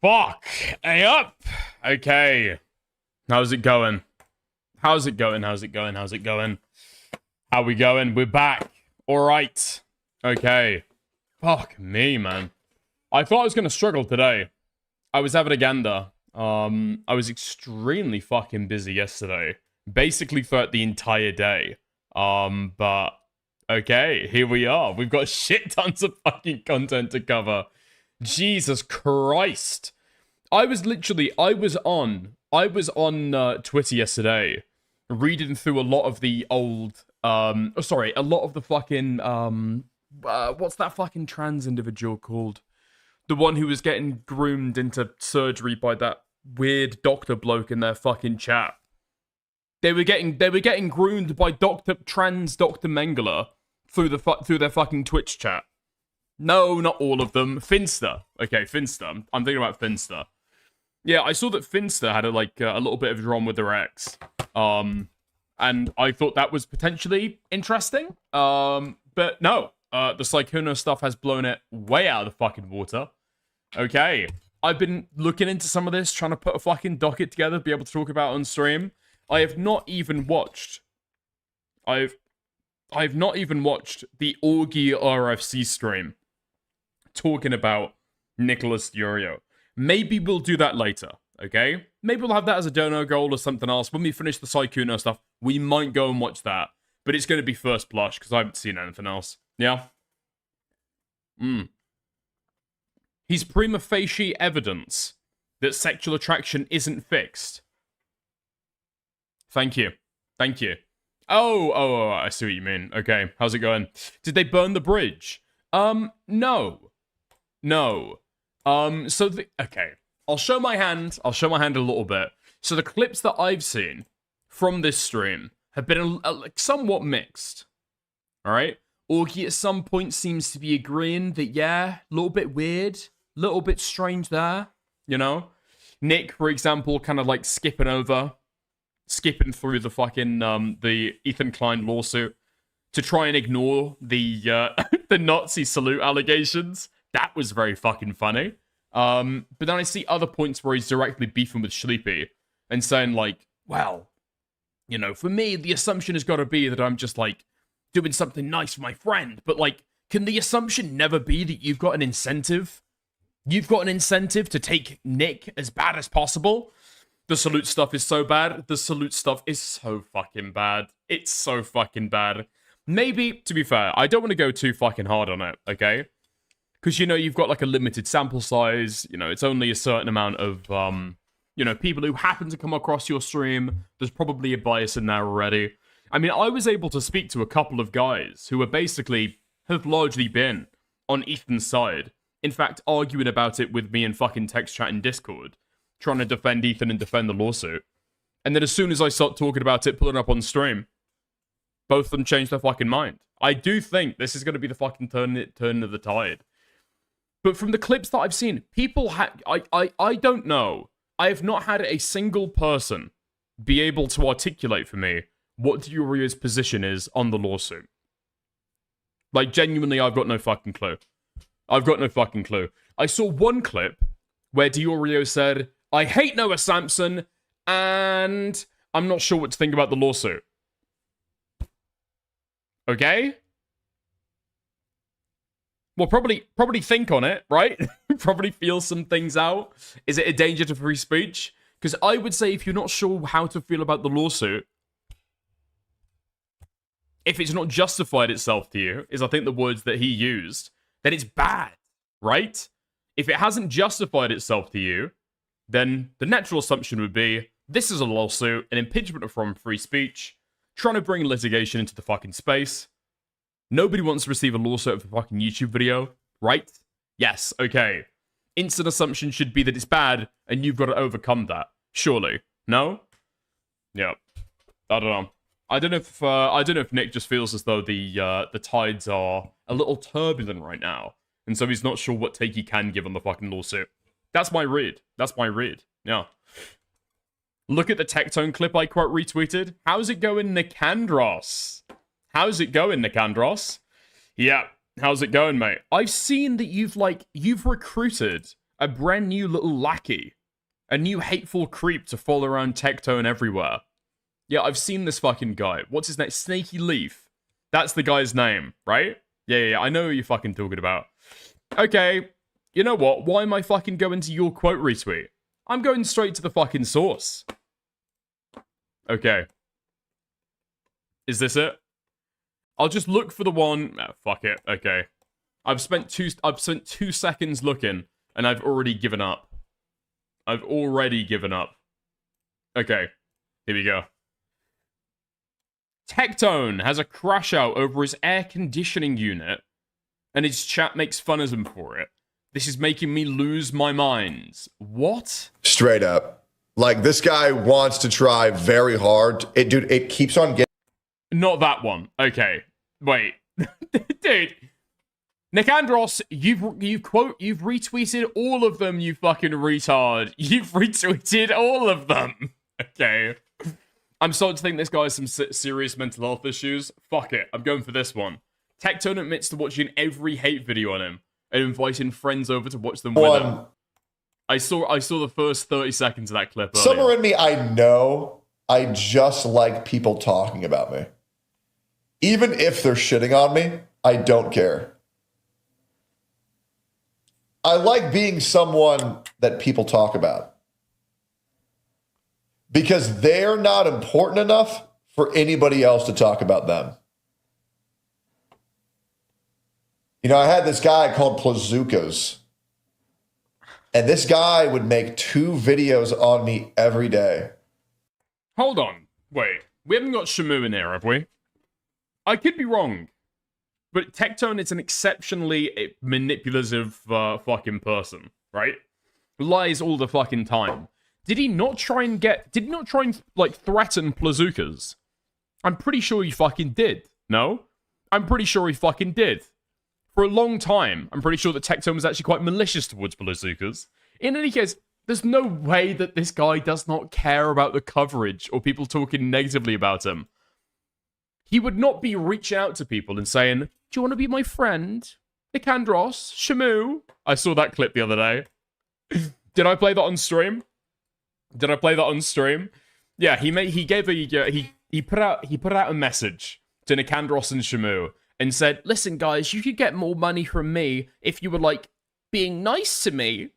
Fuck. Hey up. Okay. How's it going? How's it going? How's it going? How's it going? How we going? We're back. Alright. Okay. Fuck me, man. I thought I was gonna struggle today. I was having a gander. I was extremely fucking busy yesterday. Basically throughout the entire day. But okay, here we are. We've got shit tons of fucking content to cover. Jesus Christ. I was on Twitter yesterday, reading through a lot of the old, a lot of the fucking, what's that fucking trans individual called? The one who was getting groomed into surgery by that weird doctor bloke in their fucking chat. They were getting groomed by Dr. Mengele through their fucking Twitch chat. No, not all of them. Finster. Okay, Finster. I'm thinking about Finster. Yeah, I saw that Finster had a little bit of drama with their ex. And I thought that was potentially interesting. But no. The Sykkuno stuff has blown it way out of the fucking water. Okay. I've been looking into some of this, trying to put a fucking docket together, be able to talk about it on stream. I have not even watched... I've not even watched the Orgy RFC stream talking about Nicholas Furio. Maybe we'll do that later, okay? Maybe we'll have that as a dono goal or something else. When we finish the Sykkuno stuff, we might go and watch that. But it's going to be first blush, because I haven't seen anything else. Yeah? He's prima facie evidence that sexual attraction isn't fixed. Thank you. Thank you. Oh, I see what you mean. Okay, how's it going? Did they burn the bridge? No. Okay. I'll show my hand. I'll show my hand a little bit. So the clips that I've seen from this stream have been somewhat mixed. Alright? Orgy at some point seems to be agreeing that, yeah, a little bit weird, a little bit strange there, you know? Nick, for example, kind of like skipping through the fucking, the Ethan Klein lawsuit to try and ignore the, the Nazi salute allegations. That was very fucking funny. But then I see other points where he's directly beefing with Sleepy and saying, like, well, you know, for me, the assumption has got to be that I'm just, like, doing something nice for my friend. But, like, can the assumption never be that you've got an incentive? You've got an incentive to take Nick as bad as possible? The salute stuff is so bad. The salute stuff is so fucking bad. It's so fucking bad. Maybe, to be fair, I don't want to go too fucking hard on it, okay? Because, you know, you've got, like, a limited sample size. You know, it's only a certain amount of, you know, people who happen to come across your stream. There's probably a bias in there already. I mean, I was able to speak to a couple of guys who have largely been on Ethan's side. In fact, arguing about it with me in fucking text chat in Discord. Trying to defend Ethan and defend the lawsuit. And then as soon as I start talking about it, pulling up on stream, both of them change their fucking mind. I do think this is going to be the fucking turn of the tide. But from the clips that I've seen, people I don't know. I have not had a single person be able to articulate for me what Diorio's position is on the lawsuit. Like, genuinely, I've got no fucking clue. I've got no fucking clue. I saw one clip where Diorio said, I hate Noah Sampson, and I'm not sure what to think about the lawsuit. Okay? Well, probably think on it, right? Probably feel some things out. Is it a danger to free speech? Because I would say if you're not sure how to feel about the lawsuit, if it's not justified itself to you, is I think the words that he used, then it's bad, right? If it hasn't justified itself to you, then the natural assumption would be, this is a lawsuit, an impingement from free speech, trying to bring litigation into the fucking space. Nobody wants to receive a lawsuit of a fucking YouTube video, right? Yes, okay. Instant assumption should be that it's bad, and you've got to overcome that. Surely. No? Yeah. I don't know. I don't know if Nick just feels as though the tides are a little turbulent right now. And so he's not sure what take he can give on the fucking lawsuit. That's my read. That's my read. Yeah. Look at the Tectone clip I quote retweeted. How's it going, Nicandros? How's it going, Nicandros? Yeah. How's it going, mate? I've seen that you've recruited A brand new little lackey. A new hateful creep to follow around Tectone everywhere. Yeah, I've seen this fucking guy. What's his name? Snaky Leaf. That's the guy's name, right? Yeah, I know who you're fucking talking about. Okay, you know what? Why am I fucking going to your quote retweet? I'm going straight to the fucking source. Okay. Is this it? I'll just look for the one... Oh, fuck it. Okay. I've spent 2 seconds looking, and I've already given up. I've already given up. Okay. Here we go. Tectone has a crash out over his air conditioning unit, and his chat makes fun of him for it. This is making me lose my mind. What? Straight up. Like, this guy wants to try very hard. Dude, it keeps on getting... Not that one. Okay. Wait. Dude. Nick Andros, you've retweeted all of them, you fucking retard. You've retweeted all of them. Okay. I'm starting to think this guy has some serious mental health issues. Fuck it. I'm going for this one. Tectone admits to watching every hate video on him and inviting friends over to watch them with him. I saw the first 30 seconds of that clip earlier. Somewhere in me, I know I just like people talking about me. Even if they're shitting on me, I don't care. I like being someone that people talk about. Because they're not important enough for anybody else to talk about them. You know, I had this guy called Plazookas. And this guy would make 2 videos on me every day. Hold on. Wait. We haven't got Shamu in here, have we? I could be wrong. But Tectone is an exceptionally manipulative fucking person, right? Lies all the fucking time. Did he not try and like threaten Plazookas? I'm pretty sure he fucking did. No? I'm pretty sure he fucking did. For a long time, I'm pretty sure that Tectone was actually quite malicious towards Plazookas. In any case, there's no way that this guy does not care about the coverage or people talking negatively about him. He would not be reaching out to people and saying, do you want to be my friend? Nicandros? Shamu? I saw that clip the other day. Did I play that on stream? Yeah, he put out a message to Nicandros and Shamu and said, listen guys, you could get more money from me if you were like being nice to me.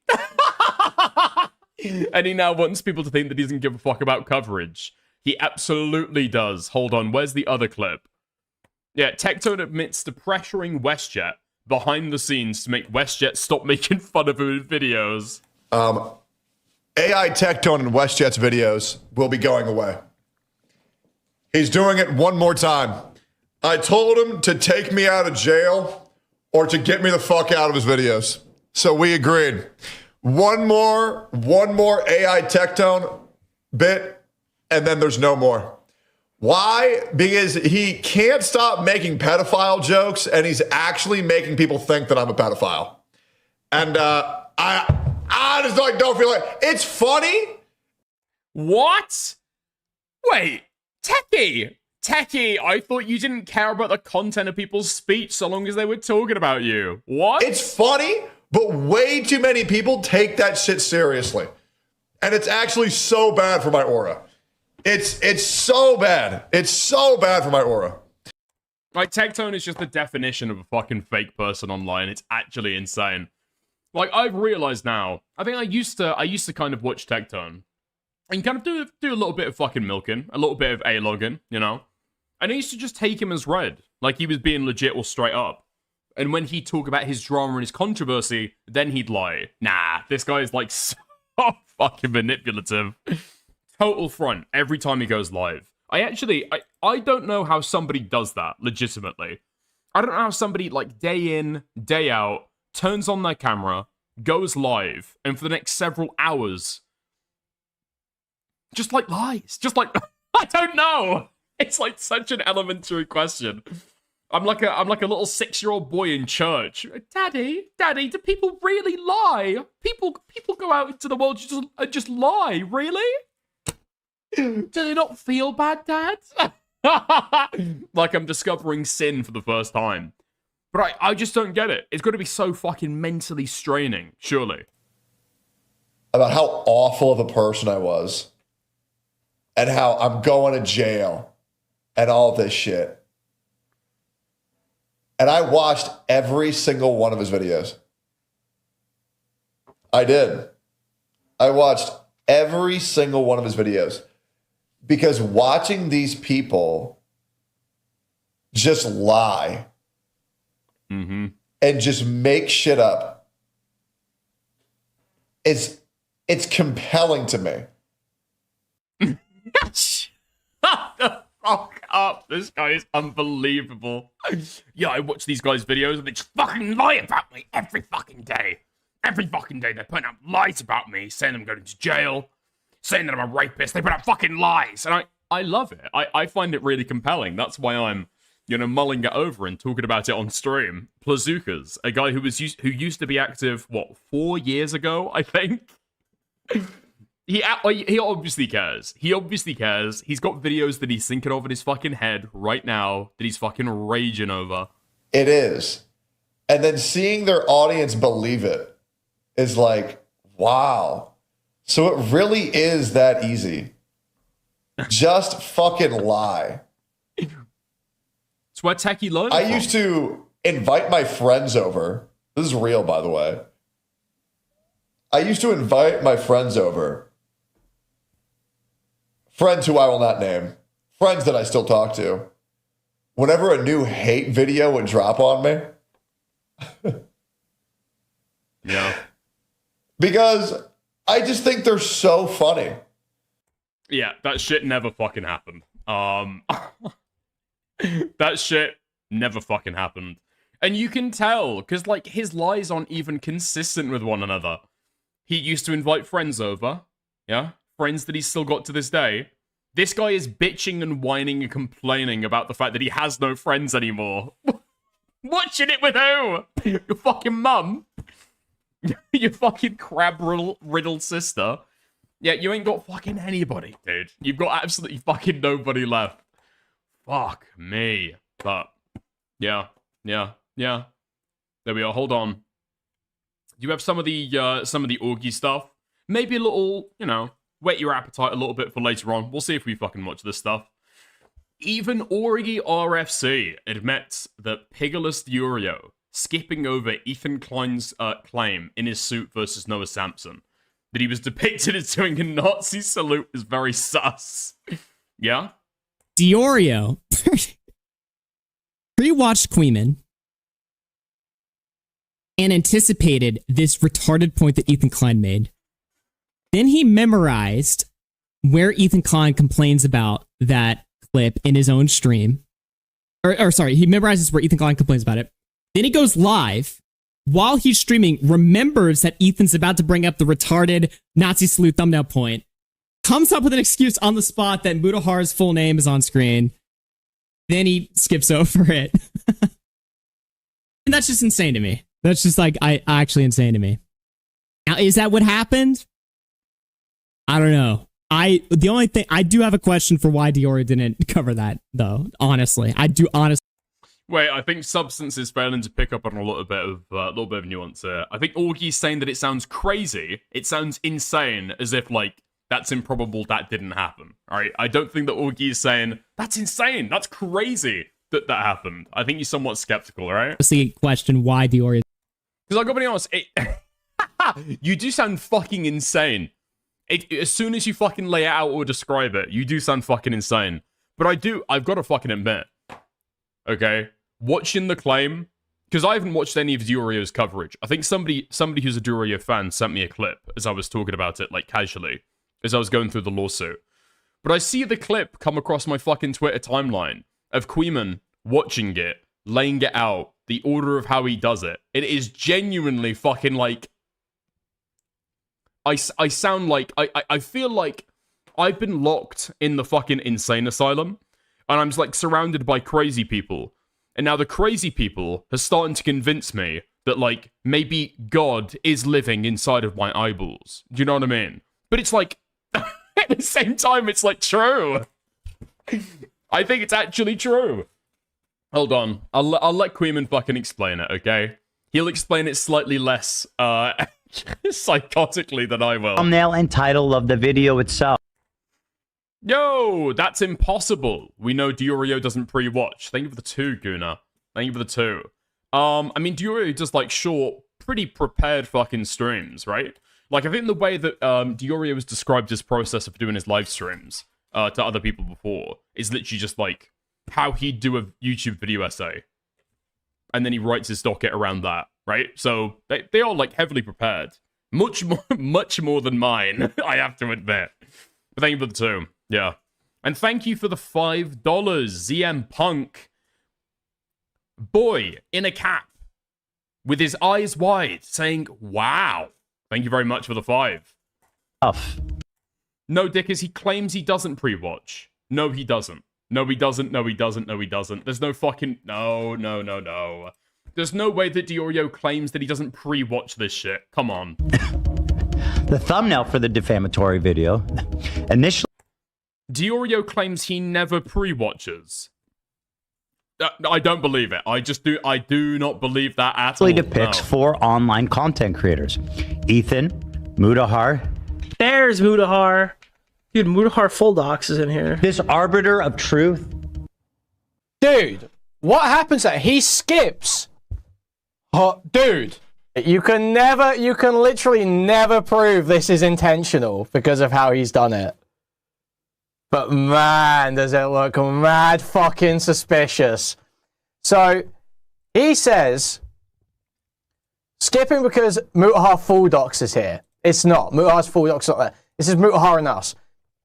And he now wants people to think that he doesn't give a fuck about coverage. He absolutely does. Hold on, where's the other clip? Yeah, Tectone admits to pressuring WestJet behind the scenes to make WestJet stop making fun of him in videos. AI Tectone and WestJet's videos will be going away. He's doing it one more time. I told him to take me out of jail or to get me the fuck out of his videos. So we agreed. One more AI Tectone bit, and then there's no more. Why? Because he can't stop making pedophile jokes, and he's actually making people think that I'm a pedophile. And I just like don't feel like it's funny. What? Wait, Techie, I thought you didn't care about the content of people's speech so long as they were talking about you. What? It's funny, but way too many people take that shit seriously. And it's actually so bad for my aura. It's so bad. It's so bad for my aura. Like, Tectone is just the definition of a fucking fake person online. It's actually insane. Like, I've realized now, I think I used to kind of watch Tectone and kind of do a little bit of fucking milking, a little bit of A-logging, you know? And I used to just take him as read, like he was being legit or straight up. And when he'd talk about his drama and his controversy, then he'd lie. Nah, this guy is like so fucking manipulative. Total front every time he goes live. I don't know how somebody does that, legitimately. I don't know how somebody, like, day in, day out, turns on their camera, goes live, and for the next several hours, just, like, lies. Just, like, I don't know. It's, like, such an elementary question. I'm like a little 6-year-old boy in church. Daddy, do people really lie? People go out into the world and just lie, really? Do they not feel bad, Dad? Like I'm discovering sin for the first time. But I just don't get it. It's got to be so fucking mentally straining, surely. about how awful of a person I was and how I'm going to jail and all this shit. And I watched every single one of his videos. I did. I watched every single one of his videos because watching these people just lie and just make shit up, it's compelling to me. Shut the fuck up. This guy is unbelievable. Yeah, I watch these guys' videos and they just fucking lie about me every fucking day. Every fucking day they're putting out lies about me, saying I'm going to jail, saying that I'm a rapist. They put out fucking lies. And I love it. I find it really compelling. That's why I'm, mulling it over and talking about it on stream. Plazookas, a guy who used to be active, 4 years ago, I think? He obviously cares. He obviously cares. He's got videos that he's thinking of in his fucking head right now that he's fucking raging over. It is. And then seeing their audience believe it is like, wow. So it really is that easy. Just fucking lie. It's where Techie learned I from. used to invite my friends over. This is real, by the way. I used to invite my friends over. Friends who I will not name. Friends that I still talk to. Whenever a new hate video would drop on me. Yeah. Because I just think they're so funny. Yeah, that shit never fucking happened. That shit never fucking happened. And you can tell, because, his lies aren't even consistent with one another. He used to invite friends over, yeah? Friends that he's still got to this day. This guy is bitching and whining and complaining about the fact that he has no friends anymore. Watching it with who? Your fucking mum? Your fucking crab-riddled sister? Yeah, you ain't got fucking anybody, dude. You've got absolutely fucking nobody left. Fuck me. But, yeah. There we are. Hold on. Do you have some of the orgy stuff? Maybe a little, whet your appetite a little bit for later on. We'll see if we fucking watch this stuff. Even Orgy RFC admits that Pigolus Durio skipping over Ethan Klein's claim in his suit versus Noah Sampson that he was depicted as doing a Nazi salute is very sus. Yeah? Diorio pre-watched Queeman and anticipated this retarded point that Ethan Klein made. Then he memorized where Ethan Klein complains about that clip in his own stream. Or sorry, he memorizes where Ethan Klein complains about it. Then he goes live while he's streaming, remembers that Ethan's about to bring up the retarded Nazi salute thumbnail point, comes up with an excuse on the spot that Mutahar's full name is on screen. Then he skips over it. And that's just insane to me. That's just actually insane to me. Now, is that what happened? I don't know. The only thing, I do have a question for why Diorio didn't cover that, though. Honestly, I do honestly. Wait, I think Substance is failing to pick up on a little bit of nuance here. I think Orgy's saying that it sounds crazy. It sounds insane, as if, that's improbable, that didn't happen. Alright? I don't think that Orgy is saying, that's insane, that's crazy that happened. I think he's somewhat skeptical, right? Honestly, question why Diorio. Because I gotta be honest, you do sound fucking insane. As soon as you fucking lay it out or describe it, you do sound fucking insane. But I've got to fucking admit, okay, watching the claim, because I haven't watched any of Diorio's coverage. I think somebody who's a Diorio fan sent me a clip as I was talking about it, casually, as I was going through the lawsuit. But I see the clip come across my fucking Twitter timeline of Queeman watching it, laying it out, the order of how he does it. It is genuinely fucking I sound like, I feel like I've been locked in the fucking insane asylum, and I'm just surrounded by crazy people. And now the crazy people are starting to convince me that maybe God is living inside of my eyeballs. Do you know what I mean? But it's at the same time, it's true. I think it's actually true. Hold on. I'll let Queeman fucking explain it, okay? He'll explain it slightly less, psychotically than I will. Thumbnail and title of the video itself. Yo, that's impossible. We know Diorio doesn't pre-watch. Thank you for the 2, Guna. Thank you for the 2. I mean, Diorio does, like, short, pretty prepared fucking streams, right? Like, I think the way that Diorio has described his process of doing his live streams to other people before is literally just, like, how he'd do a YouTube video essay. And then he writes his docket around that, right? So, they are, like, heavily prepared. Much more than mine, I have to admit. But thank you for the 2. Yeah. And thank you for the $5, ZM Punk. Boy in a cap with his eyes wide saying, wow. Thank you very much for the 5. No, Dickers, he claims he doesn't pre-watch. No, he doesn't. No, he doesn't. No, he doesn't. No, he doesn't. There's no fucking... No. There's no way that Diorio claims that he doesn't pre-watch this shit. Come on. The thumbnail for the defamatory video initially Diorio claims he never pre-watches. I don't believe it. I do not believe that at all. depicts 4 online content creators. Ethan, Mutahar. There's Mutahar. Dude, Mutahar full docs is in here. This arbiter of truth. Dude, what happens that he skips? Dude, you can literally never prove this is intentional because of how he's done it. But man, does it look mad fucking suspicious. So, he says, skipping because Mutahar full docs is here. It's not. Mutahar's full docs not there. This is Mutahar and us.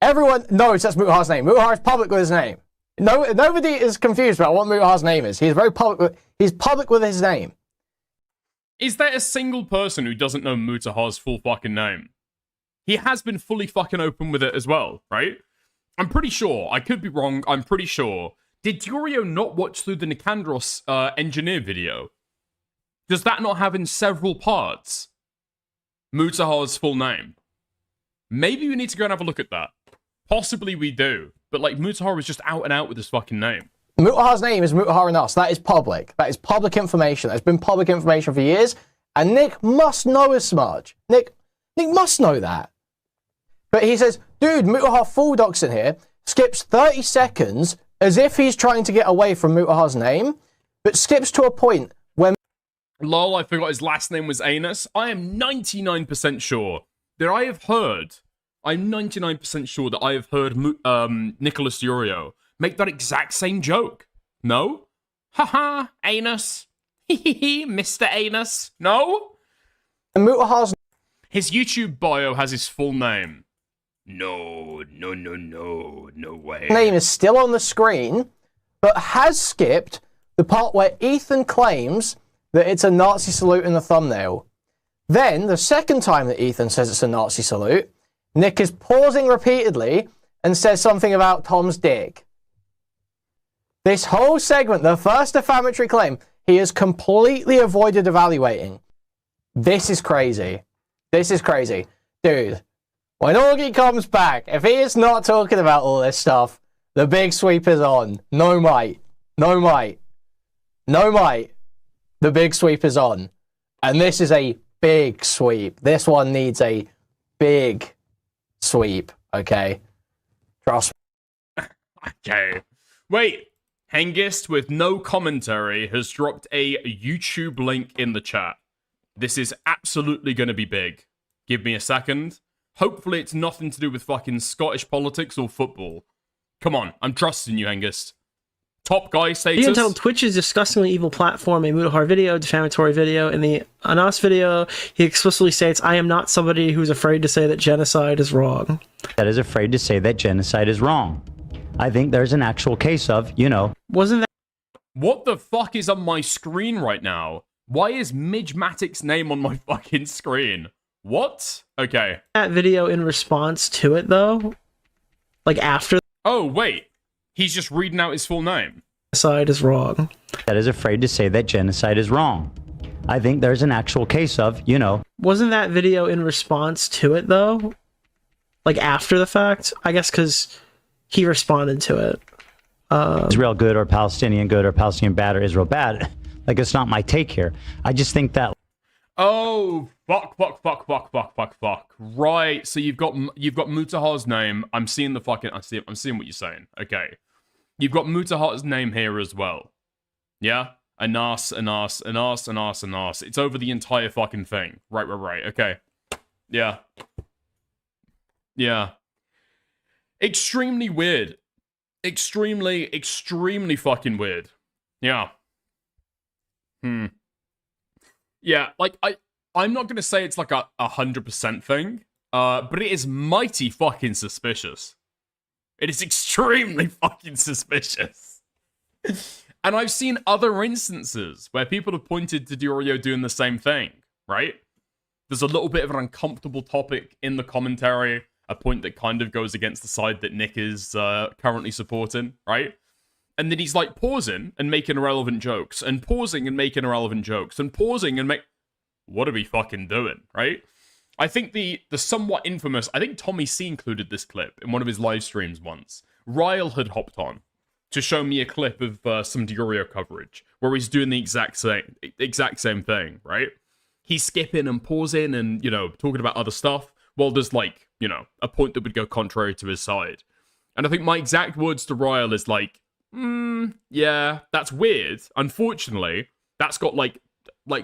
Everyone knows that's Mutahar's name. Mutahar is public with his name. Nobody is confused about what Mutahar's name is. He's very public. He's public with his name. Is there a single person who doesn't know Mutahar's full fucking name? He has been fully fucking open with it as well, right? I'm pretty sure. I could be wrong. I'm pretty sure. Did Diorio not watch through the Nicandros engineer video? Does that not have in several parts Mutahar's full name? Maybe we need to go and have a look at that. Possibly we do. But, like, Mutahar was just out and out with his fucking name. Mutahar's name is Mutahar and us. That is public. That is public information. That's been public information for years. And Nick must know as much. Nick must know that. But he says, dude, Mutahar full docs in here, skips 30 seconds as if he's trying to get away from Mutahar's name, but skips to a point where... Lol, I forgot his last name was Anus. I am 99% sure that I have heard... I'm 99% sure that I have heard Nicholas Diorio make that exact same joke. No? Haha, Anus. Hehehe, Mr. Anus. No? And Mutahar's... His YouTube bio has his full name. No way. name is still on the screen, but has skipped the part where Ethan claims that it's a Nazi salute in the thumbnail. Then, the second time that Ethan says it's a Nazi salute, Nick is pausing repeatedly and says something about Tom's dick. This whole segment, the first defamatory claim, he has completely avoided evaluating. This is crazy. This is crazy. Dude, when Augie comes back, if he is not talking about all this stuff, the big sweep is on. No, mate. No, mate. No, mate. The big sweep is on. And this is a big sweep. This one needs a big sweep, okay? Trust me. Okay. Wait. Hengist with no commentary has dropped a YouTube link in the chat. This is absolutely going to be big. Give me a second. Hopefully it's nothing to do with fucking Scottish politics or football. Come on, I'm trusting you, Hengist. Top guy status. He entitled Twitch is disgustingly evil platform, a Mutahar video, defamatory video. In the Anas video, he explicitly states, I am not somebody who's afraid to say that genocide is wrong. That is afraid to say that genocide is wrong. I think there's an actual case of, Wasn't that... What the fuck is on my screen right now? Why is Midgematic's name on my fucking screen? What? Okay. That video in response to it, though? Like, after... Oh, wait. He's just reading out his full name. Genocide is wrong. That is afraid to say that genocide is wrong. I think there's an actual case of, Wasn't that video in response to it, though? Like, after the fact? I guess because he responded to it. Israel good or Palestinian bad or Israel bad. Like, it's not my take here. I just think that... Oh, fuck. Right. So you've got Mutahar's name. I'm seeing what you're saying. Okay. You've got Mutahar's name here as well. Yeah? Anas. It's over the entire fucking thing. Right. Okay. Yeah. Extremely weird. Extremely fucking weird. Yeah. Yeah, like, I'm not gonna say it's like a 100% thing, but it is mighty fucking suspicious. It is extremely fucking suspicious. And I've seen other instances where people have pointed to Durio doing the same thing, right? There's a little bit of an uncomfortable topic in the commentary, a point that kind of goes against the side that Nick is currently supporting, right? And then he's like pausing and making irrelevant jokes, and pausing and making irrelevant jokes, and pausing and make... What are we fucking doing, right? I think the somewhat infamous... I think Tommy C included this clip in one of his live streams once. Ryle had hopped on to show me a clip of some Durio coverage where he's doing the exact same thing, right? He's skipping and pausing and, talking about other stuff while there's, like, a point that would go contrary to his side. And I think my exact words to Ryle is like, yeah, that's weird. Unfortunately, that's got like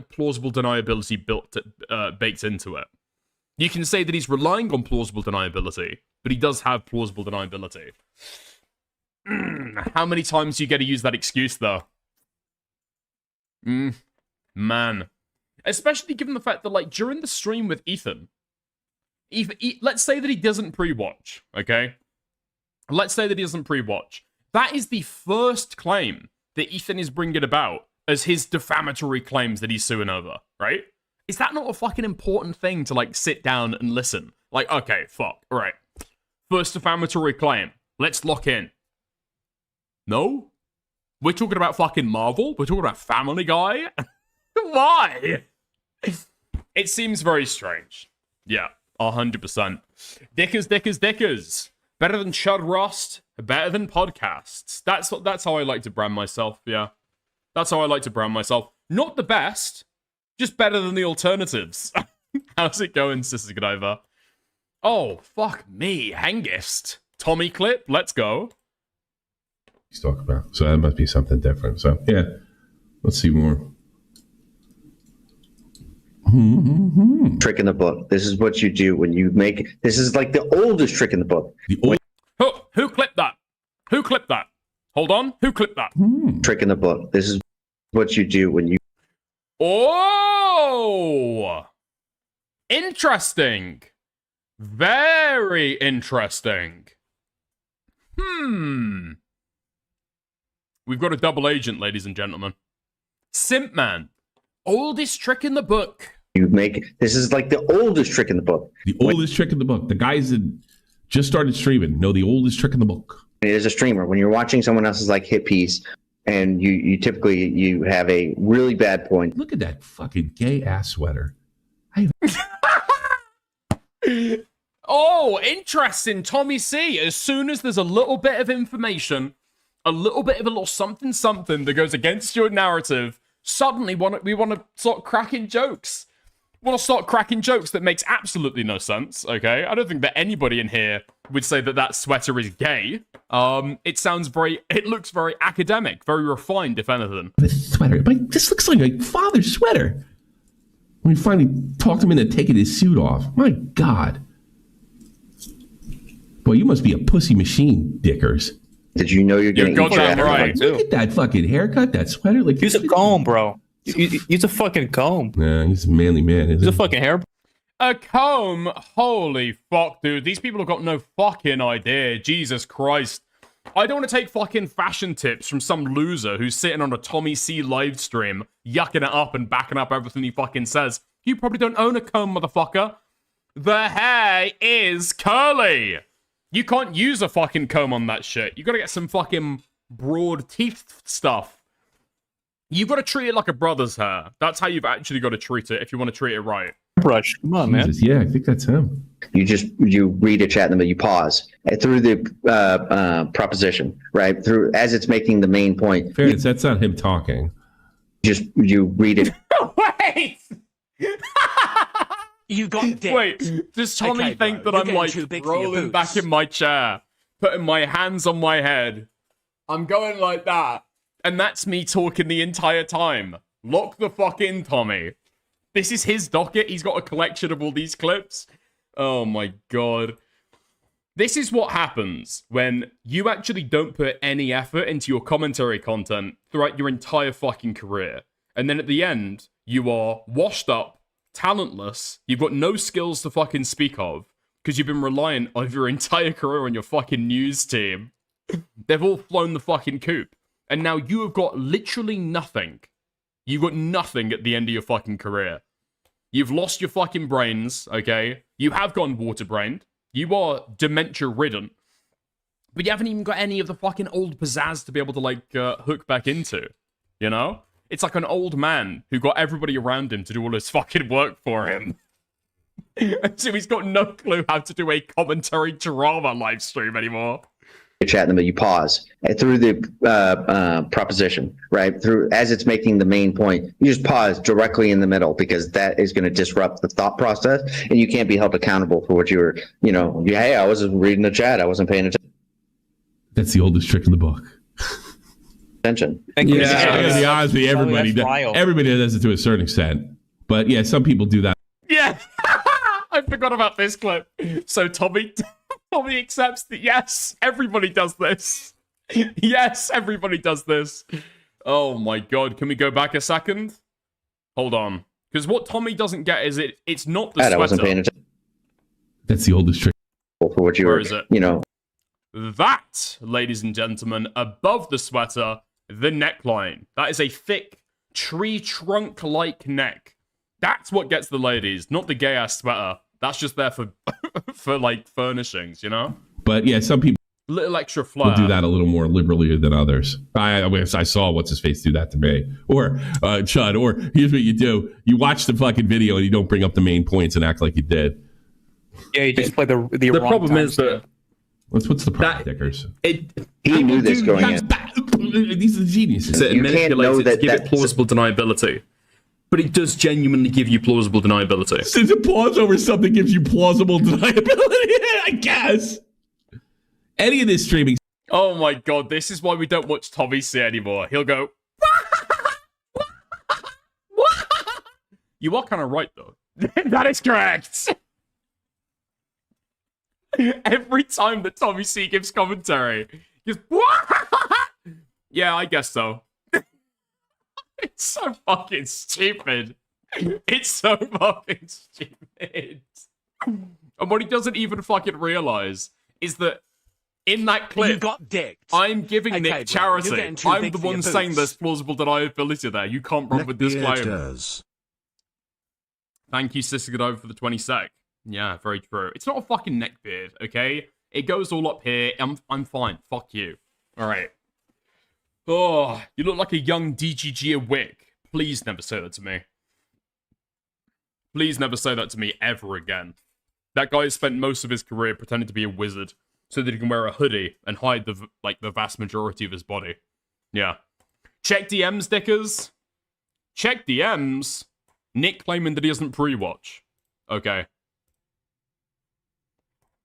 plausible deniability baked into it. You can say that he's relying on plausible deniability, but he does have plausible deniability. How many times do you get to use that excuse, though? Man. Especially given the fact that, like, during the stream with Ethan, let's say that he doesn't pre-watch, okay? Let's say that he doesn't pre-watch. That is the first claim that Ethan is bringing about as his defamatory claims that he's suing over, right? Is that not a fucking important thing to, like, sit down and listen? Like, okay, fuck, all right. First defamatory claim. Let's lock in. No? We're talking about fucking Marvel? We're talking about Family Guy? Why? It seems very strange. Yeah, 100%. Dickers. Better than Chud Rust, better than podcasts. That's how I like to brand myself, yeah. That's how I like to brand myself. Not the best, just better than the alternatives. How's it going, Sister Godiva? Oh, fuck me, Hengist. Tommy clip, let's go. He's talking about. So that must be something different. So, yeah, let's see more. Trick in the book. This is what you do when you make... This is like the oldest trick in the book. Who clipped that? Who clipped that? Hold on. Who clipped that? Trick in the book. This is what you do when you... Oh! Interesting. Very interesting. We've got a double agent, ladies and gentlemen. Simp Man. Oldest trick in the book. You make... This is like the oldest trick in the book. The oldest trick in the book. The guys that just started streaming know the oldest trick in the book. As a streamer, when you're watching someone else's like hit piece, and you typically you have a really bad point. Look at that fucking gay ass sweater. Oh, interesting, Tommy C. As soon as there's a little bit of information, a little something that goes against your narrative, suddenly we want to start cracking jokes. We want to start cracking jokes that makes absolutely no sense, okay? I don't think that anybody in here would say that that sweater is gay. It looks very academic, very refined, if anything. This sweater, this looks like a father's sweater. When we finally talked him into taking his suit off. My God. Boy, you must be a pussy machine, Dickers. Did you know you're getting goddamn right. Look at that fucking haircut, that sweater. Like, use a comb, bro. Use a fucking comb. Nah, he's a manly man, isn't he? Use a fucking hair. A comb? Holy fuck, dude. These people have got no fucking idea. Jesus Christ. I don't want to take fucking fashion tips from some loser who's sitting on a Tommy C live stream, yucking it up and backing up everything he fucking says. You probably don't own a comb, motherfucker. The hair is curly. You can't use a fucking comb on that shit. You gotta get some fucking broad teeth stuff. You've got to treat it like a brother's hair. That's how you've actually got to treat it if you want to treat it right. Brush. Come on, Jesus, man. Yeah, I think that's him. You read a chat and then you pause through the proposition, right? Through as it's making the main point. Fairness, that's not him talking. You read it. Wait! You got dick. Wait, does Tommy Okay, think bro, that you're I'm getting like too big for your rolling back boots. in my chair, putting my hands on my head? I'm going like that. And that's me talking the entire time. Lock the fuck in, Tommy. This is his docket. He's got a collection of all these clips. Oh my god. This is what happens when you actually don't put any effort into your commentary content throughout your entire fucking career. And then at the end, you are washed up, talentless, you've got no skills to fucking speak of, because you've been reliant on your entire career on your fucking news team. They've all flown the fucking coop. And now you have got literally nothing. You've got nothing at the end of your fucking career. You've lost your fucking brains, okay? You have gone water-brained. You are dementia-ridden. But you haven't even got any of the fucking old pizzazz to be able to, like, hook back into. You know? It's like an old man who got everybody around him to do all his fucking work for him. And so he's got no clue how to do a commentary drama live stream anymore. Chat them, you pause through the proposition, right? Through as it's making the main point, you just pause directly in the middle because that is going to disrupt the thought process, and you can't be held accountable for what you were, hey, I was reading the chat, I wasn't paying That's the oldest trick in the book. attention. Yeah, I'm gonna be honest with you, everybody that's wild. everybody does it to a certain extent. But yeah, some people do that. Yeah, I forgot about this clip. So Tommy accepts that, yes, everybody does this. Yes, everybody does this. Oh my god, can we go back a second? Hold on. Because what Tommy doesn't get is it's not the I sweater. wasn't paying attention That's the oldest trick. for what you Where were, is it? That, ladies and gentlemen, above the sweater, the neckline. That is a thick, tree trunk-like neck. That's what gets the ladies, not the gay-ass sweater. That's just there for, for like, furnishings, you know? But yeah, some people Little extra flair. will do that a little more liberally than others. I saw what's-his-face do that to me. Or, Chud, or here's what you do. You watch the fucking video and you don't bring up the main points and act like you did. Yeah, you just play the The wrong problem is timestamp. that What's the problem, Dickers? he knew this going in. These are the geniuses. You can't know that give it plausible deniability. But it does genuinely give you plausible deniability. Since a pause over something gives you plausible deniability, I guess. Any of this streaming. Oh my god, this is why we don't watch Tommy C anymore. He'll go. You are kind of right, though. That is correct. Every time that Tommy C gives commentary, he goes. Yeah, I guess so. It's so fucking stupid. It's so fucking stupid. And what he doesn't even fucking realize is that in that clip, You got dicked. I'm giving Okay, Nick bro, you're charity. getting too I'm big the for your one saying boots. there's plausible deniability there. You can't run with this claim. Thank you, Sykkuno, for the 20 sec. Yeah, very true. It's not a fucking neckbeard, okay? It goes all up here. I'm fine. Fuck you. All right. Oh, you look like a young DGG Wick. Please never say that to me. Please never say that to me ever again. That guy has spent most of his career pretending to be a wizard so that he can wear a hoodie and hide the vast majority of his body. Yeah. Check DMs, Dickers. Check DMs. Nick claiming that he doesn't pre-watch. Okay.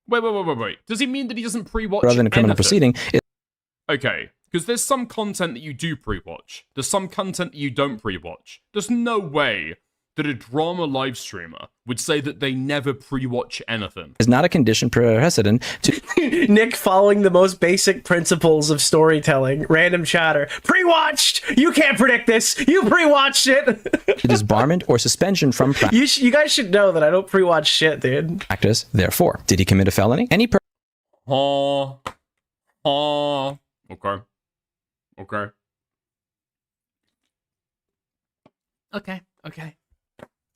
Wait. Does he mean that he doesn't pre-watch rather than a criminal anything? proceeding. Okay, because there's some content that you do pre-watch. There's some content that you don't pre-watch. There's no way that a drama live streamer would say that they never pre-watch anything. Is not a condition precedent to Nick following the most basic principles of storytelling. Random chatter. Pre-watched! You can't predict this! You pre-watched it! disbarment or suspension from You guys should know that I don't pre-watch shit, dude. practice. Therefore, did he commit a felony? Any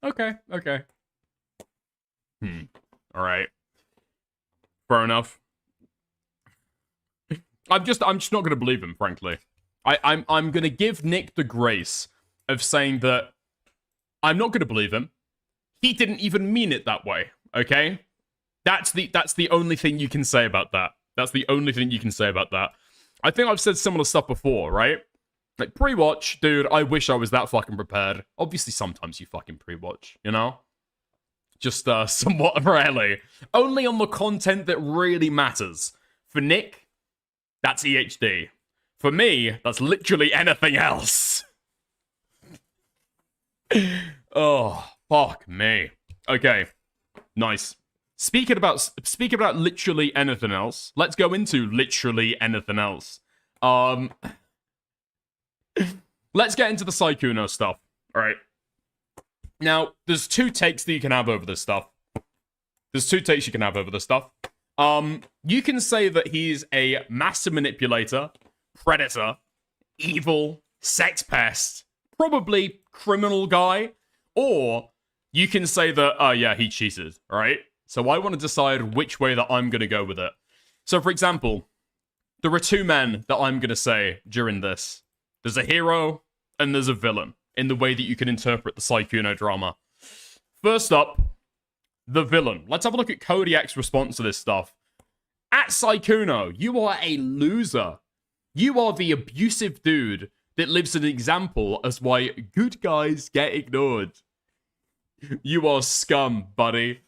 Okay. Alright. Fair enough. I'm just not gonna believe him, frankly. I'm gonna give Nick the grace of saying that I'm not gonna believe him. He didn't even mean it that way, okay? That's the only thing you can say about that. That's the only thing you can say about that. I think I've said similar stuff before, right? Like, pre-watch, dude, I wish I was that fucking prepared. Obviously, sometimes you fucking pre-watch, you know? Just, somewhat rarely. Only on the content that really matters. For Nick, that's EHD. For me, that's literally anything else. Oh, fuck me. Okay, nice. Speaking about literally anything else, let's go into literally anything else. Let's get into the Sykkuno stuff. All right. Now, there's two takes that you can have over this stuff. You can say that he's a master manipulator, predator, evil, sex pest, probably criminal guy, or you can say that, oh yeah, he cheated, right? So I want to decide which way that I'm going to go with it. So, for example, there are two men that I'm going to say during this. There's a hero and there's a villain in the way that you can interpret the Sykkuno drama. First up, the villain. Let's have a look at Kodiak's response to this stuff. At Sykkuno, you are a loser. You are the abusive dude that lives an example as why good guys get ignored. You are scum, buddy.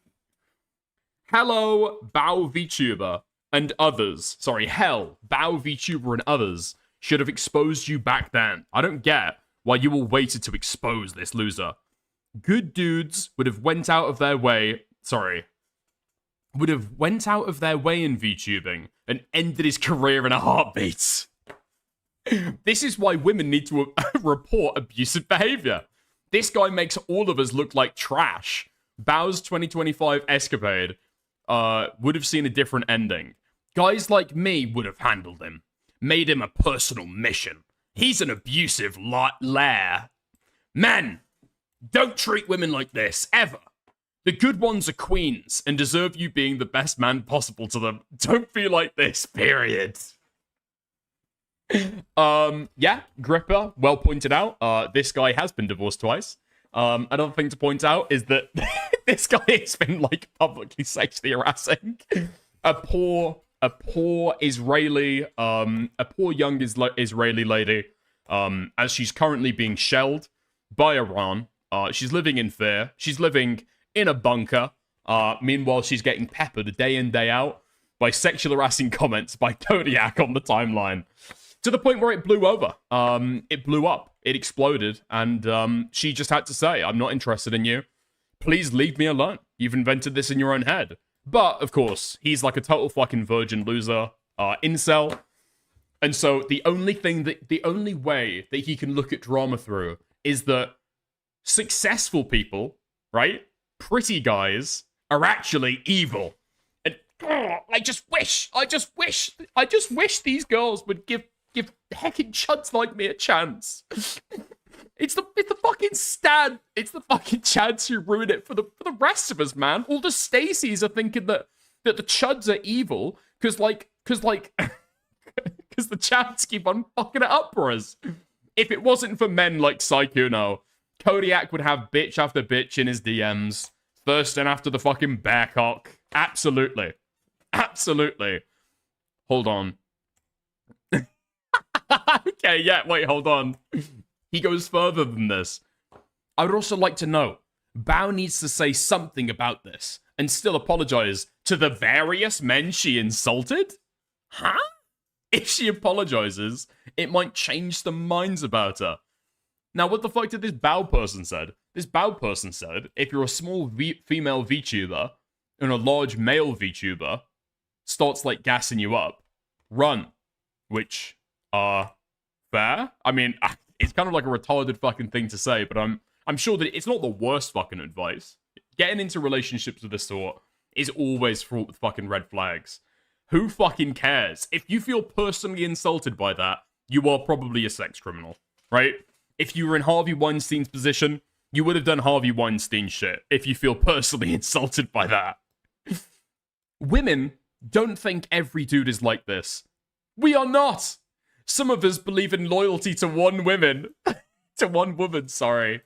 Hello, Bao VTuber and others. Sorry, hell, Bao VTuber and others should have exposed you back then. I don't get why you all waited to expose this loser. Good dudes would have went out of their way in VTubing and ended his career in a heartbeat. This is why women need to report abusive behavior. This guy makes all of us look like trash. Bao's 2025 escapade would have seen a different ending. Guys like me would have handled him, made him a personal mission. He's an abusive lair. Men, don't treat women like this, ever. The good ones are queens and deserve you being the best man possible to them. Don't be like this, period. Yeah, Gripper, well pointed out. This guy has been divorced twice. Another thing to point out is that this guy has been, like, publicly sexually harassing a poor Israeli, a poor young Israeli lady, as she's currently being shelled by Iran. She's living in fear. She's living in a bunker. Meanwhile, she's getting peppered day in, day out by sexual harassing comments by Kodiak on the timeline. To the point where it blew over. It blew up. It exploded. And she just had to say, I'm not interested in you. Please leave me alone. You've invented this in your own head. But, of course, he's like a total fucking virgin loser, incel. And so the only way that he can look at drama through is that successful people, right? Pretty guys are actually evil. And I just wish these girls would give heckin' chuds like me a chance. It's the fucking Stan. It's the fucking Chads who ruin it for the rest of us, man. All the Stacys are thinking that the Chuds are evil because the Chads keep on fucking it up for us. If it wasn't for men like Sykkuno, Kodiak would have bitch after bitch in his DMs, thirsting after the fucking bear cock. Absolutely. Hold on. Okay, yeah, wait, hold on. He goes further than this. I would also like to know, Bao needs to say something about this and still apologize to the various men she insulted? Huh? If she apologizes, it might change some minds about her. Now, what the fuck did this Bao person said? This Bao person said, if you're a small female VTuber and a large male VTuber starts, like, gassing you up, run. Which, fair? I mean, it's kind of like a retarded fucking thing to say, but I'm sure that it's not the worst fucking advice. Getting into relationships of this sort is always fraught with fucking red flags. Who fucking cares? If you feel personally insulted by that, you are probably a sex criminal, right? If you were in Harvey Weinstein's position, you would have done Harvey Weinstein shit if you feel personally insulted by that. Women don't think every dude is like this. We are not. Some of us believe in loyalty to one woman. To one woman, sorry.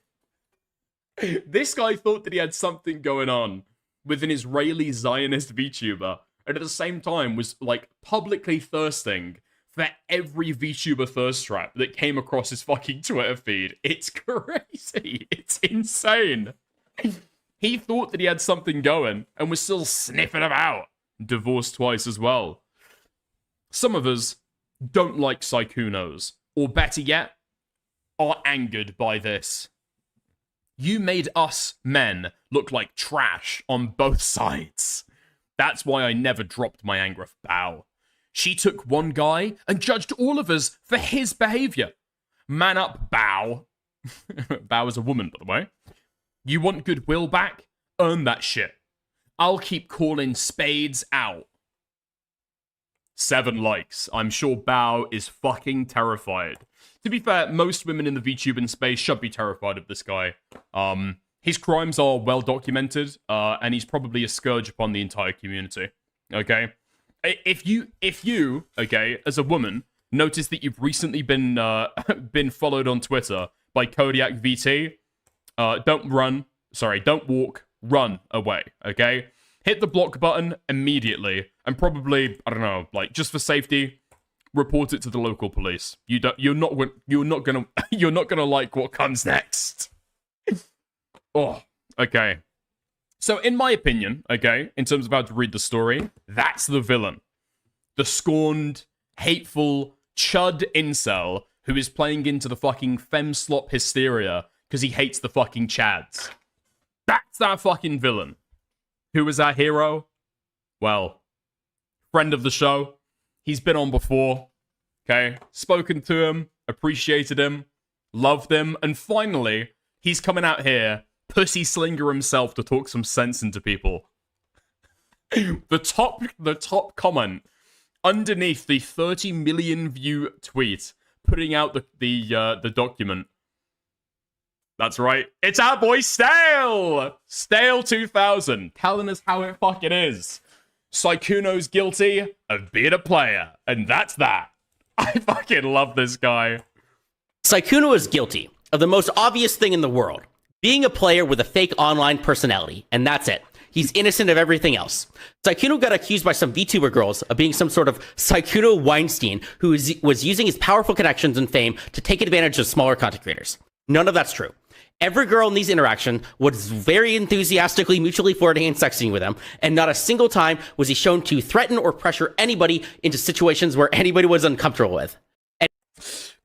This guy thought that he had something going on with an Israeli Zionist VTuber, and at the same time was, like, publicly thirsting for every VTuber thirst trap that came across his fucking Twitter feed. It's crazy. It's insane. He thought that he had something going and was still sniffing about. Divorced twice as well. Some of us don't like Sykkunos, or better yet, are angered by this. You made us men look like trash on both sides. That's why I never dropped my anger of Bao. She took one guy and judged all of us for his behavior. Man up, Bao. Bao is a woman, by the way. You want goodwill back? Earn that shit. I'll keep calling spades out. 7 likes. I'm sure Bao is fucking terrified. To be fair, most women in the VTubing space should be terrified of this guy. His crimes are well documented, and he's probably a scourge upon the entire community. Okay? If you, okay, as a woman, notice that you've recently been been followed on Twitter by Kodiak VT, don't walk, run away, okay? Hit the block button immediately, and probably, I don't know, like, just for safety, report it to the local police. You're not gonna like what comes next. Oh, okay. So, in my opinion, okay, in terms of how to read the story, that's the villain. The scorned, hateful, chud incel who is playing into the fucking femslop hysteria because he hates the fucking chads. That's our fucking villain. Who is our hero? Well, friend of the show. He's been on before, okay? Spoken to him, appreciated him, loved him, and finally, he's coming out here, pussy slinger himself, to talk some sense into people. The top comment underneath the 30 million view tweet putting out the document. That's right. It's our boy Stale! Stale 2000, telling us how it fucking is. Sykkuno's guilty of being a player, and that's that. I fucking love this guy. Sykkuno is guilty of the most obvious thing in the world, being a player with a fake online personality, and that's it. He's innocent of everything else. Sykkuno got accused by some VTuber girls of being some sort of Sykkuno Weinstein who was using his powerful connections and fame to take advantage of smaller content creators. None of that's true. Every girl in these interactions was very enthusiastically mutually flirting and sexting with him, and not a single time was he shown to threaten or pressure anybody into situations where anybody was uncomfortable with.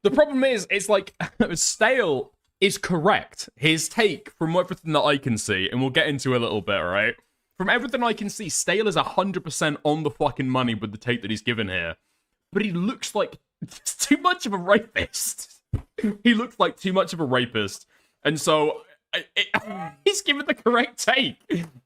The problem is, it's like, Stale is correct. His take, from everything that I can see, and we'll get into a little bit, right? From everything I can see, Stale is 100% on the fucking money with the take that he's given here. But he looks like too much of a rapist. He looks like too much of a rapist. And so, he's given the correct take.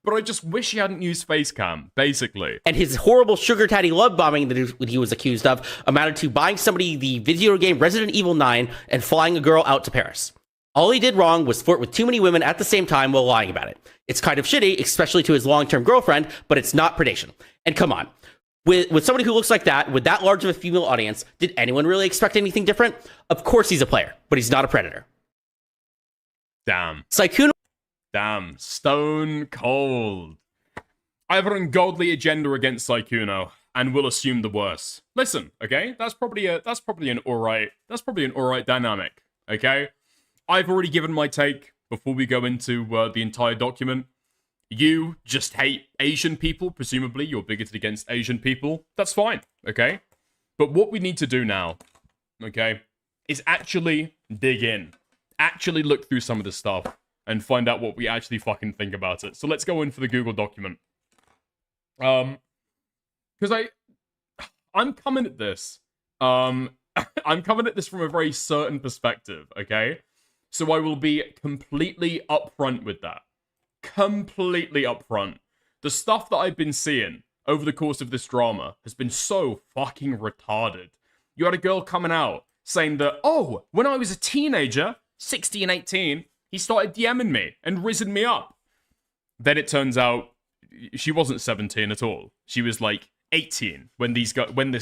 But I just wish he hadn't used Facecam, basically. And his horrible sugar daddy love bombing that he was accused of amounted to buying somebody the video game Resident Evil 9 and flying a girl out to Paris. All he did wrong was flirt with too many women at the same time while lying about it. It's kind of shitty, especially to his long-term girlfriend, but it's not predation. And come on. With somebody who looks like that, with that large of a female audience, did anyone really expect anything different? Of course he's a player, but he's not a predator. Damn. Sykkuno. Damn. Stone cold. I have an ungodly agenda against Sykkuno, and will assume the worst. Listen, okay? That's probably an alright dynamic, okay? I've already given my take before we go into the entire document. You just hate Asian people, presumably you're bigoted against Asian people. That's fine, okay? But what we need to do now, okay, is actually dig in. Actually look through some of this stuff and find out what we actually fucking think about it. So let's go in for the Google document. Because I'm coming at this. I'm coming at this from a very certain perspective, okay? So I will be completely upfront with that. Completely upfront. The stuff that I've been seeing over the course of this drama has been so fucking retarded. You had a girl coming out saying that, oh, when I was a teenager, 16, 18, he started DMing me and risen me up. Then it turns out she wasn't 17 at all. She was like 18 when this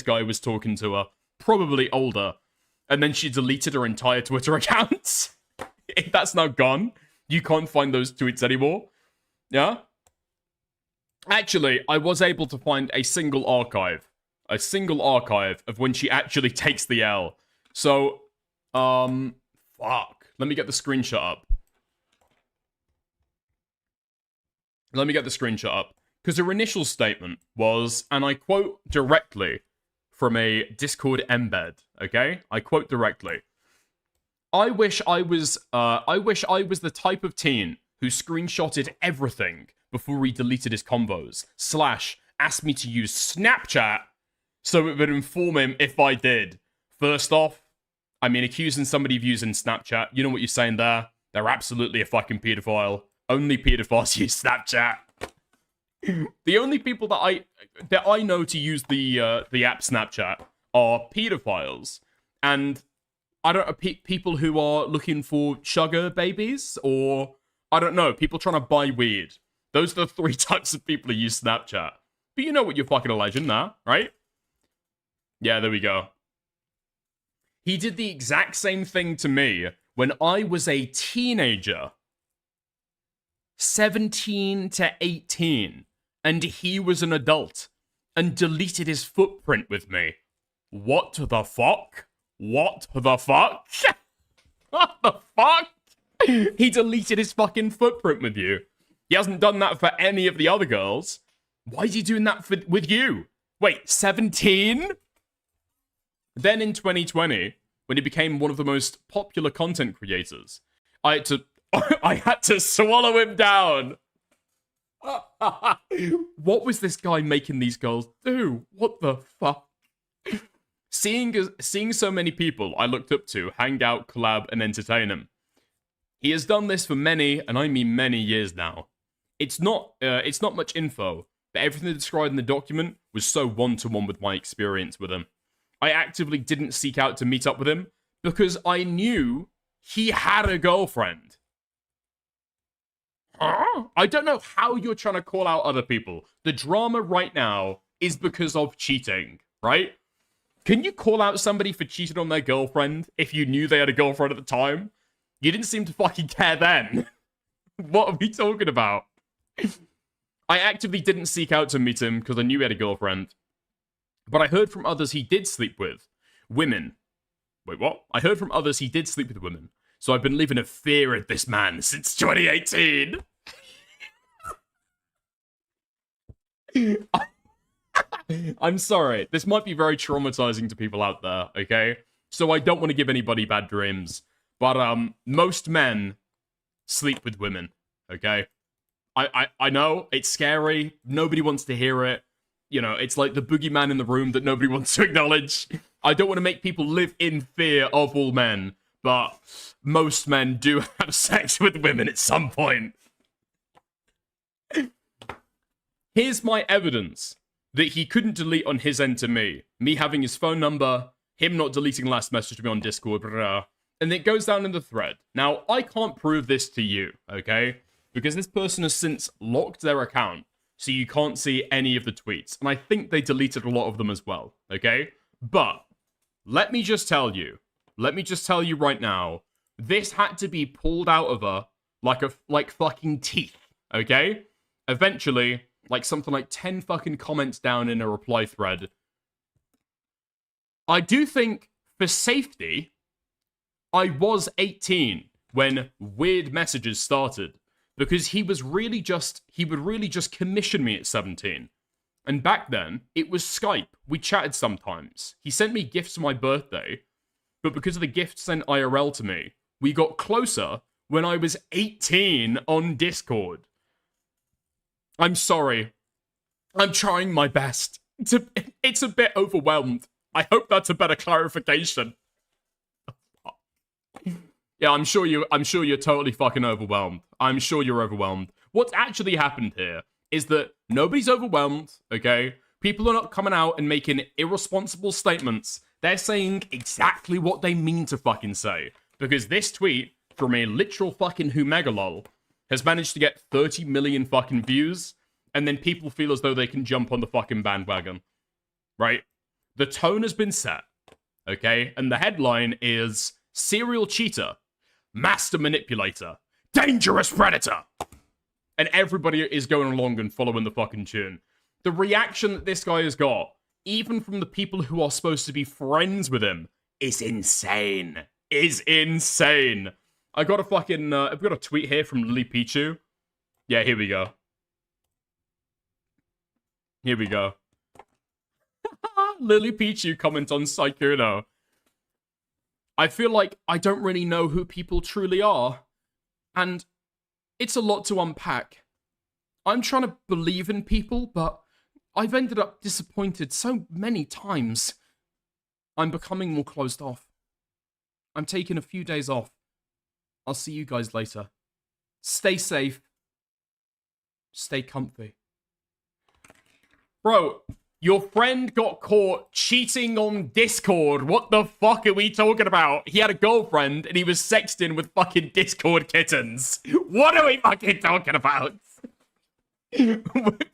guy was talking to her, probably older. And then she deleted her entire Twitter account. That's now gone. You can't find those tweets anymore. Yeah? Actually, I was able to find a single archive. a single archive of when she actually takes the L. So, fuck. Let me get the screenshot up. Because her initial statement was, and I quote directly from a Discord embed, okay? I quote directly. I wish I was the type of teen who screenshotted everything before he deleted his combos, / asked me to use Snapchat so it would inform him if I did. First off, I mean, accusing somebody of using Snapchat, you know what you're saying there? They're absolutely a fucking pedophile. Only pedophiles use Snapchat. The only people that I know to use the app Snapchat are pedophiles, and I don't know, people who are looking for sugar babies, or I don't know, people trying to buy weed. Those are the 3 types of people who use Snapchat. But you know what you're fucking alleging now, right? Yeah, there we go. He did the exact same thing to me when I was a teenager. 17 to 18. And he was an adult. And deleted his footprint with me. What the fuck? What the fuck? What the fuck? He deleted his fucking footprint with you. He hasn't done that for any of the other girls. Why is he doing that with you? Wait, 17? Then in 2020, when he became one of the most popular content creators, I had to swallow him down. What was this guy making these girls do? What the fuck? Seeing so many people I looked up to hang out, collab, and entertain him. He has done this for many, and I mean many years now. It's not much info, but everything described in the document was so one-to-one with my experience with him. I actively didn't seek out to meet up with him because I knew he had a girlfriend. Huh? I don't know how you're trying to call out other people. The drama right now is because of cheating, right? Can you call out somebody for cheating on their girlfriend if you knew they had a girlfriend at the time? You didn't seem to fucking care then. What are we talking about? I actively didn't seek out to meet him because I knew he had a girlfriend. But I heard from others he did sleep with women. Wait, what? I heard from others he did sleep with women. So I've been living a fear of this man since 2018. I'm sorry. This might be very traumatizing to people out there, okay? So I don't want to give anybody bad dreams. But most men sleep with women, okay? I know, it's scary. Nobody wants to hear it. You know, it's like the boogeyman in the room that nobody wants to acknowledge. I don't want to make people live in fear of all men, but most men do have sex with women at some point. Here's my evidence that he couldn't delete on his end to me. Me having his phone number, him not deleting last message to me on Discord, blah, blah, blah, and it goes down in the thread. Now, I can't prove this to you, okay? Because this person has since locked their account, so you can't see any of the tweets. And I think they deleted a lot of them as well, okay? But let me just tell you right now, this had to be pulled out of her like fucking teeth, okay? Eventually, like something like 10 fucking comments down in a reply thread. I do think, for safety, I was 18 when weird messages started. Because he would really just commission me at 17. And back then, it was Skype. We chatted sometimes. He sent me gifts for my birthday. But because of the gifts sent IRL to me, we got closer when I was 18 on Discord. I'm sorry. I'm trying my best. It's a bit overwhelmed. I hope that's a better clarification. Yeah, I'm sure you're totally fucking overwhelmed. I'm sure you're overwhelmed. What's actually happened here is that nobody's overwhelmed, okay? People are not coming out and making irresponsible statements. They're saying exactly what they mean to fucking say. Because this tweet from a literal fucking whomegalol has managed to get 30 million fucking views, and then people feel as though they can jump on the fucking bandwagon. Right? The tone has been set, okay? And the headline is serial cheater, master manipulator, dangerous predator. And everybody is going along and following the fucking tune. The reaction that this guy has got even from the people who are supposed to be friends with him, is insane. Is insane. I got a fucking, I've got a tweet here from Lily Pichu. Yeah, here we go. Here we go. Lily Pichu comment on Sykkuno. I feel like I don't really know who people truly are. And it's a lot to unpack. I'm trying to believe in people, but I've ended up disappointed so many times. I'm becoming more closed off. I'm taking a few days off. I'll see you guys later. Stay safe. Stay comfy. Bro, your friend got caught cheating on Discord. What the fuck are we talking about? He had a girlfriend and he was sexting with fucking Discord kittens. What are we fucking talking about?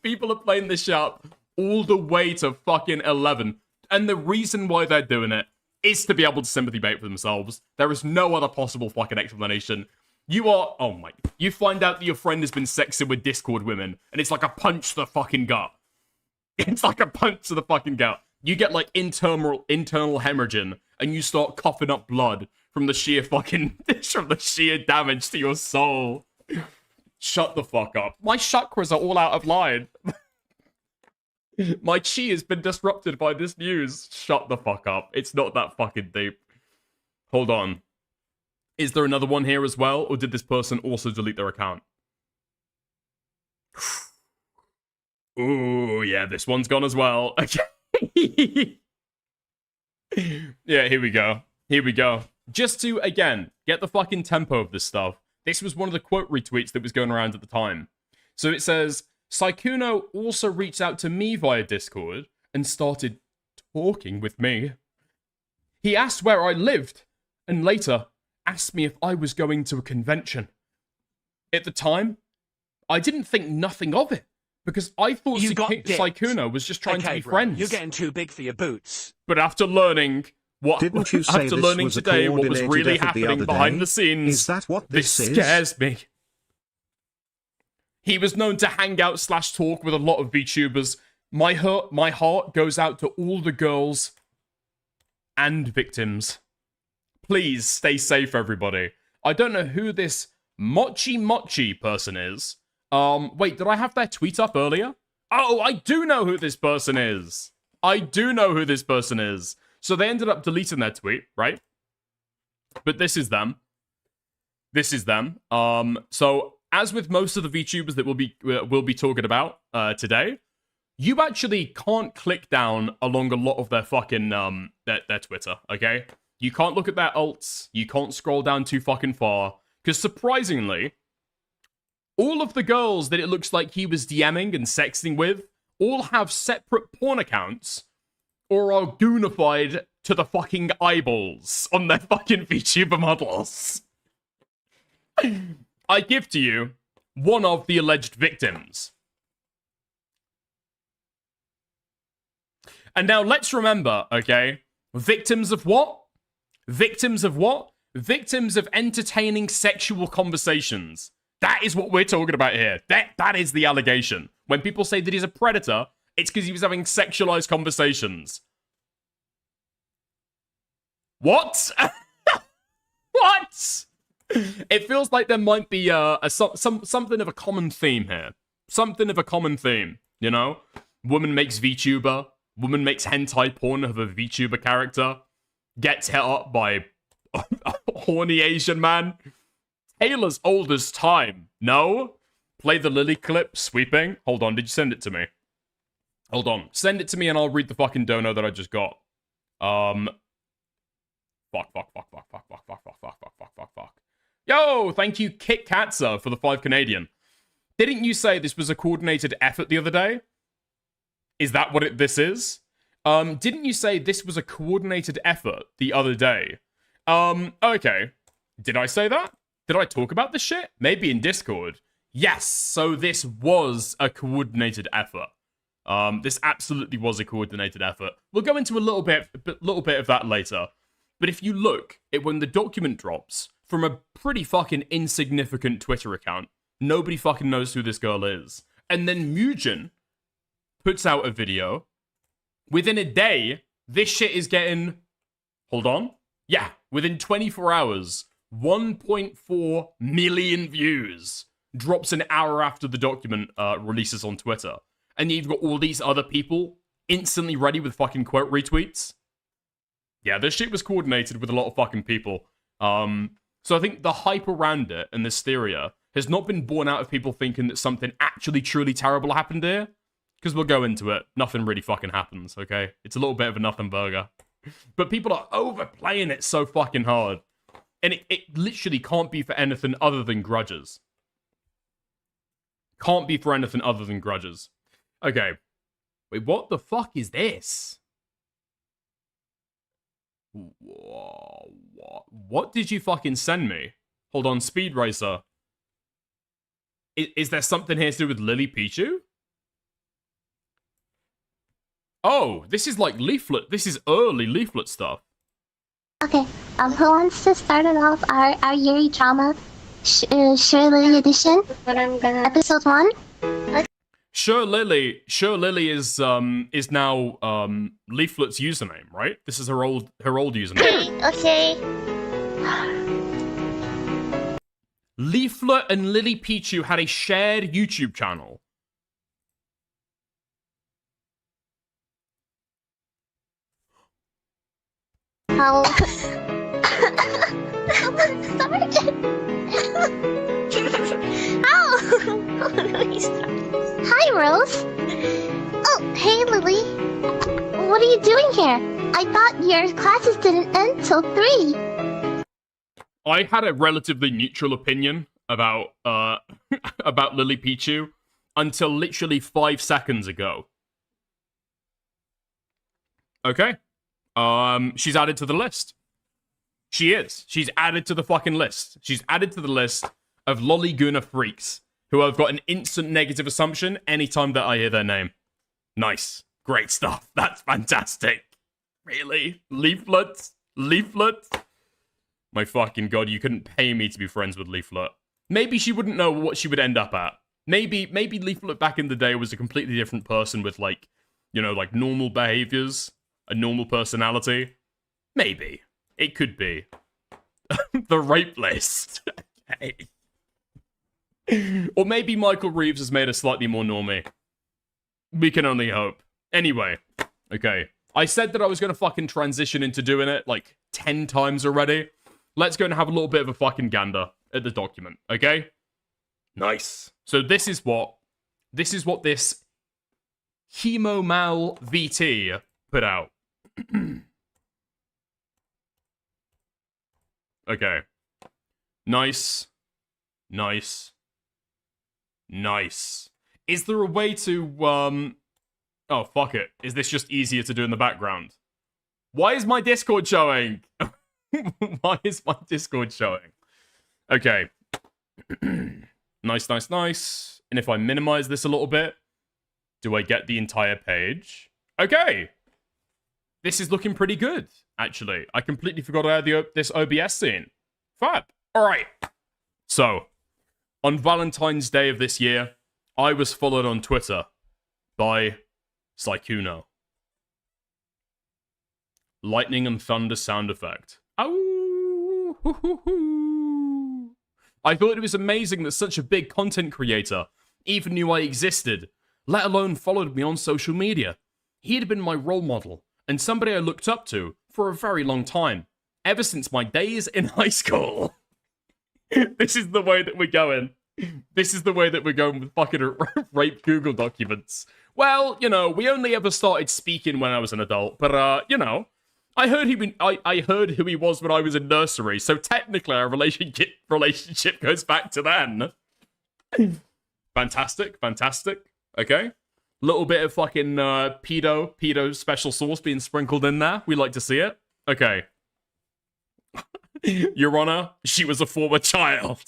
People are playing this shit up all the way to fucking 11. And the reason why they're doing it is to be able to sympathy bait for themselves. There is no other possible fucking explanation. You are, oh my, you find out that your friend has been sexing with Discord women, and it's like a punch to the fucking gut. It's like a punch to the fucking gut. You get like internal hemorrhaging, and you start coughing up blood from the sheer fucking, from the sheer damage to your soul. Shut the fuck up. My chakras are all out of line. My chi has been disrupted by this news. Shut the fuck up. It's not that fucking deep. Hold on. Is there another one here as well, or did this person also delete their account? Ooh, yeah, this one's gone as well. Okay. Yeah, here we go. Here we go. Just to, again, get the fucking tempo of this stuff. This was one of the quote retweets that was going around at the time. So it says, Sykkuno also reached out to me via Discord and started talking with me. He asked where I lived, and later asked me if I was going to a convention. At the time, I didn't think nothing of it, because I thought Sykkuno was just trying to be friends. You're getting too big for your boots. But after learning what, Didn't you say after this learning was a today what was coordinated really effort the happening other behind day? the scenes, Is that what this this is? scares me. He was known to hang out / talk with a lot of VTubers. My heart goes out to all the girls and victims. Please stay safe, everybody. I don't know who this Mochi person is. Wait, did I have that tweet up earlier? Oh, I do know who this person is. I do know who this person is. So they ended up deleting their tweet, right? But this is them. This is them. So as with most of the VTubers that we'll be talking about today, you actually can't click down along a lot of their fucking their Twitter, okay? You can't look at their alts, you can't scroll down too fucking far, because surprisingly, all of the girls that it looks like he was DMing and sexting with all have separate porn accounts or are goonified to the fucking eyeballs on their fucking VTuber models. I give to you one of the alleged victims. And now let's remember, okay, victims of what? Victims of what? Victims of entertaining sexual conversations. That is what we're talking about here. That is the allegation. When people say that he's a predator, it's because he was having sexualized conversations. What? What? It feels like there might be something of a common theme here. Something of a common theme, you know? Woman makes VTuber. Woman makes hentai porn of a VTuber character. Gets hit up by a horny Asian man. Taylor's old as time. No? Play the Lily clip, sweeping. Hold on, did you send it to me? Hold on. Send it to me and I'll read the fucking dono that I just got. Fuck. Yo, thank you, Kit Katza, for the 5 Canadian. Didn't you say this was a coordinated effort the other day? Is that what this is? Didn't you say this was a coordinated effort the other day? Okay. Did I say that? Did I talk about this shit? Maybe in Discord. Yes, so this was a coordinated effort. This absolutely was a coordinated effort. We'll go into a little bit of that later. But if you look at when the document drops from a pretty fucking insignificant Twitter account, nobody fucking knows who this girl is. And then Mugen puts out a video Within a day, this shit is getting... Hold on. Yeah, within 24 hours, 1.4 million views. Drops an hour after the document releases on Twitter. And you've got all these other people instantly ready with fucking quote retweets. Yeah, this shit was coordinated with a lot of fucking people. So I think the hype around it and this hysteria has not been born out of people thinking that something actually truly terrible happened here. Because we'll go into it. Nothing really fucking happens, okay? It's a little bit of a nothing burger. But people are overplaying it so fucking hard. And it literally can't be for anything other than grudges. Can't be for anything other than grudges. Okay. Wait, what the fuck is this? What did you fucking send me? Hold on, Speed Racer. Is there something here to do with Lily Pichu? Oh, this is like leaflet. This is early leaflet stuff. Okay, who wants to start it off? Our Yuri drama, Shirley edition, episode 1. Sure Lily is now Leaflet's username, right? This is her old username. Okay. Leaflet and Lily Pichu had a shared YouTube channel. How? Hi, Rose. Oh, hey, Lily. What are you doing here? I thought your classes didn't end till 3. I had a relatively neutral opinion about about Lily Pichu until literally 5 seconds ago. Okay. She's added to the list. She is. She's added to the fucking list. She's added to the list of Loliguna freaks who have got an instant negative assumption anytime that I hear their name. Nice. Great stuff. That's fantastic. Really? Leaflet? Leaflet? My fucking god, you couldn't pay me to be friends with Leaflet. Maybe she wouldn't know what she would end up at. Maybe Leaflet back in the day was a completely different person with, like, you know, like normal behaviors, a normal personality. Maybe. It could be. The rape list. Okay. Or maybe Michael Reeves has made her slightly more normie. We can only hope. Anyway. Okay. I said that I was going to fucking transition into doing it like 10 times already. Let's go and have a little bit of a fucking gander at the document, okay? Nice. So this is what this Hemomal VT put out. Okay. Nice. Nice. Nice. Is there a way to, oh, fuck it. Is this just easier to do in the background? Why is my Discord showing? Why is my Discord showing? Okay. Nice, nice, nice. And if I minimize this a little bit, do I get the entire page? Okay. This is looking pretty good, actually. I completely forgot I had this OBS scene. Fab. All right. So, on Valentine's Day of this year, I was followed on Twitter by Sykkuno. Lightning and thunder sound effect. Ow! I thought it was amazing that such a big content creator even knew I existed, let alone followed me on social media. He had been my role model, and somebody I looked up to for a very long time, ever since my days in high school. This is the way that we're going. This is the way that we're going with fucking rape Google documents. Well, you know, we only ever started speaking when I was an adult, but, you know, I heard who he was when I was in nursery, so technically our relationship goes back to then. Fantastic, fantastic. Okay. Little bit of fucking pedo special sauce being sprinkled in there. We like to see it. Okay. Your Honor, she was a former child.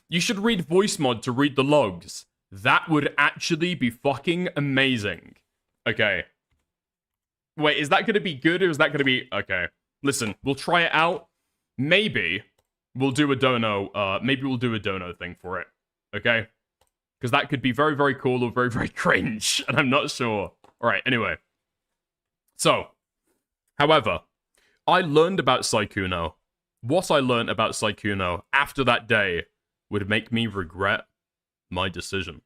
You should read voice mod to read the logs. That would actually be fucking amazing. Okay. Wait, is that going to be good or is that going to be... Okay. Listen, we'll try it out. Maybe we'll do a dono. Maybe we'll do a dono thing for it. Okay? Because that could be very, very cool or very, very cringe. And I'm not sure. Alright, anyway. So, however, I learned about Sykkuno. What I learned about Sykkuno after that day would make me regret my decision.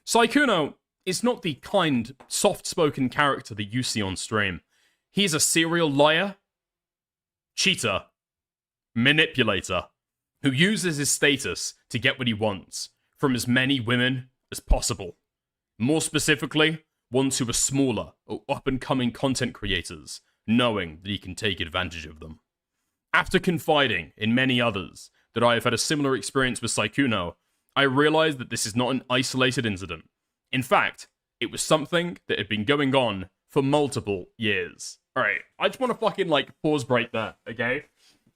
Sykkuno is not the kind, soft-spoken character that you see on stream. He's a serial liar, cheater, manipulator, who uses his status to get what he wants from as many women as possible. More specifically, ones who are smaller or up-and-coming content creators, knowing that he can take advantage of them. After confiding in many others that I have had a similar experience with Sykkuno, I realized that this is not an isolated incident. In fact, it was something that had been going on for multiple years. Alright, I just want to fucking, pause break there, okay?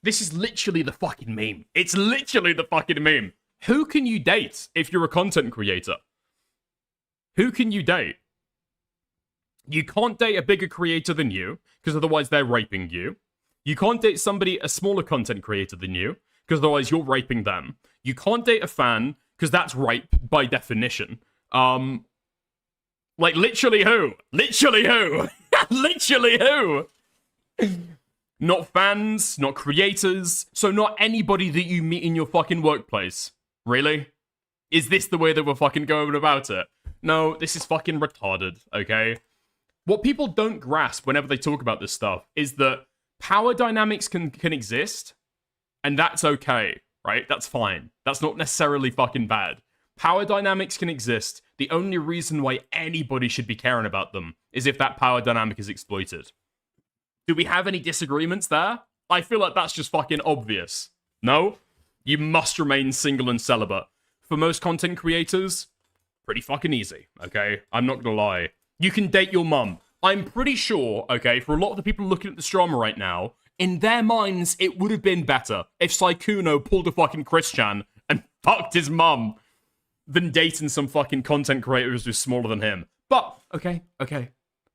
This is literally the fucking meme. It's literally the fucking meme. Who can you date if you're a content creator? Who can you date? You can't date a bigger creator than you, because otherwise they're raping you. You can't date somebody, a smaller content creator than you, because otherwise you're raping them. You can't date a fan, because that's rape by definition. Literally who? Literally who? Literally who? Not fans, not creators, so not anybody that you meet in your fucking workplace. Really? Is this the way that we're fucking going about it? No, this is fucking retarded, okay? What people don't grasp whenever they talk about this stuff is that power dynamics can exist, and that's okay, right? That's fine. That's not necessarily fucking bad. Power dynamics can exist. The only reason why anybody should be caring about them is if that power dynamic is exploited. Do we have any disagreements there? I feel like that's just fucking obvious. No? You must remain single and celibate. For most content creators, pretty fucking easy, okay? I'm not gonna lie. You can date your mum. I'm pretty sure, okay, for a lot of the people looking at this drama right now, in their minds, it would have been better if Sykkuno pulled a fucking Christian and fucked his mum than dating some fucking content creators who's smaller than him. But, okay.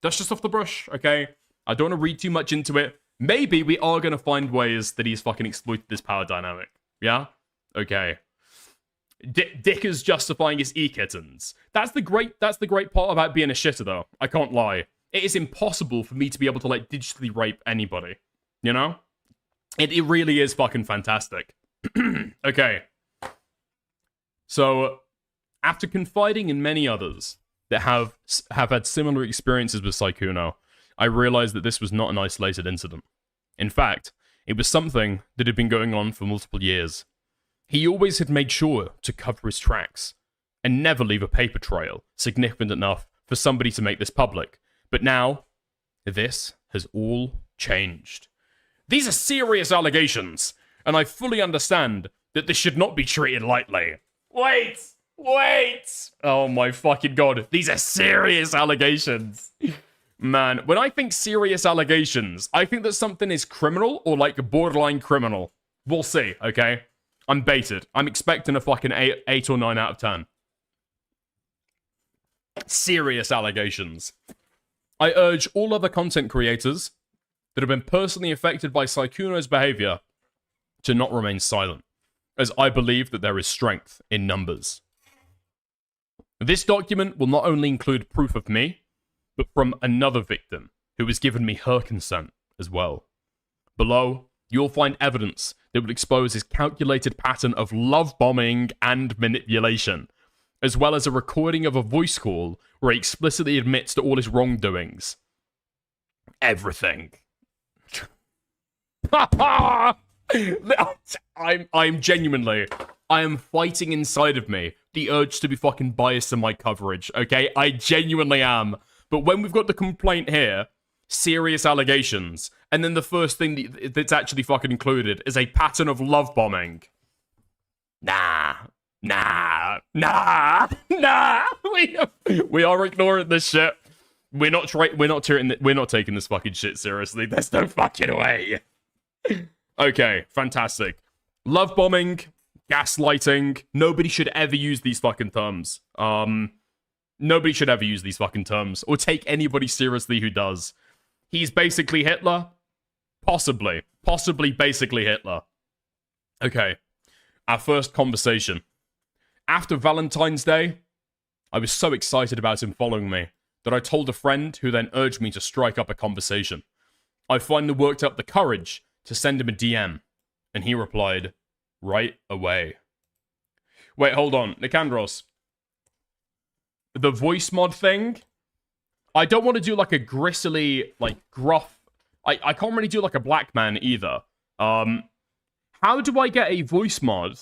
That's just off the brush, okay? I don't want to read too much into it. Maybe we are going to find ways that he's fucking exploited this power dynamic. Yeah? Okay. Dick is justifying his e-kittens. That's the great part about being a shitter, though. I can't lie. It is impossible for me to be able to, digitally rape anybody. You know? It really is fucking fantastic. Okay. So, after confiding in many others that have had similar experiences with Sykkuno, I realized that this was not an isolated incident. In fact, it was something that had been going on for multiple years. He always had made sure to cover his tracks, and never leave a paper trail significant enough for somebody to make this public. But now, this has all changed. These are serious allegations, and I fully understand that this should not be treated lightly. Wait! Oh my fucking god, these are serious allegations. Man, when I think serious allegations, I think that something is criminal or borderline criminal. We'll see, okay? I'm baited. I'm expecting a fucking 8 or 9 out of 10. Serious allegations. I urge all other content creators that have been personally affected by Sykkuno's behavior to not remain silent, as I believe that there is strength in numbers. This document will not only include proof of me, but from another victim who has given me her consent as well. Below, you'll find evidence that will expose his calculated pattern of love bombing and manipulation, as well as a recording of a voice call where he explicitly admits to all his wrongdoings. Everything. I'm genuinely, I am fighting inside of me the urge to be fucking biased in my coverage, okay? I genuinely am. But when we've got the complaint here, serious allegations, and then the first thing that's actually fucking included is a pattern of love bombing. Nah. We are ignoring this shit. We're not taking this fucking shit seriously. There's no fucking way. Okay, fantastic. Love bombing, gaslighting. Nobody should ever use these fucking terms. Nobody should ever use these fucking terms or take anybody seriously who does. He's basically Hitler. Possibly basically Hitler. Okay, our first conversation. After Valentine's Day, I was so excited about him following me that I told a friend who then urged me to strike up a conversation. I finally worked up the courage to send him a DM, and he replied, right away. Wait, hold on. Nicandros. The voice mod thing? I don't want to do like a gristly, like gruff... I can't really do like a black man either. How do I get a voice mod?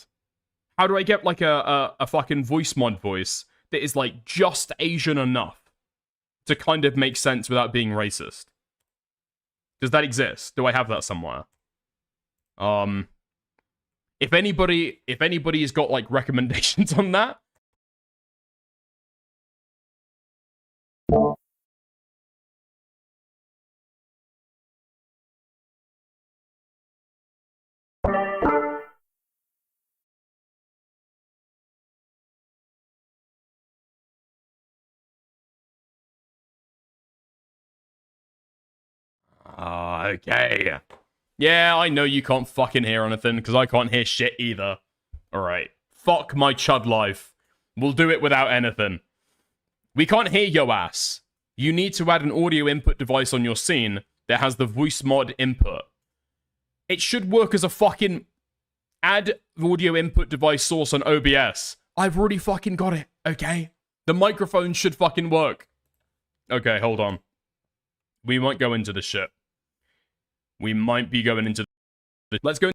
How do I get like a fucking voice mod voice that is like just Asian enough to kind of make sense without being racist? Does that exist? Do I have that somewhere? If anybody's got like recommendations on that. Okay. Yeah, I know you can't fucking hear anything, because I can't hear shit either. Alright. Fuck my chud life. We'll do it without anything. We can't hear yo ass. You need to add an audio input device on your scene that has the voice mod input. It should work as a fucking add audio input device source on OBS. I've already fucking got it, okay? The microphone should fucking work. Okay, hold on. We might go into this shit. We might be going into... Let's go...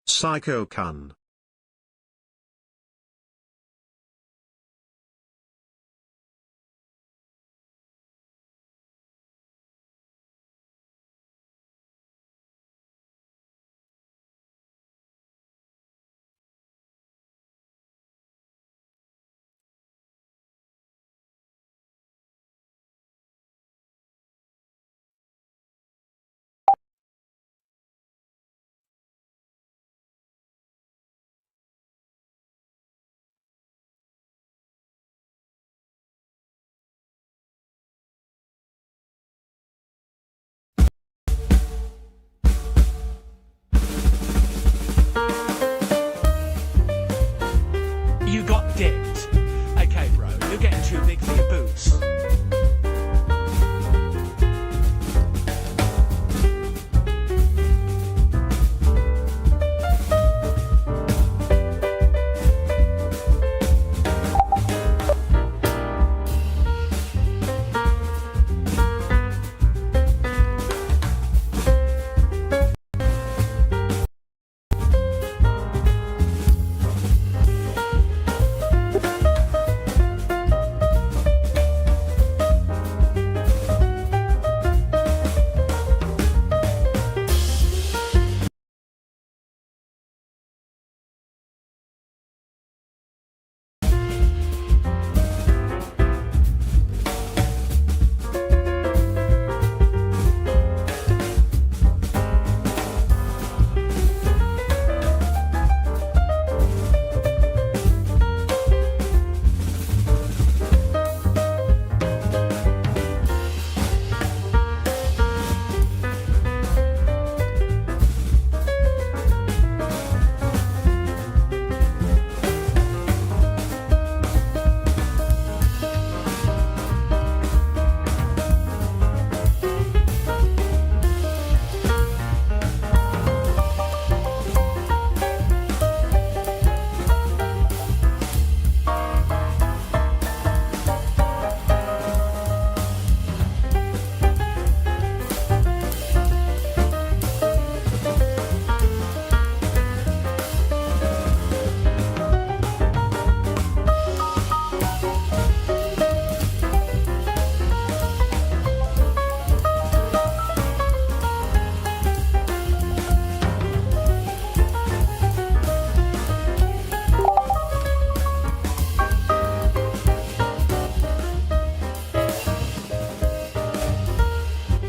Psycho-kun.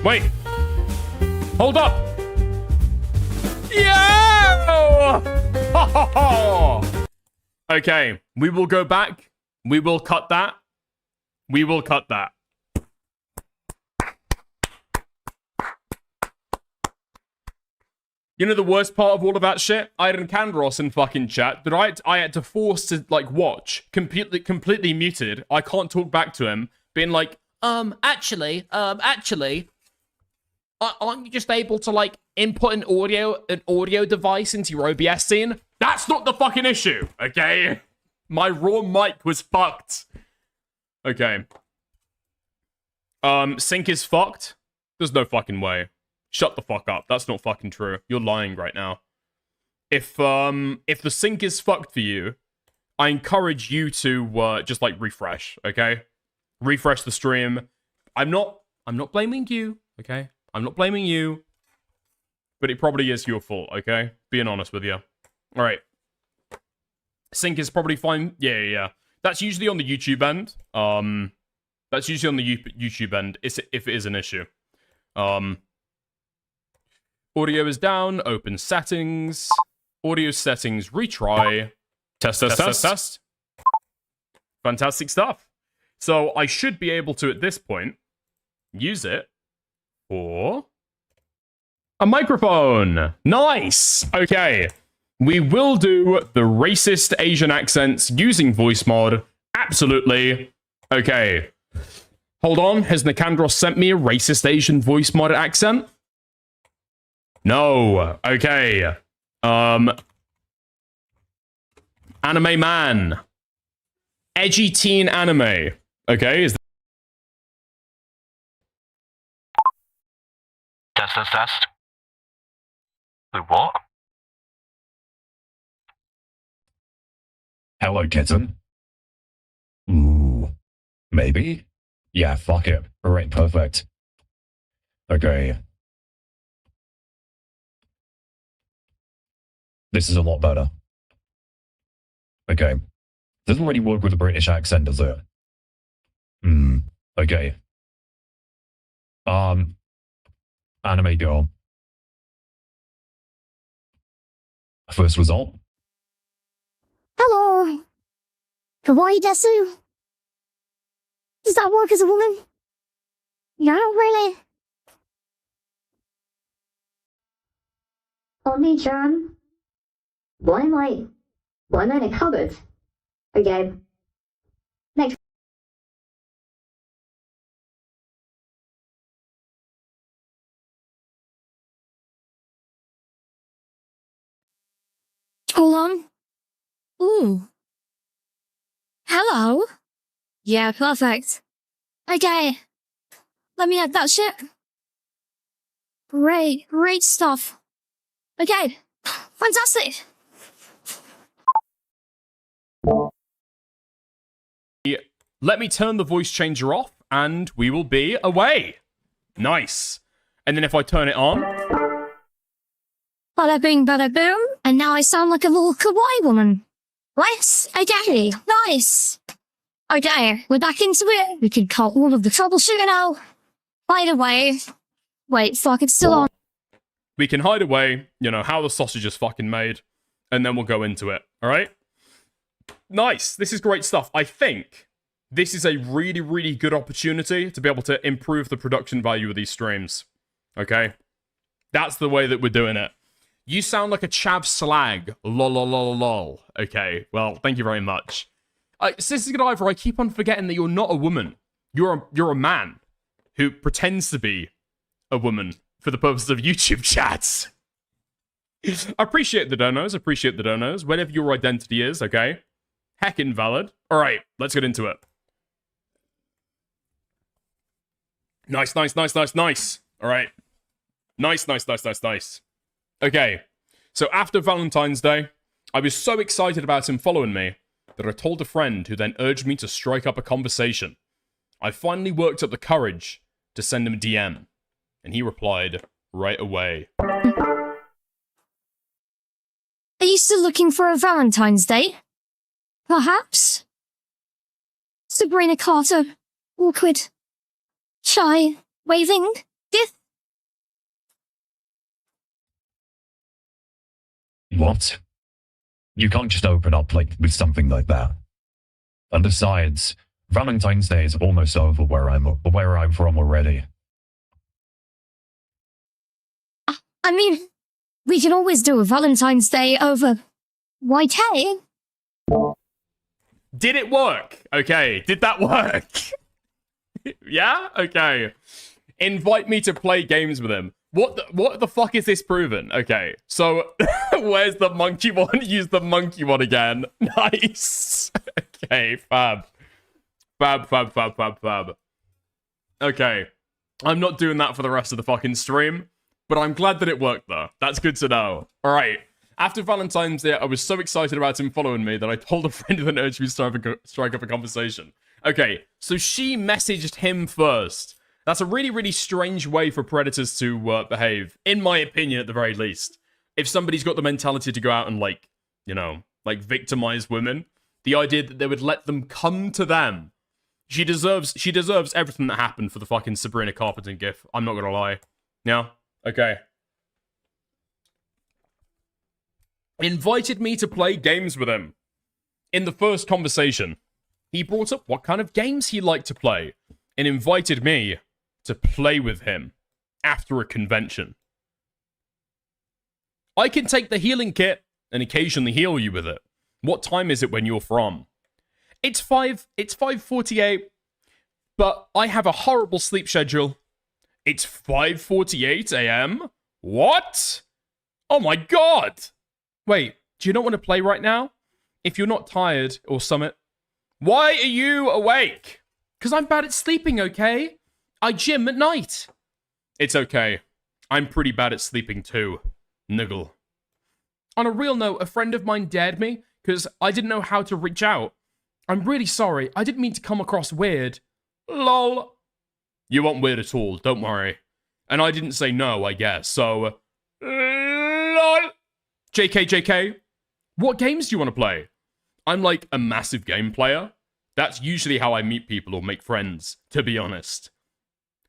Wait. Hold up. Yo! Okay, we will go back. We will cut that. We will cut that. You know the worst part of all of that shit? I had Candros in fucking chat that I had to force to, like, watch. Completely muted. I can't talk back to him. Being like, actually, aren't you just able to, like, input an audio device into your OBS scene? That's not the fucking issue, okay? My raw mic was fucked. Okay. Sync is fucked? There's no fucking way. Shut the fuck up. That's not fucking true. You're lying right now. If the sync is fucked for you, I encourage you to just like refresh, okay? Refresh the stream. I'm not blaming you, okay? I'm not blaming you. But it probably is your fault, okay? Being honest with you. Alright. Sync is probably fine. Yeah. That's usually on the YouTube end. That's usually on the YouTube end if it is an issue. Audio is down. Open settings. Audio settings. Retry. Test. Fantastic stuff. So I should be able to, at this point, use it for a microphone. Nice. Okay. We will do the racist Asian accents using voice mod. Absolutely. Okay. Hold on. Has Nicandros sent me a racist Asian voice mod accent? No. Okay. Anime man. Edgy teen anime. Okay. Test. Wait, what? Hello, kitten. Ooh. Maybe? Yeah, fuck it. Alright, perfect. Okay. This is a lot better. Okay. Doesn't really work with a British accent, does it? Okay. Anime girl. First result? Hello. Kawaii desu. Does that work as a woman? Yeah, really. Oni-chan. Why am I in a cupboard? Okay. Next. Hold on. Ooh. Hello? Yeah, perfect. Okay. Let me add that shit. Great stuff. Okay. Fantastic. Let me turn the voice changer off, and we will be away. Nice. And then if I turn it on... Bada bing, bada boom. And now I sound like a little kawaii woman. Right? Okay. Nice. Okay, we're back into it. We can cut all of the troubleshooting now. By the way... Wait, fuck, it's still on. We can hide away, you know, how the sausage is fucking made, and then we'll go into it, alright? Nice. This is great stuff. I think this is a really, really good opportunity to be able to improve the production value of these streams. Okay? That's the way that we're doing it. You sound like a chav slag. Lol. Okay, well, thank you very much. Sister Godiva, I keep on forgetting that you're not a woman. You're a man who pretends to be a woman for the purposes of YouTube chats. Appreciate the donos, whatever your identity is, okay? Heck invalid. Alright, let's get into it. Nice. Alright. Nice. Okay, so after Valentine's Day, I was so excited about him following me that I told a friend who then urged me to strike up a conversation. I finally worked up the courage to send him a DM, and he replied right away. Are you still looking for a Valentine's Day? Perhaps? Sabrina Carter. Awkward. Shy. Waving. Gith. What? You can't just open up like with something like that. And besides, Valentine's Day is almost over where I'm from already. I mean, we can always do a Valentine's Day over White Hay. Did it work? Okay, did that work? Yeah? Okay. Invite me to play games with him. What the fuck is this proven? Okay, so where's the monkey one? Use the monkey one again. Nice. Okay, fab. Fab. Okay. I'm not doing that for the rest of the fucking stream, but I'm glad that it worked though. That's good to know. Alright. After Valentine's Day, I was so excited about him following me that I told a friend of an urge to strike up a conversation. Okay, so she messaged him first. That's a really, really strange way for predators to behave, in my opinion, at the very least. If somebody's got the mentality to go out and, like, you know, like, victimize women, the idea that they would let them come to them. She deserves everything that happened for the fucking Sabrina Carpenter gif. I'm not gonna lie. Yeah? Okay. Invited me to play games with him. In the first conversation, he brought up what kind of games he liked to play, and invited me to play with him after a convention. I can take the healing kit and occasionally heal you with it. What time is it when you're from? It's 5:48, but I have a horrible sleep schedule. It's 5:48 a.m.? What? Oh my god! Wait, do you not want to play right now? If you're not tired or summit, why are you awake? Because I'm bad at sleeping, okay? I gym at night. It's okay. I'm pretty bad at sleeping too. Niggle. On a real note, a friend of mine dared me because I didn't know how to reach out. I'm really sorry. I didn't mean to come across weird. Lol. You weren't weird at all, don't worry. And I didn't say no, I guess, so... lol. JK. What games do you want to play? I'm like a massive game player. That's usually how I meet people or make friends, to be honest.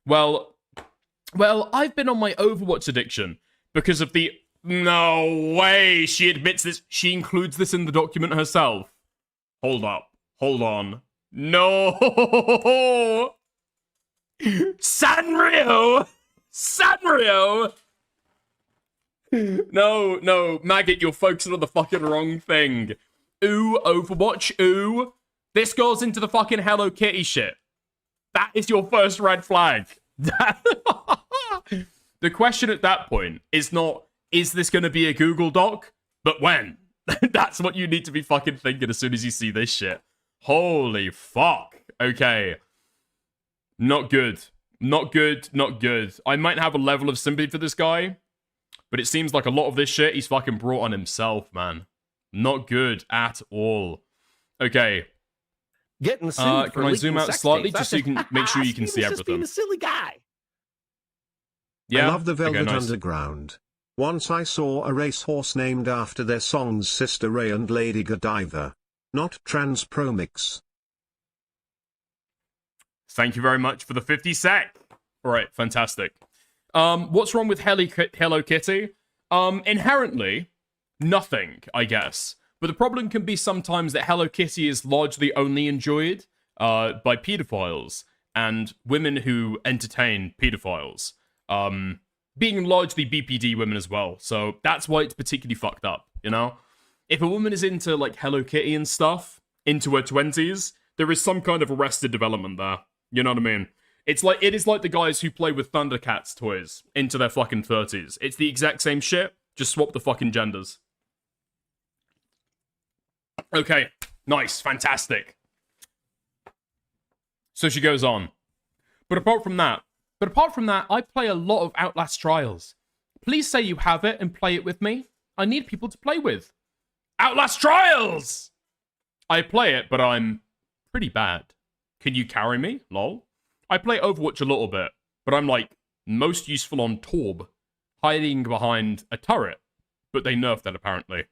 Well, I've been on my Overwatch addiction because of the... No way! She admits this. She includes this in the document herself. Hold up. Hold on. No! Sanrio! No, Maggot, you're focusing on the fucking wrong thing. Ooh, Overwatch, ooh. This goes into the fucking Hello Kitty shit. That is your first red flag. The question at that point is not, is this going to be a Google Doc? But when? That's what you need to be fucking thinking as soon as you see this shit. Holy fuck. Okay. Not good. Not good. I might have a level of sympathy for this guy, but it seems like a lot of this shit he's fucking brought on himself, man. Not good at all. Okay. Getting sued can I zoom out slightly just so you can make sure you can see everything? Being a silly guy. Yeah. I love the Velvet Okay, nice. Underground. Once I saw a racehorse named after their songs Sister Ray and Lady Godiva. Not Trans Pro Mix. Thank you very much for the 50 sec. All right, fantastic. What's wrong with Hello Kitty? Inherently, nothing, I guess. But the problem can be sometimes that Hello Kitty is largely only enjoyed by pedophiles and women who entertain pedophiles. Being largely BPD women as well. So that's why it's particularly fucked up, you know? If a woman is into, like, Hello Kitty and stuff, into her 20s, there is some kind of arrested development there. You know what I mean? It is like the guys who play with Thundercats toys into their fucking 30s. It's the exact same shit, just swap the fucking genders. Okay, nice, fantastic. So she goes on. But apart from that, I play a lot of Outlast Trials. Please say you have it and play it with me. I need people to play with. Outlast Trials! I play it, but I'm pretty bad. Can you carry me? Lol. I play Overwatch a little bit, but I'm like most useful on Torb, hiding behind a turret. But they nerfed that apparently.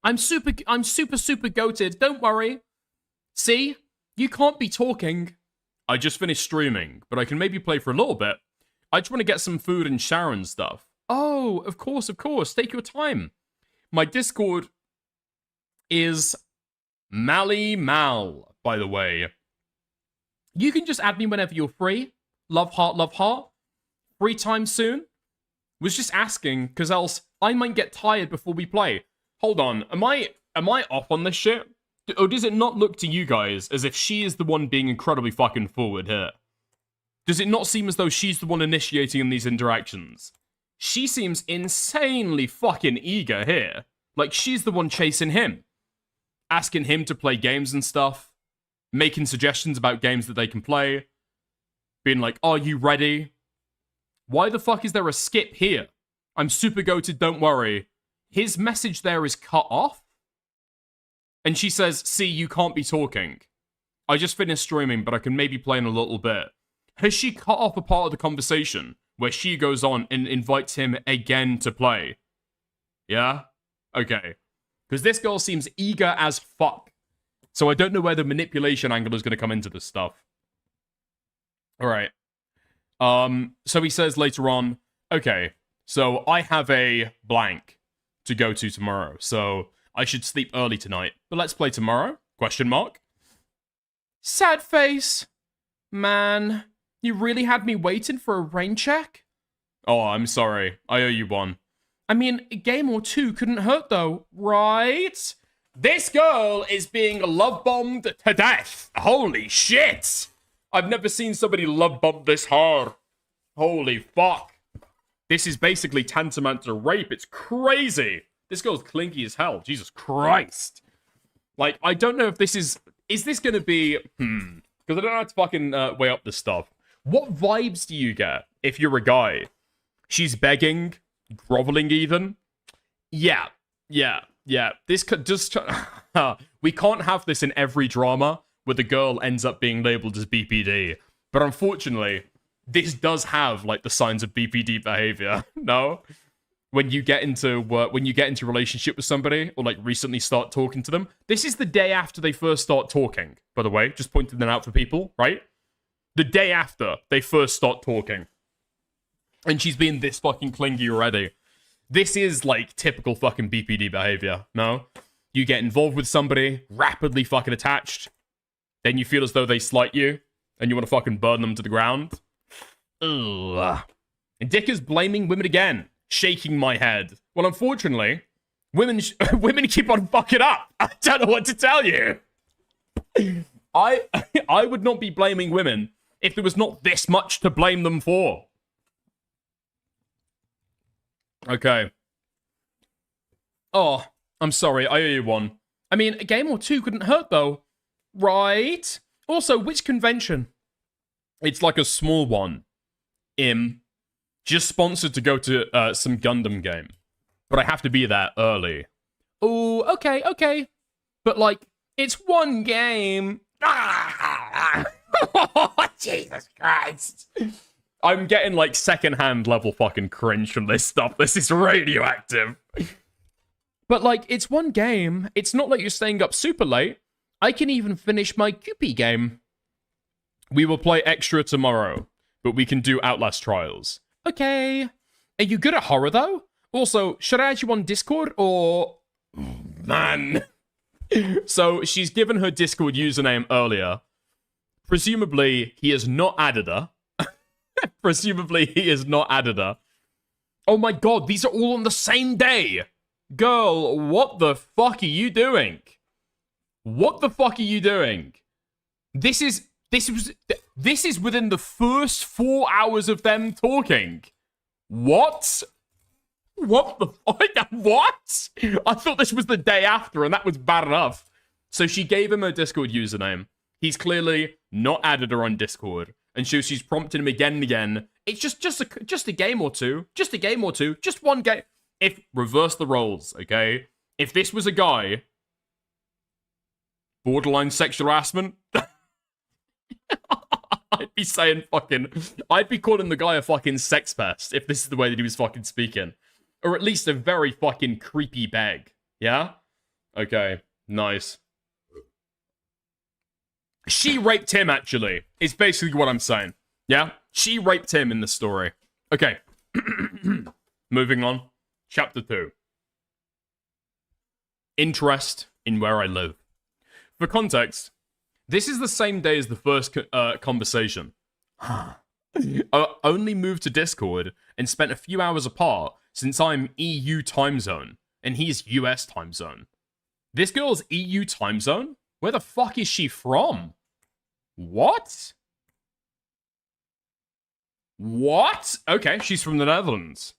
I'm super goated, don't worry. See? You can't be talking. I just finished streaming, but I can maybe play for a little bit. I just want to get some food and shower and stuff. Oh, of course, of course. Take your time. My Discord is Mally Mal, by the way. You can just add me whenever you're free. Love heart, love heart. Free time soon. Was just asking, because else I might get tired before we play. Hold on, am I off on this shit? Or does it not look to you guys as if she is the one being incredibly fucking forward here? Does it not seem as though she's the one initiating in these interactions? She seems insanely fucking eager here. Like, she's the one chasing him. Asking him to play games and stuff. Making suggestions about games that they can play. Being like, are you ready? Why the fuck is there a skip here? I'm super goated, don't worry. His message there is cut off. And she says, see, you can't be talking. I just finished streaming, but I can maybe play in a little bit. Has she cut off a part of the conversation where she goes on and invites him again to play? Yeah? Okay. Because this girl seems eager as fuck. So I don't know where the manipulation angle is going to come into this stuff. Alright. So he says later on, okay, so I have a blank to go to tomorrow, so I should sleep early tonight. But let's play tomorrow? Question mark. Sad face. Man, you really had me waiting for a rain check? Oh, I'm sorry. I owe you one. I mean, a game or two couldn't hurt though, right? This girl is being love-bombed to death. Holy shit. I've never seen somebody love-bombed this hard. Holy fuck. This is basically tantamount to rape. It's crazy. This girl's clinky as hell. Jesus Christ. Like, I don't know if this is... Is this going to be... Because I don't know how to fucking weigh up this stuff. What vibes do you get if you're a guy? She's begging, groveling even. Yeah. This could just... we can't have this in every drama where the girl ends up being labeled as BPD. But unfortunately, this does have, like, the signs of BPD behavior. No? When you get into relationship with somebody, or, like, recently start talking to them. This is the day after they first start talking, by the way. Just pointing that out for people, right? The day after they first start talking. And she's being this fucking clingy already. This is, like, typical fucking BPD behavior, no? You get involved with somebody, rapidly fucking attached, then you feel as though they slight you, and you want to fucking burn them to the ground. Ugh. And Dick is blaming women again, shaking my head. Well, unfortunately, women keep on fucking up. I don't know what to tell you. I would not be blaming women if there was not this much to blame them for. Okay. Oh, I'm sorry, I owe you one. I mean, a game or two couldn't hurt, though. Right? Also, which convention? It's like a small one. Just sponsored to go to some Gundam game. But I have to be there early. Oh, okay. But, like, it's one game. Jesus Christ. I'm getting, like, second-hand level fucking cringe from this stuff. This is radioactive. But, like, it's one game. It's not like you're staying up super late. I can even finish my Cupid game. We will play extra tomorrow, but we can do Outlast trials. Okay. Are you good at horror, though? Also, should I add you on Discord, or... Man. So, she's given her Discord username earlier. Presumably, he has not added her. Oh my god, these are all on the same day! Girl, what the fuck are you doing? This is within the first 4 hours of them talking. What? What the fuck? What? I thought this was the day after, and that was bad enough. So she gave him her Discord username. He's clearly not added her on Discord. And so she's prompting him again and again. It's just a game or two. Just a game or two. Just one game. If reverse the roles, okay? If this was a guy, borderline sexual harassment, I'd be saying I'd be calling the guy a fucking sex pest if this is the way that he was fucking speaking. Or at least a very fucking creepy bag. Yeah? Okay, nice. She raped him, actually, is basically what I'm saying. Yeah? She raped him in the story. Okay. Moving on. Chapter 2. Interest in where I live. For context, this is the same day as the first conversation. I only moved to Discord and spent a few hours apart since I'm EU time zone and he's US time zone. This girl's EU time zone? Where the fuck is she from? What? What? Okay, she's from the Netherlands.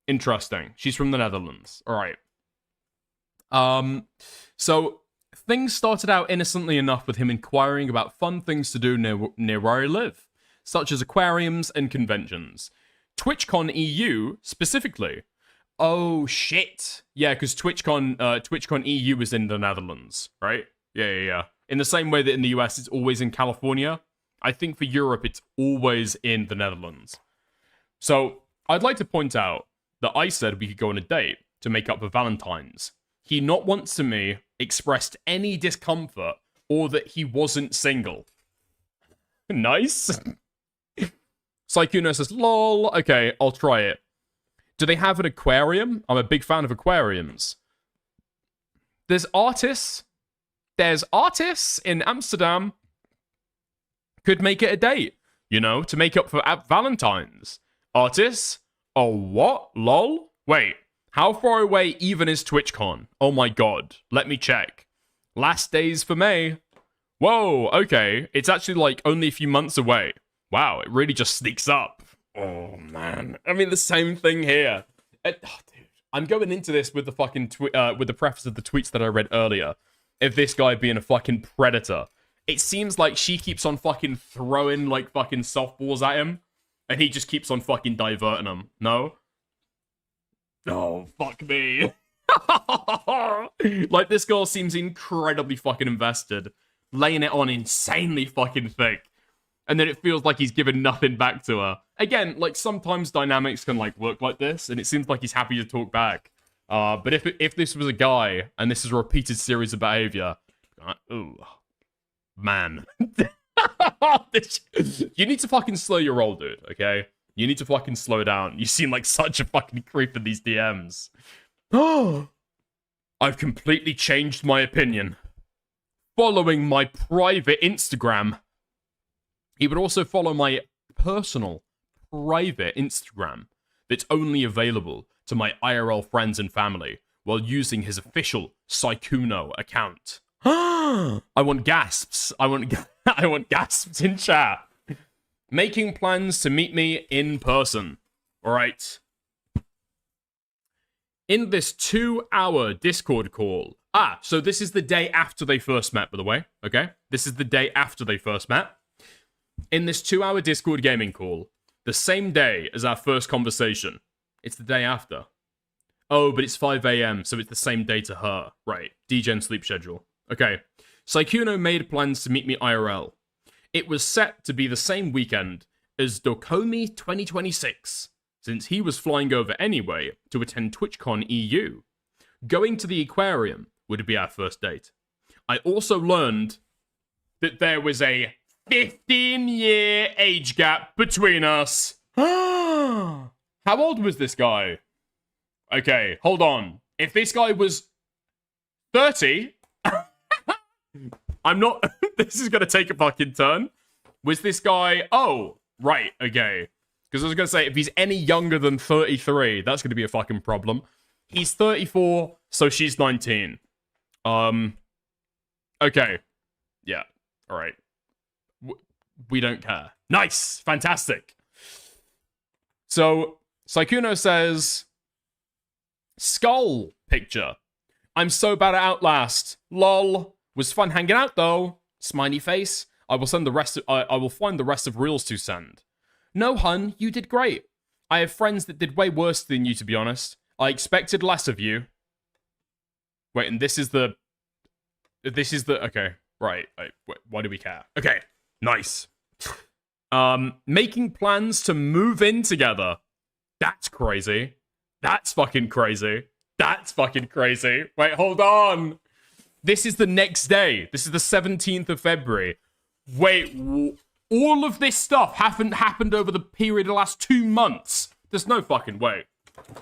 Interesting. She's from the Netherlands. All right. So things started out innocently enough with him inquiring about fun things to do near where I live, such as aquariums and conventions. TwitchCon EU specifically. Oh shit. Yeah, because TwitchCon EU is in the Netherlands, right? Yeah. In the same way that in the US it's always in California, I think for Europe it's always in the Netherlands. So I'd like to point out that I said we could go on a date to make up for Valentine's. He not once to me expressed any discomfort or that he wasn't single. Nice. Sykkuno says, lol, okay, I'll try it. Do they have an aquarium? I'm a big fan of aquariums. There's artists in Amsterdam. Could make it a date, you know, to make up for Valentine's. Artists? Oh, what? Lol? Wait, how far away even is TwitchCon? Oh my god, let me check. Last days for May. Whoa, okay, it's actually like only a few months away. Wow, it really just sneaks up. Oh man, I mean the same thing here. Dude, I'm going into this with the fucking with the preface of the tweets that I read earlier. If this guy being a fucking predator, it seems like she keeps on fucking throwing like fucking softballs at him, and he just keeps on fucking diverting them. No. Oh fuck me. Like this girl seems incredibly fucking invested, laying it on insanely fucking thick. And then it feels like he's given nothing back to her. Again, like, sometimes dynamics can, like, work like this, and it seems like he's happy to talk back. But if this was a guy, and this is a repeated series of behavior, ooh, man. You need to fucking slow your roll, dude, okay? You need to fucking slow down. You seem like such a fucking creep in these DMs. I've completely changed my opinion. Following my private Instagram. He would also follow my personal, private Instagram that's only available to my IRL friends and family while using his official Sykkuno account. I want gasps. I want gasps in chat. Making plans to meet me in person. All right. In this 2-hour Discord call. So this is the day after they first met, by the way. Okay? This is the day after they first met. In this 2-hour Discord gaming call, the same day as our first conversation. It's the day after. Oh, but it's 5 a.m., so it's the same day to her. Right. DGen sleep schedule. Okay. Sykkuno made plans to meet me IRL. It was set to be the same weekend as Dokomi 2026, since he was flying over anyway to attend TwitchCon EU. Going to the aquarium would be our first date. I also learned that there was a 15-year age gap between us. How old was this guy? Okay, hold on. If this guy was 30, I'm not... This is going to take a fucking turn. Was this guy... Oh, right, okay. Because I was going to say, if he's any younger than 33, that's going to be a fucking problem. He's 34, so she's 19. Okay. Yeah, all right. We don't care. Nice! Fantastic! So, Sykkuno says... Skull picture. I'm so bad at Outlast. Lol. Was fun hanging out, though. Smiley face. I will find the rest of Reels to send. No, hun, you did great. I have friends that did way worse than you, to be honest. I expected less of you. Wait, and this is the... Okay, right. Why do we care? Okay. Nice. Making plans to move in together. That's crazy. That's fucking crazy. That's fucking crazy. Wait, hold on. This is the next day. This is the 17th of February. Wait, all of this stuff haven't happened over the period of the last 2 months. There's no fucking way.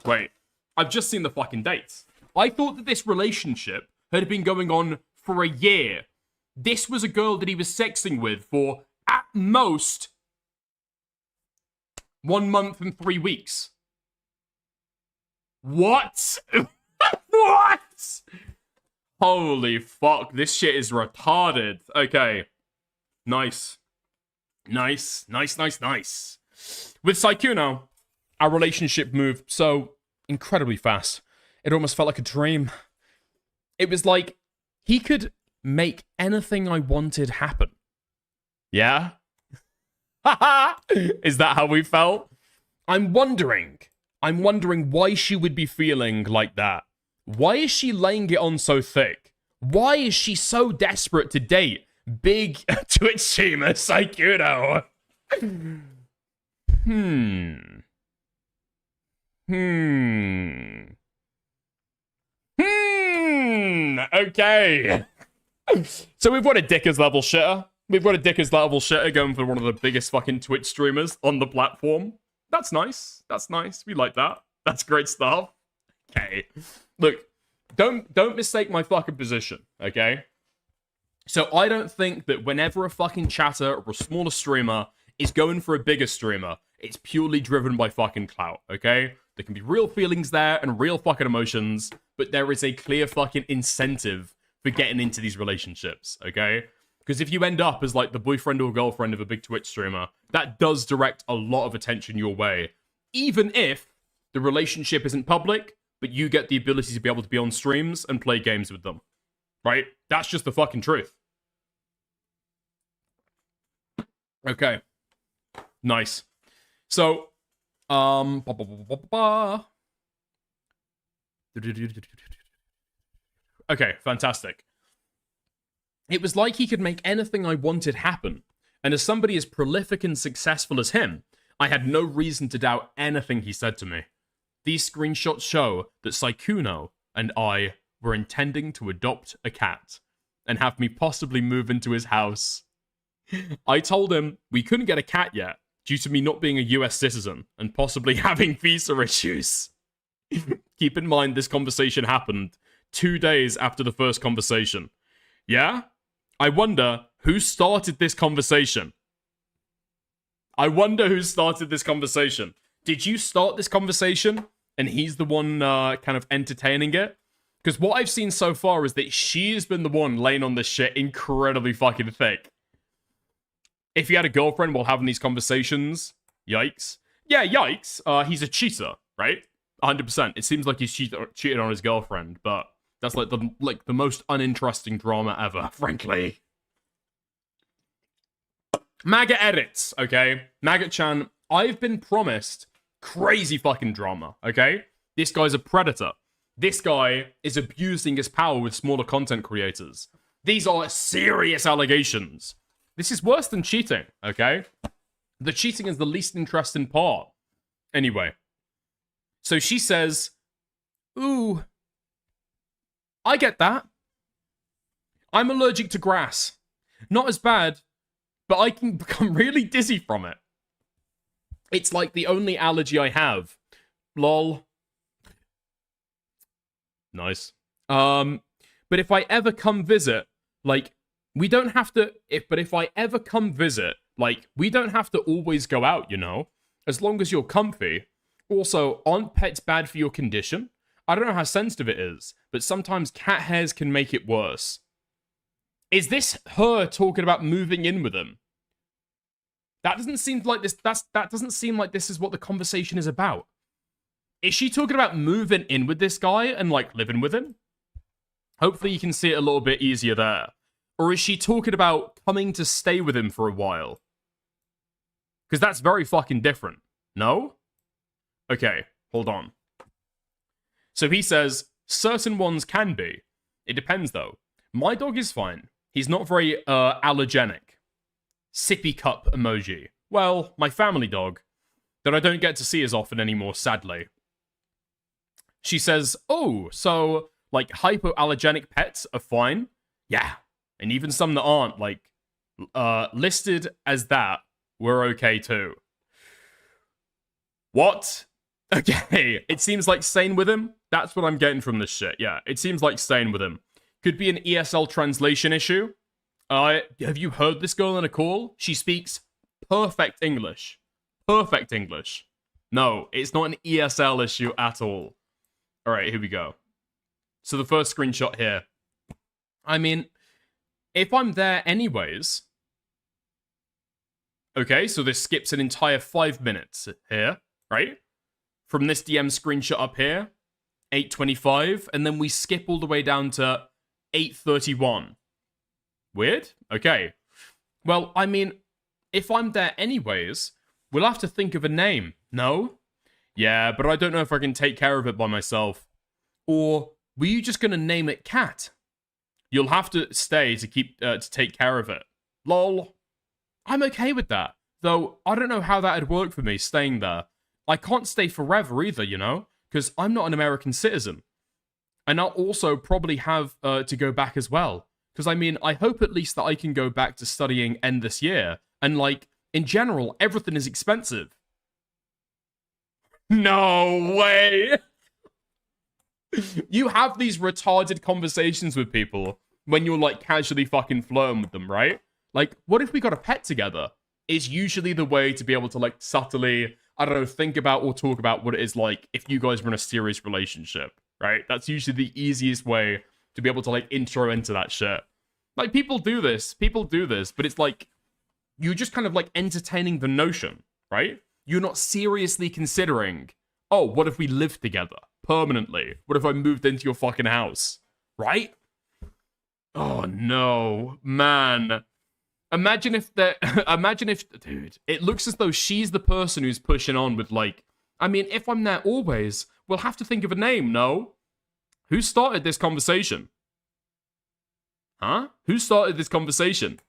Wait, I've just seen the fucking dates. I thought that this relationship had been going on for a year. This was a girl that he was sexting with for, at most, 1 month and 3 weeks. What? What? Holy fuck, this shit is retarded. Okay. Nice. Nice. With Sykkuno, our relationship moved so incredibly fast. It almost felt like a dream. It was like he could make anything I wanted happen. Yeah? Is that how we felt? I'm wondering why she would be feeling like that. Why is she laying it on so thick? Why is she so desperate to date big Twitch streamer Sykkuno? Okay. So we've got a Dickers level shitter. We've got a Dickers level shitter going for one of the biggest fucking Twitch streamers on the platform. That's nice. That's nice. We like that. That's great stuff. Okay. Look, don't mistake my fucking position, okay? So I don't think that whenever a fucking chatter or a smaller streamer is going for a bigger streamer, it's purely driven by fucking clout, okay? There can be real feelings there and real fucking emotions, but there is a clear fucking incentive for getting into these relationships, okay? Because if you end up as like the boyfriend or girlfriend of a big Twitch streamer, that does direct a lot of attention your way. Even if the relationship isn't public, but you get the ability to be able to be on streams and play games with them. Right? That's just the fucking truth. Okay. Nice. So, okay, fantastic. It was like he could make anything I wanted happen. And as somebody as prolific and successful as him, I had no reason to doubt anything he said to me. These screenshots show that Sykkuno and I were intending to adopt a cat and have me possibly move into his house. I told him we couldn't get a cat yet due to me not being a US citizen and possibly having visa issues. Keep in mind this conversation happened 2 days after the first conversation. Yeah? I wonder who started this conversation. Did you start this conversation and he's the one kind of entertaining it? Because what I've seen so far is that she's been the one laying on this shit incredibly fucking thick. If he had a girlfriend while having these conversations, yikes. Yeah, yikes. He's a cheater, right? 100%. It seems like he's cheated on his girlfriend, but that's like the most uninteresting drama ever, frankly. Maggot edits, okay? Maggot-chan, I've been promised crazy fucking drama, okay? This guy's a predator. This guy is abusing his power with smaller content creators. These are serious allegations. This is worse than cheating, okay? The cheating is the least interesting part. Anyway. So she says, ooh, I get that. I'm allergic to grass. Not as bad, but I can become really dizzy from it. It's like the only allergy I have. Lol. Nice. But if I ever come visit, like, we don't have to, if I ever come visit, like, we don't have to always go out, you know? As long as you're comfy. Also, aren't pets bad for your condition? I don't know how sensitive it is, but sometimes cat hairs can make it worse. Is this her talking about moving in with him? That doesn't seem like this, that doesn't seem like this is what the conversation is about. Is she talking about moving in with this guy and, like, living with him? Hopefully you can see it a little bit easier there. Or is she talking about coming to stay with him for a while? Because that's very fucking different. No? Okay, hold on. So he says, certain ones can be. It depends, though. My dog is fine. He's not very, allergenic. Sippy cup emoji. Well, my family dog, that I don't get to see as often anymore, sadly. She says, oh, so, like, hypoallergenic pets are fine? Yeah. And even some that aren't, like, listed as that, we're okay too. What? Okay, it seems like staying with him. That's what I'm getting from this shit. Yeah, it seems like staying with him. Could be an ESL translation issue. Have you heard this girl in a call? She speaks perfect English. Perfect English. No, it's not an ESL issue at all. All right, here we go. So the first screenshot here. I mean, if I'm there anyways... Okay, so this skips an entire 5 minutes here, right? From this DM screenshot up here, 8:25, and then we skip all the way down to 8:31. Weird? Okay. Well, I mean, if I'm there anyways, we'll have to think of a name, no? Yeah, but I don't know if I can take care of it by myself. Or were you just gonna name it Cat? You'll have to stay to take care of it. Lol. I'm okay with that. Though, I don't know how that'd work for me, staying there. I can't stay forever either, you know? Because I'm not an American citizen. And I'll also probably have to go back as well. Because, I mean, I hope at least that I can go back to studying end this year. And, like, in general, everything is expensive. No way! You have these retarded conversations with people when you're, like, casually fucking flirting with them, right? Like, what if we got a pet together? Is usually the way to be able to, like, subtly, I don't know, think about or talk about what it is like if you guys were in a serious relationship, right? That's usually the easiest way to be able to, like, intro into that shit. Like, people do this, but it's like, you're just kind of, like, entertaining the notion, right? You're not seriously considering, oh, what if we lived together permanently? What if I moved into your fucking house, right? Oh, no, man. Imagine if, dude, it looks as though she's the person who's pushing on with, like, I mean, if I'm there always, we'll have to think of a name, no? Who started this conversation? Huh? Who started this conversation?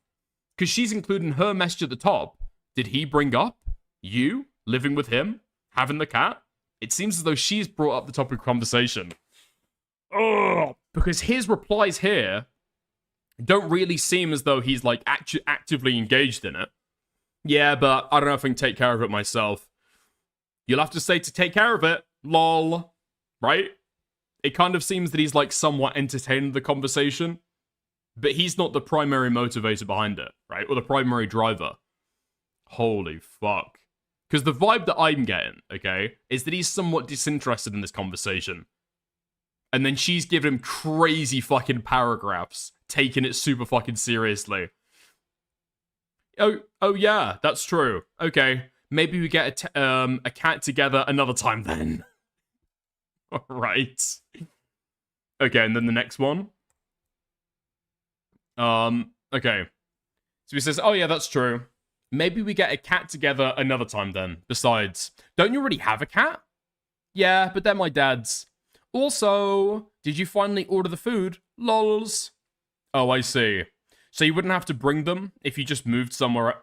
Because she's including her message at the top. Did he bring up you living with him, having the cat? It seems as though she's brought up the topic of conversation. Ugh. Because his replies here don't really seem as though he's, like, actively engaged in it. Yeah, but I don't know if I can take care of it myself. You'll have to say to take care of it. Lol. Right? It kind of seems that he's, like, somewhat entertaining the conversation. But he's not the primary motivator behind it, right? Or the primary driver. Holy fuck. Because the vibe that I'm getting, okay, is that he's somewhat disinterested in this conversation. And then she's giving him crazy fucking paragraphs, taking it super fucking seriously. Oh yeah, that's true. Okay, maybe we get a cat together another time then. Alright. Okay, and then the next one. Okay. So he says, oh yeah, that's true. Maybe we get a cat together another time then. Besides, don't you already have a cat? Yeah, but they're my dad's. Also, did you finally order the food? Lols. Oh, I see. So you wouldn't have to bring them if you just moved somewhere,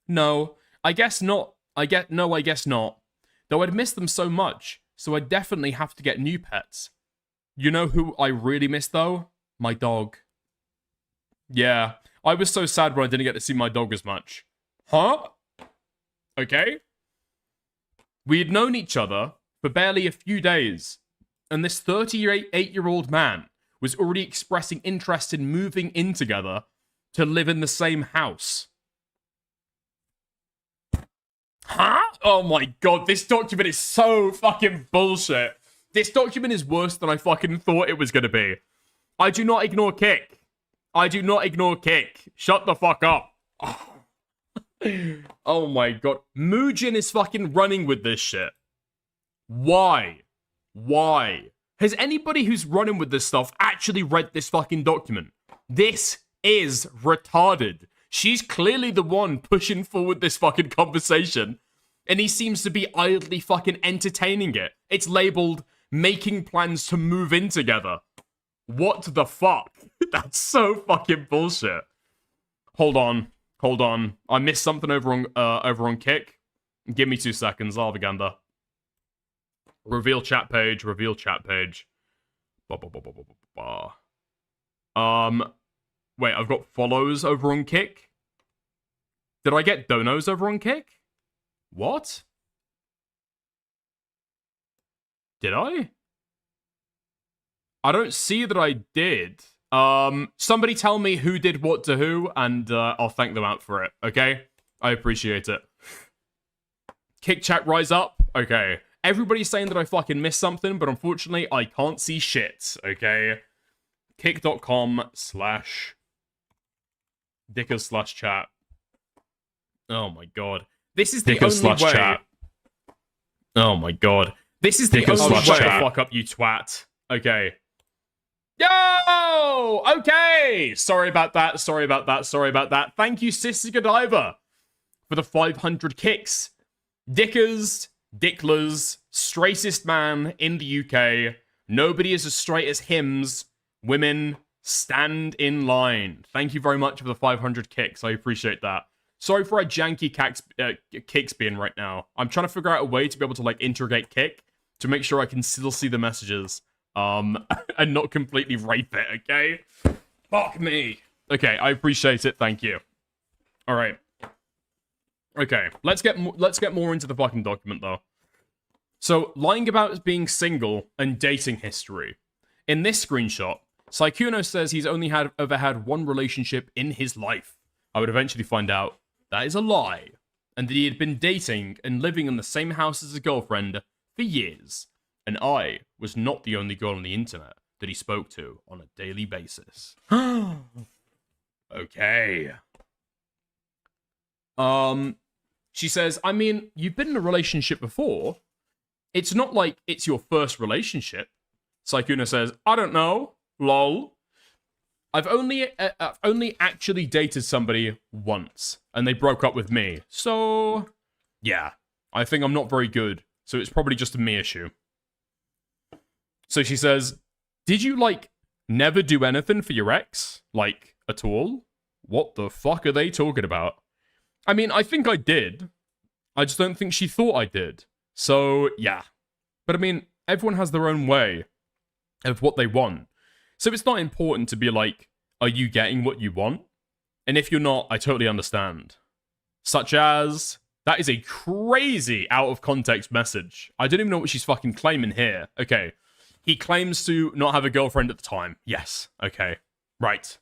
No, I guess not. I guess not. Though I'd miss them so much, so I'd definitely have to get new pets. You know who I really miss, though? My dog. Yeah, I was so sad when I didn't get to see my dog as much. Huh? Okay. We had known each other for barely a few days, and this 38-year-old man was already expressing interest in moving in together to live in the same house. Huh? Oh my god, this document is so fucking bullshit. This document is worse than I fucking thought it was gonna be. I do not ignore Kick. I do not ignore Kick. Shut the fuck up. Oh my god. Muujin is fucking running with this shit. Why? Why? Has anybody who's running with this stuff actually read this fucking document? This is retarded. She's clearly the one pushing forward this fucking conversation, and he seems to be idly fucking entertaining it. It's labeled making plans to move in together. What the fuck? That's so fucking bullshit. Hold on. I missed something over on Kick. Give me 2 seconds, Arvaganda. Reveal chat page. Wait, I've got follows over on Kick. Did I get donos over on Kick? What? Did I? I don't see that I did. Somebody tell me who did what to who, and I'll thank them out for it, okay? I appreciate it. Kick chat rise up? Okay. Everybody's saying that I fucking missed something, but unfortunately, I can't see shit, okay? Kick.com/Dickers/chat. Oh my god. This is the only way. Chat. Oh my god. This is the only way to fuck up, you twat. Okay. Yo! Okay! Sorry about that. Thank you, Sister Godiva, for the 500 kicks. Dickers, Dicklers, straightest man in the UK. Nobody is as straight as hims. Women, stand in line. Thank you very much for the 500 kicks. I appreciate that. Sorry for our janky kicks being right now. I'm trying to figure out a way to be able to, like, interrogate kick to make sure I can still see the messages. And not completely rape it, okay? Fuck me. Okay, I appreciate it. Thank you. All right. Okay, let's get more into the fucking document, though. So, lying about being single and dating history. In this screenshot, Sykkuno says he's only ever had one relationship in his life. I would eventually find out that is a lie, and that he had been dating and living in the same house as a girlfriend for years. And I was not the only girl on the internet that he spoke to on a daily basis. Okay. She says, I mean, you've been in a relationship before. It's not like it's your first relationship. Sykkuno says, I don't know. Lol. I've only actually dated somebody once, and they broke up with me. So, yeah. I think I'm not very good, so it's probably just a me issue. So she says, did you, like, never do anything for your ex? Like, at all? What the fuck are they talking about? I mean, I think I did. I just don't think she thought I did. So, yeah. But I mean, everyone has their own way of what they want. So it's not important to be like, are you getting what you want? And if you're not, I totally understand. Such as, that is a crazy out of context message. I don't even know what she's fucking claiming here. Okay. He claims to not have a girlfriend at the time. Yes. Okay. Right.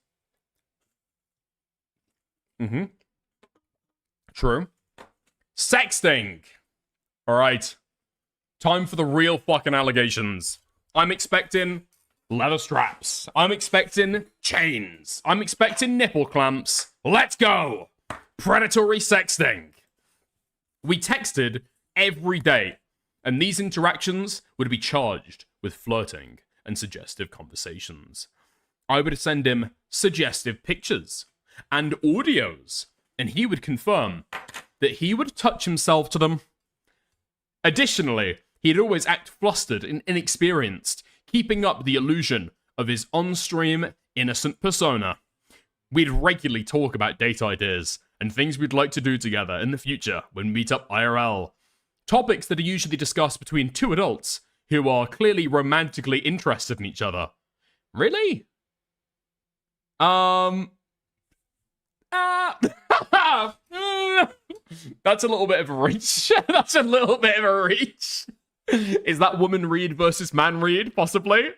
Mm-hmm. True. Sexting. Alright. Time for the real fucking allegations. I'm expecting leather straps. I'm expecting chains. I'm expecting nipple clamps. Let's go! Predatory sexting. We texted every day, and these interactions would be charged with flirting and suggestive conversations. I would send him suggestive pictures and audios, and he would confirm that he would touch himself to them. Additionally, he'd always act flustered and inexperienced, keeping up the illusion of his on-stream innocent persona. We'd regularly talk about date ideas and things we'd like to do together in the future when we meet up IRL. Topics that are usually discussed between two adults who are clearly romantically interested in each other. Really? That's a little bit of a reach. That's a little bit of a reach. Is that woman read versus man read? Possibly.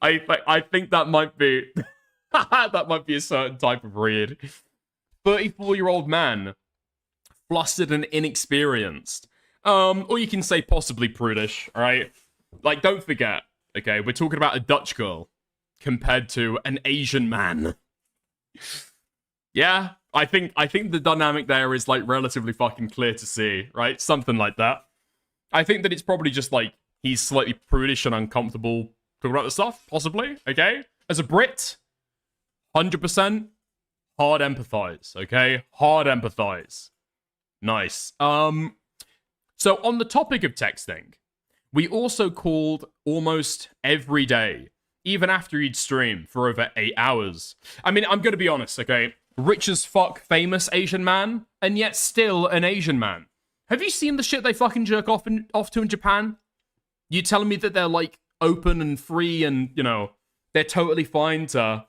I think that might be that might be a certain type of read. 34-year-old man, flustered and inexperienced. Or you can say possibly prudish. All right. Like, don't forget. Okay, we're talking about a Dutch girl compared to an Asian man. Yeah, I think the dynamic there is, like, relatively fucking clear to see, right? Something like that. I think that it's probably just, like, he's slightly prudish and uncomfortable talking about the stuff, possibly, okay? As a Brit, 100%, hard empathize, okay? Hard empathize. Nice. So on the topic of texting, we also called almost every day, even after he'd stream for over 8 hours. I mean, I'm gonna be honest, okay? Rich as fuck, famous Asian man, and yet still an Asian man. Have you seen the shit they fucking jerk off to in Japan? You telling me that they're, like, open and free and, you know, they're totally fine to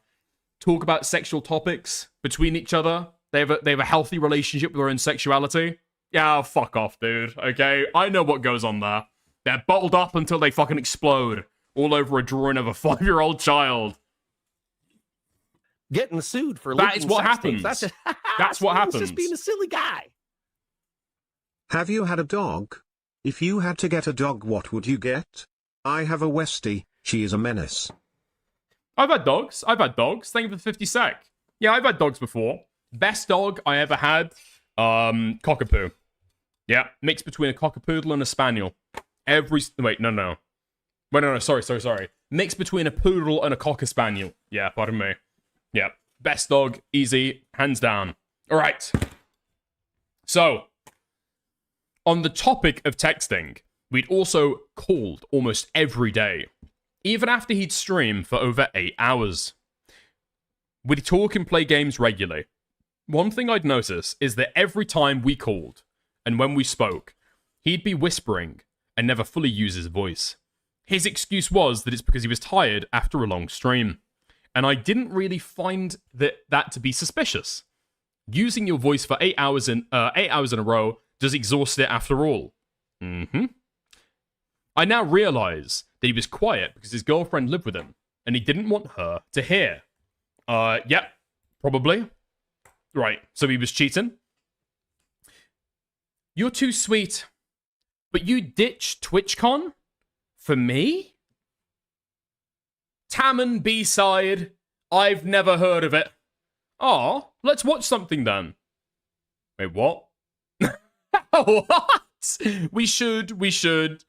talk about sexual topics between each other? They have a healthy relationship with their own sexuality? Yeah, fuck off, dude, okay? I know what goes on there. They're bottled up until they fucking explode all over a drawing of a 5-year-old child. Getting sued for that is leaking what sex happens. tapes. That's what happens. Just being a silly guy. Have you had a dog? If you had to get a dog, what would you get? I have a Westie. She is a menace. I've had dogs. Thank you for the 50 sec. Yeah, I've had dogs before. Best dog I ever had, cockapoo. Yeah, mix between a cockapoodle and a spaniel. Wait, no. Wait, no, sorry. Mix between a poodle and a cocker spaniel. Yeah, pardon me. Yeah, best dog, easy, hands down. All right. So, on the topic of texting, we'd also called almost every day, even after he'd stream for over 8 hours. We'd talk and play games regularly. One thing I'd notice is that every time we called, and when we spoke, he'd be whispering and never fully use his voice. His excuse was that it's because he was tired after a long stream. And I didn't really find that to be suspicious. Using your voice for 8 hours in a row does exhaust it after all. I now realize that he was quiet because his girlfriend lived with him, and he didn't want her to hear. Yep, probably. Right, so he was cheating. You're too sweet, but you ditched TwitchCon? For me? Tamman B-side. I've never heard of it. Oh, let's watch something then. Wait, what? What? We should.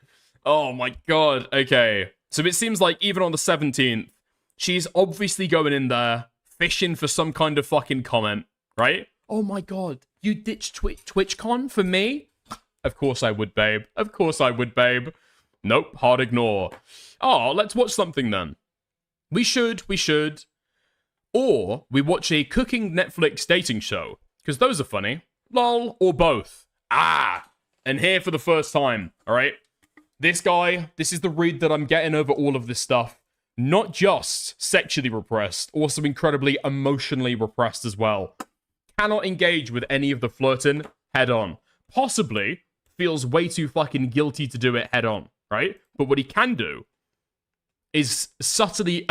Oh my god, okay. So it seems like even on the 17th, she's obviously going in there, fishing for some kind of fucking comment, right? Oh my god, you ditched TwitchCon for me? Of course I would, babe. Nope, hard ignore. Oh, let's watch something then. We should. Or we watch a cooking Netflix dating show, because those are funny. Lol, or both. And here for the first time, alright? This guy, this is the read that I'm getting over all of this stuff. Not just sexually repressed, also incredibly emotionally repressed as well. Cannot engage with any of the flirting head on. Possibly feels way too fucking guilty to do it head on, right? But what he can do is subtly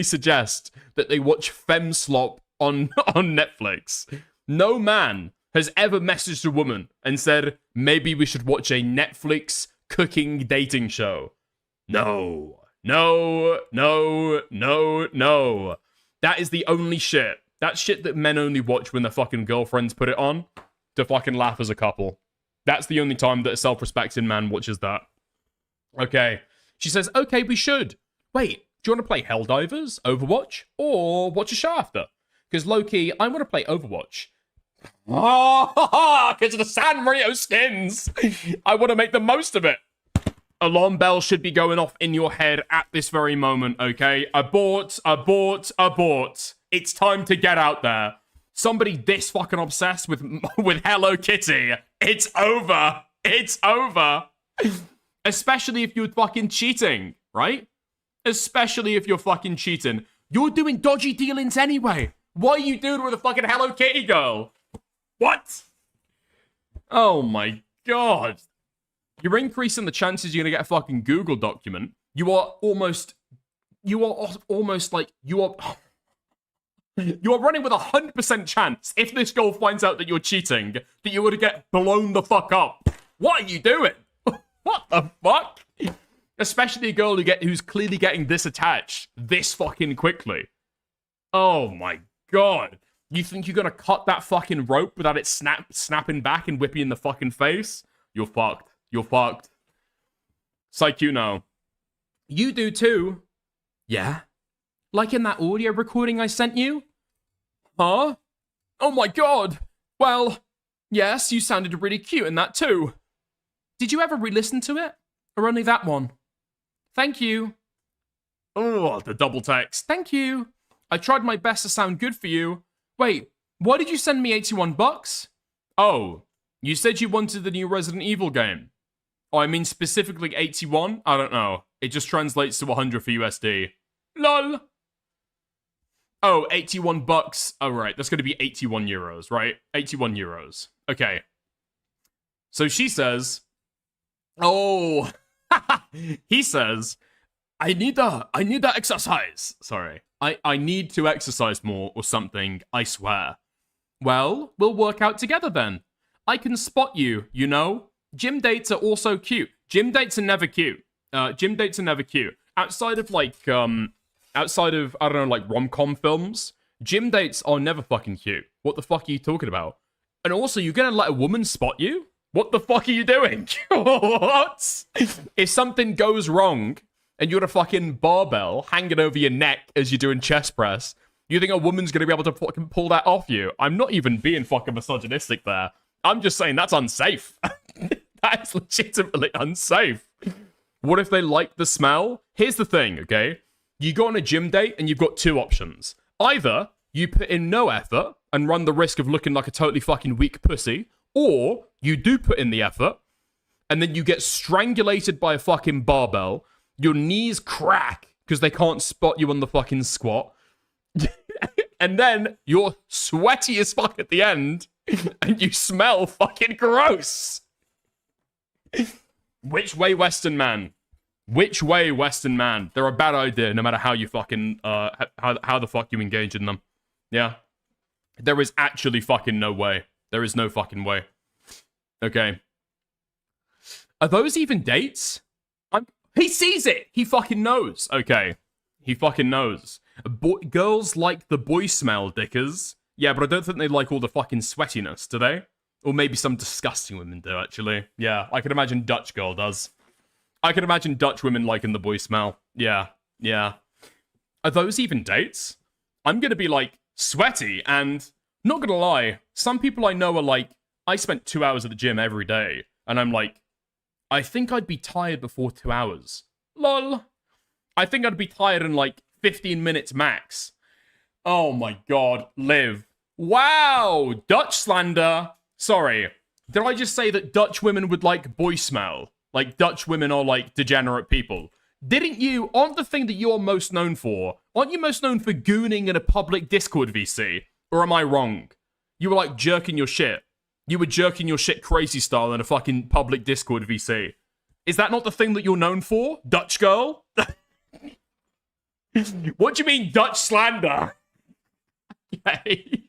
suggest that they watch Femslop on Netflix. No man has ever messaged a woman and said, maybe we should watch a Netflix cooking dating show. No. That is the only shit. That's shit that men only watch when their fucking girlfriends put it on to fucking laugh as a couple. That's the only time that a self-respecting man watches that. Okay. She says, okay, we should. Wait, do you want to play Helldivers, Overwatch, or watch a show after? Because low-key, I want to play Overwatch. Because of the Sanrio skins. I want to make the most of it. Alarm bell should be going off in your head at this very moment, okay? Abort. It's time to get out there. Somebody this fucking obsessed with Hello Kitty. It's over. Especially if you're fucking cheating, right? Especially if you're fucking cheating. You're doing dodgy dealings anyway. Why are you doing with a fucking Hello Kitty girl? What? Oh my god. You're increasing the chances you're gonna get a fucking Google document. You are almost like, you are running with 100% chance, if this girl finds out that you're cheating, that you're gonna get blown the fuck up. What are you doing? What the fuck? Especially a girl who's clearly getting this attached this fucking quickly. Oh my god. You think you're gonna cut that fucking rope without it snapping back and whipping you in the fucking face? You're fucked. Sykkuno. You do too. Yeah? Like in that audio recording I sent you? Huh? Oh my god. Well, yes, you sounded really cute in that too. Did you ever re-listen to it? Or only that one? Thank you. Oh, the double text. Thank you. I tried my best to sound good for you. Wait, why did you send me 81 bucks? Oh, you said you wanted the new Resident Evil game. Oh, I mean specifically 81? I don't know. It just translates to 100 for USD. LOL. Oh, 81 bucks. Oh, right. That's going to be 81 euros, right? 81 euros. Okay. So she says, oh, He says, I need to exercise. Sorry. I need to exercise more or something, I swear. Well, we'll work out together then. I can spot you, you know? Gym dates are also cute. Gym dates are never cute. Gym dates are never cute. Outside of, I don't know, like rom-com films, gym dates are never fucking cute. What the fuck are you talking about? And also, you're gonna let a woman spot you? What the fuck are you doing? What? If something goes wrong and you're a fucking barbell hanging over your neck as you're doing chest press, you think a woman's gonna be able to fucking pull that off you? I'm not even being fucking misogynistic there. I'm just saying that's unsafe. That is legitimately unsafe. What if they like the smell? Here's the thing, okay? You go on a gym date and you've got two options. Either you put in no effort and run the risk of looking like a totally fucking weak pussy, or you do put in the effort and then you get strangulated by a fucking barbell, your knees crack because they can't spot you on the fucking squat, and then you're sweaty as fuck at the end and you smell fucking gross. Which way, Western man? Which way, Western man? They're a bad idea, no matter how you fucking, how the fuck you engage in them. Yeah? There is actually fucking no way. There is no fucking way. Okay. Are those even dates? He sees it! He fucking knows. Okay. He fucking knows. Girls like the boy smell, dickers. Yeah, but I don't think they like all the fucking sweatiness, do they? Or maybe some disgusting women do, actually. Yeah, I can imagine Dutch girl does. I can imagine Dutch women liking the boy smell. Yeah, yeah. Are those even dates? I'm gonna be, like, sweaty, and not gonna lie, some people I know are like, I spent 2 hours at the gym every day, and I'm like, I think I'd be tired before 2 hours. Lol. I think I'd be tired in, like, 15 minutes max. Oh my god, Liv. Wow! Dutch slander. Sorry. Did I just say that Dutch women would like boy smell? Like, Dutch women are, like, degenerate people. Didn't you, on the thing that you're most known for, aren't you most known for gooning in a public Discord VC? Or am I wrong? You were, like, jerking your shit. You were jerking your shit crazy style in a fucking public Discord VC. Is that not the thing that you're known for, Dutch girl? What do you mean, Dutch slander? Okay.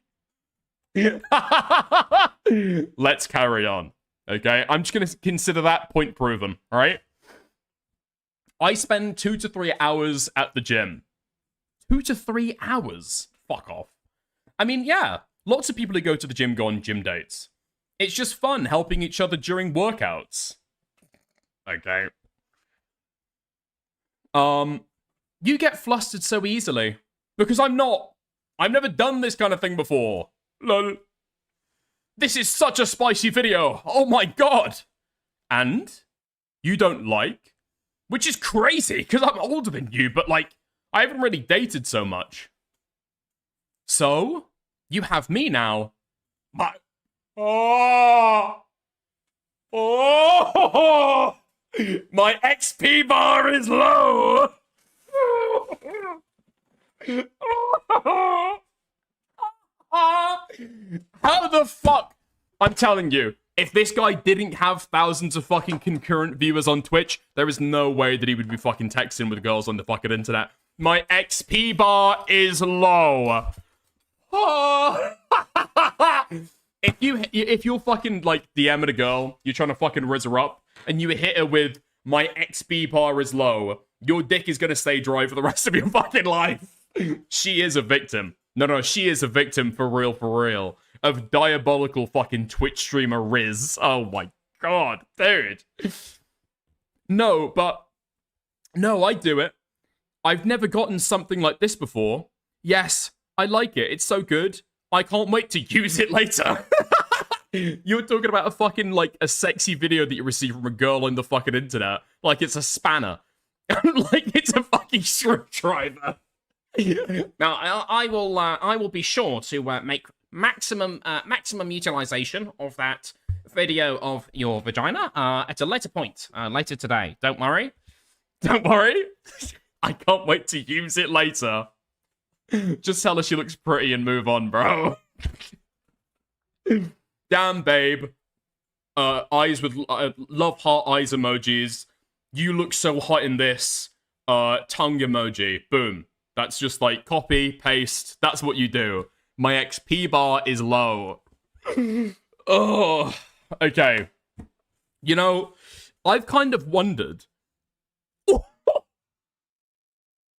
Let's carry on. Okay, I'm just gonna consider that point proven. All right. I spend 2 to 3 hours at the gym. 2 to 3 hours. Fuck off. I mean, yeah, lots of people who go to the gym go on gym dates. It's just fun helping each other during workouts. Okay. You get flustered so easily because I'm not. I've never done this kind of thing before. Lol. This is such a spicy video. Oh my god. And you don't like? Which is crazy, because I'm older than you, but, like, I haven't really dated so much. So, you have me now. My... Oh! Oh! My XP bar is low! How the fuck? I'm telling you, if this guy didn't have thousands of fucking concurrent viewers on Twitch, there is no way that he would be fucking texting with girls on the fucking internet. My XP bar is low. Oh. If you're fucking, like, DMing a girl, you're trying to fucking rizz her up, and you hit her with, my XP bar is low, your dick is gonna stay dry for the rest of your fucking life. She is a victim. No, she is a victim for real, of diabolical fucking Twitch streamer Riz. Oh my god, dude. No, I do it. I've never gotten something like this before. Yes, I like it. It's so good. I can't wait to use it later. You're talking about a fucking, like, a sexy video that you receive from a girl on the fucking internet. Like it's a spanner. Like it's a fucking screwdriver. Now, I will be sure to make maximum utilization of that video of your vagina at a later point, later today. Don't worry. Don't worry. I can't wait to use it later. Just tell her she looks pretty and move on, bro. Damn, babe. Eyes with love heart eyes emojis. you look so hot in this, tongue emoji, boom. That's just like copy, paste, that's what you do. My XP bar is low. Oh, okay. You know, I've kind of wondered. What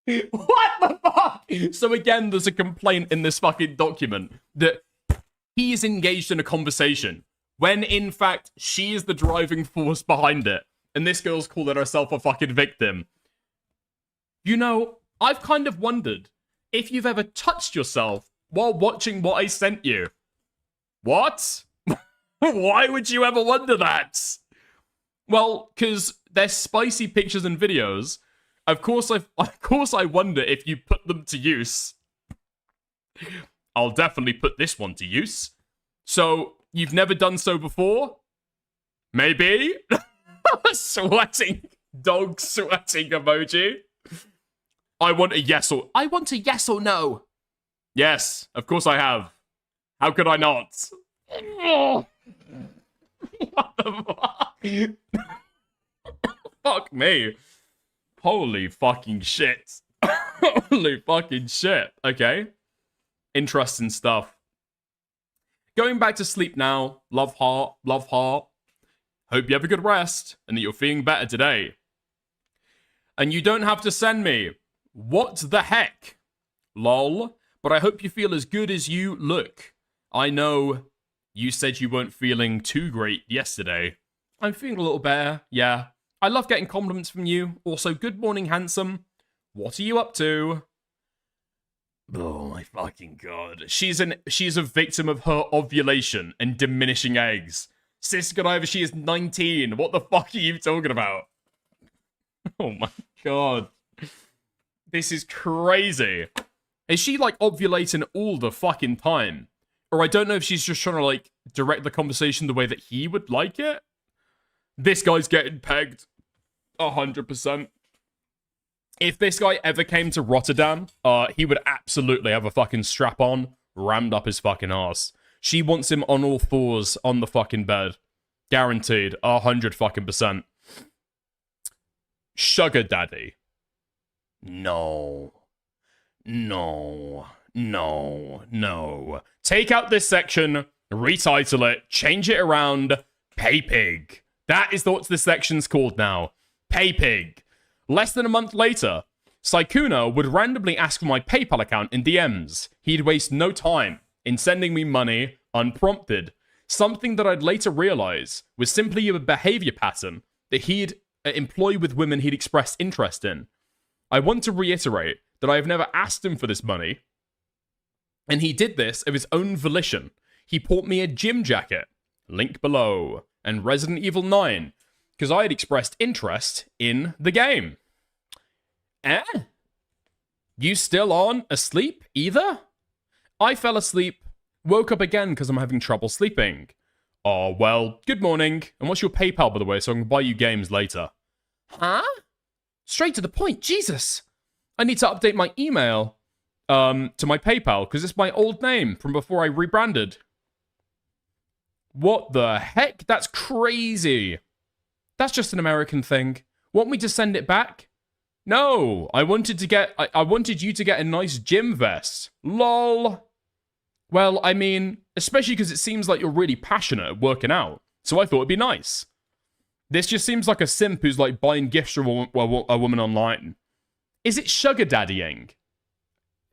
the fuck? So again, there's a complaint in this fucking document that he is engaged in a conversation when in fact she is the driving force behind it. And this girl's calling herself a fucking victim. You know, I've kind of wondered if you've ever touched yourself while watching what I sent you. What? Why would you ever wonder that? Well, because they're spicy pictures and videos. Of course I wonder if you put them to use. I'll definitely put this one to use. So, you've never done so before? Maybe? Sweating. Dog sweating emoji. I want a yes or no. Yes, of course I have. How could I not? What the fuck? Fuck me. Holy fucking shit. Holy fucking shit. Okay. Interesting stuff. Going back to sleep now. Love heart. Love heart. Hope you have a good rest and that you're feeling better today. And you don't have to send me. What the heck? Lol. But I hope you feel as good as you look. I know you said you weren't feeling too great yesterday. I'm feeling a little better, yeah. I love getting compliments from you. Also, good morning, handsome. What are you up to? Oh my fucking god. She's a victim of her ovulation and diminishing eggs. Sis Godiva, she is 19. What the fuck are you talking about? Oh my god. This is crazy. Is she like ovulating all the fucking time? Or I don't know if she's just trying to like direct the conversation the way that he would like it. This guy's getting pegged 100%. If this guy ever came to Rotterdam, he would absolutely have a fucking strap on rammed up his fucking ass. She wants him on all fours on the fucking bed. Guaranteed. 100 fucking %. Sugar daddy. No. No. No. No. Take out this section, retitle it, change it around, pay pig. That is what this section's called now. Pay pig. Less than a month later, Sykkuno would randomly ask for my PayPal account in DMs. He'd waste no time in sending me money unprompted. Something that I'd later realize was simply a behavior pattern that he'd employ with women he'd expressed interest in. I want to reiterate that I have never asked him for this money, and he did this of his own volition. He bought me a gym jacket, link below, and Resident Evil 9, because I had expressed interest in the game. Eh? You still on asleep either? I fell asleep, woke up again because I'm having trouble sleeping. Oh, well, good morning. And what's your PayPal, by the way, so I can buy you games later? Huh? Straight to the point, Jesus. I need to update my email to my PayPal, because it's my old name from before I rebranded. What the heck? That's crazy. That's just an American thing. Want me to send it back? No, I wanted you to get a nice gym vest. Lol. Well, I mean, especially because it seems like you're really passionate at working out. So I thought it'd be nice. This just seems like a simp who's like buying gifts from a woman online. Is it sugar daddying?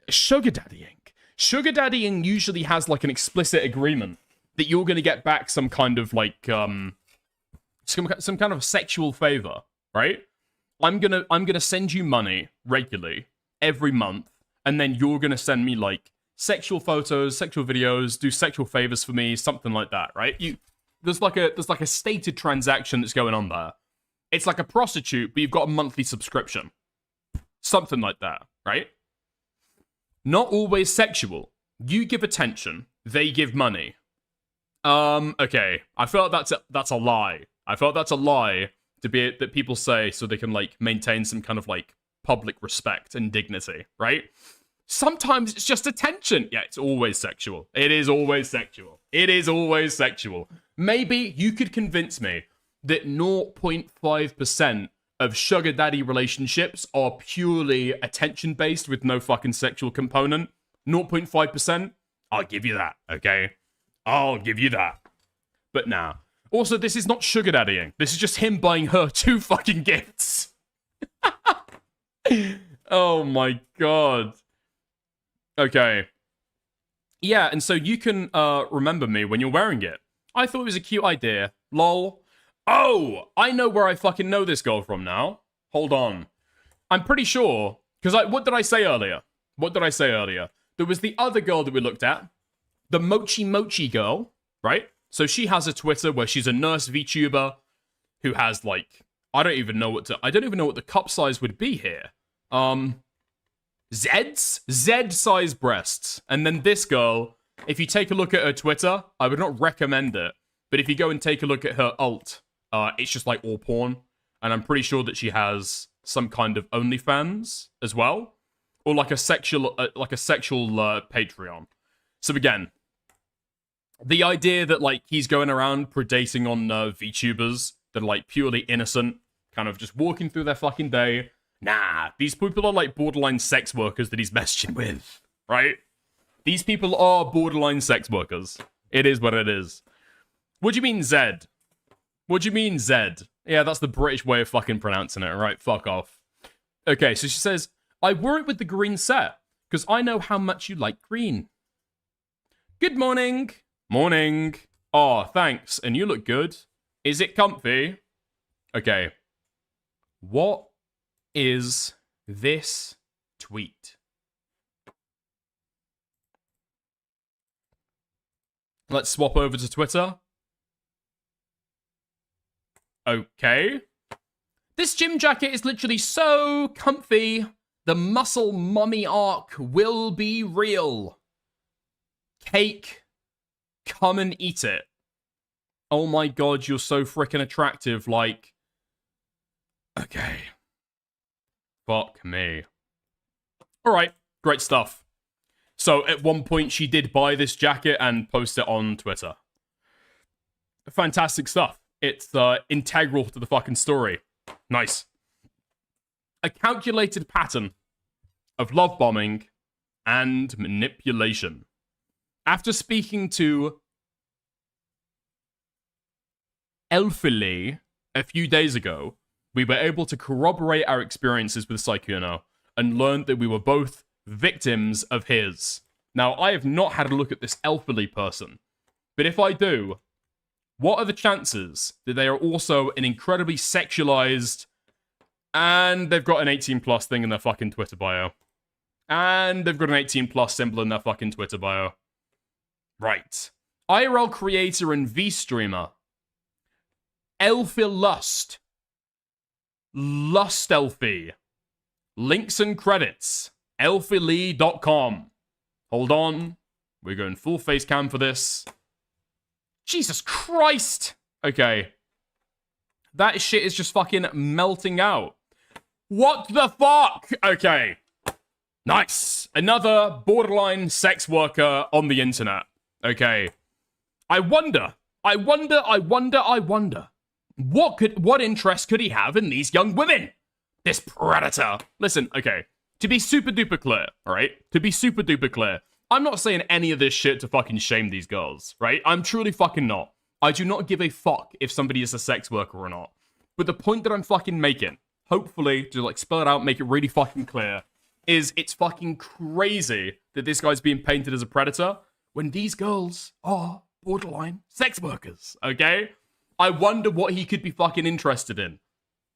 Sugar daddying. Sugar daddying usually has like an explicit agreement that you're going to get back some kind of like some kind of sexual favor, right? I'm gonna send you money regularly every month, and then you're gonna send me like sexual photos, sexual videos, do sexual favors for me, something like that, right? There's like a stated transaction that's going on there. It's like a prostitute, but you've got a monthly subscription, something like that, right? Not always sexual. You give attention, they give money. Okay. I feel like that's a lie. I feel like that's a lie that people say so they can like maintain some kind of like public respect and dignity, right? Sometimes it's just attention. Yeah, it's always sexual. It is always sexual. It is always sexual. Maybe you could convince me that 0.5% of sugar daddy relationships are purely attention based with no fucking sexual component, 0.5%, I'll give you that, okay? I'll give you that. But nah. Also, this is not sugar daddying. This is just him buying her 2 fucking gifts. Oh my god. Okay. Yeah, and so you can remember me when you're wearing it. I thought it was a cute idea. Lol. Oh, I know where I fucking know this girl from now. Hold on. I'm pretty sure, because what did I say earlier? There was the other girl that we looked at. The Mochi Mochi girl, right? So she has a Twitter where she's a nurse VTuber who has, like, I don't even know what the cup size would be here. Z-size breasts. And then this girl, if you take a look at her Twitter, I would not recommend it. But if you go and take a look at her alt, it's just like all porn. And I'm pretty sure that she has some kind of OnlyFans as well. Or like a sexual Patreon. So again, the idea that like he's going around predating on VTubers that are like purely innocent, kind of just walking through their fucking day. Nah, these people are like borderline sex workers that he's messaging with, right? These people are borderline sex workers. It is what it is. What do you mean Zed? What do you mean Zed? Yeah, that's the British way of fucking pronouncing it, right? Fuck off. Okay, so she says, I wore it with the green set, because I know how much you like green. Good morning. Morning. Oh, thanks. And you look good. Is it comfy? Okay. What is this tweet? Let's swap over to Twitter. Okay. This gym jacket is literally so comfy. The muscle mummy arc will be real. Cake. Come and eat it. Oh my god, you're so freaking attractive. Like, okay. Fuck me. Alright, great stuff. So, at one point, she did buy this jacket and post it on Twitter. Fantastic stuff. It's integral to the fucking story. Nice. A calculated pattern of love bombing and manipulation. After speaking to Elfile a few days ago, we were able to corroborate our experiences with Sykkuno and learned that we were both victims of his. Now, I have not had a look at this Elfile person, but if I do, what are the chances that they are also an incredibly sexualized, and they've got an 18+ thing in their fucking Twitter bio. And they've got an 18+ symbol in their fucking Twitter bio. Right. IRL creator and V-streamer. Elfie Lust. Lust Elfie. Links and credits. elfielee.com. Hold on. We're going full face cam for this. Jesus Christ. Okay. That shit is just fucking melting out. What the fuck? Okay. Nice. Another borderline sex worker on the internet. Okay. I wonder. What interest could he have in these young women? This predator. Listen, okay. To be super duper clear, alright? To be super duper clear. I'm not saying any of this shit to fucking shame these girls, right? I'm truly fucking not. I do not give a fuck if somebody is a sex worker or not. But the point that I'm fucking making, hopefully, to like spell it out, make it really fucking clear, is it's fucking crazy that this guy's being painted as a predator when these girls are borderline sex workers, okay? I wonder what he could be fucking interested in.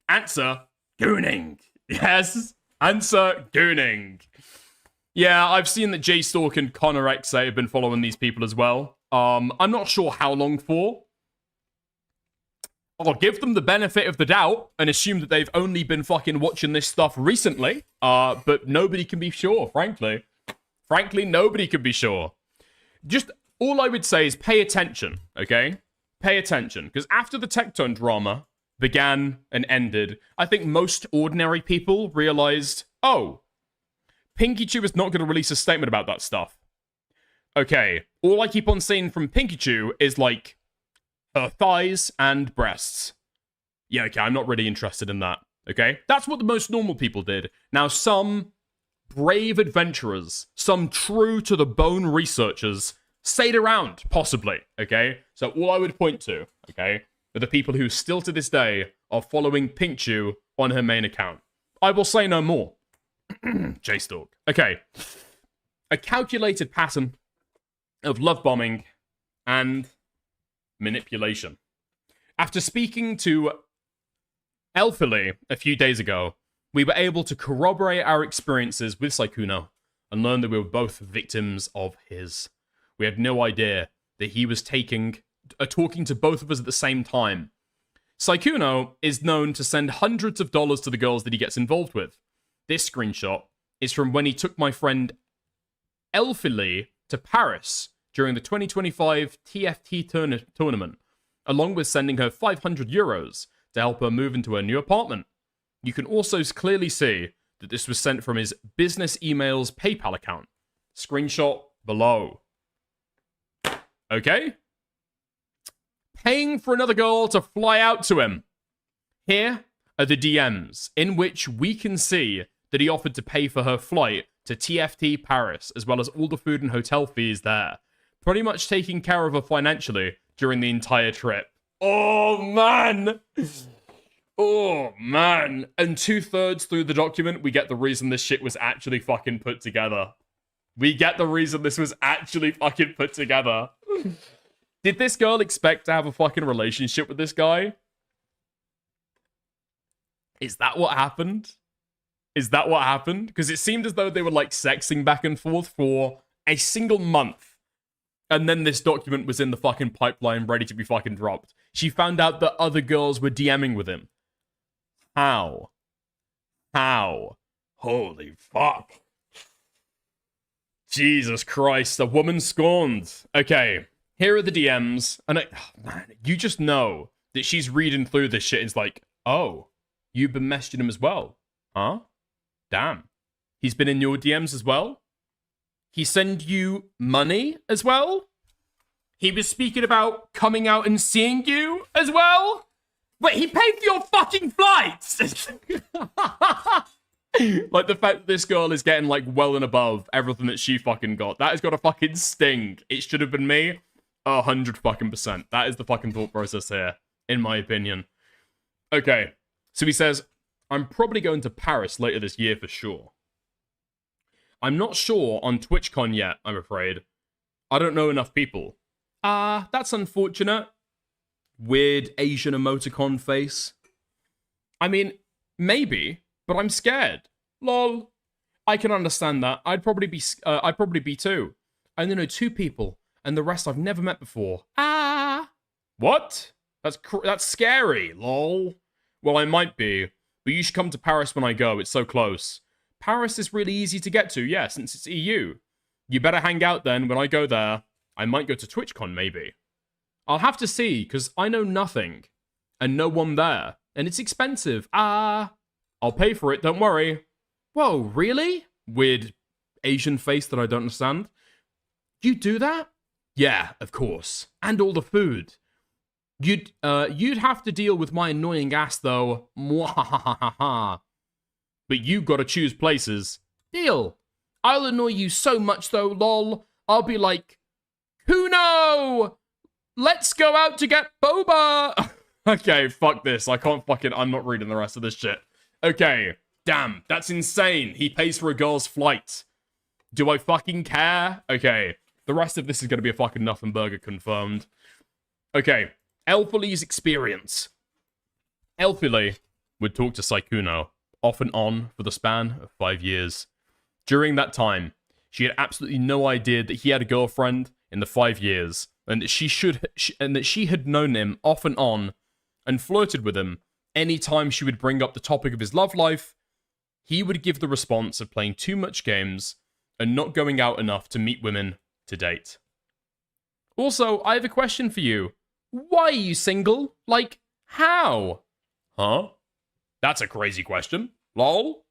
Answer, gooning. Yes, answer, gooning. Yeah, I've seen that JStalk and Connor XA have been following these people as well. I'm not sure how long for. I'll give them the benefit of the doubt and assume that they've only been fucking watching this stuff recently. But nobody can be sure, frankly. Frankly, nobody can be sure. Just, all I would say is pay attention, okay? Pay attention. Because after the Tectone drama began and ended, I think most ordinary people realized, oh, Pinky Chew is not going to release a statement about that stuff. Okay, all I keep on seeing from Pinky Chew is, like, her thighs and breasts. Yeah, okay, I'm not really interested in that. Okay? That's what the most normal people did. Now, some brave adventurers, some true to the bone researchers, stayed around, possibly. Okay? So all I would point to, okay, are the people who still to this day are following Pinkchu on her main account. I will say no more. J-Stalk. Okay. A calculated pattern of love bombing and manipulation. After speaking to Elphily a few days ago, we were able to corroborate our experiences with Sykkuno and learn that we were both victims of his. We had no idea that he was talking to both of us at the same time. Sykkuno is known to send hundreds of dollars to the girls that he gets involved with. This screenshot is from when he took my friend Elphily to Paris during the 2025 TFT tournament, along with sending her 500 euros to help her move into her new apartment. You can also clearly see that this was sent from his business email's PayPal account. Screenshot below. Okay? Paying for another girl to fly out to him. Here are the DMs, in which we can see that he offered to pay for her flight to TFT Paris, as well as all the food and hotel fees there. Pretty much taking care of her financially during the entire trip. Oh, man! Oh, man. And 2/3 through the document, we get the reason this shit was actually fucking put together. We get the reason this was actually fucking put together. Did this girl expect to have a fucking relationship with this guy? Is that what happened? Is that what happened? Because it seemed as though they were like sexting back and forth for a single month. And then this document was in the fucking pipeline ready to be fucking dropped. She found out that other girls were DMing with him. How? How? Holy fuck. Jesus Christ, a woman scorned. Okay, here are the DMs. And man, you just know that she's reading through this shit and it's like, oh, you've been messaging him as well. Huh? Damn. He's been in your DMs as well? He sent you money as well? He was speaking about coming out and seeing you as well? Wait, he paid for your fucking flights! Like, the fact that this girl is getting, like, well and above everything that she fucking got. That has got a fucking sting. It should have been me. 100%. That is the fucking thought process here, in my opinion. Okay, so he says, I'm probably going to Paris later this year for sure. I'm not sure on TwitchCon yet, I'm afraid. I don't know enough people. That's unfortunate. Weird Asian emoticon face. I mean, maybe, but I'm scared. Lol. I can understand that. I'd probably be too. I only know 2 people, and the rest I've never met before. What? That's scary, lol. Well, I might be, but you should come to Paris when I go. It's so close. Paris is really easy to get to, yeah, since it's EU. You better hang out then when I go there. I might go to TwitchCon, maybe. I'll have to see, because I know nothing, and no one there, and it's expensive. I'll pay for it, don't worry. Whoa, really? Weird Asian face that I don't understand. You do that? Yeah, of course. And all the food. You'd have to deal with my annoying ass, though. Mwahahaha. But you gotta choose places. Deal. I'll annoy you so much, though, lol. I'll be like, Kuno! Let's go out to get boba! Okay, fuck this. I'm not reading the rest of this shit. Okay, damn, that's insane. He pays for a girl's flight. Do I fucking care? Okay, the rest of this is gonna be a fucking nothing burger confirmed. Okay, Elphily's experience. Elphily would talk to Sykkuno off and on for the span of 5 years. During that time, she had absolutely no idea that he had a girlfriend in the 5 years, and that she had known him off and on and flirted with him anytime she would bring up the topic of his love life. He would give the response of playing too much games and not going out enough to meet women to date. Also, I have a question for you. Why are you single? Like, how? Huh? That's a crazy question. Lol.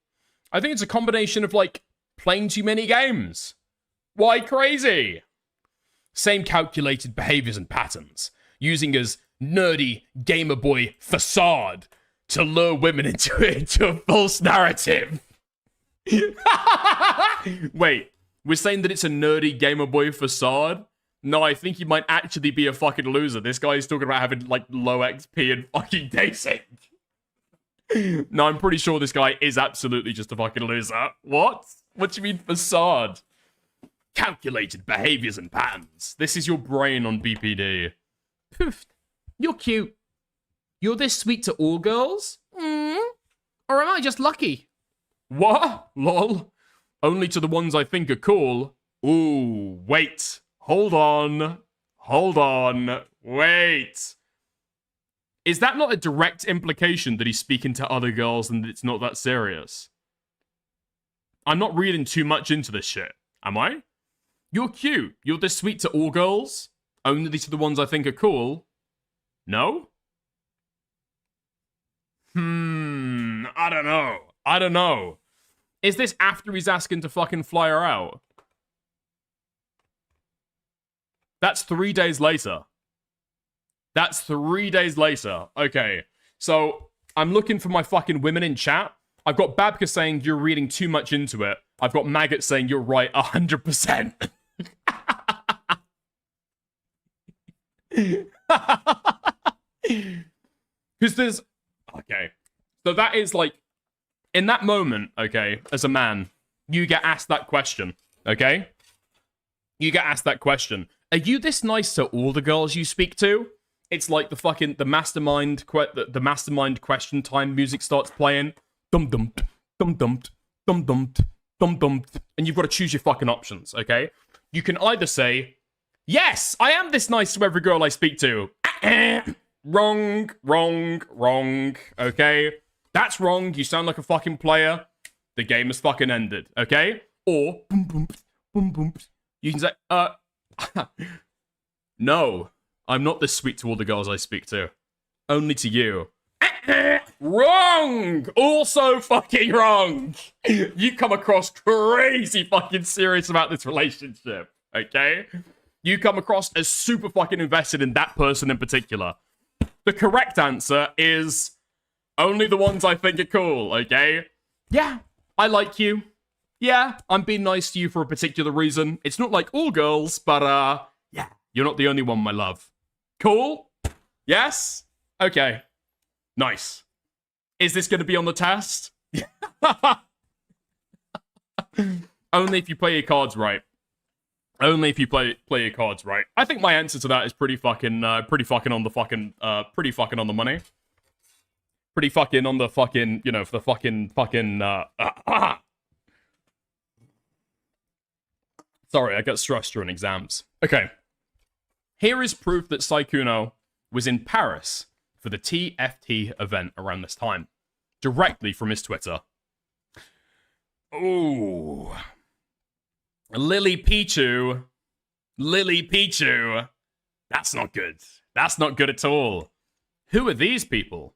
I think it's a combination of, like, playing too many games. Why crazy? Same calculated behaviors and patterns, using as nerdy gamer boy facade to lure women into a false narrative. Wait, we're saying that it's a nerdy gamer boy facade? No, I think he might actually be a fucking loser. This guy is talking about having, like, low XP and fucking dating. No, I'm pretty sure this guy is absolutely just a fucking loser. What? What do you mean facade? Calculated behaviors and patterns. This is your brain on BPD. Poof. You're cute. You're this sweet to all girls? Or am I just lucky? What? Lol. Only to the ones I think are cool. Ooh, wait. Hold on. Wait. Is that not a direct implication that he's speaking to other girls and it's not that serious? I'm not reading too much into this shit, am I? You're cute. You're this sweet to all girls? Only to the ones I think are cool? No? I don't know. Is this after he's asking to fucking fly her out? That's 3 days later. Okay, so I'm looking for my fucking women in chat. I've got Babka saying you're reading too much into it. I've got Maggot saying you're right 100%. Because there's... Okay. So that is like... In that moment, okay, as a man, you get asked that question, okay? You get asked that question. Are you this nice to all the girls you speak to? It's like the mastermind question time music starts playing. Dum dum dum dum dum dum dum dum, and you've got to choose your fucking options, okay? You can either say, yes, I am this nice to every girl I speak to. Wrong, okay? That's wrong, you sound like a fucking player. The game has fucking ended, okay? Or, boom, boom, boom, boom. You can say, no, I'm not this sweet to all the girls I speak to. Only to you. Wrong! Also fucking wrong! You come across crazy fucking serious about this relationship, okay? You come across as super fucking invested in that person in particular. The correct answer is only the ones I think are cool, okay? Yeah, I like you. Yeah, I'm being nice to you for a particular reason. It's not like all girls, but yeah, you're not the only one, my love. Cool? Yes? Okay. Nice. Is this going to be on the test? Only if you play your cards right. Only if you play your cards right. I think my answer to that is pretty fucking on the fucking, pretty fucking on the money. Pretty fucking on the fucking, you know, for the fucking, Sorry, I got stressed during exams. Okay. Here is proof that Sykkuno was in Paris for the TFT event around this time. Directly from his Twitter. Ooh. Lily Pichu. That's not good. That's not good at all. Who are these people?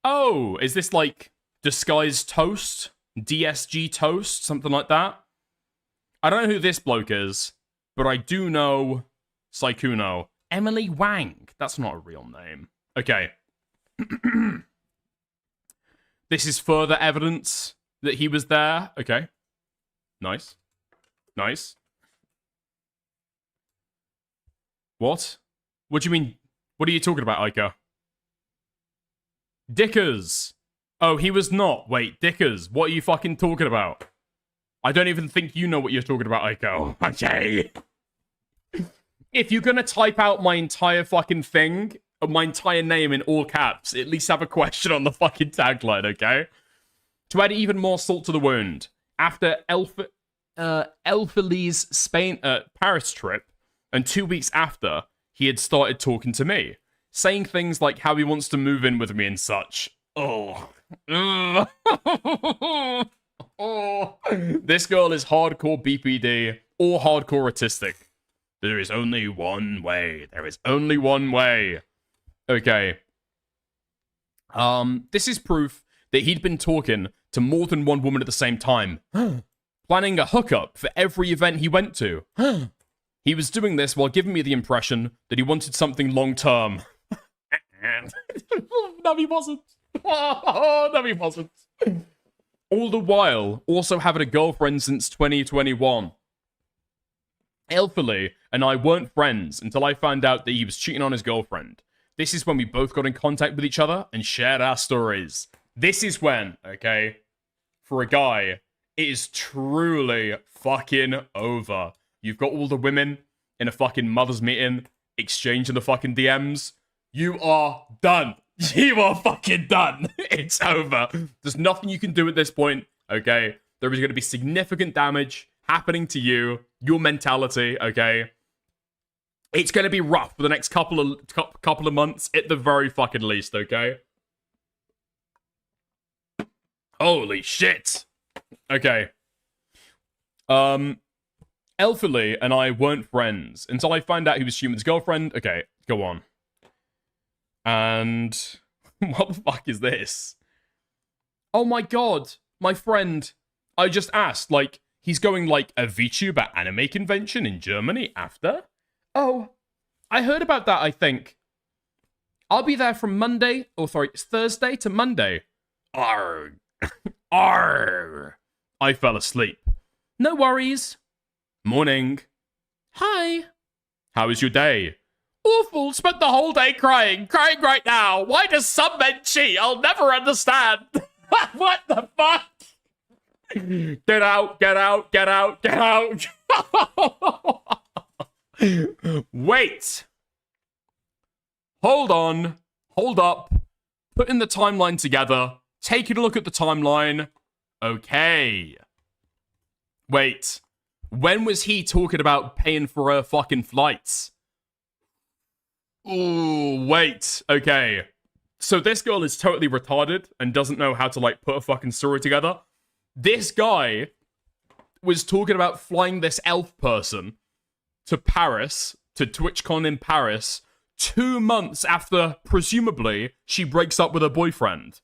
Oh, is this like Disguised Toast? DSG Toast? Something like that? I don't know who this bloke is, but I do know Sykkuno. Emily Wang. That's not a real name. Okay. This is further evidence that he was there. Okay. Nice. Nice. What? What do you mean? What are you talking about, Ica? Dickers. Oh, he was not. Wait, Dickers. What are you fucking talking about? I don't even think you know what you're talking about, Ico. Okay. If you're gonna type out my entire fucking thing, or my entire name in all caps, at least have a question on the fucking tagline, okay? To add even more salt to the wound, after Elfeli's Paris trip, and 2 weeks after, he had started talking to me, saying things like how he wants to move in with me and such. Oh. Oh. This girl is hardcore BPD or hardcore autistic. There is only one way. There is only one way. Okay. This is proof that he'd been talking to more than one woman at the same time. Planning a hookup for every event he went to. He was doing this while giving me the impression that he wanted something long-term. No, he wasn't. No, he wasn't. All the while, also having a girlfriend since 2021. Elfily and I weren't friends until I found out that he was cheating on his girlfriend. This is when we both got in contact with each other and shared our stories. This is when, okay, for a guy, it is truly fucking over. You've got all the women in a fucking mother's meeting exchanging the fucking DMs. You are done. You are fucking done. It's over. There's nothing you can do at this point, okay? There is going to be significant damage happening to you, your mentality, okay? It's going to be rough for the next couple of months at the very fucking least, okay? Holy shit. Okay. Elfily and I weren't friends until I found out he was Human's girlfriend. Okay, go on. And what the fuck is this? Oh my god, my friend. I just asked, like, he's going like a VTuber anime convention in Germany after? Oh, I heard about that, I think. I'll be there from Monday, or sorry, it's Thursday to Monday. Arrgh. Arrgh. I fell asleep. No worries. Morning. Hi. How was your day? Awful. Spent the whole day crying. Crying right now. Why does some men cheat? I'll never understand. What the fuck? Get out, get out, get out, get out. Wait. Hold on. Hold up. Putting the timeline together. Taking a look at the timeline. Okay. Wait. When was he talking about paying for her fucking flights? Ooh, wait. Okay. So this girl is totally retarded and doesn't know how to, like, put a fucking story together. This guy was talking about flying this elf person to Paris, to TwitchCon in Paris, 2 months after, presumably, she breaks up with her boyfriend.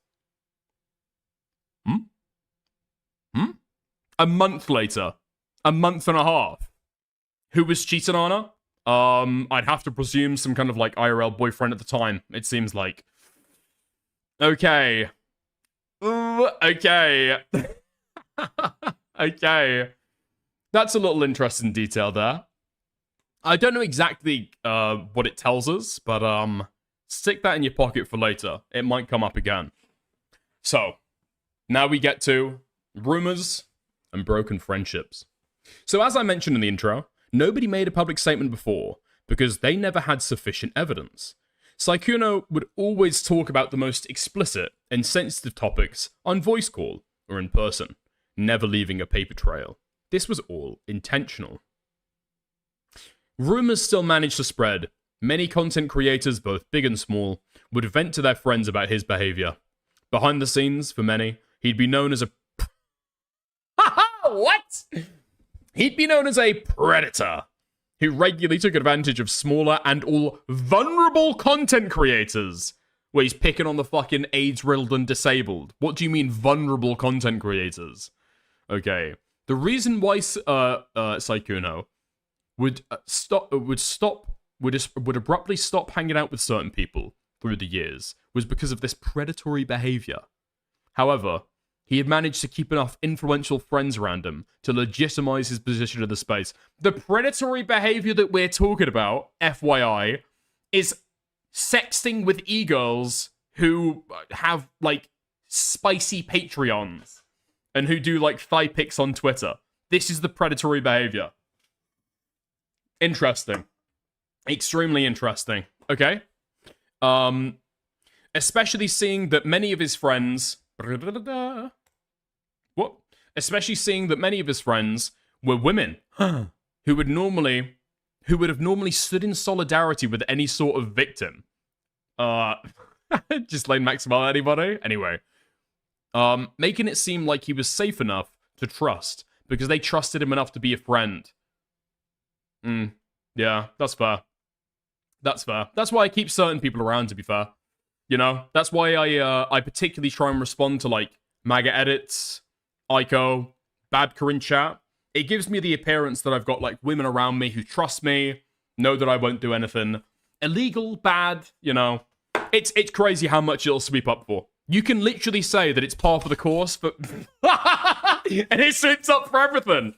A month later. A month and a half. Who was cheating on her? I'd have to presume some kind of, like, IRL boyfriend at the time, it seems like. Okay. Ooh, okay. Okay. That's a little interesting detail there. I don't know exactly what it tells us, but stick that in your pocket for later. It might come up again. So, now we get to rumors and broken friendships. So as I mentioned in the intro, nobody made a public statement before because they never had sufficient evidence. Sykkuno would always talk about the most explicit and sensitive topics on voice call or in person, never leaving a paper trail. This was all intentional. Rumors still managed to spread. Many content creators, both big and small, would vent to their friends about his behavior. Behind the scenes, for many, he'd be known as a... What? He'd be known as a predator, who regularly took advantage of smaller and all vulnerable content creators. Where he's picking on the fucking AIDS-riddled and disabled. What do you mean, vulnerable content creators? Okay. The reason why Sykkuno would abruptly stop hanging out with certain people through the years was because of this predatory behavior. However, he had managed to keep enough influential friends around him to legitimize his position in the space. The predatory behavior that we're talking about, FYI, is sexting with e-girls who have, like, spicy Patreons and who do, like, thigh pics on Twitter. This is the predatory behavior. Interesting. Extremely interesting. Okay? Especially seeing that many of his friends... What? Especially seeing that many of his friends were women who would have normally stood in solidarity with any sort of victim. Just Lane Maximal, anybody? Anyway. Making it seem like he was safe enough to trust because they trusted him enough to be a friend. Yeah, that's fair. That's fair. That's why I keep certain people around, to be fair. You know? That's why I particularly try and respond to, like, MAGA edits, Ico, Babka in chat. It gives me the appearance that I've got, like, women around me who trust me, know that I won't do anything illegal, bad, you know. It's crazy how much it'll sweep up for. You can literally say that it's par for the course, but and it slips up for everything.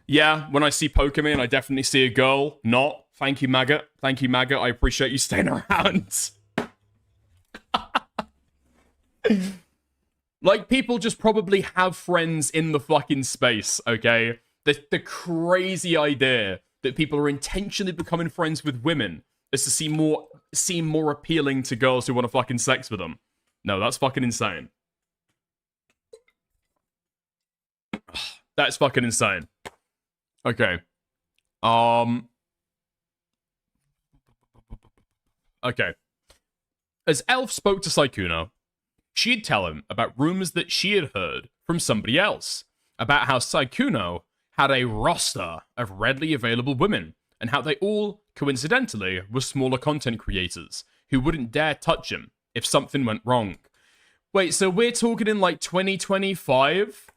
Yeah, when I see Pokemon, I definitely see a girl. Not. Thank you, Maggot. Thank you, Maggot. I appreciate you staying around. Like, people just probably have friends in the fucking space, okay? The crazy idea that people are intentionally becoming friends with women is to seem more appealing to girls who want to fucking sex with them. No, that's fucking insane. That's fucking insane. Okay. Okay. As Elf spoke to Sykkuno, she'd tell him about rumors that she had heard from somebody else about how Sykkuno had a roster of readily available women and how they all, coincidentally, were smaller content creators who wouldn't dare touch him if something went wrong. Wait, so we're talking in like 2025?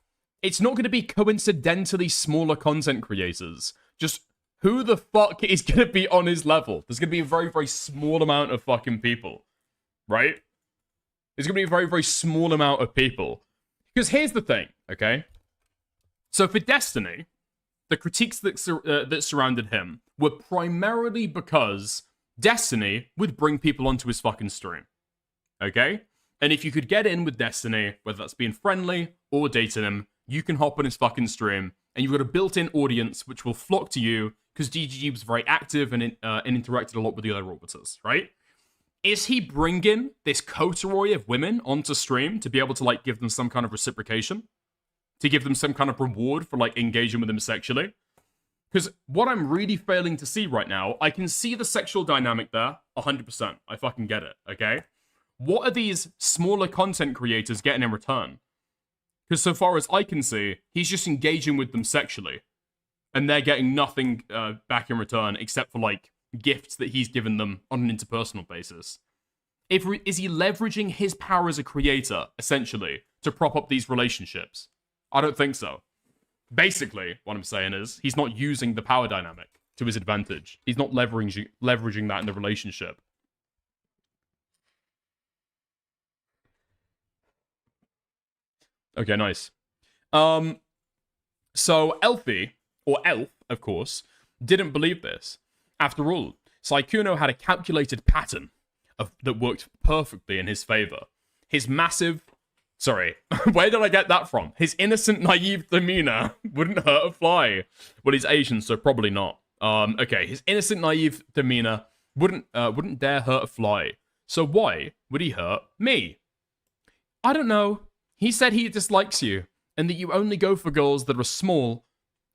It's not going to be coincidentally smaller content creators. Just who the fuck is going to be on his level? There's going to be a very, very small amount of fucking people, right? There's going to be a very, very small amount of people. Because here's the thing, okay? So for Destiny, the critiques that surrounded him were primarily because Destiny would bring people onto his fucking stream, okay? And if you could get in with Destiny, whether that's being friendly or dating him, you can hop on his fucking stream, and you've got a built-in audience which will flock to you because DGG was very active and interacted a lot with the other orbiters, right? Is he bringing this coterie of women onto stream to be able to, like, give them some kind of reciprocation? To give them some kind of reward for, like, engaging with them sexually? Because what I'm really failing to see right now, I can see the sexual dynamic there, 100%. I fucking get it, okay? What are these smaller content creators getting in return? Because so far as I can see, he's just engaging with them sexually. And they're getting nothing back in return except for, like, gifts that he's given them on an interpersonal basis. Is he leveraging his power as a creator, essentially, to prop up these relationships? I don't think so. Basically, what I'm saying is, he's not using the power dynamic to his advantage. He's not leveraging that in the relationship. Okay, nice. So Elfie, or Elf, of course, didn't believe this. After all, Sykkuno had a calculated pattern that worked perfectly in his favor. His massive... Sorry, where did I get that from? His innocent, naive demeanor wouldn't hurt a fly. Well, he's Asian, so probably not. Okay, his innocent, naive demeanor wouldn't dare hurt a fly. So why would he hurt me? I don't know. He said he dislikes you, and that you only go for girls that are small,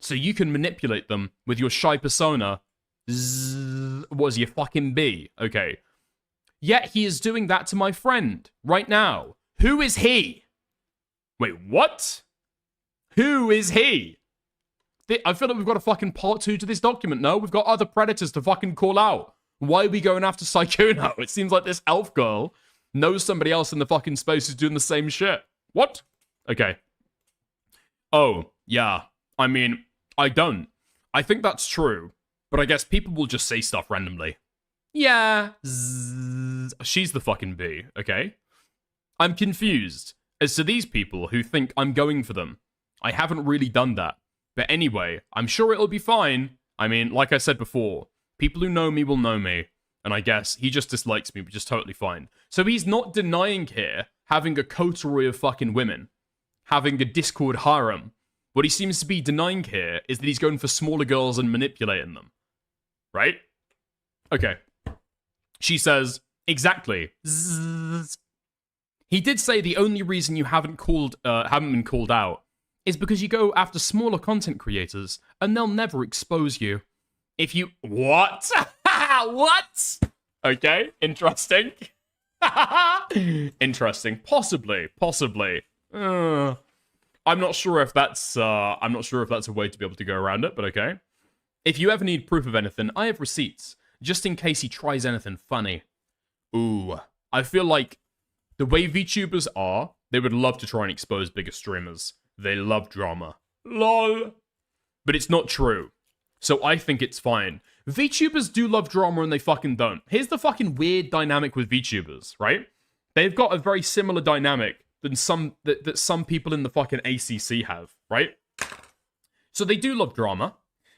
so you can manipulate them with your shy persona. What is he, a fucking bee? Okay. Yet he is doing that to my friend, right now. Who is he? Wait, what? Who is he? I feel like we've got a fucking part 2 to this document, no? We've got other predators to fucking call out. Why are we going after Sykkuno? It seems like this elf girl knows somebody else in the fucking space who's doing the same shit. What? Okay. Oh, yeah. I mean, I don't. I think that's true. But I guess people will just say stuff randomly. Yeah. She's the fucking bee, okay? I'm confused as to these people who think I'm going for them. I haven't really done that. But anyway, I'm sure it'll be fine. I mean, like I said before, people who know me will know me. And I guess he just dislikes me, which is totally fine. So he's not denying here having a coterie of fucking women. Having a Discord harem. What he seems to be denying here is that he's going for smaller girls and manipulating them. Right? Okay. She says, exactly. Zzz. He did say the only reason you haven't been called out is because you go after smaller content creators and they'll never expose you. If you... What? What? Okay, interesting. Interesting. Possibly. I'm not sure if that's a way to be able to go around it, but okay. If you ever need proof of anything, I have receipts, just in case he tries anything funny. Ooh, I feel like the way VTubers are, they would love to try and expose bigger streamers. They love drama. LOL. But it's not true. So I think it's fine. VTubers do love drama and they fucking don't. Here's the fucking weird dynamic with VTubers, right? They've got a very similar dynamic than that some people in the fucking ACC have, right? So they do love drama,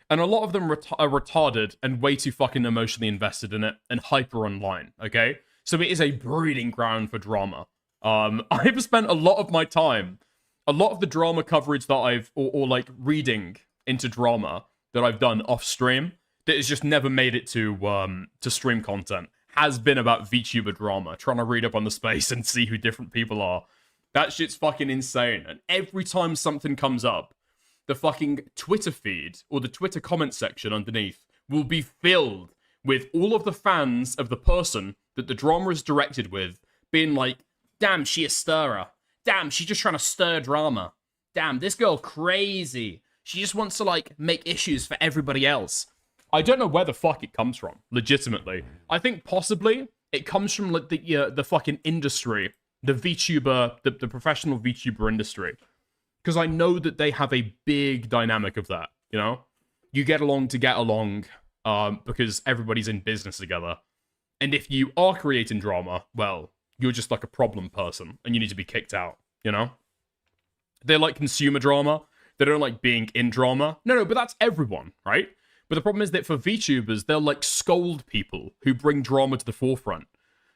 and a lot of them are retarded and way too fucking emotionally invested in it and hyper online, okay? So it is a breeding ground for drama. I've spent a lot of my time, a lot of the drama coverage that I've, or like reading into drama that I've done off stream, that has just never made it to stream content, has been about VTuber drama, trying to read up on the space and see who different people are. That shit's fucking insane. And every time something comes up, the fucking Twitter feed or the Twitter comment section underneath will be filled with all of the fans of the person that the drama is directed with being like, damn, she a stirrer. Damn, she's just trying to stir drama. Damn, this girl crazy. She just wants to, like, make issues for everybody else. I don't know where the fuck it comes from, legitimately. I think possibly it comes from, like, the fucking industry, the VTuber, the professional VTuber industry. Because I know that they have a big dynamic of that, you know? You get along to get along, because everybody's in business together. And if you are creating drama, well, you're just like a problem person, and you need to be kicked out, you know? They like consumer drama. They don't like being in drama. No, but that's everyone, right? But the problem is that for VTubers, they'll like scold people who bring drama to the forefront.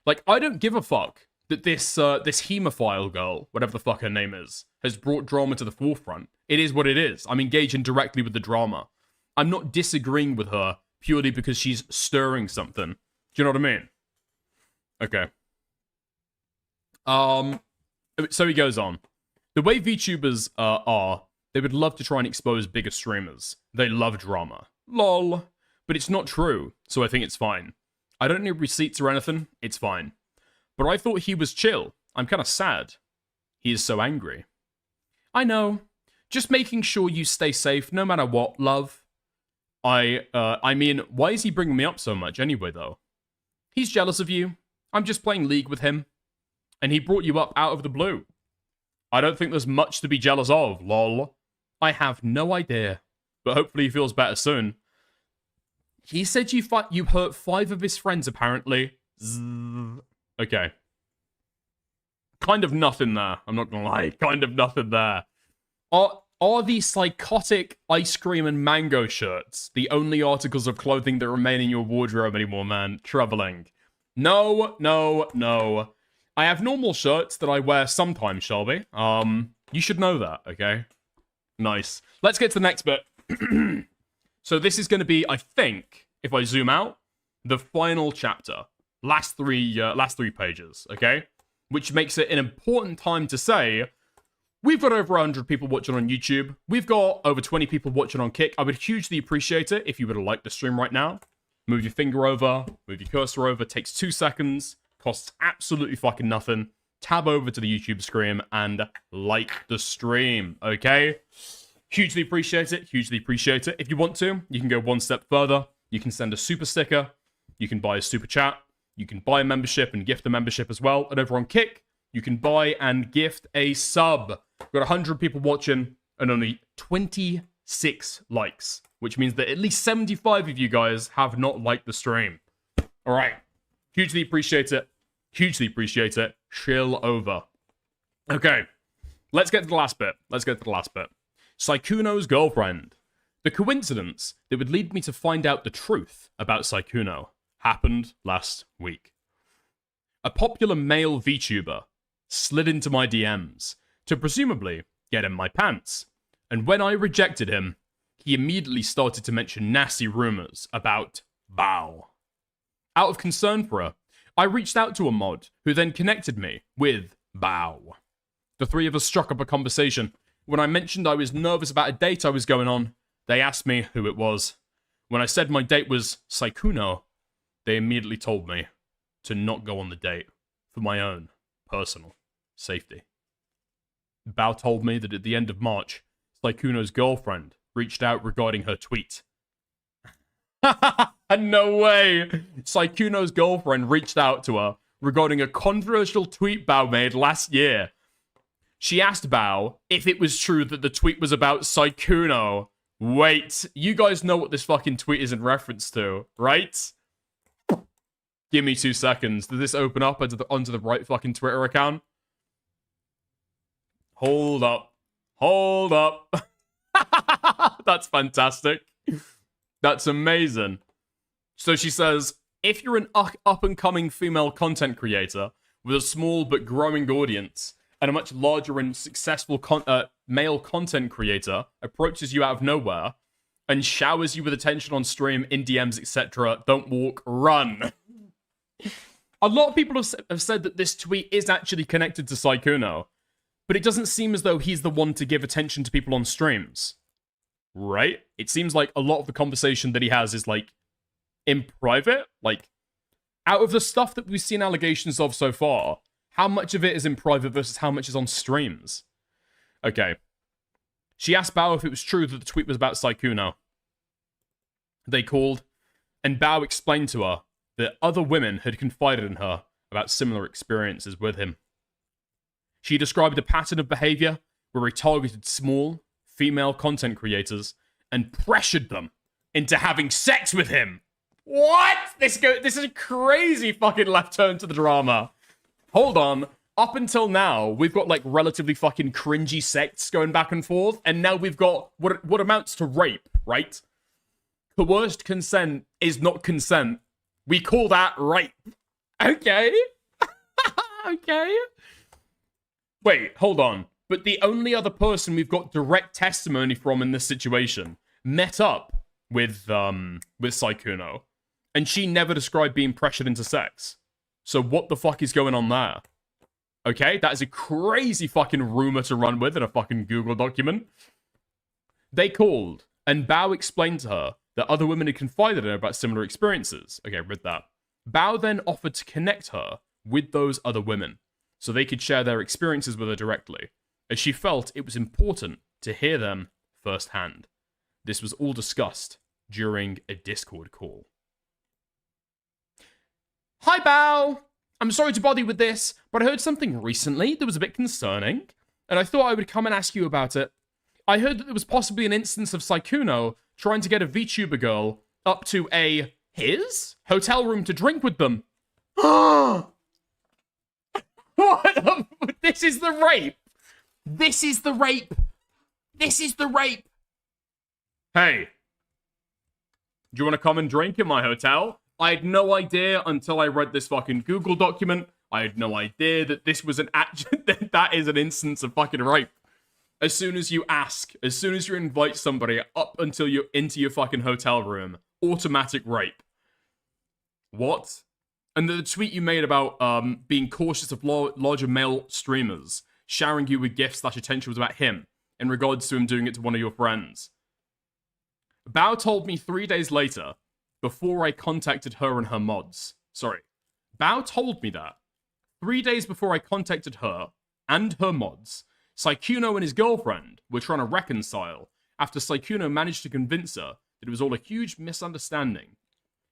Like, I don't give a fuck that this hemophile girl, whatever the fuck her name is, has brought drama to the forefront. It is what it is. I'm engaging directly with the drama. I'm not disagreeing with her purely because she's stirring something. Do you know what I mean? Okay. So he goes on. The way VTubers are, they would love to try and expose bigger streamers. They love drama. Lol. But it's not true, so I think it's fine. I don't need receipts or anything. It's fine. But I thought he was chill. I'm kind of sad. He is so angry. I know. Just making sure you stay safe no matter what, love. I mean, why is he bringing me up so much anyway, though? He's jealous of you. I'm just playing League with him. And he brought you up out of the blue. I don't think there's much to be jealous of, lol. I have no idea. But hopefully he feels better soon. He said you hurt 5 of his friends, apparently. Zzz. Okay. Kind of nothing there. I'm not gonna lie. Kind of nothing there. Are these psychotic ice cream and mango shirts the only articles of clothing that remain in your wardrobe anymore, man? Troubling. No. I have normal shirts that I wear sometimes, Shelby. You should know that, okay? Nice. Let's get to the next bit. So this is going to be, I think, if I zoom out, the final chapter. Last three pages, okay? Which makes it an important time to say, we've got over 100 people watching on YouTube. We've got over 20 people watching on Kick. I would hugely appreciate it if you would have liked the stream right now. Move your finger over, move your cursor over, takes 2 seconds, costs absolutely fucking nothing. Tab over to the YouTube screen and like the stream, okay? Hugely appreciate it, hugely appreciate it. If you want to, you can go one step further. You can send a super sticker. You can buy a super chat. You can buy a membership and gift a membership as well. And over on Kick, you can buy and gift a sub. We've got 100 people watching and only 26 likes, which means that at least 75 of you guys have not liked the stream. All right. Hugely appreciate it. Hugely appreciate it. Chill over. Okay. Let's get to the last bit. Sykkuno's girlfriend. The coincidence that would lead me to find out the truth about Sykkuno happened last week. A popular male VTuber slid into my DMs to presumably get in my pants, and when I rejected him, he immediately started to mention nasty rumors about Bao. Out of concern for her, I reached out to a mod who then connected me with Bao. The 3 of us struck up a conversation. When I mentioned I was nervous about a date I was going on, they asked me who it was. When I said my date was Sykkuno, they immediately told me to not go on the date for my own personal safety. Bao told me that at the end of March, Sykkuno's girlfriend reached out regarding her tweet. No way! Sykkuno's girlfriend reached out to her regarding a controversial tweet Bao made last year. She asked Bao if it was true that the tweet was about Sykkuno. Wait, you guys know what this fucking tweet is in reference to, right? Give me 2 seconds. Did this open up onto the right fucking Twitter account? Hold up. Hold up. That's fantastic. That's amazing. So she says, if you're an up-and-coming female content creator with a small but growing audience, and a much larger and successful male content creator approaches you out of nowhere and showers you with attention on stream, in DMs, etc., don't walk, run. A lot of people have said that this tweet is actually connected to Sykkuno, but it doesn't seem as though he's the one to give attention to people on streams. Right? It seems like a lot of the conversation that he has is, like, in private. Like, out of the stuff that we've seen allegations of so far, how much of it is in private versus how much is on streams? Okay. She asked Bao if it was true that the tweet was about Sykkuno. They called, and Bao explained to her that other women had confided in her about similar experiences with him. She described a pattern of behavior where he targeted small, female content creators and pressured them into having sex with him. What? This is a crazy fucking left turn to the drama. Hold on. Up until now, we've got, like, relatively fucking cringy sects going back and forth, and now we've got what amounts to rape, right? Coerced consent is not consent. We call that rape. Okay. Okay. Wait, hold on. But the only other person we've got direct testimony from in this situation met up with Sykkuno, and she never described being pressured into sex. So what the fuck is going on there? Okay, that is a crazy fucking rumor to run with in a fucking Google document. They called, and Bao explained to her that other women had confided in her about similar experiences. Okay, read that. Bao then offered to connect her with those other women, so they could share their experiences with her directly, as she felt it was important to hear them firsthand. This was all discussed during a Discord call. Hi, Bao! I'm sorry to bother you with this, but I heard something recently that was a bit concerning, and I thought I would come and ask you about it. I heard that there was possibly an instance of Sykkuno trying to get a VTuber girl up to his hotel room to drink with them. What? This is the rape! This is the rape! This is the rape! Hey, do you want to come and drink in my hotel? I had no idea until I read this fucking Google document. I had no idea that this was that is an instance of fucking rape. As soon as you ask, as soon as you invite somebody up until you're into your fucking hotel room, automatic rape. What? And the tweet you made about being cautious of larger male streamers, showering you with gifts / attention was about him, in regards to him doing it to one of your friends. Bao told me 3 days later, before I contacted her and her mods. Sorry. Bao told me that 3 days before I contacted her and her mods, Sykkuno and his girlfriend were trying to reconcile after Sykkuno managed to convince her that it was all a huge misunderstanding.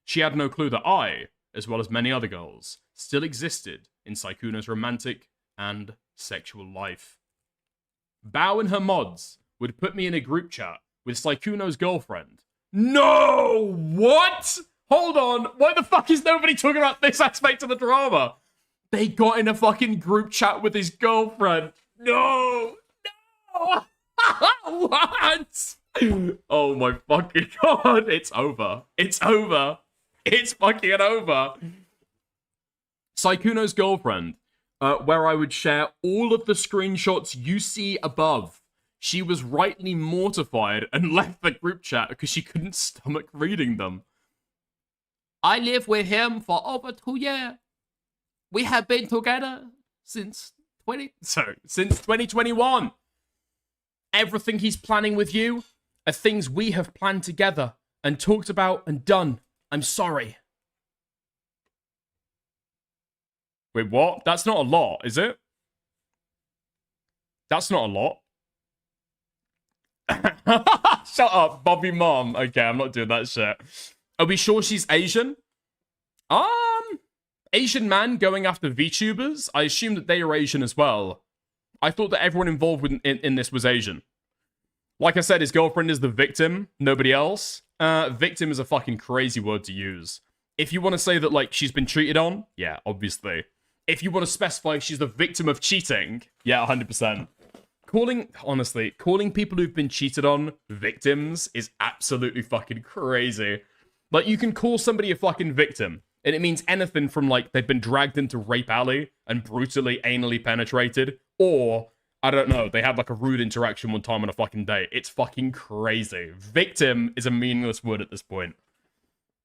She had no clue that I, as well as many other girls, still existed in Sykkuno's romantic and sexual life. Bao and her mods would put me in a group chat with Sykkuno's girlfriend. No! What? Hold on. Why the fuck is nobody talking about this aspect of the drama? They got in a fucking group chat with his girlfriend. No! No! What? Oh my fucking god. It's over. It's over. It's fucking over. Sykkuno's girlfriend, where I would share all of the screenshots you see above. She was rightly mortified and left the group chat because she couldn't stomach reading them. I live with him for over 2 years. We have been together since 2021. Everything he's planning with you are things we have planned together and talked about and done. I'm sorry. Wait, what? That's not a lot, is it? That's not a lot. Shut up, Bobby Mom. Okay, I'm not doing that shit. Are we sure she's Asian? Asian man going after VTubers? I assume that they are Asian as well. I thought that everyone involved in this was Asian. Like I said, his girlfriend is the victim, nobody else. Victim is a fucking crazy word to use. If you want to say that, like, she's been cheated on, yeah, obviously. If you want to specify she's the victim of cheating, yeah, 100%. Honestly, calling people who've been cheated on victims is absolutely fucking crazy. Like, you can call somebody a fucking victim, and it means anything from, like, they've been dragged into Rape Alley and brutally anally penetrated, or, I don't know, they had, like, a rude interaction one time on a fucking date. It's fucking crazy. Victim is a meaningless word at this point.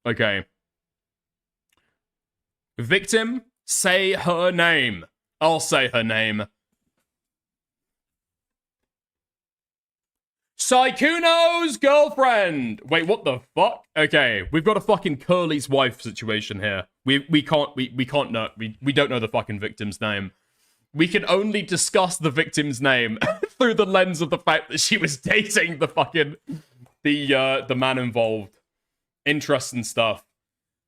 Okay. Victim, say her name. I'll say her name. Sykkuno's girlfriend. Wait, what the fuck? Okay, we've got a fucking Curly's wife situation here. We don't know the fucking victim's name. We can only discuss the victim's name through the lens of the fact that she was dating the fucking the man involved. Interesting stuff.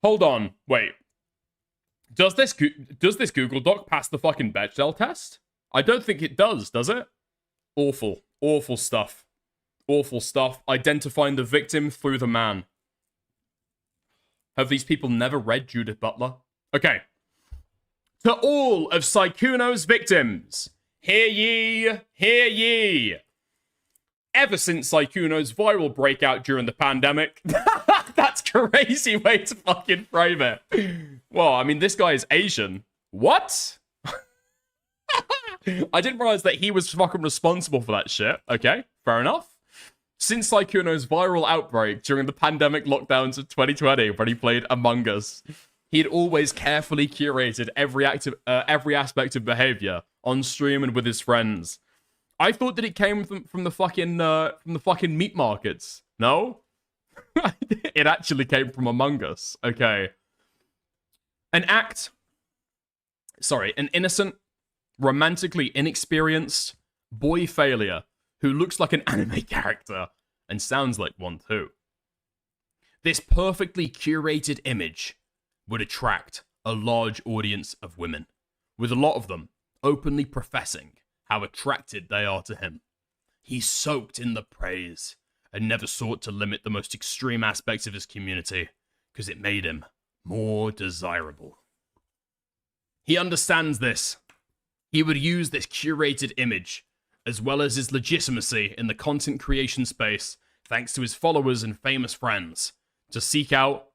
Hold on, wait. Does this Google Doc pass the fucking Bechdel test? I don't think it does it? Awful stuff. Awful stuff. Identifying the victim through the man. Have these people never read Judith Butler? Okay. To all of Sykkuno's victims, hear ye, hear ye. Ever since Sykkuno's viral breakout during the pandemic, that's a crazy way to fucking frame it. Well, I mean, this guy is Asian. What? I didn't realize that he was fucking responsible for that shit. Okay, fair enough. Since Sykkuno's viral outbreak during the pandemic lockdowns of 2020, when he played Among Us, he had always carefully curated every aspect of behavior on stream and with his friends. I thought that it came from the fucking meat markets. No, it actually came from Among Us. Okay, an innocent, romantically inexperienced boy failure who looks like an anime character and sounds like one too. This perfectly curated image would attract a large audience of women, with a lot of them openly professing how attracted they are to him. He soaked in the praise and never sought to limit the most extreme aspects of his community because it made him more desirable. He understands this. He would use this curated image as well as his legitimacy in the content creation space, thanks to his followers and famous friends, to seek out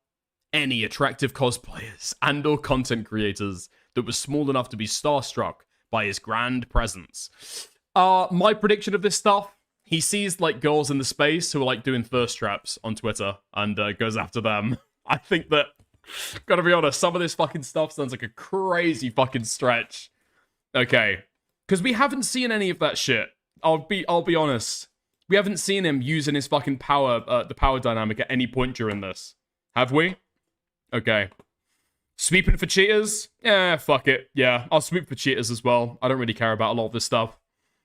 any attractive cosplayers and or content creators that were small enough to be starstruck by his grand presence. My prediction of this stuff, he sees like girls in the space who are like doing thirst traps on Twitter and goes after them. I think that, gotta be honest, some of this fucking stuff sounds like a crazy fucking stretch. Okay. Because we haven't seen any of that shit. I'll be honest. We haven't seen him using his fucking power, the power dynamic at any point during this. Have we? Okay. Sweeping for cheaters? Yeah, fuck it. Yeah, I'll sweep for cheaters as well. I don't really care about a lot of this stuff.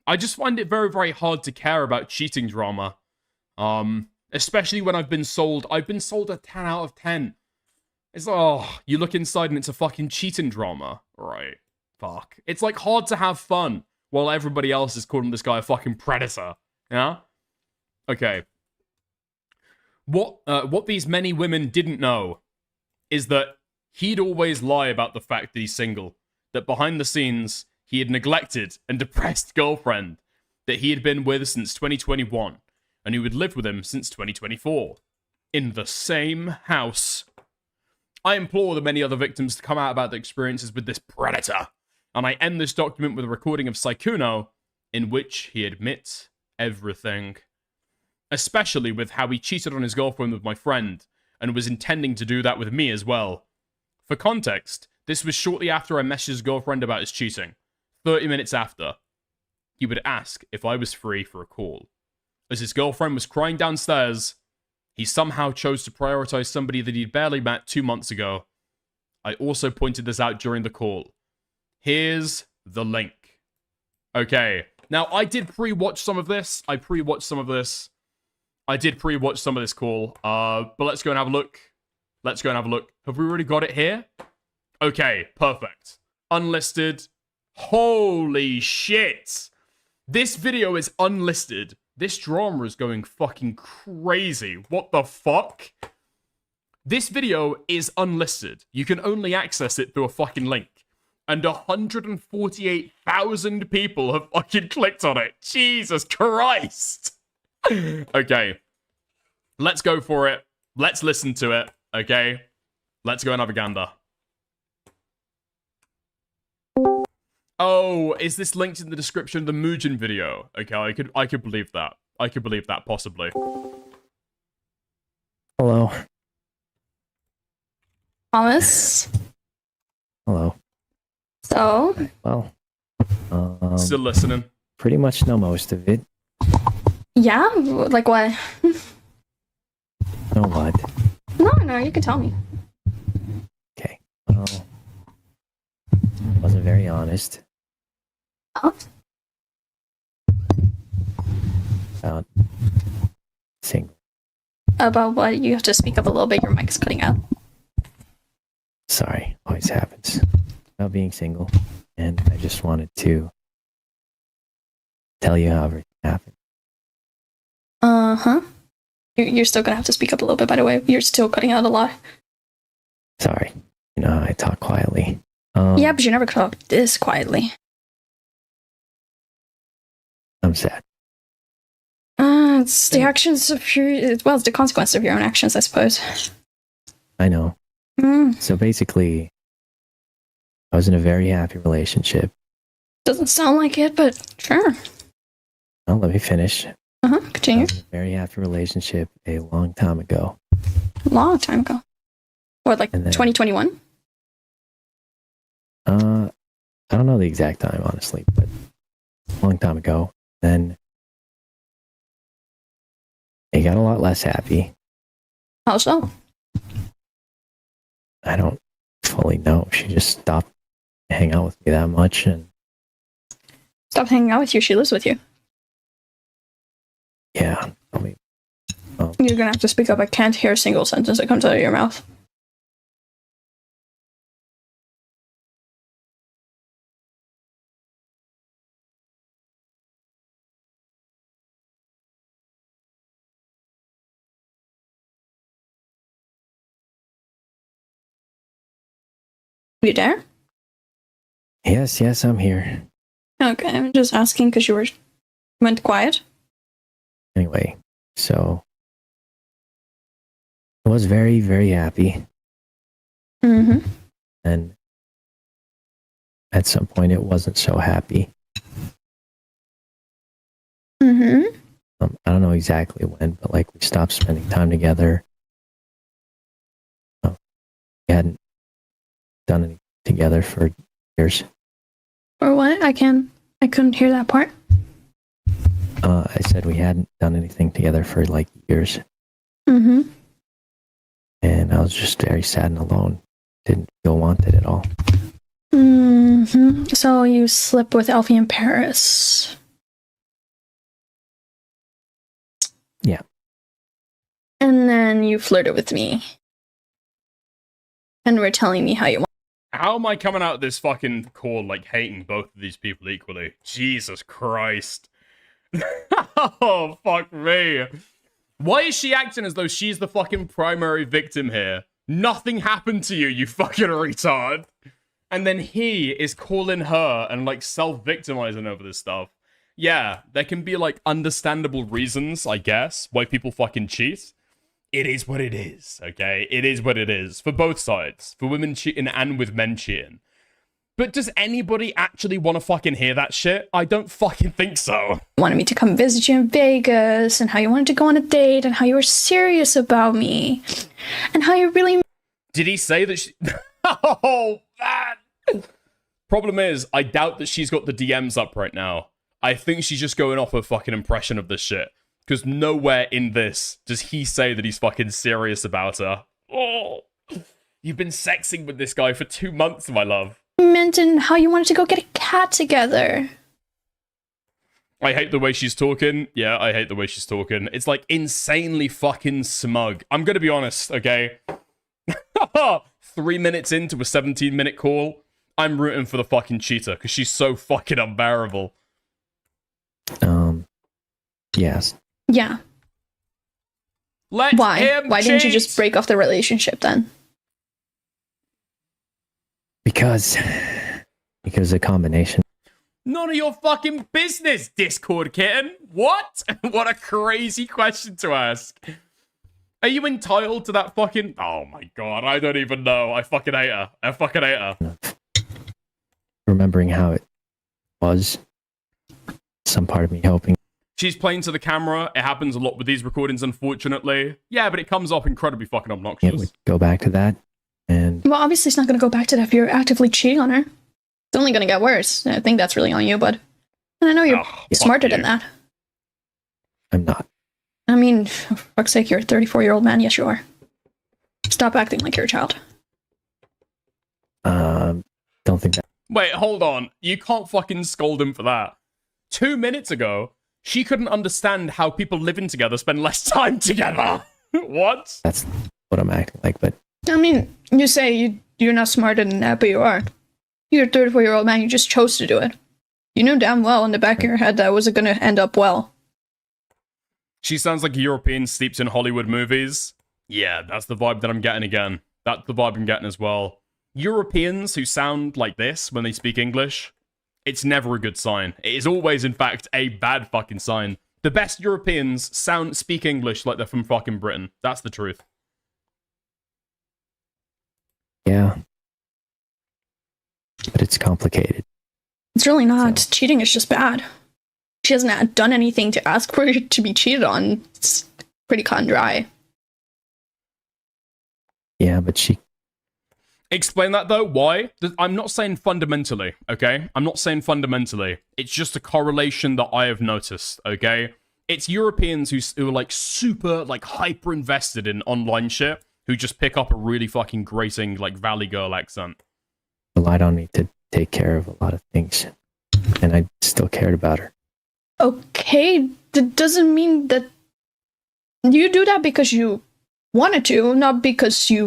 I just find it very, very hard to care about cheating drama. Especially when I've been sold a 10 out of 10. It's like, oh, you look inside and it's a fucking cheating drama. Right. Fuck. It's like hard to have fun while everybody else is calling this guy a fucking predator. Yeah? Okay. What these many women didn't know is that he'd always lie about the fact that he's single. That behind the scenes, he had neglected and depressed girlfriend that he had been with since 2021 and who had lived with him since 2024. In the same house. I implore the many other victims to come out about their experiences with this predator. And I end this document with a recording of Sykkuno in which he admits everything. Especially with how he cheated on his girlfriend with my friend and was intending to do that with me as well. For context, this was shortly after I messaged his girlfriend about his cheating. 30 minutes after. He would ask if I was free for a call. As his girlfriend was crying downstairs, he somehow chose to prioritize somebody that he'd barely met 2 months ago. I also pointed this out during the call. Here's the link. Okay. Now, I did pre-watch some of this. I did pre-watch some of this call. But let's go and have a look. Have we already got it here? Okay, perfect. Unlisted. Holy shit. This video is unlisted. This drama is going fucking crazy. What the fuck? This video is unlisted. You can only access it through a fucking link. And 148,000 people have fucking clicked on it. Jesus Christ. Okay. Let's go for it. Let's listen to it. Okay. Let's go and have a gander. Oh, is this linked in the description of the Mugen video? Okay, I could believe that. I could believe that, possibly. Hello. Thomas? Hello. So? Well, still listening. Pretty much know most of it. Yeah? Like what? Know what? No, you can tell me. Okay. Well, wasn't very honest. Oh? About single. About what? You have to speak up a little bit. Your mic's cutting out. Sorry, always happens. About being single, and I just wanted to tell you how everything happened. Uh-huh. You're still gonna have to speak up a little bit, by the way. You're still cutting out a lot. Sorry, you know how I talk quietly. Yeah, but you never talk this quietly. I'm sad. It's the actions of your... Well, it's the consequence of your own actions, I suppose. I know. Mm. So basically, I was in a very happy relationship. Doesn't sound like it, but sure. Well, let me finish. Uh-huh, continue. I was in a very happy relationship a long time ago. Long time ago. What, like And then- 2021? I don't know the exact time, honestly, but a long time ago. Then it got a lot less happy. How so? I don't fully know. She just stopped hanging out with me that much, and Stop hanging out with you. She lives with you. yeah, I mean, You're gonna have to speak up. I can't hear a single sentence that comes out of your mouth. You there? yes, I'm here. Okay, I'm just asking because you went quiet. Anyway, so I was very, very happy, Mm-hmm. and at some point it wasn't so happy. Mm-hmm. I don't know exactly when, but like we stopped spending time together. We hadn't done anything together for years. Or what? I couldn't hear that part. I said we hadn't done anything together for like years, Mm-hmm. and I was just very sad and alone. Didn't feel wanted at all. Mm-hmm. So you slept with Elfie in Paris. Yeah. And then you flirted with me. And were telling me how you want. How am I coming out of this fucking call like hating both of these people equally? Jesus Christ. Oh, fuck me. Why is she acting as though she's the fucking primary victim here? Nothing happened to you, you fucking retard. And then he is calling her and like self-victimizing over this stuff. Yeah, there can be like understandable reasons, I guess, why people fucking cheat. It is what it is, okay? It is what it is. For both sides. For women cheating and with men cheating. But does anybody actually want to fucking hear that shit? I don't fucking think so. Wanted me to come visit you in Vegas, and how you wanted to go on a date, and how you were serious about me, and how you really... Did he say that she... Oh, man! Problem is, I doubt that she's got the DMs up right now. I think she's just going off her fucking impression of this shit. Because nowhere in this does he say that he's fucking serious about her. Oh, you've been sexing with this guy for 2 months, my love. meant, and how you wanted to go get a cat together. I hate the way she's talking. Yeah, I hate the way she's talking. It's like insanely fucking smug. I'm gonna be honest, okay? 3 minutes into a 17-minute call, I'm rooting for the fucking cheater because she's so fucking unbearable. Yes. Yeah. Let Why? him Why didn't you cheat. just break off the relationship then? Because a combination. None of your fucking business, Discord kitten. What? What a crazy question to ask. Are you entitled to that fucking... Oh my god, I don't even know. I fucking hate her. I fucking hate her. Remembering how it was. Some part of me hoping. She's playing to the camera. It happens a lot with these recordings, unfortunately. Yeah, but it comes off incredibly fucking obnoxious. It would go back to that. And Well, obviously it's not going to go back to that if you're actively cheating on her. It's only going to get worse. I think that's really on you, bud. And I know you're smarter than that. I'm not. I mean, for fuck's sake, you're a 34-year-old man. Yes, you are. Stop acting like you're a child. Don't think that. Wait, hold on. You can't fucking scold him for that. 2 minutes ago, she couldn't understand how people living together spend less time together. What? That's what I'm acting like, but I mean, you say you're not smarter than that, but you are. You're a 34-year-old man. You just chose to do it. You knew damn well in the back of your head that wasn't going to end up well. She sounds like a European steeped in Hollywood movies. Yeah, that's the vibe that I'm getting again. That's the vibe I'm getting as well. Europeans who sound like this when they speak English, it's never a good sign. It is always, in fact, a bad fucking sign. The best Europeans speak English like they're from fucking Britain. That's the truth. yeah. But it's complicated. It's really not. Cheating is just bad. She hasn't done anything to ask for it to be cheated on. It's pretty cut and dry. Yeah, but she. Explain that though. Why? I'm not saying fundamentally, okay? I'm not saying fundamentally. It's just a correlation that I have noticed, okay? It's Europeans who are like super, like hyper invested in online shit who just pick up a really fucking grating, like Valley Girl accent. Relied on me to take care of a lot of things. And I still cared about her. Okay, that doesn't mean that you do that because you wanted to, not because she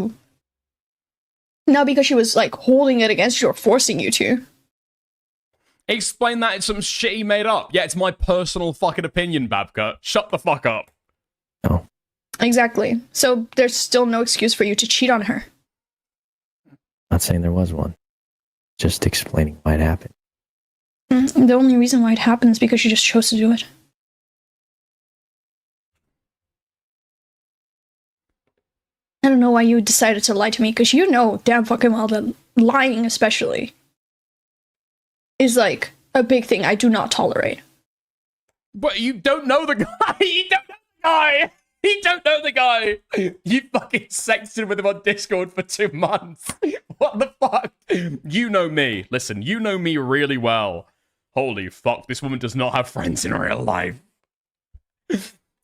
was like holding it against you or forcing you to. Explain that it's some shit he made up. Yeah, it's my personal fucking opinion, Babka. Shut the fuck up. Exactly. So there's still no excuse for you to cheat on her. Not saying there was one. Just explaining why it happened. The only reason why it happened is because you just chose to do it. I don't know why you decided to lie to me, because you know damn fucking well that lying especially is like a big thing I do not tolerate. But you don't know the guy. You don't know the guy. You don't know the guy. You fucking sexted with him on Discord for 2 months. What the fuck? You know me. Listen, you know me really well. Holy fuck, this woman does not have friends in real life.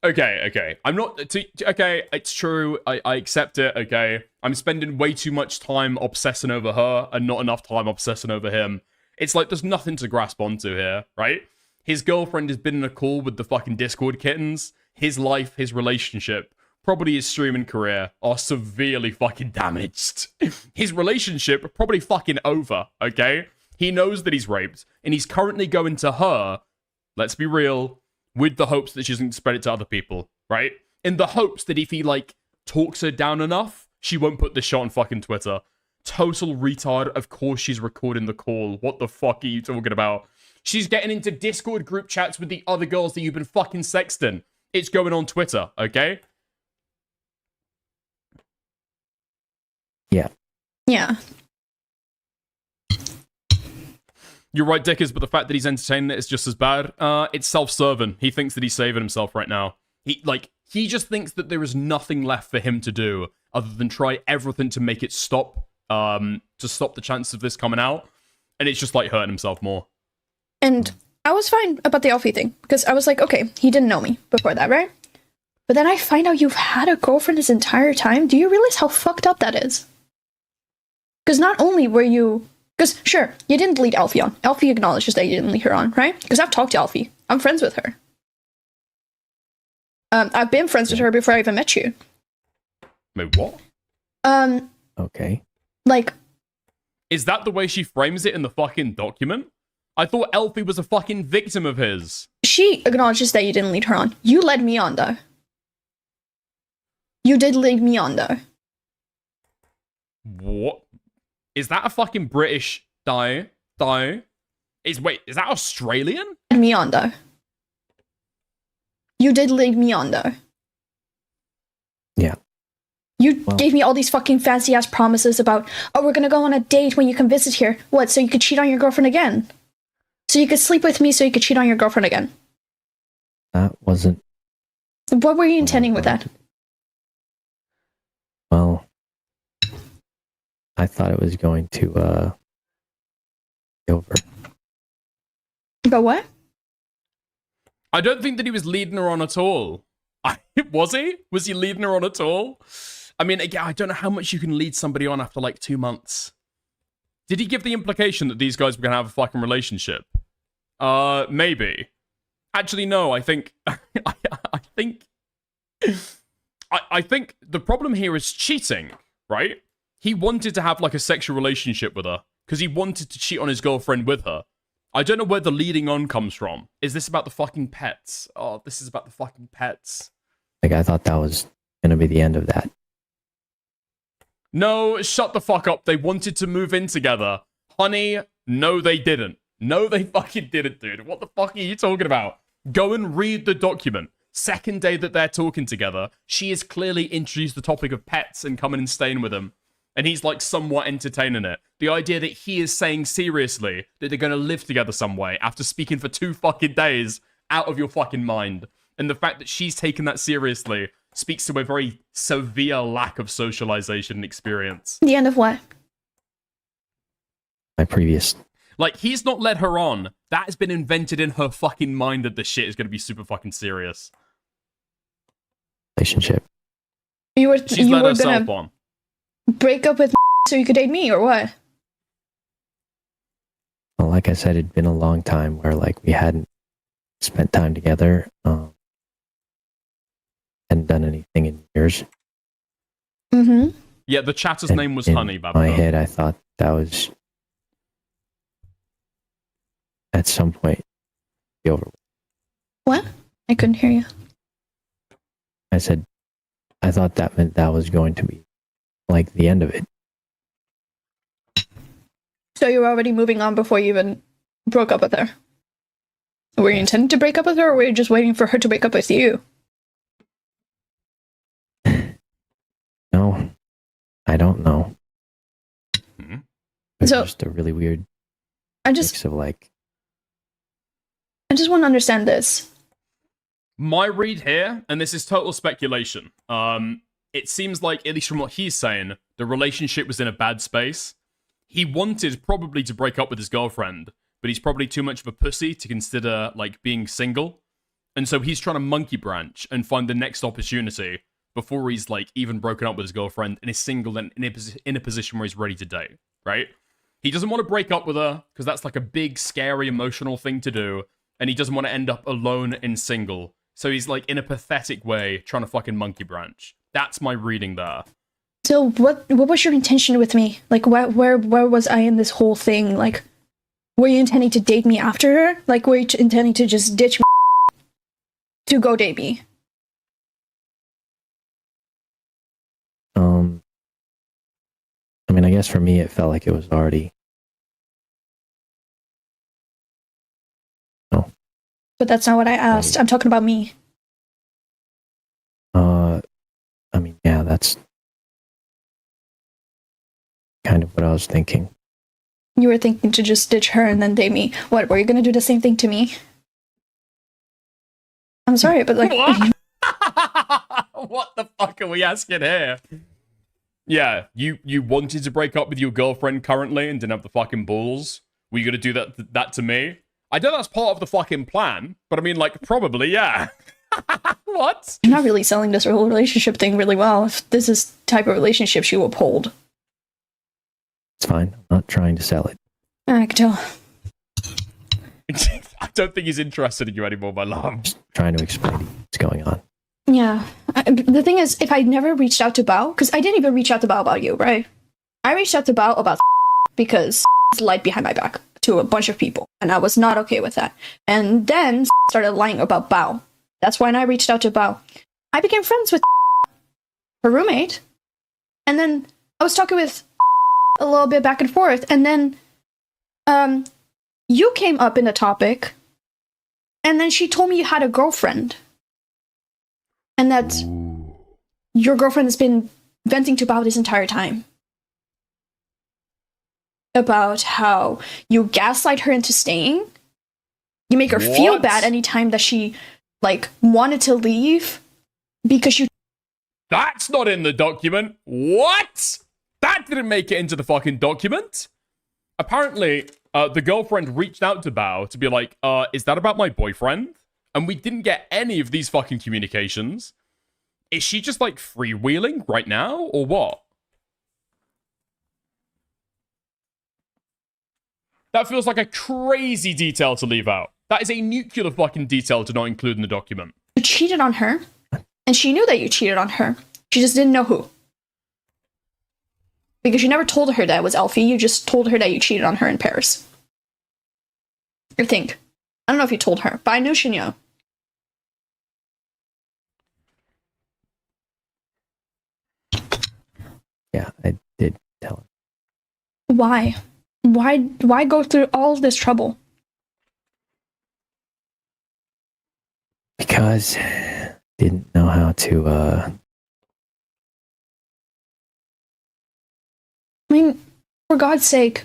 Okay. I'm not... okay, it's true. I accept it, okay? I'm spending way too much time obsessing over her and not enough time obsessing over him. It's like there's nothing to grasp onto here, right? His girlfriend has been in a call with the fucking Discord kittens. His life, his relationship, probably his streaming career are severely fucking damaged. His relationship probably fucking over, okay? He knows that he's raped, and he's currently going to her, let's be real, with the hopes that she doesn't spread it to other people, right? In the hopes that if he, like, talks her down enough, she won't put this shit on fucking Twitter. Total retard. Of course she's recording the call. What the fuck are you talking about? She's getting into Discord group chats with the other girls that you've been fucking sexting. It's going on Twitter, okay? Yeah. Yeah. You're right, Dickers, but the fact that he's entertaining it is just as bad. It's self-serving. He thinks that he's saving himself right now. He just thinks that there is nothing left for him to do other than try everything to make it stop, to stop the chance of this coming out. And it's just, like, hurting himself more. And I was fine about the Alfie thing, because I was like, okay, he didn't know me before that, right? But then I find out you've had a girlfriend this entire time. Do you realize how fucked up that is? Because not only were you... Because, sure, you didn't lead Alfie on. Alfie acknowledges that you didn't lead her on, right? Because I've talked to Alfie. I'm friends with her. I've been friends with her before I even met you. Wait, what? Okay. Like... Is that the way she frames it in the fucking document? I thought Elfie was a fucking victim of his. She acknowledges that you didn't lead her on. You led me on, though. You did lead me on, though. What? Is that a fucking British die? Wait, is that Australian? Me on, though. You did lead me on, though. Yeah. You gave me all these fucking fancy ass promises about, oh, we're gonna go on a date when you come visit here. What, so you could cheat on your girlfriend again? So you could sleep with me so you could cheat on your girlfriend again? That wasn't. What were you intending with that? Well, I thought it was going to be over. But what? I don't think that he was leading her on at all. Was he? Was he leading her on at all? I mean, again, I don't know how much you can lead somebody on after like 2 months. Did he give the implication that these guys were going to have a fucking relationship? Maybe. Actually, no, I think... I think the problem here is cheating, right? He wanted to have like a sexual relationship with her because he wanted to cheat on his girlfriend with her. I don't know where the leading on comes from. Is this about the fucking pets? Oh, this is about the fucking pets. Like, I thought that was going to be the end of that. No, shut the fuck up. They wanted to move in together. Honey, no, they didn't. No, they fucking didn't, dude. What the fuck are you talking about? Go and read the document. Second day that they're talking together, she has clearly introduced the topic of pets and coming and staying with him. And he's like somewhat entertaining it. The idea that he is saying seriously that they're going to live together some way after speaking for 2 fucking days, out of your fucking mind. And the fact that she's taken that seriously speaks to a very severe lack of socialization and experience. The end of what? My previous... Like, he's not led her on. That has been invented in her fucking mind that this shit is going to be super fucking serious. Relationship. She's led herself on. Break up with so you could date me, or what? Well, like I said, it'd been a long time where, like, we hadn't spent time together. Hadn't done anything in years. Mm-hmm. Yeah, the chatter's name was in Honey, Babylon. my head, I thought that was at some point be over. What? I couldn't hear you. I said, I thought that meant that was going to be like the end of it. So you were already moving on before you even broke up with her? Were you intending to break up with her, or were you just waiting for her to break up with you? No, I don't know. Mm-hmm. It's So- just a really weird mix of like. I just want to understand this. My read here, and this is total speculation, it seems like, at least from what he's saying, the relationship was in a bad space. He wanted probably to break up with his girlfriend, but he's probably too much of a pussy to consider, like, being single. And so he's trying to monkey branch and find the next opportunity before he's, like, even broken up with his girlfriend and is single and in a position where he's ready to date, right? He doesn't want to break up with her, because that's, like, a big, scary, emotional thing to do, and he doesn't want to end up alone and single. So he's, like, in a pathetic way, trying to fucking monkey branch. That's my reading there. So what was your intention with me? Like, where was I in this whole thing? Like, were you intending to date me after her? Like, were you intending to just ditch me to go date me? I mean, I guess for me, it felt like it was already. But that's not what I asked. I'm talking about me. I mean, yeah, that's kind of what I was thinking. You were thinking to just ditch her and then date me. What, were you gonna do the same thing to me? I'm sorry, but like... What? What the fuck are we asking here? Yeah, you wanted to break up with your girlfriend currently and didn't have the fucking balls? Were you gonna do that to me? I know that's part of the fucking plan, but I mean, like, probably, yeah. What? You're not really selling this whole relationship thing really well. If this is the type of relationship she will uphold. It's fine. I'm not trying to sell it. I can tell. I don't think he's interested in you anymore, my love. Just trying to explain what's going on. Yeah. The thing is, if I never reached out to Bao, because I didn't even reach out to Bao about you, right? I reached out to Bao about because lied behind my back to a bunch of people, and I was not okay with that. And then started lying about Bao. That's when I reached out to Bao. I became friends with her roommate. And then I was talking with a little bit back and forth, and then you came up in a topic, and then she told me you had a girlfriend. And that your girlfriend has been venting to about this entire time. About how you gaslight her into staying. You make her feel bad anytime that she, like, wanted to leave because you... That's not in the document. What? That didn't make it into the fucking document. Apparently, the girlfriend reached out to Bao to be like, is that about my boyfriend? And we didn't get any of these fucking communications. Is she just, like, freewheeling right now, or what? That feels like a crazy detail to leave out. That is a nuclear fucking detail to not include in the document. You cheated on her, and she knew that you cheated on her. She just didn't know who. Because you never told her that it was Elfie, you just told her that you cheated on her in Paris. I think. I don't know if you told her, but I knew she knew. Yeah, I did tell him. Why? Why go through all of this trouble? Because didn't know how to I mean, for God's sake,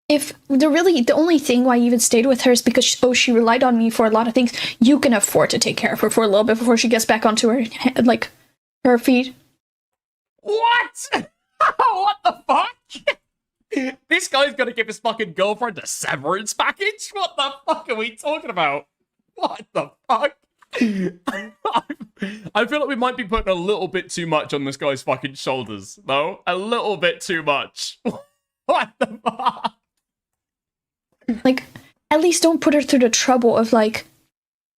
if the only thing why you even stayed with her is because she relied on me for a lot of things, you can afford to take care of her for a little bit before she gets back onto her feet. What? What the fuck? This guy's gonna give his fucking girlfriend a severance package? What the fuck are we talking about? What the fuck? I feel like we might be putting a little bit too much on this guy's fucking shoulders, no? A little bit too much. What the fuck? Like, at least don't put her through the trouble of, like,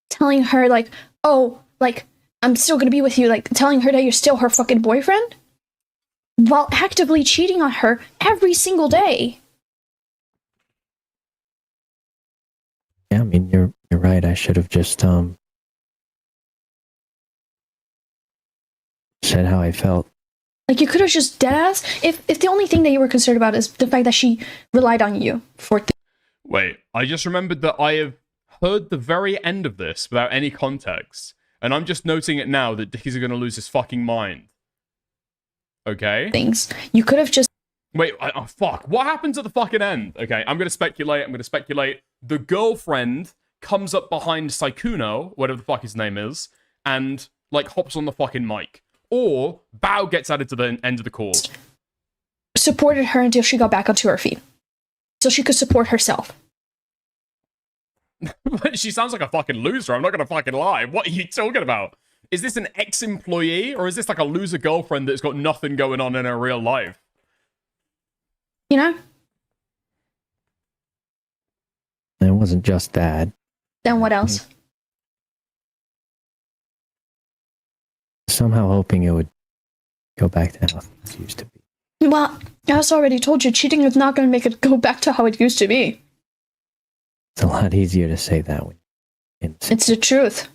telling her, like, oh, like, I'm still gonna be with you, like, telling her that you're still her fucking boyfriend? While actively cheating on her every single day. Yeah, I mean, you're right. I should have just said how I felt. Like, you could have just deadass. If the only thing that you were concerned about is the fact that she relied on you for... Wait, I just remembered that I have heard the very end of this without any context. And I'm just noting it now that he's going to lose his fucking mind. Okay? Things. You could have just... Wait, oh, fuck. What happens at the fucking end? Okay, I'm going to speculate. The girlfriend comes up behind Sykkuno, whatever the fuck his name is, and, like, hops on the fucking mic. Or Bao gets added to the end of the call. Supported her until she got back onto her feet. So she could support herself. She sounds like a fucking loser, I'm not going to fucking lie. What are you talking about? Is this an ex-employee, or is this like a loser girlfriend that's got nothing going on in her real life? You know? It wasn't just that. Then what else? Somehow hoping it would go back to how it used to be. Well, I was already told you, cheating is not going to make it go back to how it used to be. It's a lot easier to say that when it's the truth.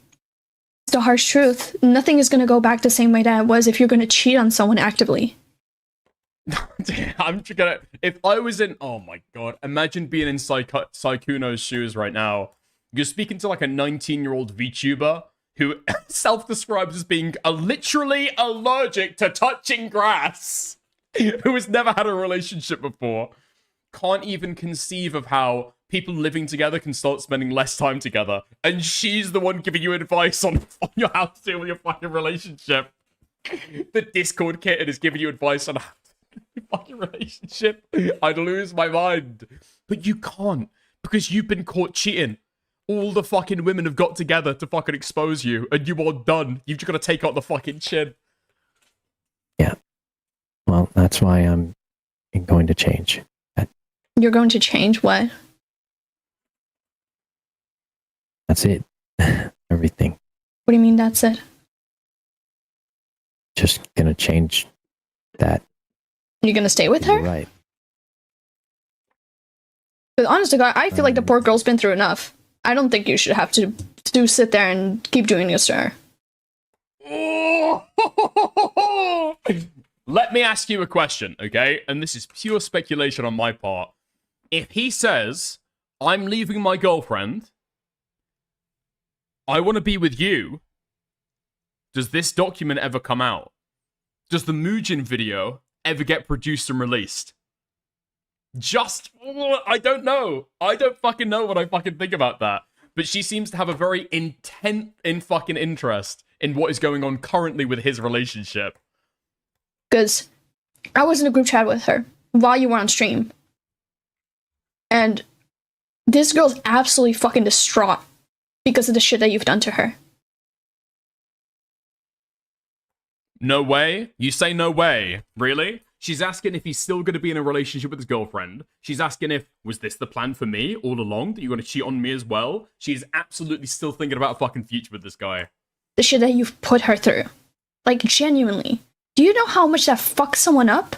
It's the harsh truth. Nothing is going to go back the same way that it was if you're going to cheat on someone actively. I'm just gonna... If I was in... Oh my god. Imagine being in Sykkuno's shoes right now. You're speaking to like a 19-year-old VTuber who self-describes as being literally allergic to touching grass. Who has never had a relationship before. Can't even conceive of how people living together can start spending less time together. And she's the one giving you advice on how to deal with your fucking relationship. The Discord kitten is giving you advice on how to deal with your fucking relationship. I'd lose my mind. But you can't, because you've been caught cheating. All the fucking women have got together to fucking expose you, and you are done. You've just got to take out the fucking chin. Yeah. Well, that's why I'm going to change. You're going to change what? That's it. Everything. What do you mean that's it? Just gonna change that. You're going to stay with her? Right. But honest to God, I feel like the poor girl's been through enough. I don't think you should have to sit there and keep doing this to her. Let me ask you a question, okay? And this is pure speculation on my part. If he says, I'm leaving my girlfriend, I want to be with you, does this document ever come out? Does the Muujin video ever get produced and released? I don't know. I don't fucking know what I fucking think about that. But she seems to have a very fucking interest in what is going on currently with his relationship. Because I was in a group chat with her while you were on stream. And this girl's absolutely fucking distraught because of the shit that you've done to her. No way? You say no way? Really? She's asking if he's still going to be in a relationship with his girlfriend. She's asking if, was this the plan for me all along? That you're going to cheat on me as well? She's absolutely still thinking about a fucking future with this guy. The shit that you've put her through. Like, genuinely. Do you know how much that fucks someone up?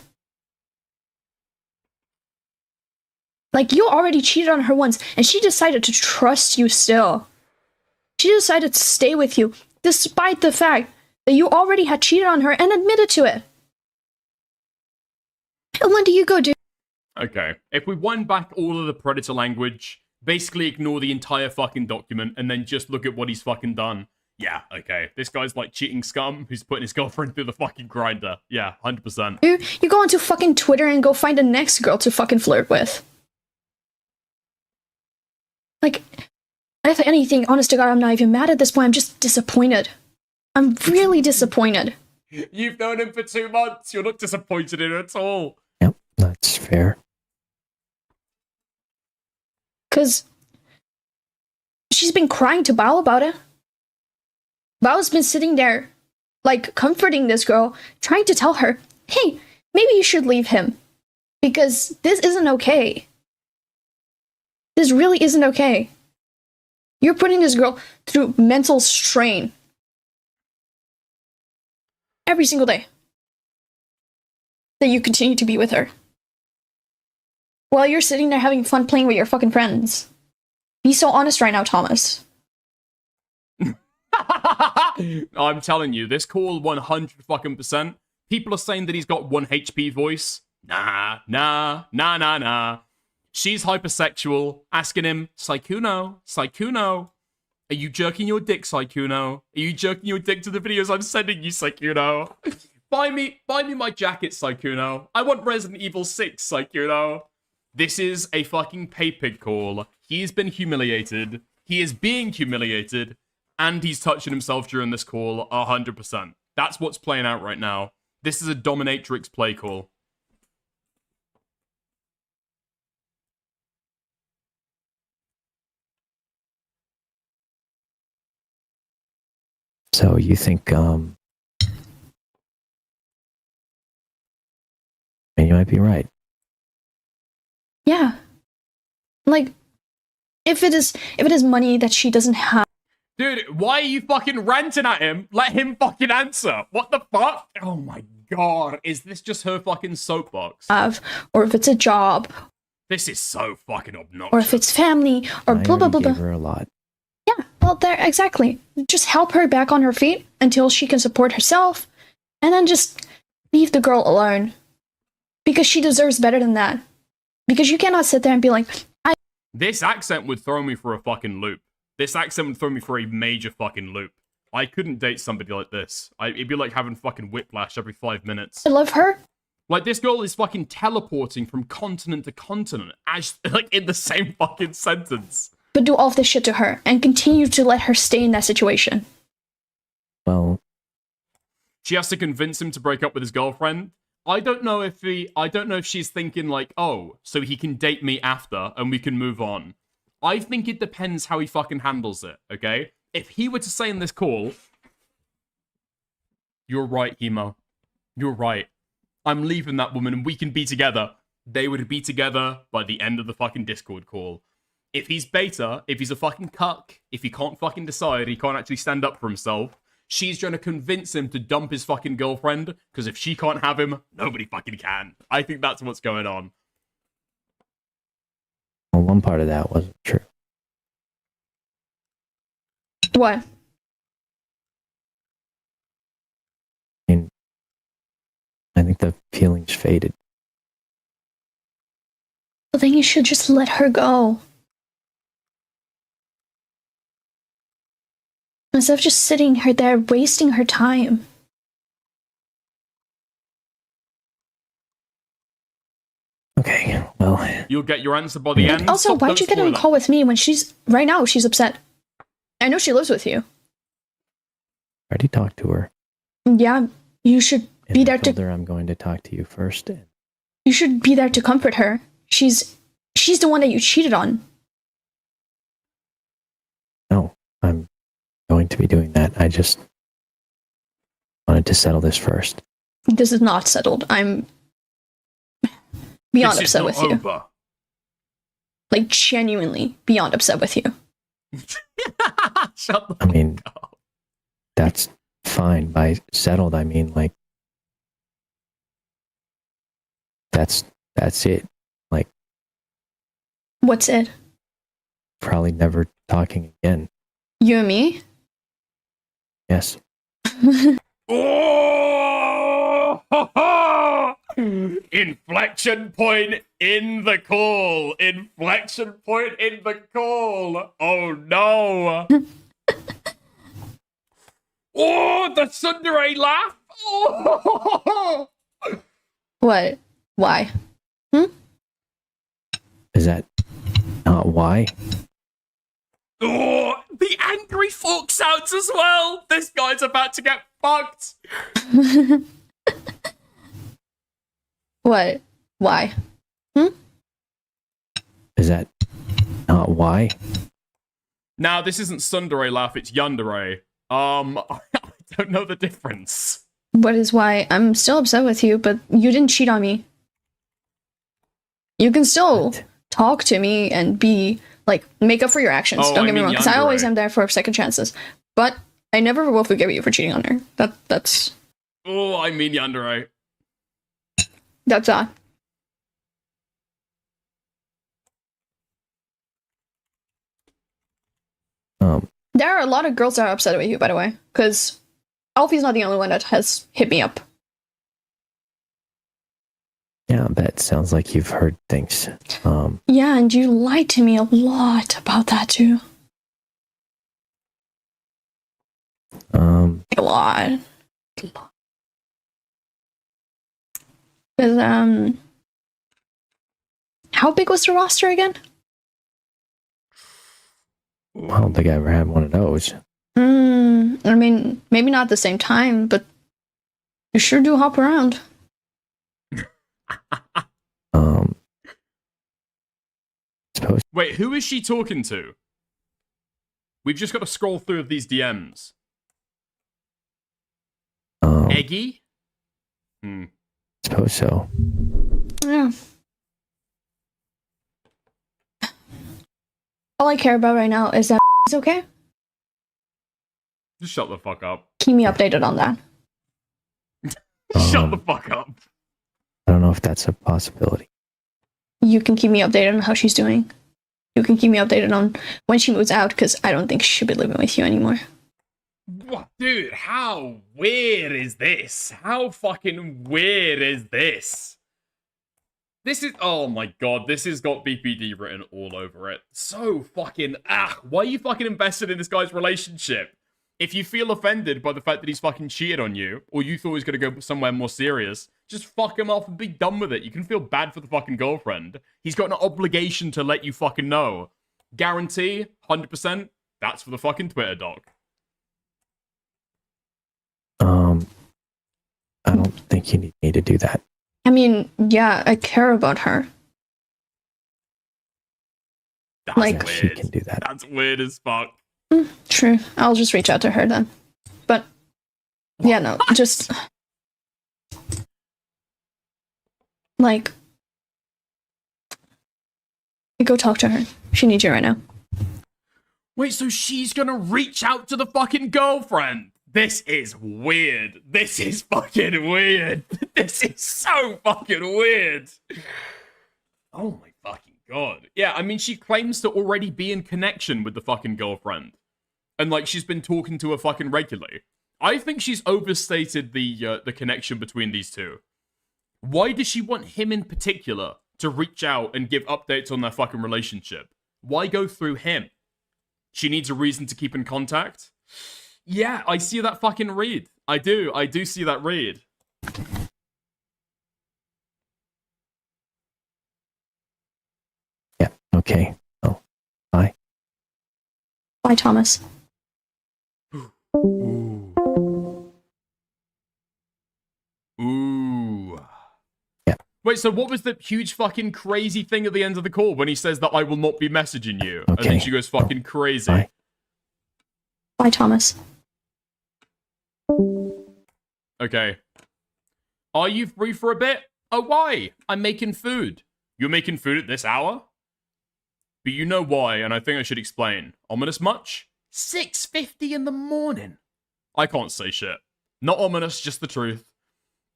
Like, you already cheated on her once, and she decided to trust you still. She decided to stay with you, despite the fact that you already had cheated on her and admitted to it. And when do you go, dude? Okay, if we wind back all of the Predator language, basically ignore the entire fucking document, and then just look at what he's fucking done. Yeah, okay. This guy's like cheating scum who's putting his girlfriend through the fucking grinder. Yeah, 100%. You go onto fucking Twitter and go find the next girl to fucking flirt with. Like, if anything, honest to God, I'm not even mad at this point. I'm just disappointed. I'm really disappointed. You've known him for 2 months. You're not disappointed in it at all. Yep, that's fair. Because she's been crying to Bao about it. Bao's been sitting there, like, comforting this girl, trying to tell her, hey, maybe you should leave him. Because this isn't okay. This really isn't okay. You're putting this girl through mental strain. Every single day. That you continue to be with her. While you're sitting there having fun playing with your fucking friends. Be so honest right now, Thomas. I'm telling you, this call 100%. People are saying that he's got 1 HP voice. Nah. She's hypersexual, asking him, Sykkuno, are you jerking your dick, Sykkuno? Are you jerking your dick to the videos I'm sending you, Sykkuno? buy me my jacket, Sykkuno. I want Resident Evil 6, Sykkuno. This is a fucking pay pig call. He's been humiliated. He is being humiliated. And he's touching himself during this call 100%. That's what's playing out right now. This is a dominatrix play call. So you think, you might be right. Yeah. Like, if it is money that she doesn't have. Dude, why are you fucking ranting at him? Let him fucking answer. What the fuck? Oh my god. Is this just her fucking soapbox? Or if it's a job. This is so fucking obnoxious. Or if it's family. Or blah, blah, blah, blah. Gave her a lot. Yeah, well, there, exactly. Just help her back on her feet until she can support herself. And then just leave the girl alone. Because she deserves better than that. Because you cannot sit there and be like, This accent would throw me for a fucking loop. This accent would throw me for a major fucking loop. I couldn't date somebody like this. It'd be like having fucking whiplash every 5 minutes. I love her. Like, this girl is fucking teleporting from continent to continent, as, like, in the same fucking sentence. But do all of this shit to her, and continue to let her stay in that situation. Well, she has to convince him to break up with his girlfriend. I don't know if she's thinking, like, oh, so he can date me after, and we can move on. I think it depends how he fucking handles it, okay? If he were to say in this call, you're right, Hemo. You're right. I'm leaving that woman and we can be together. They would be together by the end of the fucking Discord call. If he's beta, if he's a fucking cuck, if he can't fucking decide, he can't actually stand up for himself, she's trying to convince him to dump his fucking girlfriend, because if she can't have him, nobody fucking can. I think that's what's going on. well, one part of that wasn't true. What? I think the feelings faded. Well, then you should just let her go. Instead of just sitting her there, wasting her time. Okay, well. You'll get your answer by the end. Also, why'd you get on a call with me when right now she's upset? I know she lives with you. I already talked to her. Yeah, you should be there I told her I'm going to talk to you first. You should be there to comfort her. She's the one that you cheated on. No, I'm going to be doing that. I just wanted to settle this first. This is not settled. I'm beyond upset with you. Like, genuinely beyond upset with you. I mean, that's fine. By settled, I mean, like, that's it. Like, what's it? Probably never talking again. You and me? Yes. Inflection point in the call. Inflection point in the call. Oh no. Oh, the tsundere laugh. Oh. What? Why? Is that not why? Oh, the angry fork sounds as well. This guy's about to get fucked. What? Why? Is that not why? Now, this isn't tsundere laugh, it's yandere. I don't know the difference. What is why? I'm still upset with you, but you didn't cheat on me. You can still talk to me and be, like, make up for your actions. Oh, Don't get me wrong, because I always yandere. am there for second chances. But I never will forgive you for cheating on her. That's... Oh, I mean yandere. That's that. There are a lot of girls that are upset with you, by the way, because Alfie's not the only one that has hit me up. Yeah, that sounds like you've heard things. Yeah, and you lied to me a lot about that too. A lot. Because, how big was the roster again? I don't think I ever had one of those. I mean, maybe not at the same time, but you sure do hop around. Wait, who is she talking to? We've just got to scroll through these DMs. Eggy? Suppose so. Yeah. All I care about right now is that it's okay. Just shut the fuck up. Keep me updated on that. Shut the fuck up. I don't know if that's a possibility. You can keep me updated on how she's doing. You can keep me updated on when she moves out, because I don't think she should be living with you anymore. What, dude, how weird is this? How fucking weird is this? This is, oh my god, this has got BPD written all over it. So fucking, why are you fucking invested in this guy's relationship? If you feel offended by the fact that he's fucking cheated on you, or you thought he was going to go somewhere more serious, just fuck him off and be done with it. You can feel bad for the fucking girlfriend. He's got an obligation to let you fucking know. Guarantee, 100%, that's for the fucking Twitter dog. I don't think you need me to do that. I mean, yeah, I care about her. That's like, weird. She can do that. That's weird as fuck. True. I'll just reach out to her then. But, yeah, no, just... Like... Go talk to her. She needs you right now. Wait, so she's gonna reach out to the fucking girlfriend? This is weird. This is fucking weird. This is so fucking weird. Oh my fucking god. Yeah, I mean, she claims to already be in connection with the fucking girlfriend. And, like, she's been talking to her fucking regularly. I think she's overstated the connection between these two. Why does she want him in particular to reach out and give updates on their fucking relationship? Why go through him? She needs a reason to keep in contact? Yeah, I see that fucking read. I do see that read. Yeah, okay. Oh, bye. Bye, Thomas. Ooh. Yeah. Wait, so what was the huge fucking crazy thing at the end of the call when he says that I will not be messaging you? And then she goes fucking crazy. Bye. Bye, Thomas. Okay. Are you free for a bit? Oh, why? I'm making food. You're making food at this hour? But you know why, and I think I should explain. Ominous much? 6:50 in the morning. I can't say shit. Not ominous, just the truth.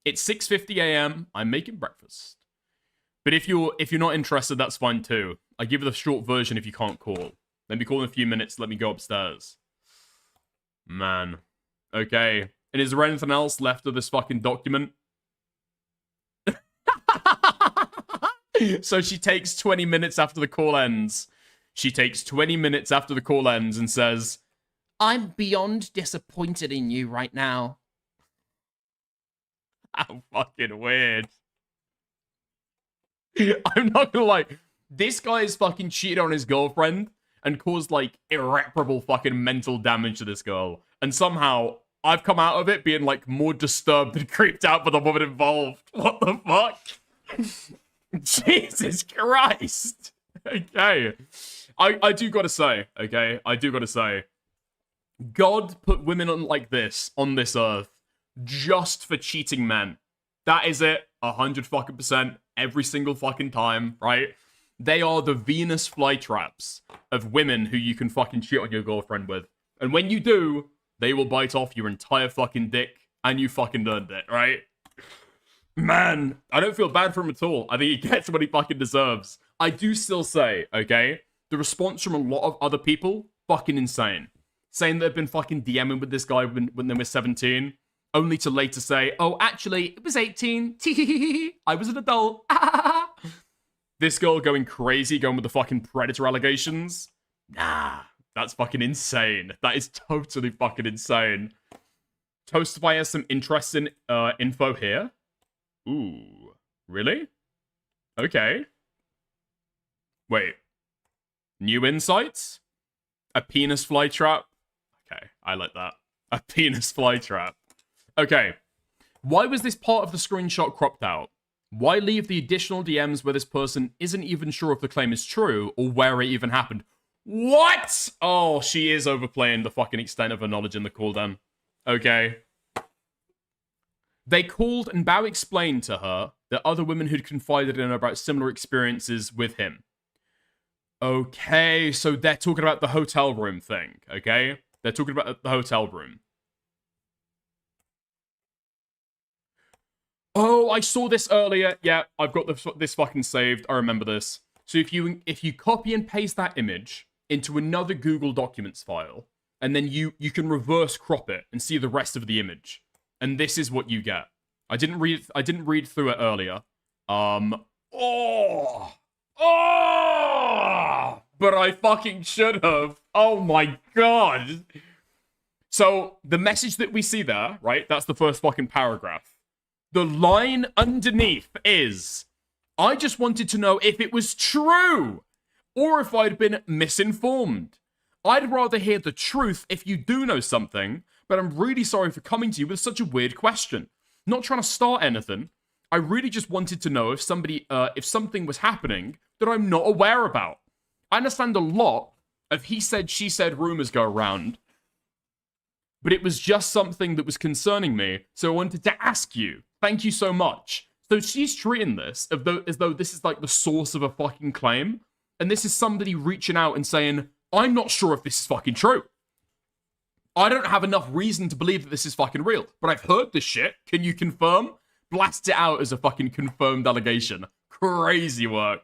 It's 6:50 a.m. I'm making breakfast. But if you're not interested, that's fine too. I give you the short version if you can't call. Let me call in a few minutes. Let me go upstairs. Man. Okay. And is there anything else left of this fucking document? So she takes 20 minutes after the call ends. She takes 20 minutes after the call ends and says, I'm beyond disappointed in you right now. How fucking weird. I'm not gonna lie. This guy is fucking cheated on his girlfriend and caused, like, irreparable fucking mental damage to this girl. And somehow, I've come out of it being, like, more disturbed and creeped out by the woman involved. What the fuck? Jesus Christ. Okay. I do gotta say, okay? I do gotta say. God put women on like this on this earth just for cheating men. That is it. 100% every single fucking time, right? They are the Venus flytraps of women who you can fucking cheat on your girlfriend with. And when you do, they will bite off your entire fucking dick and you fucking earned it, right? Man, I don't feel bad for him at all. I think he gets what he fucking deserves. I do still say, okay, the response from a lot of other people, fucking insane. Saying they've been fucking DMing with this guy when they were 17, only to later say, oh, actually, it was 18. I was an adult. This girl going crazy, going with the fucking Predator allegations. Nah, that's fucking insane. That is totally fucking insane. Toastify has some interesting info here. Ooh, really? Okay. Wait. New insights? A penis flytrap? Okay, I like that. A penis flytrap. Okay. Why was this part of the screenshot cropped out? Why leave the additional DMs where this person isn't even sure if the claim is true or where it even happened? What? Oh, she is overplaying the fucking extent of her knowledge in the call then. Okay. They called and Bao explained to her that other women who'd confided in her about similar experiences with him. Okay, so they're talking about the hotel room thing, okay? They're talking about the hotel room. Oh, I saw this earlier. Yeah, I've got this fucking saved. I remember this. So if you copy and paste that image into another Google Documents file, and then you can reverse crop it and see the rest of the image. And this is what you get. I didn't read through it earlier. But I fucking should have. Oh my god. So the message that we see there, right? That's the first fucking paragraph. The line underneath is, I just wanted to know if it was true or if I'd been misinformed. I'd rather hear the truth if you do know something, but I'm really sorry for coming to you with such a weird question. Not trying to start anything. I really just wanted to know if something was happening that I'm not aware about. I understand a lot of he said, she said rumors go around, but it was just something that was concerning me, so I wanted to ask you. Thank you so much. So she's treating this as though this is like the source of a fucking claim, and this is somebody reaching out and saying, I'm not sure if this is fucking true. I don't have enough reason to believe that this is fucking real, but I've heard this shit. Can you confirm? Blast it out as a fucking confirmed allegation. Crazy work.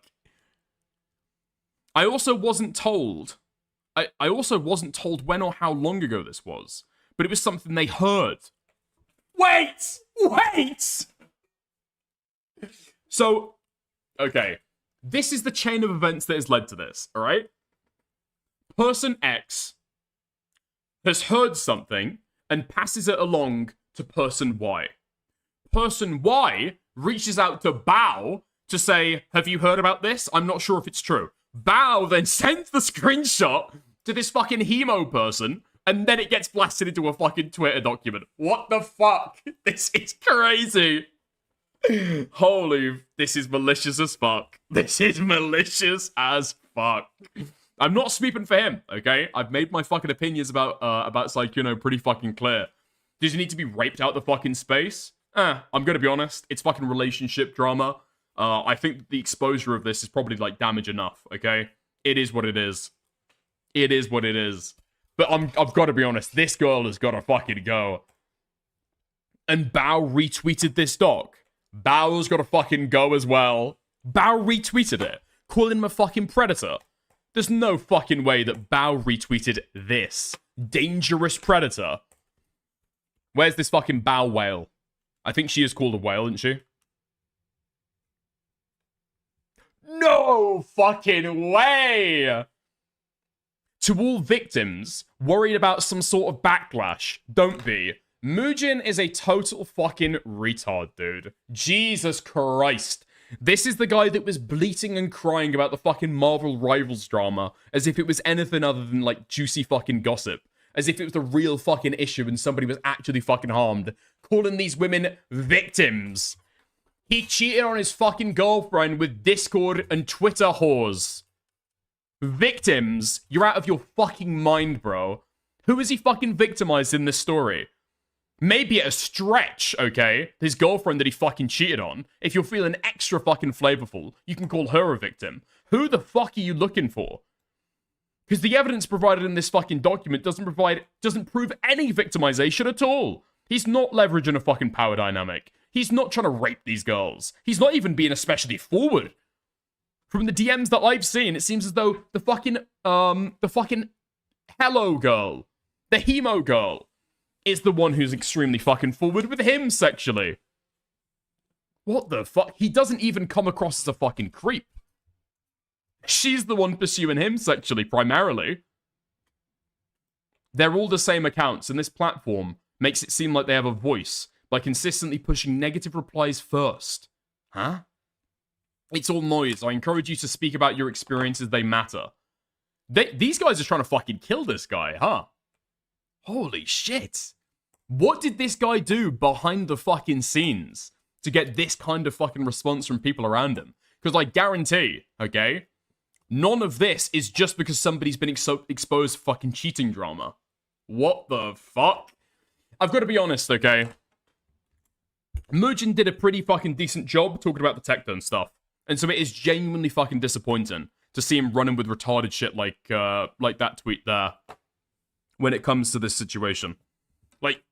I also wasn't told when or how long ago this was, but it was something they heard. Wait! So, okay. This is the chain of events that has led to this, alright? Person X has heard something and passes it along to person Y. Person Y reaches out to Bao to say, have you heard about this? I'm not sure if it's true. Bao then sends the screenshot to this fucking Hemo person, and then it gets blasted into a fucking Twitter document. What the fuck? This is crazy. Holy, this is malicious as fuck. This is malicious as fuck. I'm not sweeping for him, okay? I've made my fucking opinions about Sykkuno pretty fucking clear. Does he need to be raped out the fucking space? I'm gonna be honest. It's fucking relationship drama. I think the exposure of this is probably, like, damage enough, okay? It is what it is. It is what it is. But I've got to be honest. This girl has got to fucking go. And Bao retweeted this doc. Bao's got to fucking go as well. Bao retweeted it, calling him a fucking predator. There's no fucking way that Bao retweeted this dangerous predator. Where's this fucking Bao whale? I think she is called a whale, isn't she? No fucking way! To all victims worried about some sort of backlash, don't be. Muujin is a total fucking retard, dude. Jesus Christ. This is the guy that was bleating and crying about the fucking Marvel Rivals drama as if it was anything other than, like, juicy fucking gossip. As if it was the real fucking issue and somebody was actually fucking harmed. Calling these women victims. He cheated on his fucking girlfriend with Discord and Twitter whores. Victims? You're out of your fucking mind, bro. Who is he fucking victimized in this story? Maybe at a stretch, okay? His girlfriend that he fucking cheated on. If you're feeling extra fucking flavorful, you can call her a victim. Who the fuck are you looking for? Because the evidence provided in this fucking document doesn't prove any victimization at all. He's not leveraging a fucking power dynamic. He's not trying to rape these girls. He's not even being especially forward. From the DMs that I've seen, it seems as though the fucking hello girl, the Hemo girl, is the one who's extremely fucking forward with him sexually. What the fuck? He doesn't even come across as a fucking creep. She's the one pursuing him sexually, primarily. They're all the same accounts, and this platform makes it seem like they have a voice by consistently pushing negative replies first. Huh? It's all noise. I encourage you to speak about your experiences. They matter. These guys are trying to fucking kill this guy, huh? Holy shit. What did this guy do behind the fucking scenes to get this kind of fucking response from people around him? Because I guarantee, okay, none of this is just because somebody's been exposed fucking cheating drama. What the fuck? I've got to be honest, okay? Muujin did a pretty fucking decent job talking about the Tecton stuff. And so it is genuinely fucking disappointing to see him running with retarded shit like that tweet there when it comes to this situation. Like,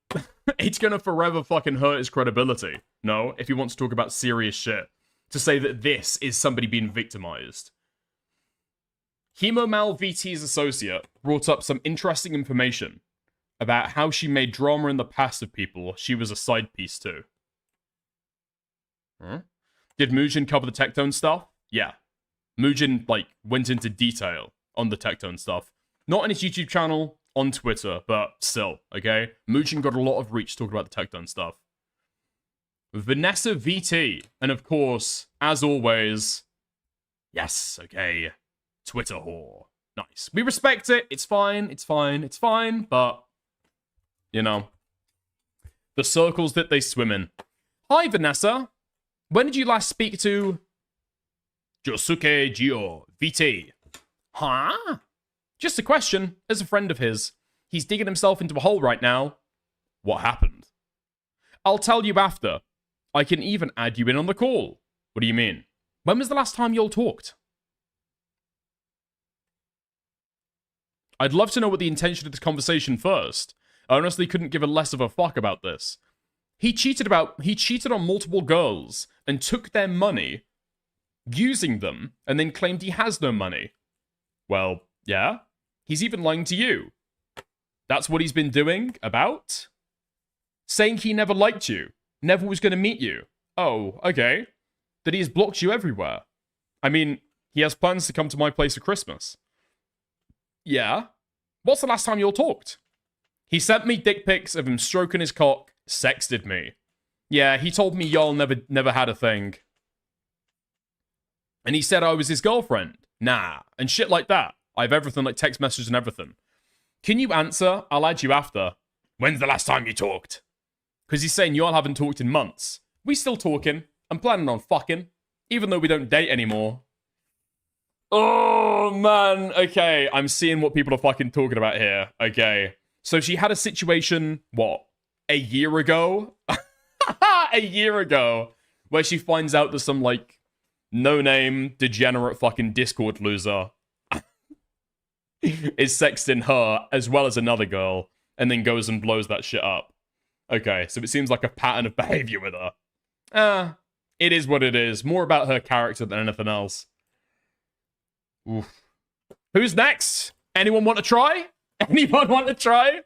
it's gonna forever fucking hurt his credibility, no? If he wants to talk about serious shit. To say that this is somebody being victimized. Hemomal VT's associate brought up some interesting information about how she made drama in the past of people she was a side piece to. Huh? Did Muujin cover the Tectone stuff? Yeah. Muujin, like, went into detail on the Tectone stuff. Not on his YouTube channel, on Twitter, but still, okay? Muujin got a lot of reach talking about the Tectone stuff. Vanessa VT, and of course, as always, yes, okay, Twitter whore. Nice. We respect it, it's fine, it's fine, it's fine, but, you know, the circles that they swim in. Hi, Vanessa. When did you last speak to Josuke Gio VT? Huh? Just a question, as a friend of his. He's digging himself into a hole right now. What happened? I'll tell you after. I can even add you in on the call. What do you mean? When was the last time y'all talked? I'd love to know what the intention of this conversation first. I honestly couldn't give a less of a fuck about this. He cheated on multiple girls and took their money, using them, and then claimed he has no money. Well, yeah. He's even lying to you. That's what he's been doing about? Saying he never liked you, never was going to meet you. Oh, okay. that he has blocked you everywhere. I mean, he has plans to come to my place for Christmas. Yeah? What's the last time you all talked? He sent me dick pics of him stroking his cock, sexted me. Yeah, he told me y'all never had a thing. And he said I was his girlfriend. Nah, and shit like that. I have everything, like text messages and everything. Can you answer? I'll add you after. When's the last time you talked? Because he's saying y'all haven't talked in months. We still talking. I'm planning on fucking. Even though we don't date anymore. Oh, man. Okay, I'm seeing what people are fucking talking about here. Okay. So she had a situation, what? A year ago? A year ago. Where she finds out that some, like, no-name, degenerate fucking Discord loser is sexting her as well as another girl, and then goes and blows that shit up. Okay, so it seems like a pattern of behavior with her. It is what it is. More about her character than anything else. Oof. Who's next? Anyone want to try? Anyone want to try?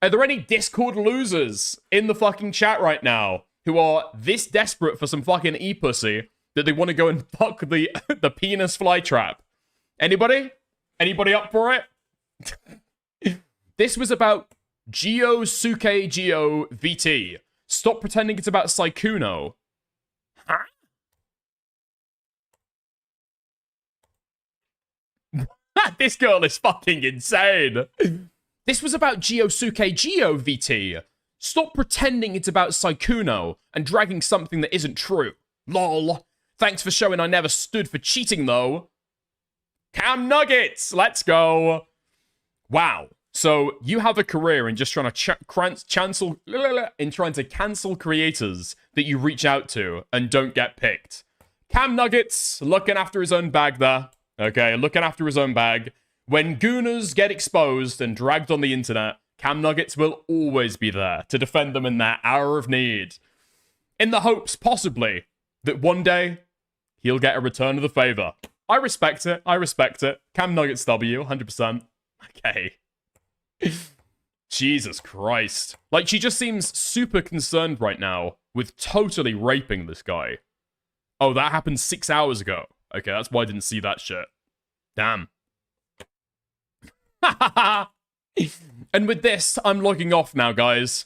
Are there any Discord losers in the fucking chat right now who are this desperate for some fucking e-pussy that they want to go and fuck the penis fly trap? Anybody? Anybody up for it? This was about Geo Suke Geo VT. Stop pretending it's about Sykkuno. Huh? This girl is fucking insane. This was about Geo Suke Geo VT. Stop pretending it's about Sykkuno and dragging something that isn't true. Lol. Thanks for showing I never stood for cheating, though. Cam Nuggets, let's go. Wow. So you have a career in just trying to cancel creators that you reach out to and don't get picked. Cam Nuggets looking after his own bag there. Okay, looking after his own bag. When gooners get exposed and dragged on the internet, Cam Nuggets will always be there to defend them in their hour of need. In the hopes, possibly, that one day he'll get a return of the favor. I respect it. I respect it. Cam Nuggets W, 100%. Okay. Jesus Christ. Like, she just seems super concerned right now with totally raping this guy. Oh, that happened 6 hours ago. Okay, that's why I didn't see that shit. Damn. And with this, I'm logging off now, guys.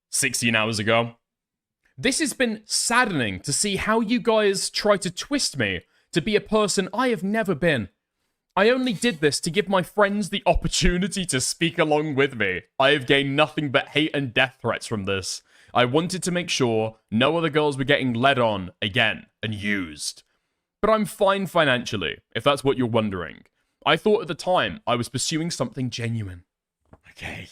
16 hours ago. This has been saddening to see how you guys try to twist me to be a person I have never been. I only did this to give my friends the opportunity to speak along with me. I have gained nothing but hate and death threats from this. I wanted to make sure no other girls were getting led on again and used. But I'm fine financially, if that's what you're wondering. I thought at the time I was pursuing something genuine. Okay.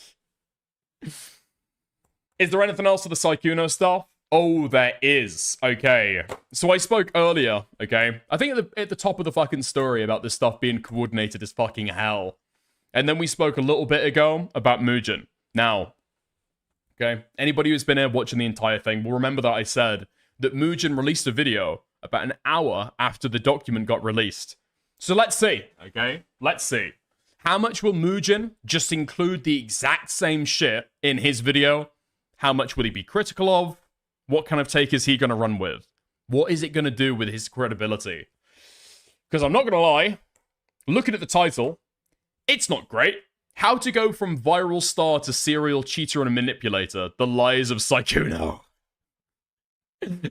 Is there anything else to the Sykkuno stuff? Oh, there is. Okay. So I spoke earlier, okay? I think at the top of the fucking story about this stuff being coordinated as fucking hell. And then we spoke a little bit ago about Mugen. Now, okay, anybody who's been here watching the entire thing will remember that I said that Mugen released a video about an hour after the document got released. So let's see, okay? Let's see. How much will Mugen just include the exact same shit in his video? How much will he be critical of? What kind of take is he going to run with? What is it going to do with his credibility? Because I'm not going to lie, looking at the title, it's not great. How to go from viral star to serial cheater and a manipulator. The lies of Sykkuno.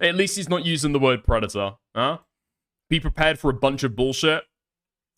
At least he's not using the word predator, huh? Be prepared for a bunch of bullshit.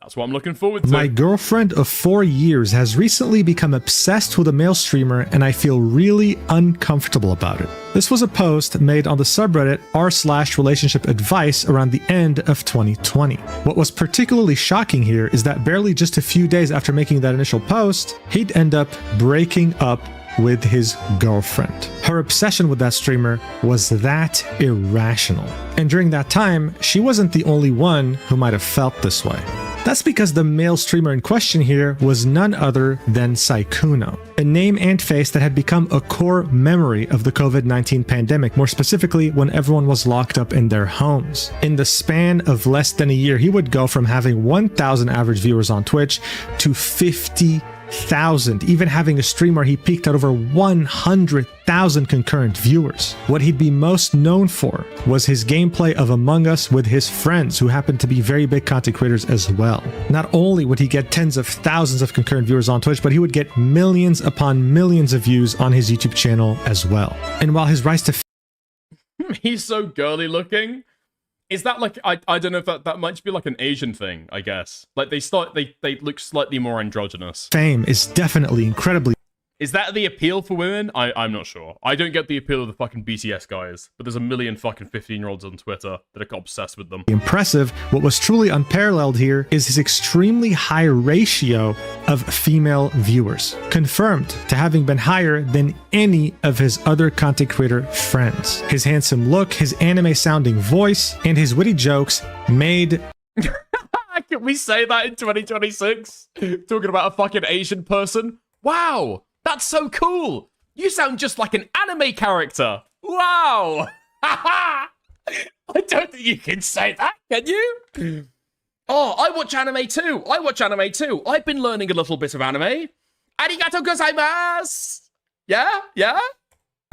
That's what I'm looking forward to. My girlfriend of 4 years has recently become obsessed with a male streamer, and I feel really uncomfortable about it. This was a post made on the subreddit r/relationship advice around the end of 2020. What was particularly shocking here is that barely just a few days after making that initial post, he'd end up breaking up with his girlfriend. Her obsession with that streamer was that irrational. And during that time, she wasn't the only one who might have felt this way. That's because the male streamer in question here was none other than Sykkuno, a name and face that had become a core memory of the COVID-19 pandemic, more specifically when everyone was locked up in their homes. In the span of less than a year, he would go from having 1,000 average viewers on Twitch to 50 100,000, even having a stream where he peaked at over 100,000 concurrent viewers. What he'd be most known for was his gameplay of Among Us with his friends, who happened to be very big content creators as well. Not only would he get tens of thousands of concurrent viewers on Twitch, but he would get millions upon millions of views on his YouTube channel as well. And while his rise to He's so girly looking. Is that like, I don't know if that might be like an Asian thing, I guess. Like they look slightly more androgynous. fame is definitely incredibly Is that the appeal for women? I'm not sure. I don't get the appeal of the fucking BTS guys, but there's a million fucking 15-year-olds on Twitter that are obsessed with them. impressive. What was truly unparalleled here is his extremely high ratio of female viewers, confirmed to having been higher than any of his other content creator friends. His handsome look, his anime-sounding voice, and his witty jokes made... Can we say that in 2026? Talking about a fucking Asian person? Wow! That's so cool! You sound just like an anime character! Wow! I don't think you can say that, can you? Oh, I watch anime too! I've been learning a little bit of anime. Arigato gozaimasu! Yeah?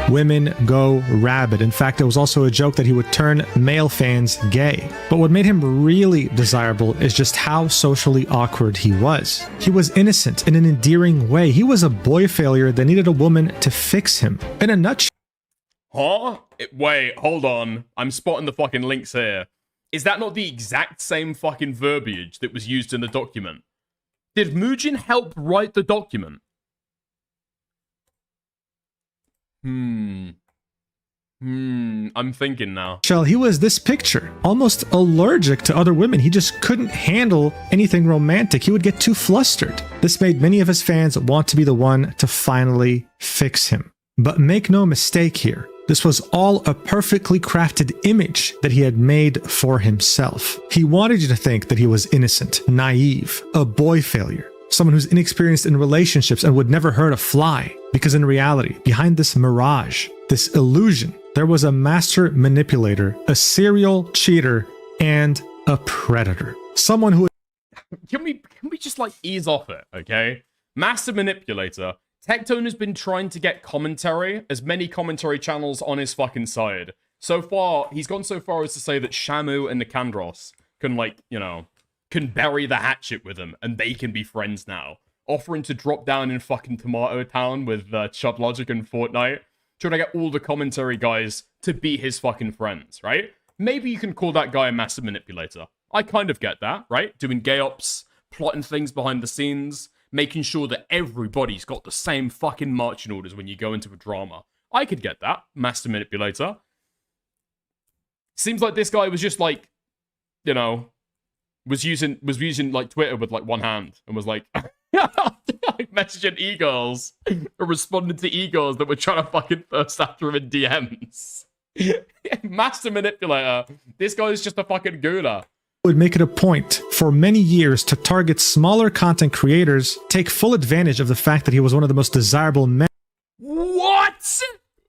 Women go rabid. In fact, it was also a joke that he would turn male fans gay. But what made him really desirable is just how socially awkward he was. He was innocent in an endearing way. He was a boy failure that needed a woman to fix him. In a nutshell. Huh? Wait, hold on. I'm spotting the fucking links here. Is that not the exact same fucking verbiage that was used in the document? Did Muujin help write the document? I'm thinking now. He was this picture, almost allergic to other women. He just couldn't handle anything romantic. He would get too flustered. This made many of his fans want to be the one to finally fix him. But make no mistake here, this was all a perfectly crafted image that he had made for himself. He wanted you to think that he was innocent, naive, a boy failure, someone who's inexperienced in relationships and would never hurt a fly. Because in reality, behind this mirage, this illusion, there was a master manipulator, a serial cheater, and a predator. Someone who... Can we just like ease off it, okay? Master manipulator. Tectone has been trying to get commentary, as many commentary channels on his fucking side. So far, he's gone so far as to say that Shamu and Nicandros can, like, you know, can bury the hatchet with him, and they can be friends now. Offering to drop down in fucking Tomato Town with Chud Logic and Fortnite. Trying to get all the commentary guys to be his fucking friends, right? Maybe you can call that guy a master manipulator. I kind of get that, right? Doing gay ops, plotting things behind the scenes, making sure that everybody's got the same fucking marching orders when you go into a drama. I could get that, master manipulator. Seems like this guy was just like, you know, was using like Twitter with like one hand and was like like messaging e-girls or responding to e-girls that were trying to fucking thirst after him in DMs. Master manipulator. This guy's just a fucking gooner. Would make it a point for many years to target smaller content creators, take full advantage of the fact that he was one of the most desirable men. What?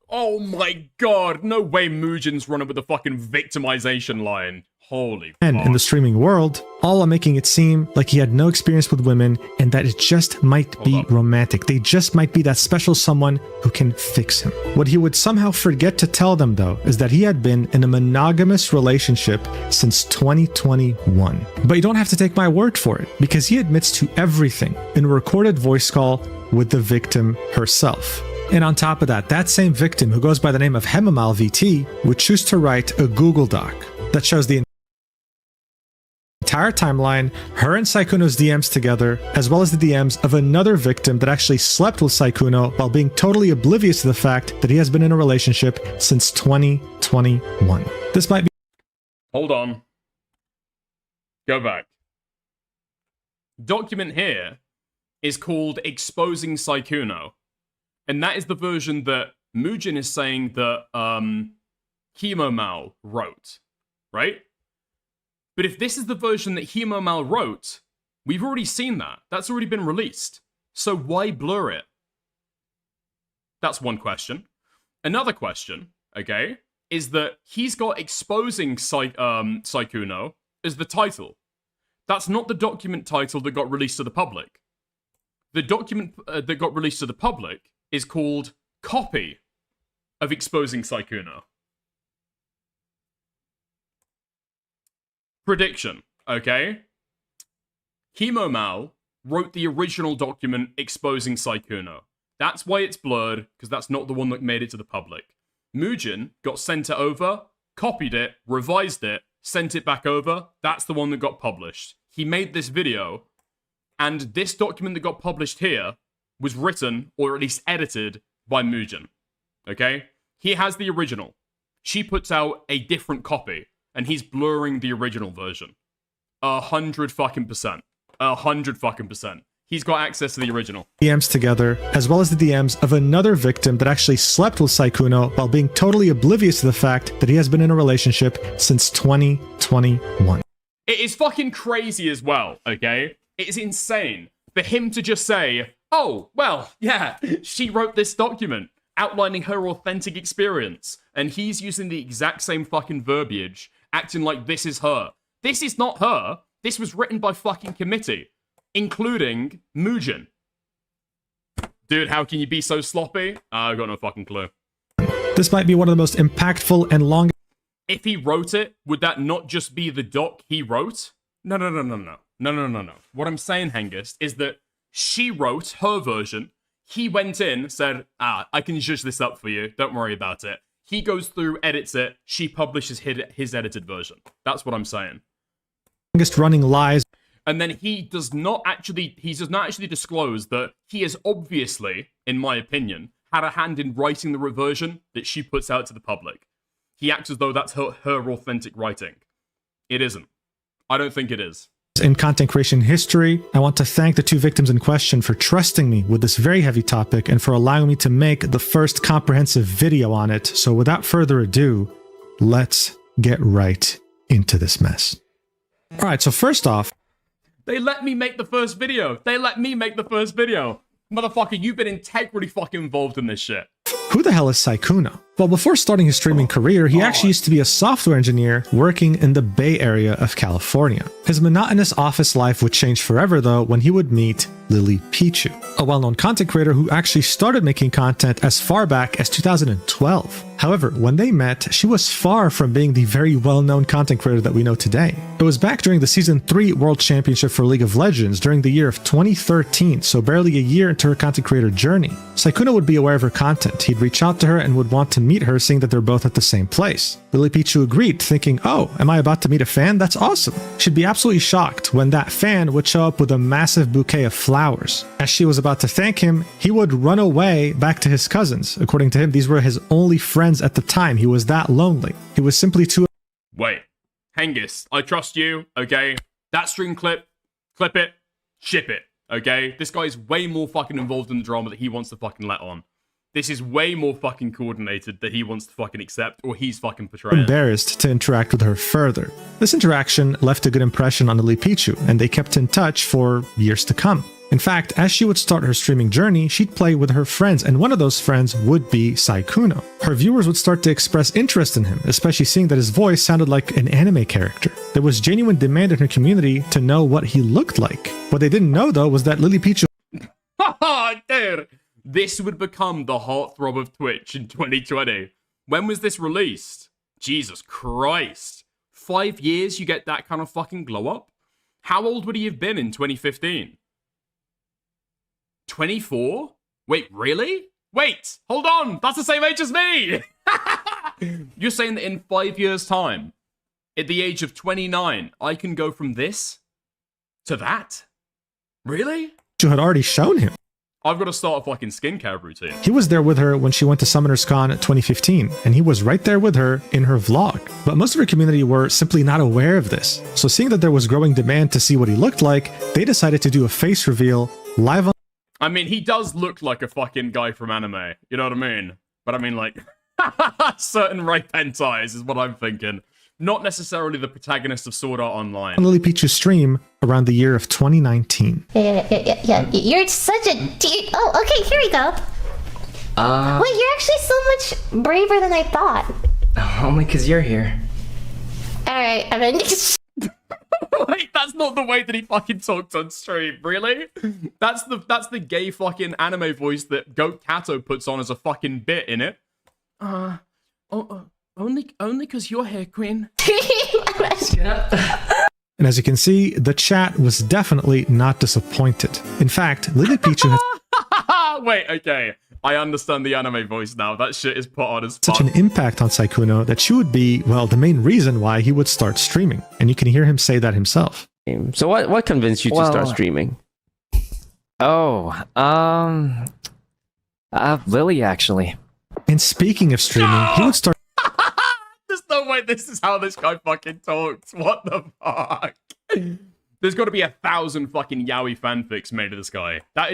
Oh my god. No way Muujin's running with the fucking victimization line. Holy Men in the streaming world, all while making it seem like he had no experience with women and that it just might be romantic. They just might be that special someone who can fix him. What he would somehow forget to tell them, though, is that he had been in a monogamous relationship since 2021. But you don't have to take my word for it, because he admits to everything in a recorded voice call with the victim herself. And on top of that, that same victim, who goes by the name of Hemamal VT, would choose to write a Google Doc that shows the entire timeline, her and Sykkuno's DMs together, as well as the DMs of another victim that actually slept with Sykkuno while being totally oblivious to the fact that he has been in a relationship since 2021. This might be... Hold on. Go back. Document here is called Exposing Sykkuno. And that is the version that Muujin is saying that Hemomal wrote. Right? But if this is the version that Hemomal wrote, we've already seen that. That's already been released. So why blur it? That's one question. Another question, okay, is that he's got Exposing Sykkuno as the title. That's not the document title that got released to the public. The document that got released to the public is called Copy of Exposing Sykkuno. Prediction, okay? Chemo Mal wrote the original document exposing Sykkuno. That's why it's blurred, because that's not the one that made it to the public. Mugen got sent it over, copied it, revised it, sent it back over. That's the one that got published. He made this video, and this document that got published here was written, or at least edited, by Mugen. Okay? He has the original. She puts out a different copy, and he's blurring the original version. 100 fucking percent. 100 fucking percent. He's got access to the original. DMs together, as well as the DMs of another victim that actually slept with Sykkuno while being totally oblivious to the fact that he has been in a relationship since 2021. It is fucking crazy as well, okay? It is insane for him to just say, oh, well, yeah, she wrote this document outlining her authentic experience, and he's using the exact same fucking verbiage, acting like this is her. This is not her. This was written by fucking committee, including Mugen. Dude, how can you be so sloppy? I've got no fucking clue. This might be one of the most impactful and long. If he wrote it, would that not just be the doc he wrote? No. What I'm saying, Hengist, is that she wrote her version. He went in, said, I can zhuzh this up for you. Don't worry about it. He goes through, edits it. She publishes his edited version. That's what I'm saying. Longest running lies. And then he does not actually disclose that he has obviously, in my opinion, had a hand in writing the reversion that she puts out to the public. He acts as though that's her authentic writing. It isn't. I don't think it is. In content creation history, I want to thank the two victims in question for trusting me with this very heavy topic and for allowing me to make the first comprehensive video on it. So without further ado, let's get right into this mess. All right, so first off, they let me make the first video. Motherfucker, you've been integrally fucking involved in this shit. Who the hell is Sykkuno? Well, before starting his streaming career, he actually used to be a software engineer working in the Bay Area of California. His monotonous office life would change forever, though, when he would meet Lily Pichu, a well-known content creator who actually started making content as far back as 2012. However, when they met, she was far from being the very well-known content creator that we know today. It was back during the Season 3 World Championship for League of Legends during the year of 2013, so barely a year into her content creator journey. Sykkuno would be aware of her content. He'd reach out to her and would want to meet her, seeing that they're both at the same place. Lily Pichu agreed, thinking, oh, am I about to meet a fan? That's awesome. She'd be absolutely shocked when that fan would show up with a massive bouquet of flowers. As she was about to thank him, he would run away back to his cousins. According to him, these were his only friends at the time. He was that lonely. He was simply too... Wait. Hengist, I trust you, okay? That stream clip it, ship it, okay? This guy's way more fucking involved in the drama that he wants to fucking let on. This is way more fucking coordinated that he wants to fucking accept, or he's fucking portraying. Embarrassed to interact with her further. This interaction left a good impression on Lily Pichu, and they kept in touch for years to come. In fact, as she would start her streaming journey, she'd play with her friends, and one of those friends would be Sykkuno. Her viewers would start to express interest in him, especially seeing that his voice sounded like an anime character. There was genuine demand in her community to know what he looked like. What they didn't know, though, was that Lily Pichu... Haha, dude! This would become the heartthrob of Twitch in 2020. When was this released? Jesus Christ. 5 years you get that kind of fucking glow up? How old would he have been in 2015? 24? Wait, really? Wait, hold on. That's the same age as me. You're saying that in 5 years' time, at the age of 29, I can go from this to that? Really? You had already shown him. I've got to start a fucking skincare routine. He was there with her when she went to Summoners Con 2015, and he was right there with her in her vlog. But most of her community were simply not aware of this. So seeing that there was growing demand to see what he looked like, they decided to do a face reveal live on... I mean, he does look like a fucking guy from anime. You know what I mean? But I mean, like, certain rape hentais is what I'm thinking. Not necessarily the protagonist of Sword Art Online. On Lily Pichu's stream around the year of 2019. Yeah. You're such a dude. Oh, okay, here we go. Wait, you're actually so much braver than I thought. Only because you're here. Alright, I mean... Wait, that's not the way that he fucking talked on stream, really? That's the gay fucking anime voice that Goat Kato puts on as a fucking bit in it. Only because you're here, Queen. And as you can see, the chat was definitely not disappointed. In fact, Lily Pichu has Wait, okay. I understand the anime voice now. That shit is put on as such fuck. an impact on Sykkuno that she would be, well, the main reason why he would start streaming. And you can hear him say that himself. So what convinced you to start streaming? Lily, actually. And speaking of streaming, he would start... There's no way this is how this guy fucking talks. What the fuck? There's got to be 1,000 fucking yaoi fanfics made of this guy. That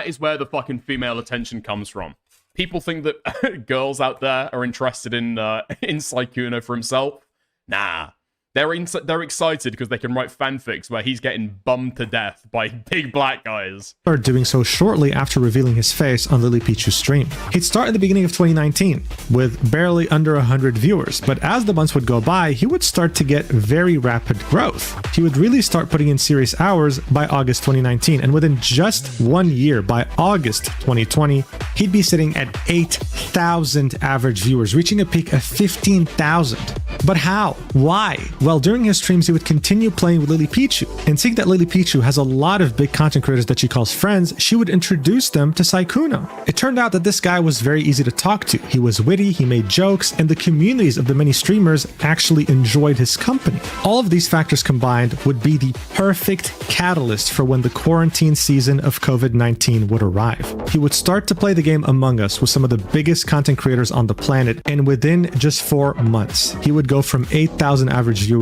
is where the fucking female attention comes from. People think that girls out there are interested in Sykkuno for himself. Nah. They're excited because they can write fanfics where he's getting bummed to death by big black guys. Started doing so shortly after revealing his face on Lily Pichu's stream. He'd start at the beginning of 2019 with barely under 100 viewers, but as the months would go by, he would start to get very rapid growth. He would really start putting in serious hours by August 2019, and within just 1 year, by August 2020, he'd be sitting at 8,000 average viewers, reaching a peak of 15,000. But how? Why? Well, during his streams, he would continue playing with Lily Pichu, and seeing that Lily Pichu has a lot of big content creators that she calls friends, she would introduce them to Sykkuno. It turned out that this guy was very easy to talk to. He was witty, he made jokes, and the communities of the many streamers actually enjoyed his company. All of these factors combined would be the perfect catalyst for when the quarantine season of COVID-19 would arrive. He would start to play the game Among Us with some of the biggest content creators on the planet, and within just 4 months, he would go from 8,000 average viewers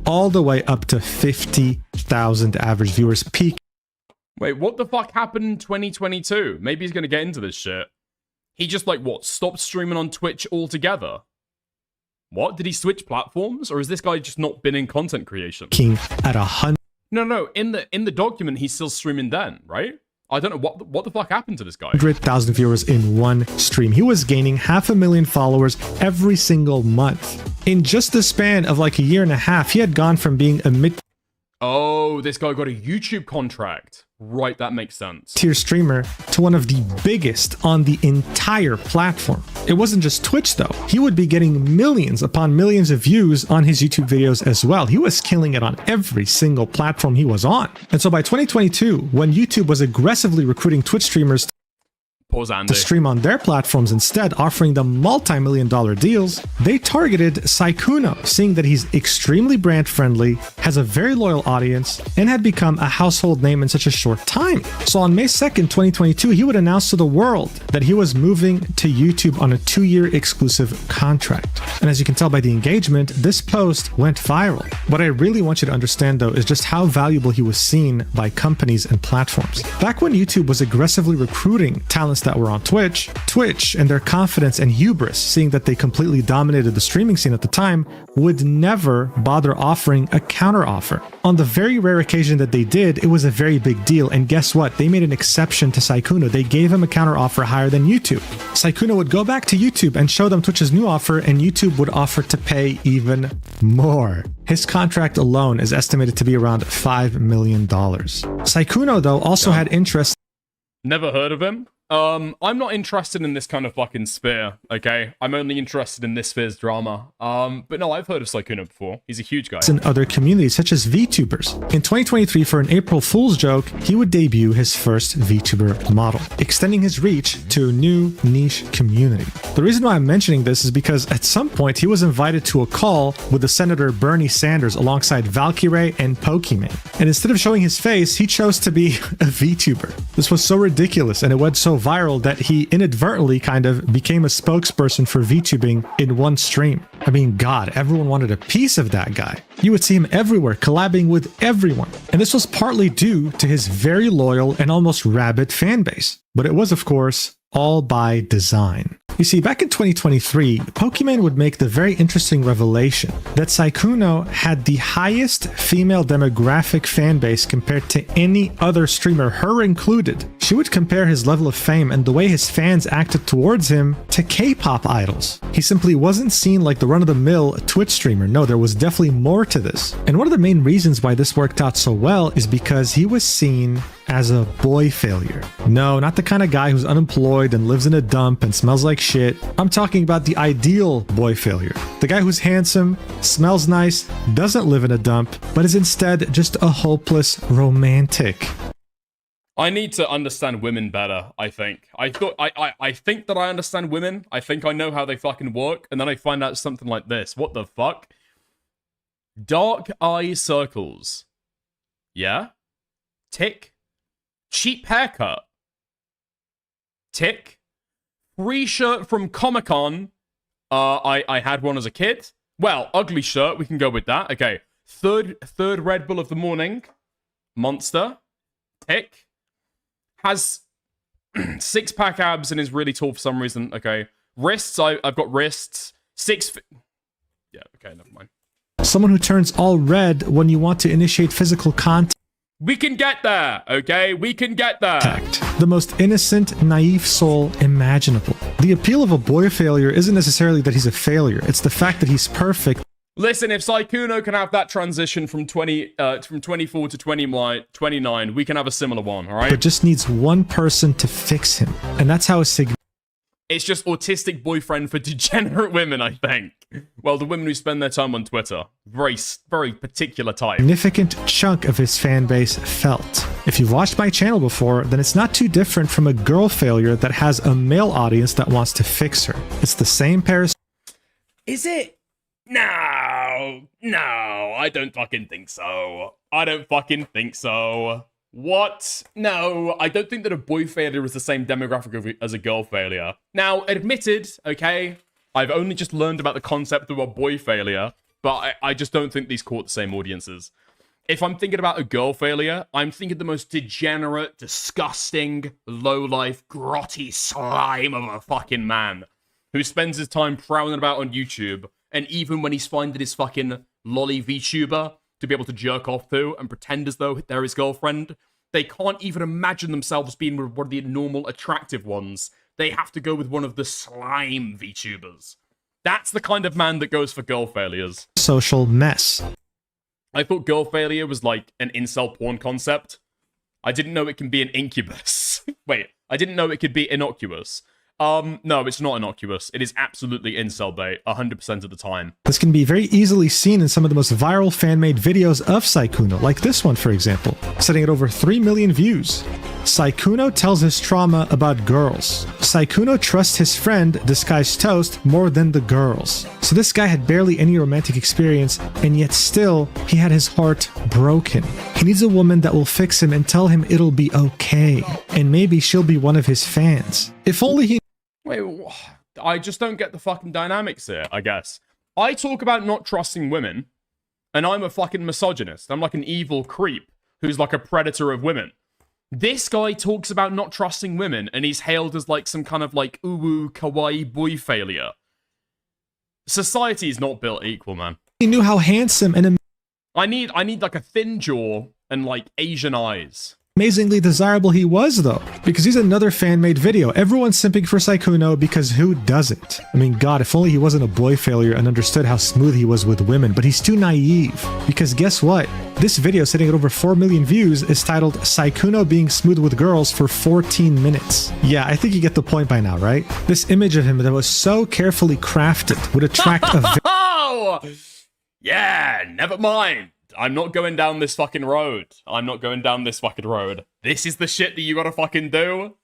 all the way up to 50,000 average viewers peak. Wait, what the fuck happened in 2022? Maybe he's gonna get into this shit. He just stopped streaming on Twitch altogether? What? Did he switch platforms? Or has this guy just not been in content creation? At 100. No. In the document, he's still streaming then, right? I don't know what the fuck happened to this guy. 100,000 viewers in one stream. He was gaining 500,000 followers every single month. In just the span of like a year and a half, he had gone from being a mid Oh, this guy got a YouTube contract. Right, that makes sense. tier streamer to one of the biggest on the entire platform. It wasn't just Twitch though. He would be getting millions upon millions of views on his YouTube videos as well. He was killing it on every single platform he was on. And so by 2022, when YouTube was aggressively recruiting Twitch streamers to stream on their platforms instead, offering them multi-million-dollar deals, they targeted Sykkuno, seeing that he's extremely brand friendly, has a very loyal audience, and had become a household name in such a short time. So on May 2nd, 2022, he would announce to the world that he was moving to YouTube on a 2-year exclusive contract. And as you can tell by the engagement, this post went viral. What I really want you to understand though is just how valuable he was seen by companies and platforms. Back when YouTube was aggressively recruiting talents that were on Twitch and their confidence and hubris, seeing that they completely dominated the streaming scene at the time, would never bother offering a counteroffer. On the very rare occasion that they did, it was a very big deal, and guess what? They made an exception to Sykkuno. They gave him a counteroffer higher than YouTube. Sykkuno would go back to YouTube and show them Twitch's new offer, and YouTube would offer to pay even more. His contract alone is estimated to be around $5 million. Sykkuno, though, also had interest. Never heard of him. I'm not interested in this kind of fucking sphere, okay? I'm only interested in this sphere's drama. But no, I've heard of Sykkuno before. He's a huge guy. In other communities, such as VTubers. In 2023, for an April Fool's joke, he would debut his first VTuber model, extending his reach to a new niche community. The reason why I'm mentioning this is because at some point, he was invited to a call with the Senator Bernie Sanders alongside Valkyrae and Pokimane. And instead of showing his face, he chose to be a VTuber. This was so ridiculous, and it went so viral that he inadvertently kind of became a spokesperson for VTubing in one stream. I mean, God, everyone wanted a piece of that guy. You would see him everywhere, collabing with everyone. And this was partly due to his very loyal and almost rabid fan base. But it was, of course, all by design. You see, back in 2023, Pokemon would make the very interesting revelation that Sykkuno had the highest female demographic fan base compared to any other streamer, her included. She would compare his level of fame and the way his fans acted towards him to K-pop idols. He simply wasn't seen like the run-of-the-mill Twitch streamer. No, there was definitely more to this. And one of the main reasons why this worked out so well is because he was seen as a boy failure. No, not the kind of guy who's unemployed and lives in a dump and smells like shit. I'm talking about the ideal boy failure. The guy who's handsome, smells nice, doesn't live in a dump, but is instead just a hopeless romantic. I need to understand women better, I think. I think that I understand women. I think I know how they fucking work, and then I find out something like this. What the fuck? Dark eye circles. Yeah? Tick. Cheap haircut. Tick. Free shirt from Comic-Con. I had one as a kid. Well, ugly shirt, we can go with that. Okay. Third Red Bull of the morning. Monster. Tick. Has 6-pack abs and is really tall for some reason. Okay. Wrists, I've got wrists. Yeah, okay, never mind. Someone who turns all red when you want to initiate physical contact. We can get there, okay? We can get there. The most innocent, naive soul imaginable. The appeal of a boy failure isn't necessarily that he's a failure. It's the fact that he's perfect. Listen, if Sykkuno can have that transition from 24 to 29, we can have a similar one, all right? But just needs one person to fix him. And that's how a It's just autistic boyfriend for degenerate women, I think. Well, the women who spend their time on Twitter. Very particular type. Significant chunk of his fan base felt. If you've watched my channel before, then it's not too different from a girl failure that has a male audience that wants to fix her. It's the same parasite. Is it? No, I don't fucking think so. I don't fucking think so. What? No, I don't think that a boy failure is the same demographic as a girl failure. Now, admitted, okay, I've only just learned about the concept of a boy failure, but I just don't think these caught the same audiences. If I'm thinking about a girl failure, I'm thinking the most degenerate, disgusting, low-life, grotty slime of a fucking man who spends his time prowling about on YouTube, and even when he's finding his fucking lolly VTuber to be able to jerk off to and pretend as though they're his girlfriend, they can't even imagine themselves being with one of the normal attractive ones. They have to go with one of the slime VTubers. That's the kind of man that goes for girl failures. Social mess. I thought girl failure was like an incel porn concept. I didn't know it can be an incubus. Wait, I didn't know it could be innocuous. No, it's not innocuous. It is absolutely incel bait, 100% of the time. This can be very easily seen in some of the most viral fan-made videos of Sykkuno, like this one, for example, setting at over 3 million views. Sykkuno tells his trauma about girls. Sykkuno trusts his friend, Disguised Toast, more than the girls. So this guy had barely any romantic experience, and yet still, he had his heart broken. He needs a woman that will fix him and tell him it'll be okay, and maybe she'll be one of his fans. If only he... Wait, I just don't get the fucking dynamics here, I guess. I talk about not trusting women, and I'm a fucking misogynist. I'm like an evil creep who's like a predator of women. This guy talks about not trusting women, and he's hailed as like some kind of like uwu kawaii boy failure. Society is not built equal, man. He knew how handsome and I need like a thin jaw and like Asian eyes. Amazingly desirable he was, though, because he's another fan-made video. Everyone's simping for Sykkuno because who doesn't? I mean, God, if only he wasn't a boy failure and understood how smooth he was with women, but he's too naive. Because guess what? This video, sitting at over 4 million views, is titled Sykkuno Being Smooth with Girls for 14 minutes. Yeah, I think you get the point by now, right? This image of him that was so carefully crafted would attract a... Oh! Yeah, never mind. I'm not going down this fucking road. I'm not going down this fucking road. This is the shit that you gotta fucking do?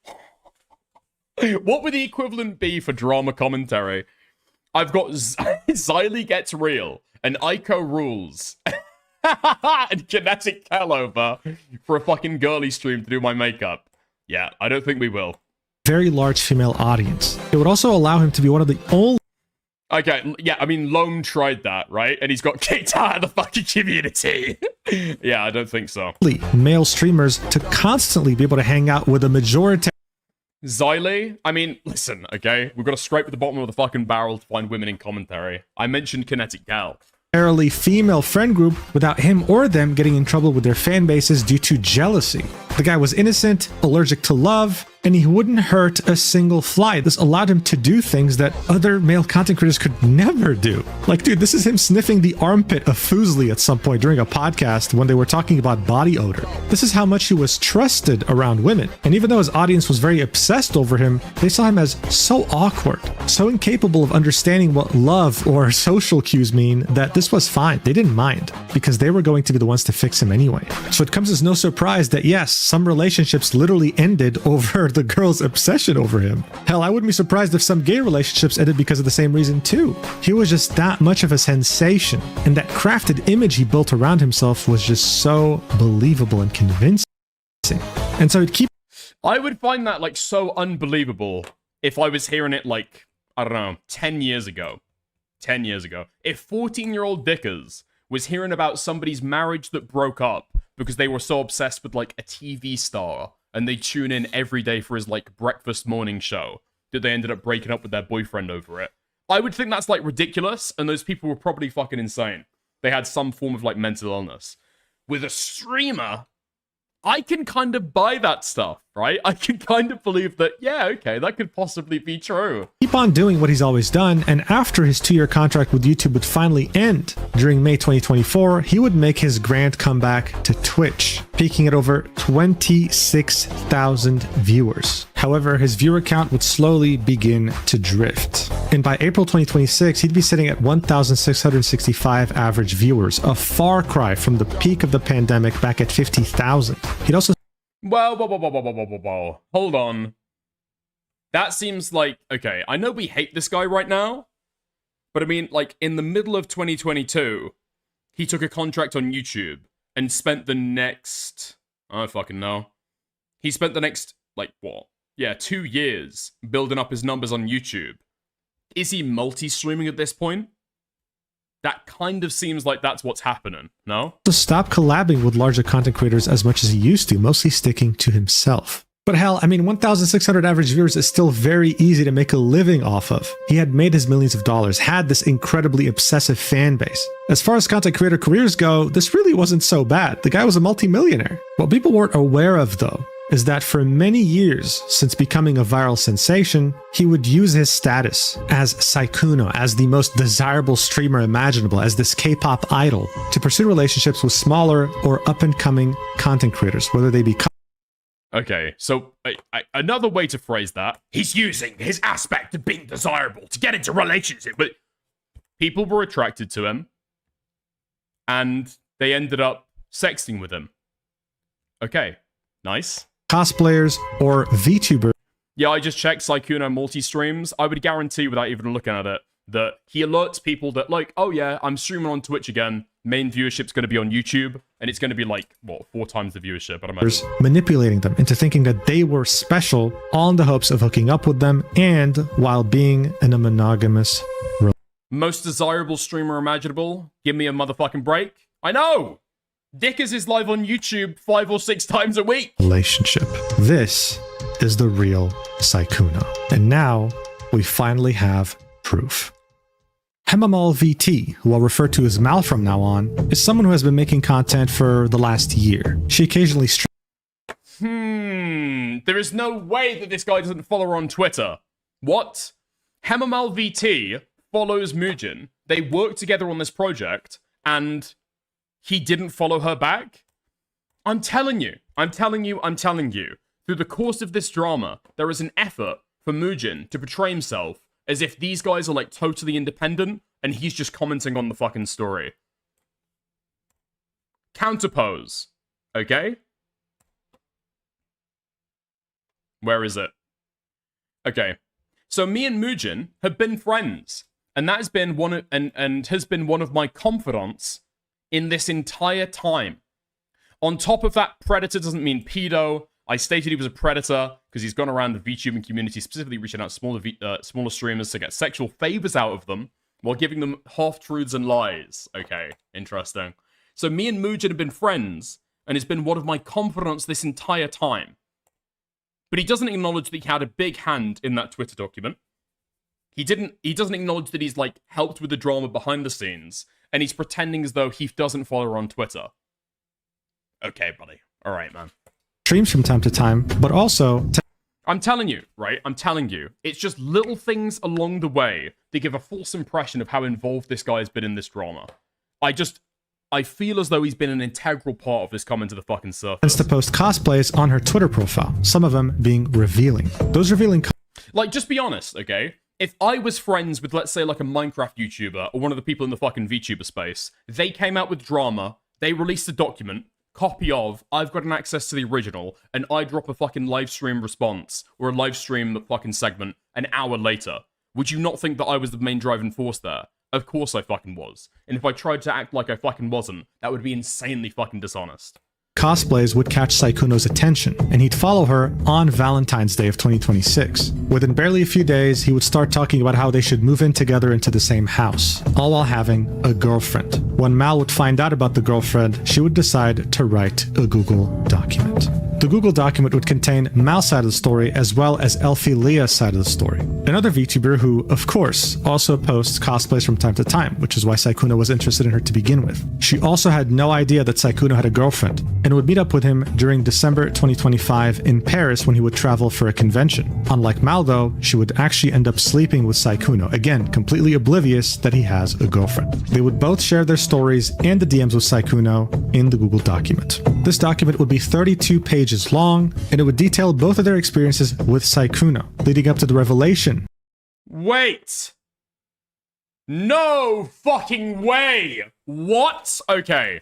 What would the equivalent be for drama commentary? I've got Xylee Gets Real and Ico Rules and Kinetic Kellover for a fucking girly stream to do my makeup. Yeah, I don't think we will. Very large female audience. It would also allow him to be one of the only... Okay, yeah, I mean, Loam tried that, right? And he's got kicked out of the fucking community. Yeah, I don't think so. Male streamers to constantly be able to hang out with a majority. Xylee, I mean, listen, okay? We've got to scrape at the bottom of the fucking barrel to find women in commentary. I mentioned Kinetic Gal. Primarily female friend group without him or them getting in trouble with their fan bases due to jealousy. The guy was innocent, allergic to love, and he wouldn't hurt a single fly. This allowed him to do things that other male content creators could never do. Like, dude, this is him sniffing the armpit of Fuslie at some point during a podcast when they were talking about body odor. This is how much he was trusted around women. And even though his audience was very obsessed over him, they saw him as so awkward, so incapable of understanding what love or social cues mean that this was fine. They didn't mind because they were going to be the ones to fix him anyway. So it comes as no surprise that yes, some relationships literally ended over the girl's obsession over him. Hell, I wouldn't be surprised if some gay relationships ended because of the same reason too. He was just that much of a sensation, and that crafted image he built around himself was just so believable and convincing. And so it keeps. I would find that like so unbelievable if I was hearing it like, I don't know, 10 years ago. 10 years ago. If 14-year-old Dickers was hearing about somebody's marriage that broke up because they were so obsessed with like a TV star and they tune in every day for his like breakfast morning show that they ended up breaking up with their boyfriend over it. I would think that's like ridiculous, and those people were probably fucking insane. They had some form of like mental illness. With a streamer, I can kind of buy that stuff, right? I can kind of believe that, yeah, okay, that could possibly be true. Keep on doing what he's always done, and after his 2-year contract with YouTube would finally end during May 2024, he would make his grand comeback to Twitch, peaking at over 26,000 viewers. However, his viewer count would slowly begin to drift. And by April 2026, he'd be sitting at 1,665 average viewers, a far cry from the peak of the pandemic back at 50,000. He'd also... Whoa. Hold on. That seems like... Okay, I know we hate this guy right now, but I mean, like, in the middle of 2022, he took a contract on YouTube and spent the next... I don't fucking know. He spent the next, like, what? Yeah, 2 years building up his numbers on YouTube. Is he multi-streaming at this point? That kind of seems like that's what's happening, no? To stop collabing with larger content creators as much as he used to, mostly sticking to himself. But hell, I mean, 1,600 average viewers is still very easy to make a living off of. He had made his millions of dollars, had this incredibly obsessive fan base. As far as content creator careers go, this really wasn't so bad. The guy was a multimillionaire. What people weren't aware of, though, is that for many years since becoming a viral sensation, he would use his status as Sykkuno, as the most desirable streamer imaginable, as this K-pop idol, to pursue relationships with smaller or up-and-coming content creators, whether they be... Okay, so another way to phrase that, he's using his aspect of being desirable to get into relationship, but people were attracted to him, and they ended up sexting with him. Okay, nice. Cosplayers or VTubers. Yeah, I just checked Sykkuno multi-streams. I would guarantee, without even looking at it, that he alerts people that, like, oh yeah, I'm streaming on Twitch again. Main viewership's going to be on YouTube, and it's going to be like, what, 4 times the viewership, I'd imagine. Manipulating them into thinking that they were special, all in the hopes of hooking up with them, and while being in a monogamous relationship. Most desirable streamer imaginable? Give me a motherfucking break. I know! Dickers is live on YouTube 5 or 6 times a week. Relationship. This is the real Sykkuno. And now we finally have proof. Hemamal VT, who I'll refer to as Mal from now on, is someone who has been making content for the last year. She occasionally there is no way that this guy doesn't follow her on Twitter. What? Hemamal VT follows Mugen. They work together on this project, and he didn't follow her back? I'm telling you. Through the course of this drama, there is an effort for Mugen to portray himself as if these guys are like totally independent and he's just commenting on the fucking story. Counterpose. Okay? Where is it? Okay. So me and Mugen have been friends, and that has been has been one of my confidants in this entire time. On top of that, predator doesn't mean pedo. I stated he was a predator because he's gone around the VTubing community, specifically reaching out to smaller streamers to get sexual favors out of them while giving them half-truths and lies. Okay, interesting. So me and Mugen have been friends, and it's been one of my confidants this entire time. but he doesn't acknowledge that he had a big hand in that Twitter document. He doesn't acknowledge that he's, like, helped with the drama behind the scenes, and he's pretending as though he doesn't follow her on Twitter. Okay, buddy. All right, man. Streams from time to time, but also... I'm telling you, right? I'm telling you. It's just little things along the way that give a false impression of how involved this guy has been in this drama. I feel as though he's been an integral part of this coming to the fucking surface. To post cosplays on her Twitter profile, some of them being revealing. Those revealing... Like, just be honest, okay? If I was friends with, let's say, like a Minecraft YouTuber or one of the people in the fucking VTuber space, they came out with drama, they released a document, copy of, I've got an access to the original, and I drop a fucking live stream response or a live stream fucking segment an hour later. Would you not think that I was the main driving force there? Of course I fucking was. And if I tried to act like I fucking wasn't, that would be insanely fucking dishonest. Cosplays would catch Sykkuno's attention, and he'd follow her on Valentine's Day of 2026. Within barely a few days, he would start talking about how they should move in together into the same house, all while having a girlfriend. When Mal would find out about the girlfriend, she would decide to write a Google document. The Google document would contain Mal's side of the story as well as Elfie Leah's side of the story. Another VTuber who, of course, also posts cosplays from time to time, which is why Sykkuno was interested in her to begin with. She also had no idea that Sykkuno had a girlfriend, and would meet up with him during December 2025 in Paris when he would travel for a convention. Unlike Mal, though, she would actually end up sleeping with Sykkuno, again, completely oblivious that he has a girlfriend. They would both share their stories and the DMs with Sykkuno in the Google document. This document would be 32 pages long, and it would detail both of their experiences with Sykkuno, leading up to the revelation. Wait! No fucking way! What? Okay.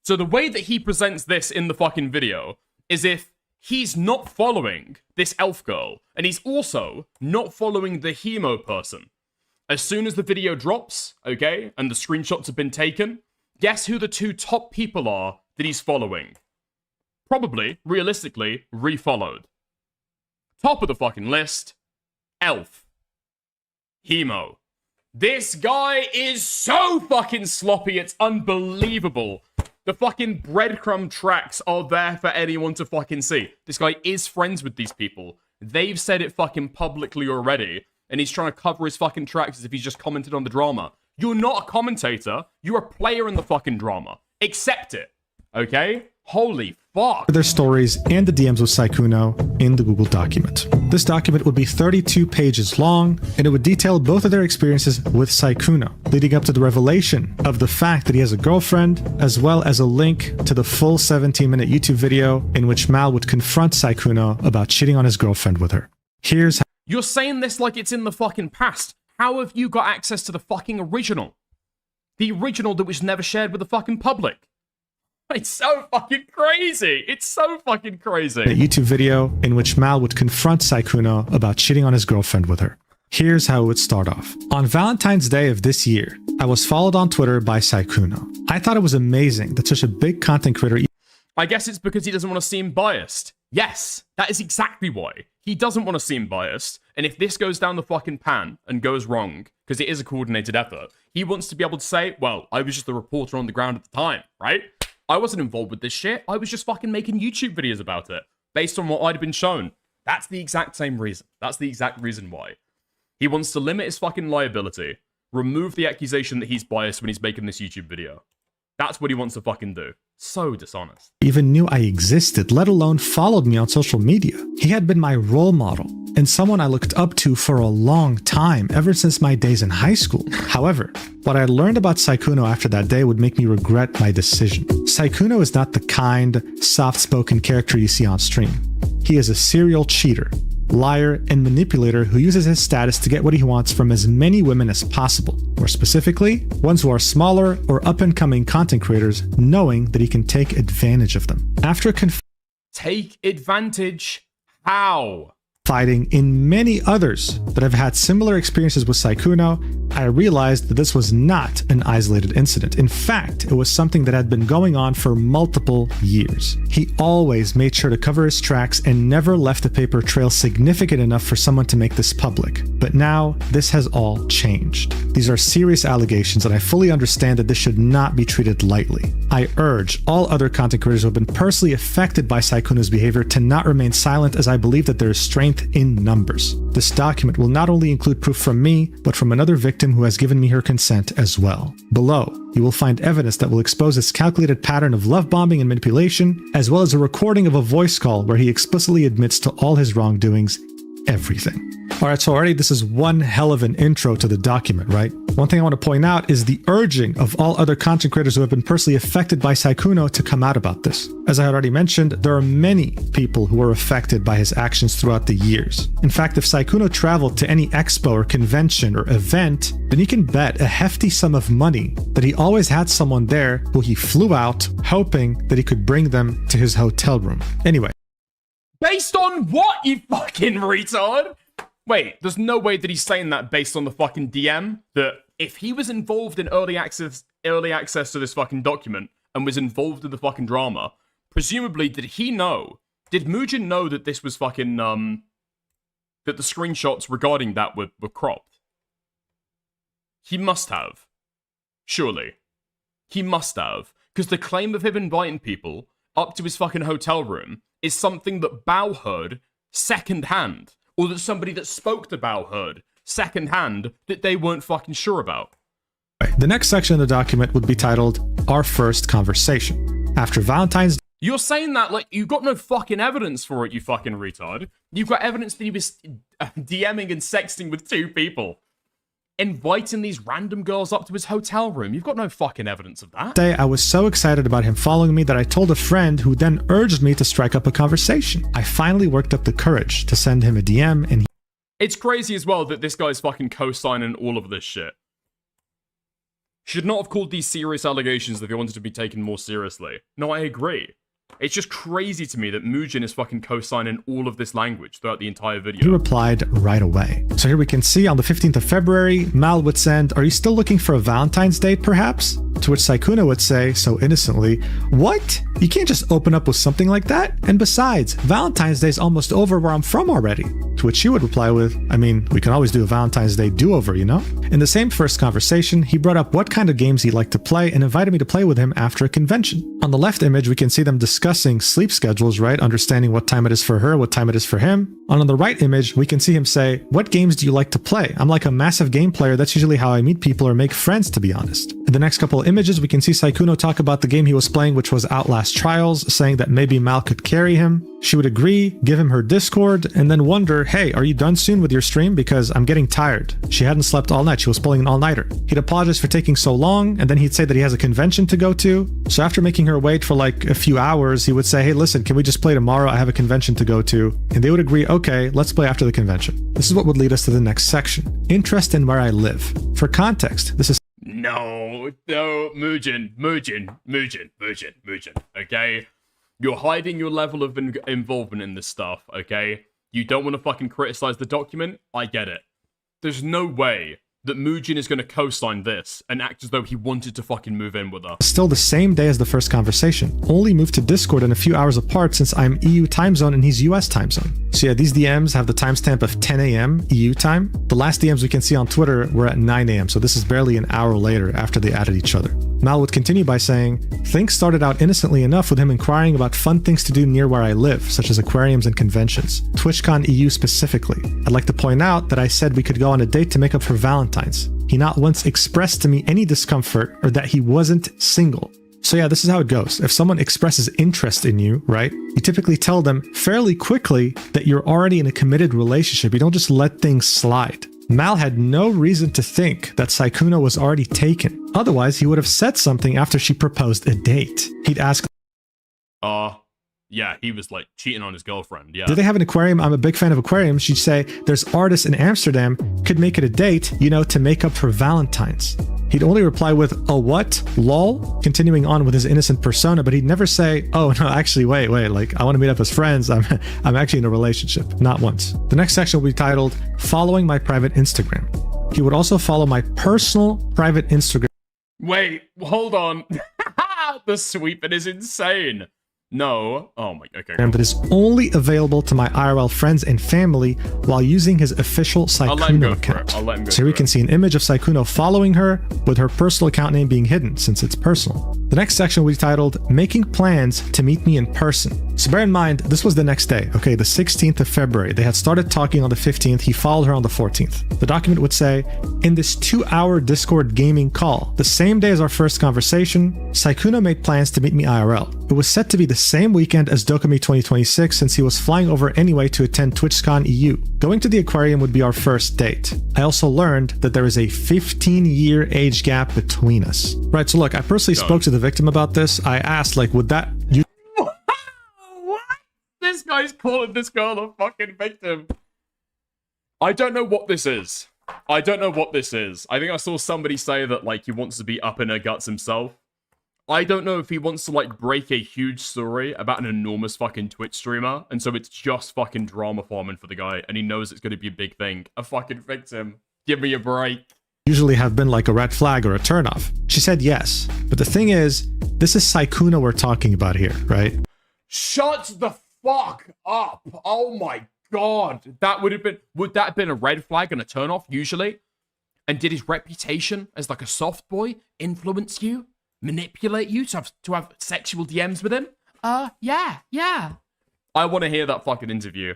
So the way that he presents this in the fucking video is if he's not following this elf girl, and he's also not following the Hemo person. As soon as the video drops, okay, and the screenshots have been taken, guess who the two top people are that he's following? Probably, realistically, refollowed. Top of the fucking list, Elf. Hemo. This guy is so fucking sloppy, it's unbelievable. The fucking breadcrumb tracks are there for anyone to fucking see. This guy is friends with these people. They've said it fucking publicly already, and he's trying to cover his fucking tracks as if he's just commented on the drama. You're not a commentator, you're a player in the fucking drama. Accept it, okay? Holy fuck. Their stories and the DMs with Sykkuno in the Google document. This document would be 32 pages long, and it would detail both of their experiences with Sykkuno, leading up to the revelation of the fact that he has a girlfriend, as well as a link to the full 17-minute YouTube video in which Mal would confront Sykkuno about cheating on his girlfriend with her. Here's how— You're saying this like it's in the fucking past. How have you got access to the fucking original? The original that was never shared with the fucking public. It's so fucking crazy. It's so fucking crazy. A YouTube video in which Mal would confront Sykkuno about cheating on his girlfriend with her. Here's how it would start off. On Valentine's Day of this year, I was followed on Twitter by Sykkuno. I thought it was amazing that such a big content creator— I guess it's because he doesn't want to seem biased. Yes, that is exactly why. He doesn't want to seem biased, and if this goes down the fucking pan and goes wrong, because it is a coordinated effort, he wants to be able to say, well, I was just the reporter on the ground at the time, right? I wasn't involved with this shit. I was just fucking making YouTube videos about it based on what I'd been shown. That's the exact same reason. That's the exact reason why. He wants to limit his fucking liability, remove the accusation that he's biased when he's making this YouTube video. That's what he wants to fucking do. So dishonest. Even knew I existed, let alone followed me on social media. He had been my role model and someone I looked up to for a long time, ever since my days in high school. However, what I learned about Sykkuno after that day would make me regret my decision. Sykkuno is not the kind, soft-spoken character you see on stream. He is a serial cheater, liar, and manipulator who uses his status to get what he wants from as many women as possible. More specifically, ones who are smaller or up-and-coming content creators, knowing that he can take advantage of them. After take advantage? How? confiding in many others that have had similar experiences with Sykkuno, I realized that this was not an isolated incident. In fact, it was something that had been going on for multiple years. He always made sure to cover his tracks and never left a paper trail significant enough for someone to make this public. But now, this has all changed. These are serious allegations, and I fully understand that this should not be treated lightly. I urge all other content creators who have been personally affected by Sykkuno's behavior to not remain silent, as I believe that there is strength in numbers. This document will not only include proof from me, but from another victim who has given me her consent as well. Below, you will find evidence that will expose his calculated pattern of love bombing and manipulation, as well as a recording of a voice call where he explicitly admits to all his wrongdoings. Everything. Alright, so already this is one hell of an intro to the document, right? One thing I want to point out is the urging of all other content creators who have been personally affected by Sykkuno to come out about this. As I had already mentioned, there are many people who were affected by his actions throughout the years. In fact, if Sykkuno traveled to any expo or convention or event, then you can bet a hefty sum of money that he always had someone there who he flew out, hoping that he could bring them to his hotel room. Anyway. Based on what, you fucking retard? Wait, there's no way that he's saying that based on the fucking DM? That if he was involved in early access to this fucking document and was involved in the fucking drama, presumably did Mugen know that this was fucking, that the screenshots regarding that were cropped? He must have. Surely. He must have. Because the claim of him inviting people up to his fucking hotel room is something that Bao heard secondhand, or that somebody that spoke to Bao heard secondhand that they weren't fucking sure about. The next section of the document would be titled, Our First Conversation. After Valentine's Day. You're saying that like you got no fucking evidence for it, you fucking retard. You've got evidence that he was DMing and sexting with two people. Inviting these random girls up to his hotel room. You've got no fucking evidence of that. I was so excited about him following me that I told a friend who then urged me to strike up a conversation. I finally worked up the courage to send him a DM and It's crazy as well that this guy's fucking co-signing all of this shit. Should not have called these serious allegations if he wanted to be taken more seriously. No, I agree. It's just crazy to me that Mugen is fucking co-signing all of this language throughout the entire video. He replied right away. So here we can see on the 15th of February, Mal would send, "Are you still looking for a Valentine's date, perhaps?" To which Sykkuno would say, so innocently, "What? You can't just open up with something like that? And besides, Valentine's Day is almost over where I'm from already." To which she would reply with, "I mean, we can always do a Valentine's Day do-over, you know?" In the same first conversation, he brought up what kind of games he liked to play and invited me to play with him after a convention. On the left image, we can see them discussing sleep schedules, right? Understanding what time it is for her, what time it is for him. On the right image, we can see him say, "What games do you like to play? I'm like a massive game player. That's usually how I meet people or make friends, to be honest." In the next couple of images, we can see Sykkuno talk about the game he was playing, which was Outlast Trials, saying that maybe Mal could carry him. She would agree, give him her Discord, and then wonder, "Hey, are you done soon with your stream? Because I'm getting tired." She hadn't slept all night. She was pulling an all-nighter. He'd apologize for taking so long, and then he'd say that he has a convention to go to. So after making her wait for like a few hours, he would say, "Hey, listen, can we just play tomorrow? I have a convention to go to." And they would agree, "Okay, let's play after the convention." This is what would lead us to the next section. Interest in where I live. For context, this is No, Mugen, okay? You're hiding your level of involvement in this stuff, okay? You don't want to fucking criticize the document? I get it. There's no way that Mugen is going to co-sign this and act as though he wanted to fucking move in with her. Still the same day as the first conversation. Only moved to Discord and a few hours apart since I'm EU time zone and he's US time zone. So yeah, these DMs have the timestamp of 10 a.m. EU time. The last DMs we can see on Twitter were at 9 a.m. So this is barely an hour later after they added each other. Mal would continue by saying, "Things started out innocently enough with him inquiring about fun things to do near where I live, such as aquariums and conventions. TwitchCon EU specifically. I'd like to point out that I said we could go on a date to make up for Valentine's. He not once expressed to me any discomfort or that he wasn't single." So yeah, this is how it goes. If someone expresses interest in you, right, you typically tell them fairly quickly that you're already in a committed relationship. You don't just let things slide. Mal had no reason to think that Sykkuno was already taken. Otherwise, he would have said something after she proposed a date. He'd ask, yeah, he was like cheating on his girlfriend, yeah. "Do they have an aquarium? I'm a big fan of aquariums." She'd say, "There's artists in Amsterdam, could make it a date, you know, to make up for Valentine's." He'd only reply with, "a what? Lol?" continuing on with his innocent persona, but he'd never say, "Oh, no, actually, wait, like, I want to meet up as friends. I'm actually in a relationship." Not once. The next section will be titled, "Following my private Instagram." He would also follow my personal private Instagram. Wait, hold on. The sweeping is insane. No. Oh my, okay. That is only available to my IRL friends and family while using his official Sykkuno account. So here we can see an image of Sykkuno following her with her personal account name being hidden since it's personal. The next section will be titled, "Making Plans to Meet Me in Person." So bear in mind, this was the next day, okay, the 16th of February. They had started talking on the 15th. He followed her on the 14th. The document would say, "In this 2-hour Discord gaming call, the same day as our first conversation, Sykkuno made plans to meet me IRL. It was set to be the same weekend as Dokumi 2026 since he was flying over anyway to attend TwitchCon EU. Going to the aquarium would be our first date. I also learned that there is a 15-year age gap between us." Right, so look, I personally spoke to the victim about this. I asked, like, would that... What? This guy's calling this girl a fucking victim. I don't know what this is. I don't know what this is. I think I saw somebody say that, like, he wants to be up in her guts himself. I don't know if he wants to, like, break a huge story about an enormous fucking Twitch streamer, and so it's just fucking drama farming for the guy, and he knows it's going to be a big thing. A fucking victim. Give me a break. Usually have been like a red flag or a turnoff. She said yes. But the thing is, this is Sykkuno we're talking about here, right? Shut the fuck up. Oh my god. Would that have been a red flag and a turnoff usually? And did his reputation as like a soft boy influence you? Manipulate you to have sexual DMs with him? Yeah. I want to hear that fucking interview.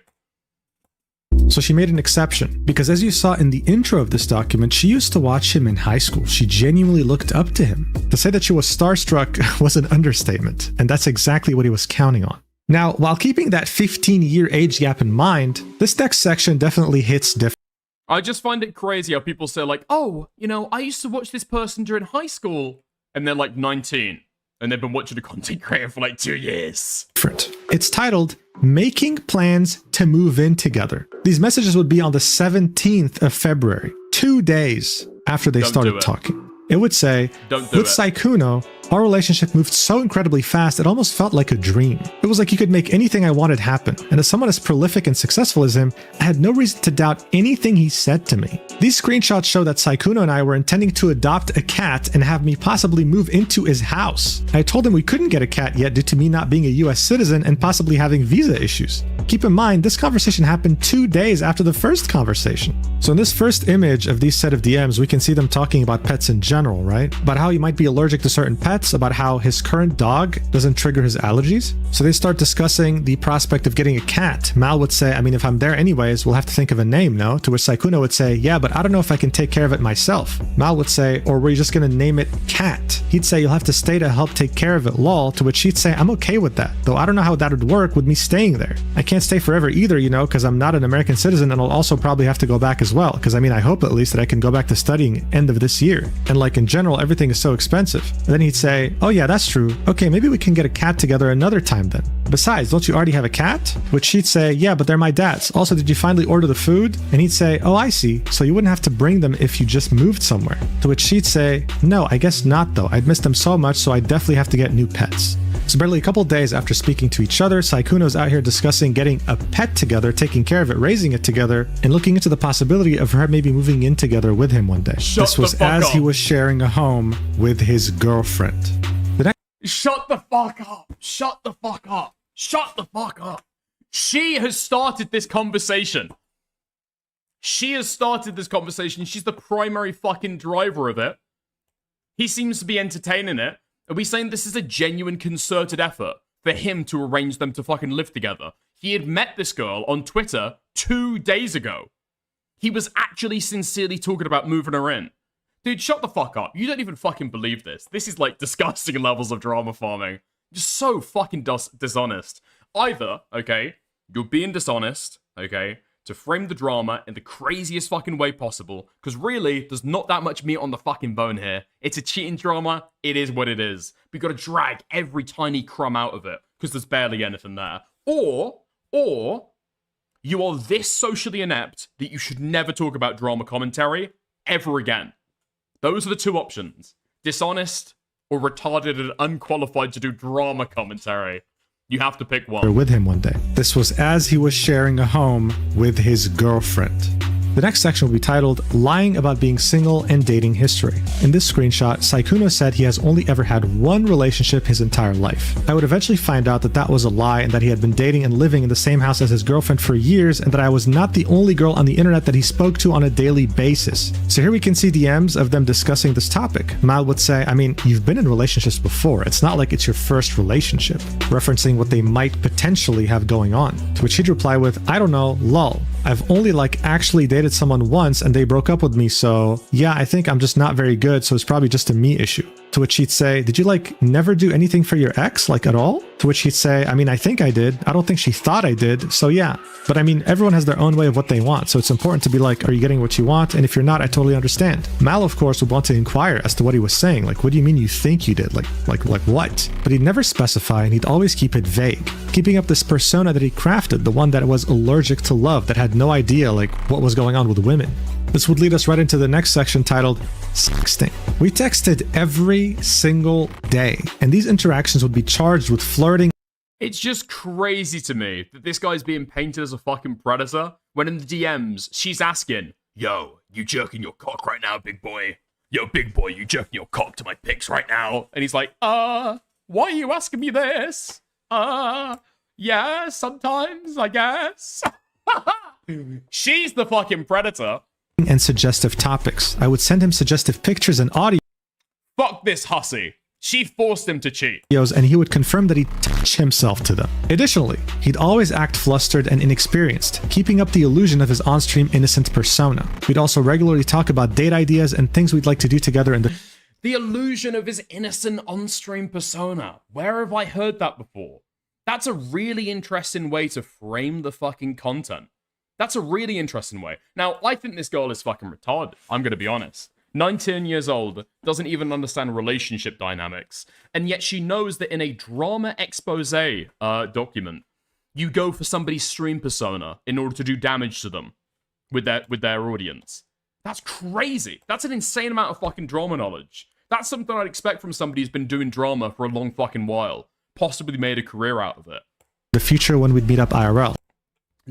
So she made an exception, because as you saw in the intro of this document, she used to watch him in high school. She genuinely looked up to him. To say that she was starstruck was an understatement, and that's exactly what he was counting on. Now, while keeping that 15-year age gap in mind, this next section definitely hits different. I just find it crazy how people say like, "Oh, you know, I used to watch this person during high school," and they're like 19, and they've been watching a content creator for like 2 years. It's titled, "Making Plans to Move In Together." These messages would be on the 17th of February, 2 days after they started talking. It would say, "With Sykkuno, our relationship moved so incredibly fast, it almost felt like a dream. It was like he could make anything I wanted happen. And as someone as prolific and successful as him, I had no reason to doubt anything he said to me. These screenshots show that Sykkuno and I were intending to adopt a cat and have me possibly move into his house. I told him we couldn't get a cat yet due to me not being a US citizen and possibly having visa issues. Keep in mind, this conversation happened 2 days after the first conversation." So in this first image of these set of DMs, we can see them talking about pets in general, right? About how he might be allergic to certain pets, about how his current dog doesn't trigger his allergies. So they start discussing the prospect of getting a cat. Mal would say, "I mean, if I'm there anyways, we'll have to think of a name, no?" To which Sykkuno would say, "Yeah, but I don't know if I can take care of it myself." Mal would say, "Or were you just going to name it Cat?" He'd say, "You'll have to stay to help take care of it, lol." To which she'd say, "I'm okay with that, though I don't know how that would work with me staying there. I can't stay forever either, you know, because I'm not an American citizen and I'll also probably have to go back as well. Because I mean, I hope at least that I can go back to studying end of this year. And like in general, everything is so expensive." And then he'd say, "Oh yeah, that's true. Okay, maybe we can get a cat together another time then. Besides, don't you already have a cat?" Which she'd say, "Yeah, but they're my dad's. Also, did you finally order the food?" And he'd say, "Oh, I see. So you wouldn't have to bring them if you just moved somewhere." To which she'd say, "No, I guess not though. I'd miss them so much, so I definitely have to get new pets." So barely a couple days after speaking to each other, Sykkuno's out here discussing getting a pet together, taking care of it, raising it together, and looking into the possibility of her maybe moving in together with him one day. This was as he was sharing a home with his girlfriend. Shut the fuck up. Shut the fuck up. Shut the fuck up. She has started this conversation. She's the primary fucking driver of it. He seems to be entertaining it. Are we saying this is a genuine concerted effort for him to arrange them to fucking live together? He had met this girl on Twitter 2 days ago. He was actually sincerely talking about moving her in. Dude, shut the fuck up. You don't even fucking believe this. This is like disgusting levels of drama farming. Just so fucking dishonest. Either, okay, you're being dishonest, okay, to frame the drama in the craziest fucking way possible, because really, there's not that much meat on the fucking bone here. It's a cheating drama. It is what it is. We gotta drag every tiny crumb out of it, because there's barely anything there. Or, you are this socially inept that you should never talk about drama commentary ever again. Those are the two options. Dishonest or retarded and unqualified to do drama commentary. You have to pick one. With him one day. This was as he was sharing a home with his girlfriend. The next section will be titled Lying About Being Single and Dating History. In this screenshot, Sykkuno said he has only ever had one relationship his entire life. I would eventually find out that that was a lie and that he had been dating and living in the same house as his girlfriend for years and that I was not the only girl on the internet that he spoke to on a daily basis. So here we can see DMs of them discussing this topic. Mal would say, I mean, you've been in relationships before. It's not like it's your first relationship, referencing what they might potentially have going on. To which he'd reply with, I don't know, lol. I've only actually dated someone once and they broke up with me, so yeah, I think I'm just not very good, so it's probably just a me issue. To which he'd say, did you never do anything for your ex, at all? To which he'd say, I mean, I think I did. I don't think she thought I did, so yeah. But I mean, everyone has their own way of what they want, so it's important to be like, are you getting what you want? And if you're not, I totally understand. Mal, of course, would want to inquire as to what he was saying, what do you mean you think you did? Like what? But he'd never specify and he'd always keep it vague, keeping up this persona that he crafted, the one that was allergic to love, that had no idea what was going on with women. This would lead us right into the next section titled Sexting. We texted every single day, and these interactions would be charged with flirting. It's just crazy to me that this guy's being painted as a fucking predator when in the DMs she's asking, yo, you jerking your cock right now, big boy? Yo, big boy, you jerking your cock to my pics right now? And he's like, why are you asking me this? Yeah, sometimes, I guess. She's the fucking predator. And suggestive topics. I would send him suggestive pictures and audio. Fuck this hussy. She forced him to cheat. And he would confirm that he'd touch himself to them. Additionally, he'd always act flustered and inexperienced, keeping up the illusion of his on-stream innocent persona. We'd also regularly talk about date ideas and things we'd like to do together in the illusion of his innocent on-stream persona. Where have I heard that before? That's a really interesting way to frame the fucking content. That's a really interesting way. Now, I think this girl is fucking retarded. I'm going to be honest. 19 years old, doesn't even understand relationship dynamics, and yet she knows that in a drama expose document, you go for somebody's stream persona in order to do damage to them with their audience. That's crazy. That's an insane amount of fucking drama knowledge. That's something I'd expect from somebody who's been doing drama for a long fucking while, possibly made a career out of it. The future when we'd meet up IRL.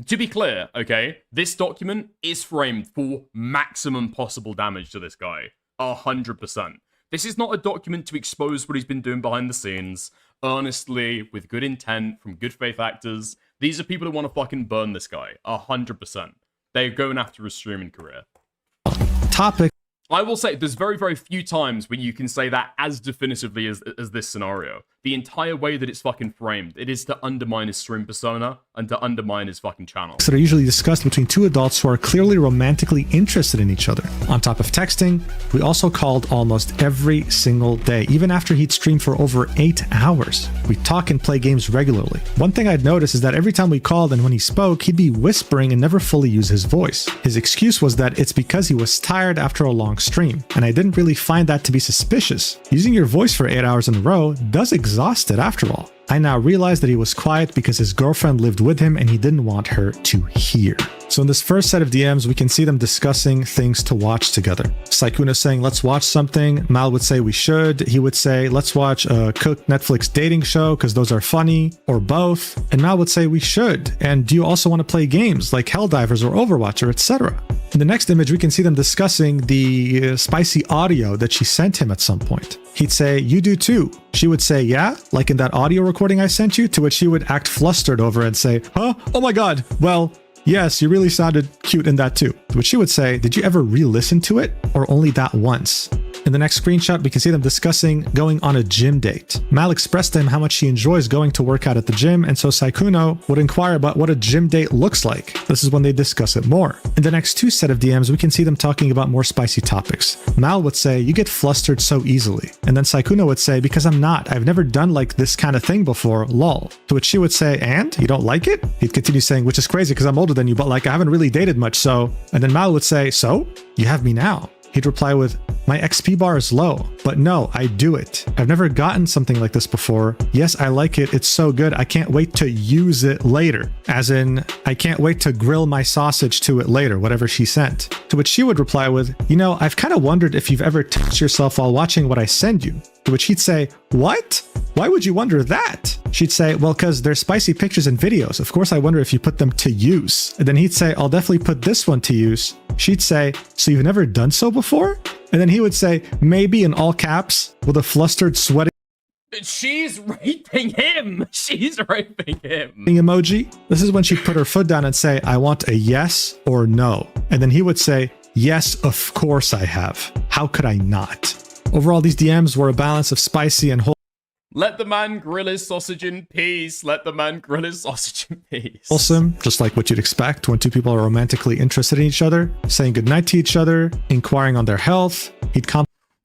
To be clear, okay, this document is framed for maximum possible damage to this guy. 100%. This is not a document to expose what he's been doing behind the scenes, earnestly, with good intent, from good faith actors. These are people who want to fucking burn this guy. 100%. They're going after his streaming career. Topic. I will say, there's very, very few times when you can say that as definitively as this scenario. The entire way that it's fucking framed, it is to undermine his stream persona and to undermine his fucking channel. That are usually discussed between two adults who are clearly romantically interested in each other. On top of texting, we also called almost every single day, even after he'd stream for over 8 hours. We talk and play games regularly. One thing I'd notice is that every time we called and when he spoke, he'd be whispering and never fully use his voice. His excuse was that it's because he was tired after a long stream, and I didn't really find that to be suspicious. Using your voice for 8 hours in a row does exhaust it after all. I now realize that he was quiet because his girlfriend lived with him and he didn't want her to hear. So in this first set of DMs, we can see them discussing things to watch together. Sykkuno saying, let's watch something. Mal would say we should. He would say, let's watch a cooked Netflix dating show because those are funny, or both. And Mal would say we should. And do you also want to play games like Helldivers or Overwatch or etc.? In the next image, we can see them discussing the spicy audio that she sent him at some point. He'd say, you do too. She would say, yeah, like in that audio recording I sent you, to which she would act flustered over and say, huh? Oh my God. Well, yes, you really sounded cute in that too. To which she would say, did you ever re-listen to it or only that once? In the next screenshot, we can see them discussing going on a gym date. Mal expressed to him how much she enjoys going to work out at the gym, and so Sykkuno would inquire about what a gym date looks like. This is when they discuss it more. In the next two set of DMs, we can see them talking about more spicy topics. Mal would say, you get flustered so easily. And then Sykkuno would say, because I'm not. I've never done like this kind of thing before, lol. To which she would say, and? You don't like it? He'd continue saying, which is crazy because I'm older than you, but I haven't really dated much, so... And then Mal would say, so? You have me now. he'd reply with, my XP bar is low, but no, I do it. I've never gotten something like this before. Yes, I like it. It's so good. I can't wait to use it later. As in, I can't wait to grill my sausage to it later, whatever she sent. To which she would reply with, you know, I've kind of wondered if you've ever touched yourself while watching what I send you. To which he'd say, what? Why would you wonder that? She'd say, well, because they're spicy pictures and videos. Of course, I wonder if you put them to use. And then he'd say, I'll definitely put this one to use. She'd say, so you've never done so before? And then he would say, maybe in all caps, with a flustered, sweaty She's raping him. She's raping him. emoji. This is when she'd put her foot down and say, I want a yes or no. And then he would say, yes, of course I have. How could I not? Overall, these DMs were a balance of spicy and Let the man grill his sausage in peace. Let the man grill his sausage in peace. wholesome, just like what you'd expect when two people are romantically interested in each other, saying goodnight to each other, inquiring on their health. He'd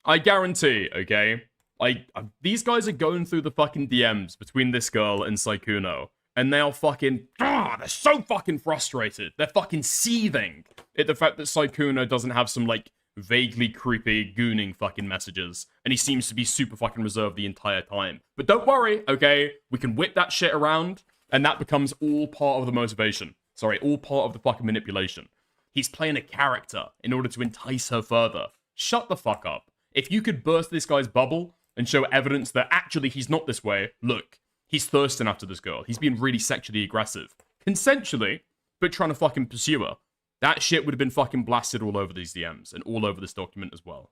I guarantee, okay? Like, these guys are going through the fucking DMs between this girl and Sykkuno, and they are fucking, they're so fucking frustrated. They're fucking seething at the fact that Sykkuno doesn't have some, like, vaguely creepy, gooning fucking messages, and he seems to be super fucking reserved the entire time. But don't worry, okay? We can whip that shit around, and that becomes all part of the motivation. Sorry, all part of the fucking manipulation. He's playing a character in order to entice her further. Shut the fuck up. If you could burst this guy's bubble and show evidence that actually he's not this way, look, he's thirsting after this girl. He's being really sexually aggressive. Consensually, but trying to fucking pursue her. That shit would have been fucking blasted all over these DMs and all over this document as well.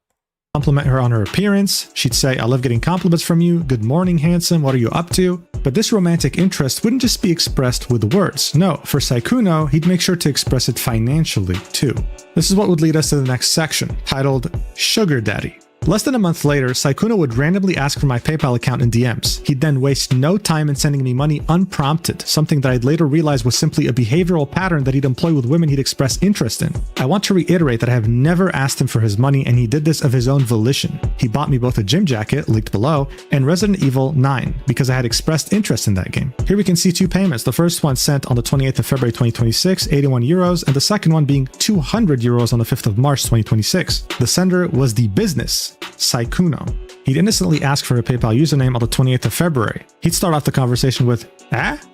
compliment her on her appearance. She'd say, I love getting compliments from you. Good morning, handsome. What are you up to? But this romantic interest wouldn't just be expressed with words. No, for Sykkuno, he'd make sure to express it financially too. This is what would lead us to the next section, titled Sugar Daddy. Less than a month later, Sykkuno would randomly ask for my PayPal account in DMs. He'd then waste no time in sending me money unprompted, something that I'd later realize was simply a behavioral pattern that he'd employ with women he'd express interest in. I want to reiterate that I have never asked him for his money, and he did this of his own volition. He bought me both a gym jacket, linked below, and Resident Evil 9, because I had expressed interest in that game. Here we can see two payments, the first one sent on the 28th of February 2026, 81 euros, and the second one being 200 euros on the 5th of March 2026. The sender was the business, Sykkuno. He'd innocently ask for a PayPal username on the 28th of February. He'd start off the conversation with,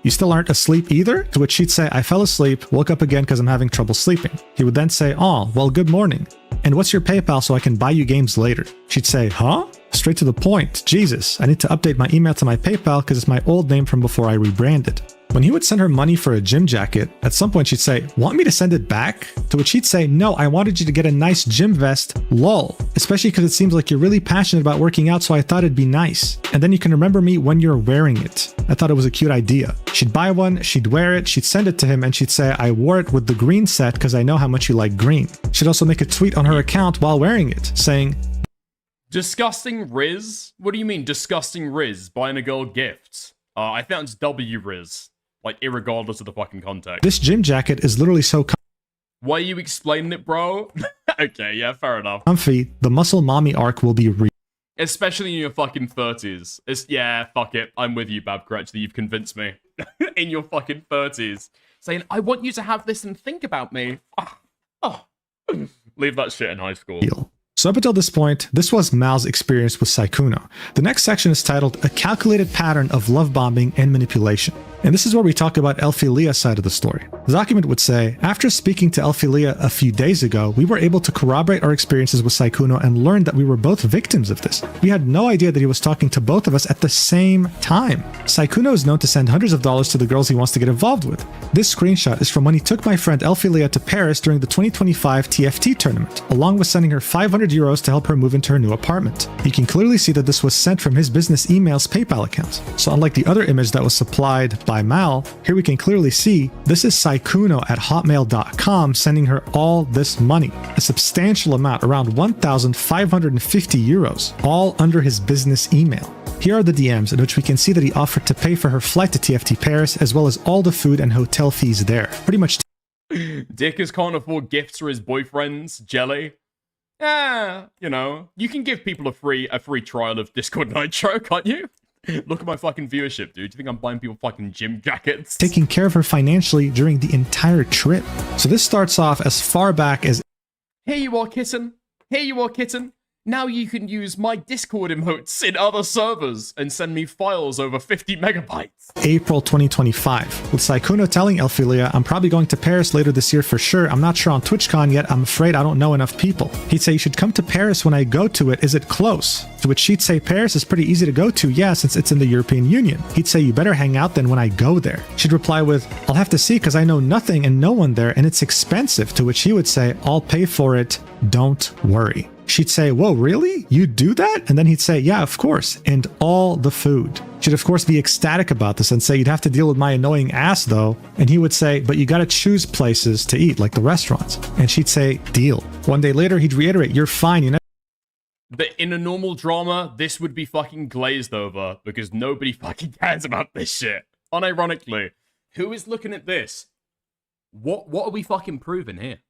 you still aren't asleep either? To which she'd say, I fell asleep, woke up again because I'm having trouble sleeping. He would then say, oh, well, good morning. And what's your PayPal so I can buy you games later? She'd say, huh? Straight to the point. Jesus, I need to update my email to my PayPal because it's my old name from before I rebranded. When he would send her money for a gym jacket, at some point she'd say, want me to send it back? To which he'd say, no, I wanted you to get a nice gym vest, lol. Especially because it seems like you're really passionate about working out, so I thought it'd be nice. And then you can remember me when you're wearing it. I thought it was a cute idea. She'd buy one, she'd wear it, she'd send it to him, and she'd say, I wore it with the green set because I know how much you like green. She'd also make a tweet on her account while wearing it, saying, disgusting Riz? What do you mean, disgusting Riz? Buying a girl gifts? I think it's W Riz. Like, irregardless of the fucking context. This gym jacket is literally so why are you explaining it, bro? Okay, yeah, fair enough. comfy, the muscle mommy arc will be real. Especially in your fucking 30s. Yeah, fuck it. I'm with you, Babcratch, actually. You've convinced me. In your fucking 30s. Saying, I want you to have this and think about me. Leave that shit in high school. So up until this point, this was Mal's experience with Sykkuno. The next section is titled A Calculated Pattern of Love Bombing and Manipulation. And this is where we talk about Elphilia's side of the story. The document would say, after speaking to Elphilia a few days ago, we were able to corroborate our experiences with Sykkuno and learned that we were both victims of this. We had no idea that he was talking to both of us at the same time. Sykkuno is known to send hundreds of dollars to the girls he wants to get involved with. This screenshot is from when he took my friend Elphilia to Paris during the 2025 TFT tournament, along with sending her 500 euros to help her move into her new apartment. You can clearly see that this was sent from his business email's PayPal account. So unlike the other image that was supplied by Mal, here we can clearly see this is Sykkuno at hotmail.com sending her all this money, a substantial amount, around 1,550 euros, all under his business email. Here are the DMs in which we can see that he offered to pay for her flight to TFT Paris as well as all the food and hotel fees there. Pretty much Dickers can't afford gifts for his boyfriends, Jelly. You know, you can give people a free trial of Discord Nitro, can't you? Look at my fucking viewership, dude. Do you think I'm buying people fucking gym jackets? taking care of her financially during the entire trip. So this starts off as far back as Here you are, kitten. Here you are, kitten. Now you can use my Discord emotes in other servers and send me files over 50 megabytes. April 2025, with Sykkuno telling Elphilia, I'm probably going to Paris later this year for sure. I'm not sure on TwitchCon yet. I'm afraid I don't know enough people. He'd say, you should come to Paris when I go to it. Is it close? To which she'd say, Paris is pretty easy to go to, yeah, since it's in the European Union. He'd say, you better hang out then when I go there. She'd reply with, I'll have to see because I know nothing and no one there and it's expensive. To which he would say, I'll pay for it. Don't worry. She'd say, whoa, really? You do that? And then he'd say, yeah, of course. And all the food. She'd of course be ecstatic about this and say, you'd have to deal with my annoying ass though. And he would say, but you gotta choose places to eat, like the restaurants. And she'd say, deal. One day later, he'd reiterate, you're fine, you know. But in a normal drama, this would be fucking glazed over because nobody fucking cares about this shit. Unironically, who is looking at this? What are we fucking proving here?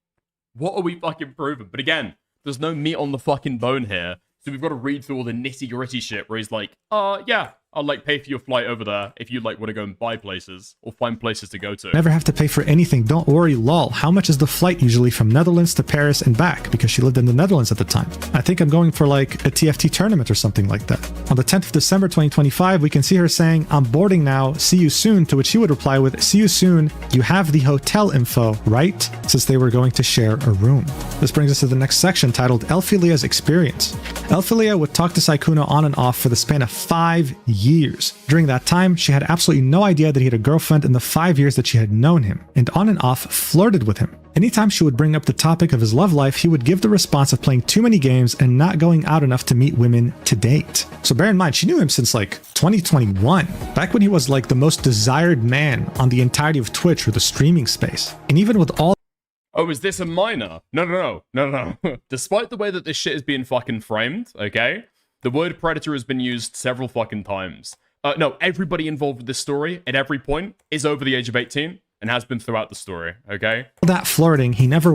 What are we fucking proving? But again, there's no meat on the fucking bone here. So we've got to read through all the nitty gritty shit where he's like, yeah, I'll like pay for your flight over there if you like want to go and buy places or find places to go to. Never have to pay for anything. Don't worry, lol. How much is the flight usually from Netherlands to Paris and back? Because she lived in the Netherlands at the time. I think I'm going for like a TFT tournament or something like that. On the 10th of December 2025, we can see her saying, I'm boarding now. See you soon. To which he would reply with, see you soon. You have the hotel info, right? Since they were going to share a room. This brings us to the next section titled Elphilia's Experience. Elphilia would talk to Sykkuno on and off for the span of 5 years. During that time, she had absolutely no idea that he had a girlfriend in the 5 years that she had known him, and on and off flirted with him. Anytime she would bring up the topic of his love life, he would give the response of playing too many games and not going out enough to meet women to date. So bear in mind, she knew him since like 2021, back when he was like the most desired man on the entirety of Twitch or the streaming space. And even with all Oh, is this a minor? No. Despite the way that this shit is being fucking framed, okay? The word predator has been used several fucking times. No, everybody involved with this story at every point is over the age of 18 and has been throughout the story, okay? that flirting, he never...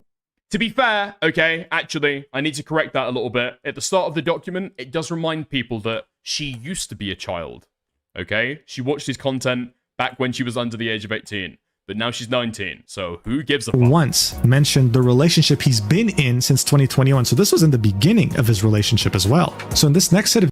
To be fair, okay, actually, I need to correct that a little bit. At the start of the document, it does remind people that she used to be a child, okay? She watched his content back when she was under the age of 18. But now she's 19, so who gives a fuck? Once mentioned the relationship he's been in since 2021, so this was in the beginning of his relationship as well. So in this next set of...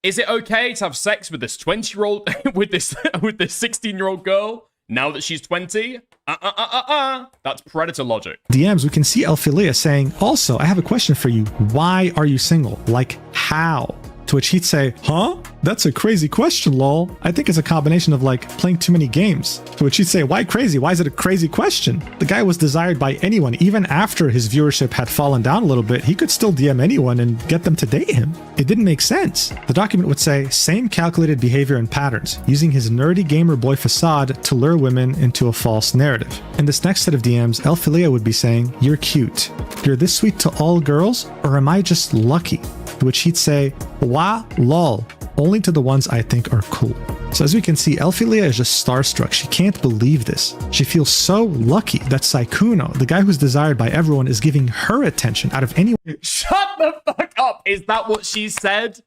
Is it okay to have sex with this 20-year-old, with this 16-year-old girl, now that she's 20? That's predator logic. DMs, we can see Elphilia saying, also, I have a question for you. Why are you single? Like, how? To which he'd say, huh? That's a crazy question, lol. I think it's a combination of like playing too many games. To which he'd say, why crazy? Why is it a crazy question? The guy was desired by anyone. Even after his viewership had fallen down a little bit, he could still DM anyone and get them to date him. It didn't make sense. The document would say, same calculated behavior and patterns, using his nerdy gamer boy facade to lure women into a false narrative. In this next set of DMs, Elphilia would be saying, you're cute. You're this sweet to all girls, or am I just lucky? To which he'd say, wah, lol, only to the ones I think are cool. So as we can see, Elphilia is just starstruck. She can't believe this. She feels so lucky that Sykkuno, the guy who's desired by everyone, is giving her attention out of anyone. Shut the fuck up! Is that what she said?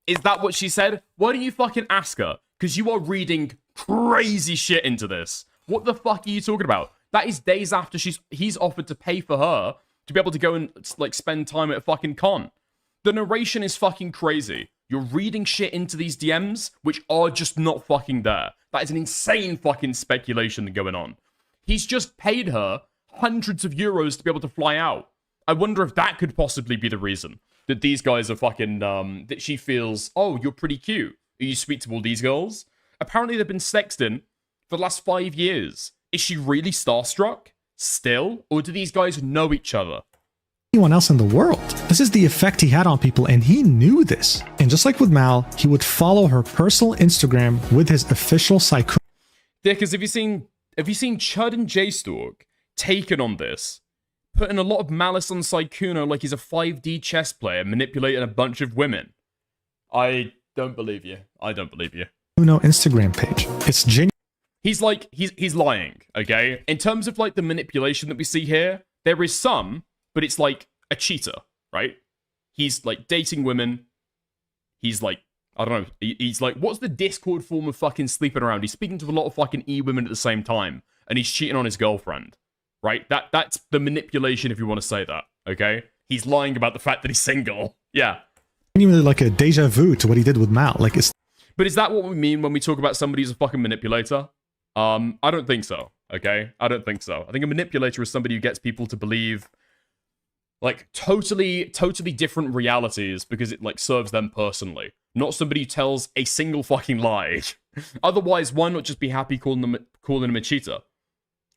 Is that what she said? Why don't you fucking ask her? Because you are reading crazy shit into this. What the fuck are you talking about? That is days after he's offered to pay for her to be able to go and like spend time at a fucking con. The narration is fucking crazy. You're reading shit into these DMs, which are just not fucking there. That is an insane fucking speculation going on. He's just paid her hundreds of euros to be able to fly out. I wonder if that could possibly be the reason that these guys are fucking, that she feels, oh, you're pretty cute. Are you sweet to all these girls? Apparently they've been sexting for the last 5 years. Is she really starstruck? Still? Or do these guys know each other? Anyone else in the world. This is the effect he had on people, and he knew this. And just like with Mal, he would follow her personal Instagram with his official Sykkuno. Yeah, because have you seen Chud and JStalk taken on this, putting a lot of malice on Sykkuno like he's a 5D chess player manipulating a bunch of women? I don't believe you. I don't believe you. Instagram page. It's genuine. He's like he's lying. Okay, in terms of like the manipulation that we see here, there is some. But it's like a cheater, right? He's like dating women. He's like, I don't know. He's like, what's the Discord form of fucking sleeping around? He's speaking to a lot of fucking women at the same time. And he's cheating on his girlfriend, right? That's the manipulation if you want to say that, okay? He's lying about the fact that he's single. Yeah. Genuinely like a deja vu to what he did with Mal. Like, it's. But is that what we mean when we talk about somebody who's a fucking manipulator? I don't think so. Okay, I don't think so. I think a manipulator is somebody who gets people to believe like totally different realities because it like serves them personally. Not somebody who tells a single fucking lie. Otherwise, why not just be happy calling him a cheater?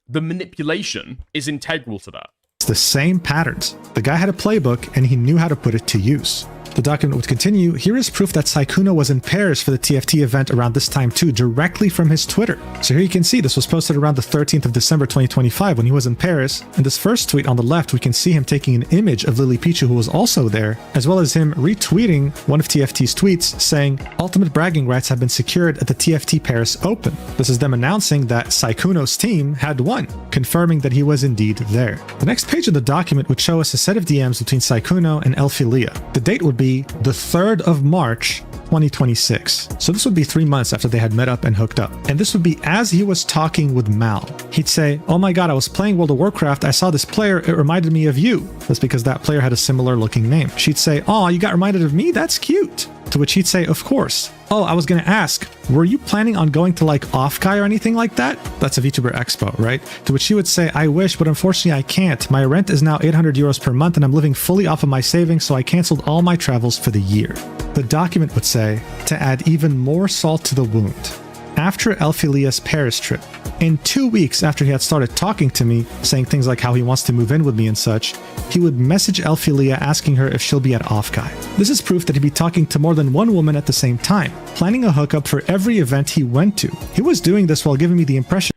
The manipulation is integral to that. It's the same patterns. The guy had a playbook and he knew how to put it to use. The document would continue. Here is proof that Sykkuno was in Paris for the TFT event around this time too, directly from his Twitter. So here you can see this was posted around the 13th of December 2025 when he was in Paris. In this first tweet on the left, we can see him taking an image of Lily Pichu, who was also there, as well as him retweeting one of TFT's tweets saying, "Ultimate bragging rights have been secured at the TFT Paris Open." This is them announcing that Sykkuno's team had won, confirming that he was indeed there. The next page of the document would show us a set of DMs between Sykkuno and Elphilia. The date would be the 3rd of March 2026. So this would be 3 months after they had met up and hooked up. And this would be as he was talking with Mal. He'd say, "Oh my god, I was playing World of Warcraft, I saw this player, it reminded me of you." That's because that player had a similar looking name. She'd say, "Oh, you got reminded of me? That's cute." To which he'd say, "Of course." "Oh, I was gonna ask, were you planning on going to like Offkai or anything like that?" That's a VTuber Expo, right? To which she would say, "I wish, but unfortunately I can't. My rent is now 800 euros per month and I'm living fully off of my savings, so I canceled all my travels for the year." The document would say, to add even more salt to the wound, after Elphilia's Paris trip, in 2 weeks after he had started talking to me, saying things like how he wants to move in with me and such, he would message Elphilia asking her if she'll be at Offkai. This is proof that he'd be talking to more than one woman at the same time, planning a hookup for every event he went to. He was doing this while giving me the impression.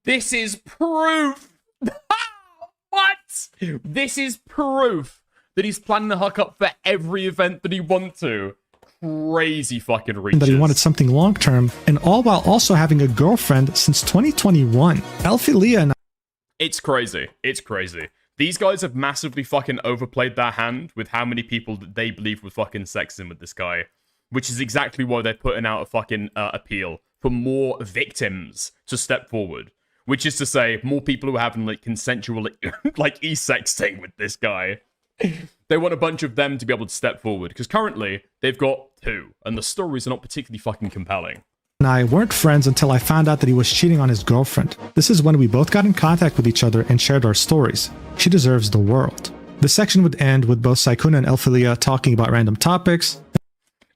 This is proof! What? This is proof that he's planning a hookup for every event that he wants to. Crazy fucking reaches. That he wanted something long term, and all while also having a girlfriend since 2021. Elphilia and It's crazy. It's crazy. These guys have massively fucking overplayed their hand with how many people that they believe were fucking sexing with this guy, which is exactly why they're putting out a fucking appeal for more victims to step forward. Which is to say, more people who are having like consensual like e-sexting with this guy. They want a bunch of them to be able to step forward, because currently they've got 2, and the stories are not particularly fucking compelling. I weren't friends until I found out that he was cheating on his girlfriend. This is when we both got in contact with each other and shared our stories. She deserves the world. This section would end with both Sykkuno and Elphilia talking about random topics.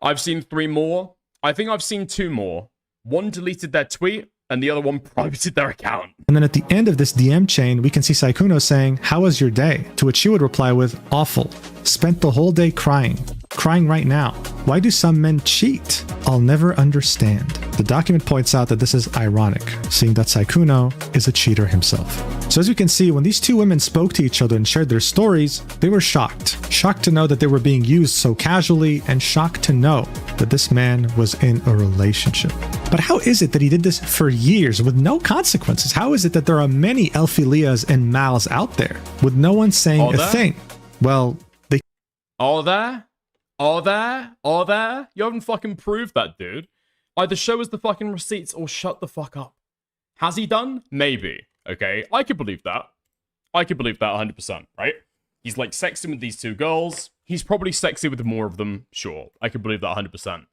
I've seen 3 more. I think I've seen 2 more. One deleted their tweet, and the other one privated their account. And then at the end of this DM chain, we can see Sykkuno saying, "How was your day?" To which she would reply with, "Awful. Spent the whole day crying. Crying right now. Why do some men cheat? I'll never understand." The document points out that this is ironic, seeing that Sykkuno is a cheater himself. So as you can see, when these 2 women spoke to each other and shared their stories, they were shocked. Shocked to know that they were being used so casually, and shocked to know that this man was in a relationship. But how is it that he did this for years with no consequences? How is it that there are many Elphilias and Mals out there with no one saying a thing? Well, they... Are there? Are there? Are there? You haven't fucking proved that, dude. Either show us the fucking receipts or shut the fuck up. Has he done? Maybe. Okay, I could believe that. I could believe that 100%, right? He's like sexing with these 2 girls. He's probably sexy with more of them. Sure, I could believe that 100%.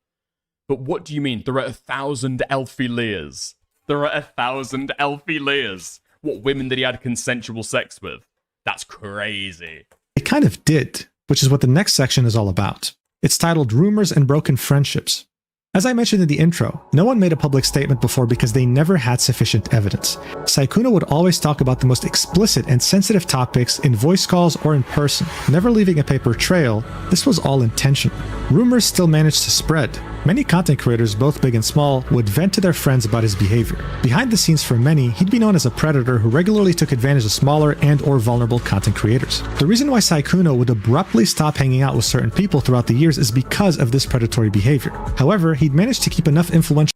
But what do you mean? There are 1,000 Elphilias. There are 1,000 Elphilias. What women that he had consensual sex with? That's crazy. They kind of did, which is what the next section is all about. It's titled Rumors and Broken Friendships. As I mentioned in the intro, no one made a public statement before because they never had sufficient evidence. Sykkuno would always talk about the most explicit and sensitive topics in voice calls or in person, never leaving a paper trail. This was all intentional. Rumors still managed to spread. Many content creators, both big and small, would vent to their friends about his behavior. Behind the scenes for many, he'd be known as a predator who regularly took advantage of smaller and or vulnerable content creators. The reason why Sykkuno would abruptly stop hanging out with certain people throughout the years is because of this predatory behavior. However, he'd managed to keep enough influential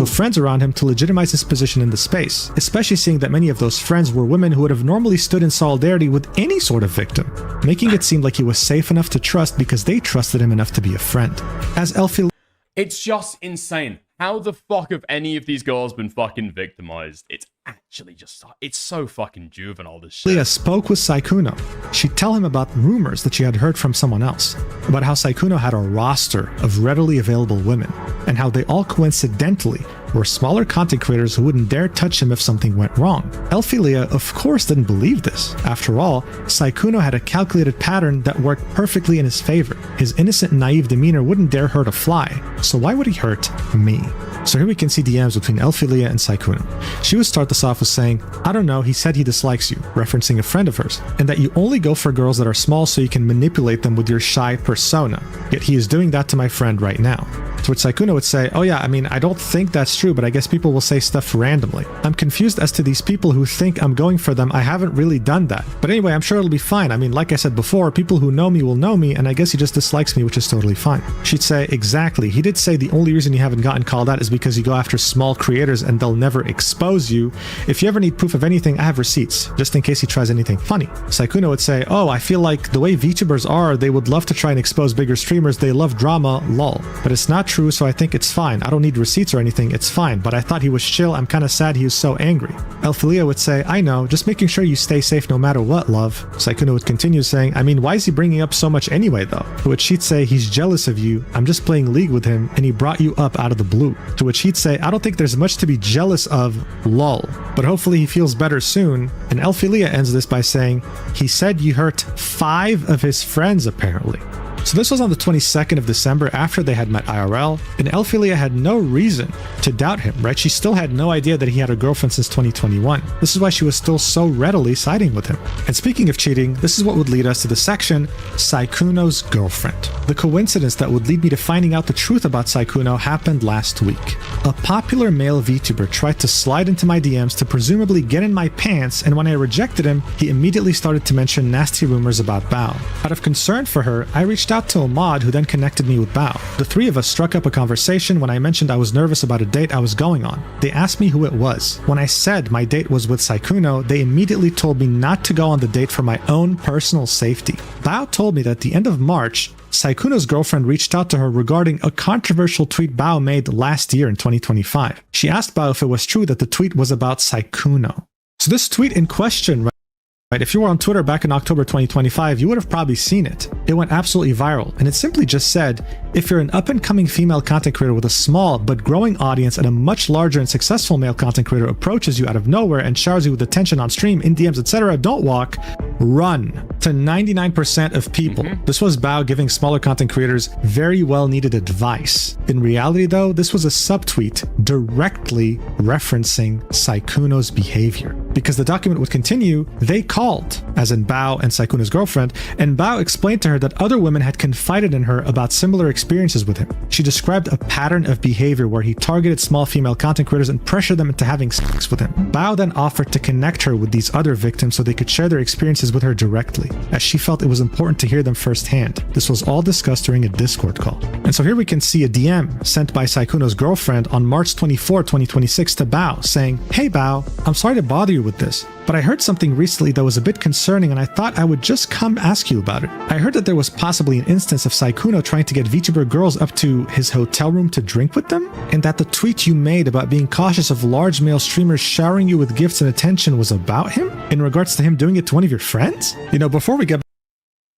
friends around him to legitimize his position in the space, especially seeing that many of those friends were women who would have normally stood in solidarity with any sort of victim, making it seem like he was safe enough to trust because they trusted him enough to be a friend. As Elphilia... It's just insane. How the fuck have any of these girls been fucking victimized? It's actually just, it's so fucking juvenile, this shit. Leah spoke with Sykkuno. She'd tell him about rumors that she had heard from someone else, about how Sykkuno had a roster of readily available women, and how they all coincidentally were smaller content creators who wouldn't dare touch him if something went wrong. Elphilia, of course, didn't believe this. After all, Sykkuno had a calculated pattern that worked perfectly in his favor. His innocent, naive demeanor wouldn't dare hurt a fly, so why would he hurt me? So here we can see DMs between Elphilia and Sykkuno. She would start this off with saying, I don't know, he said he dislikes you, referencing a friend of hers, and that you only go for girls that are small so you can manipulate them with your shy persona. Yet he is doing that to my friend right now. To which Sykkuno would say, oh yeah, I mean, I don't think that's true, but I guess people will say stuff randomly. I'm confused as to these people who think I'm going for them. I haven't really done that. But anyway, I'm sure it'll be fine. I mean, like I said before, people who know me will know me, and I guess he just dislikes me, which is totally fine. She'd say, exactly. He did say the only reason you haven't gotten called out is because you go after small creators and they'll never expose you. If you ever need proof of anything, I have receipts, just in case he tries anything funny. Sykkuno would say, oh, I feel like the way VTubers are, they would love to try and expose bigger streamers. They love drama, lol. But it's not true, so I think it's fine. I don't need receipts or anything, it's fine. But I thought he was chill. I'm kind of sad he was so angry. Elphilia would say, I know, just making sure you stay safe no matter what, love. Sykkuno would continue saying, I mean, why is he bringing up so much anyway, though? To which she'd say, he's jealous of you. I'm just playing League with him, and he brought you up out of the blue. To which he'd say, I don't think there's much to be jealous of, lol. But hopefully he feels better soon. And Elphilia ends this by saying, he said you hurt 5 of his friends, apparently. So this was on the 22nd of December after they had met IRL, and Elphilia had no reason to doubt him, right? She still had no idea that he had a girlfriend since 2021. This is why she was still so readily siding with him. And speaking of cheating, this is what would lead us to the section, Sykkuno's girlfriend. The coincidence that would lead me to finding out the truth about Sykkuno happened last week. A popular male VTuber tried to slide into my DMs to presumably get in my pants, and when I rejected him, he immediately started to mention nasty rumors about Bao. Out of concern for her, I reached out to a mod who then connected me with Bao. The three of us struck up a conversation when I mentioned I was nervous about a date I was going on. They asked me who it was. When I said my date was with Sykkuno, they immediately told me not to go on the date for my own personal safety. Bao told me that at the end of March, Sykkuno's girlfriend reached out to her regarding a controversial tweet Bao made last year in 2025. She asked Bao if it was true that the tweet was about Sykkuno. So this tweet in question, right, if you were on Twitter back in October 2025, you would have probably seen it. It went absolutely viral, and it simply just said, if you're an up-and-coming female content creator with a small but growing audience and a much larger and successful male content creator approaches you out of nowhere and showers you with attention on stream, in DMs, etc., don't walk, run. To 99% of people, this was Bao giving smaller content creators very well-needed advice. In reality, though, this was a subtweet directly referencing Sykkuno's behavior. Because the document would continue, they called, as in Bao and Sykkuno's girlfriend, and Bao explained to her that other women had confided in her about similar experiences with him. She described a pattern of behavior where he targeted small female content creators and pressured them into having sex with him. Bao then offered to connect her with these other victims so they could share their experiences with her directly, as she felt it was important to hear them firsthand. This was all discussed during a Discord call. And so here we can see a DM sent by Sykkuno's girlfriend on March 24, 2026 to Bao, saying, hey Bao, I'm sorry to bother you with this, but I heard something recently that was a bit concerning and I thought I would just come ask you about it. I heard that there was possibly an instance of Sykkuno trying to get VTuber girls up to his hotel room to drink with them, and that the tweet you made about being cautious of large male streamers showering you with gifts and attention was about him, in regards to him doing it to one of your friends? You know, before we get...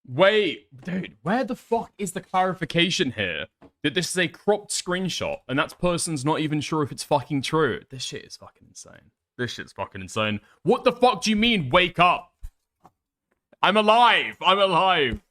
Wait, dude, where the fuck is the clarification here? That this is a cropped screenshot, and that person's not even sure if it's fucking true. This shit is fucking insane. This shit's fucking insane. What the fuck do you mean, wake up? I'm alive. I'm alive.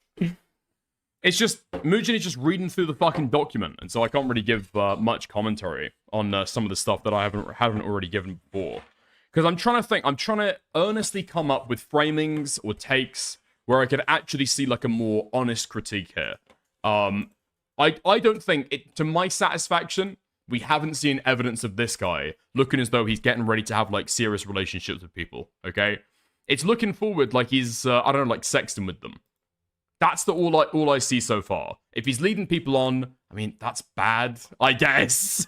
It's just, Mugen is just reading through the fucking document, and so I can't really give much commentary on some of the stuff that I haven't already given before. Because I'm trying to think, I'm trying to earnestly come up with framings or takes where I could actually see like a more honest critique here. I don't think, to my satisfaction, we haven't seen evidence of this guy looking as though he's getting ready to have, like, serious relationships with people, okay? It's looking forward like he's, I don't know, like, sexting with them. That's all I see so far. If he's leading people on, I mean, that's bad, I guess.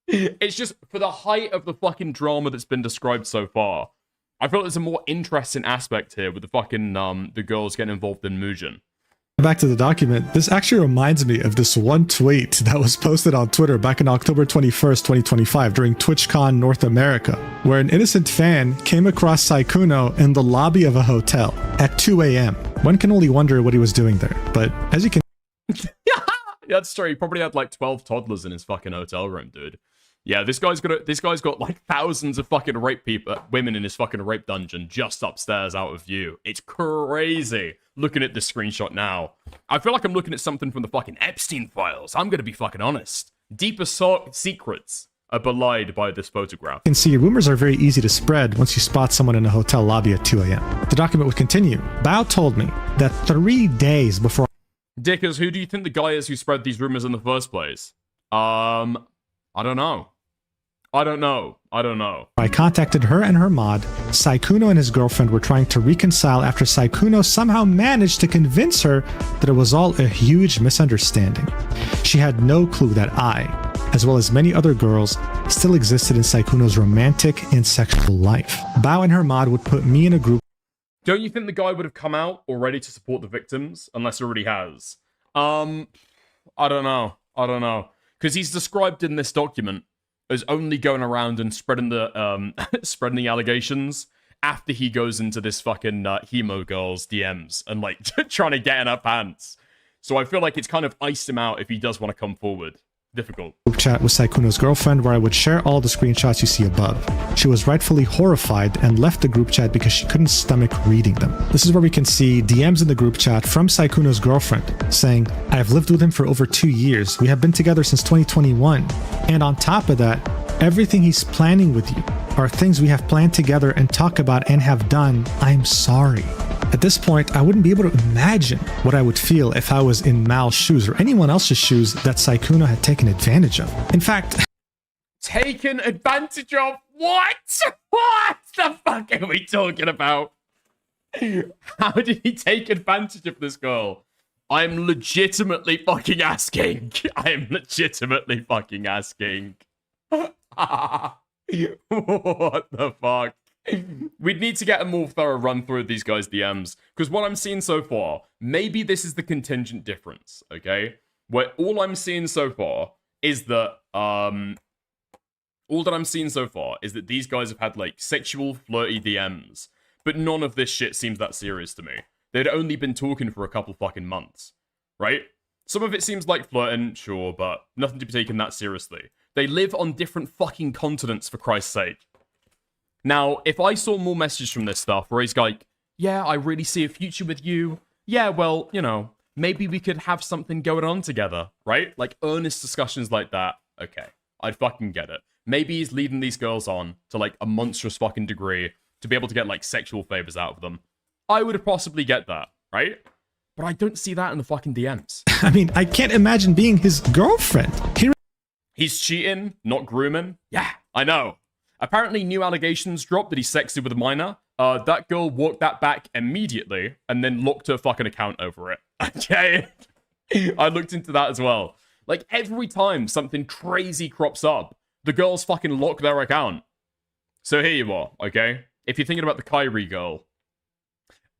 It's just, for the height of the fucking drama that's been described so far, I feel there's a more interesting aspect here with the fucking, the girls getting involved in Mugen. Back to the document, this actually reminds me of this one tweet that was posted on Twitter back in October 21st, 2025 during TwitchCon North America, where an innocent fan came across Sykkuno in the lobby of a hotel at 2 a.m. One can only wonder what he was doing there, but as you can... Yeah, that's true. He probably had like 12 toddlers in his fucking hotel room, dude. Yeah, this guy's got like thousands of fucking women in his fucking rape dungeon just upstairs out of view. It's crazy. Looking at this screenshot now, I feel like I'm looking at something from the fucking Epstein files. I'm gonna be fucking honest. Deeper secrets are belied by this photograph. You can see rumors are very easy to spread once you spot someone in a hotel lobby at 2 a.m. The document would continue. Bao told me that 3 days before... Dickers, who do you think the guy is who spread these rumors in the first place? I don't know. I don't know. I contacted her and her mod. Sykkuno and his girlfriend were trying to reconcile after Sykkuno somehow managed to convince her that it was all a huge misunderstanding. She had no clue that I, as well as many other girls, still existed in Sykkuno's romantic and sexual life. Bao and her mod would put me in a group. Don't you think the guy would have come out already to support the victims, unless he already has? I don't know. Because he's described in this document as only going around and spreading the spreading the allegations after he goes into this fucking hemo girl's DMs and like trying to get in her pants. So I feel like it's kind of iced him out if he does want to come forward. Difficult. Group chat with Sykkuno's girlfriend where I would share all the screenshots you see above. She was rightfully horrified and left the group chat because she couldn't stomach reading them. This is where we can see DMs in the group chat from Sykkuno's girlfriend saying, I have lived with him for over 2 years. We have been together since 2021. And on top of that, everything he's planning with you are things we have planned together and talk about and have done. I'm sorry. At this point, I wouldn't be able to imagine what I would feel if I was in Mal's shoes or anyone else's shoes that Sykkuno had taken advantage of. In fact... Taken advantage of? What? What the fuck are we talking about? How did he take advantage of this girl? I'm legitimately fucking asking. I'm legitimately fucking asking. What the fuck? We'd need to get a more thorough run through of these guys' DMs, because what I'm seeing so far, maybe this is the contingent difference, okay? Where all I'm seeing so far is that, these guys have had, like, sexual, flirty DMs, but none of this shit seems that serious to me. They'd only been talking for a couple fucking months, right? Some of it seems like flirting, sure, but nothing to be taken that seriously. They live on different fucking continents, for Christ's sake. Now, if I saw more messages from this stuff where he's like, yeah, I really see a future with you. Yeah, well, you know, maybe we could have something going on together, right? Like earnest discussions like that. Okay, I'd fucking get it. Maybe he's leading these girls on to like a monstrous fucking degree to be able to get like sexual favors out of them. I would possibly get that, right? But I don't see that in the fucking DMs. I mean, I can't imagine being his girlfriend. He's cheating, not grooming. Yeah, I know. Apparently, new allegations dropped that he sexted with a minor. That girl walked that back immediately and then locked her fucking account over it. Okay? I looked into that as well. Like, every time something crazy crops up, the girls fucking lock their account. So here you are, okay? If you're thinking about the Kyrie girl,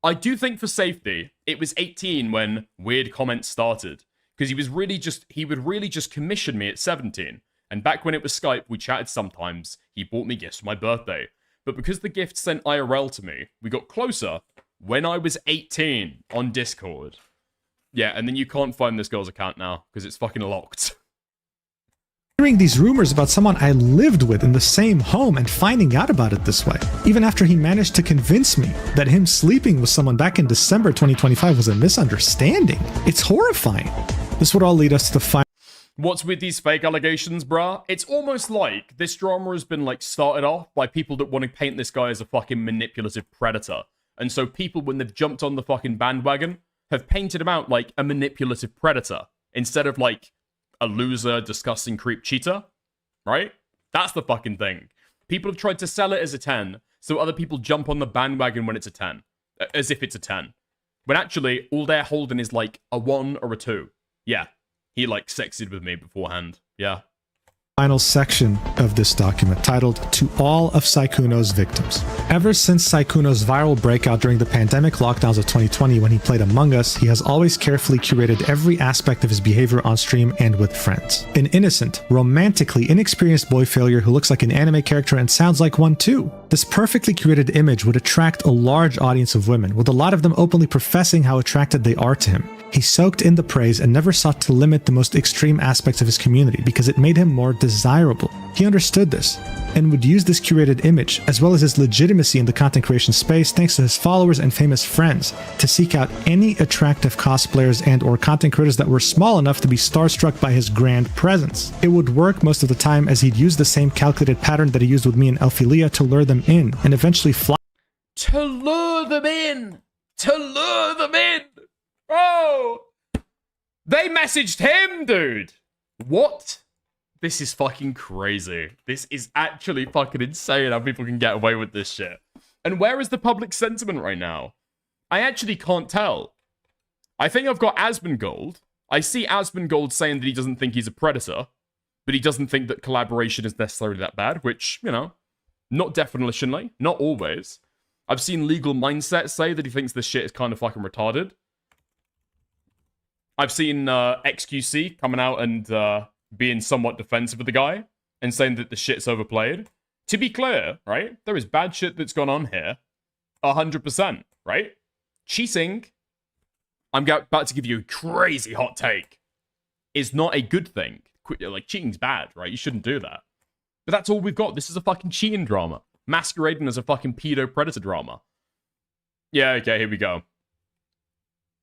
I do think for safety, it was 18 when weird comments started. Because he would really just commission me at 17. And back when it was Skype, we chatted sometimes. He bought me gifts for my birthday. But because the gift sent IRL to me, we got closer when I was 18 on Discord. Yeah, and then you can't find this girl's account now because it's fucking locked. Hearing these rumors about someone I lived with in the same home and finding out about it this way, even after he managed to convince me that him sleeping with someone back in December 2025 was a misunderstanding. It's horrifying. This would all lead us to the final... What's with these fake allegations, bruh? It's almost like this drama has been, like, started off by people that want to paint this guy as a fucking manipulative predator. And so people, when they've jumped on the fucking bandwagon, have painted him out like a manipulative predator instead of, like, a loser, disgusting creep cheater. Right? That's the fucking thing. People have tried to sell it as a 10, so other people jump on the bandwagon when it's a 10. As if it's a 10. When actually, all they're holding is, like, a 1 or a 2. Yeah. He, like, sexted with me beforehand. Yeah. final section of this document titled To All of Sykkuno's Victims. Ever since Sykkuno's viral breakout during the pandemic lockdowns of 2020 when he played Among Us, he has always carefully curated every aspect of his behavior on stream and with friends. An innocent, romantically inexperienced boy failure who looks like an anime character and sounds like one too. This perfectly curated image would attract a large audience of women, with a lot of them openly professing how attracted they are to him. He soaked in the praise and never sought to limit the most extreme aspects of his community because it made him more desirable. He understood this and would use this curated image, as well as his legitimacy in the content creation space thanks to his followers and famous friends, to seek out any attractive cosplayers and or content creators that were small enough to be starstruck by his grand presence. It would work most of the time, as he'd use the same calculated pattern that he used with me and Elphilia to lure them in and eventually fly. To lure them in! To lure them in! Oh! They messaged him, dude! What? This is fucking crazy. This is actually fucking insane how people can get away with this shit. And where is the public sentiment right now? I actually can't tell. I think I've got Asmongold. I see Asmongold saying that he doesn't think he's a predator, but he doesn't think that collaboration is necessarily that bad, which, you know, not definitionally, not always. I've seen Legal Mindset say that he thinks this shit is kind of fucking retarded. I've seen XQC coming out and being somewhat defensive of the guy and saying that the shit's overplayed. To be clear, right? There is bad shit that's gone on here. 100%, right? Cheating, I'm about to give you a crazy hot take, is not a good thing. Like, cheating's bad, right? You shouldn't do that. But that's all we've got. This is a fucking cheating drama, masquerading as a fucking pedo-predator drama. Yeah, okay, here we go.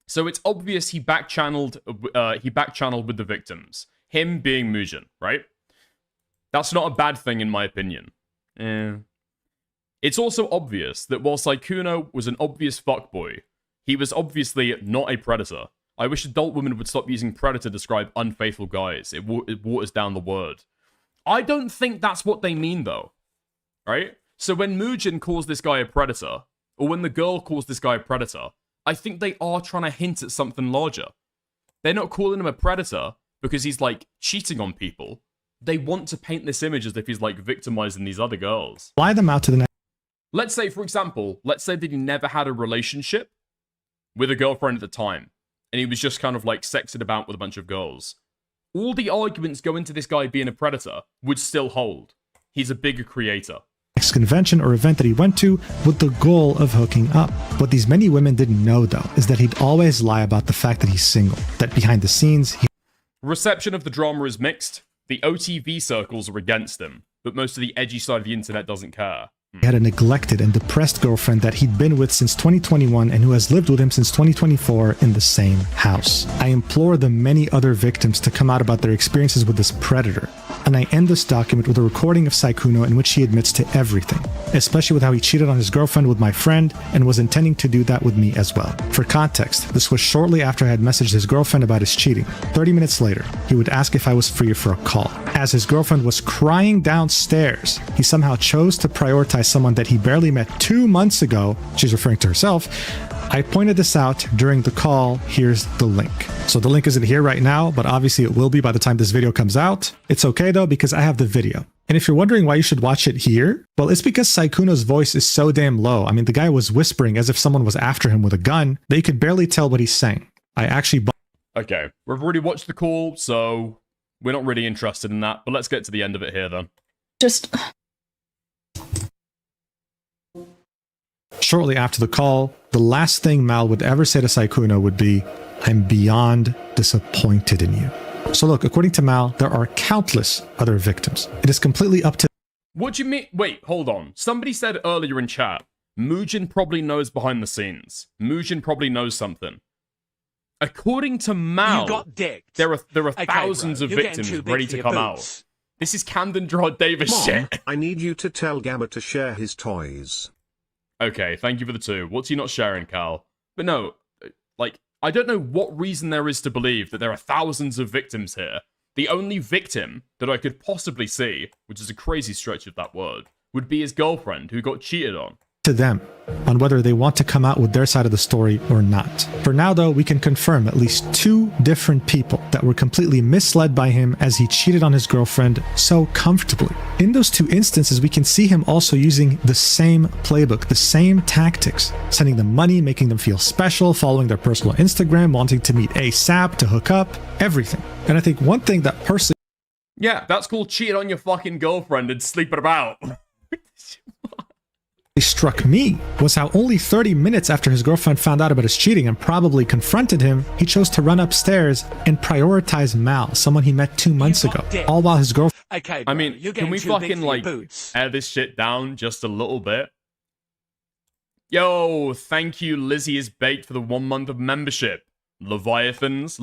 So it's obvious he back-channeled with the victims. Him being Mugen, right? That's not a bad thing in my opinion. It's also obvious that while Sykkuno was an obvious fuckboy, he was obviously not a predator. I wish adult women would stop using predator to describe unfaithful guys. It waters down the word. I don't think that's what they mean though, right? So when Mugen calls this guy a predator, or when the girl calls this guy a predator, I think they are trying to hint at something larger. They're not calling him a predator because he's, like, cheating on people. They want to paint this image as if he's, like, victimizing these other girls. Fly them out to the next. Let's say, for example, let's say that he never had a relationship with a girlfriend at the time, and he was just kind of, like, sexing about with a bunch of girls. All the arguments going to this guy being a predator would still hold. He's a bigger creator. Next convention or event that he went to with the goal of hooking up. What these many women didn't know, though, is that he'd always lie about the fact that he's single. That behind the scenes, Reception of the drama is mixed. The OTV circles are against him, but most of the edgy side of the internet doesn't care. He had a neglected and depressed girlfriend that he'd been with since 2021 and who has lived with him since 2024 in the same house. I implore the many other victims to come out about their experiences with this predator. And I end this document with a recording of Sykkuno in which he admits to everything, especially with how he cheated on his girlfriend with my friend and was intending to do that with me as well. For context, this was shortly after I had messaged his girlfriend about his cheating. 30 minutes later, he would ask if I was free for a call. As his girlfriend was crying downstairs, he somehow chose to prioritize someone that he barely met 2 months ago. She's referring to herself. I pointed this out during the call. Here's the link. So the link isn't here right now, but obviously it will be by the time this video comes out. It's okay though, because I have the video. And if you're wondering why you should watch it here, well, it's because Sykkuno's voice is so damn low. I mean, the guy was whispering as if someone was after him with a gun that you could barely tell what he's saying. I actually... Okay, we've already watched the call, so we're not really interested in that, but let's get to the end of it here then. Just... Shortly after the call, the last thing Mal would ever say to Sykkuno would be, "I'm beyond disappointed in you." So look, according to Mal, there are countless other victims. It is completely up to... What do you mean? Wait, hold on. Somebody said earlier in chat, Mugen probably knows behind the scenes. Mugen probably knows something. According to Mal, You got dicked. there are Okay, thousands bro, of you're getting victims too big ready for to your come boots. out. This is Camden Draw Davis Mom, shit. I need you to tell Gabba to share his toys. Okay, thank you for the 2. What's he not sharing, Cal? But no, like, I don't know what reason there is to believe that there are thousands of victims here. The only victim that I could possibly see, which is a crazy stretch of that word, would be his girlfriend who got cheated on. to them on whether they want to come out with their side of the story or not. For now, though, we can confirm at least 2 different people that were completely misled by him as he cheated on his girlfriend so comfortably. In those 2 instances, we can see him also using the same playbook, the same tactics, sending them money, making them feel special, following their personal Instagram, wanting to meet ASAP, to hook up, everything. And I think one thing that personally... Yeah, that's called cheating on your fucking girlfriend and sleeping about. struck me was how only 30 minutes after his girlfriend found out about his cheating and probably confronted him, he chose to run upstairs and prioritize Mal, someone he met 2 months ago, all while his girlfriend... Okay, bro, I mean, can we fucking, like, air this shit down just a little bit? Yo, thank you, Lizzie is baked for the 1 month of membership. Leviathans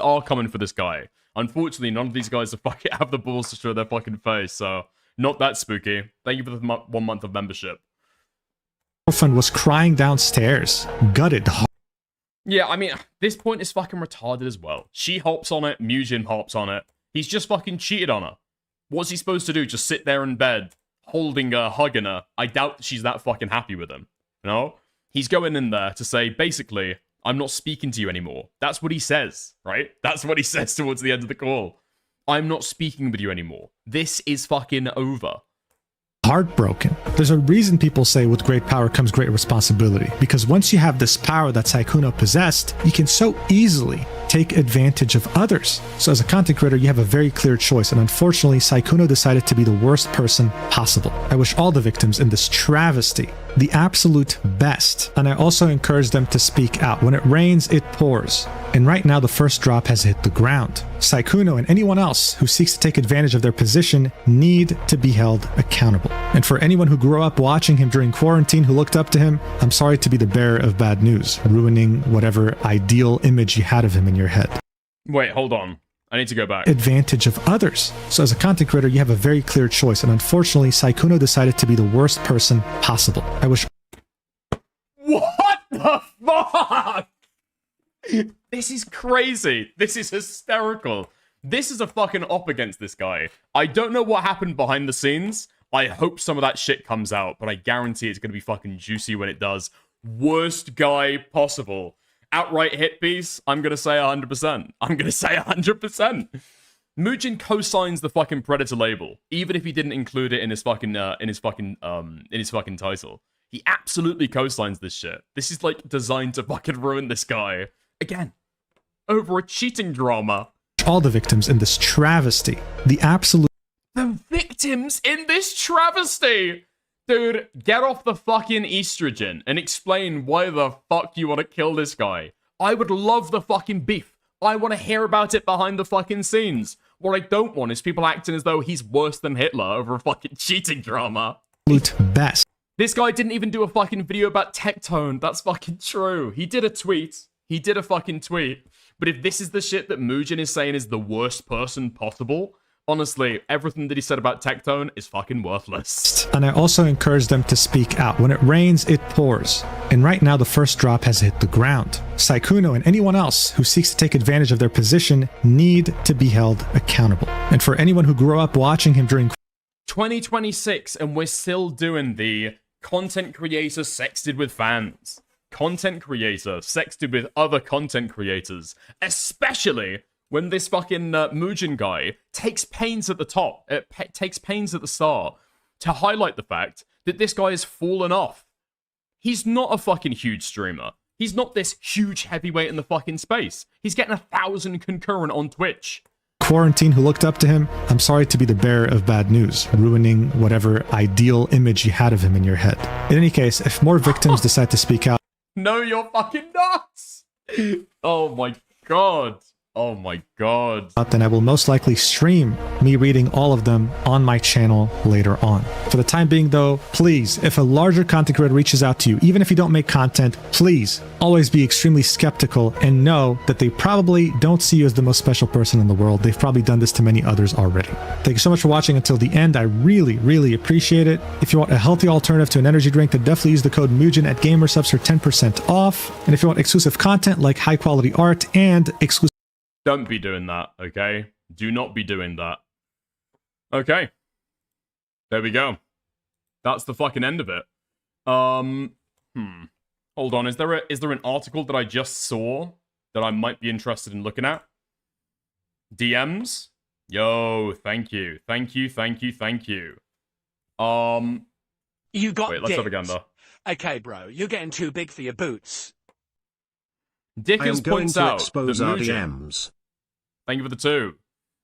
are coming for this guy. Unfortunately, none of these guys have the balls to show their fucking face, so not that spooky. Thank you for the 1 month of membership. Girlfriend was crying downstairs, gutted. Yeah, I mean, this point is fucking retarded as well. She hops on it, Mugen hops on it. He's just fucking cheated on her. What's he supposed to do? Just sit there in bed, holding her, hugging her? I doubt she's that fucking happy with him. You know? He's going in there to say, basically, I'm not speaking to you anymore. That's what he says, right? That's what he says towards the end of the call. I'm not speaking with you anymore. This is fucking over. Heartbroken. There's a reason people say with great power comes great responsibility, because once you have this power that Sykkuno possessed, you can so easily take advantage of others. So as a content creator, you have a very clear choice, and unfortunately, Sykkuno decided to be the worst person possible. I wish all the victims in this travesty the absolute best, and I also encourage them to speak out. When it rains, it pours. And right now, the first drop has hit the ground. Sykkuno and anyone else who seeks to take advantage of their position need to be held accountable. And for anyone who grew up watching him during quarantine who looked up to him, I'm sorry to be the bearer of bad news, ruining whatever ideal image you had of him in your head. Wait, hold on. I need to go back. Advantage of others. So as a content creator, you have a very clear choice, and unfortunately, Sykkuno decided to be the worst person possible. I wish... What the fuck? This is crazy. This is hysterical. This is a fucking op against this guy. I don't know what happened behind the scenes. I hope some of that shit comes out, but I guarantee it's going to be fucking juicy when it does. Worst guy possible. Outright hit piece, I'm going to say 100%. I'm going to say 100%. Mugen co-signs the fucking Predator label, even if he didn't include it in his fucking title. He absolutely co-signs this shit. This is like designed to fucking ruin this guy. Again, over a cheating drama. All the victims in this travesty. The victims in this travesty! Dude, get off the fucking estrogen and explain why the fuck you want to kill this guy. I would love the fucking beef. I want to hear about it behind the fucking scenes. What I don't want is people acting as though he's worse than Hitler over a fucking cheating drama. Best. This guy didn't even do a fucking video about Tectone. That's fucking true. He did a tweet. He did a fucking tweet. But if this is the shit that Mugen is saying is the worst person possible, honestly, everything that he said about Tectone is fucking worthless. And I also encourage them to speak out. When it rains, it pours. And right now, the first drop has hit the ground. Sykkuno and anyone else who seeks to take advantage of their position need to be held accountable. And for anyone who grew up watching him during 2026, and we're still doing the content creator sexted with fans. Content creator sexted with other content creators. Especially when this fucking Mugen guy takes pains at the top, takes pains at the start to highlight the fact that this guy has fallen off. He's not a fucking huge streamer. He's not this huge heavyweight in the fucking space. He's getting 1,000 concurrent on Twitch. Quarantine who looked up to him, I'm sorry to be the bearer of bad news, ruining whatever ideal image you had of him in your head. In any case, if more victims decide to speak out... No, you're fucking nuts! Oh my god. Oh my god. Then I will most likely stream me reading all of them on my channel later on. For the time being though, please, if a larger content creator reaches out to you, even if you don't make content, please always be extremely skeptical and know that they probably don't see you as the most special person in the world. They've probably done this to many others already. Thank you so much for watching until the end. I really, really appreciate it. If you want a healthy alternative to an energy drink, then definitely use the code Mugen at GamerSubs for 10% off. And if you want exclusive content like high quality art and exclusive... Don't be doing that, okay? Do not be doing that. Okay. There we go. That's the fucking end of it. Hold on. Is there an article that I just saw that I might be interested in looking at? DMs? Yo, thank you. You got wait, let's have a gander. Okay, bro, you're getting too big for your boots. Dickers points out that expose our Mugen... DMs. Thank you for the 2.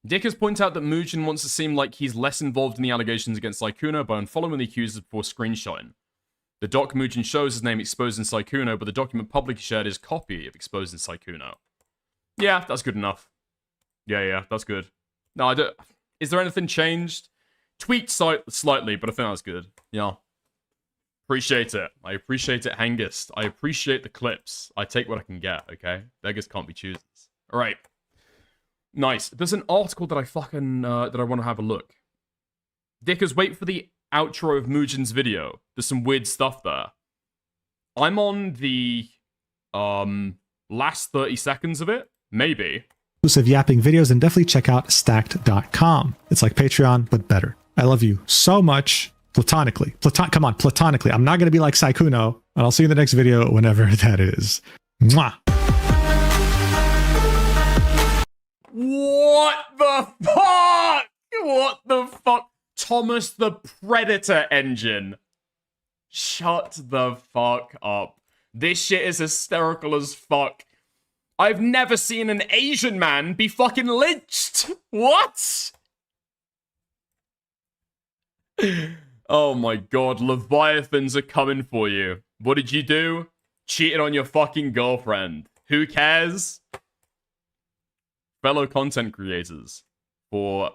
Dickers points out that Mugen wants to seem like he's less involved in the allegations against Sykkuno by unfollowing the accusers before screenshotting. The doc Mugen shows his name exposing Sykkuno, but the document publicly shared is copy of exposing Sykkuno. Yeah, that's good enough. Yeah, that's good. No, I don't... Is there anything changed? Tweaked slightly, but I think that's good. Yeah. Appreciate it. I appreciate it, Hangist. I appreciate the clips. I take what I can get, okay? Beggars can't be choosers. Alright. Nice. There's an article that I fucking, that I want to have a look. Dickers, wait for the outro of Mugen's video. There's some weird stuff there. I'm on the, last 30 seconds of it. Maybe. Exclusive yapping videos, and definitely check out stacked.com. It's like Patreon, but better. I love you so much. Platonically. Come on, platonically. I'm not going to be like Sykkuno, and I'll see you in the next video whenever that is. Mwah! What the fuck? What the fuck? Thomas the Predator engine. Shut the fuck up. This shit is hysterical as fuck. I've never seen an Asian man be fucking lynched. What? Oh my god, Leviathans are coming for you. What did you do? Cheated on your fucking girlfriend. Who cares? Fellow content creators. For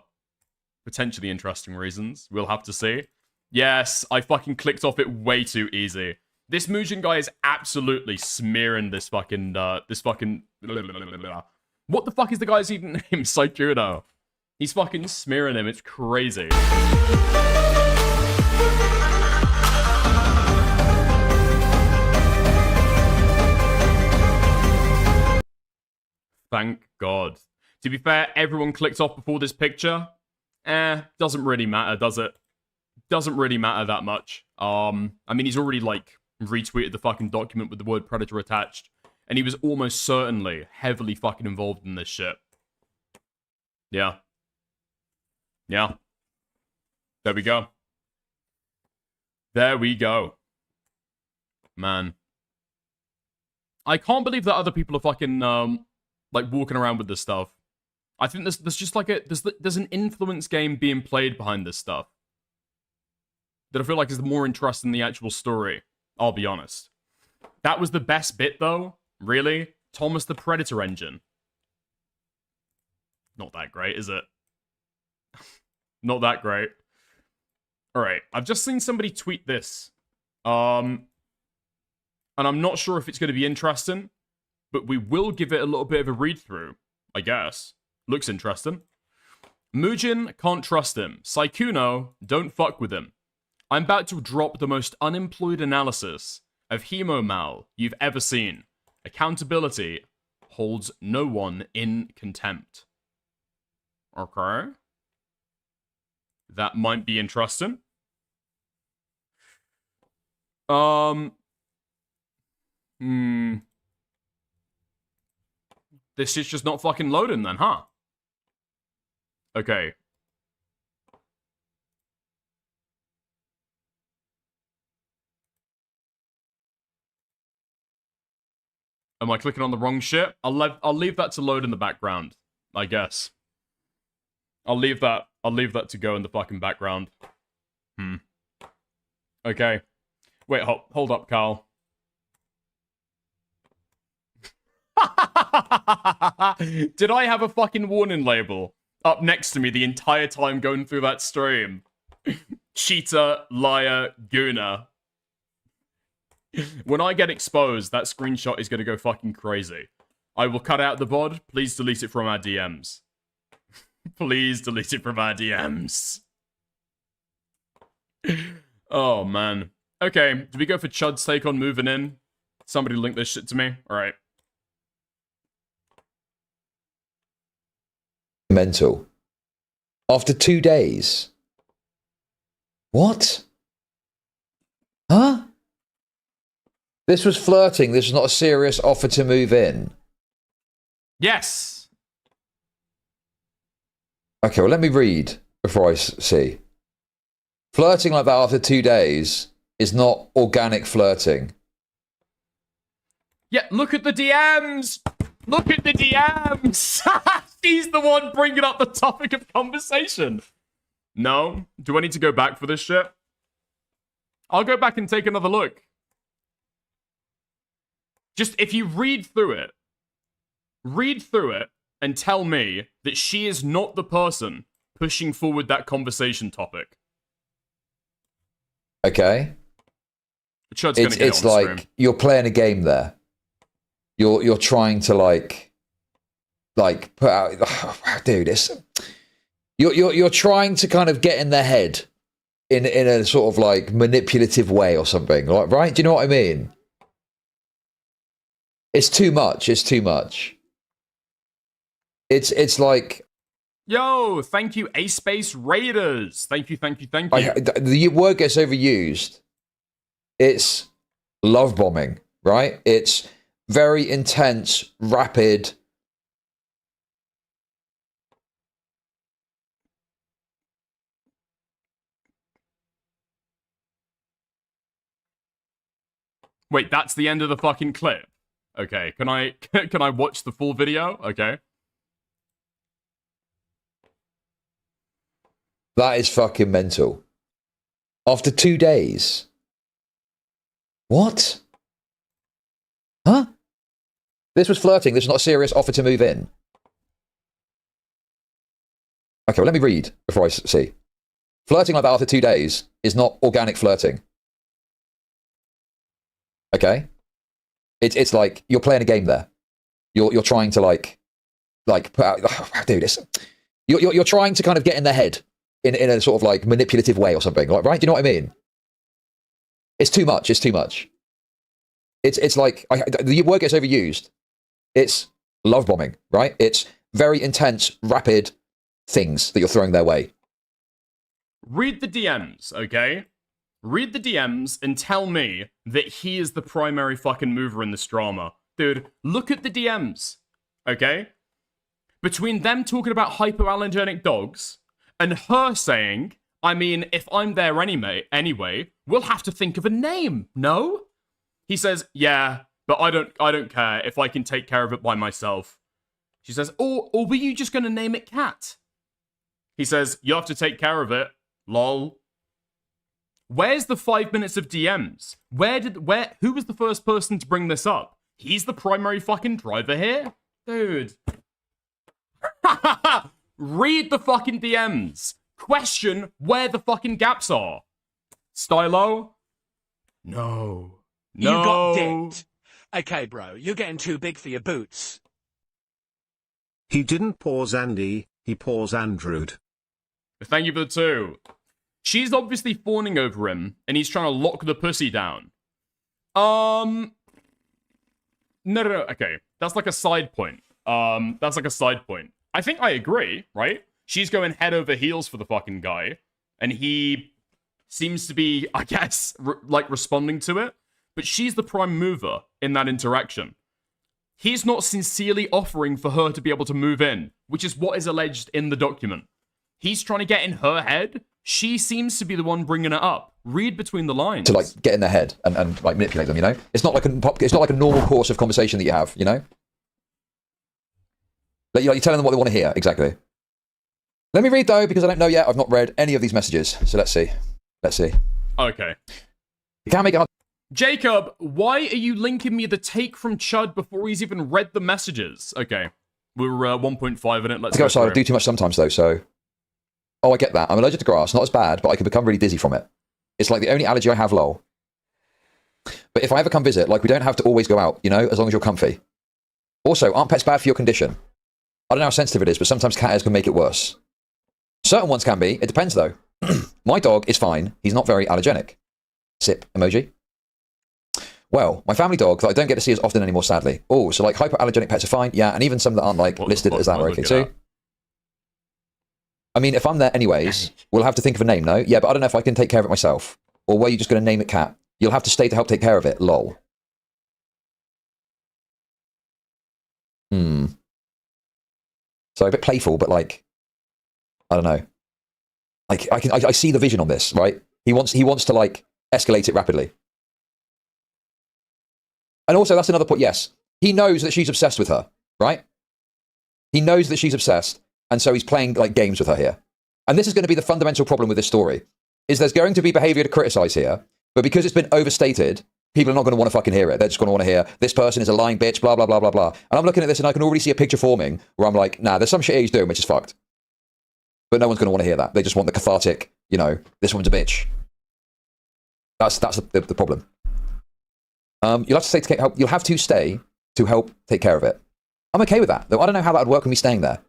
potentially interesting reasons. We'll have to see. Yes, I fucking clicked off it way too easy. This Mugen guy is absolutely smearing this fucking, What the fuck is the guy's even name? Sykkuno. He's fucking smearing him. It's crazy. Thank God. To be fair, everyone clicked off before this picture. Doesn't really matter, does it? Doesn't really matter that much. I mean, he's already, like, retweeted the fucking document with the word Predator attached. And he was almost certainly heavily fucking involved in this shit. Yeah. Yeah. There we go. There we go. Man. I can't believe that other people are fucking, like, walking around with this stuff. I think there's just like there's an influence game being played behind this stuff. That I feel like is more interesting than the actual story. I'll be honest. That was the best bit, though. Really? Thomas the Predator engine. Not that great, is it? Not that great. Alright, I've just seen somebody tweet this. And I'm not sure if it's going to be interesting, but we will give it a little bit of a read-through, I guess. Looks interesting. Mugen, can't trust him. Sykkuno, don't fuck with him. I'm about to drop the most unemployed analysis of Hemomal you've ever seen. Accountability holds no one in contempt. Okay. That might be interesting. This shit's just not fucking loading then, huh? Okay. Am I clicking on the wrong shit? I'll leave that to load in the background, I guess. I'll leave that to go in the fucking background. Okay. Wait, hold up, Carl. Did I have a fucking warning label up next to me the entire time going through that stream? Cheater, liar, gooner. When I get exposed, that screenshot is going to go fucking crazy. I will cut out the VOD. Please delete it from our DMs. Please delete it from our DMs. Oh, man. Okay, do we go for Chud's take on moving in? Somebody link this shit to me. All right. Mental. After 2 days. What? Huh? This was flirting. This was not a serious offer to move in. Yes. Okay, well, let me read before I see. Flirting like that after 2 days is not organic flirting. Yeah, look at the DMs. Look at the DMs. She's the one bringing up the topic of conversation. No? Do I need to go back for this shit? I'll go back and take another look. Just, if you read through it and tell me that she is not the person pushing forward that conversation topic. Okay. Chud's gonna get It's it on like stream. you're playing a game there. You're trying to like put out, dude. You're trying to kind of get in their head in a sort of like manipulative way or something, like, right? Do you know what I mean? It's too much. It's too much. It's like, Yo, thank you, A-Space Raiders. Thank you. the word gets overused. It's love bombing, right? It's very intense, rapid. Wait, that's the end of the fucking clip. Okay, can I watch the full video? Okay. That is fucking mental. After 2 days. What? Huh? This was flirting. This is not a serious offer to move in. Okay, well, let me read before I see. Flirting like that after 2 days is not organic flirting. Okay? It's like you're playing a game there. You're trying to like put out, dude, you're trying to kind of get in their head in a sort of like manipulative way or something, like, right? Do you know what I mean? It's too much. It's too much. It's like the word gets overused. It's love bombing, right? It's very intense, rapid things that you're throwing their way. Read the DMs, okay? Read the DMs and tell me that he is the primary fucking mover in this drama. Dude, look at the DMs, okay? Between them talking about hypoallergenic dogs and her saying, I mean, if I'm there anyway, we'll have to think of a name, no? He says, yeah, but I don't care if I can take care of it by myself. She says, or were you just gonna name it Cat? He says, you have to take care of it, lol. Where's the 5 minutes of DMs? Who was the first person to bring this up? He's the primary fucking driver here? Dude. Read the fucking DMs. Question where the fucking gaps are. Stylo? No. You got dicked. Okay, bro, you're getting too big for your boots. He didn't pause Andy, he paused Andrewed. Thank you for the 2. She's obviously fawning over him, and he's trying to lock the pussy down. No, okay. That's like a side point. I think I agree, right? She's going head over heels for the fucking guy, and he seems to be, I guess, responding to it. But she's the prime mover in that interaction. He's not sincerely offering for her to be able to move in, which is what is alleged in the document. He's trying to get in her head. She seems to be the one bringing it up. Read between the lines. To like get in their head and like manipulate them, you know? It's not like a normal course of conversation that you have, you know? Like, you're telling them what they want to hear, exactly. Let me read though, because I don't know yet. I've not read any of these messages. So let's see. Okay. You can't make it hard. Jacob, why are you linking me the take from Chud before he's even read the messages? Okay. We're 1.5 in it. Let's To go go outside, I through. do too much sometimes though, so... Oh, I get that. I'm allergic to grass. Not as bad, but I can become really dizzy from it. It's like the only allergy I have, lol. But if I ever come visit, like, we don't have to always go out, you know, as long as you're comfy. Also, aren't pets bad for your condition? I don't know how sensitive it is, but sometimes cat hairs can make it worse. Certain ones can be. It depends, though. My dog is fine. He's not very allergenic. Sip emoji. Well, my family dog that I don't get to see as often anymore, sadly. Oh, so like hypoallergenic pets are fine. Yeah, and even some that aren't like listed as that are okay too. I mean, if I'm there anyways, we'll have to think of a name, no? Yeah, but I don't know if I can take care of it myself. Or were you just going to name it Cat? You'll have to stay to help take care of it, lol. So a bit playful, but like, I don't know. Like I see the vision on this, right? He wants to like escalate it rapidly. And also, that's another point. Yes, he knows that she's obsessed with her, right? He knows that she's obsessed, and so he's playing like games with her here. And this is going to be the fundamental problem with this story: is there's going to be behavior to criticize here, but because it's been overstated, people are not going to want to fucking hear it. They're just going to want to hear this person is a lying bitch, blah blah blah blah blah. And I'm looking at this, and I can already see a picture forming where I'm like, nah, there's some shit he's doing which is fucked. But no one's going to want to hear that. They just want the cathartic, you know, this woman's a bitch. That's the problem. You'll have to stay to help take care of it. I'm okay with that, though. I don't know how that would work with me staying there.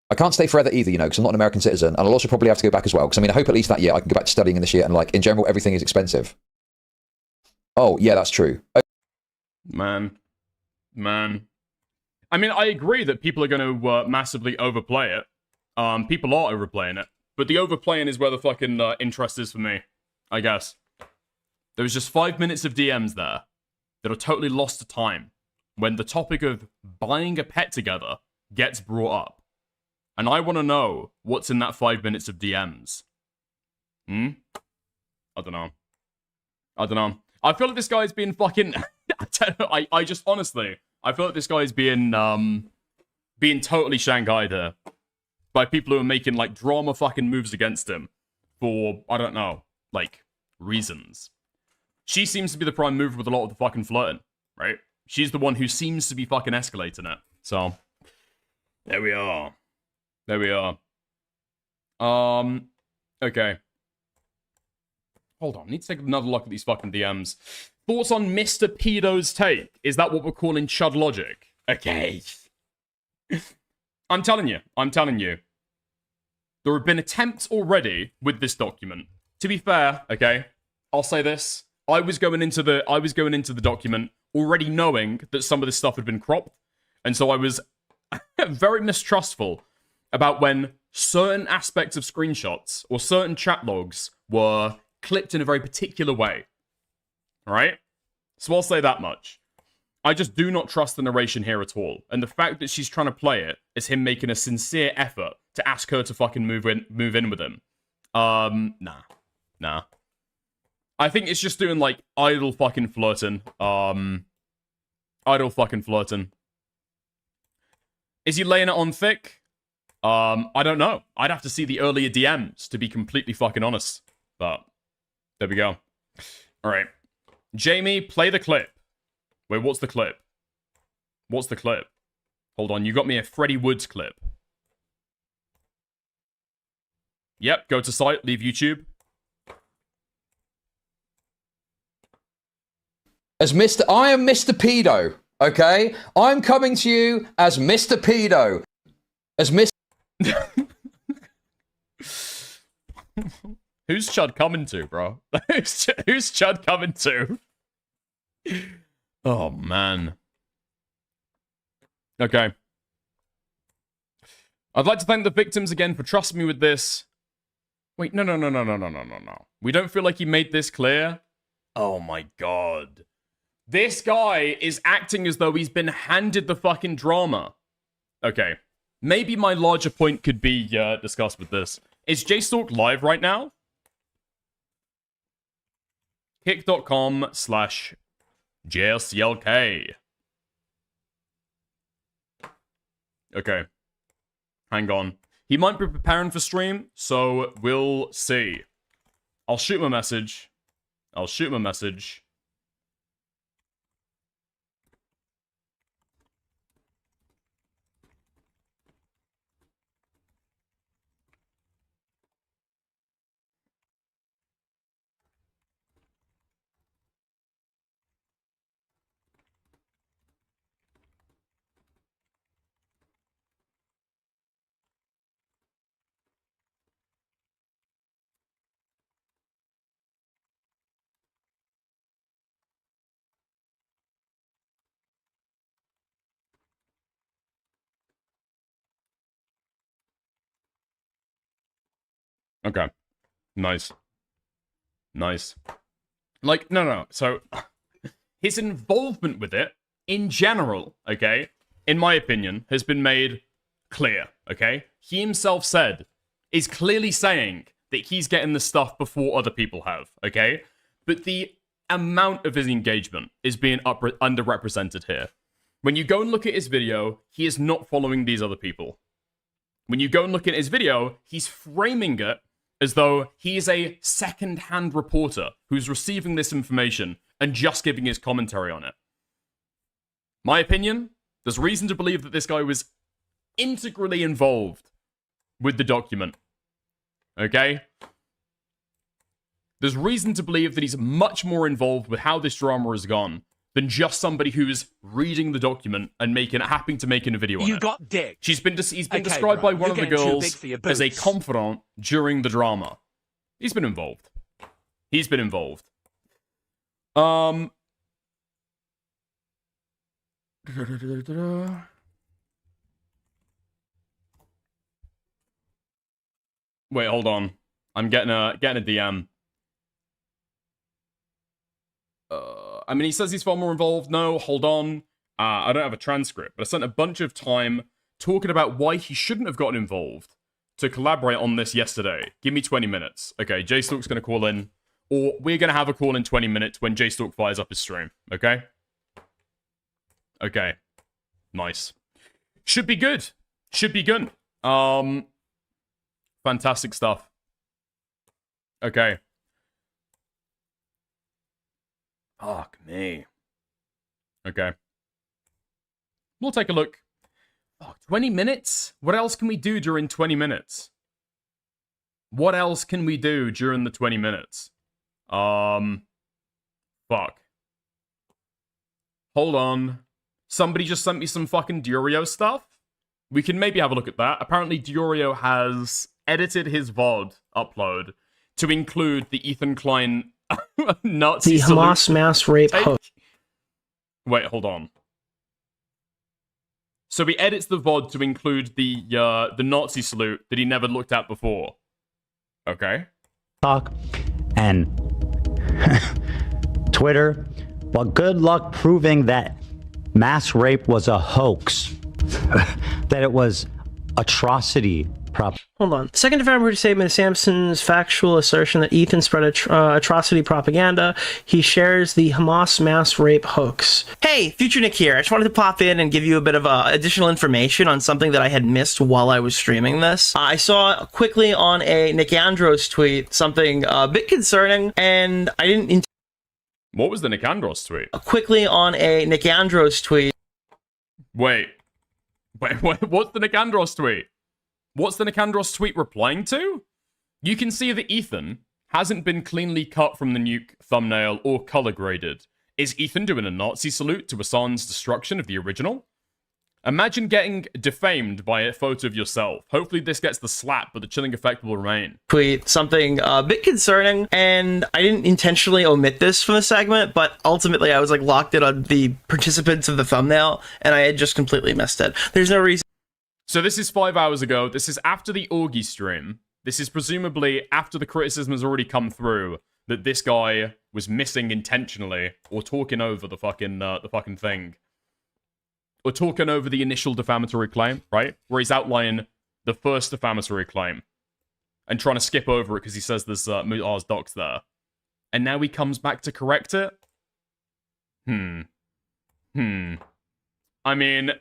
I can't stay forever either, you know, because I'm not an American citizen, and I'll also probably have to go back as well. Because I mean, I hope at least that year I can go back to studying in this year, and like in general, everything is expensive. Oh yeah, that's true. Man. I mean, I agree that people are going to massively overplay it. People are overplaying it, but the overplaying is where the fucking interest is for me, I guess. There was just 5 minutes of DMs there that are totally lost to time when the topic of buying a pet together gets brought up. And I want to know what's in that 5 minutes of DMs. I don't know. I feel like this guy's being fucking... I just honestly... I feel like this guy's being totally shanghaied here by people who are making, like, drama fucking moves against him for, I don't know, like, reasons. She seems to be the prime mover with a lot of the fucking flirting, right? She's the one who seems to be fucking escalating it. So, there we are. Okay. Hold on, I need to take another look at these fucking DMs. Thoughts on Mr. Pedo's take? Is that what we're calling Chud Logic? Okay. I'm telling you. There have been attempts already with this document. To be fair, okay, I'll say this. I was going into the document already knowing that some of this stuff had been cropped, and so I was very mistrustful about when certain aspects of screenshots or certain chat logs were clipped in a very particular way. Alright? So I'll say that much. I just do not trust the narration here at all. And the fact that she's trying to play it is him making a sincere effort to ask her to fucking move in with him. Nah. I think it's just doing, like, idle fucking flirting. Idle fucking flirting. Is he laying it on thick? I don't know. I'd have to see the earlier DMs, to be completely fucking honest. But, there we go. Alright. Jamie, play the clip. Wait, what's the clip? Hold on, you got me a Freddie Woods clip. Yep, go to site, leave YouTube. I am Mr. Pedo, okay? I'm coming to you as Mr. Pedo. As Mr. Who's Chud coming to, bro? Who's Chud coming to? Oh, man. Okay. I'd like to thank the victims again for trusting me with this. Wait, no. We don't feel like he made this clear? Oh, my God. This guy is acting as though he's been handed the fucking drama. Okay. Maybe my larger point could be discussed with this. Is JStalk live right now? kick.com/JSLK. Okay. Hang on. He might be preparing for stream, so we'll see. I'll shoot him a message. Okay. Nice. Like, no. So, his involvement with it, in general, okay, in my opinion, has been made clear, okay? He himself is clearly saying that he's getting the stuff before other people have, okay? But the amount of his engagement is being underrepresented here. When you go and look at his video, he is not following these other people. When you go and look at his video, he's framing it as though he is a second-hand reporter who's receiving this information and just giving his commentary on it. My opinion, there's reason to believe that this guy was integrally involved with the document. Okay? There's reason to believe that he's much more involved with how this drama has gone than just somebody who's reading the document and happening to make a video on it. You got dick. He's been described by one of the girls as a confidant during the drama. He's been involved. He's been involved. Wait, hold on. I'm getting a DM. I mean, he says he's far more involved. No, hold on. I don't have a transcript, but I spent a bunch of time talking about why he shouldn't have gotten involved to collaborate on this yesterday. Give me 20 minutes. Okay, J-Stalk's going to call in, or we're going to have a call in 20 minutes when J-Stalk fires up his stream. Okay? Okay. Nice. Should be good. Should be good. Fantastic stuff. Okay. Fuck me. Okay. We'll take a look. Oh, 20 minutes? What else can we do during 20 minutes? What else can we do during the 20 minutes? Fuck. Hold on. Somebody just sent me some fucking Durio stuff. We can maybe have a look at that. Apparently Durio has edited his VOD upload to include the Ethan Klein Nazi the Hamas mass rape hook. Wait, hold on. So he edits the VOD to include the Nazi salute that he never looked at before. Okay. Talk and Twitter. Well, good luck proving that mass rape was a hoax. That it was atrocity. Hold on. Second defamatory statement is Samson's factual assertion that Ethan spread atrocity propaganda. He shares the Hamas mass rape hoax. Hey, Future Nick here. I just wanted to pop in and give you a bit of additional information on something that I had missed while I was streaming this. I saw quickly on a Nick Andros tweet something a bit concerning, and I didn't... What was the Nick Andros tweet? Quickly on a Nick Andros tweet. Wait, what's the Nick Andros tweet? What's the Nick Andros tweet replying to? You can see that Ethan hasn't been cleanly cut from the nuke thumbnail or color graded. Is Ethan doing a Nazi salute to Hassan's destruction of the original? Imagine getting defamed by a photo of yourself. Hopefully this gets the slap, but the chilling effect will remain. Tweet something a bit concerning, and I didn't intentionally omit this from the segment, but ultimately I was like locked in on the participants of the thumbnail, and I had just completely missed it. There's no reason. So this is 5 hours ago. This is after the Orgy stream. This is presumably after the criticism has already come through that this guy was missing intentionally or talking over the fucking thing. Or talking over the initial defamatory claim, right? Where he's outlining the first defamatory claim and trying to skip over it because he says there's Mutar's docs there. And now he comes back to correct it? I mean...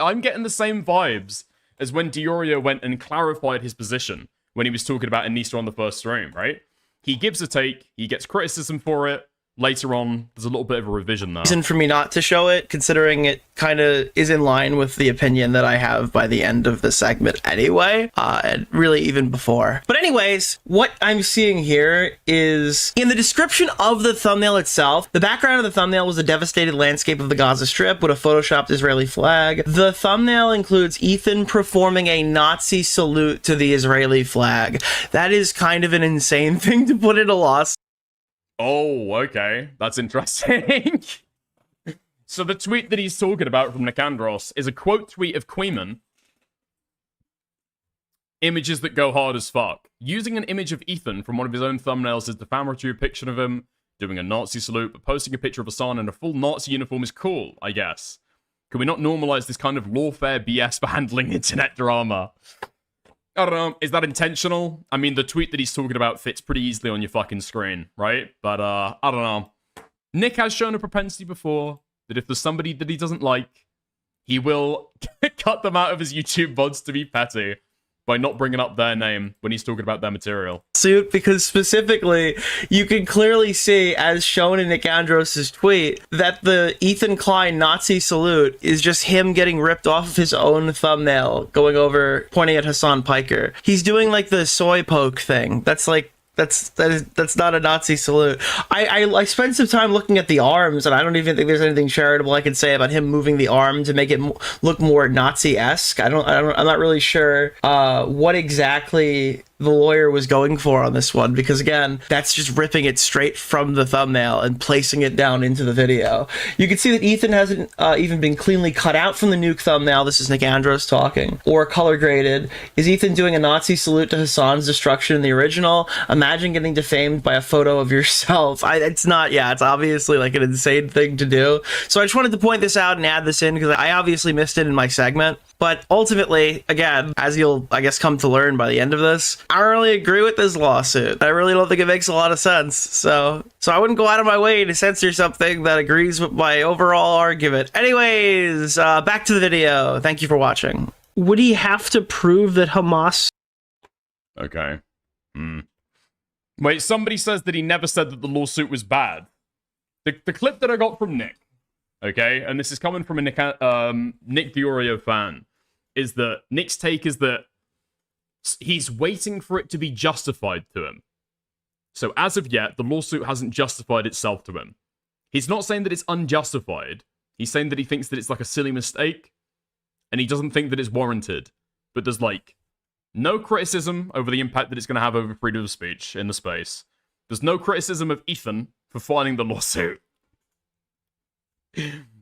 I'm getting the same vibes as when Diorio went and clarified his position when he was talking about Anissa on the first stream, right? He gives a take, he gets criticism for it. Later on, there's a little bit of a revision there. Reason for me not to show it, considering it kind of is in line with the opinion that I have by the end of the segment anyway, and really even before. But anyways, what I'm seeing here is, in the description of the thumbnail itself, the background of the thumbnail was a devastated landscape of the Gaza Strip with a photoshopped Israeli flag. The thumbnail includes Ethan performing a Nazi salute to the Israeli flag. That is kind of an insane thing to put in a lawsuit. Oh, okay. That's interesting. So the tweet that he's talking about from Nick Andros is a quote tweet of Queeman. Images that go hard as fuck. Using an image of Ethan from one of his own thumbnails as defamatory picture of him doing a Nazi salute, but posting a picture of Hassan in a full Nazi uniform is cool, I guess. Can we not normalize this kind of lawfare BS for handling internet drama? I don't know. Is that intentional? I mean, the tweet that he's talking about fits pretty easily on your fucking screen, right? But, I don't know. Nick has shown a propensity before that if there's somebody that he doesn't like, he will cut them out of his YouTube VODs to be petty by not bringing up their name when he's talking about their material. Suit, because specifically, you can clearly see, as shown in Nick Andros' tweet, that the Ethan Klein Nazi salute is just him getting ripped off of his own thumbnail, going over, pointing at Hassan Piker. He's doing like the soy poke thing. That's like, that's not a Nazi salute. I spent some time looking at the arms, and I don't even think there's anything charitable I can say about him moving the arm to make it look more Nazi-esque. I'm not really sure what exactly the lawyer was going for on this one, because again, that's just ripping it straight from the thumbnail and placing it down into the video. You can see that Ethan hasn't even been cleanly cut out from the nuke thumbnail. This is Nick Andros talking, or color graded. Is Ethan doing a Nazi salute to Hassan's destruction in the original? Imagine getting defamed by a photo of yourself. It's not, yeah, it's obviously like an insane thing to do. So I just wanted to point this out and add this in because I obviously missed it in my segment. But ultimately, again, as you'll, I guess, come to learn by the end of this, I don't really agree with this lawsuit. I really don't think it makes a lot of sense. So I wouldn't go out of my way to censor something that agrees with my overall argument. Anyways, back to the video. Thank you for watching. Would he have to prove that Hamas... Okay. Wait, somebody says that he never said that the lawsuit was bad. The clip that I got from Nick, okay, and this is coming from a Nick Diorio fan, is that Nick's take is that he's waiting for it to be justified to him. So as of yet, the lawsuit hasn't justified itself to him. He's not saying that it's unjustified. He's saying that he thinks that it's like a silly mistake, and he doesn't think that it's warranted. But there's like no criticism over the impact that it's going to have over freedom of speech in the space. There's no criticism of Ethan for filing the lawsuit.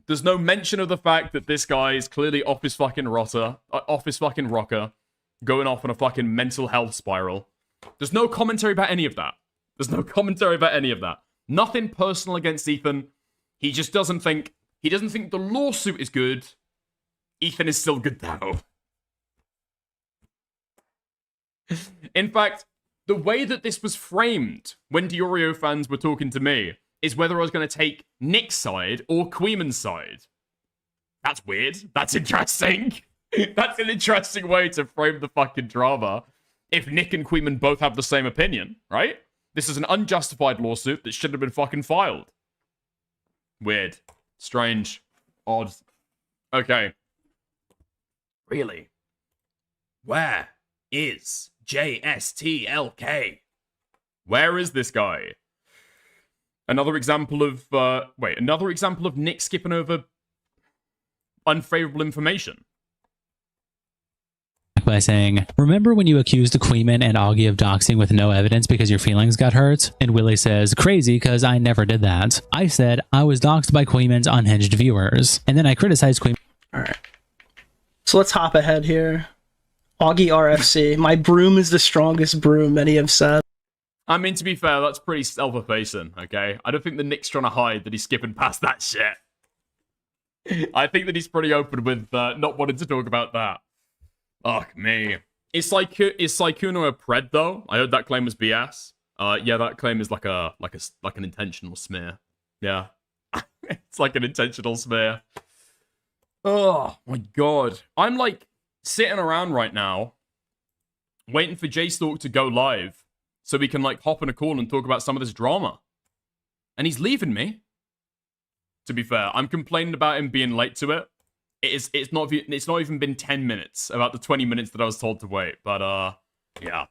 There's no mention of the fact that this guy is clearly off his fucking rocker, going off on a fucking mental health spiral. There's no commentary about any of that. Nothing personal against Ethan. He just doesn't think the lawsuit is good. Ethan is still good though. In fact, the way that this was framed when Diorio fans were talking to me is whether I was going to take Nick's side or Queeman's side. That's weird. That's interesting. That's an interesting way to frame the fucking drama. If Nick and Queeman both have the same opinion, right? This is an unjustified lawsuit that shouldn't have been fucking filed. Weird. Strange. Odd. Okay. Really? Where is JSTLK? Where is this guy? Another example of Nick skipping over unfavorable information. By saying, remember when you accused Queeman and Augie of doxing with no evidence because your feelings got hurt? And Willie says, crazy because I never did that. I said I was doxed by Queeman's unhinged viewers. And then I criticized Queeman. Alright. So let's hop ahead here. Augie RFC, my broom is the strongest broom, many have said. I mean, to be fair, that's pretty self-effacing, okay? I don't think the Nick's trying to hide that he's skipping past that shit. I think that he's pretty open with not wanting to talk about that. Fuck me. Is Sykkuno a pred, though? I heard that claim was BS. Yeah, that claim is like an intentional smear. Yeah. It's like an intentional smear. Oh, my God. I'm, like, sitting around right now, waiting for JStalk to go live, so we can, like, hop on a call and talk about some of this drama. And he's leaving me. To be fair, I'm complaining about him being late to it. It's not even been 10 minutes, about the 20 minutes that I was told to wait. But, yeah.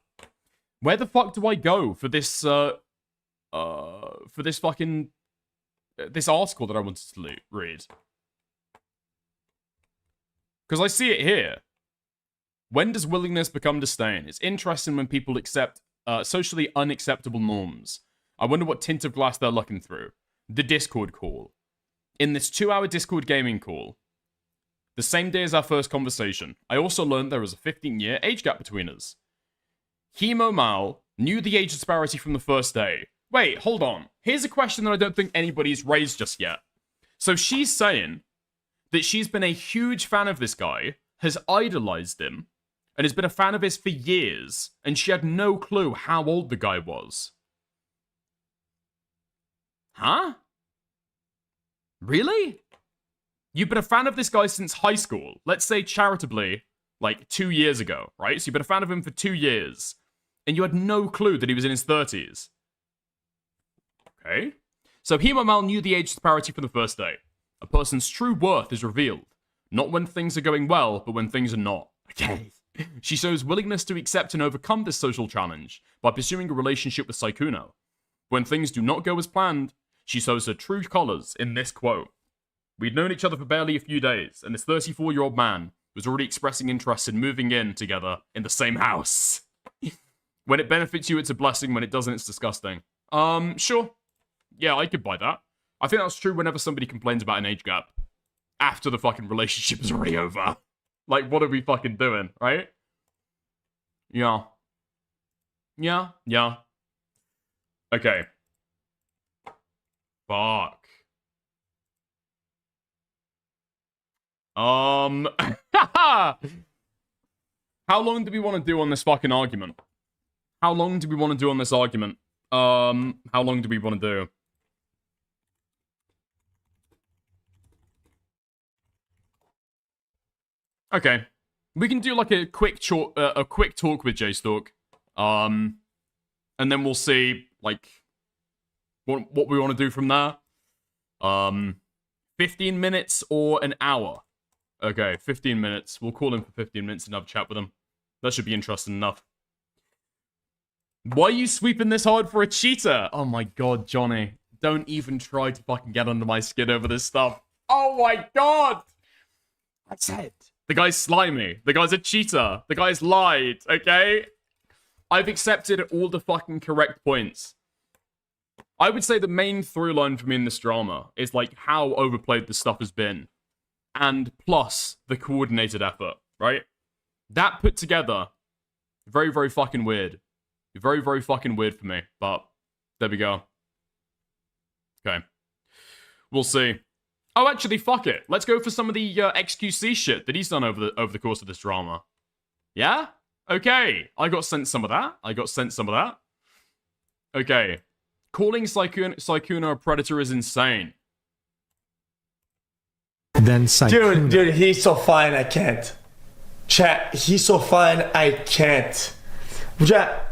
Where the fuck do I go for this, this fucking, this article that I wanted to read? Because I see it here. When does willingness become disdain? It's interesting when people accept socially unacceptable norms. I wonder what tint of glass they're looking through. The Discord call. In this 2-hour Discord gaming call, the same day as our first conversation, I also learned there was a 15-year age gap between us. Hemo Mal knew the age disparity from the first day. Wait, hold on. Here's a question that I don't think anybody's raised just yet. So she's saying that she's been a huge fan of this guy, has idolized him, and has been a fan of his for years, and she had no clue how old the guy was. Huh? Really? You've been a fan of this guy since high school. Let's say charitably, like 2 years ago, right? So you've been a fan of him for 2 years, and you had no clue that he was in his 30s. Okay. So Himamal knew the age disparity from the first day. A person's true worth is revealed, not when things are going well, but when things are not. Okay. She shows willingness to accept and overcome this social challenge by pursuing a relationship with Sykkuno. When things do not go as planned, she shows her true colors in this quote. We'd known each other for barely a few days, and this 34-year-old man was already expressing interest in moving in together in the same house. When it benefits you, it's a blessing. When it doesn't, it's disgusting. Sure. Yeah, I could buy that. I think that's true whenever somebody complains about an age gap after the fucking relationship is already over. Like, what are we fucking doing, right? Yeah. Yeah, yeah. Okay. Fuck. How long do we want to do on this fucking argument? How long do we want to do on this argument? How long do we want to do? Okay, we can do like a quick talk with J-Stalk, and then we'll see like what we want to do from there. 15 minutes or an hour. Okay, 15 minutes. We'll call him for 15 minutes and have a chat with him. That should be interesting enough. Why are you sweeping this hard for a cheater? Oh my god, Johnny. Don't even try to fucking get under my skin over this stuff. Oh my god! I said. The guy's slimy. The guy's a cheater. The guy's lied, okay? I've accepted all the fucking correct points. I would say the main through line for me in this drama is like how overplayed this stuff has been. And plus the coordinated effort, right? That put together, very, very fucking weird. Very, very fucking weird for me. But there we go. Okay. We'll see. Oh, actually, fuck it. Let's go for some of the XQC shit that he's done over the course of this drama. Yeah? Okay. I got sent some of that. Okay. Calling Sykkuno a predator is insane. Then Sykkuno. Dude, he's so fine, I can't. Chat, he's so fine, I can't. Chat,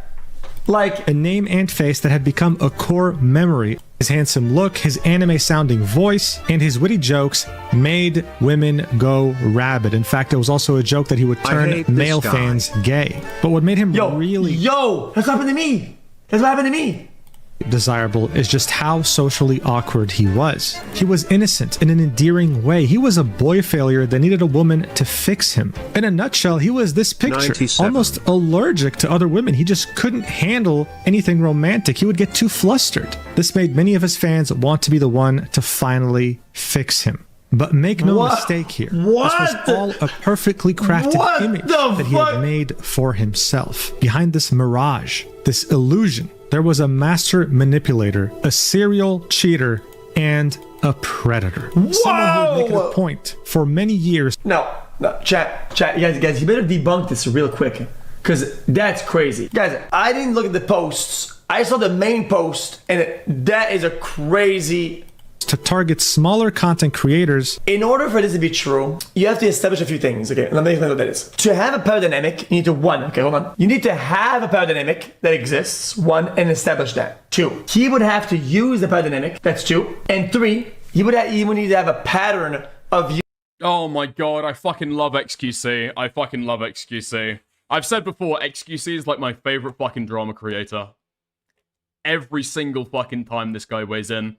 like... A name and face that had become a core memory. His handsome look, his anime-sounding voice, and his witty jokes made women go rabid. In fact, there was also a joke that he would turn male fans gay. But what made him really... Yo, that's what happened to me! That's what happened to me! Desirable is just how socially awkward he was. He was innocent in an endearing way. He was a boy failure that needed a woman to fix him. In a nutshell, he was this picture, 97. almost allergic to other women. He just couldn't handle anything romantic. He would get too flustered. This made many of his fans want to be the one to finally fix him. But make no mistake here. This was all a perfectly crafted image that he had made for himself. Behind this mirage, this illusion, there was a master manipulator, a serial cheater, and a predator. Someone who would make it a point for many years. No, chat, you guys, you better debunk this real quick, because that's crazy. Guys, I didn't look at the posts. I saw the main post, and that is a crazy... To target smaller content creators. In order for this to be true, you have to establish a few things. Okay, let me explain what that is. To have a power dynamic, you need to You need to have a power dynamic that exists, 1, and establish that. 2, he would have to use the power dynamic, that's 2. And 3, he would need to have a pattern of... Oh my god, I fucking love XQC. I've said before, XQC is like my favorite fucking drama creator. Every single fucking time this guy weighs in.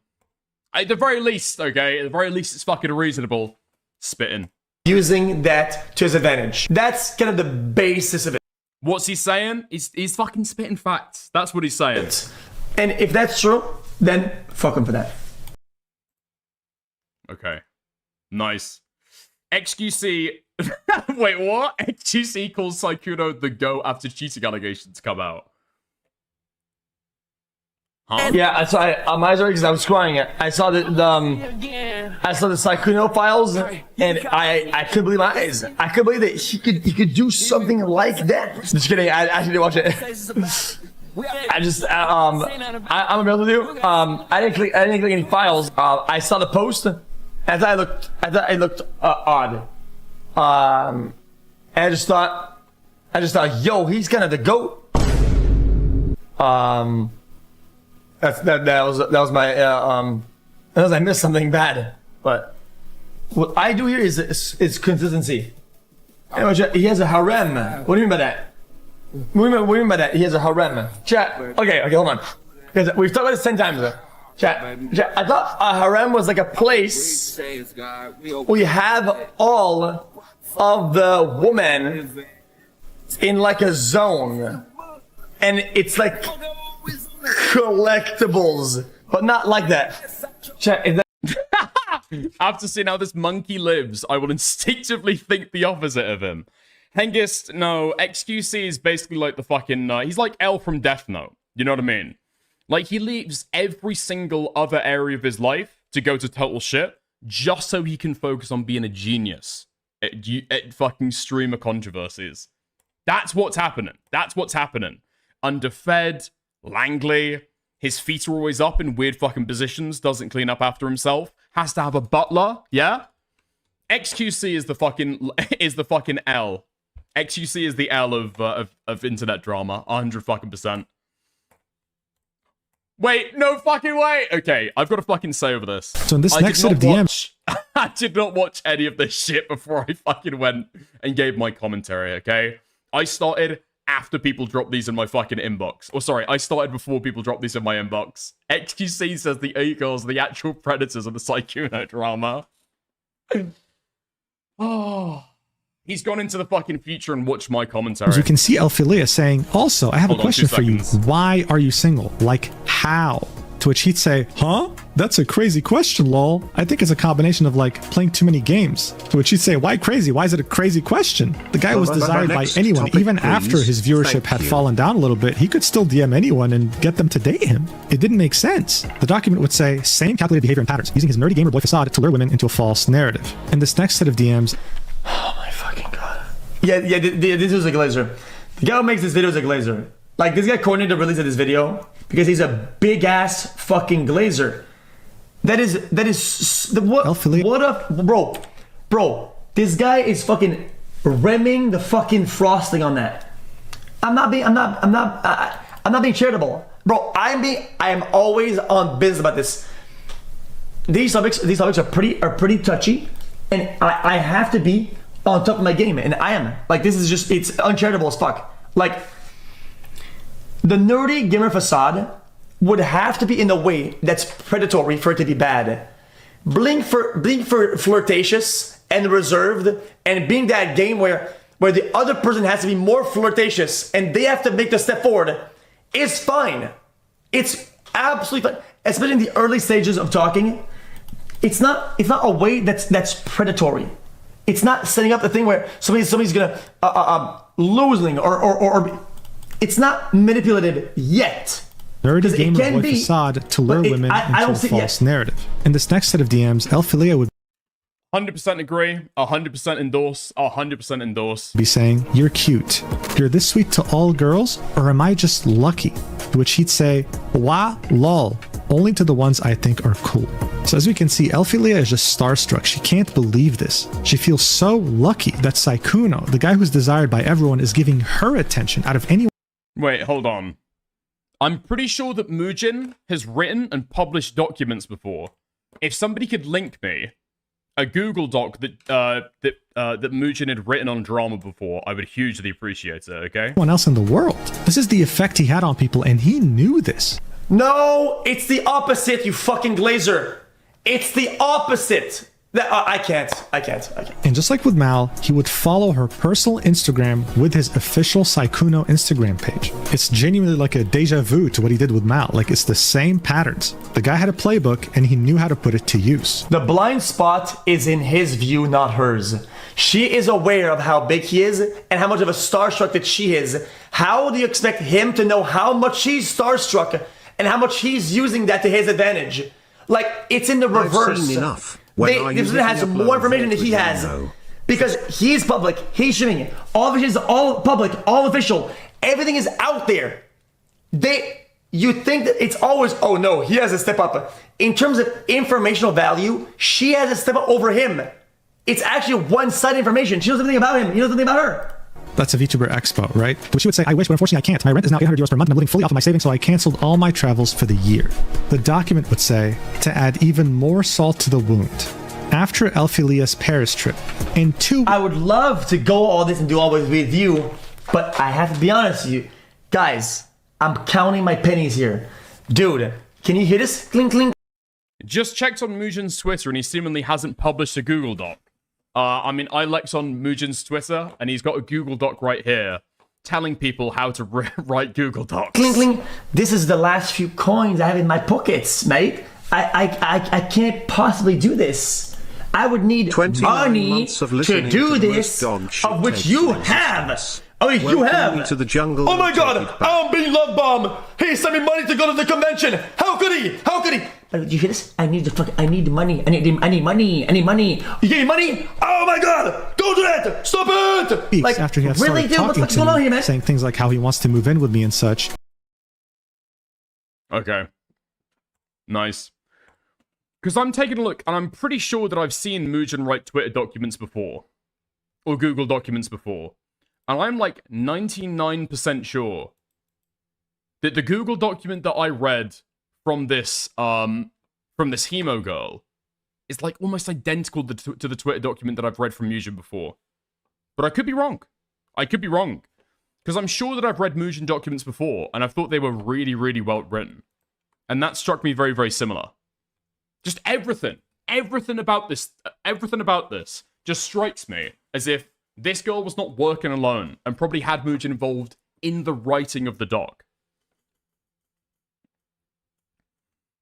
At the very least, okay? At the very least, it's fucking reasonable. Spitting. Using that to his advantage. That's kind of the basis of it. What's he saying? He's fucking spitting facts. That's what he's saying. And if that's true, then fuck him for that. Okay. Nice. XQC... Wait, what? XQC calls Sykkuno the GOAT after cheating allegations come out. Huh? Yeah, I saw. My eyes are because I was scrolling it. I saw the Sykkuno files, and I couldn't believe my eyes. I couldn't believe that he could do something like that. Just kidding. I actually didn't watch it. I just I'm gonna be able to do. I didn't click any files. I saw the post. I thought it looked odd. And I just thought, yo, he's kind of the GOAT. That was my unless I missed something bad. But what I do here is consistency. He has a harem. What do you mean by that? What do you mean by that? He has a harem. Chat. Okay, hold on. Because we've talked about this 10 times. Chat. I thought a harem was like a place where you have all of the women in like a zone, and it's like collectibles, but not like that. Chat. After seeing how this monkey lives, I will instinctively think the opposite of him. Hengist, no, XQC is basically like the fucking, he's like L from Death Note, you know what I mean? Like, he leaves every single other area of his life to go to total shit, just so he can focus on being a genius at fucking streamer controversies. That's what's happening. Underfed, Langley, his feet are always up in weird fucking positions, doesn't clean up after himself, has to have a butler, yeah? XQC is the fucking L. XQC is the L of internet drama, 100%. Wait, no fucking way! Okay, I've got to fucking say over this. So in this next set of DMs... I did not watch any of this shit before I fucking went and gave my commentary, okay? I started after people dropped these in my fucking inbox. Or sorry, I started before people dropped these in my inbox. XQC says the Eagles are the actual predators of the Sykkuno drama. Oh... He's gone into the fucking future and watched my commentary. As you can see Elphilia saying, also, I have a question for you. Why are you single? Like, how? To which he'd say, huh? That's a crazy question, lol. I think it's a combination of, like, playing too many games. To which he'd say, why crazy? Why is it a crazy question? The guy was desired by anyone. Even after his viewership had fallen down a little bit, he could still DM anyone and get them to date him. It didn't make sense. The document would say, same calculated behavior and patterns, using his nerdy gamer boy facade to lure women into a false narrative. In this next set of DMs, oh my fucking god. Yeah, this was a glazer. The guy who makes this video is a glazer. Like, this guy coordinated the release of this video because he's a big ass fucking glazer. That is what a bro. This guy is fucking rimming the fucking frosting on that. I'm not being charitable, bro. I am always on business about this. These topics are pretty touchy. And I have to be on top of my game, and I am. Like, this is just, it's uncharitable as fuck. Like, the nerdy gamer facade would have to be in a way that's predatory for it to be bad. Being for flirtatious and reserved, and being that game where the other person has to be more flirtatious and they have to make the step forward is fine. It's absolutely fine. Especially in the early stages of talking. It's not a way that's predatory. It's not setting up the thing where somebody's gonna losing or it's not manipulative yet. Nerdy gamer boy facade to lure women into a false narrative. In this next set of DMs, Elphilia would 100% agree, 100% endorse, 100% endorse. Be saying, you're cute. You're this sweet to all girls, or am I just lucky? To which he'd say, wah, lol, only to the ones I think are cool. So as we can see, Elphilia is just starstruck. She can't believe this. She feels so lucky that Sykkuno, the guy who's desired by everyone, is giving her attention out of anyone. Wait, hold on. I'm pretty sure that Muujin has written and published documents before. If somebody could link me a Google Doc that Muujin had written on drama before, I would hugely appreciate it, okay? Anyone else in the world. This is the effect he had on people, and he knew this. No, it's the opposite, you fucking glazer. It's the opposite. I can't. And just like with Mal, he would follow her personal Instagram with his official Sykkuno Instagram page. It's genuinely like a deja vu to what he did with Mal. Like, it's the same patterns. The guy had a playbook and he knew how to put it to use. The blind spot is in his view, not hers. She is aware of how big he is and how much of a starstruck that she is. How do you expect him to know how much she's starstruck and how much he's using that to his advantage. Like, it's in the reverse. I've seen enough. This has more information than he has. Because he's public, he's streaming it. All of it is all public, all official. Everything is out there. You think that it's always, oh no, he has a step up. In terms of informational value, she has a step up over him. It's actually one-sided information. She knows everything about him. He knows everything about her. That's a VTuber expo, right? But she would say, I wish, but unfortunately I can't. My rent is now €800 per month and I'm living fully off of my savings, so I canceled all my travels for the year. The document would say, to add even more salt to the wound, after Elphilia's Paris trip, I would love to go all this and do all this with you, but I have to be honest with you. Guys, I'm counting my pennies here. Dude, can you hear this? Clink, clink. Just checked on Mugen's Twitter and he seemingly hasn't published a Google Doc. I mean, I leapt on Mugen's Twitter and he's got a Google Doc right here telling people how to write Google Docs. Clink, clink. This is the last few coins I have in my pockets, mate. I can't possibly do this. I would need money to do this, of which you have. Oh, you have. To the jungle. Oh my God! I'm being love bombed. He sent me money to go to the convention. How could he? How could he? Did you hear this? I need money. I need money. You gave me money? Oh my God! Don't do that! Stop it! Weeks after he had started talking to me, saying things like how he wants to move in with me and such. Okay. Nice. Because I'm taking a look, and I'm pretty sure that I've seen Mugen write Twitter documents before. Or Google documents before. And I'm like 99% sure that the Google document that I read from this Hemo girl is like almost identical to the Twitter document that I've read from Mugen before. But I could be wrong. Because I'm sure that I've read Mugen documents before, and I thought they were really, really well written. And that struck me very, very similar. Just everything about this just strikes me as if this girl was not working alone and probably had Mugen involved in the writing of the doc.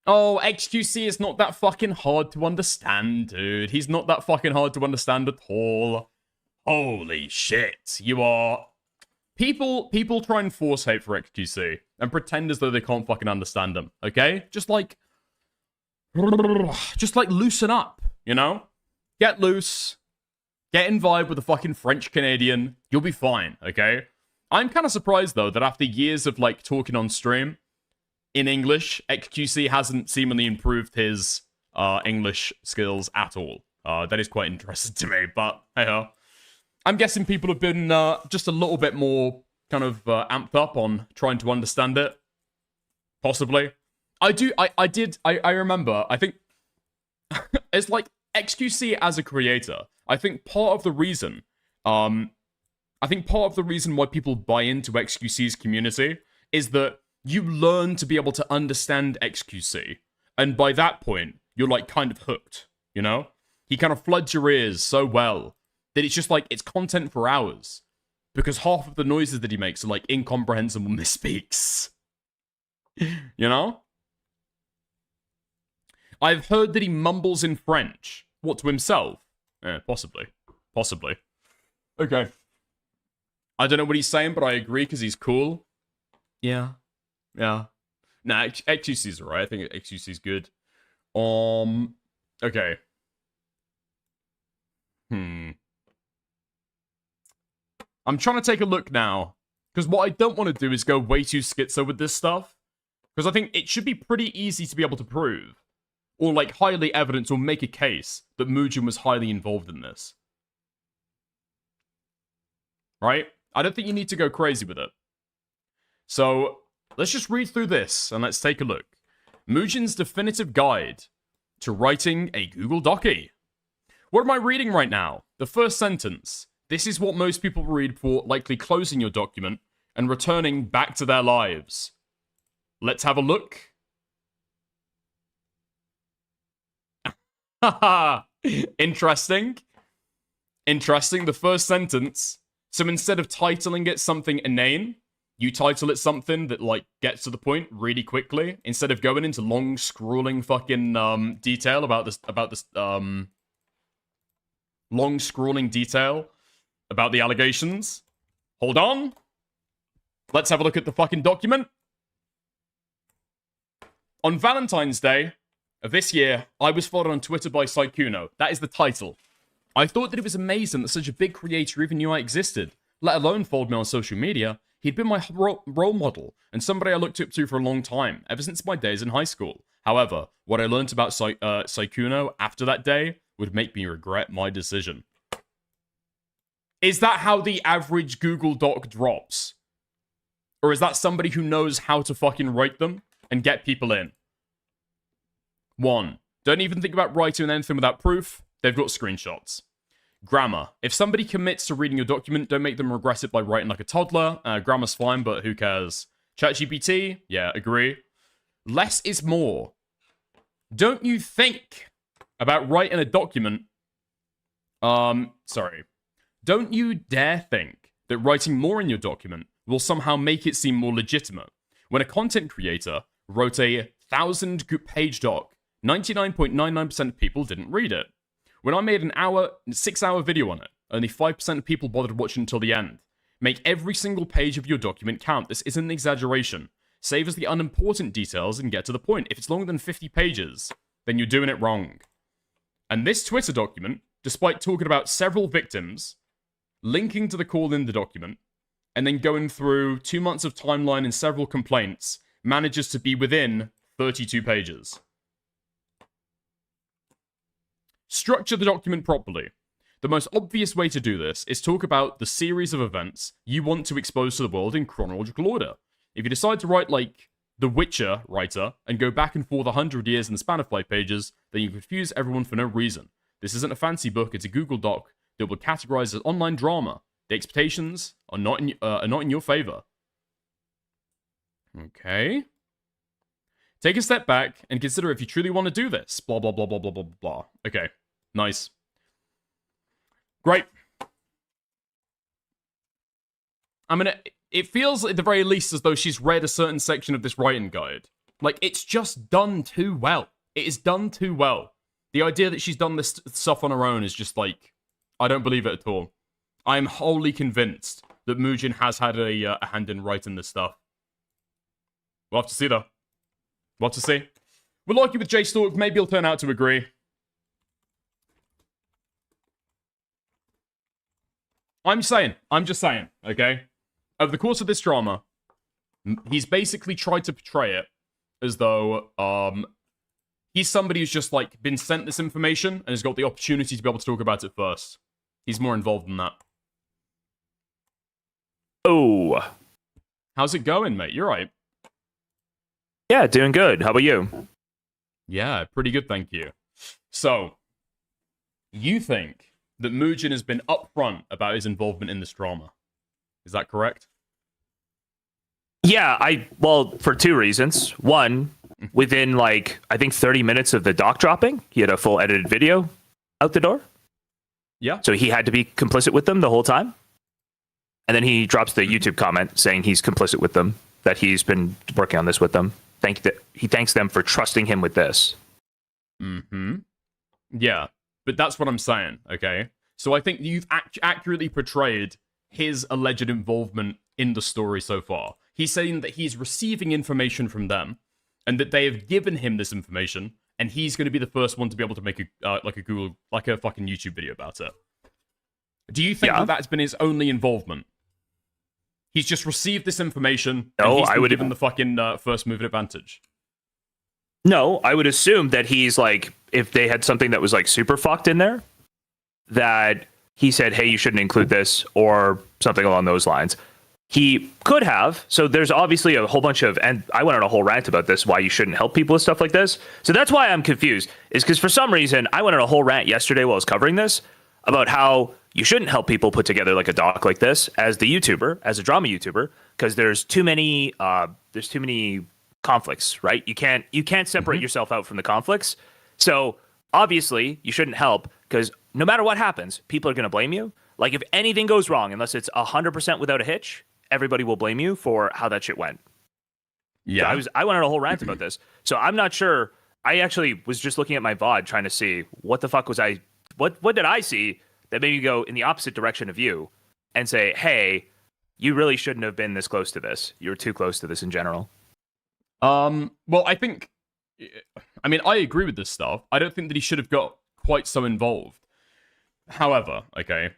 Oh, XQC is not that fucking hard to understand, dude. He's not that fucking hard to understand at all. Holy shit. You are... People try and force hate for XQC and pretend as though they can't fucking understand him, okay? Just like loosen up, you know? Get loose. Get in vibe with a fucking French Canadian. You'll be fine, okay? I'm kind of surprised, though, that after years of, like, talking on stream in English, XQC hasn't seemingly improved his English skills at all. That is quite interesting to me, but hey-ho. I'm guessing people have been just a little bit more kind of amped up on trying to understand it. Possibly. I remember, I think, it's like XQC as a creator. I think part of the reason why people buy into XQC's community is that you learn to be able to understand XQC. And by that point, you're like kind of hooked, you know? He kind of floods your ears so well that it's just like, it's content for hours. Because half of the noises that he makes are like incomprehensible misspeaks. You know? I've heard that he mumbles in French. What, to himself? Possibly. Okay. I don't know what he's saying, but I agree because he's cool. Yeah. Nah, XQC's alright. I think XQC's good. Okay. I'm trying to take a look now. Because what I don't want to do is go way too schizo with this stuff. Because I think it should be pretty easy to be able to prove. Or, like, highly evidence or make a case that Mugen was highly involved in this. Right? I don't think you need to go crazy with it. So, let's just read through this and let's take a look. Mugen's definitive guide to writing a Google Docie. What am I reading right now? The first sentence. This is what most people read before likely closing your document and returning back to their lives. Let's have a look. Haha, interesting. The first sentence. So instead of titling it something inane, you title it something that, like, gets to the point really quickly, instead of going into long, scrawling fucking, detail about this, long, scrawling detail about the allegations. Hold on. Let's have a look at the fucking document. On Valentine's Day of this year, I was followed on Twitter by Sykkuno. That is the title. I thought that it was amazing that such a big creator even knew I existed, let alone followed me on social media. He'd been my role model, and somebody I looked up to for a long time, ever since my days in high school. However, what I learned about Sykkuno after that day would make me regret my decision. Is that how the average Google Doc drops? Or is that somebody who knows how to fucking write them and get people in? 1. Don't even think about writing anything without proof. They've got screenshots. Grammar. If somebody commits to reading your document, don't make them regret it by writing like a toddler. Grammar's fine, but who cares? ChatGPT? Yeah, agree. Less is more. Don't you think about writing a document... Sorry. Don't you dare think that writing more in your document will somehow make it seem more legitimate. When a content creator wrote a 1,000-page doc, 99.99% of people didn't read it. When I made an 6-hour video on it, only 5% of people bothered watching until the end. Make every single page of your document count. This isn't an exaggeration. Save us the unimportant details and get to the point. If it's longer than 50 pages, then you're doing it wrong. And this Twitter document, despite talking about several victims, linking to the call in the document, and then going through 2 months of timeline and several complaints, manages to be within 32 pages. Structure the document properly. The most obvious way to do this is talk about the series of events you want to expose to the world in chronological order. If you decide to write like The Witcher writer and go back and forth 100 years in the span of 5 pages, then you confuse everyone for no reason. This isn't a fancy book, it's a Google Doc that will categorize as online drama. The expectations are not in your favor. Okay. Take a step back and consider if you truly want to do this. Blah, blah, blah, blah, blah, blah, blah. Okay. Nice. Great. I mean, it feels at the very least as though she's read a certain section of this writing guide. Like, it's just done too well. It is done too well. The idea that she's done this stuff on her own is just like, I don't believe it at all. I am wholly convinced that Muujin has had a hand in writing this stuff. We'll have to see, though. We'll have to see. We'll argue with J-Stalk. Maybe he'll turn out to agree. I'm just saying, okay? Over the course of this drama, he's basically tried to portray it as though he's somebody who's just like been sent this information and has got the opportunity to be able to talk about it first. He's more involved than that. Oh. How's it going, mate? You're right. Yeah, doing good. How about you? Yeah, pretty good, thank you. So, you think that Muujin has been upfront about his involvement in this drama. Is that correct? Yeah, well, for 2 reasons. One, within like, I think 30 minutes of the doc dropping, he had a full edited video out the door. Yeah. So he had to be complicit with them the whole time. And then he drops the YouTube comment saying he's complicit with them, that he's been working on this with them. He thanks them for trusting him with this. Mm-hmm. Yeah, but that's what I'm saying, okay? So I think you've accurately portrayed his alleged involvement in the story so far. He's saying that he's receiving information from them, and that they have given him this information, and he's going to be the first one to be able to make a fucking YouTube video about it. Do you think that that's been his only involvement? He's just received this information, and he's been given the fucking first move advantage. No, I would assume that he's like, if they had something that was like super fucked in there, that he said, hey, you shouldn't include this, or something along those lines. He could have. So there's obviously a whole bunch of, and I went on a whole rant about this, why you shouldn't help people with stuff like this. So that's why I'm confused, is because for some reason, I went on a whole rant yesterday while I was covering this about how you shouldn't help people put together like a doc like this as the YouTuber, as a drama YouTuber, because there's too many conflicts, right? You can't separate yourself out from the conflicts. So obviously you shouldn't help, because no matter what happens, people are going to blame you. Like if anything goes wrong, unless it's 100% without a hitch, everybody will blame you for how that shit went. Yeah. So I went on a whole rant about this. So I'm not sure. I actually was just looking at my VOD trying to see what the fuck was what did I see that made me go in the opposite direction of you and say, hey, you really shouldn't have been this close to this. You were too close to this in general. Well, I think I mean, I agree with this stuff. I don't think that he should have got quite so involved. However, okay,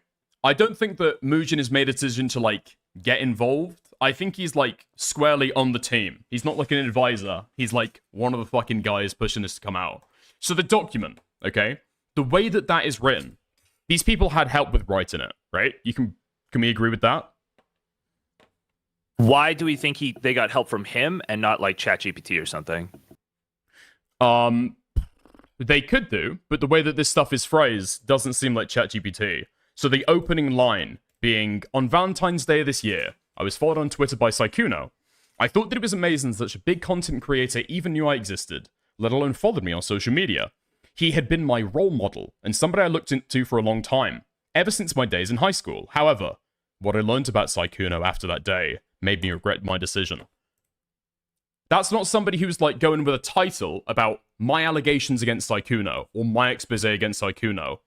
I don't think that Mugen has made a decision to, like, get involved. I think he's, like, squarely on the team. He's not like an advisor. He's, like, one of the fucking guys pushing this to come out. So the document, okay, the way that that is written, these people had help with writing it, right? Can we agree with that? Why do we think they got help from him and not like ChatGPT or something? They could do, but the way that this stuff is phrased doesn't seem like ChatGPT. So the opening line being, on Valentine's Day this year, I was followed on Twitter by Sykkuno. I thought that it was amazing that such a big content creator even knew I existed, let alone followed me on social media. He had been my role model, and somebody I looked into for a long time, ever since my days in high school. However, what I learned about Sykkuno after that day made me regret my decision. That's not somebody who's, like, going with a title about my allegations against Sykkuno, or my expose against Sykkuno,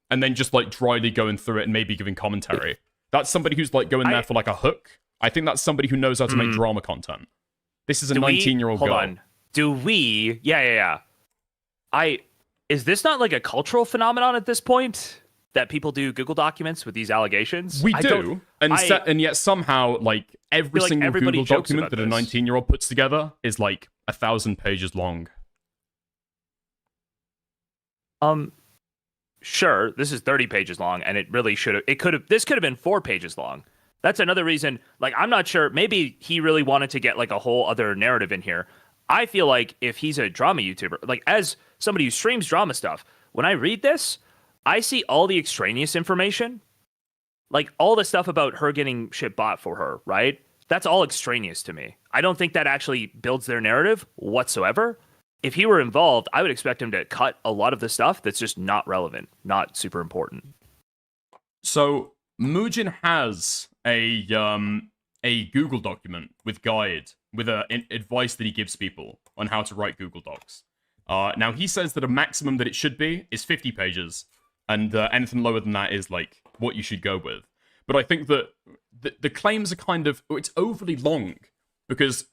and then just, like, dryly going through it and maybe giving commentary. That's somebody who's, like, going there for, like, a hook. I think that's somebody who knows how to make drama content. This is a 19-year-old girl. Hold on. Do we... Yeah. Is this not, like, a cultural phenomenon at this point? That people do Google documents with these allegations? We do, and yet somehow, like, every single Google document that a 19-year-old puts together is, like, 1,000 pages long. Sure, this is 30 pages long, and it really should have... This could have been 4 pages long. That's another reason, like, I'm not sure, maybe he really wanted to get, like, a whole other narrative in here. I feel like if he's a drama YouTuber, like, as somebody who streams drama stuff, when I read this, I see all the extraneous information, like all the stuff about her getting shit bought for her, right? That's all extraneous to me. I don't think that actually builds their narrative whatsoever. If he were involved, I would expect him to cut a lot of the stuff that's just not relevant, not super important. So Mugen has a Google document with guide, with advice that he gives people on how to write Google Docs. Now he says that a maximum that it should be is 50 pages. And anything lower than that is, like, what you should go with. But I think that the claims are kind of... It's overly long. Because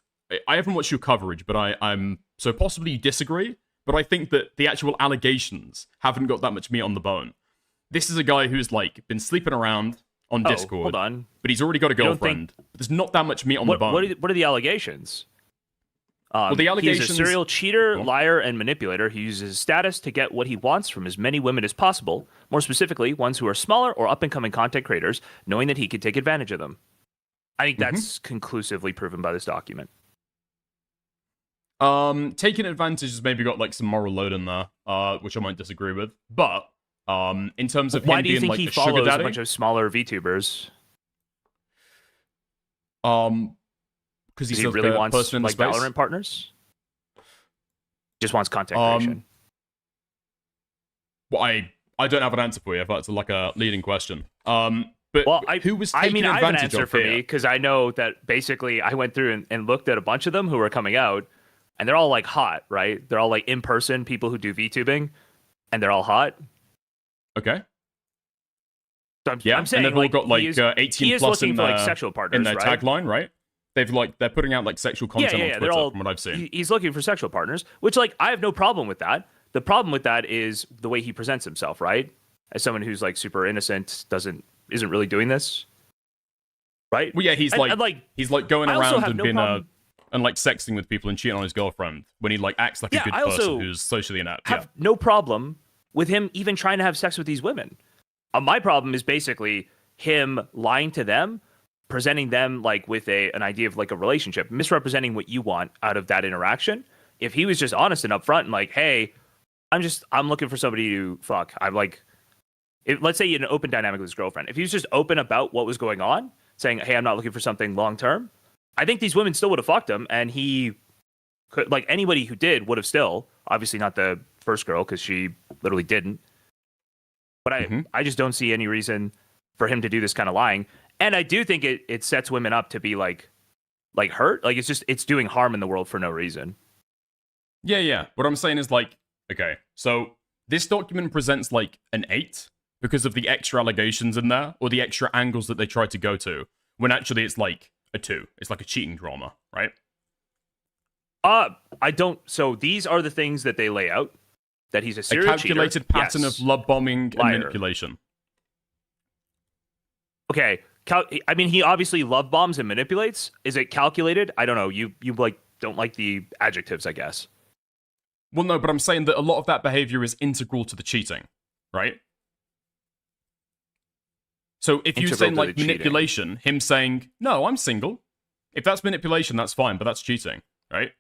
I haven't watched your coverage, but I'm... So possibly you disagree, but I think that the actual allegations haven't got that much meat on the bone. This is a guy who's, like, been sleeping around on Discord. Hold on. But he's already got a girlfriend. But there's not that much meat on the bone. What are the allegations? Well, the allegations... He's a serial cheater, liar, and manipulator. He uses his status to get what he wants from as many women as possible, more specifically, ones who are smaller or up-and-coming content creators, knowing that he could take advantage of them. I think that's conclusively proven by this document. Taking advantage has maybe got, like, some moral load in there, which I might disagree with. But, in terms of him being, like, the sugar daddy... Why do you think he follows a bunch of smaller VTubers? Because he really wants, like, Valorant partners? Just wants content creation. Well, I don't have an answer for you if that's, like, a leading question. But who was taking advantage of I have an answer for me, because I know that basically I went through and looked at a bunch of them who were coming out, and they're all, like, hot, right? They're all, like, in-person people who do VTubing, and they're all hot. Okay. So I'm saying, and they've all got, like, 18 plus in, for, like, sexual partners, in their right? tagline, right? They're putting out, like, sexual content on Twitter, from what I've seen. He's looking for sexual partners, which, like, I have no problem with that. The problem with that is the way he presents himself, right? As someone who's, like, super innocent, isn't really doing this, right? Well, yeah, he's going around and being and, like, sexting with people and cheating on his girlfriend when he, like, acts like a good person who's socially inept. I have no problem with him even trying to have sex with these women. My problem is basically him lying to them, presenting them, like, with an idea of, like, a relationship, misrepresenting what you want out of that interaction. If he was just honest and upfront and like, hey, I'm looking for somebody to fuck. I'm like, let's say you had an open dynamic with his girlfriend. If he was just open about what was going on, saying, hey, I'm not looking for something long term, I think these women still would have fucked him, and he could, like, anybody who did would have still, obviously not the first girl because she literally didn't. But I just don't see any reason for him to do this kind of lying. And I do think it sets women up to be like hurt. Like, it's doing harm in the world for no reason. Yeah. What I'm saying is, like, okay, so this document presents, like, an 8 because of the extra allegations in there, or the extra angles that they try to go to, when actually it's, like, a 2. It's like a cheating drama, right? I don't. So these are the things that they lay out. That he's a A serial calculated cheater. pattern Yes. of love bombing and Liar. manipulation. Okay. I mean, he obviously love bombs and manipulates. Is it calculated? I don't know. You like don't like the adjectives, I guess. Well, no, but I'm saying that a lot of that behavior is integral to the cheating, right? So if you're Integral saying to like the cheating. manipulation, him saying, no, I'm single. If that's manipulation, that's fine, but that's cheating, right?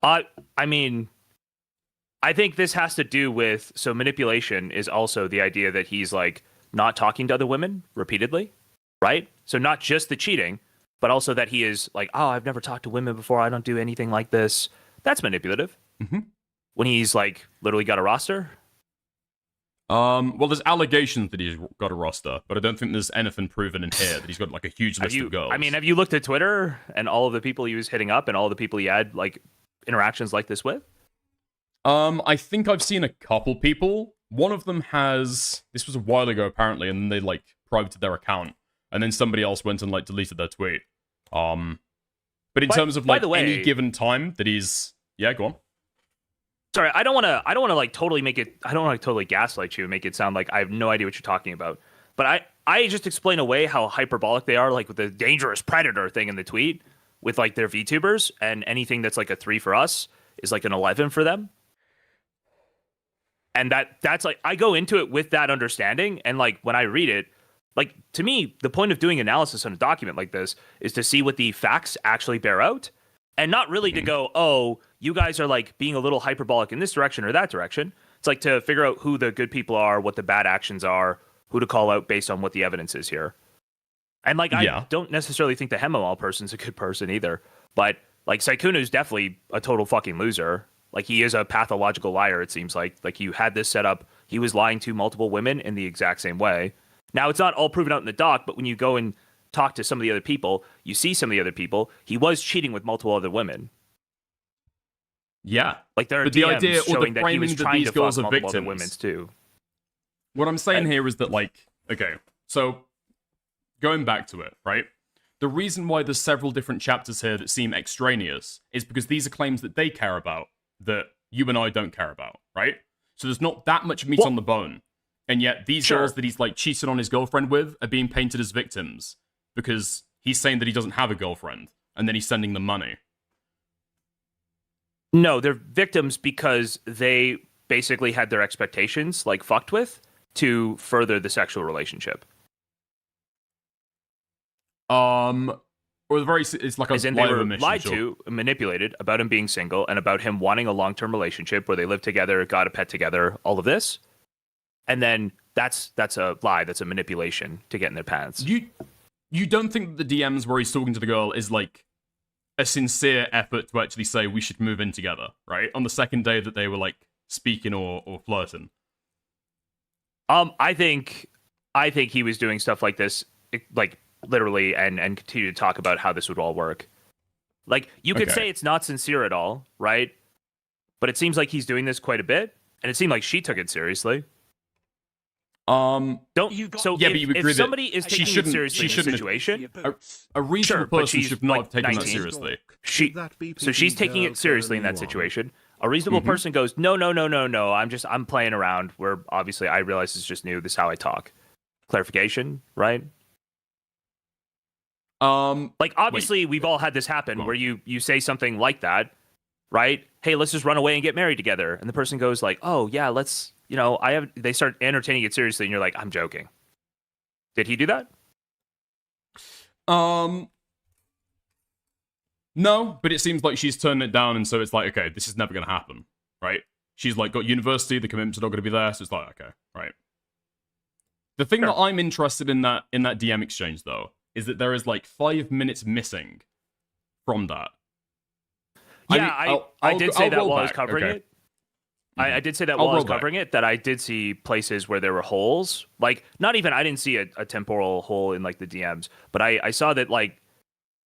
I mean, I think this has to do with, so manipulation is also the idea that he's like not talking to other women repeatedly, right? So not just the cheating, but also that he is like, oh, I've never talked to women before. I don't do anything like this. That's manipulative. Mm-hmm. When he's like literally got a roster. Well, there's allegations that he's got a roster, but I don't think there's anything proven in here that he's got like a huge list of girls. I mean, have you looked at Twitter and all of the people he was hitting up and all the people he had like interactions like this with? I think I've seen a couple people. One of them has, this was a while ago apparently, and then they like privated their account, and then somebody else went and like deleted their tweet. But in terms of like any given time that he's, yeah, go on. Sorry, I don't want to like totally make it. I don't want to totally gaslight you and make it sound like I have no idea what you're talking about. But I just explain away how hyperbolic they are, like with the dangerous predator thing in the tweet, with like their VTubers, and anything that's like a 3 for us is like an 11 for them. And that's like, I go into it with that understanding, and like when I read it, like to me, the point of doing analysis on a document like this is to see what the facts actually bear out, and not really to go, oh, you guys are like being a little hyperbolic in this direction or that direction. It's like to figure out who the good people are, what the bad actions are, who to call out based on what the evidence is here. And like, I don't necessarily think the Hemowall person's a good person either, but like Sykkuno's definitely a total fucking loser. Like he is a pathological liar, it seems like. Like you had this set up, he was lying to multiple women in the exact same way. Now it's not all proven out in the doc, but when you go and talk to some of the other people, you see some of the other people, he was cheating with multiple other women. Yeah. Like there are but DMs the idea or showing the that he was framing that trying these to girls fuck are multiple other victims. women too. What I'm saying here is that, like, okay, so going back to it, right? The reason why there's several different chapters here that seem extraneous is because these are claims that they care about that you and I don't care about, right? So there's not that much meat on the bone. And yet these girls that he's, like, cheating on his girlfriend with are being painted as victims because he's saying that he doesn't have a girlfriend and then he's sending them money. No, they're victims because they basically had their expectations, like, fucked with to further the sexual relationship. Or the very, it's like a As in they were lied to, manipulated about him being single and about him wanting a long-term relationship where they live together, got a pet together, all of this. And then that's a lie, that's a manipulation to get in their pants. You don't think that the DMs where he's talking to the girl is like a sincere effort to actually say we should move in together, right? On the second day that they were like speaking or flirting. I think he was doing stuff like this, like literally, and continue to talk about how this would all work. Like you could say it's not sincere at all, right? But it seems like he's doing this quite a bit, and it seemed like she took it seriously. Don't you? So yeah, if, but you agree if somebody is taking it seriously in this situation, a reasonable person she's should not have taken 19. that seriously. So she's taking it seriously in that situation. A reasonable person goes, no, I'm playing around. Where obviously I realize it's just new. This is how I talk. Clarification, right? Like obviously we've all had this happen where you say something like that, right? Hey, let's just run away and get married together. And the person goes like, oh yeah, let's, they start entertaining it seriously and you're like, I'm joking. Did he do that? No, but it seems like she's turning it down, and so it's like, okay, this is never going to happen, right? She's like got university, the commitments are not going to be there, so it's like, okay, right. The thing that I'm interested in that DM exchange though is that there is like 5 minutes missing from that. Yeah, I did say that while I was covering it. I did say that while I was covering it, that I did see places where there were holes. Like, not even, I didn't see a temporal hole in like the DMs, but I saw that like,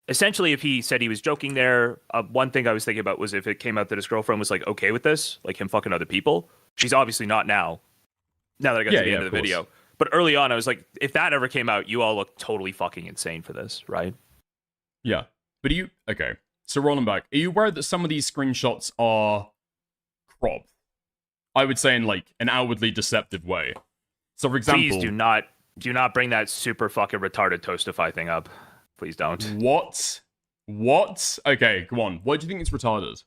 essentially if he said he was joking there, one thing I was thinking about was if it came out that his girlfriend was like okay with this, like him fucking other people. She's obviously not now that I got to the end of the video. But early on, I was like, if that ever came out, you all look totally fucking insane for this, right? Yeah. But okay. So rolling back, are you aware that some of these screenshots are cropped? I would say in like an outwardly deceptive way. So for example, please do not bring that super fucking retarded Toastify thing up. Please don't. What? Okay, come on. Why do you think it's retarded?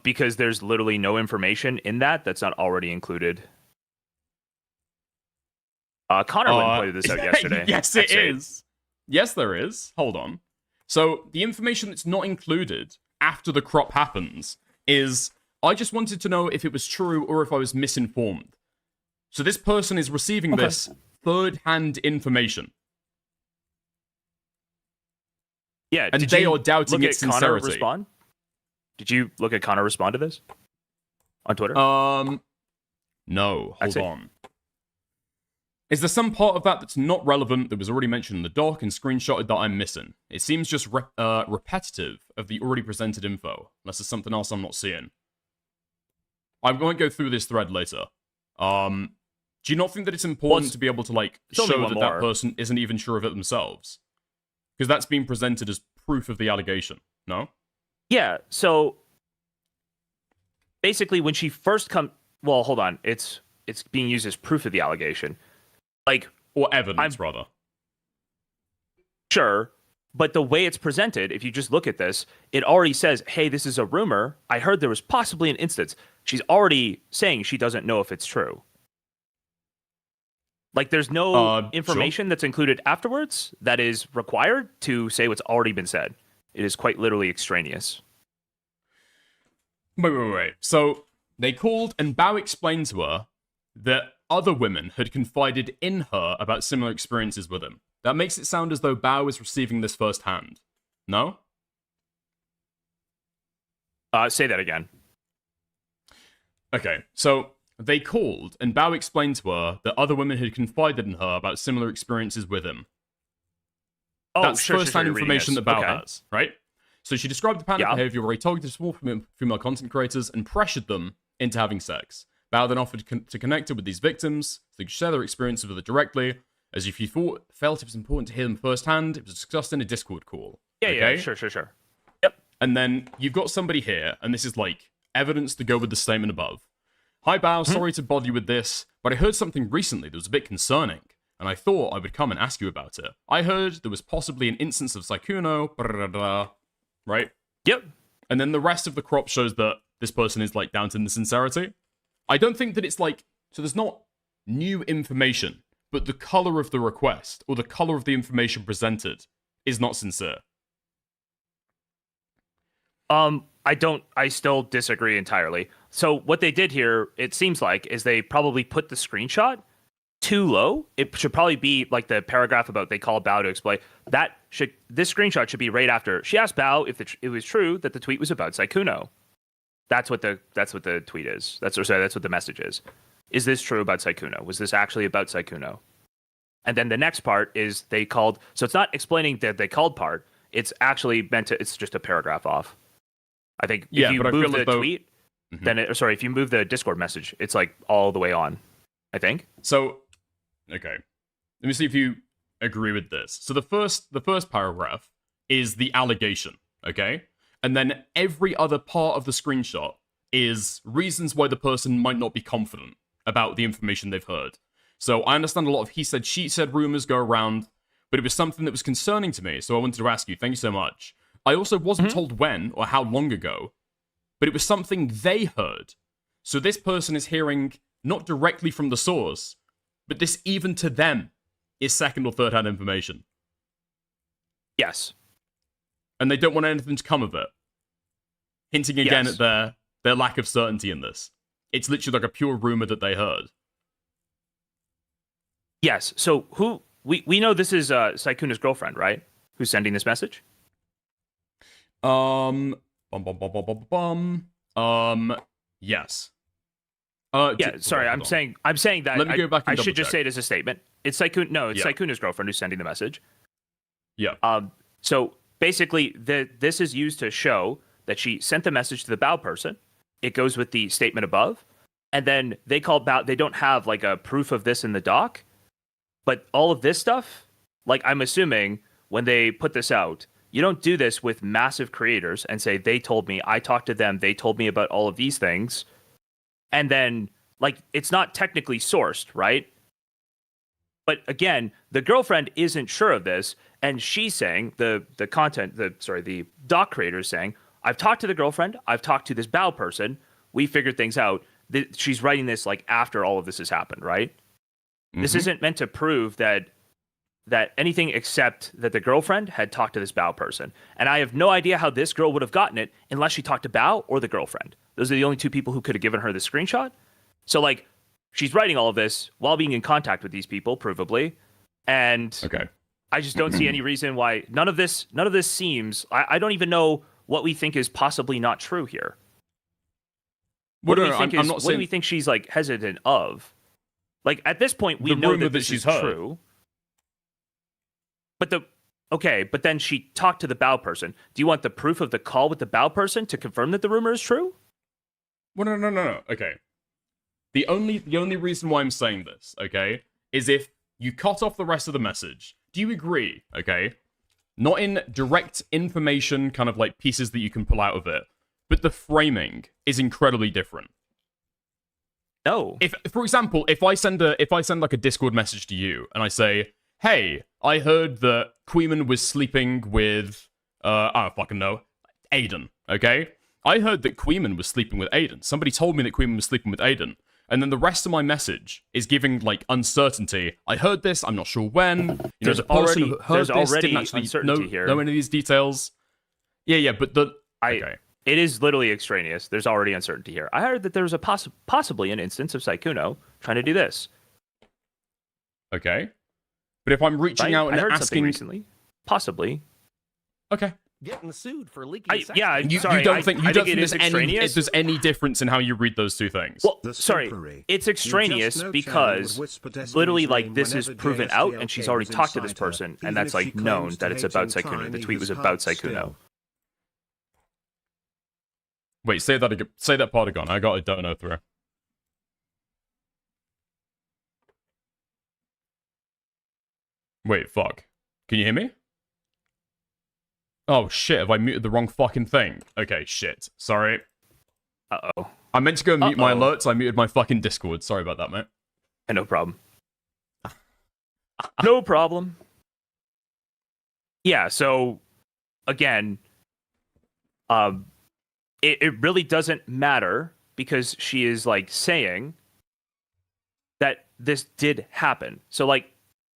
Because there's literally no information in that's not already included. Connor went and pointed this out yesterday. Yes, it is. Yes, there is. Hold on. So the information that's not included after the crop happens is, I just wanted to know if it was true or if I was misinformed. So this person is receiving this third-hand information. Yeah, and they are doubting its Connor sincerity. Respond? Did you look at Connor respond to this on Twitter? No. Hold on. Is there some part of that that's not relevant that was already mentioned in the doc and screenshotted that I'm missing? It seems just repetitive of the already presented info, unless there's something else I'm not seeing. I won't go through this thread later. Do you not think that it's important to be able to like show that that person isn't even sure of it themselves? Because that's being presented as proof of the allegation, no? Yeah, so basically when she first well, hold on. It's being used as proof of the allegation. Like, or evidence, rather. Sure, but the way it's presented, if you just look at this, it already says, hey, this is a rumor. I heard there was possibly an instance. She's already saying she doesn't know if it's true. Like, there's no information that's included afterwards that is required to say what's already been said. It is quite literally extraneous. Wait. So, they called and Bao explained to her that other women had confided in her about similar experiences with him. That makes it sound as though Bao is receiving this firsthand. No? Say that again. Okay, so they called and Bao explained to her that other women had confided in her about similar experiences with him. That's first-hand information that Bao has, right? So she described the pattern of behavior where he targeted small female content creators and pressured them into having sex. Bao then offered to connect her with these victims, so they could share their experiences with her directly, as if you felt it was important to hear them firsthand. It was discussed in a Discord call. Yeah, sure. Yep. And then you've got somebody here, and this is like evidence to go with the statement above. Hi Bao, sorry to bother you with this, but I heard something recently that was a bit concerning, and I thought I would come and ask you about it. I heard there was possibly an instance of Sykkuno, right? Yep. And then the rest of the crop shows that this person is like doubting the sincerity. I don't think that it's like, so there's not new information, but the color of the request or the color of the information presented is not sincere. I still disagree entirely. So what they did here, it seems like, is they probably put the screenshot too low. It should probably be like the paragraph about they call Bao to explain this screenshot should be right after. She asked Bao if it was true that the tweet was about Sykkuno. That's what the tweet is. That's what the message is. Is this true about Sykkuno? Was this actually about Sykkuno? And then the next part is they called. So it's not explaining that they called part. It's actually meant to. It's just a paragraph off. I think if you move the tweet, then if you move the Discord message, it's like all the way on. I think. So, okay, let me see if you agree with this. So the first paragraph is the allegation. Okay. And then every other part of the screenshot is reasons why the person might not be confident about the information they've heard. So I understand a lot of he said, she said rumors go around, but it was something that was concerning to me. So I wanted to ask you. Thank you so much. I also wasn't told when or how long ago, but it was something they heard. So this person is hearing not directly from the source, but this even to them is second or third hand information. Yes. And they don't want anything to come of it. Hinting again at their lack of certainty in this. It's literally like a pure rumor that they heard. Yes. So we know this is Sykkuno's girlfriend, right? Who's sending this message? Yes. Sorry, I'm saying that. Let me go back and I should just double-check. say it as a statement. It's Sykkuno. No, it's Sykkuno's girlfriend who's sending the message. Yeah. So basically, this is used to show that she sent the message to the Bao person. It goes with the statement above, and then they call Bao. They don't have like a proof of this in the doc, but all of this stuff, like I'm assuming when they put this out, You don't do this with massive creators and say, they told me, I talked to them, they told me about all of these things. And then, like, it's not technically sourced, right? But again, the girlfriend isn't sure of this, and she's saying, the doc creator is saying, I've talked to the girlfriend, I've talked to this bow person, we figured things out. She's writing this, like, after all of this has happened, right? Mm-hmm. This isn't meant to prove that anything except that the girlfriend had talked to this bow person. And I have no idea how this girl would have gotten it unless she talked to bow or the girlfriend. Those are the only two people who could have given her the screenshot. So, like, she's writing all of this while being in contact with these people, provably. And I just don't see any reason why none of this seems, I don't even know what we think is possibly not true here. What do we think she's, like, hesitant of? Like, at this point, we know that this is true. But then she talked to the bow person. Do you want the proof of the call with the bow person to confirm that the rumor is true? Well, no. Okay. The only reason why I'm saying this, okay, is if you cut off the rest of the message. Do you agree, okay? Not in direct information, kind of like pieces that you can pull out of it, but the framing is incredibly different. No. If, for example, if I send like a Discord message to you and I say, hey, I heard that Queeman was sleeping with, I don't fucking know, Aiden, okay? I heard that Queeman was sleeping with Aiden. Somebody told me that Queeman was sleeping with Aiden. And then the rest of my message is giving, like, uncertainty. I heard this, I'm not sure when. You know, the person who heard this didn't actually know any of these details. Yeah, but it is literally extraneous. There's already uncertainty here. I heard that there was possibly an instance of Sykkuno trying to do this. Okay. But if I'm reaching out and I heard asking something recently, possibly. Okay. Getting sued for leaking sex. You don't think there's any difference in how you read those two things? Well, sorry, it's extraneous because literally, like, this is proven out, and she's already talked to this person, and that's, like, known that it's about Sykkuno. The tweet was about Sykkuno. Wait, say that again. Say that part again. I got a dono through. Wait, fuck. Can you hear me? Oh, shit. Have I muted the wrong fucking thing? Okay, shit. Sorry. Uh-oh. I meant to go and mute my alerts. I muted my fucking Discord. Sorry about that, mate. No problem. No problem. Yeah, so, again, it really doesn't matter because she is, like, saying that this did happen. So, like,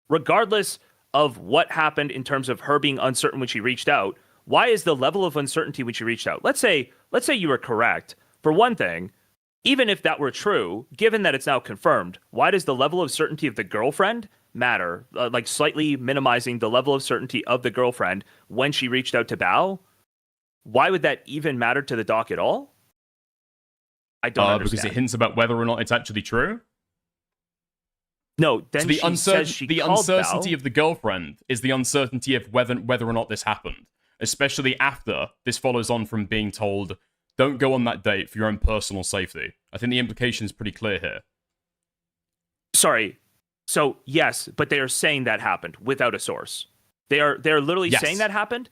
regardless of what happened in terms of her being uncertain when she reached out, why is the level of uncertainty when she reached out? Let's say you were correct. For one thing, even if that were true, given that it's now confirmed, why does the level of certainty of the girlfriend matter? Like, slightly minimizing the level of certainty of the girlfriend when she reached out to Bao? Why would that even matter to the doc at all? I don't understand. Because it hints about whether or not it's actually true? No, then so the uncertainty Bao. of the girlfriend is the uncertainty of whether or not this happened, especially after this follows on from being told, don't go on that date for your own personal safety. I think the implication is pretty clear here. Sorry. So, yes, but they are saying that happened without a source. They're literally saying that happened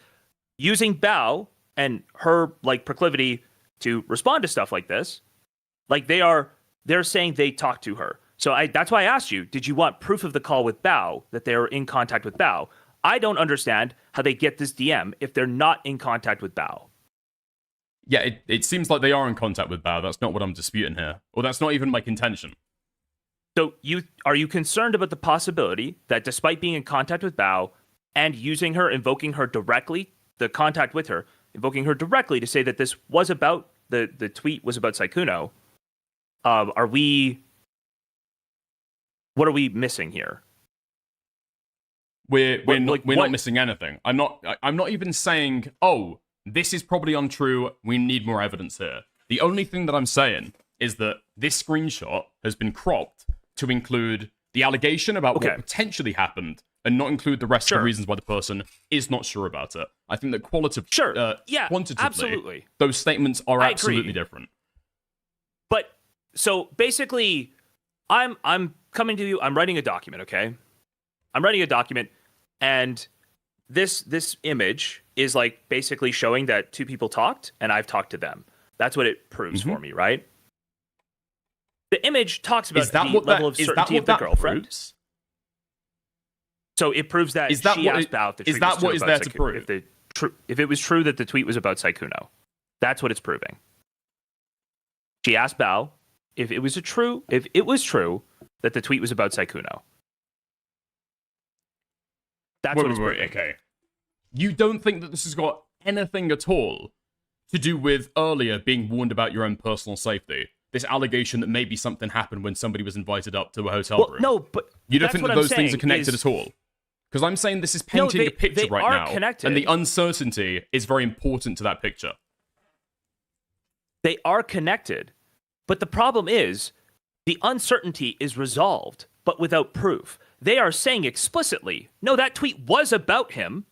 using Bao and her, like, proclivity to respond to stuff like this. Like, they're saying they talked to her. So that's why I asked you, did you want proof of the call with Bao, that they were in contact with Bao? I don't understand how they get this DM if they're not in contact with Bao. Yeah, it seems like they are in contact with Bao. That's not what I'm disputing here. Or that's not even my contention. So are you concerned about the possibility that despite being in contact with Bao and using her, invoking her directly, the contact with her, invoking her directly to say that this was about, the tweet was about Sykkuno, what are we missing here? We're not missing anything. I'm not even saying, oh, this is probably untrue. We need more evidence here. The only thing that I'm saying is that this screenshot has been cropped to include the allegation about what potentially happened and not include the rest of the reasons why the person is not sure about it. I think that quantitatively, absolutely, those statements are absolutely different. But so basically, I'm coming to you. I'm writing a document. Okay, I'm writing a document, and this image is like basically showing that two people talked and I've talked to them. That's what it proves for me, right? The image talks about the level of certainty of the girlfriend. Proves? So it proves that she asked Bao if the tweet was true about Sykkuno. If it was true that the tweet was about Sykkuno, that's what it's proving. She asked Bao if it was true that the tweet was about Sykkuno. That's what it's proving. Okay. You don't think that this has got anything at all to do with earlier being warned about your own personal safety? This allegation that maybe something happened when somebody was invited up to a hotel room. No, but you don't think that those things are connected at all? Because I'm saying this is painting a picture right now, connected. And the uncertainty is very important to that picture. They are connected, but the problem is the uncertainty is resolved, but without proof. They are saying explicitly, no, that tweet was about him.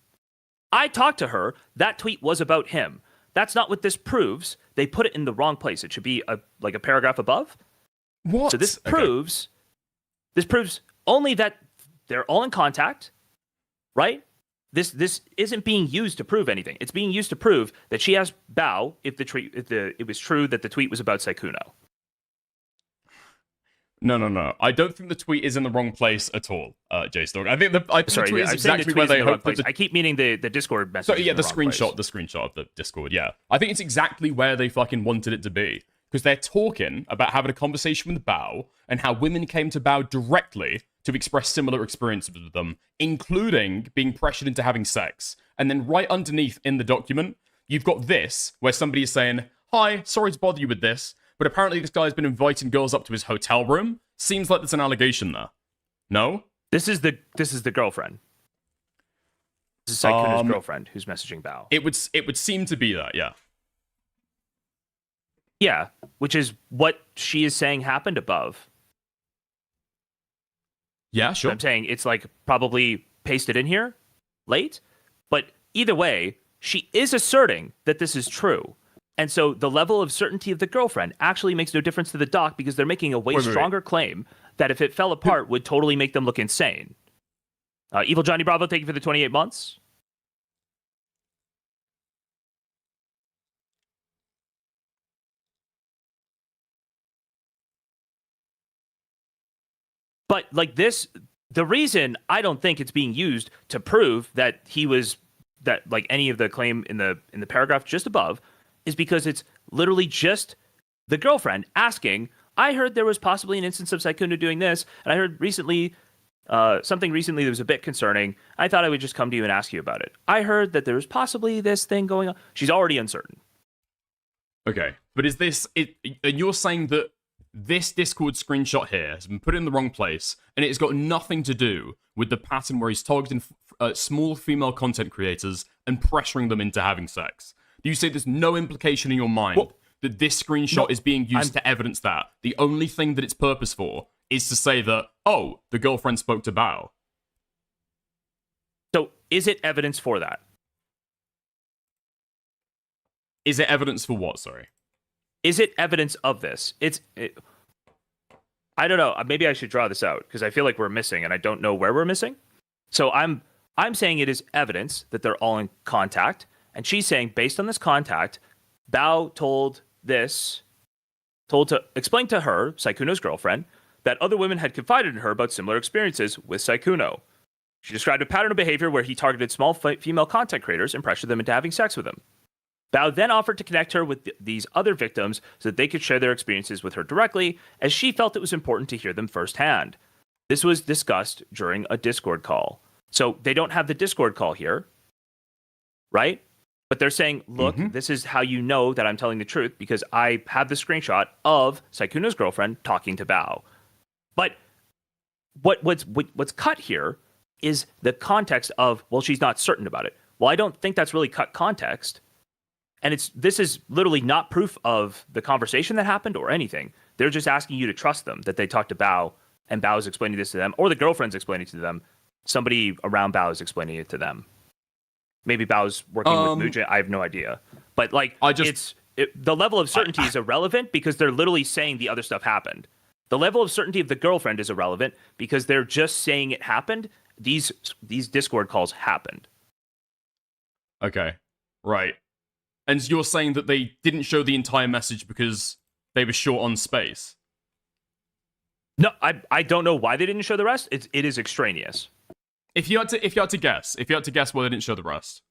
I talked to her. That tweet was about him. That's not what this proves. They put it in the wrong place. It should be a paragraph above. What? So this proves only that they're all in contact, right? This isn't being used to prove anything. It's being used to prove that she asked Bao if it was true that the tweet was about Sykkuno. No. I don't think the tweet is in the wrong place at all, J-Stork. I think the tweet is exactly where they hope that I keep meaning the Discord message. So yeah, the screenshot of the Discord. Yeah, I think it's exactly where they fucking wanted it to be, because they're talking about having a conversation with Bao and how women came to Bao directly to express similar experiences with them, including being pressured into having sex. And then right underneath in the document, you've got this where somebody is saying, "Hi, sorry to bother you with this, but apparently this guy's been inviting girls up to his hotel room." Seems like there's an allegation there. No? This is the girlfriend. This is Sykkuno's girlfriend who's messaging Bao. It would seem to be that, yeah. Yeah, which is what she is saying happened above. Yeah, sure. I'm saying it's like probably pasted in here late, but either way, she is asserting that this is true. And so the level of certainty of the girlfriend actually makes no difference to the doc because they're making a way stronger claim that if it fell apart would totally make them look insane. Evil Johnny Bravo, thank you for the 28 months. But like this, the reason I don't think it's being used to prove that he was that like any of the claim in the paragraph just above is because it's literally just the girlfriend asking, I heard there was possibly an instance of Sykkuno doing this, and I heard recently something recently that was a bit concerning. I thought I would just come to you and ask you about it. I heard that there was possibly this thing going on. She's already uncertain. Okay, but is this it? And you're saying that this Discord screenshot here has been put in the wrong place, and it's got nothing to do with the pattern where he's targeting small female content creators and pressuring them into having sex. Do you say there's no implication in your mind that this screenshot is being used to evidence that? The only thing that its purpose for is to say that, oh, the girlfriend spoke to Bao. So is it evidence for that? Is it evidence for what, sorry? Is it evidence of this? I don't know. Maybe I should draw this out because I feel like we're missing and I don't know where we're missing. So I'm saying it is evidence that they're all in contact. And she's saying, based on this contact, Bao explained to her, Sykkuno's girlfriend, that other women had confided in her about similar experiences with Sykkuno. She described a pattern of behavior where he targeted small female content creators and pressured them into having sex with him. Bao then offered to connect her with these other victims so that they could share their experiences with her directly, as she felt it was important to hear them firsthand. This was discussed during a Discord call. So they don't have the Discord call here, right? But they're saying, look, this is how you know that I'm telling the truth because I have the screenshot of Sykkuno's girlfriend talking to Bao. But what's cut here is the context of, well, she's not certain about it. Well, I don't think that's really cut context. And this is literally not proof of the conversation that happened or anything. They're just asking you to trust them, that they talked to Bao and Bao is explaining this to them, or the girlfriend's explaining it to them. Somebody around Bao is explaining it to them. Maybe Bao's working with Mujin. I have no idea. But like, the level of certainty is irrelevant because they're literally saying the other stuff happened. The level of certainty of the girlfriend is irrelevant because they're just saying it happened. These Discord calls happened. Okay. Right. And you're saying that they didn't show the entire message because they were short on space? No, I don't know why they didn't show the rest. It is extraneous. If you had to guess why they didn't show the rest.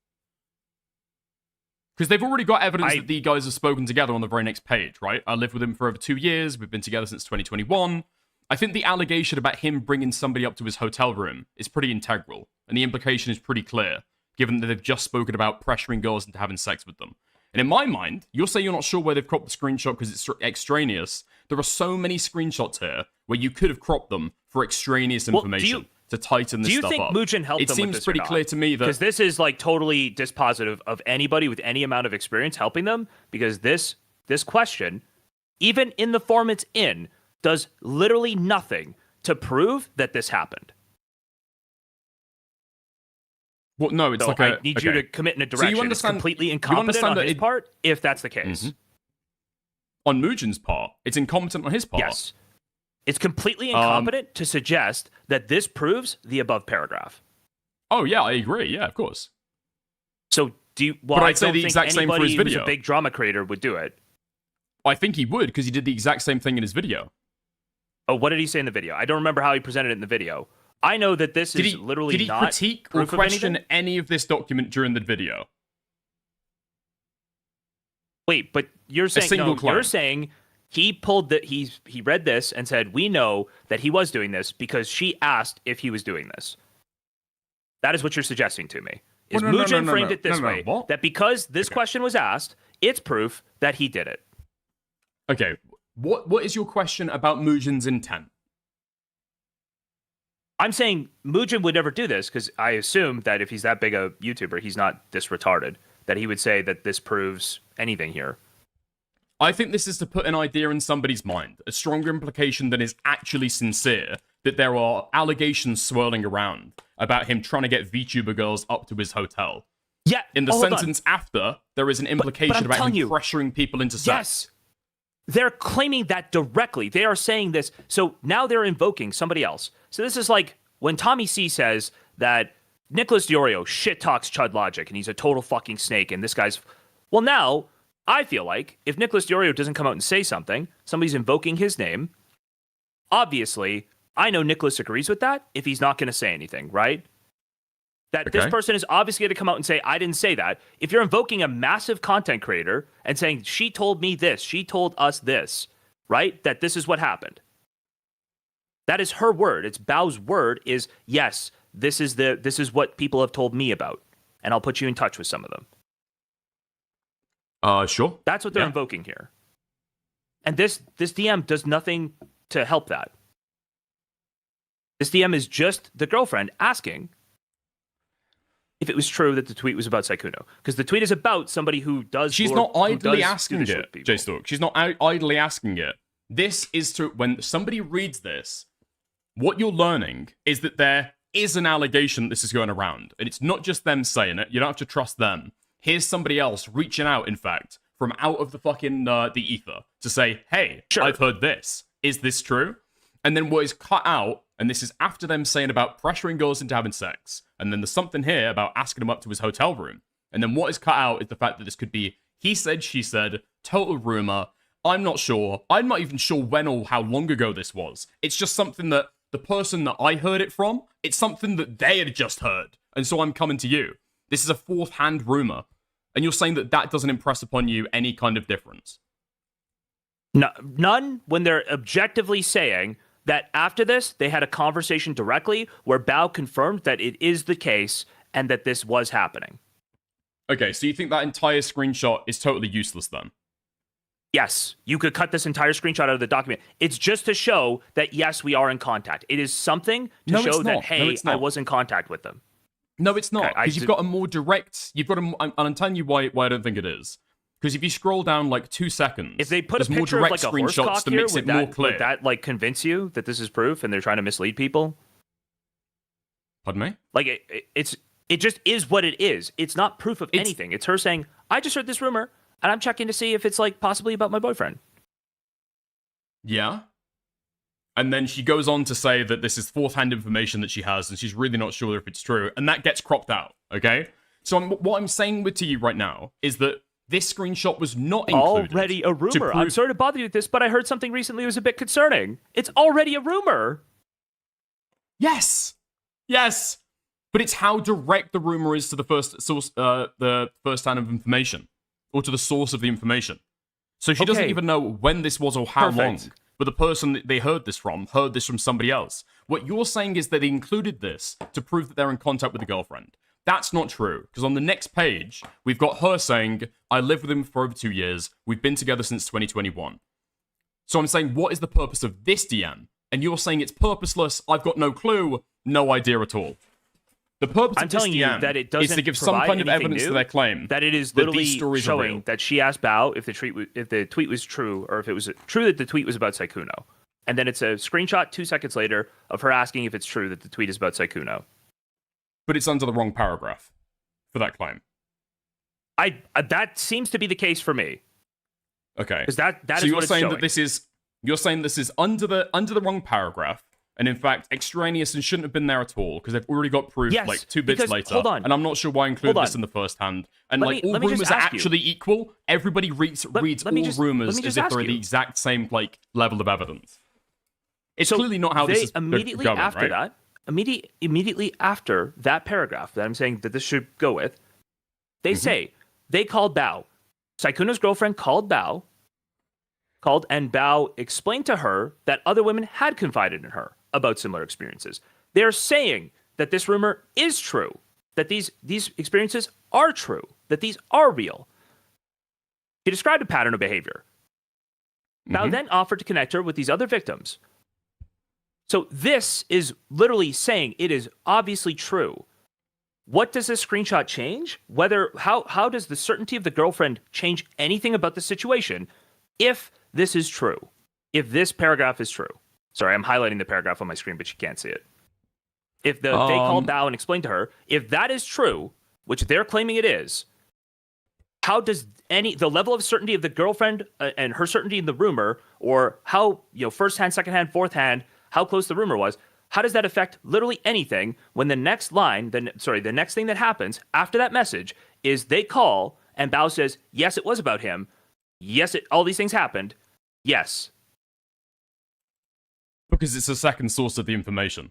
Because they've already got evidence that the guys have spoken together on the very next page, right? I lived with him for over 2 years. We've been together since 2021. I think the allegation about him bringing somebody up to his hotel room is pretty integral. And the implication is pretty clear, given that they've just spoken about pressuring girls into having sex with them. And in my mind, you're saying you're not sure where they've cropped the screenshot because it's extraneous. There are so many screenshots here where you could have cropped them for extraneous information to tighten this stuff up. Do you think Mugen helped them with this? It seems pretty clear to me that... Because this is like totally dispositive of anybody with any amount of experience helping them, because this question, even in the form it's in, does literally nothing to prove that this happened. Well, no, it's so like I need you to commit in a direction. So you understand, it's completely incompetent on his part, if that's the case. Mm-hmm. On Mugen's part, it's incompetent on his part. Yes. It's completely incompetent to suggest that this proves the above paragraph. Oh, yeah, I agree. Yeah, of course. So do you... Well, but I'd say the exact same for his video. Who's a big drama creator would do it. I think he would, because he did the exact same thing in his video. Oh, what did he say in the video? I don't remember how he presented it in the video. I know that this is literally not... Did he critique or question any of this document during the video? Wait, but you're saying... You're saying he pulled that he read this and said, we know that he was doing this because she asked if he was doing this. That is what you're suggesting to me. Is Mugen framed it this way, that because this question was asked, it's proof that he did it. Okay, what is your question about Mugen's intent? I'm saying Mugen would never do this because I assume that if he's that big a YouTuber, he's not this retarded, that he would say that this proves anything here. I think this is to put an idea in somebody's mind, a stronger implication than is actually sincere, that there are allegations swirling around about him trying to get VTuber girls up to his hotel. Yeah. In the sentence after, there is an implication about him pressuring people into sex. Yes. They're claiming that directly. They are saying this. So now they're invoking somebody else. So this is like when Tommy C says that Nicholas Diorio shit talks Chud Logic and he's a total fucking snake and this guy's... Well, now, I feel like if Nicholas Diorio doesn't come out and say something, somebody's invoking his name. Obviously, I know Nicholas agrees with that if he's not going to say anything, right? That this person is obviously going to come out and say, I didn't say that. If you're invoking a massive content creator and saying, she told me this, she told us this, right? That this is what happened. That is her word. It's Bao's word is, yes, this is what people have told me about. And I'll put you in touch with some of them. Sure. That's what they're invoking here. And this DM does nothing to help that. This DM is just the girlfriend asking if it was true that the tweet was about Sykkuno. Because the tweet is about somebody who does... She's not idly asking it, J-Stalk. She's not idly asking it. This is to... When somebody reads this, what you're learning is that there is an allegation that this is going around. And it's not just them saying it. You don't have to trust them. Here's somebody else reaching out, in fact, from out of the fucking the ether to say, hey, I've heard this. Is this true? And then what is cut out, and this is after them saying about pressuring girls into having sex, and then there's something here about asking him up to his hotel room. And then what is cut out is the fact that this could be he said, she said, total rumor. I'm not sure. I'm not even sure when or how long ago this was. It's just something that the person that I heard it from, it's something that they had just heard. And so I'm coming to you. This is a fourth-hand rumor. And you're saying that that doesn't impress upon you any kind of difference? No, none when they're objectively saying that after this, they had a conversation directly where Bao confirmed that it is the case and that this was happening. Okay, so you think that entire screenshot is totally useless then? Yes, you could cut this entire screenshot out of the document. It's just to show that, yes, we are in contact. It is something to show that, hey, I was in contact with them. No, it's not. Because you've got a more direct... I'm telling you why I don't think it is. Because if you scroll down like 2 seconds, if they put a picture of like a horse cock here, would that like convince you that this is proof and they're trying to mislead people? Pardon me? Like it just is what it is. It's not proof of anything. It's her saying, I just heard this rumor and I'm checking to see if it's like possibly about my boyfriend. Yeah. And then she goes on to say that this is fourth-hand information that she has and she's really not sure if it's true. And that gets cropped out, okay? So what I'm saying to you right now is that this screenshot was not included. Already a rumor. I'm sorry to bother you with this, but I heard something recently that was a bit concerning. It's already a rumor. Yes. Yes. But it's how direct the rumor is to the first source, the first hand of information, or to the source of the information. So she doesn't even know when this was or how long. But the person that they heard this from somebody else. What you're saying is that they included this to prove that they're in contact with the girlfriend. That's not true, because on the next page, we've got her saying, I lived with him for over 2 years. We've been together since 2021. So I'm saying, what is the purpose of this DM? And you're saying it's purposeless. I've got no clue. No idea at all. The purpose I'm of this telling you DM that it doesn't is to give some provide kind of anything evidence new, to their claim that it is that literally these stories are real. showing that she asked Bao if the tweet was true, or if it was true that the tweet was about Sykkuno. And then it's a screenshot 2 seconds later of her asking if it's true that the tweet is about Sykkuno. But it's under the wrong paragraph for that claim. That seems to be the case for me. Okay. Because that so is you're what it's saying showing. that you're saying this is under the wrong paragraph, and in fact extraneous and shouldn't have been there at all because they've already got proof Yes, like 2 bits because- later. hold on. And I'm not sure why I included Hold this on. in the first hand. And Let like me- all let me just rumors are ask you. actually equal. Everybody reads all let me just rumors as if ask they're the you. exact same like level of evidence. It's So clearly not how they this is immediately going, after right? that, immediately after that paragraph that I'm saying that this should go with, they say they called Bao. Sykkuno's girlfriend called Bao, and Bao explained to her that other women had confided in her about similar experiences. They're saying that this rumor is true, that these experiences are true, that these are real. He described a pattern of behavior. Bao then offered to connect her with these other victims. So this is literally saying it is obviously true. What does this screenshot change? How does the certainty of the girlfriend change anything about the situation if this is true? If this paragraph is true. Sorry, I'm highlighting the paragraph on my screen, but you can't see it. If they called Bao and explained to her, if that is true, which they're claiming it is, how does the level of certainty of the girlfriend and her certainty in the rumor, or how, first hand, second hand, fourth hand, how close the rumor was, how does that affect literally anything when the next line, the next thing that happens after that message is they call and Bao says, yes, it was about him. Yes, all these things happened. Yes. Because it's a second source of the information.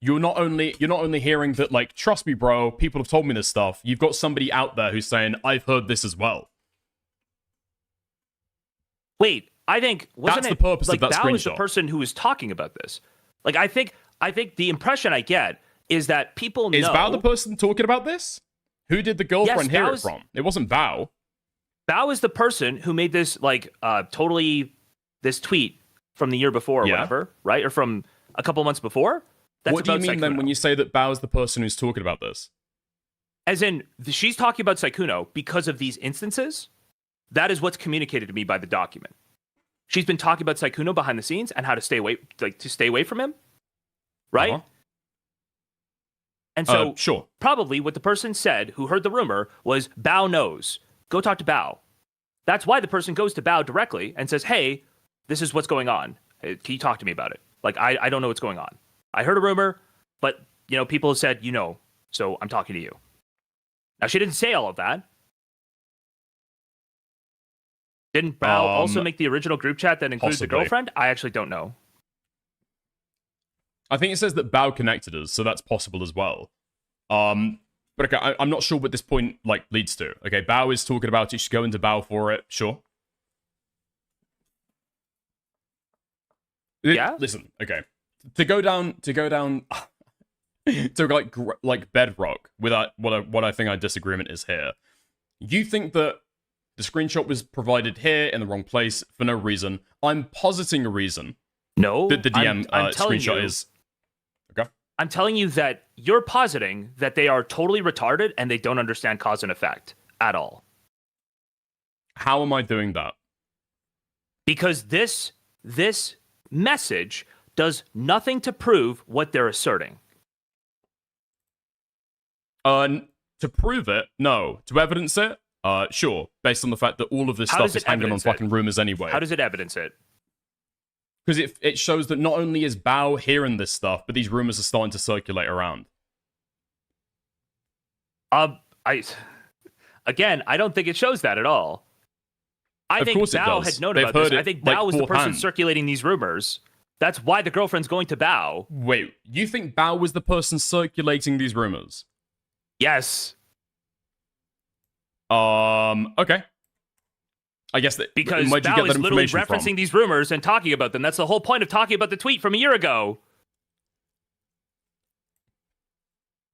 You're not only hearing that, like, trust me, bro, people have told me this stuff. You've got somebody out there who's saying, I've heard this as well. Wait, I think that's the purpose of that Bao is the screenshot. person who is talking about this. Like, I think the impression I get is that people know. Is Bao the person talking about this? Who did the girlfriend hear it Bao's- from? It wasn't Bao. Bao is the person who made this this tweet from the year before or whatever, right? Or from a couple months before. That's What do you about mean then Sykkuno. when you say that Bao's the person who's talking about this? As in, she's talking about Sykkuno because of these instances. That is what's communicated to me by the document. She's been talking about Sykkuno behind the scenes and how to stay away from him, right? And so, sure. Probably what the person said who heard the rumor was, Bao knows. Go talk to Bao. That's why the person goes to Bao directly and says, hey, this is what's going on. Hey, can you talk to me about it? Like, I don't know what's going on. I heard a rumor, but, people have said, so I'm talking to you. Now, she didn't say all of that. Didn't Bao also make the original group chat that includes the possibly. girlfriend? I actually don't know. I think it says that Bao connected us, so that's possible as well. But okay, I'm not sure what this point leads to. Okay, Bao is talking about it. You should go into Bao for it. Sure. Yeah. Listen. Okay. To go down to bedrock without what I think our disagreement is here. You think that the screenshot was provided here in the wrong place for no reason. I'm positing a reason. No. That the DM I'm telling screenshot you, is. Okay. I'm telling you that you're positing that they are totally retarded and they don't understand cause and effect at all. How am I doing that? Because this message does nothing to prove what they're asserting. To prove it, no. To evidence it, sure. Based on the fact that all of this How stuff does is it hanging on evidence fucking it? rumors anyway. How does it evidence it? Because it shows that not only is Bao hearing this stuff, but these rumors are starting to circulate around. I don't think it shows that at all. I think Bao had known about this. I think Bao was the person circulating these rumors. That's why the girlfriend's going to Bao. Wait, you think Bao was the person circulating these rumors? Yes. Okay. I guess that because where'd you get Bao that is literally information referencing from? these rumors and talking about them. That's the whole point of talking about the tweet from a year ago.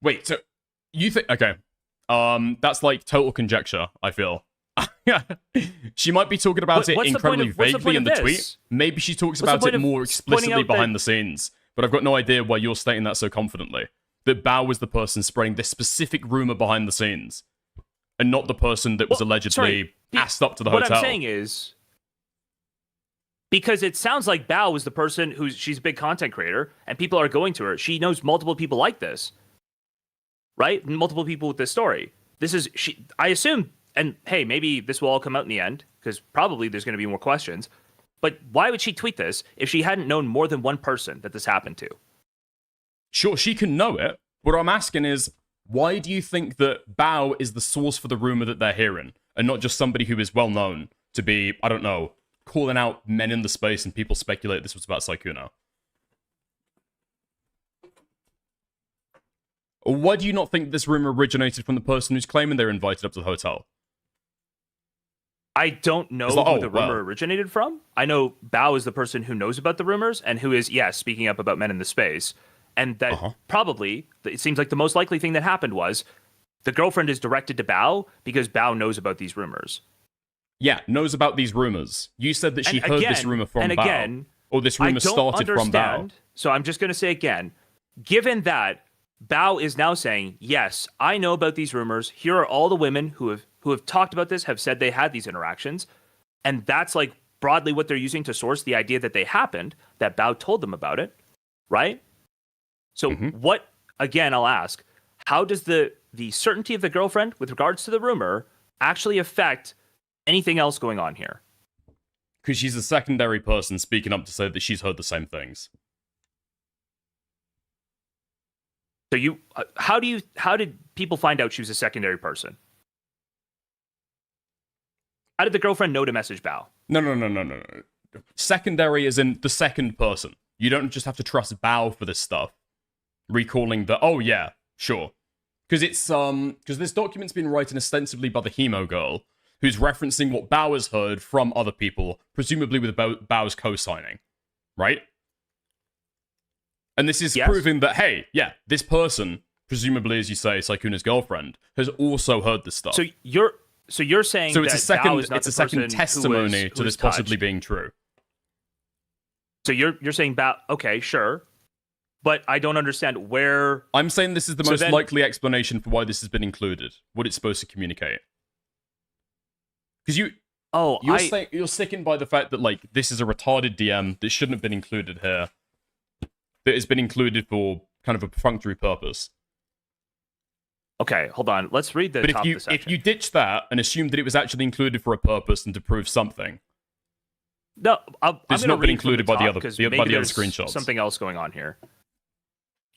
Wait, so you think? Okay, that's like total conjecture. I feel. She might be talking about it incredibly vaguely in the tweet. Maybe she talks about it more explicitly behind the scenes. But I've got no idea why you're stating that so confidently. That Bao was the person spreading this specific rumor behind the scenes, and not the person that was allegedly asked up to the hotel. What I'm saying is, because it sounds like Bao was the person she's a big content creator, and people are going to her. She knows multiple people like this, right? Multiple people with this story. I assume. And hey, maybe this will all come out in the end, because probably there's going to be more questions. But why would she tweet this if she hadn't known more than one person that this happened to? Sure, she can know it. What I'm asking is, why do you think that Bao is the source for the rumor that they're hearing, and not just somebody who is well known to be, I don't know, calling out men in the space and people speculate this was about Sykkuno? Or why do you not think this rumor originated from the person who's claiming they're invited up to the hotel? I don't know who the rumor originated from. I know Bao is the person who knows about the rumors and who is, speaking up about men in the space. And that probably, it seems like the most likely thing that happened was the girlfriend is directed to Bao because Bao knows about these rumors. Yeah, knows about these rumors. You said that she heard this rumor from Bao. Or this rumor started from Bao. So I'm just going to say again, given that Bao is now saying, yes, I know about these rumors. Here are all the women who have talked about this, have said they had these interactions. And that's like broadly what they're using to source the idea that they happened, that Bao told them about it, right? So what, again, I'll ask, how does the certainty of the girlfriend with regards to the rumor actually affect anything else going on here? Because she's a secondary person speaking up to say that she's heard the same things. So how did people find out she was a secondary person? How did the girlfriend know to message Bao? No. Secondary is in the second person. You don't just have to trust Bao for this stuff. Recalling the, oh yeah, sure. Because because this document's been written ostensibly by the Hemo girl, who's referencing what Bao has heard from other people, presumably with Bao's co-signing, right? And this is proving that, hey, yeah, this person, presumably, as you say, Sykkuno's girlfriend, has also heard this stuff. So you're saying so it's that a second testimony to this possibly being true. So you're saying Bao? Okay, sure, but I don't understand where. I'm saying this is the most likely explanation for why this has been included. What it's supposed to communicate. Because you're sticking by the fact that like this is a retarded DM that shouldn't have been included here. That has been included for kind of a perfunctory purpose. Okay, hold on. Let's read the top of the section. If you ditch that and assume that it was actually included for a purpose and to prove something, no, it's not been included by the other screenshots. Something else going on here.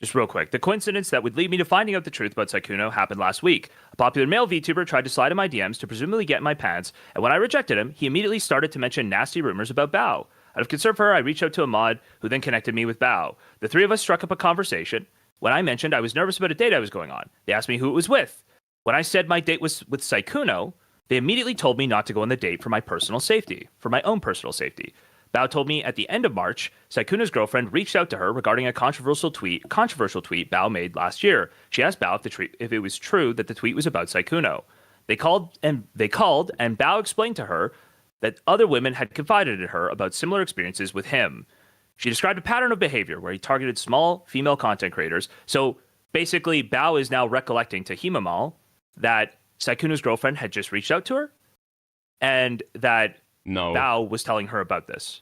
Just real quick, the coincidence that would lead me to finding out the truth about Sykkuno happened last week. A popular male VTuber tried to slide in my DMs to presumably get in my pants, and when I rejected him, he immediately started to mention nasty rumors about Bao. Out of concern for her, I reached out to a mod who then connected me with Bao. The three of us struck up a conversation. When I mentioned I was nervous about a date I was going on, they asked me who it was with. When I said my date was with Sykkuno, they immediately told me not to go on the date for my personal safety, for my own personal safety. Bao told me at the end of March, Sykkuno's girlfriend reached out to her regarding a controversial tweet Bao made last year. She asked Bao if it was true that the tweet was about Sykkuno. They called, and Bao explained to her that other women had confided in her about similar experiences with him. She described a pattern of behavior where he targeted small female content creators. So basically, Bao is now recollecting to Himamal that Sykkuno's girlfriend had just reached out to her, and that Bao was telling her about this.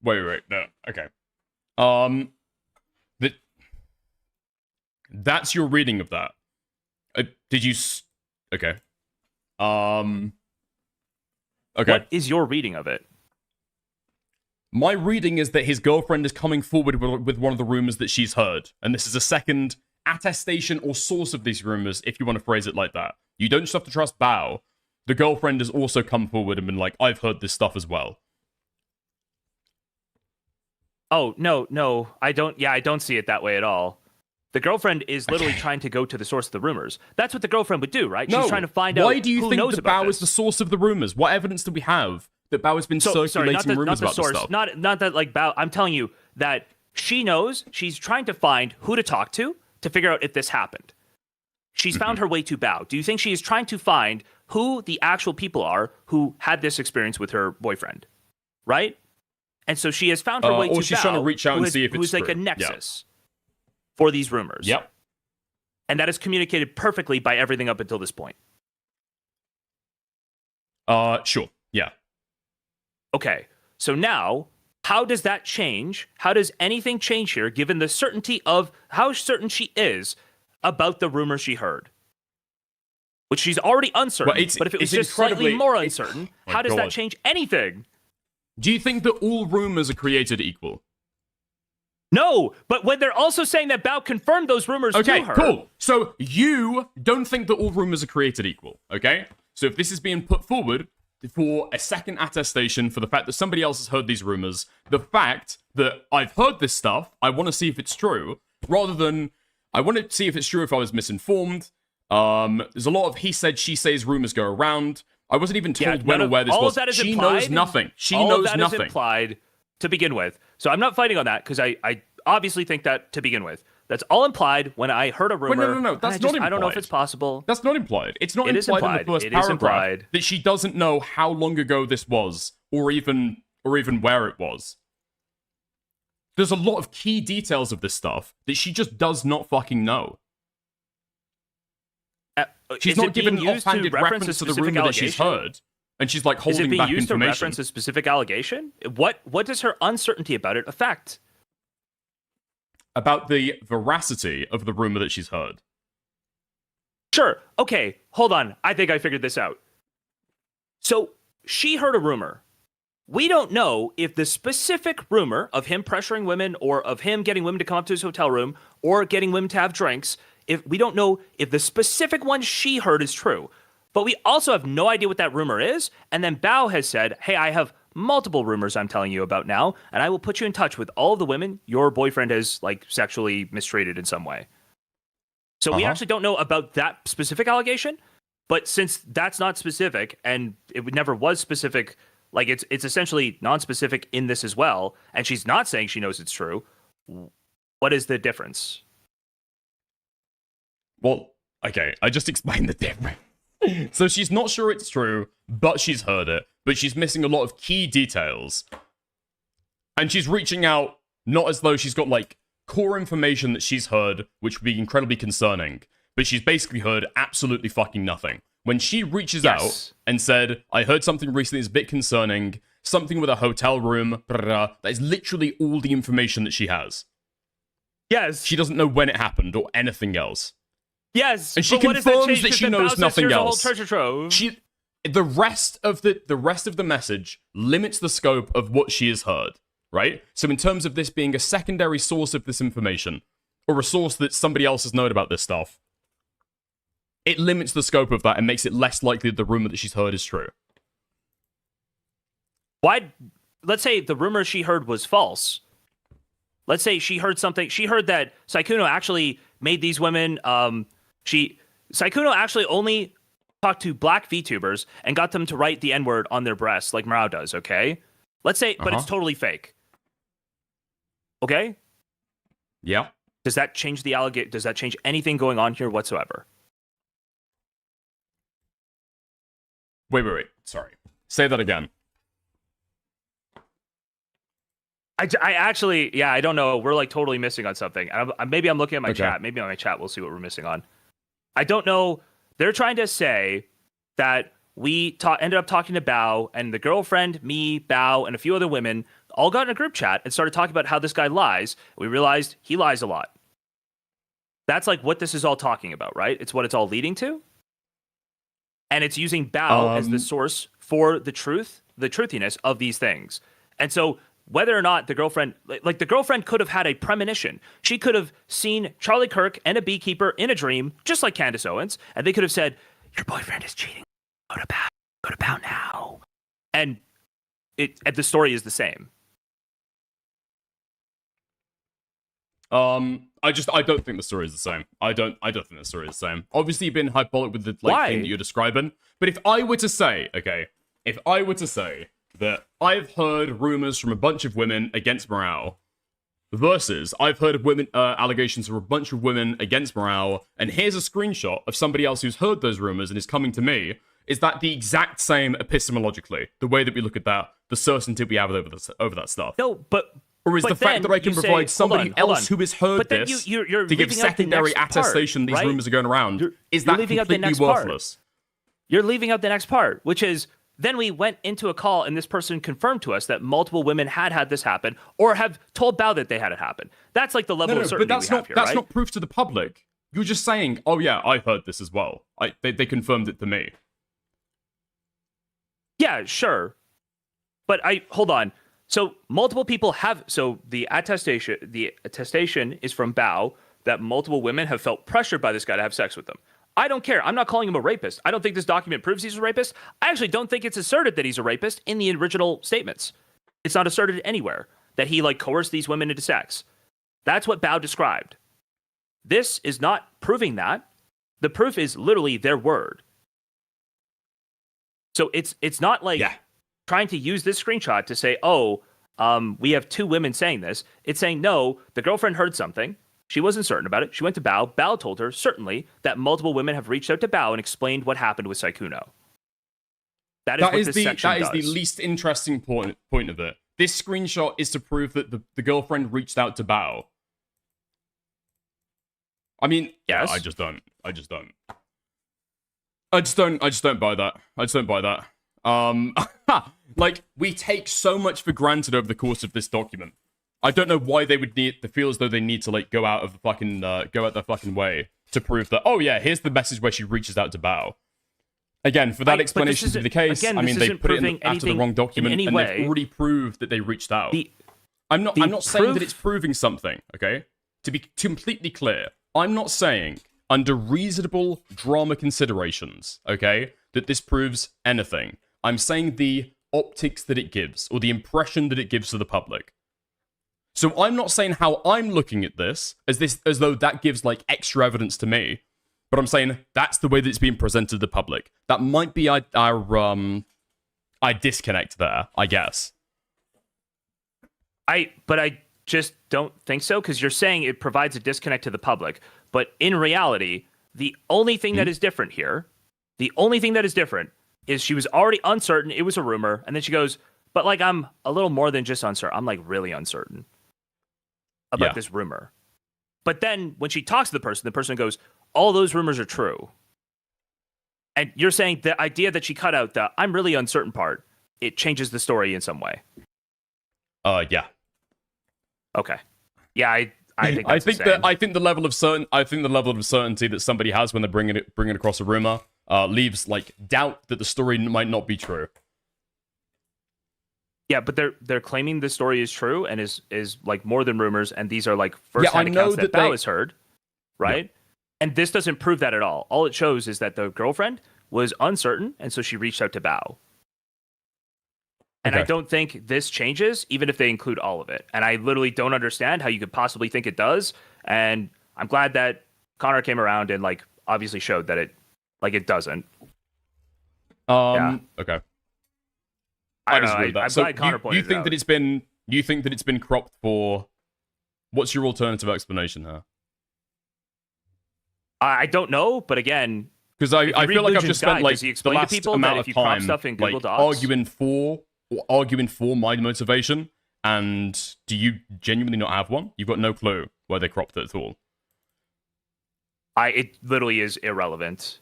Wait, no, okay. That's your reading of that. Did you? Okay. Okay. What is your reading of it? My reading is that his girlfriend is coming forward with one of the rumors that she's heard, and this is a second attestation or source of these rumors, if you want to phrase it like that. You don't just have to trust Bao. The girlfriend has also come forward and been like, I've heard this stuff as well. Oh, no, I don't see it that way at all. The girlfriend is literally trying to go to the source of the rumors. That's what the girlfriend would do, right? No. She's trying to find out Why do you who think knows that about Bao this. is the source of the rumors? What evidence do we have that Bao has been circulating rumors about this stuff? Not that like Bao. I'm telling you that she knows. She's trying to find who to talk to figure out if this happened. She's found her way to Bao. Do you think she is trying to find who the actual people are who had this experience with her boyfriend, right? And so she has found her way to Bao. Or she's trying to reach out and see if it's who's like true. a nexus for these rumors. Yep. And that is communicated perfectly by everything up until this point. Sure. Yeah. Okay. So now, how does that change? How does anything change here, given the certainty of how certain she is about the rumors she heard? Which she's already uncertain, but if it was just slightly more uncertain, how does that change anything? Do you think that all rumors are created equal? No, but when they're also saying that Bao confirmed those rumors to her. Okay, cool. So you don't think that all rumors are created equal, okay? So if this is being put forward for a second attestation for the fact that somebody else has heard these rumors, the fact that I've heard this stuff, I want to see if it's true, rather than I want to see if it's true if I was misinformed. There's a lot of he said, she says rumors go around. I wasn't even told when or where this was. She knows nothing. She knows nothing. All of that is implied to begin with. So I'm not fighting on that because I obviously think that to begin with. That's all implied when I heard a rumor. Wait, no. That's not implied. I don't know if it's possible. That's not implied. It's not implied in the first paragraph that she doesn't know how long ago this was or even where it was. There's a lot of key details of this stuff that she just does not fucking know. She's not given an offhanded reference to the rumor that she's heard. And she's like holding back information. Is it being used to reference a specific allegation? What does her uncertainty about it affect? About the veracity of the rumor that she's heard. Sure. Okay, hold on. I think I figured this out. So she heard a rumor. We don't know if the specific rumor of him pressuring women or of him getting women to come up to his hotel room or getting women to have drinks, we don't know if the specific one she heard is true. But we also have no idea what that rumor is. And then Bao has said, hey, I have multiple rumors I'm telling you about now, and I will put you in touch with all of the women your boyfriend has like sexually mistreated in some way. So we actually don't know about that specific allegation, but since that's not specific and it never was specific, like it's essentially non-specific in this as well, and she's not saying she knows it's true, what is the difference? Well, okay, I just explained the difference. So she's not sure it's true, but she's heard it, but she's missing a lot of key details. And she's reaching out not as though she's got like core information that she's heard, which would be incredibly concerning, but she's basically heard absolutely fucking nothing. When she reaches out and said, I heard something recently that's a bit concerning, something with a hotel room, that is literally all the information that she has. Yes. She doesn't know when it happened or anything else. Yes, and she confirms that she knows nothing else. The rest of the message limits the scope of what she has heard, right? So in terms of this being a secondary source of this information, or a source that somebody else has known about this stuff, it limits the scope of that and makes it less likely that the rumor that she's heard is true. Why? Let's say the rumor she heard was false. Let's say she heard something. She heard that Sykkuno actually made these women. Sykkuno actually only talked to black VTubers and got them to write the N-word on their breasts like Marao does, okay? Let's say, but it's totally fake. Okay? Yeah. Does that change the allegation? Does that change anything going on here whatsoever? Wait. Sorry. Say that again. I actually, I don't know. We're like totally missing on something. Maybe I'm looking at my chat. Maybe on my chat we'll see what we're missing on. I don't know. They're trying to say that we ended up talking to Bao, and the girlfriend, me, Bao, and a few other women all got in a group chat and started talking about how this guy lies. We realized he lies a lot. That's like what this is all talking about, right? It's what it's all leading to. And it's using Bao as the source for the truth, the truthiness of these things. And so whether or not the girlfriend, like the girlfriend could have had a premonition. She could have seen Charlie Kirk and a beekeeper in a dream, just like Candace Owens, and they could have said, "Your boyfriend is cheating. Go to Bow now." And the story is the same. I don't think the story is the same. I don't think the story is the same. Obviously, you've been hyperbolic with the thing that you're describing. But if I were to say, that I've heard rumors from a bunch of women against morale, versus I've heard of women allegations from a bunch of women against morale, and here's a screenshot of somebody else who's heard those rumors and is coming to me. Is that the exact same epistemologically? The way that we look at that, the certainty we have over that stuff. No, but. Or is the fact that I can provide somebody else who has heard then this you're to give secondary attestation these rumors are going around, is that completely worthless? You're leaving out the next part, which is then we went into a call and this person confirmed to us that multiple women had this happen or have told Bao that they had it happen. That's like the level of certainty we have here, that's right? not proof to the public. You're just saying, oh yeah, I heard this as well. They confirmed it to me. Yeah, sure. But hold on. So multiple people have. So the attestation is from Bao that multiple women have felt pressured by this guy to have sex with them. I don't care. I'm not calling him a rapist. I don't think this document proves he's a rapist. I actually don't think it's asserted that he's a rapist in the original statements. It's not asserted anywhere that he coerced these women into sex. That's what Bao described. This is not proving that. The proof is literally their word. So it's not trying to use this screenshot to say, we have two women saying this. It's saying, no, the girlfriend heard something. She wasn't certain about it. She went to Bao. Bao told her, certainly, that multiple women have reached out to Bao and explained what happened with Sykkuno. That is this section does. That is the least interesting point of it. This screenshot is to prove that the girlfriend reached out to Bao. I mean, yes. I just don't buy that. I just don't buy that. We take so much for granted over the course of this document. I don't know why they would need to feel as though they need to go out their fucking way to prove that. Oh yeah, here's the message where she reaches out to Bao. Again, for that explanation to be the case, again, I mean they put it after the wrong document, and way. they've already proved that they reached out. I'm not saying that it's proving something. Okay, to be completely clear, I'm not saying under reasonable drama considerations, okay, that this proves anything. I'm saying the optics that it gives, or the impression that it gives to the public. So I'm not saying how I'm looking at this as though that gives extra evidence to me, but I'm saying that's the way that it's being presented to the public. That might be our disconnect there, I guess. But I just don't think so, because you're saying it provides a disconnect to the public. But in reality, the only thing that is different here, is she was already uncertain. It was a rumor. And then she goes, but I'm a little more than just uncertain. I'm really uncertain about this rumor. But then when she talks to the person goes, all those rumors are true. And you're saying the idea that she cut out the I'm really uncertain part, it changes the story in some way. Yeah. Okay. Yeah, I think I think the level of certainty that somebody has when they're bringing it across a rumor leaves doubt that the story might not be true. Yeah, but they're claiming the story is true and is more than rumors, and these are first-hand accounts that Bao has heard, right? Yeah. And this doesn't prove that at all. All it shows is that the girlfriend was uncertain, and so she reached out to Bao. And I don't think this changes, even if they include all of it. And I literally don't understand how you could possibly think it does. And I'm glad that Connor came around and obviously showed that it doesn't. Okay. I disagree with that. I'm glad Connor pointed you think that it's been cropped for? What's your alternative explanation here? I don't know, but again, because I feel like I've just spent the last amount of time stuff in Google Docs arguing for my motivation, and do you genuinely not have one? You've got no clue why they cropped it at all. It literally is irrelevant.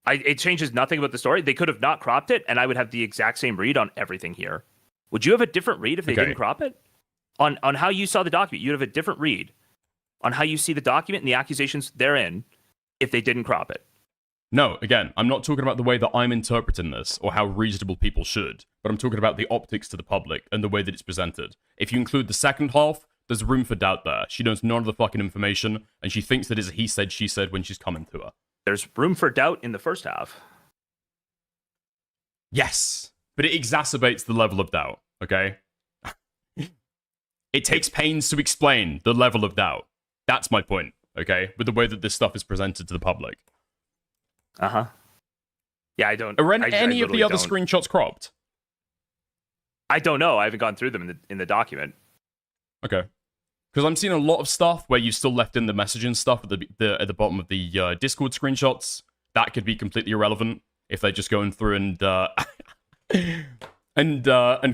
It changes nothing about the story. They could have not cropped it, and I would have the exact same read on everything here. Would you have a different read if they didn't crop it? On how you saw the document, you'd have a different read on how you see the document and the accusations therein if they didn't crop it. No, again, I'm not talking about the way that I'm interpreting this or how reasonable people should, but I'm talking about the optics to the public and the way that it's presented. If you include the second half, there's room for doubt there. She knows none of the fucking information, and she thinks that it's a he said, she said when she's coming to her. There's room for doubt in the first half. Yes, but it exacerbates the level of doubt, okay? It takes pains to explain the level of doubt. That's my point, okay? With the way that this stuff is presented to the public. Uh-huh. Yeah, I don't... Are any of the other screenshots cropped? I don't know. I haven't gone through them in the document. Okay. Because I'm seeing a lot of stuff where you still left in the messaging stuff at the bottom of the Discord screenshots. That could be completely irrelevant if they're just going through and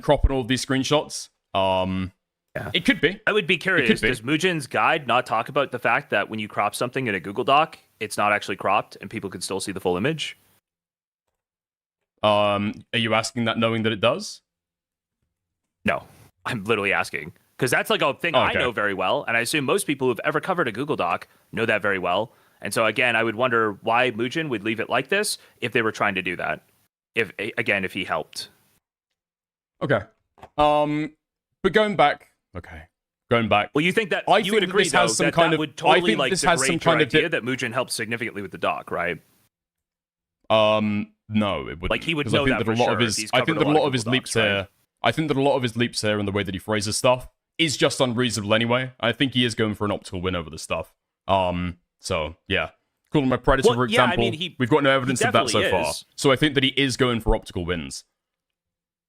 cropping all of these screenshots. Yeah. It could be. I would be curious. Does Mujin's guide not talk about the fact that when you crop something in a Google Doc, it's not actually cropped and people can still see the full image? Are you asking that knowing that it does? No, I'm literally asking. Because that's like a thing I know very well, and I assume most people who've ever covered a Google Doc know that very well. And so, again, I would wonder why Mujin would leave it like this if they were trying to do that. If he helped. Okay. But going back. Well, you think that you would agree, though, that would totally like degrade your idea that Mujin helped significantly with the doc, right? No, it wouldn't. Like he would know that for sure. I think that a lot of his leaps here. I think that a lot of his leaps here and the way that he phrases stuff is just unreasonable anyway. I think he is going for an optical win over this stuff. So yeah, calling him a predator, for example. We've got no evidence of that so far. So I think that he is going for optical wins.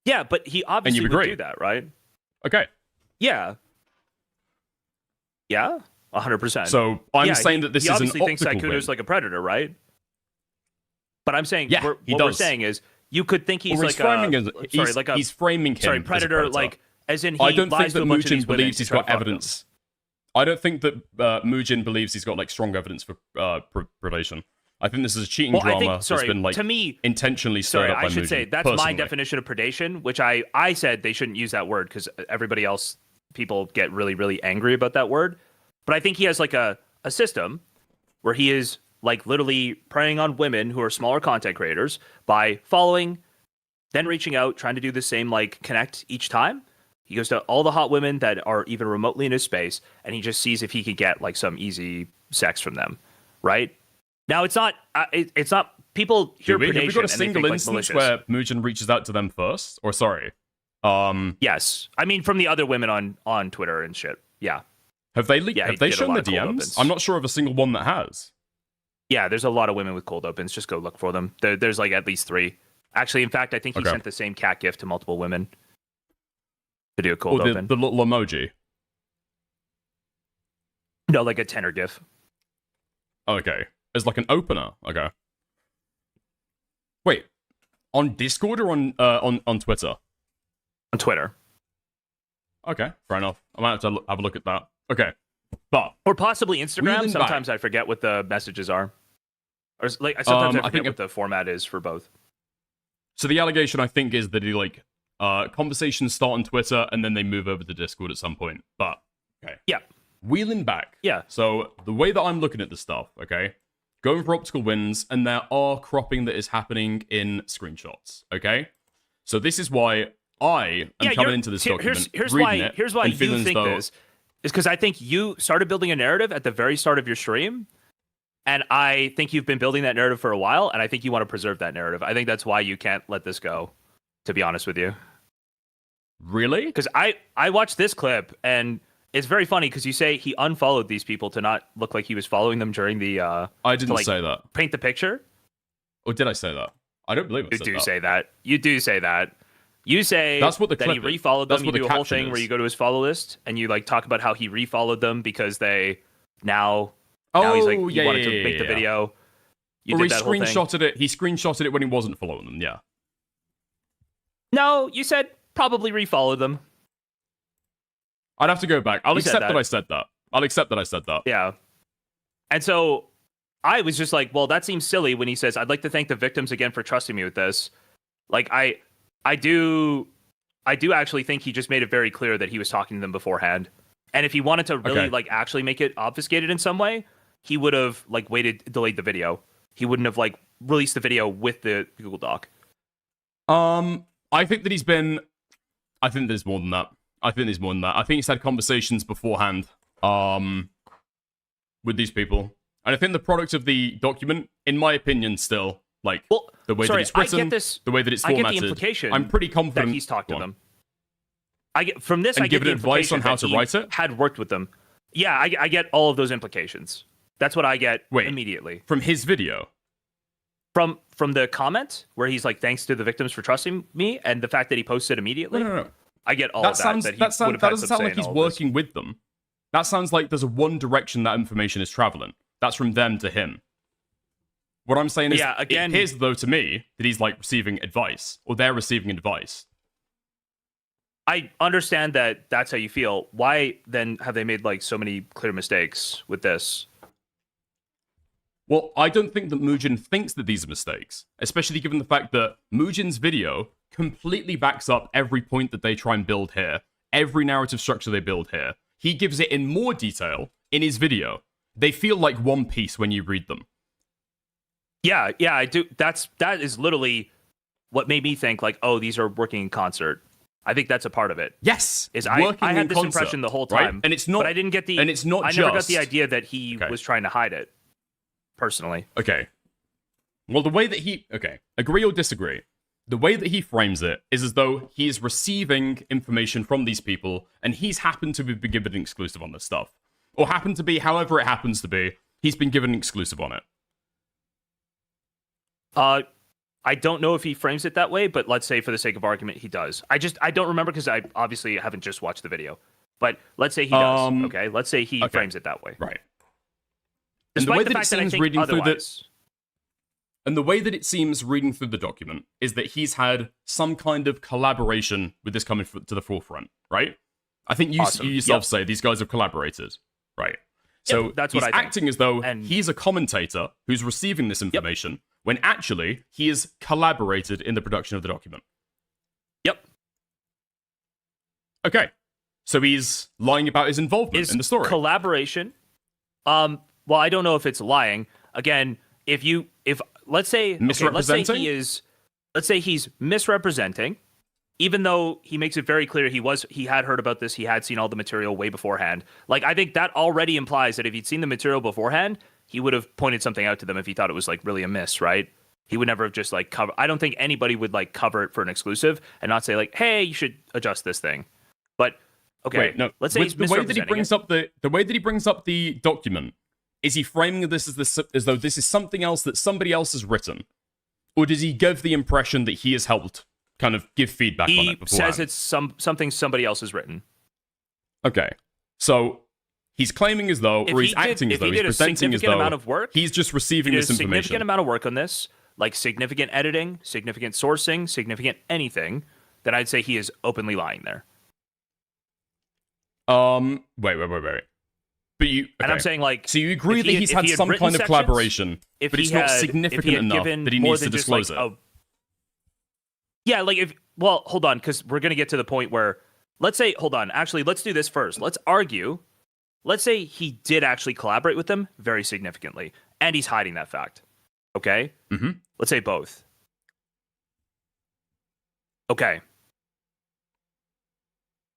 Yeah, but he obviously would do that, right? Okay. Yeah. Yeah, 100%. So I'm saying that this is an optical win. He obviously thinks Sykkuno's like a predator, right? But I'm saying, what we're saying is, you could think he's like he's framing him predator, as a predator. like as in he I don't lies think that to a bunch of Mujin these women believes to he's try to got fuck evidence. I don't think that Mujin believes he's got like strong evidence for predation. I think this is a cheating drama that's been like to me, intentionally stirred up by Mujin. I should say that's my definition of predation, which I said they shouldn't use that word because everybody else, people get really, really angry about that word. But I think he has like a system where he is like literally preying on women who are smaller content creators by following, then reaching out, trying to do the same, like connect each time. He goes to all the hot women that are even remotely in his space, and he just sees if he could get like some easy sex from them, right? Now it's not people hear predation. Have we got a single think, instance where Mujin reaches out to them first? Or sorry, yes, I mean from the other women on Twitter and shit. Yeah, have they have they shown the DMs? I'm not sure of a single one that has. Yeah, there's a lot of women with cold opens. Just go look for them. There's like at least 3. Actually, in fact, I think he sent the same cat gift to multiple women to do a cold open. The little emoji? No, like a tenor gif. Okay. As like an opener? Okay. Wait. On Discord or on Twitter? On Twitter. Okay, fair enough. I might have to have a look at that. Okay. Or possibly Instagram. Sometimes I forget what the messages are. Or like sometimes I forget what the format is for both. So the allegation I think is that he like conversations start on Twitter and then they move over to Discord at some point. But okay. Yeah. Wheeling back. Yeah. So the way that I'm looking at this stuff, okay? Going for optical wins, and there are cropping that is happening in screenshots. Okay? So this is why I am coming into this document. Here's why you think this. Is because I think you started building a narrative at the very start of your stream. And I think you've been building that narrative for a while, and I think you want to preserve that narrative. I think that's why you can't let this go, to be honest with you. Really? Because I watched this clip, and it's very funny because you say he unfollowed these people to not look like he was following them during the... I didn't say that. Paint the picture? Or did I say that? I don't believe I said that. You do say that. You do say that. You say that's what the that clip he refollowed them. You do a whole thing is. where you go to his follow list, and you like talk about how he refollowed them because they now he's like he wanted to make the video. You or did he that whole thing. screenshotted it. He screenshotted it when he wasn't following them. Yeah. No, you said probably refollowed them. I'd have to go back. I'll accept that I said that. I'll accept that I said that. Yeah. And so I was just like, well, that seems silly when he says, "I'd like to thank the victims again for trusting me with this." Like I do actually think he just made it very clear that he was talking to them beforehand. And if he wanted to really like actually make it obfuscated in some way, he would have like delayed the video. He wouldn't have like released the video with the Google Doc? I think that he's been. I think there's more than that. I think he's had conversations beforehand, with these people, and I think the product of the document, in my opinion, still like the way that it's written, the way that it's formatted. I get the implication. I'm pretty confident that he's talked to them. I get from this. And I get the advice on how to write it. Had worked with them. Yeah, I get all of those implications. That's what I get immediately from his video. From the comment where he's like, "Thanks to the victims for trusting me," and the fact that he posted immediately. No. I get all of that. That doesn't sound like he's working with them. That sounds like there's a one direction that information is traveling. That's from them to him. What I'm saying is, it appears though to me that he's like receiving advice, or they're receiving advice. I understand that that's how you feel. Why then have they made like so many clear mistakes with this? Well, I don't think that Mugen thinks that these are mistakes, especially given the fact that Mugen's video completely backs up every point that they try and build here, every narrative structure they build here. He gives it in more detail in his video. They feel like one piece when you read them. Yeah, I do. That is literally what made me think like, oh, these are working in concert. I think that's a part of it. Yes, I had this impression the whole time, right? And it's not. But I didn't get the. And it's not. I never got the idea that he was trying to hide it. Personally. Okay. Well, the way that he... Okay. Agree or disagree? The way that he frames it is as though he is receiving information from these people, and he's happened to be given an exclusive on this stuff. Or happened to be, however it happens to be, he's been given an exclusive on it. I don't know if he frames it that way, but let's say for the sake of argument, he does. I don't remember because I obviously haven't just watched the video. But let's say he does. Okay? Let's say he frames it that way. Right. And the way that it seems reading through the way that it seems reading through the document is that he's had some kind of collaboration with this coming to the forefront, right? I think you yourself say these guys have collaborated, right? So that's he's what I think. acting as though he's a commentator who's receiving this information when actually he has collaborated in the production of the document. Yep. Okay. So he's lying about his involvement in the story. Collaboration. Well, I don't know if it's lying. Again, if let's say he's misrepresenting, even though he makes it very clear he had heard about this, he had seen all the material way beforehand. Like, I think that already implies that if he'd seen the material beforehand, he would have pointed something out to them if he thought it was like really a miss, right? He would never have just like cover. I don't think anybody would like cover it for an exclusive and not say like, "Hey, you should adjust this thing." But okay, wait, no. Let's say he's the way that he brings up the way that he brings up the document. Is he framing this as though this is something else that somebody else has written? Or does he give the impression that he has helped kind of give feedback on it beforehand? He says it's something somebody else has written. Okay. So he's claiming as though, or he's acting as though, he's presenting as though he's just receiving this information. Significant amount of work on this, like significant editing, significant sourcing, significant anything, then I'd say he is openly lying there. Wait. But and I'm saying, like, so you agree that he's had some kind of collaboration, but it's not significant enough that he needs to disclose it. Yeah, like hold on, because we're gonna get to the point where, let's say, hold on, actually, let's do this first. Let's argue. Let's say he did actually collaborate with them very significantly, and he's hiding that fact. Okay. Mm-hmm. Let's say both. Okay.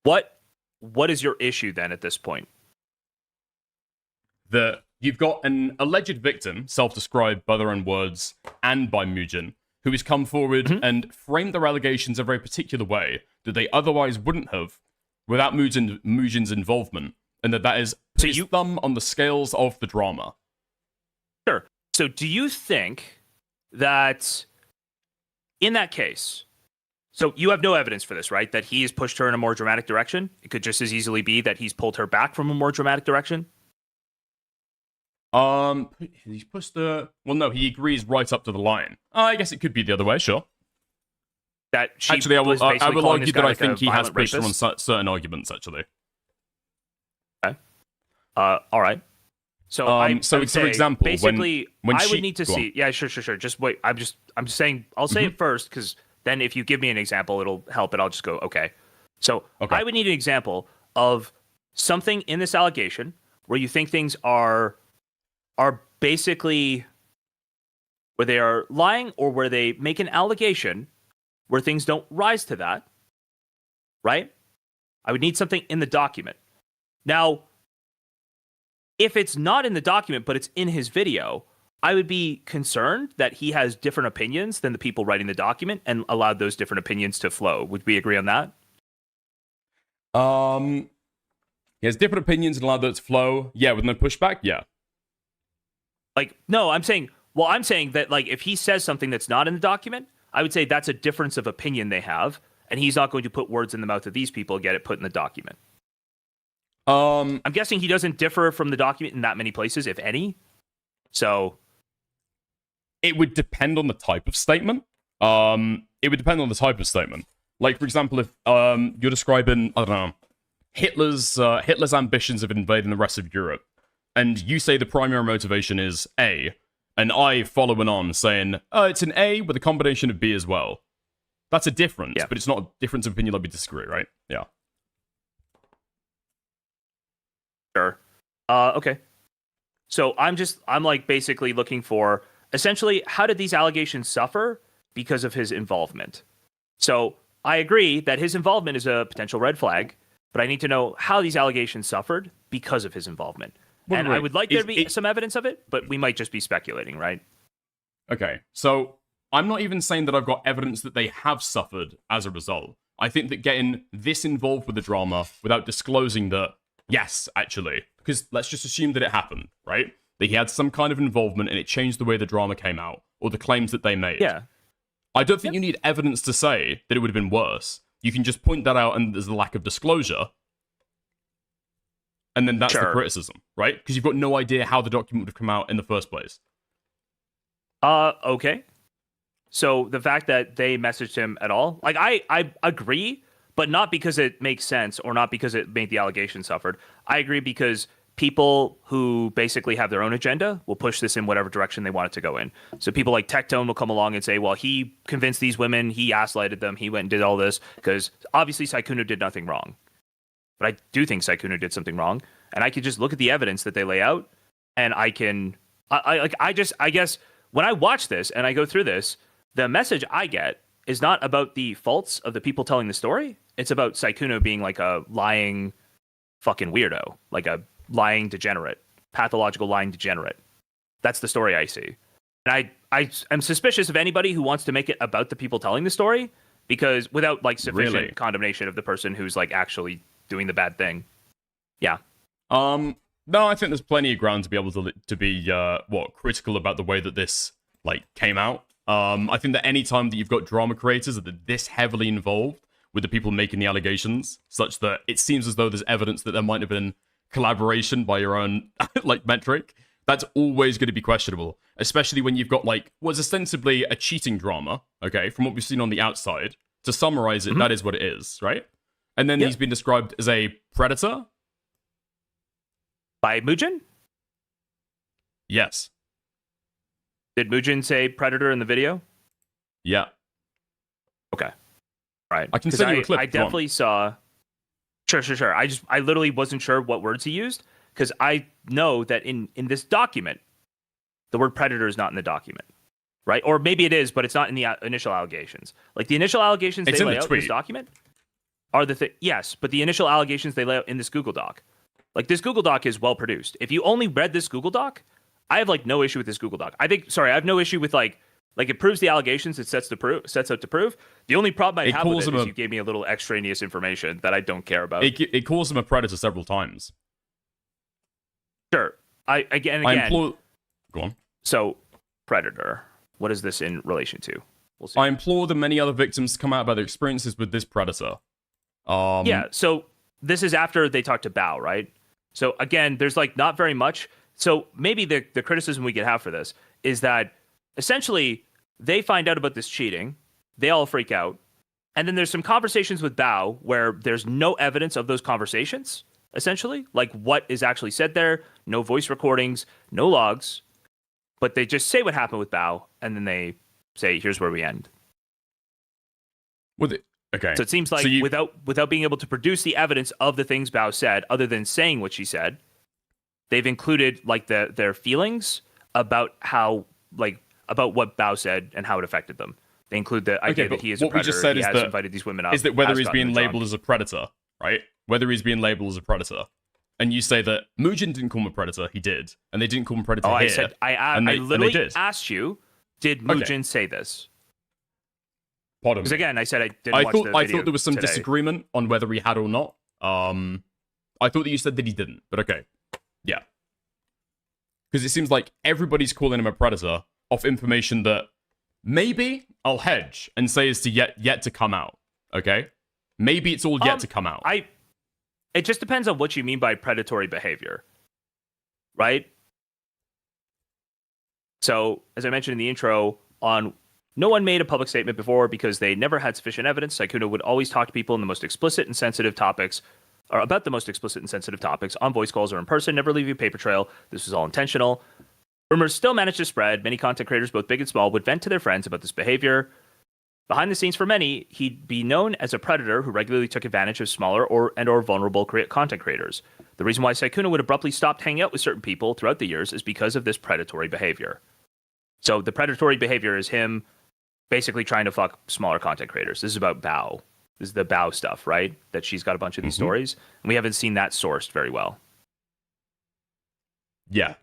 What is your issue then at this point? That you've got an alleged victim, self-described by their own words and by Mugen, who has come forward and framed their allegations a very particular way that they otherwise wouldn't have without Mugen's involvement, and that is his thumb on the scales of the drama. Sure. So do you think that in that case, so you have no evidence for this, right? That he's pushed her in a more dramatic direction? It could just as easily be that he's pulled her back from a more dramatic direction? He's pushed the... Well, no, he agrees right up to the line. I guess it could be the other way, sure. That she actually, I will argue that I like think he has pushed her on certain arguments, actually. Okay. All right. So, for example, basically, when I she... would need to see... Yeah, sure. Just wait. I'm just saying... I'll say it first, because then if you give me an example, it'll help, and I'll just go, okay. So, I would need an example of something in this allegation where you think things are basically where they are lying or where they make an allegation where things don't rise to that, right? I would need something in the document. Now, if it's not in the document, but it's in his video, I would be concerned that he has different opinions than the people writing the document and allowed those different opinions to flow. Would we agree on that? He has different opinions and allowed those to flow. Yeah, with no pushback, yeah. Like, no, I'm saying that, like, if he says something that's not in the document, I would say that's a difference of opinion they have, and he's not going to put words in the mouth of these people and get it put in the document. I'm guessing he doesn't differ from the document in that many places, if any. So it would depend on the type of statement. It would depend on the type of statement. Like, for example, if you're describing, I don't know, Hitler's ambitions of invading the rest of Europe, and you say the primary motivation is A, and I following on saying, it's an A with a combination of B as well. That's a difference, but it's not a difference of opinion like we disagree, right? Yeah. Sure. Okay. So I'm like basically looking for, essentially, how did these allegations suffer because of his involvement? So I agree that his involvement is a potential red flag, but I need to know how these allegations suffered because of his involvement. And I would like there to be some evidence of it, but we might just be speculating, right? Okay, so I'm not even saying that I've got evidence that they have suffered as a result. I think that getting this involved with the drama without disclosing that, yes, actually, because let's just assume that it happened, right? That he had some kind of involvement and it changed the way the drama came out, or the claims that they made. Yeah. I don't think you need evidence to say that it would have been worse. You can just point that out and there's a lack of disclosure. And then that's the criticism, right? Because you've got no idea how the document would have come out in the first place. Okay. So the fact that they messaged him at all, like I agree, but not because it makes sense or not because it made the allegation suffered. I agree because people who basically have their own agenda will push this in whatever direction they want it to go in. So people like Tectone will come along and say, well, he convinced these women, he gaslighted them, he went and did all this, because obviously Sykkuno did nothing wrong. But I do think Sykkuno did something wrong, and I could just look at the evidence that they lay out, and I guess when I watch this and I go through this, the message I get is not about the faults of the people telling the story. It's about Sykkuno being like a lying fucking weirdo, like a lying degenerate, pathological lying degenerate. That's the story I see. And I am suspicious of anybody who wants to make it about the people telling the story, because without like sufficient condemnation of the person who's like actually doing the bad thing. Yeah. No, I think there's plenty of ground to be able to be critical about the way that this like came out. I think that any time that you've got drama creators that are this heavily involved with the people making the allegations, such that it seems as though there's evidence that there might have been collaboration by your own like metric, that's always going to be questionable, especially when you've got like what's ostensibly a cheating drama, okay, from what we've seen on the outside. To summarize it, that is what it is, right? And then he's been described as a predator by Mugen? Yes. Did Mugen say predator in the video? Yeah. Okay. Right. I can send you a clip. I definitely saw. Sure. I literally wasn't sure what words he used, because I know that in this document, the word predator is not in the document, right? Or maybe it is, but it's not in the initial allegations. Like the initial allegations they lay out in this document are the thing. Yes, but the initial allegations they lay out in this Google Doc, like this Google Doc is well produced. If you only read this Google Doc, I have like no issue with this Google Doc. I have no issue with like it proves the allegations it sets out to prove. The only problem I have with it is you gave me a little extraneous information that I don't care about. It calls him a predator several times. Sure. Again. Go on. So, predator. What is this in relation to? We'll see. I implore the many other victims to come out about their experiences with this predator. Yeah. So this is after they talked to Bao, right? So again, there's like not very much. So maybe the criticism we could have for this is that essentially they find out about this cheating, they all freak out, and then there's some conversations with Bao where there's no evidence of those conversations, essentially, like what is actually said there, no voice recordings, no logs, but they just say what happened with Bao, and then they say, here's where we end. Okay. So it seems like without being able to produce the evidence of the things Bao said, other than saying what she said, they've included like their feelings about how about what Bao said and how it affected them. They include the idea that he is a predator. What we just said he is has that invited these women up. is that whether has he's gotten being them drunk. labeled as a predator, right? Whether he's being labeled as a predator, and you say that Mugen didn't call him a predator, he did, and they didn't call him a predator Oh, here. I said I literally asked you, did Mugen say this? Pardon me. Because again, I said I didn't watch the video I thought there was some today. disagreement on whether he had or not. I thought that you said that he didn't, but okay, yeah. Because it seems like everybody's calling him a predator off information that maybe I'll hedge and say is to yet to come out. Okay, maybe it's all yet to come out. It just depends on what you mean by predatory behavior, right? So, as I mentioned in the intro, no one made a public statement before because they never had sufficient evidence. Sykkuno would always talk to people in the most explicit and sensitive topics, or about the most explicit and sensitive topics on voice calls or in person, never leaving a paper trail. This was all intentional. Rumors still managed to spread. Many content creators, both big and small, would vent to their friends about this behavior. Behind the scenes for many, he'd be known as a predator who regularly took advantage of smaller or vulnerable content creators. The reason why Sykkuno would abruptly stop hanging out with certain people throughout the years is because of this predatory behavior. So the predatory behavior is him basically trying to fuck smaller content creators. This is about Bao. This is the Bao stuff, right? That she's got a bunch of these stories, and we haven't seen that sourced very well. Yeah.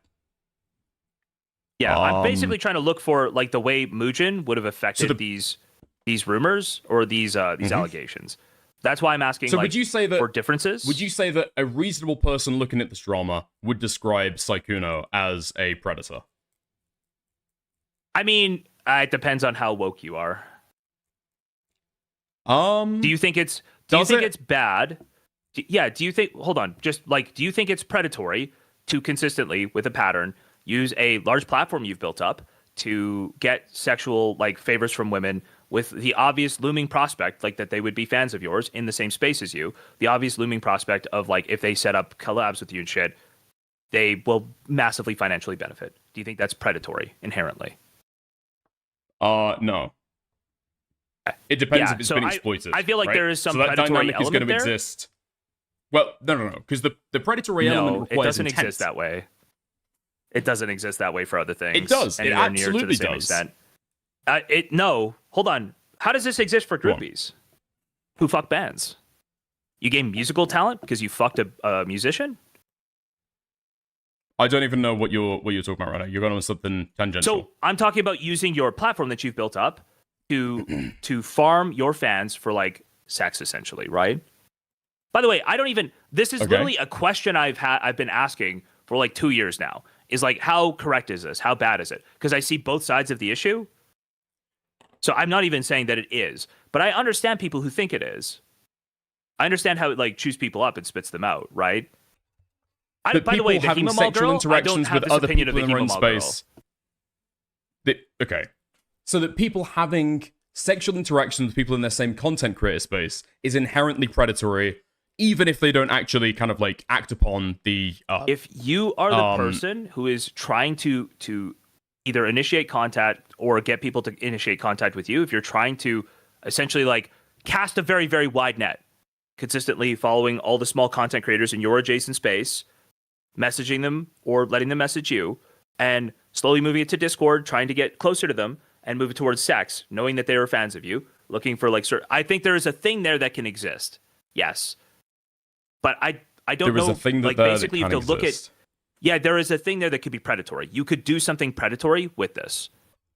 Yeah, I'm basically trying to look for like the way Mugen would have affected these rumors or these allegations. That's why I'm asking. So like, would you say that for differences? Would you say that a reasonable person looking at this drama would describe Sykkuno as a predator? I mean, it depends on how woke you are. Do you think it's bad? Do you think? Hold on, just like, do you think it's predatory to consistently, with a pattern, use a large platform you've built up to get sexual favors from women with the obvious looming prospect that they would be fans of yours in the same space as you, the obvious looming prospect of if they set up collabs with you and shit, they will massively financially benefit? Do you think that's predatory inherently? No. It depends if it's been exploited. I feel like right? there is some so that predatory dynamic is going to element there. exist. Well, no, because the predatory element requires it doesn't intent. exist that way. It doesn't exist that way for other things. It does. It anywhere near to absolutely the same does. extent. No, hold on. How does this exist for groupies who fuck bands? You gain musical talent because you fucked a musician? I don't even know what you're talking about right now. You're going on something tangential. So I'm talking about using your platform that you've built up to farm your fans for sex, essentially, right? By the way, this is literally a question I've been asking for 2 years now. Is how correct is this? How bad is it? Because I see both sides of the issue. So I'm not even saying that it is, but I understand people who think it is. I understand how it chews people up and spits them out, right? By the way, the having Hema Mall sexual girl, I interactions don't have with this other opinion of people the in their Hema own Mall girl. space. So that people having sexual interactions with people in their same content creator space is inherently predatory, even if they don't actually kind of act upon the. If you are the person who is trying to either initiate contact or get people to initiate contact with you, if you're trying to essentially cast a very, very wide net, consistently following all the small content creators in your adjacent space, messaging them or letting them message you, and slowly moving it to Discord, trying to get closer to them and move it towards sex, knowing that they are fans of you, looking for I think there is a thing there that can exist. Yes. But I don't know. There is a thing that basically you that have to can look exist. there is a thing there that could be predatory. You could do something predatory with this.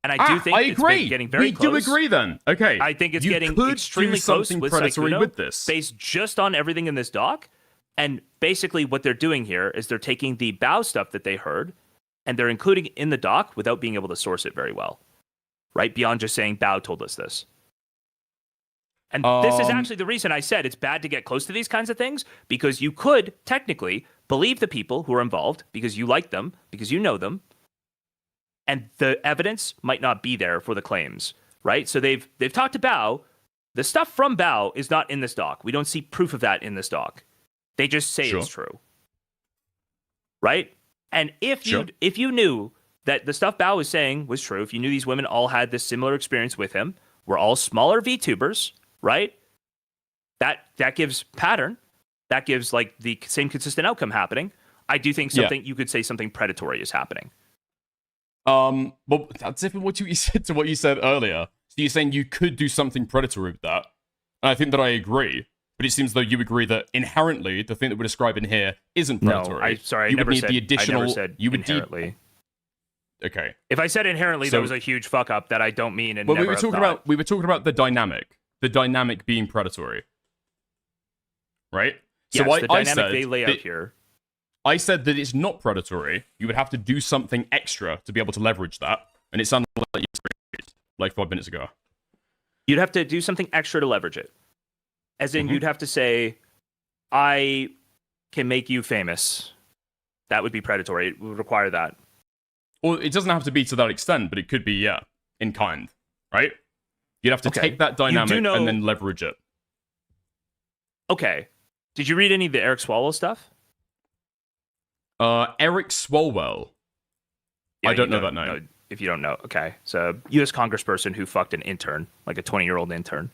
And I do think I it's agree. getting very we close. do agree then. Okay. I think it's you getting could extremely do close something with predatory Sykkuno, with this. based just on everything in this doc. And basically what they're doing here is they're taking the Bao stuff that they heard and they're including it in the doc without being able to source it very well. Right? Beyond just saying Bao told us this. And this is actually the reason I said it's bad to get close to these kinds of things, because you could technically believe the people who are involved because you like them, because you know them, and the evidence might not be there for the claims, right? So they've talked to Bao. The stuff from Bao is not in this doc. We don't see proof of that in this doc. They just say it's true, right? And if you knew that the stuff Bao was saying was true, if you knew these women all had this similar experience with him, were all smaller VTubers, right? That gives pattern. That gives the same consistent outcome happening. I do think you could say something predatory is happening. Well, that's different what you said to what you said earlier. So you're saying you could do something predatory with that. And I think that I agree. But it seems though you agree that inherently the thing that we're describing here isn't predatory. No, I you never would need said the additional. I never said you would inherently. Okay. If I said inherently, So- that was a huge fuck up that I don't mean. And Well, never we were have talking thought. about the dynamic being predatory, right? Yes, So the dynamic they lay out here. I said that it's not predatory. You would have to do something extra to be able to leverage that, and it sounded like you agreed, like 5 minutes ago. You'd have to do something extra to leverage it. As in, you'd have to say, I can make you famous. That would be predatory. It would require that. Well, it doesn't have to be to that extent, but it could be, yeah, in kind, right? You'd have to take that dynamic and then leverage it. Okay. Did you read any of the Eric Swalwell stuff? Eric Swalwell. Yeah, I don't know that name. If you don't know, okay. So, a U.S. congressperson who fucked an intern, like a 20-year-old intern.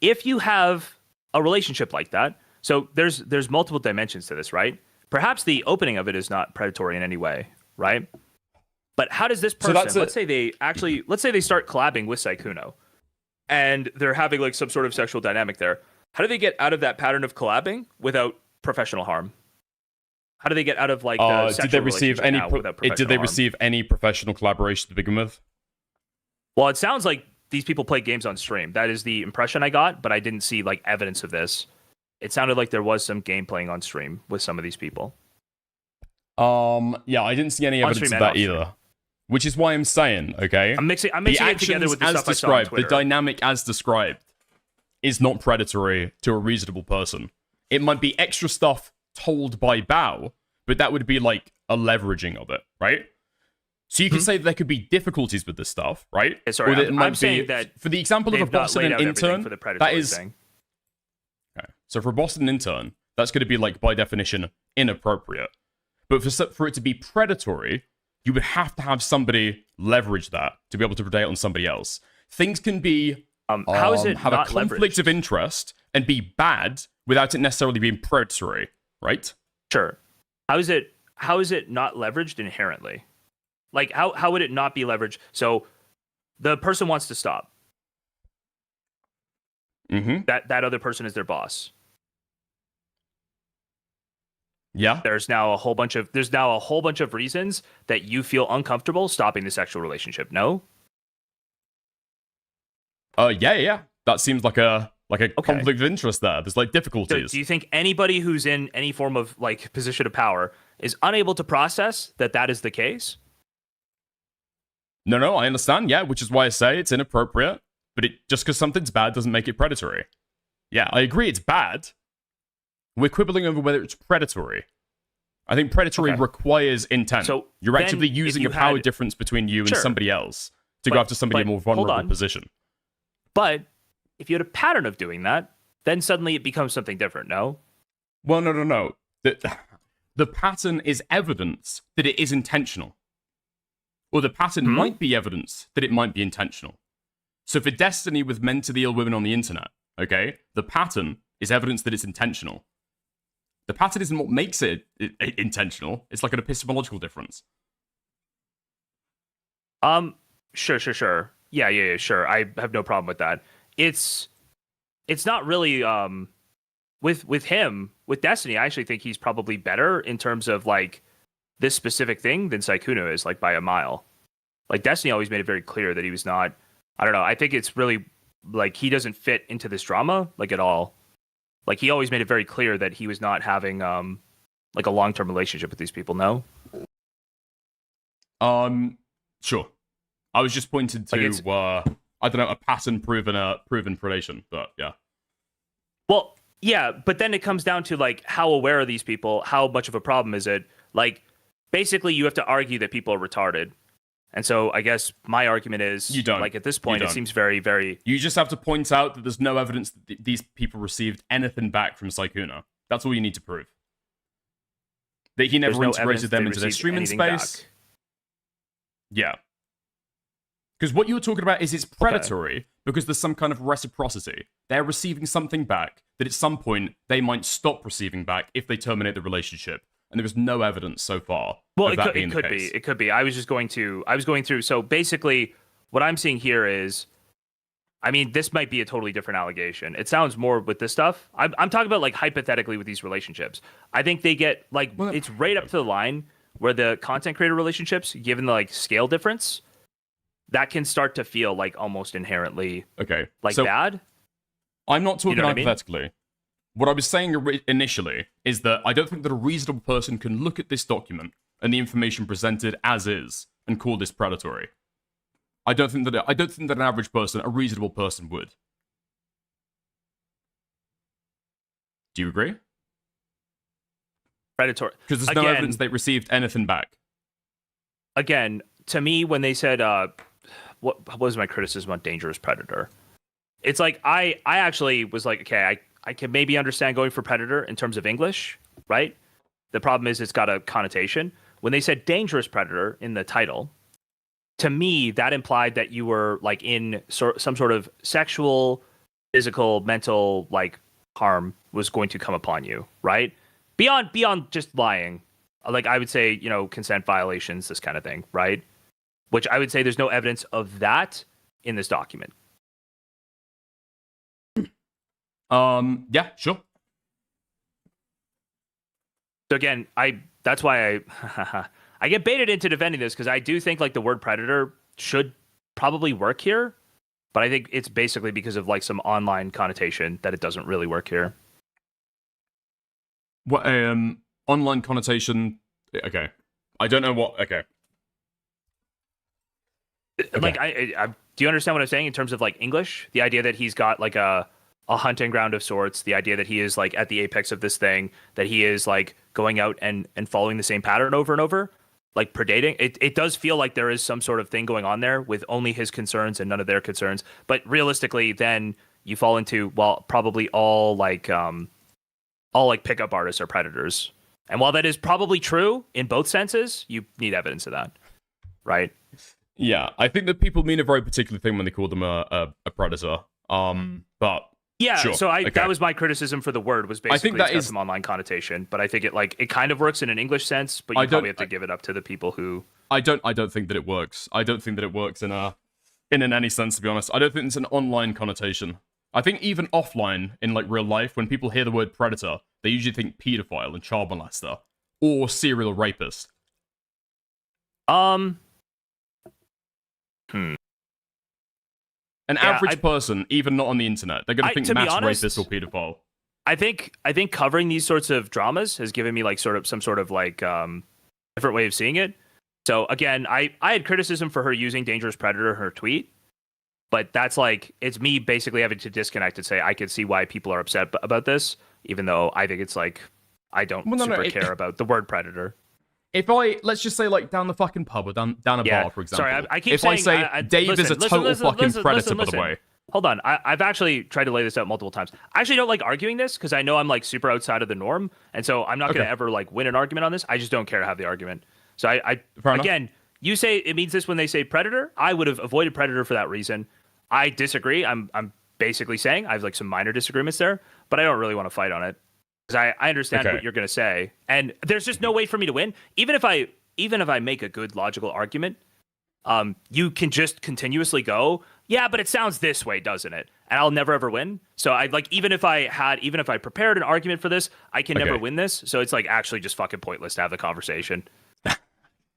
If you have a relationship like that, so there's multiple dimensions to this, right? Perhaps the opening of it is not predatory in any way, right? But how does this person, let's say they start collabing with Sykkuno, and they're having like some sort of sexual dynamic there. How do they get out of that pattern of collabing without professional harm? How do they get out of like the sexual did they receive any without professional did they harm? receive any professional collaboration to begin with? Well, it sounds like these people play games on stream. That is the impression I got, but I didn't see like evidence of this. It sounded like there was some game playing on stream with some of these people. Yeah, I didn't see any evidence of that either. Which is why I'm saying, okay? I'm mixing it together with the stuff I saw on described, Twitter. the dynamic as described is not predatory to a reasonable person. It might be extra stuff told by Bao, but that would be like a leveraging of it, right? So you could say that there could be difficulties with this stuff, right? Yeah, sorry, Or that it might I'm saying that for the example of a they've not boss and laid an out everything intern, for the that predatory is thing. okay. So for a boss and an intern, that's going to be like by definition inappropriate. But for it to be predatory, you would have to have somebody leverage that to be able to predate on somebody else. Things can be how is it have a not conflict of interest and be bad without it necessarily being predatory, right? Sure. How is it not leveraged inherently? Like how would it not be leveraged? So the person wants to stop. Mm-hmm. That other person is their boss. Yeah. There's now a whole bunch of reasons that you feel uncomfortable stopping the sexual relationship. No? Yeah. That seems like a conflict of interest there. There's like So difficulties. do you think anybody who's in any form of like position of power is unable to process that is the case? No, I understand. Yeah, which is why I say it's inappropriate. But just because something's bad doesn't make it predatory. Yeah, I agree it's bad. We're quibbling over whether it's predatory. I think predatory requires intent. So you're then actively if using you a power had- difference between you and Sure. somebody else to go after somebody in a more hold vulnerable on. position. But if you had a pattern of doing that, then suddenly it becomes something different, no? Well, no. The pattern is evidence that it is intentional. Or the pattern might be evidence that it might be intentional. So for Destiny with mentally ill women on the internet, okay, the pattern is evidence that it's intentional. The pattern isn't what makes it intentional. It's like an epistemological difference. Sure. Yeah, sure. I have no problem with that. It's not really with him, with Destiny, I actually think he's probably better in terms of like this specific thing than Sykkuno is, like by a mile. Like Destiny always made it very clear that he was not, I don't know, I think it's really like he doesn't fit into this drama like at all. Like he always made it very clear that he was not having like a long-term relationship with these people, no? Sure. I was just pointing to I don't know, a pattern proven predation, but yeah. Well, yeah, but then it comes down to like how aware are these people? How much of a problem is it? Like basically you have to argue that people are retarded. And so I guess my argument is you don't. Like at this point You it don't. seems very, very You just have to point out that there's no evidence that these people received anything back from Sykkuno. That's all you need to prove. That he never There's no evidence integrated them they into their received streaming anything space. back. Yeah. Because what you were talking about is it's predatory because there's some kind of reciprocity. They're receiving something back that at some point they might stop receiving back if they terminate the relationship. and there was no evidence so far. Well, of it that could, being it the could case. be. It could be. I was going through. So basically, what I'm seeing here is, I mean, this might be a totally different allegation. It sounds more with this stuff. I'm talking about like hypothetically with these relationships. I think they get like it's right up to the line where the content creator relationships, given the like scale difference, that can start to feel like almost inherently like so bad. I'm not talking You know what I mean? hypothetically. What I was saying initially is that I don't think that a reasonable person can look at this document and the information presented as is and call this predatory. I don't think that an average person, a reasonable person, would. Do you agree? Predatory. Because there's no Again- evidence they received anything back. Again, to me, when they said, what was my criticism on Dangerous Predator? It's like, I actually was like, okay, I can maybe understand going for Predator in terms of English, right? The problem is it's got a connotation. When they said Dangerous Predator in the title, to me, that implied that you were like in some sort of sexual, physical, mental, like harm was going to come upon you, right? Beyond just lying. Like I would say, you know, consent violations, this kind of thing, right? Which I would say there's no evidence of that in this document. Yeah, sure. So again, that's why I get baited into defending this because I do think like the word predator should probably work here, but I think it's basically because of like some online connotation that it doesn't really work here. What online connotation? Okay, I don't know what. Okay. Like I do you understand what I'm saying in terms of like English? The idea that he's got like a hunting ground of sorts, the idea that he is like at the apex of this thing, that he is like going out and following the same pattern over and over, like predating. It does feel like there is some sort of thing going on there with only his concerns and none of their concerns. But realistically, then you fall into, well, probably all like pickup artists are predators. And while that is probably true in both senses, you need evidence of that, right? Yeah, I think that people mean a very particular thing when they call them a predator. But yeah, sure. So Okay. that was my criticism for the word, was basically I think that it's got is some online connotation, but I think it kind of works in an English sense, but you probably have to give it up to the people who. I don't think that it works. I don't think that it works in any sense, to be honest. I don't think it's an online connotation. I think even offline, in like real life, when people hear the word predator, they usually think pedophile and child molester or serial rapist. An average person, even not on the internet, they're going to think to be mass honest, rapist or pedophile. I think covering these sorts of dramas has given me like some sort of like different way of seeing it. So again, I had criticism for her using Dangerous Predator in her tweet, but that's like, it's me basically having to disconnect and say I can see why people are upset about this, even though I think it's like I don't care about the word predator. If let's just say like down the fucking pub or down a bar, for example. Sorry, I keep if saying, I say Dave is a total fucking predator, by the way. Hold on, I've actually tried to lay this out multiple times. I actually don't like arguing this because I know I'm like super outside of the norm, and so I'm not going to ever like win an argument on this. I just don't care to have the argument. So again, you say it means this when they say predator. I would have avoided predator for that reason. I disagree. I'm basically saying I have like some minor disagreements there, but I don't really want to fight on it because I understand what you're going to say, and there's just no way for me to win. Even if I make a good logical argument, you can just continuously go, yeah, but it sounds this way, doesn't it? And I'll never ever win. So I like even if I prepared an argument for this, I can never win this. So it's like actually just fucking pointless to have the conversation.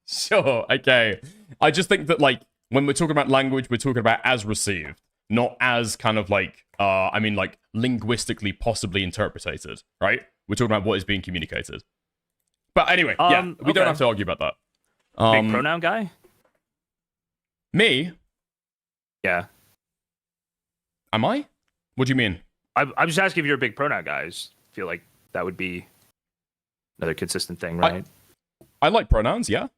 Sure, okay. I just think that like when we're talking about language, we're talking about as received, not as kind of like like linguistically possibly interpreted, right? We're talking about what is being communicated. But anyway, we don't have to argue about that. Big pronoun guy? Me? Yeah. Am I? What do you mean? I'm just asking if you're a big pronoun guy. I just feel like that would be another consistent thing, right? I like pronouns, yeah.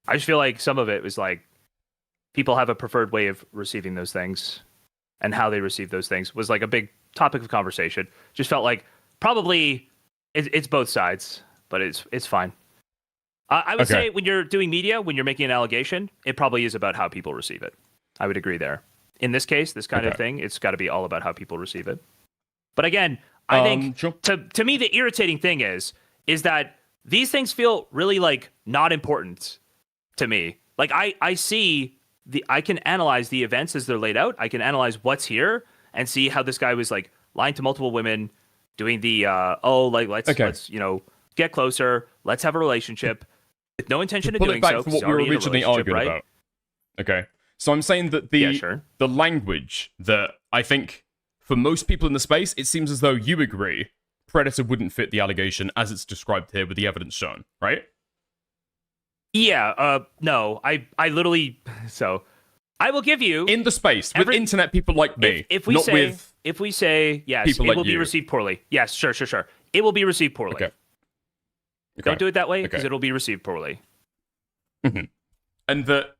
I just feel like some of it was like people have a preferred way of receiving those things, and how they receive those things was like a big topic of conversation. Just felt like probably it's both sides, but it's fine. I would say when you're doing media, when you're making an allegation, it probably is about how people receive it. I would agree there. In this case, this kind of thing, it's got to be all about how people receive it. But again, I think sure. to me the irritating thing is that these things feel really like not important to me. Like I can analyze the events as they're laid out. I can analyze what's here and see how this guy was like lying to multiple women, doing the let's get closer, let's have a relationship with no intention of doing so. Pull it back to what we were originally arguing about. Okay, so I'm saying that the language that I think for most people in the space, it seems as though you agree Predator wouldn't fit the allegation as it's described here with the evidence shown, right? Yeah, no, I literally, so I will give you in the space with internet people like me. If we say yes, it will be received poorly. Yes, sure. It will be received poorly. Okay. Don't do it that way because it'll be received poorly. Mm-hmm. And that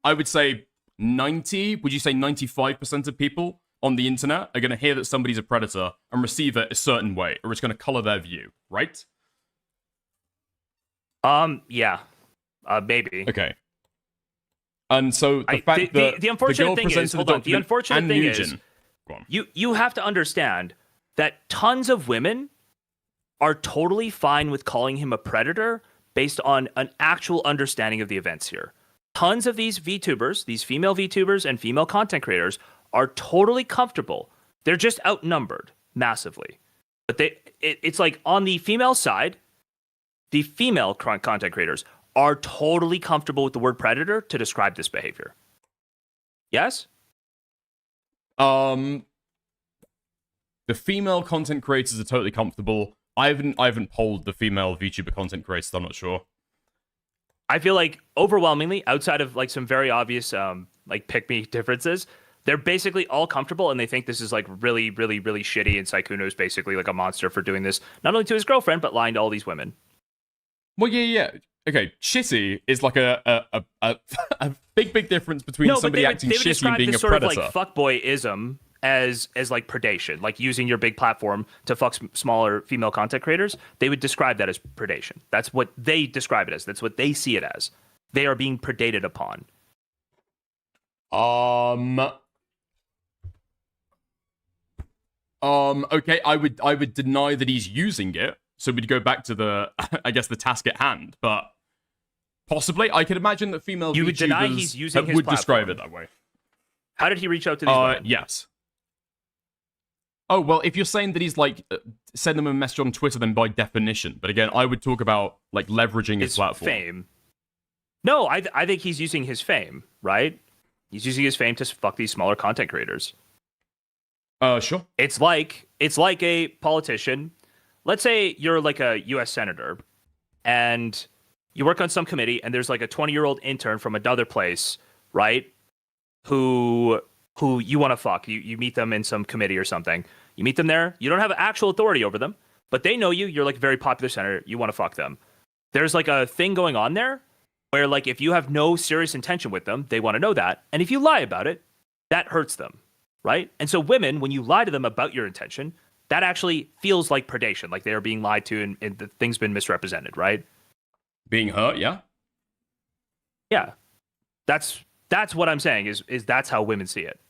I would say 95% of people on the internet are going to hear that somebody's a predator and receive it a certain way, or it's going to color their view, right? Yeah, maybe. Okay. And so the fact that the unfortunate thing is, hold on. The unfortunate thing is, you have to understand that tons of women are totally fine with calling him a predator based on an actual understanding of the events here. Tons of these VTubers, these female VTubers and female content creators, are totally comfortable. They're just outnumbered massively. But it's like on the female side, the female content creators are totally comfortable with the word predator to describe this behavior. Yes? The female content creators are totally comfortable. I haven't polled the female VTuber content creators, I'm not sure. I feel like overwhelmingly, outside of like some very obvious like pick-me differences, they're basically all comfortable and they think this is like really, really, really shitty, and Sykkuno is basically like a monster for doing this, not only to his girlfriend, but lying to all these women. Well, yeah. Okay, shitty is like a big difference between somebody acting shitty and being a predator. They would describe this sort of like fuckboyism as like predation, like using your big platform to fuck smaller female content creators. They would describe that as predation. That's what they describe it as. That's what they see it as. They are being predated upon. Okay, I would deny that he's using it. So we'd go back to the, I guess, the task at hand. But possibly, I could imagine that female you would VTubers deny he's using his would platform. describe it that way. How did he reach out to these women? Yes. Oh, well, if you're saying that he's like send them a message on Twitter, then by definition. But again, I would talk about like leveraging his platform. Fame. No, I think he's using his fame, right? He's using his fame to fuck these smaller content creators. Sure. It's like a politician. Let's say you're like a U.S. senator, and you work on some committee, and there's like a 20-year-old intern from another place, right? Who you want to fuck. You meet them in some committee or something. You meet them there. You don't have actual authority over them, but they know you. You're like a very popular senator. You want to fuck them. There's like a thing going on there where like if you have no serious intention with them, they want to know that. And if you lie about it, that hurts them, right? And so women, when you lie to them about your intention, that actually feels like predation, like they are being lied to and the thing's been misrepresented, right? Being hurt, yeah. Yeah. That's what I'm saying is that's how women see it.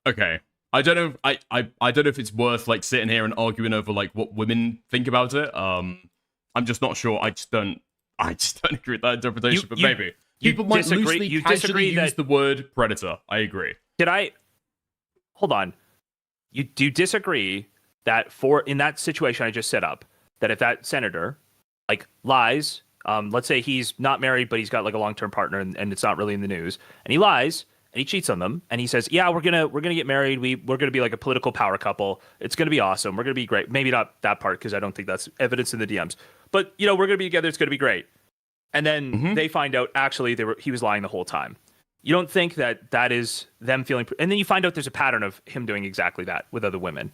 Okay. I don't know. I don't know if it's worth like sitting here and arguing over like what women think about it. I'm just not sure. I just don't agree with that interpretation. But maybe people might loosely, casually use the word predator. I agree. Hold on. You do disagree that in that situation I just set up, that if that senator like lies, let's say he's not married, but he's got like a long-term partner and it's not really in the news, and he lies and he cheats on them and he says, yeah, we're gonna get married. We're gonna be like a political power couple. It's gonna be awesome. We're gonna be great. Maybe not that part because I don't think that's evidence in the DMs, but we're gonna be together. It's gonna be great. And then they find out actually he was lying the whole time. You don't think that is them feeling... And then you find out there's a pattern of him doing exactly that with other women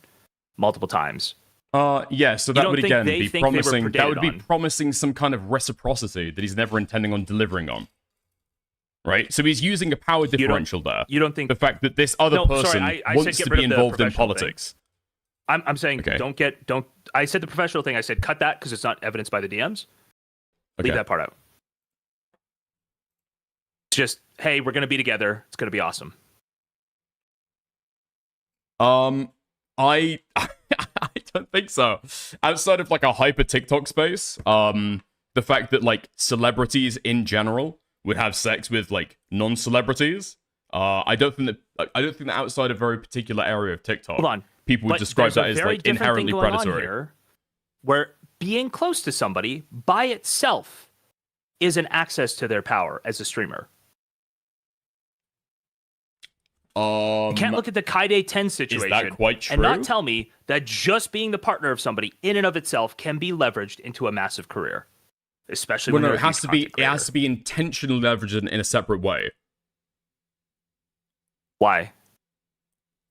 multiple times. Yeah, so that would again be promising... That would be promising some kind of reciprocity that he's never intending on delivering on. Right? So he's using a power differential there. You don't think... The fact that this other person wants to be involved in politics. I'm saying don't... I said the professional thing. I said cut that because it's not evidenced by the DMs. Leave that part out. Just, hey, we're going to be together. It's going to be awesome. I I don't think so. Outside of like a hyper TikTok space, the fact that like celebrities in general would have sex with like non-celebrities, I don't think that outside a very particular area of TikTok, Hold on. people would But describe there's a that as very like different thing inherently going on predatory. here, where being close to somebody by itself is an access to their power as a streamer. You can't look at the Kaide 10 situation quite true? and not tell me that just being the partner of somebody in and of itself can be leveraged into a massive career, especially Well, when no, you're it has to be intentionally leveraged in a separate way. Why?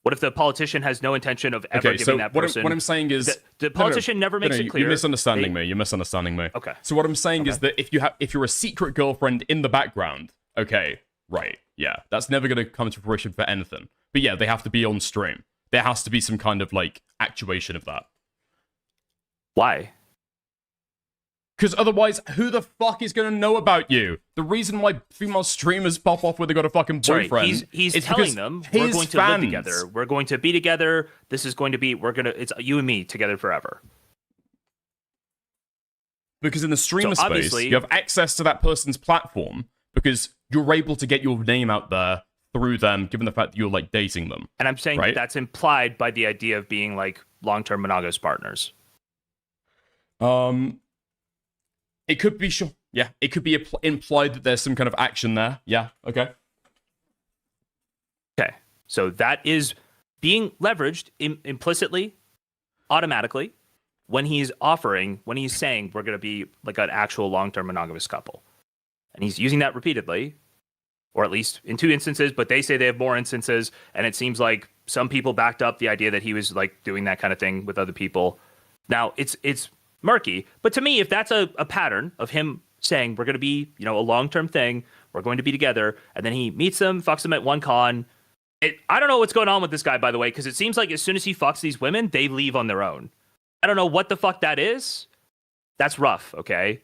What if the politician has no intention of ever giving that person? What I'm saying is the politician never makes it clear. You're misunderstanding me. You're misunderstanding me. Okay. So what I'm saying is that if you're a secret girlfriend in the background, okay, right, yeah, that's never going to come to fruition for anything. But yeah, they have to be on stream. There has to be some kind of like actuation of that. Why? Because otherwise, who the fuck is going to know about you? The reason why female streamers pop off where they got a fucking boyfriend. Sorry, he's is telling because them we're his going to fans, live together. We're going to be together. This is going to be it's you and me together forever. Because in the streamer So space, obviously- you have access to that person's platform because you're able to get your name out there through them, given the fact that you're like dating them. And I'm saying right? that's implied by the idea of being like long-term monogamous partners. It could be sure. Yeah, it could be implied that there's some kind of action there. Yeah, okay. Okay, so that is being leveraged implicitly, automatically, when he's saying we're going to be like an actual long-term monogamous couple. And he's using that repeatedly, or at least in 2 instances, but they say they have more instances, and it seems like some people backed up the idea that he was like doing that kind of thing with other people. Now, it's murky, but to me, if that's a pattern of him saying we're going to be, a long-term thing, we're going to be together, and then he meets them, fucks them at one con. I don't know what's going on with this guy, by the way, because it seems like as soon as he fucks these women, they leave on their own. I don't know what the fuck that is. That's rough, okay?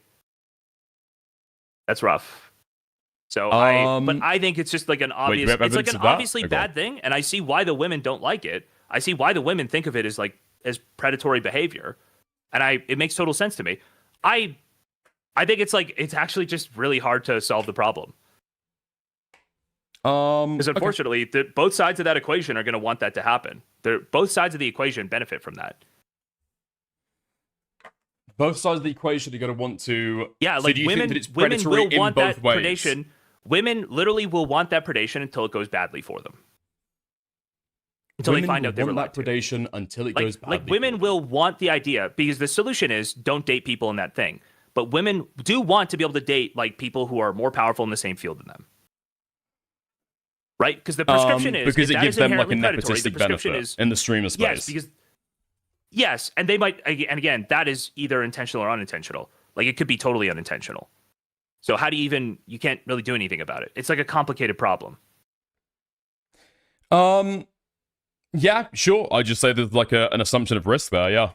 That's rough. So but I think it's just like an obvious, it's like an obviously bad thing, and I see why the women don't like it. I see why the women think of it as predatory behavior, and it makes total sense to me. I think it's actually just really hard to solve the problem. Because unfortunately, both sides of that equation are going to want that to happen. Both sides of the equation benefit from that. Both sides of the equation are going to want to. Yeah, so like do you women, think that it's women predatory will want in that both ways? predation. Women literally will want that predation until it goes badly for them. Until Women they find will out they were want that predation until it goes badly. Like women will want the idea because the solution is don't date people in that thing. But women do want to be able to date like people who are more powerful in the same field than them. Right? Because the prescription is because if it that gives is them like a inherently predatory, the nepotistic prescription benefit is in the streamer space. yes, because yes, and they might, and again, that is either intentional or unintentional. Like it could be totally unintentional. So how do you can't really do anything about it. It's like a complicated problem. Yeah, sure. I just say there's like an assumption of risk there. Yeah.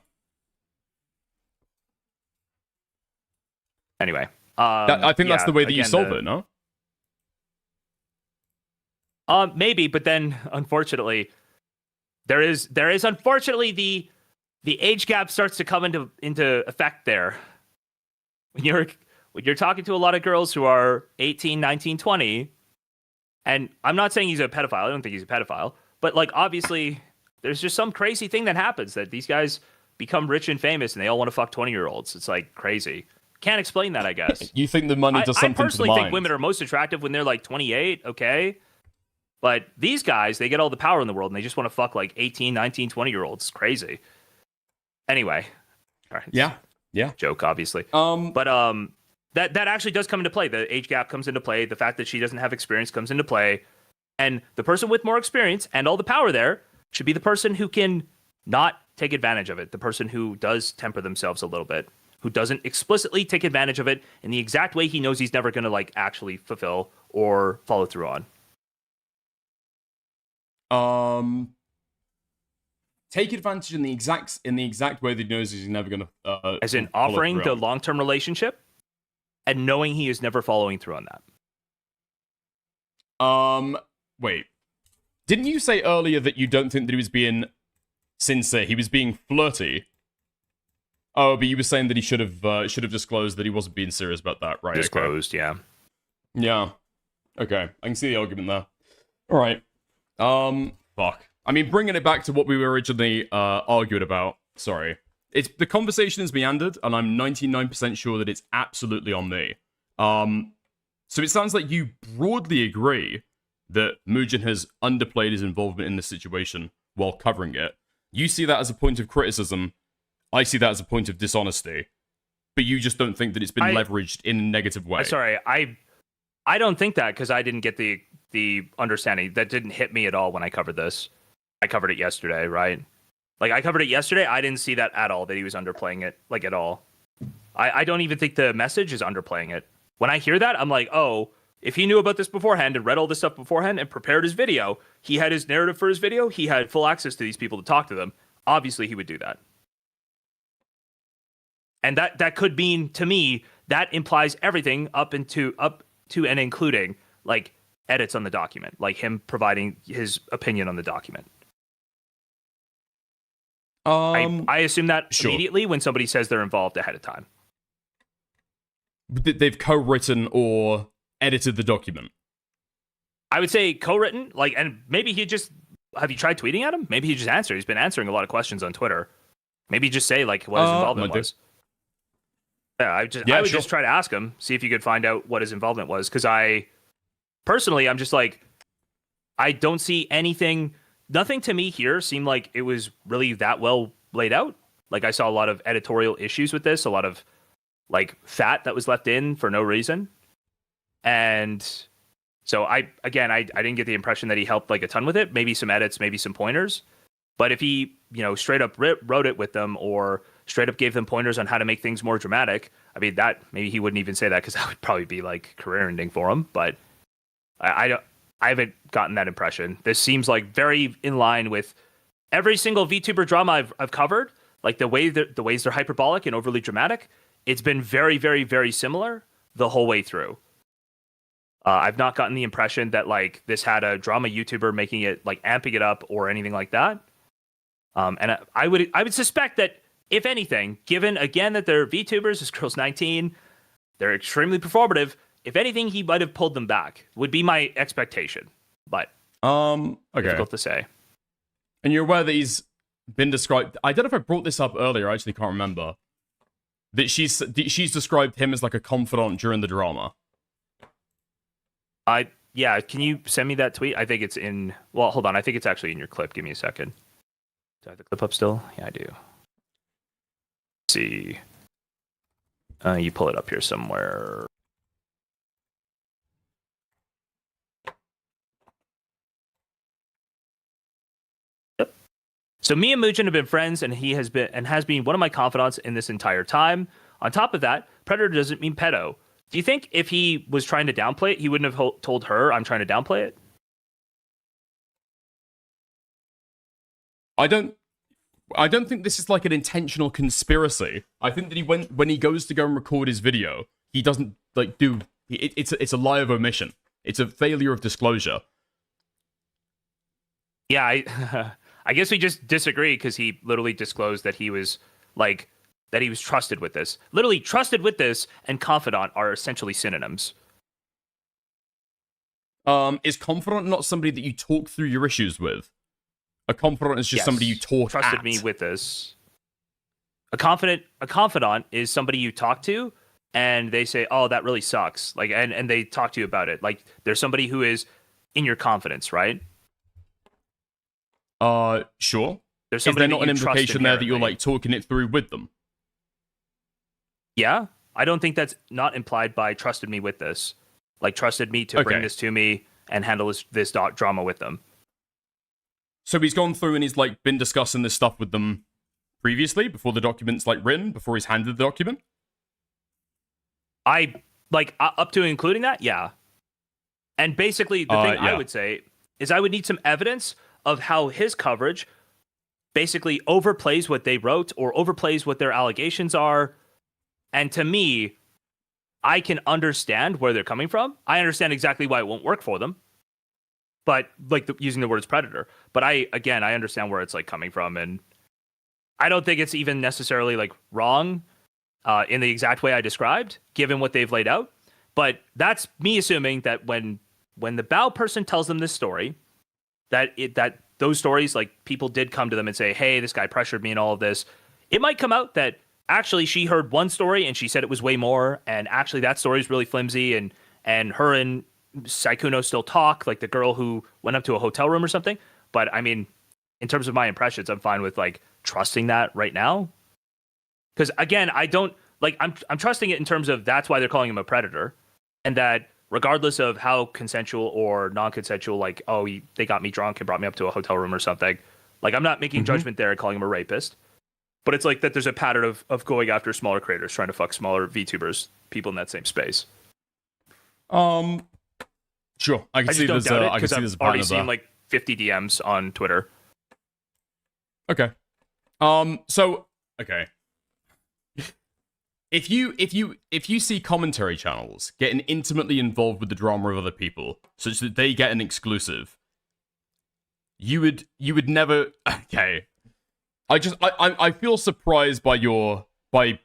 Anyway, I think that's the way that you solve it. No. Maybe, but then unfortunately, there is unfortunately the age gap starts to come into effect there. When you're talking to a lot of girls who are 18, 19, 20, and I'm not saying he's a pedophile. I don't think he's a pedophile, but like obviously there's just some crazy thing that happens that these guys become rich and famous and they all want to fuck 20-year-olds. It's like crazy. Can't explain that, I guess. You think the money does something to the mind? I personally think women are most attractive when they're like 28, okay? But these guys, they get all the power in the world and they just want to fuck like 18, 19, 20-year-olds. It's crazy. Anyway. All right. Yeah. Joke, obviously. But that actually does come into play. The age gap comes into play. The fact that she doesn't have experience comes into play. And the person with more experience and all the power there should be the person who can not take advantage of it. The person who does temper themselves a little bit, who doesn't explicitly take advantage of it in the exact way he knows he's never going to like actually fulfill or follow through on. Take advantage in the exact way that he knows he's never going to. As in offering the long-term relationship and knowing he is never following through on that. Wait. Didn't you say earlier that you don't think that he was being sincere? He was being flirty. Oh, but you were saying that he should have disclosed that he wasn't being serious about that, right? Disclosed, yeah. Yeah. Okay, I can see the argument there. All right. Fuck. I mean, bringing it back to what we were originally arguing about. Sorry. The conversation has meandered, and I'm 99% sure that it's absolutely on me. So it sounds like you broadly agree that Mugen has underplayed his involvement in this situation while covering it. You see that as a point of criticism. I see that as a point of dishonesty. But you just don't think that it's been leveraged in a negative way. Sorry, I don't think that, because I didn't get the understanding. That didn't hit me at all when I covered this. I covered it yesterday, right? Like, I covered it yesterday. I didn't see that at all, that he was underplaying it, like, at all. I don't even think the message is underplaying it. When I hear that, I'm like, oh, if he knew about this beforehand and read all this stuff beforehand and prepared his video, he had his narrative for his video, he had full access to these people to talk to them, obviously he would do that. And that could mean, to me, that implies everything up to and including, like, edits on the document, like him providing his opinion on the document. I assume that immediately when somebody says they're involved ahead of time. They've co-written or edited the document. I would say co-written, like, and maybe have you tried tweeting at him? Maybe he just answered. He's been answering a lot of questions on Twitter. Maybe just say, like, what his involvement was. Yeah, I would just try to ask him, see if you could find out what his involvement was. Because I'm just like, I don't see anything. Nothing to me here seemed like it was really that well laid out. Like, I saw a lot of editorial issues with this, a lot of, like, fat that was left in for no reason. And so I didn't get the impression that he helped, like, a ton with it. Maybe some edits, maybe some pointers. But if he, straight up wrote it with them or straight up gave them pointers on how to make things more dramatic, I mean, that maybe he wouldn't even say that, because that would probably be, like, career ending for him. But I haven't gotten that impression. This seems like very in line with every single VTuber drama I've covered. Like, the ways they're hyperbolic and overly dramatic, it's been very, very, very similar the whole way through. I've not gotten the impression that, like, this had a drama YouTuber making it, like, amping it up or anything like that. And I would suspect that, if anything, given again that they're VTubers, this girl's 19, they're extremely performative. If anything, he might have pulled them back. Would be my expectation, but okay, difficult to say. And you're aware that he's been described. I don't know if I brought this up earlier. I actually can't remember. That she's described him as, like, a confidant during the drama. Yeah. Can you send me that tweet? I think it's in. Well, hold on. I think it's actually in your clip. Give me a second. Do I have the clip up still? Yeah, I do. Let's see. You pull it up here somewhere. So me and Mugen have been friends, and he has been one of my confidants in this entire time. On top of that, Predator doesn't mean pedo. Do you think if he was trying to downplay it, he wouldn't have told her, I'm trying to downplay it? I don't think this is, like, an intentional conspiracy. I think that when he goes to go and record his video, he doesn't, like, it's a lie of omission. It's a failure of disclosure. Yeah, I guess we just disagree, because he literally disclosed that he was, like, that he was trusted with this. Literally, trusted with this and confidant are essentially synonyms. Is confidant not somebody that you talk through your issues with? A confidant is just somebody you talk trusted at. Me with this. A confidant is somebody you talk to, and they say, "Oh, that really sucks." Like, and they talk to you about it. Like, there's somebody who is in your confidence, right? Sure. There's is there somebody not an implication there that you're, like, talking it through with them? Yeah, I don't think that's not implied by trusted me with this. Like, trusted me to bring this to me and handle this drama with them. So he's gone through and he's, like, been discussing this stuff with them previously, before the document's, like, written, before he's handed the document? Up to including that, yeah. And basically, the thing I would say is I would need some evidence of how his coverage basically overplays what they wrote or overplays what their allegations are. And to me, I can understand where they're coming from. I understand exactly why it won't work for them. but like using the words predator. But I understand where it's like coming from, and I don't think it's even necessarily like wrong in the exact way I described, given what they've laid out. But that's me assuming that when the bow person tells them this story, that those stories, like people did come to them and say, hey, this guy pressured me and all of this. It might come out that actually she heard one story and she said it was way more, and actually that story is really flimsy, and her and Sykkuno still talk, like the girl who went up to a hotel room or something. But I mean, in terms of my impressions, I'm fine with like trusting that right now. Because again, I don't like I'm trusting it in terms of that's why they're calling him a predator, and that regardless of how consensual or non-consensual, like, oh, they got me drunk and brought me up to a hotel room or something, like I'm not making judgment there and calling him a rapist. But it's like that there's a pattern of going after smaller creators, trying to fuck smaller VTubers, people in that same space. Sure. I can see don't there's doubt it, I can because see I've there's a already pattern seen there. like 50 DMs on Twitter. Okay. So okay. If you see commentary channels getting intimately involved with the drama of other people, such that they get an exclusive, you would never. Okay. I feel surprised by your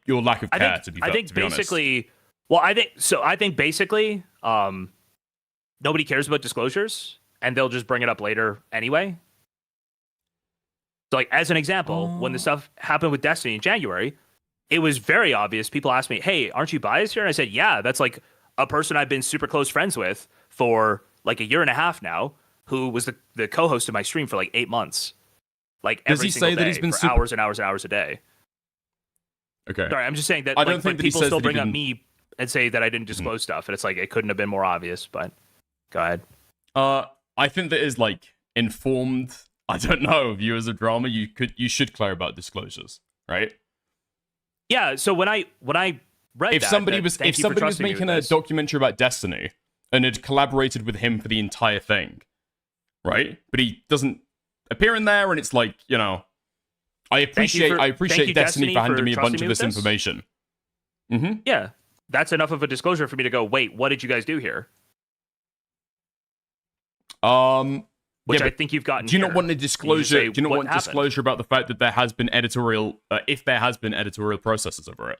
lack of care. To be basically, well, I think basically, nobody cares about disclosures, and they'll just bring it up later anyway. So, like, as an example, when the stuff happened with Destiny in January, it was very obvious. People asked me, hey, aren't you biased here? And I said, yeah, that's like a person I've been super close friends with for like a year and a half now, who was the co-host of my stream for like 8 months. Like, Does every he single say day that he's been for super... hours and hours and hours a day. Okay. Sorry, I'm just saying that, I like, don't think that he people says still that he bring up didn't- me and say that I didn't disclose stuff, and it's like, it couldn't have been more obvious, but go ahead. I think that is like informed, I don't know, viewers of drama, you should clear about disclosures, right? Yeah, so when I read If that, somebody that, was thank if you for somebody was trusting me making with a this. documentary about Destiny and had collaborated with him for the entire thing, right? But he doesn't appear in there, and it's like, you know, I appreciate thank you, Destiny for handing me a trusting bunch of with this information. Mm-hmm. Yeah, that's enough of a disclosure for me to go, wait, what did you guys do here? Which Yeah, I but think you've gotten. do you not here. want a And you just disclosure? say, Do you not what want happened? disclosure about the fact that there has been editorial, if there has been editorial processes over it?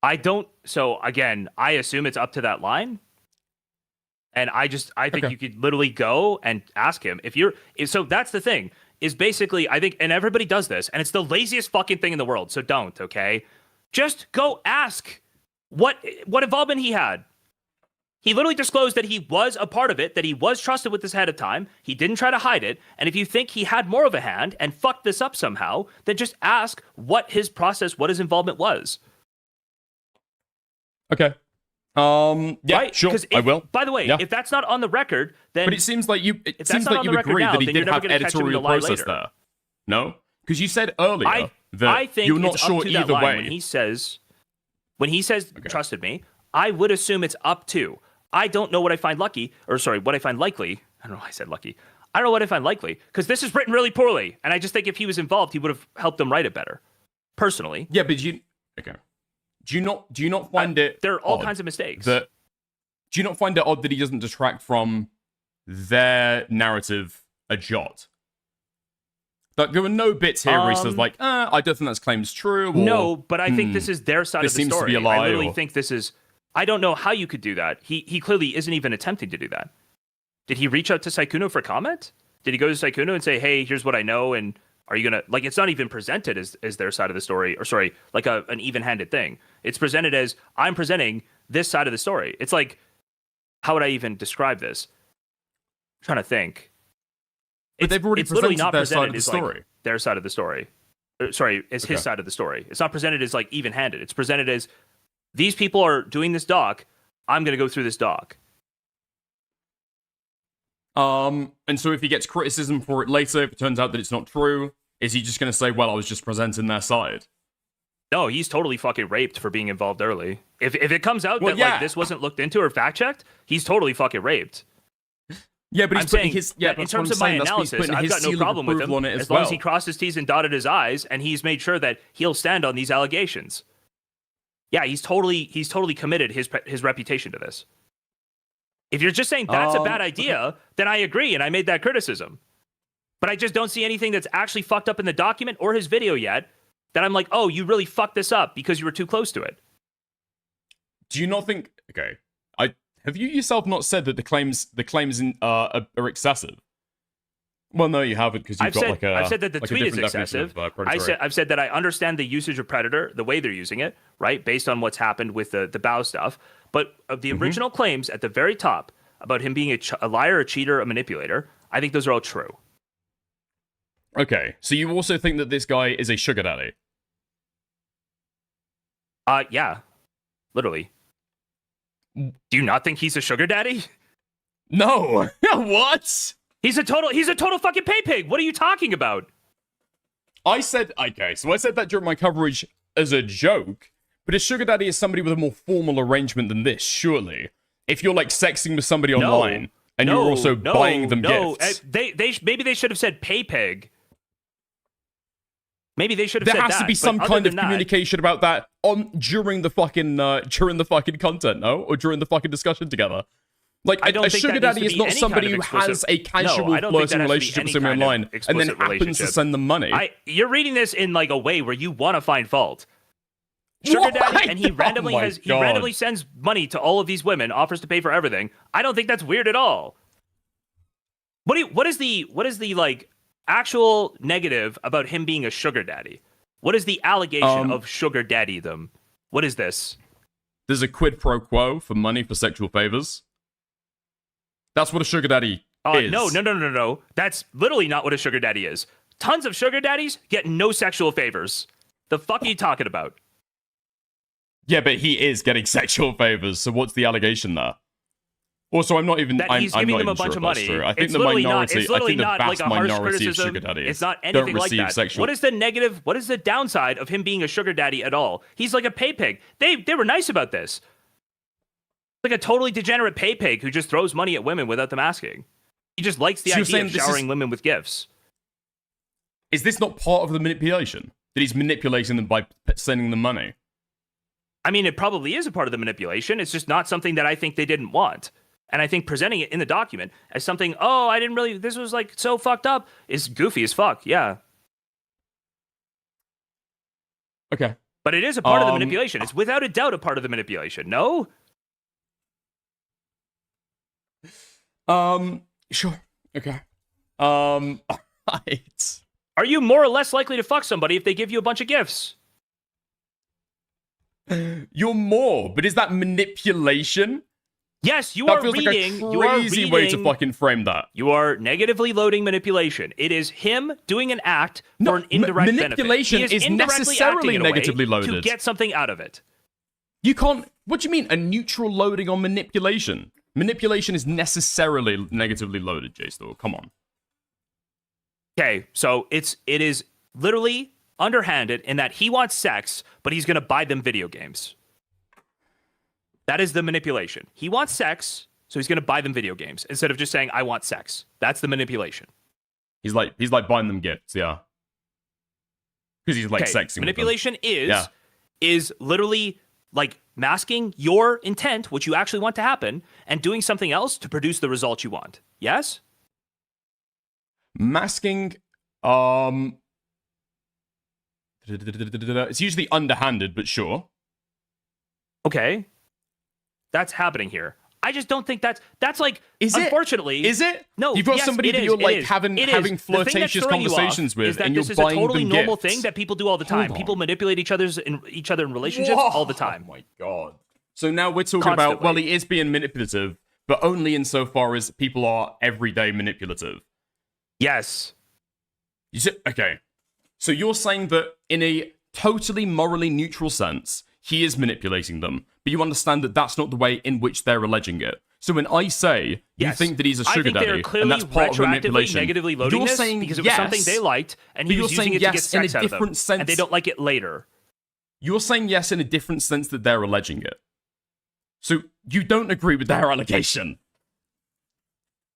I don't. So again, I assume it's up to that line, and I think you could literally go and ask him so that's the thing is basically I think, and everybody does this, and it's the laziest fucking thing in the world. So don't, okay? Just go ask what involvement he had. He literally disclosed that he was a part of it, that he was trusted with this ahead of time. He didn't try to hide it. And if you think he had more of a hand and fucked this up somehow, then just ask what his process, what his involvement was. Okay. Yeah, right? sure. 'Cause I will. By the way, Yeah. if that's not on the record, then. But it seems like you. It if seems that's not like on you the record agree now, that he then did you're never have gonna catch him in editorial the lie process later. there. No, because you said earlier that I think you're not it's sure up to that either line. way. When he says trusted me, I would assume it's up to. I don't know what I find lucky, or sorry, what I find likely. I don't know why I said lucky. I don't know what I find likely, because this is written really poorly, and I just think if he was involved, he would have helped them write it better. Personally. Yeah, but okay. Do you not find it? There are all odd kinds of mistakes. Do you not find it odd that he doesn't detract from their narrative a jot? Like, there were no bits here where he says like, I don't think that claim's true. Or, no, but I think this is their side of the seems story. To be a lie, I literally or... think this is. I don't know how you could do that. He clearly isn't even attempting to do that. Did he reach out to Sykkuno for comment? Did he go to Sykkuno and say, hey, here's what I know, and are you gonna like? It's not even presented as their side of the story, or sorry, like an even-handed thing. It's presented as I'm presenting this side of the story. It's like, how would I even describe this? I'm trying to think. But they've already it's literally presented not their presented side of the as story. like their side of the story. Sorry, it's his side of the story. It's not presented as like even-handed. It's presented as these people are doing this doc. I'm gonna go through this doc. And so if he gets criticism for it later, if it turns out that it's not true, is he just gonna say, well, I was just presenting their side? No, he's totally fucking raped for being involved early. If it comes out that like this wasn't looked into or fact checked, he's totally fucking raped. Yeah, but I'm he's putting saying his that in terms of my analysis, I've got no problem with him as long as he crossed his T's and dotted his I's, and he's made sure that he'll stand on these allegations. Yeah, he's totally committed his reputation to this. If you're just saying that's a bad idea, then I agree, and I made that criticism. But I just don't see anything that's actually fucked up in the document or his video yet that I'm like, oh, you really fucked this up because you were too close to it. Do you not think? Okay, have you yourself not said that the claims are excessive? Well, no, you haven't because you've got I've said that the tweet is excessive. I've said that I understand the usage of Predator, the way they're using it, right, based on what's happened with the Bao stuff. But of the original claims at the very top about him being a liar, a cheater, a manipulator, I think those are all true. Okay, so you also think that this guy is a sugar daddy? Yeah, literally. Do you not think he's a sugar daddy? No. What? He's a total fucking pay pig. What are you talking about? I said that during my coverage as a joke, but a sugar daddy is somebody with a more formal arrangement than this, surely. If you're like sexting with somebody online and you're also buying them gifts. Maybe they should have said pay pig. Maybe they should have said that. There has to be some kind of communication about that during the fucking content, no? Or during the fucking discussion together. Like, a sugar daddy is not somebody who has a casual flirting relationship with somebody online and then happens to send them money. You're reading this in like a way where you want to find fault. Sugar daddy, and he randomly sends money to all of these women, offers to pay for everything. I don't think that's weird at all. What is the like actual negative about him being a sugar daddy? What is the allegation of sugar daddy-dom? What is this? There's a quid pro quo for money for sexual favors. That's what a sugar daddy is. No. That's literally not what a sugar daddy is. Tons of sugar daddies get no sexual favors. The fuck are you talking about? Yeah, but he is getting sexual favors, so what's the allegation there? Also, I'm not even. That he's giving them a bunch of money. I think the minority, I think the vast minority of sugar daddies it's not anything don't receive like that. sexual. What is the negative? What is the downside of him being a sugar daddy at all? He's like a pay pig. They were nice about this. Like a totally degenerate pay pig who just throws money at women without them asking. He just likes the idea of showering women with gifts. Is this not part of the manipulation? That he's manipulating them by sending them money? I mean, it probably is a part of the manipulation. It's just not something that I think they didn't want. And I think presenting it in the document as something, this was like so fucked up, is goofy as fuck. Yeah. Okay. But it is a part of the manipulation. It's without a doubt a part of the manipulation. No? Sure. Okay. Right. Are you more or less likely to fuck somebody if they give you a bunch of gifts? You're more, but is that manipulation? Yes, you that are feels reading. Like a crazy way to fucking frame that. You are negatively loading manipulation. It is him doing an act for an indirect manipulation benefit. is necessarily negatively loaded to get something out of it. You can't. What do you mean a neutral loading on manipulation? Manipulation is necessarily negatively loaded, J-Store. Come on. Okay, so it is literally underhanded in that he wants sex, but he's going to buy them video games. That is the manipulation. He wants sex, so he's going to buy them video games instead of just saying, I want sex. That's the manipulation. He's like buying them gifts, yeah. Because he's like sexing manipulation with them. is literally like masking your intent, which you actually want to happen, and doing something else to produce the result you want. Yes? Masking, it's usually underhanded, but sure. Okay. That's happening here. I just don't think that's like, unfortunately. Is it? No, you've got somebody that you're like having flirtatious conversations with, and you're this is buying a totally them normal gifts. thing that people do all the time. People manipulate each other in relationships all the time. Oh my god. So now we're talking about, well, he is being manipulative, but only insofar as people are everyday manipulative. Yes. Okay. So you're saying that in a totally morally neutral sense, he is manipulating them, but you understand that that's not the way in which they're alleging it. So when I say you think that he's a sugar daddy, and that's part of manipulation, negatively loading you're this saying because it was yes, something they liked, and he was using it to get sex out of them, and they don't like it later. You're saying yes in a different sense that they're alleging it. So you don't agree with their allegation.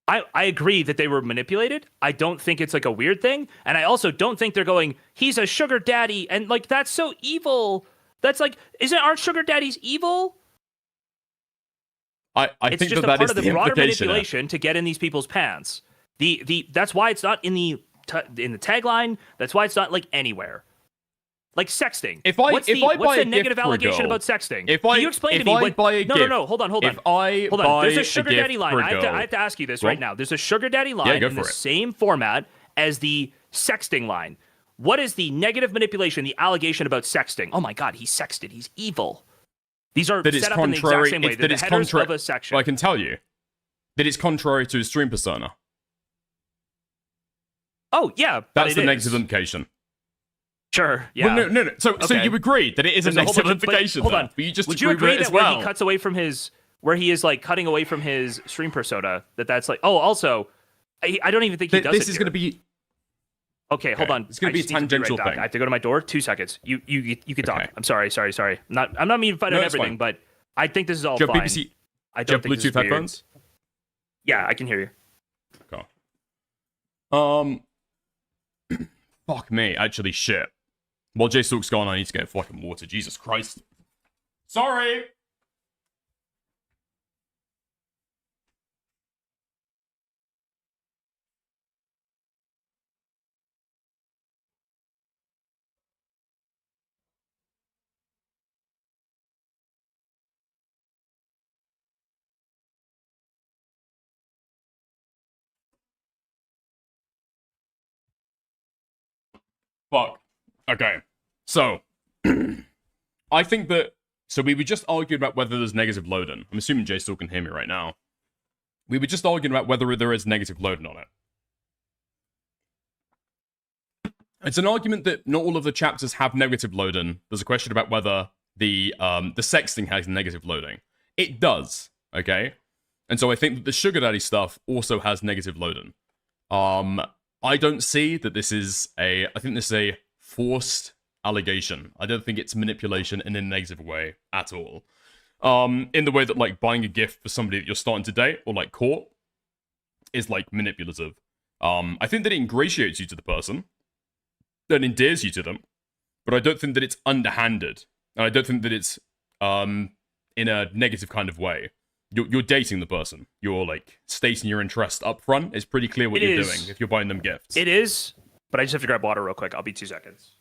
I agree that they were manipulated. I don't think it's like a weird thing. And I also don't think they're going, he's a sugar daddy. And like, that's so evil. That's like, aren't sugar daddies evil? I it's think just that a is part of the the broader implication. manipulation to get in these people's pants. That's why it's not in the tagline. That's why it's not like anywhere. Like sexting. What's the negative allegation about sexting? Can you explain to me what? No. Hold on. Hold on. There's a sugar daddy line. I have to ask you this right now. There's a sugar daddy line in the same format as the sexting line. What is the negative manipulation, the allegation about sexting? Oh my God, he sexted. He's evil. These are set up in the exact same way. They're the headers of a section. Well, I can tell you that it's contrary to his stream persona. Oh yeah, that's the negative implication. Sure. Yeah. Well, no. So you agree that it is a negative implication? Hold on. But you just would you agree that well. where he cuts away from his, where he is like cutting away from his stream persona, that's like, oh, also, I don't even think he does. This is going to be. Okay, hold on. It's going to be a tangential thing. I have to go to my door. 2 seconds. You can talk. I'm sorry. I'm not meaning to fight on everything, but I think this is all do you have fine. BBC, I do you don't have think Bluetooth headphones? Yeah, I can hear you. Cool. Fuck me. Actually, shit. While Jay Stalk's gone, I need to get fucking water. Jesus Christ. Sorry. Fuck. Okay. So, I think that... So we were just arguing about whether there's negative loading. I'm assuming Jay still can hear me right now. We were just arguing about whether there is negative loading on it. It's an argument that not all of the chapters have negative loading. There's a question about whether the sexting has negative loading. It does, okay? And so I think that the sugar daddy stuff also has negative loading. I don't see that this is I think this is a forced allegation. I don't think it's manipulation in a negative way at all. In the way that, like, buying a gift for somebody that you're starting to date or, like, court is, like, manipulative. I think that it ingratiates you to the person, that endears you to them, but I don't think that it's underhanded. And I don't think that it's in a negative kind of way. You're dating the person. You're, like, stating your interest up front. It's pretty clear what you're doing if you're buying them gifts. It is, but I just have to grab water real quick. I'll be 2 seconds.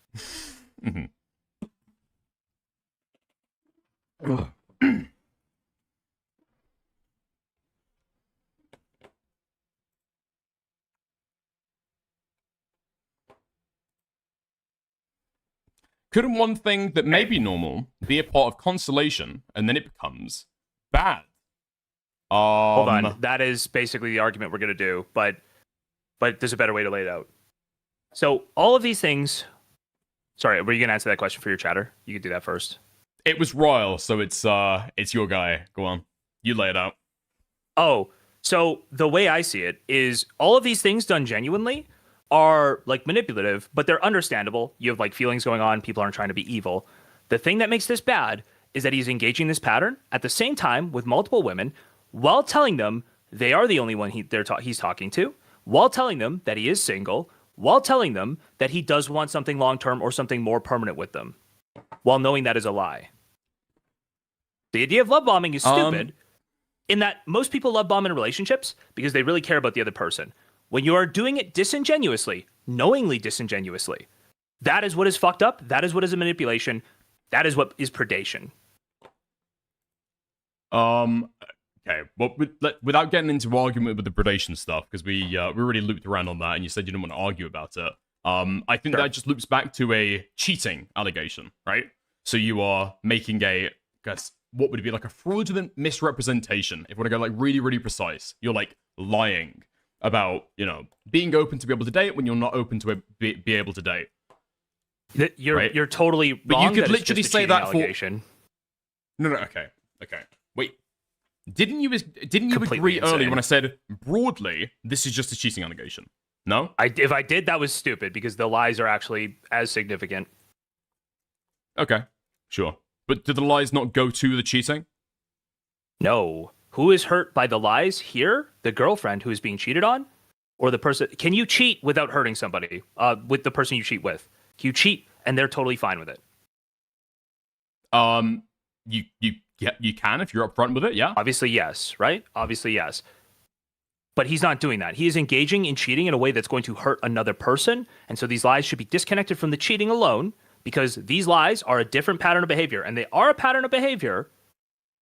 Mm-hmm. Couldn't one thing that may be normal be a part of constellation, and then it becomes bad? Hold on. That is basically the argument we're going to do, but there's a better way to lay it out. So all of these things... Sorry, were you going to answer that question for your chatter? You could do that first. It was Royal, so it's your guy. Go on. You lay it out. Oh, so the way I see it is all of these things done genuinely are, like, manipulative, but they're understandable. You have, like, feelings going on. People aren't trying to be evil. The thing that makes this bad is that he's engaging this pattern at the same time with multiple women while telling them they are the only one he's talking to, while telling them that he is single, while telling them that he does want something long-term or something more permanent with them, while knowing that is a lie. The idea of love bombing is stupid in that most people love bomb in relationships because they really care about the other person. When you are doing it disingenuously, knowingly disingenuously, that is what is fucked up. That is what is a manipulation. That is what is predation. Okay, well, without getting into argument with the predation stuff, because we already looped around on that, and you said you didn't want to argue about it. I think that just loops back to a cheating allegation, right? So you are making what would it be, like a fraudulent misrepresentation? If we want to go, like, really, really precise, you're, like, lying about, being open to be able to date when you're not open to be able to date. You're totally wrong. But you could literally say that allegation. No, okay. Wait. Didn't you Completely agree insane. earlier when I said broadly this is just a cheating allegation? No? If I did, that was stupid because the lies are actually as significant. Okay, sure. But do the lies not go to the cheating? No. Who is hurt by the lies here? The girlfriend who is being cheated on? Or the person? Can you cheat without hurting somebody? With the person you cheat with? Can you cheat and they're totally fine with it? you can if you're upfront with it. Yeah. Obviously, yes. Right? Obviously, yes. But he's not doing that. He is engaging in cheating in a way that's going to hurt another person. And so these lies should be disconnected from the cheating alone, because these lies are a different pattern of behavior. And they are a pattern of behavior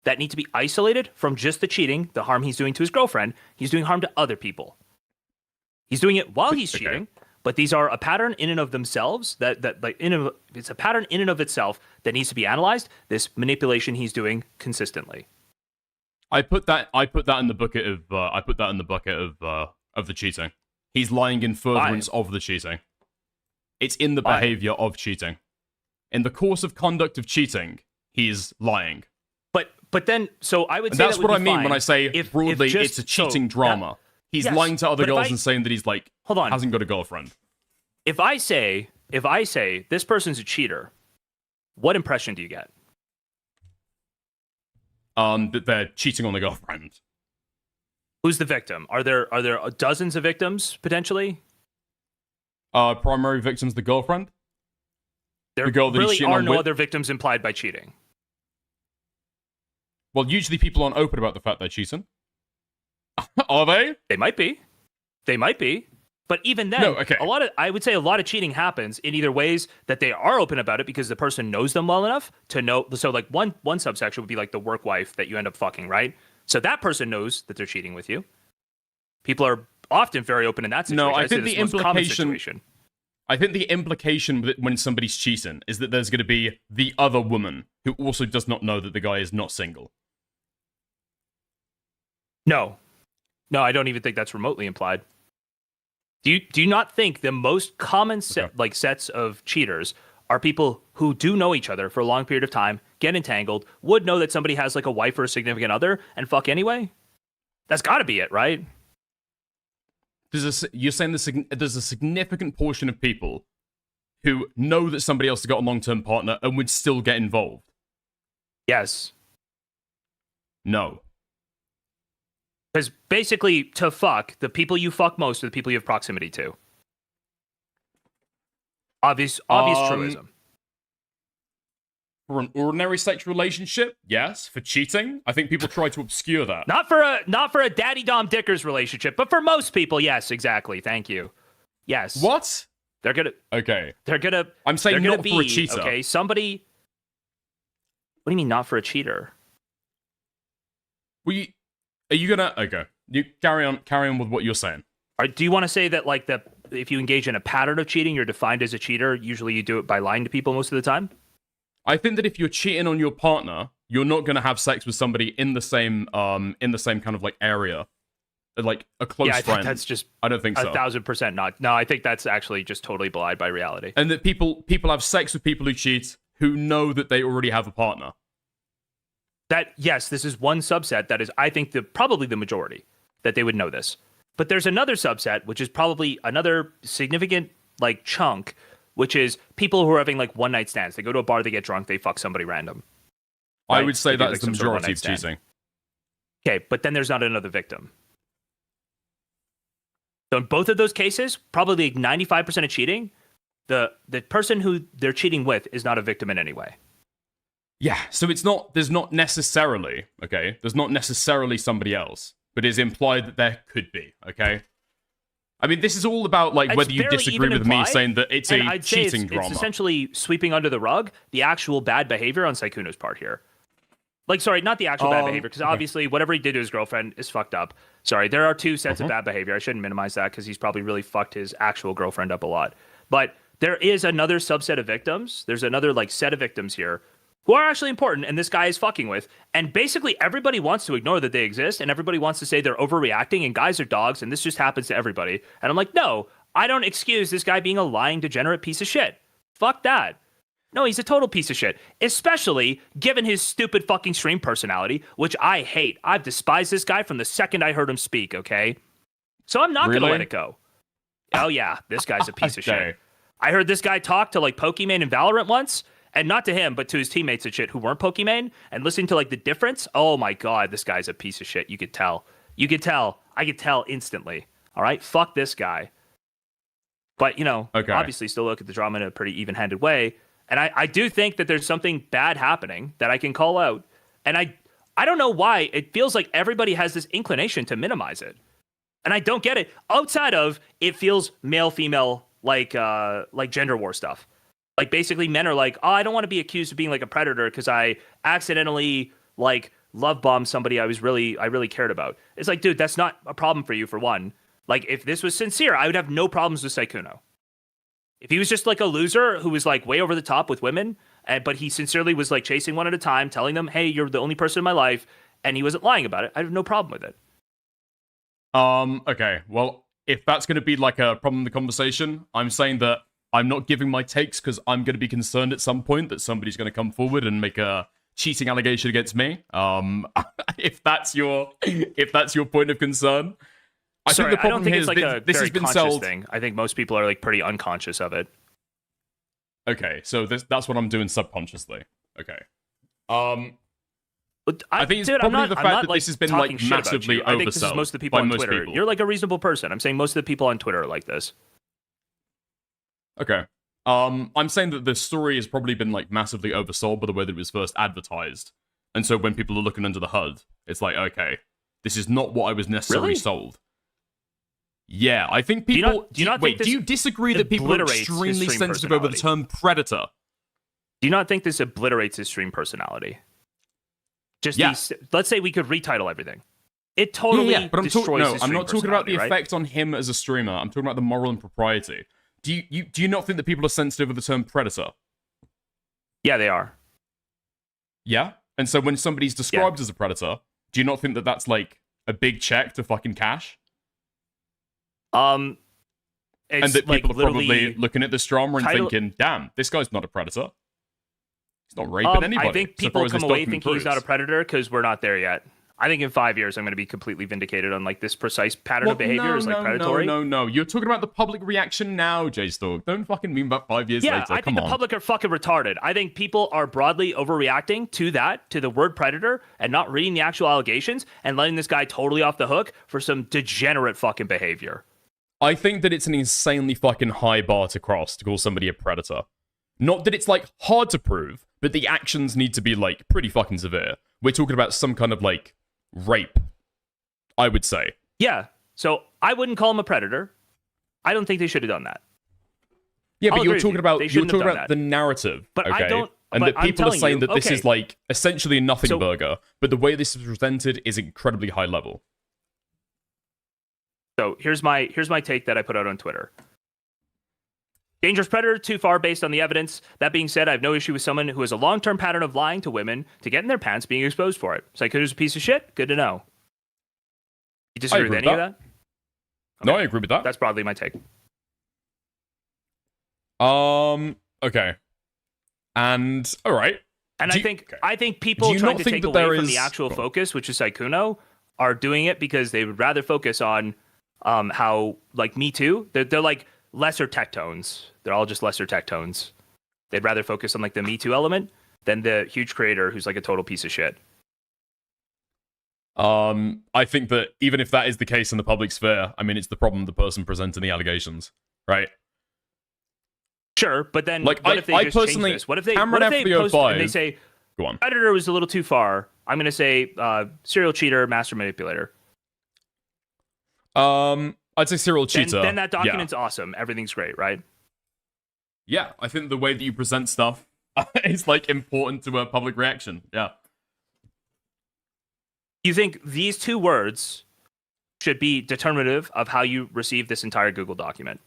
that need to be isolated from just the cheating, the harm he's doing to his girlfriend. He's doing harm to other people. He's doing it while he's cheating, but these are a pattern in and of themselves it's a pattern in and of itself that needs to be analyzed. This manipulation he's doing consistently. I put that in the bucket of the cheating. He's lying in furtherance of the cheating. It's in the behavior of cheating. In the course of conduct of cheating, he's lying. But then, so I would And say that's what I mean when I say broadly it's a cheating drama. He's yes, lying to other but if girls and saying that he's like hasn't got a girlfriend. If I say this person's a cheater, what impression do you get? That they're cheating on the girlfriend. Who's the victim? Are there dozens of victims potentially? Primary victim's the girlfriend. There the girl that really he's cheating are on no with. other victims implied by cheating. Well, usually people aren't open about the fact they're cheating. Are they? They might be. But even then, I would say a lot of cheating happens in either ways that they are open about it because the person knows them well enough to know. So like one subsection would be like the work wife that you end up fucking, right? So that person knows that they're cheating with you. People are often very open in that situation. No, I think the implication. I think the implication with it when somebody's cheating is that there's going to be the other woman who also does not know that the guy is not single. No, I don't even think that's remotely implied. Do you not think the most common sets of cheaters are people who do know each other for a long period of time, get entangled, would know that somebody has like a wife or a significant other, and fuck anyway? That's got to be it, right? You're saying there's a significant portion of people who know that somebody else has got a long-term partner and would still get involved? Yes. No. Because basically, to fuck, the people you fuck most are the people you have proximity to. Obvious truism. For an ordinary sexual relationship, yes. For cheating, I think people try to obscure that. Not for a daddy dom dickers relationship, but for most people, yes, exactly. Thank you. Yes. What? They're gonna. Okay. They're gonna. I'm saying not for a cheater. Okay, somebody. What do you mean not for a cheater? Are you gonna? Okay. You carry on with what you're saying. Do you want to say that if you engage in a pattern of cheating, you're defined as a cheater? Usually, you do it by lying to people most of the time. I think that if you're cheating on your partner, you're not going to have sex with somebody in the same kind of like area, like a close friend. Think that's just. I don't think so. 1,000% not. No, I think that's actually just totally belied by reality. And that people have sex with people who cheat who know that they already have a partner. Yes, this is one subset that is, I think, probably the majority that they would know this. But there's another subset, which is probably another significant chunk, which is people who are having one night stands. They go to a bar, they get drunk, they fuck somebody random. Right? I would say that's the majority of cheating. Okay, but then there's not another victim. So in both of those cases, probably 95% of cheating, the person who they're cheating with is not a victim in any way. Yeah, so there's not necessarily somebody else, but it's implied that there could be, okay? I mean, this is all about whether you disagree with me saying that it's a cheating drama. It's essentially sweeping under the rug the actual bad behavior on Sykkuno's part here. Sorry, not the actual bad behavior, because obviously whatever he did to his girlfriend is fucked up. Sorry, there are two sets of bad behavior. I shouldn't minimize that because he's probably really fucked his actual girlfriend up a lot. But there is another subset of victims. There's another set of victims here who are actually important, and this guy is fucking with. And basically everybody wants to ignore that they exist, and everybody wants to say they're overreacting, and guys are dogs, and this just happens to everybody. And I'm like, no, I don't excuse this guy being a lying, degenerate piece of shit. Fuck that. No, he's a total piece of shit, especially given his stupid fucking stream personality, which I hate. I've despised this guy from the second I heard him speak, okay? So I'm not going to let it go. Oh, yeah, this guy's a piece of shit. I heard this guy talk to Pokimane and Valorant once, and not to him, but to his teammates and shit who weren't Pokimane, and listening to the difference. Oh my God, this guy's a piece of shit. You could tell. I could tell instantly. All right, fuck this guy. But obviously, still look at the drama in a pretty even-handed way. And I do think that there's something bad happening that I can call out. And I don't know why it feels like everybody has this inclination to minimize it. And I don't get it. Outside of it feels male, female, like gender war stuff. Like basically men are like, oh, I don't want to be accused of being like a predator because I accidentally like love bombed somebody I really cared about. It's like, dude, that's not a problem for you for one. Like if this was sincere, I would have no problems with Sykkuno. If he was just like a loser who was like way over the top with women, but he sincerely was like chasing one at a time, telling them, hey, you're the only person in my life, and he wasn't lying about it, I have no problem with it. Okay, well, if that's going to be like a problem in the conversation, I'm saying that I'm not giving my takes because I'm going to be concerned at some point that somebody's going to come forward and make a cheating allegation against me. If that's your point of concern, I think the problem I don't think here it's like is a this very has been conscious sold. thing. I think most people are like pretty unconscious of it. Okay, so that's what I'm doing subconsciously. Okay. I think it's probably the fact that this has been like massively oversold. I think this is most of the people by on most Twitter. people. You're like a reasonable person. I'm saying most of the people on Twitter are like this. Okay. I'm saying that the story has probably been like massively oversold by the way that it was first advertised. And so when people are looking under the hood, it's like, okay, this is not what I was necessarily sold. Yeah, I think people... Do you disagree that people are extremely sensitive over the term predator? Do you not think this obliterates his stream personality? Let's say we could retitle everything. It totally but destroys his I'm stream not talking about the personality, effect on him as a streamer. I'm talking about the moral impropriety. Do you not think that people are sensitive of the term predator? Yeah, they are. Yeah? And so when somebody's described as a predator, do you not think that that's like a big check to fucking cash? And that people are probably looking at this drama and thinking, damn, this guy's not a predator. He's not raping anybody. I think so people far as come this away document thinking he's not a proves. predator because we're not there yet. I think in 5 years I'm going to be completely vindicated on like this precise pattern of behavior is like predatory. No. You're talking about the public reaction now, J-Stork. Don't fucking mean about 5 years later. Yeah, I think the public are fucking retarded. I think people are broadly overreacting to the word predator, and not reading the actual allegations and letting this guy totally off the hook for some degenerate fucking behavior. I think that it's an insanely fucking high bar to cross to call somebody a predator. Not that it's like hard to prove, but the actions need to be like pretty fucking severe. We're talking about some kind of like rape, I would say. Yeah, so I wouldn't call him a predator. I don't think they should have done that. Yeah, but I'll you're agree talking with about you. They shouldn't have done the that. narrative, But okay? I don't. And but that people are I'm telling saying you, that this okay. is like essentially a nothing burger, but the way this is presented is incredibly high level. So here's my take that I put out on Twitter. Dangerous predator, too far based on the evidence. That being said, I have no issue with someone who has a long-term pattern of lying to women to get in their pants being exposed for it. Sykkuno's a piece of shit? Good to know. You disagree with any of that? No, I agree with that. That's broadly my take. Okay. And, alright. And I think people trying to take away from the actual focus, which is Sykkuno, are doing it because they would rather focus on how, like, Me Too, they're like lesser tech tones. They're all just lesser tech tones. They'd rather focus on, like, the Me Too element than the huge creator who's, like, a total piece of shit. I think that even if that is the case in the public sphere, I mean, it's the problem of the person presenting the allegations, right? Sure, but then like, what if they just personally, change this? What if they F305, post and they say, go on. Predator was a little too far. I'm going to say serial cheater, master manipulator. I'd say serial cheater. Then that document's awesome. Everything's great, right? Yeah, I think the way that you present stuff is, like, important to a public reaction. Yeah. You think these two words should be determinative of how you receive this entire Google document?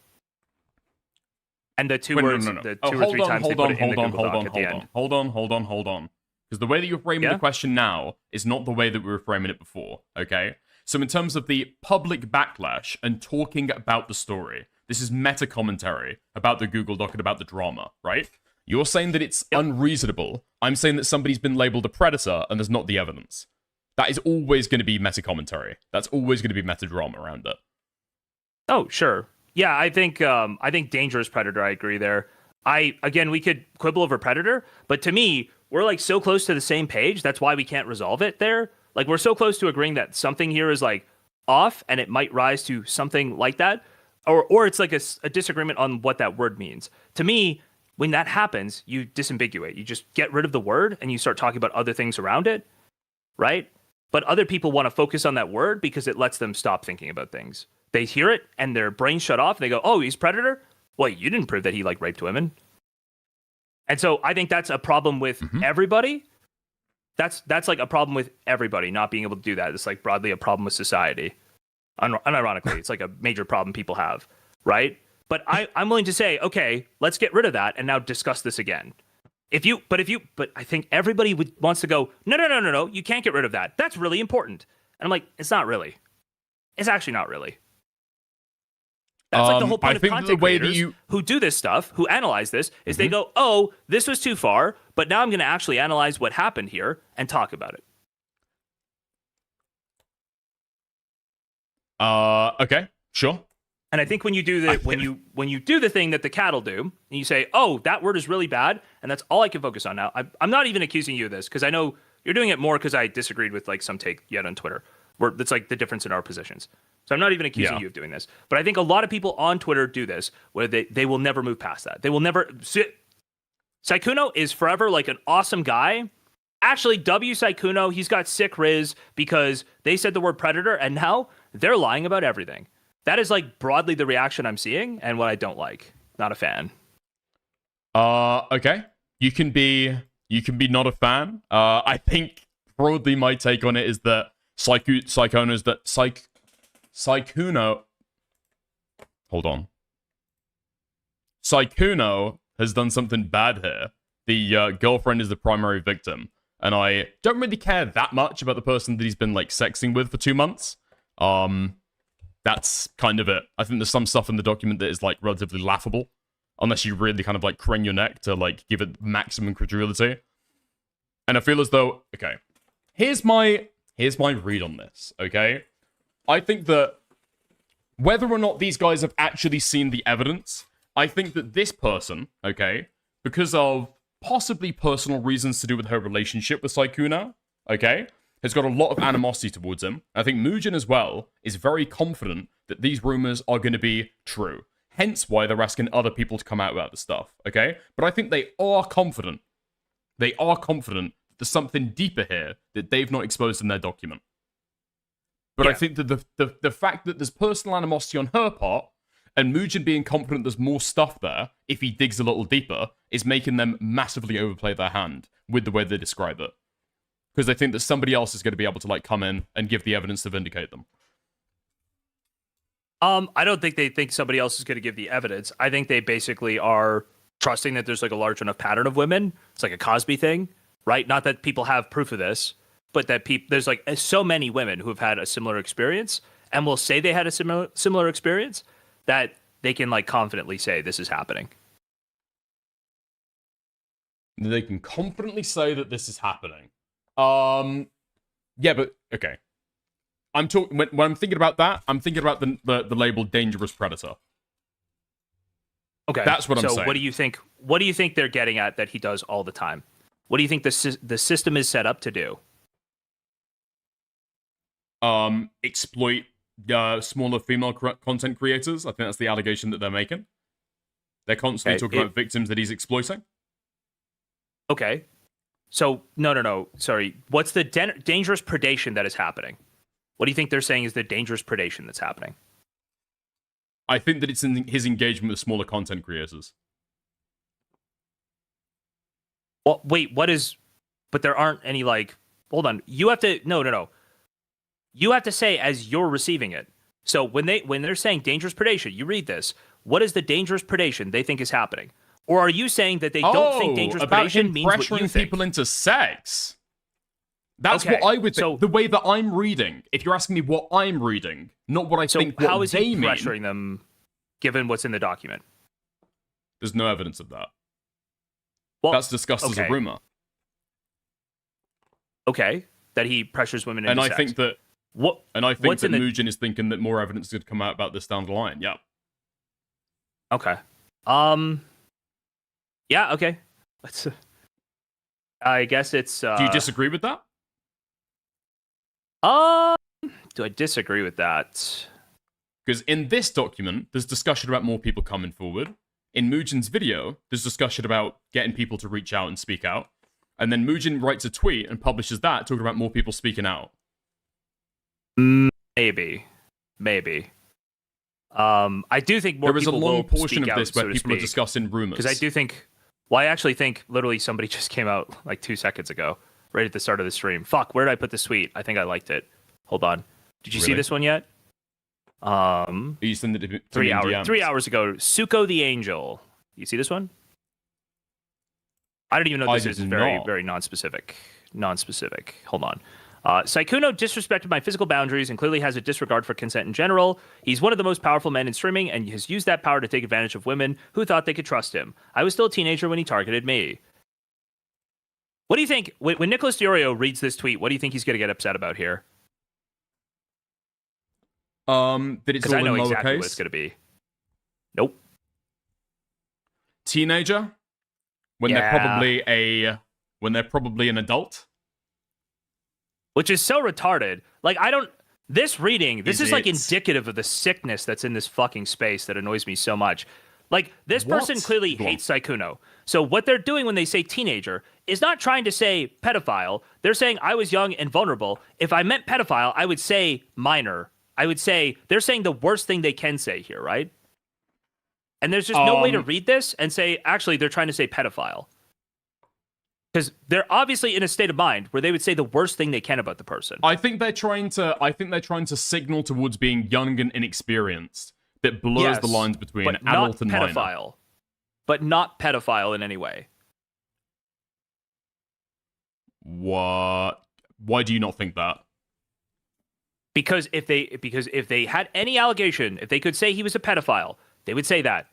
And the two words, the two or three times they put it in the Google Doc at the end. Hold on. Because the way that you're framing the question now is not the way that we were framing it before, okay? So in terms of the public backlash and talking about the story, this is meta-commentary about the Google Doc and about the drama, right? You're saying that it's unreasonable. I'm saying that somebody's been labeled a predator and there's not the evidence. That is always going to be meta-commentary. That's always going to be meta-drama around it. Oh, sure. Yeah, I think dangerous predator, I agree there. Again, we could quibble over predator, but to me, we're like so close to the same page. That's why we can't resolve it there. Like, we're so close to agreeing that something here is like off and it might rise to something like that. Or it's like a disagreement on what that word means. To me, when that happens, you disambiguate. You just get rid of the word and you start talking about other things around it, right? But other people want to focus on that word because it lets them stop thinking about things. They hear it and their brains shut off. And they go, "Oh, he's predator? Well, you didn't prove that he like raped women." And so I think that's a problem with everybody. That's like a problem with everybody not being able to do that. It's like broadly a problem with society. Unironically, it's like a major problem people have, right? But I'm willing to say, okay, let's get rid of that and now discuss this again. But I think everybody wants to go, no, you can't get rid of that. That's really important. And I'm like, it's not really. It's actually not really. That's like the whole point of content creators who do this stuff, who analyze this, is they go, oh, this was too far, but now I'm going to actually analyze what happened here and talk about it. Okay, sure. And I think when you do the when you do the thing that the cattle do, and you say, "Oh, that word is really bad," and that's all I can focus on now. I'm not even accusing you of this because I know you're doing it more because I disagreed with like some take you had on Twitter, where that's like the difference in our positions. So I'm not even accusing you of doing this. But I think a lot of people on Twitter do this, where they will never move past that. They will never. Sykkuno is forever like an awesome guy. Actually, W Sykkuno, he's got sick riz because they said the word predator, and now they're lying about everything. That is like broadly the reaction I'm seeing and what I don't like. Not a fan. Okay. You can be not a fan. I think broadly my take on it is that Sykkuno. Hold on. Sykkuno has done something bad here. The girlfriend is the primary victim, and I don't really care that much about the person that he's been like sexing with for 2 months. That's kind of it. I think there's some stuff in the document that is like relatively laughable, unless you really kind of like crane your neck to like give it maximum credulity. And I feel as though, okay, here's my read on this, okay? I think that whether or not these guys have actually seen the evidence, I think that this person, okay, because of possibly personal reasons to do with her relationship with Sykkuno, okay, has got a lot of animosity towards him. I think Mugen as well is very confident that these rumors are going to be true. Hence why they're asking other people to come out about the stuff, okay? But I think they are confident. They are confident that there's something deeper here that they've not exposed in their document. But I think that the fact that there's personal animosity on her part, and Mugen being confident there's more stuff there, if he digs a little deeper, is making them massively overplay their hand with the way they describe it. Because they think that somebody else is going to be able to like come in and give the evidence to vindicate them. I don't think they think somebody else is going to give the evidence. I think they basically are trusting that there's like a large enough pattern of women. It's like a Cosby thing, right? Not that people have proof of this, but that there's like so many women who have had a similar experience and will say they had a similar experience that they can like confidently say this is happening. They can confidently say that this is happening. Yeah, but okay. I'm talking when I'm thinking about that. I'm thinking about the label "dangerous predator." Okay, that's what I'm saying. So, what do you think? What do you think they're getting at that he does all the time? What do you think the system is set up to do? Exploit smaller female content creators. I think that's the allegation that they're making. They're constantly talking about victims that he's exploiting. Okay. So, no. Sorry. What's the dangerous predation that is happening? What do you think they're saying is the dangerous predation that's happening? I think that it's in his engagement with smaller content creators. Well, wait, what is... But there aren't any, like... Hold on. You have to... No. You have to say as you're receiving it. So when they're saying dangerous predation, you read this. What is the dangerous predation they think is happening? Or are you saying that they don't think dangerous predation means what you think? People into sex. That's what I would think. So, the way that I'm reading, if you're asking me what I'm reading, not what I think what how is they he mean. pressuring them, given what's in the document? There's no evidence of that. Well, that's discussed as a rumor. Okay, that he pressures women into sex. I think that Mugen is thinking that more evidence could come out about this down the line. Yeah. Okay. Yeah, okay. I guess it's... Do you disagree with that? Do I disagree with that? Because in this document, there's discussion about more people coming forward. in Mujin's video, there's discussion about getting people to reach out and speak out. And then Mujin writes a tweet and publishes that talking about more people speaking out. Maybe. I do think more there was a people long will portion speak of this out, where so to people are speak. discussing rumors. Because I do think, well, I actually think literally somebody just came out like 2 seconds ago, right at the start of the stream. Fuck, where did I put this tweet? I think I liked it. Hold on. Did you see Really? this one yet? You sent it to me 3 in hours. DMs. 3 hours ago. Sykkuno the Angel. You see this one? I don't even know what this is. It's very, very non-specific. Hold on. Sykkuno disrespected my physical boundaries and clearly has a disregard for consent in general. He's one of the most powerful men in streaming and has used that power to take advantage of women who thought they could trust him. I was still a teenager when he targeted me. What do you think? When Nicholas Diorio reads this tweet, what do you think he's going to get upset about here? That it's all I know in exactly lowercase. what it's going to be. Nope. Teenager? When they're probably an adult? Which is so retarded. Like, this reading, this is like it? indicative of the sickness that's in this fucking space that annoys me so much. Like, this person clearly hates Sykkuno. So what they're doing when they say teenager is not trying to say pedophile. They're saying I was young and vulnerable. If I meant pedophile, I would say minor. I would say, they're saying the worst thing they can say here, right? And there's just no way to read this and say, actually, they're trying to say pedophile. Because they're obviously in a state of mind where they would say the worst thing they can about the person. I think they're trying to signal towards being young and inexperienced. That blurs the lines between but adult not and pedophile. minor. But not pedophile in any way. What? Why do you not think that? Because if they had any allegation, if they could say he was a pedophile, they would say that.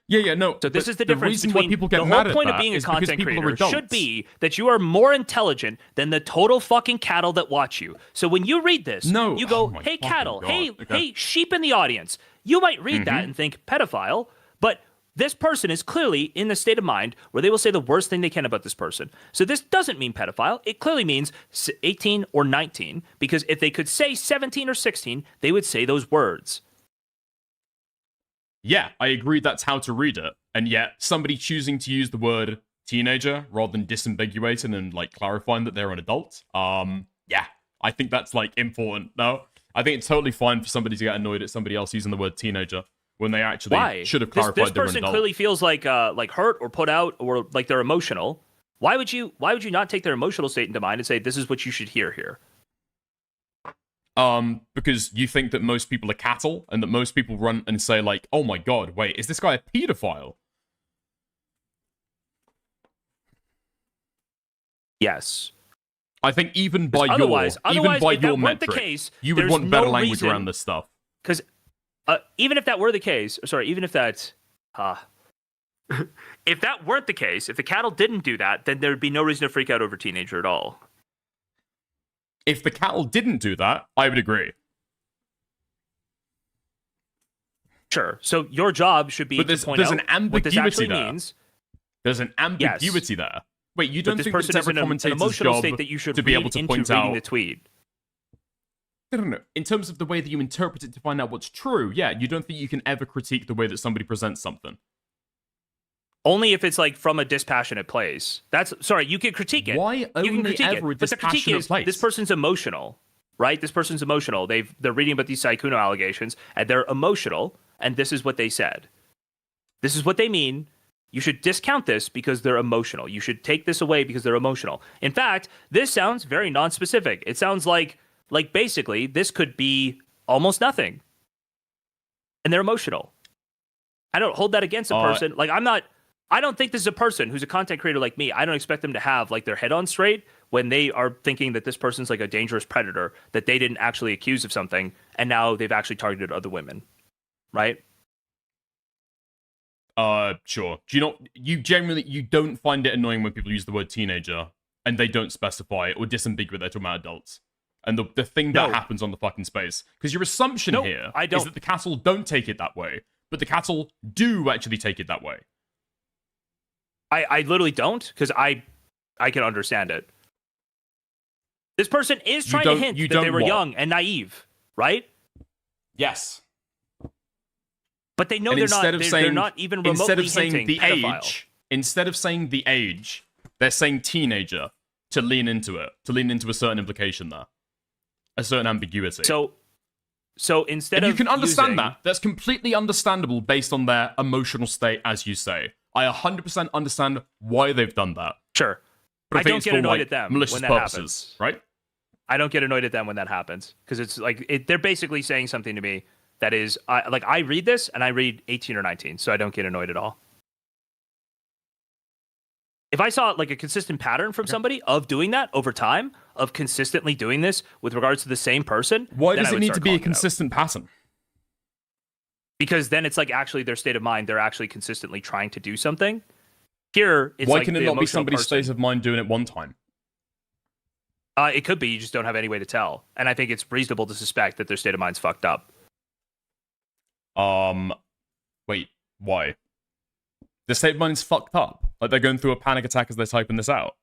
Yeah, no. So this is the the difference reason between why people get the mad whole at point of that being a is because content people are creator should adults. be that you are more intelligent than the total fucking cattle that watch you. So when you read this, you go, hey cattle, hey sheep in the audience. You might read that and think pedophile, but this person is clearly in the state of mind where they will say the worst thing they can about this person. So this doesn't mean pedophile. It clearly means 18 or 19, because if they could say 17 or 16, they would say those words. Yeah, I agree that's how to read it. And yet, somebody choosing to use the word teenager rather than disambiguating and, like, clarifying that they're an adult, yeah, I think that's, like, important. No, I think it's totally fine for somebody to get annoyed at somebody else using the word teenager when they actually should have clarified this they're an person adult. clearly feels like hurt or put out or like they're emotional. Why would you not take their emotional state into mind and say this is what you should hear here? Because you think that most people are cattle and that most people run and say, like, oh my god, wait, is this guy a pedophile? Yes. I think even by if that weren't metric, the case, you would there's want better no language reason- around this stuff. Because even if that were the case, if that weren't the case, if the cattle didn't do that, then there'd be no reason to freak out over teenager at all. If the cattle didn't do that, I would agree. Sure. So your job should be But to point there's out an what this ambiguity actually there. means. There's an ambiguity there. Wait, you But don't this think person that it's is in every an commentator's emotional job state that you should to be read able to into point reading out the tweet? No. In terms of the way that you interpret it to find out what's true, yeah, you don't think you can ever critique the way that somebody presents something. Only if it's like from a dispassionate place. You can critique it. Why You can only critique ever a it. But the critique dispassionate is place? this person's emotional, right? This person's emotional. They're reading about these Sykkuno allegations and they're emotional, and this is what they said. This is what they mean. You should discount this because they're emotional. You should take this away because they're emotional. In fact, this sounds very non-specific. It sounds like basically this could be almost nothing. And they're emotional. I don't hold that against a person. I don't think this is a person who's a content creator like me. I don't expect them to have like their head on straight when they are thinking that this person's like a dangerous predator that they didn't actually accuse of something and now they've actually targeted other women. Right? Sure. Do you don't find it annoying when people use the word teenager and they don't specify or disambiguate they're talking about adults? And the thing that happens on the fucking space. Because your assumption here is that the cattle don't take it that way, but the cattle do actually take it that way. I literally don't, because I can understand it. This person is trying to hint that they were young and naive, right? Yes. But they know And they're not. instead of They're saying, not even instead remotely of saying hinting the pedophile. age, instead of saying the age, they're saying teenager to lean into it, to lean into a certain implication there, a certain ambiguity. So instead and of you can understand using, that. That's completely understandable based on their emotional state, as you say. I 100% understand why they've done that. Sure. But I think don't it's get for, annoyed like, at them malicious when that purposes, happens. right? I don't get annoyed at them when that happens because it's like they're basically saying something to me that is like I read this and I read 18 or 19, so I don't get annoyed at all. If I saw like a consistent pattern from somebody of doing that over time, of consistently doing this with regards to the same person, Why then does I it would need start to be a calling it out. consistent pattern? Because then it's like actually their state of mind. They're actually consistently trying to do something. Here, it's Why like can it the not be emotional somebody's person. state of mind doing it one time? It could be. You just don't have any way to tell. And I think it's reasonable to suspect that their state of mind's fucked up. Wait, why? The state of mind's fucked up. Like they're going through a panic attack as they're typing this out.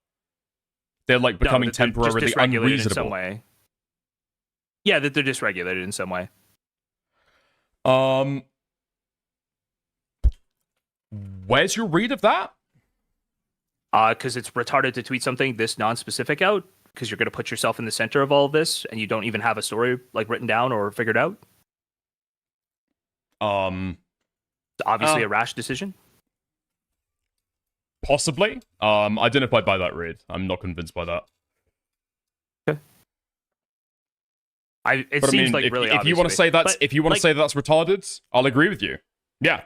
They're like becoming that they're just temporarily dysregulated unreasonable. in some way. Yeah, that they're dysregulated in some way. Where's your read of that? Because it's retarded to tweet something this non-specific out, because you're going to put yourself in the center of all of this, and you don't even have a story like written down or figured out. It's obviously a rash decision. Possibly. I don't know if I buy that read. I'm not convinced by that. It But seems I mean, like if, really if obvious you want to to me. say that's But, if you want to like, say that's retarded, I'll agree with you. Yeah,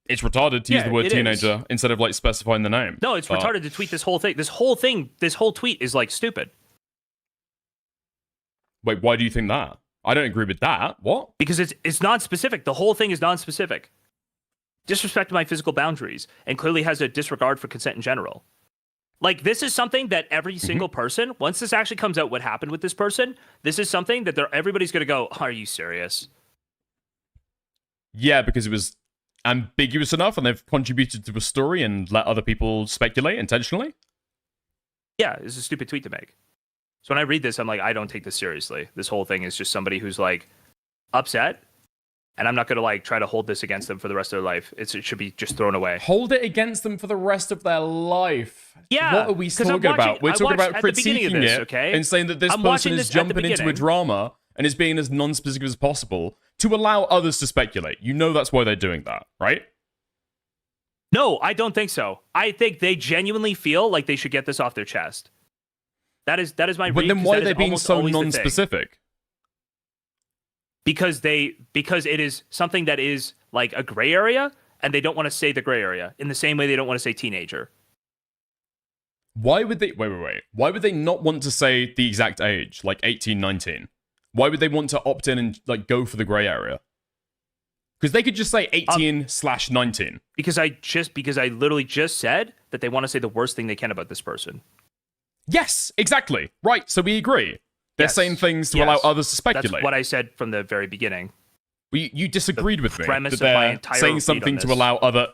it's retarded to use the word it is. teenager instead of like specifying the name. No, it's But- retarded to tweet this whole thing. This whole tweet is like stupid. Wait, why do you think that? I don't agree with that. What? Because it's non-specific. The whole thing is non-specific. Disrespect my physical boundaries, and clearly has a disregard for consent in general. Like, this is something that every single person, once this actually comes out what happened with this person, this is something that everybody's going to go, are you serious? Yeah, because it was ambiguous enough and they've contributed to a story and let other people speculate intentionally. Yeah, it's a stupid tweet to make. So when I read this, I'm like, I don't take this seriously. This whole thing is just somebody who's like upset, and I'm not going to like try to hold this against them for the rest of their life. It should be just thrown away. Hold it against them for the rest of their life. Yeah. What are we 'cause I'm talking about? watching- We're I talking watched about at the beginning of critiquing this, it okay? and saying that this I'm person watching is this at the jumping into a beginning. drama and is being as non-specific as possible to allow others to speculate. You know that's why they're doing that, right? No, I don't think so. I think they genuinely feel like they should get this off their chest. That is my But read. then 'Cause why that are they is being almost so always the thing. non-specific? Because it is something that is like a gray area, and they don't want to say the gray area in the same way they don't want to say teenager. Why would they... Wait. Why would they not want to say the exact age, like 18, 19? Why would they want to opt in and like go for the gray area? Because they could just say 18/19. Because I literally just said that they want to say the worst thing they can about this person. Yes, exactly. Right, so we agree. They're Yes. saying things to Yes. allow others to speculate. That's what I said from the very beginning. Well, you disagreed with me. premise That of my they're entire saying read something on to this. allow other...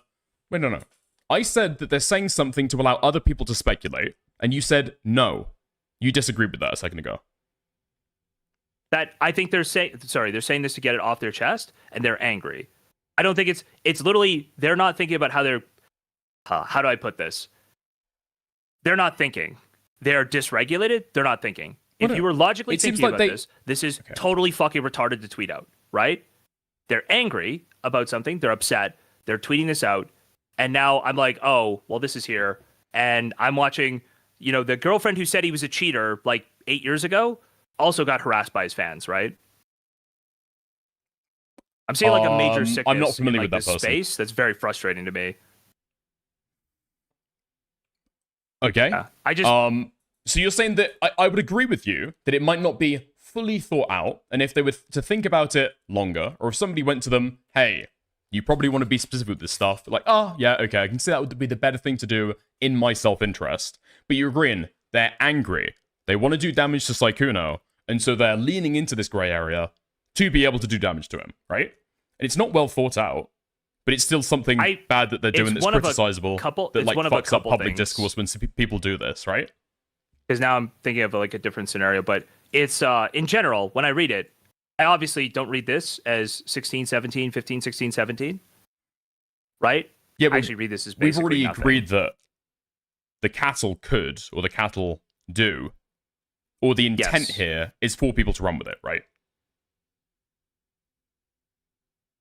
Wait, no. I said that they're saying something to allow other people to speculate, and you said no. You disagreed with that a second ago. That I think they're saying this to get it off their chest, and they're angry. I don't think it's literally they're not thinking about how they're. How do I put this? They're not thinking. They're dysregulated. They're not thinking. Well, If no. you were logically It seems thinking like about they- this is totally fucking retarded to tweet out, right? They're angry about something. They're upset. They're tweeting this out, and now I'm like, oh, well, this is here, and I'm watching. You know, the girlfriend who said he was a cheater like 8 years ago also got harassed by his fans, right? I'm seeing like a major sickness I'm not familiar in, like, with that this person. space. That's very frustrating to me. Okay. I just so you're saying that I would agree with you that it might not be fully thought out, and if they were to think about it longer, or if somebody went to them, hey, you probably want to be specific with this stuff, like, oh, yeah, okay, I can see that would be the better thing to do in my self-interest. But you're agreeing, they're angry. They want to do damage to Sykkuno, and so they're leaning into this grey area to be able to do damage to him, right? And it's not well thought out, but it's still something bad that they're doing it's that's one of a criticizable, couple- that it's like one of a fucks up couple public things. discourse when people do this, right? Because now I'm thinking of like a different scenario, but it's in general when I read it, I obviously don't read this as 16, 17, 15, 16, 17. Right? Yeah, I actually read this as we've basically already nothing. agreed that the cattle could, or the cattle do, or the intent here is for people to run with it, right?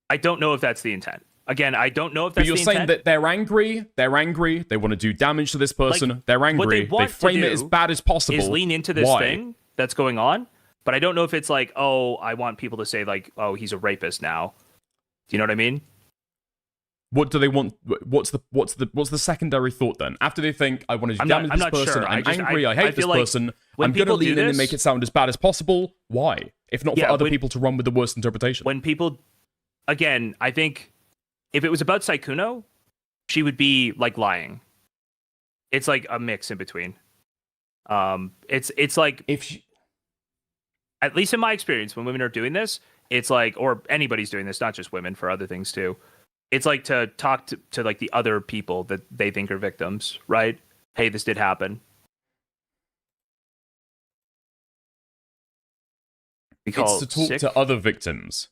I don't know if that's the intent. Again, I don't know if But that's you're the saying intent. that they're angry, they want to do damage to this person, they're angry, they frame it as bad as possible. Is lean into this Why? thing that's going on, but I don't know if it's like, oh, I want people to say like, oh, he's a rapist now. Do you know what I mean? What do they want? What's the secondary thought then? After they think, I want to do damage to this person, sure. I'm angry, I hate this feel like person, when I'm going to people do lean in and this- make it sound as bad as possible. Why? If not for other people to run with the worst interpretation. When people, again, I think if it was about Sykkuno, she would be like lying. It's like a mix in between. It's like if she, at least in my experience, when women are doing this, it's like, or anybody's doing this, not just women, for other things too. It's like to talk to like the other people that they think are victims, right? Hey, this did happen. It's to talk to other victims.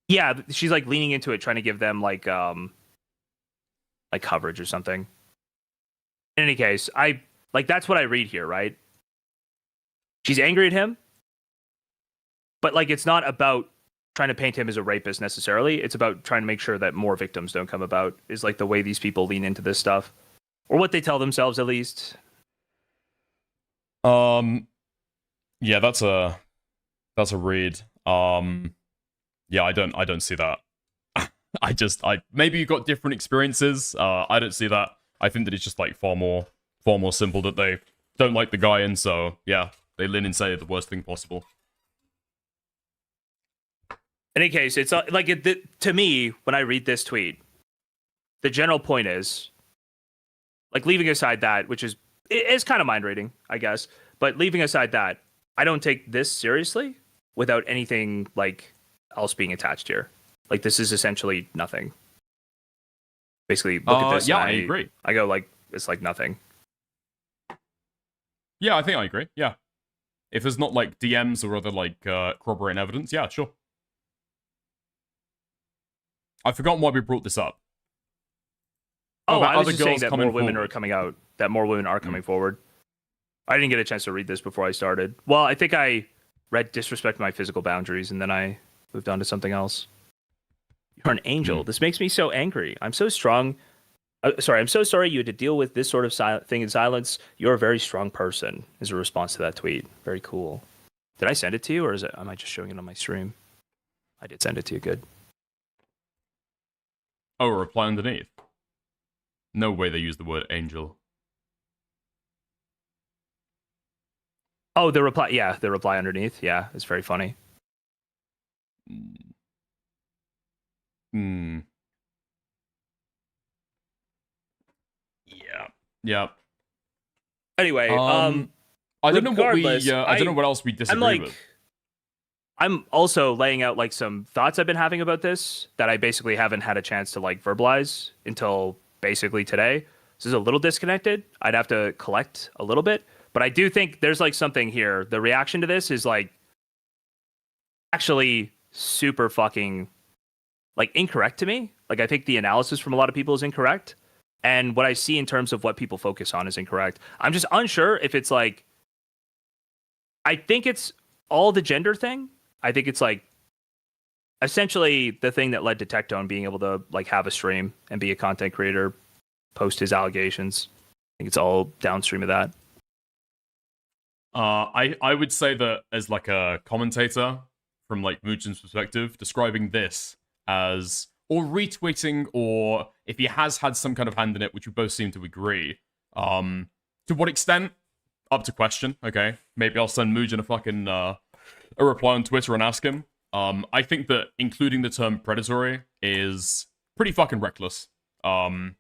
Yeah, she's like leaning into it, trying to give them like coverage or something. In any case, that's what I read here, right? She's angry at him, but like it's not about trying to paint him as a rapist necessarily. It's about trying to make sure that more victims don't come about, is like the way these people lean into this stuff, or what they tell themselves at least. Yeah, that's a read. Yeah, I don't see that. Maybe you've got different experiences. I don't see that. I think that it's just like far more simple that they don't like the guy, and so yeah, they lean and say the worst thing possible. In any case, it's like to me, when I read this tweet, the general point is, like, leaving aside that, which is kind of mind reading, I guess, but leaving aside that, I don't take this seriously without anything like else being attached here. Like, this is essentially nothing. Basically, look at this. Yeah, I agree. I go like, it's like nothing. Yeah, I think I agree. Yeah, if there's not like DMs or other like corroborating evidence, yeah, sure. I've forgotten why we brought this up. Oh, about I was other just saying girls that coming more women forward. are coming out. That more women are coming forward. I didn't get a chance to read this before I started. Well, I think I read disrespect my physical boundaries, and then I moved on to something else. You're an angel. This makes me so angry. I'm so strong. I'm so sorry you had to deal with this sort of thing in silence. You're a very strong person, is a response to that tweet. Very cool. Did I send it to you, or am I just showing it on my stream? I did send it to you. Good. Oh, a reply underneath. No way they use the word angel. Oh, the reply. Yeah, the reply underneath. Yeah, it's very funny. Hmm. Yeah. Yeah. Anyway, I don't know what we. regardless, I don't know what else we disagree with. I'm also laying out like some thoughts I've been having about this that I basically haven't had a chance to like verbalize until basically today. This is a little disconnected. I'd have to collect a little bit, but I do think there's like something here. The reaction to this is like actually super fucking like incorrect to me. Like, I think the analysis from a lot of people is incorrect. And what I see in terms of what people focus on is incorrect. I'm just unsure if it's like, I think it's all the gender thing. I think it's like essentially the thing that led to Tectone being able to like have a stream and be a content creator, post his allegations. I think it's all downstream of that. I would say that as like a commentator from like Mugen's perspective, describing this as or retweeting, or if he has had some kind of hand in it, which we both seem to agree, to what extent? Up to question. Okay, maybe I'll send Mugen a fucking a reply on Twitter and ask him. I think that including the term predatory is pretty fucking reckless. In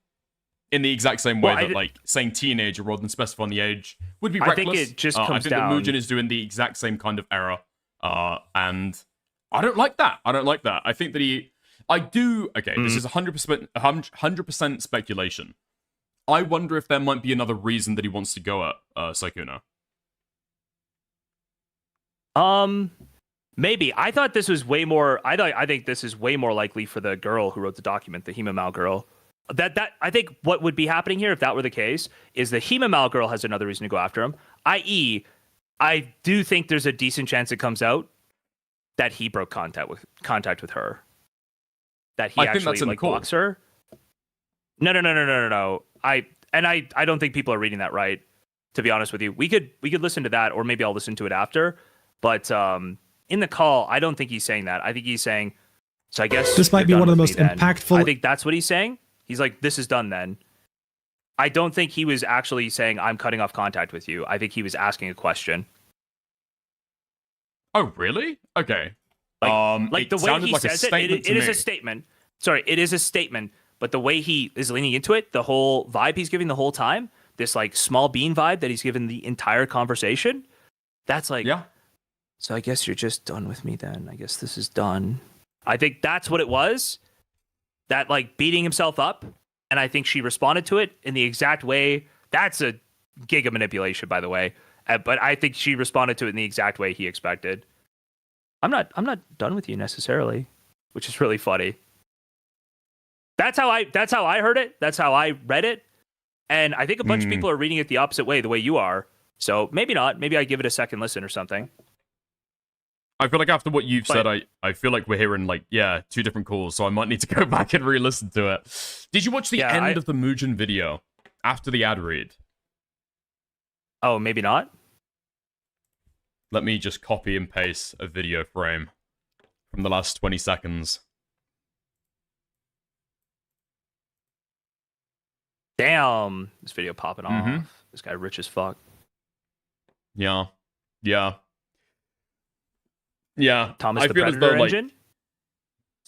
the exact same way that like saying teenager rather than specifying the age would be reckless. I think it just I comes think down. that Mugen is doing the exact same kind of error, and I don't like that. I don't like that. I think that I do. Okay, this is 100% speculation. I wonder if there might be another reason that he wants to go at Sykkuno. Maybe. I thought this was way more. I think this is way more likely for the girl who wrote the document, the Himamal girl. That I think what would be happening here if that were the case is the Himamal girl has another reason to go after him. I.e., I do think there's a decent chance it comes out that he broke contact with her. That he actually like blocks her. No. I don't think people are reading that right. To be honest with you, we could listen to that, or maybe I'll listen to it after. But in the call, I don't think he's saying that. I think he's saying, so I guess this might be one of the most impactful. I think that's what he's saying. He's like, this is done then. I don't think he was actually saying, I'm cutting off contact with you. I think he was asking a question. Oh, really? Okay. Like the way he says it is a statement. Sorry, it is a statement. But the way he is leaning into it, the whole vibe he's giving the whole time, this like small bean vibe that he's given the entire conversation, that's like, yeah. So I guess you're just done with me then. I guess this is done. I think that's what it was. That like beating himself up. And I think she responded to it in the exact way. That's a giga manipulation, by the way. But I think she responded to it in the exact way he expected. I'm not done with you necessarily, which is really funny. That's how I heard it. That's how I read it. And I think a bunch of people are reading it the opposite way, the way you are. So maybe not. Maybe I give it a second listen or something. I feel like after what you've said, I feel like we're hearing like, yeah, two different calls, so I might need to go back and re-listen to it. Did you watch the end of the Mugen video after the ad read? Oh, maybe not. Let me just copy and paste a video frame from the last 20 seconds. Damn, this video popping off. This guy rich as fuck. Yeah. Thomas the Predator engine?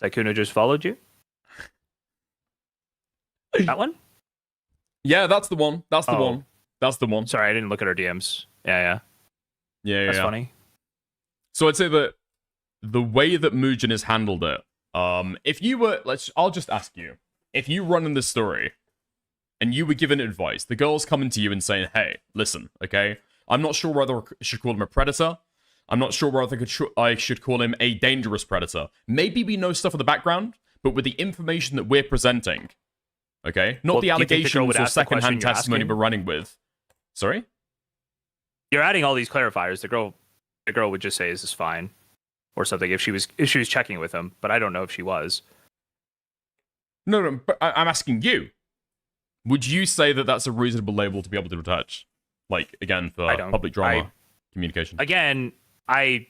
Sykkuno just followed you? That one? Yeah, that's the one. That's the one. That's the one. Sorry, I didn't look at our DMs. Yeah. That's funny. So I'd say that the way that Mugen has handled it, if you were, I'll just ask you, if you run in this story and you were given advice, the girl's coming to you and saying, hey, listen, okay, I'm not sure whether I should call him a predator. I'm not sure whether I should call him a dangerous predator. Maybe we know stuff in the background, but with the information that we're presenting, okay, not the allegations or secondhand testimony we're running with. Sorry? You're adding all these clarifiers. The girl would just say, "Is this fine?" or something if she was checking with him. But I don't know if she was. No. But I'm asking you. Would you say that that's a reasonable label to be able to attach? Like again for public drama communication. Again, I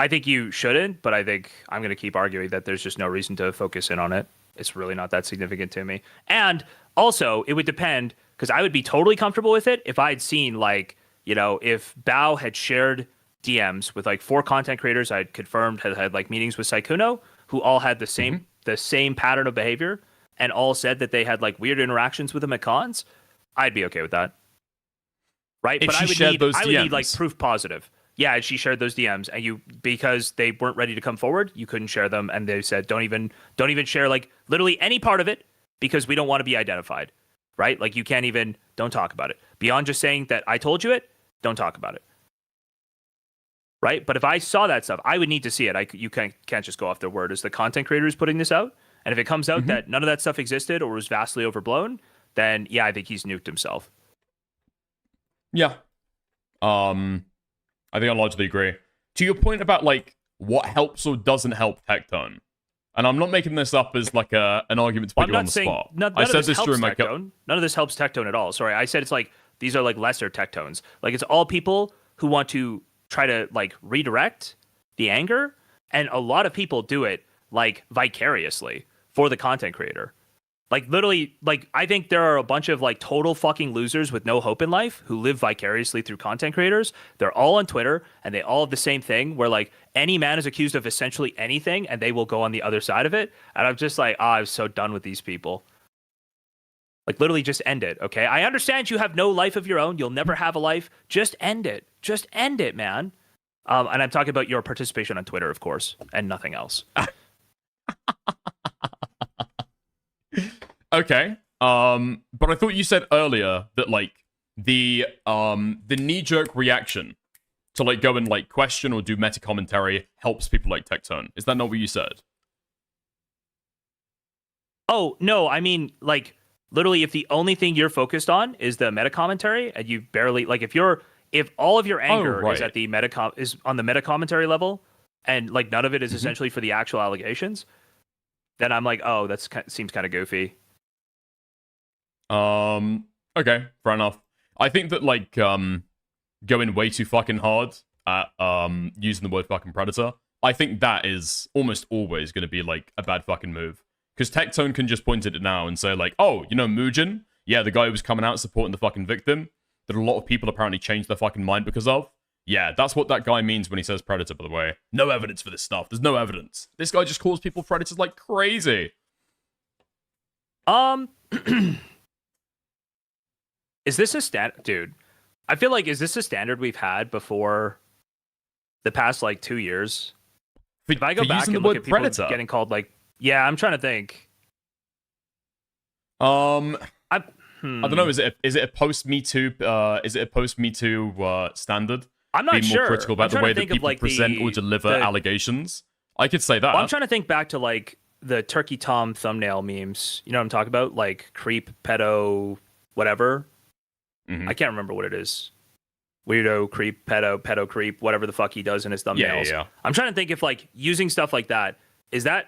think you shouldn't, but I think I'm going to keep arguing that there's just no reason to focus in on it. It's really not that significant to me. And also, it would depend, because I would be totally comfortable with it if I'd seen, like, you know, if Bao had shared DMs with, like, 4 content creators I'd confirmed had like, meetings with Sykkuno, who all had the same pattern of behavior, and all said that they had, like, weird interactions with him at cons, I'd be okay with that. Right? If but she I would shared need, those I would DMs. need, like, proof positive. Yeah, she shared those DMs, and because they weren't ready to come forward, you couldn't share them, and they said don't even share like literally any part of it because we don't want to be identified, right? Like you can't even don't talk about it beyond just saying that I told you it. Don't talk about it, right? But if I saw that stuff, I would need to see it. You can't just go off their word as the content creator is putting this out, and if it comes out that none of that stuff existed or was vastly overblown, then yeah, I think he's nuked himself. Yeah. I think I largely agree. To your point about, like, what helps or doesn't help Tectone, and I'm not making this up as, like, an argument to put you on the spot. I said this during my... None of this helps Tectone at all. Sorry, I said it's like, these are, like, lesser Tectones. Like, it's all people who want to try to, like, redirect the anger, and a lot of people do it, like, vicariously for the content creator. Like, literally, like, I think there are a bunch of, like, total fucking losers with no hope in life who live vicariously through content creators. They're all on Twitter, and they all have the same thing, where, like, any man is accused of essentially anything, and they will go on the other side of it. And I'm just like, I'm so done with these people. Like, literally just end it, okay? I understand you have no life of your own. You'll never have a life. Just end it. Just end it, man. And I'm talking about your participation on Twitter, of course, and nothing else. Okay. But I thought you said earlier that, like, the knee-jerk reaction to like go and like question or do meta commentary helps people like Tectone. Is that not what you said? Oh, no, I mean, like, literally, if the only thing you're focused on is the meta commentary, and you barely, like, if all of your anger is at the is on the meta commentary level, and, like, none of it is essentially for the actual allegations, then I'm like, oh, seems kind of goofy. Okay, fair enough. I think that, like, going way too fucking hard at, using the word fucking predator, I think that is almost always going to be, like, a bad fucking move. Because Tectone can just point at it now and say, like, oh, you know, Mugen? Yeah, the guy who was coming out supporting the fucking victim, that a lot of people apparently changed their fucking mind because of. Yeah, that's what that guy means when he says predator, by the way. No evidence for this stuff. There's no evidence. This guy just calls people predators like crazy. Is this a standard? Dude, I feel like, is this a standard we've had before the past, like, 2 years? If I go back and look at people predator getting called, like, yeah, I'm trying to think. I don't know. Is it a post Me Too? Is it a post Me Too standard? I'm not Being sure. more critical about the way that people like, present or deliver allegations. I could say that. Well, I'm trying to think back to like the Turkey Tom thumbnail memes. You know what I'm talking about? Like creep, pedo, whatever. I can't remember what it is. Weirdo, creep, pedo, creep, whatever the fuck he does in his thumbnails. Yeah. I'm trying to think if like using stuff like that is that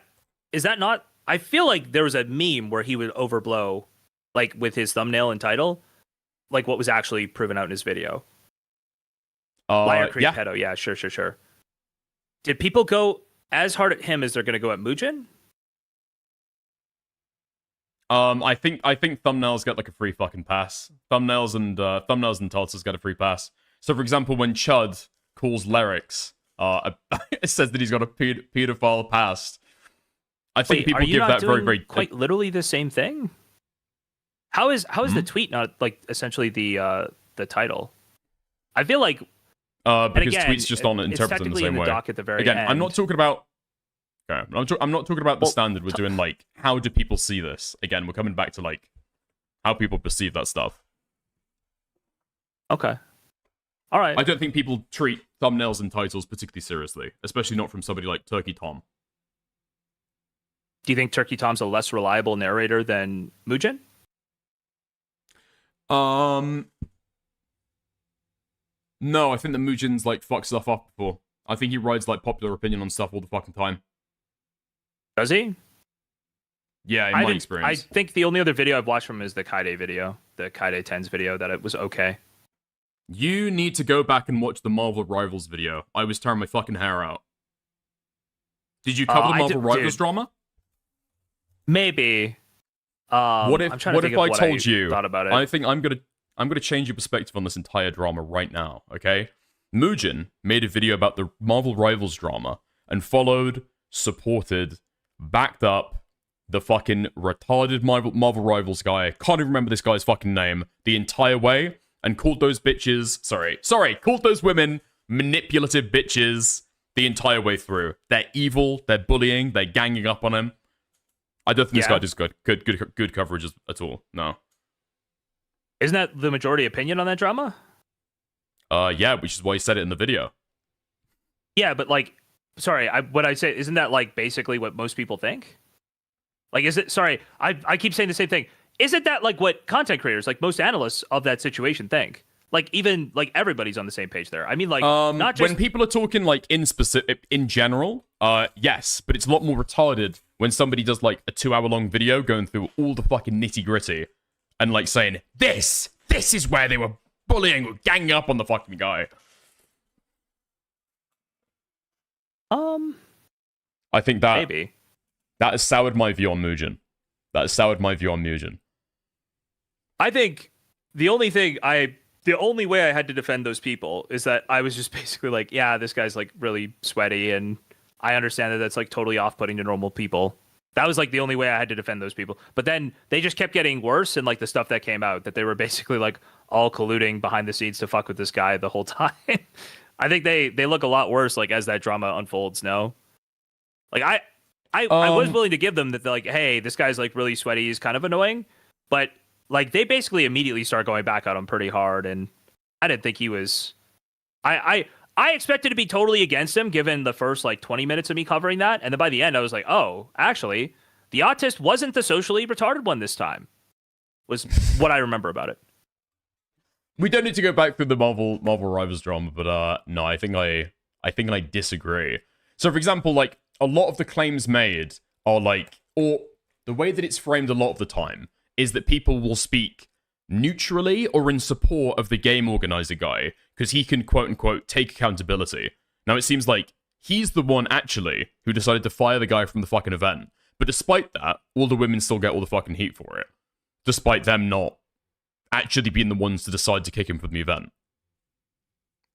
not? I feel like there was a meme where he would overblow, like with his thumbnail and title, like what was actually proven out in his video. Liar, creep, pedo. Yeah, sure. Did people go as hard at him as they're going to go at Mugen? I think thumbnails get like a free fucking pass. Thumbnails and titles get a free pass. So, for example, when Chud calls Lyrics, it says that he's got a pedophile past. I think people give that very quite literally the same thing. How is the tweet not like essentially the title? I feel like because again, tweets just aren't interpreted in the same way. Doc at the very again, end. I'm not talking about. Okay, I'm not talking about the standard. We're doing like how do people see this? Again, we're coming back to like how people perceive that stuff. Okay. All right. I don't think people treat thumbnails and titles particularly seriously, especially not from somebody like Turkey Tom. Do you think Turkey Tom's a less reliable narrator than Mugen? No, I think that Mugen's like fucked stuff up before. I think he rides like popular opinion on stuff all the fucking time. Does he? Yeah, in my experience. I think the only other video I've watched from him is the Kaide video, the Kaide 10s video, that it was okay. You need to go back and watch the Marvel Rivals video. I was tearing my fucking hair out. Did you cover the Marvel Rivals drama? Maybe. What if I told you? Thought about it. I think I'm gonna change your perspective on this entire drama right now. Okay, Mugen made a video about the Marvel Rivals drama and followed, supported, backed up the fucking retarded Marvel Rivals guy. Can't even remember this guy's fucking name the entire way, and called those bitches. Called those women manipulative bitches the entire way through. They're evil. They're bullying. They're ganging up on him. I don't think this guy does good coverage at all. No. Isn't that the majority opinion on that drama? Yeah, which is why he said it in the video. Yeah, but like, sorry, what I say, isn't that like basically what most people think? Like, is it, sorry, I keep saying the same thing. Isn't that like what content creators, like most analysts of that situation think? Like even like everybody's on the same page there. I mean, like not just when people are talking like in general, yes, but it's a lot more retarded when somebody does like a 2-hour long video going through all the fucking nitty gritty and like saying this is where they were bullying or ganging up on the fucking guy. I think that maybe that has soured my view on Mugen. I think the only way I had to defend those people is that I was just basically like, yeah, this guy's like really sweaty, and I understand that that's like totally off-putting to normal people. That was like the only way I had to defend those people. But then they just kept getting worse, and like the stuff that came out, that they were basically like all colluding behind the scenes to fuck with this guy the whole time. I think they look a lot worse like as that drama unfolds. No, like I was willing to give them that, like, hey, this guy's like really sweaty, he's kind of annoying, but like they basically immediately start going back at him pretty hard, and I didn't think he was. I I expected to be totally against him given the first like 20 minutes of me covering that. And then by the end, I was like, oh, actually, the autist wasn't the socially retarded one this time, was what I remember about it. We don't need to go back through the Marvel Rivals drama, but no, I think I disagree. So, for example, like a lot of the claims made are like, or the way that it's framed a lot of the time is that people will speak neutrally or in support of the game organizer guy because he can quote unquote take accountability. Now, it seems like he's the one actually who decided to fire the guy from the fucking event, but despite that, all the women still get all the fucking heat for it, despite them not actually being the ones to decide to kick him from the event.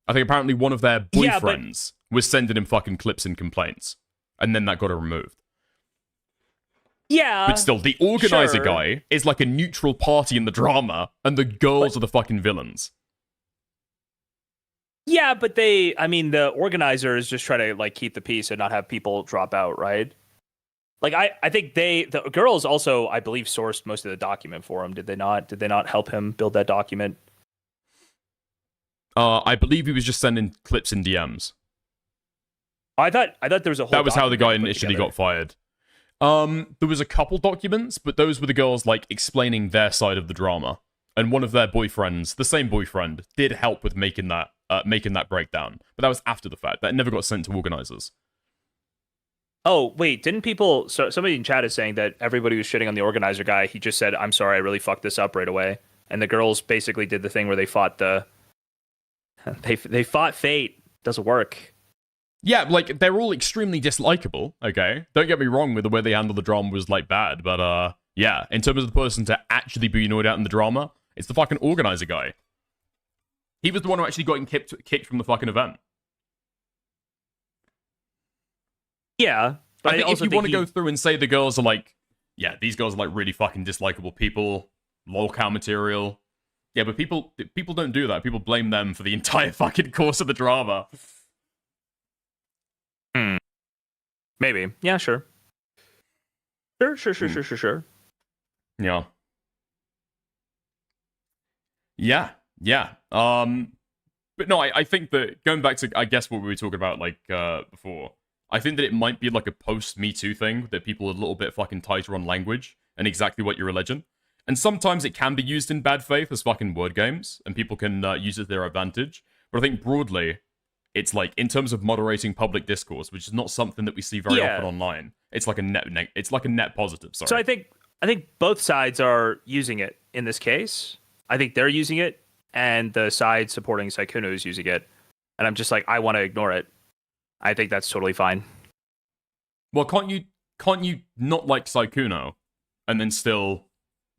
I think apparently one of their boyfriends was sending him fucking clips and complaints, and then that got her removed. Yeah. But still, the organizer sure. guy is like a neutral party in the drama, and the girls are the fucking villains. Yeah, but the organizers just try to like keep the peace and not have people drop out, right? Like I think the girls also, I believe, sourced most of the document for him. Did they not? Did they not help him build that document? I believe he was just sending clips in DMs. I thought there was a whole. That was how the guy document put initially together. got fired. There was a couple documents, but those were the girls like explaining their side of the drama, and one of their boyfriends, the same boyfriend, did help with making that breakdown. But that was after the fact. That never got sent to organizers. Oh wait, didn't people? So somebody in chat is saying that everybody was shitting on the organizer guy. He just said, "I'm sorry, I really fucked this up right away." And the girls basically did the thing where they fought they fought fate. Doesn't work. Yeah, like, they're all extremely dislikable, okay? Don't get me wrong with the way they handle the drama was, like, bad, but, yeah, in terms of the person to actually be annoyed out in the drama, it's the fucking organizer guy. He was the one who actually got him kicked from the fucking event. Yeah, but I think if you want to go through and say the girls are, like, yeah, these girls are, like, really fucking dislikable people, lolcow material. Yeah, but people don't do that. People blame them for the entire fucking course of the drama. Maybe. Yeah, sure. Sure. Yeah. Yeah. But no, I think that going back to, I guess, what we were talking about, like, before, I think that it might be like a post-Me Too thing, that people are a little bit fucking tighter on language and exactly what you're alleging. And sometimes it can be used in bad faith as fucking word games, and people can use it to their advantage. But I think broadly, it's like, in terms of moderating public discourse, which is not something that we see very often online, it's like a net positive. Sorry. So I think both sides are using it in this case. I think they're using it, and the side supporting Sykkuno is using it. And I'm just like, I want to ignore it. I think that's totally fine. Well, can't you not like Sykkuno and then still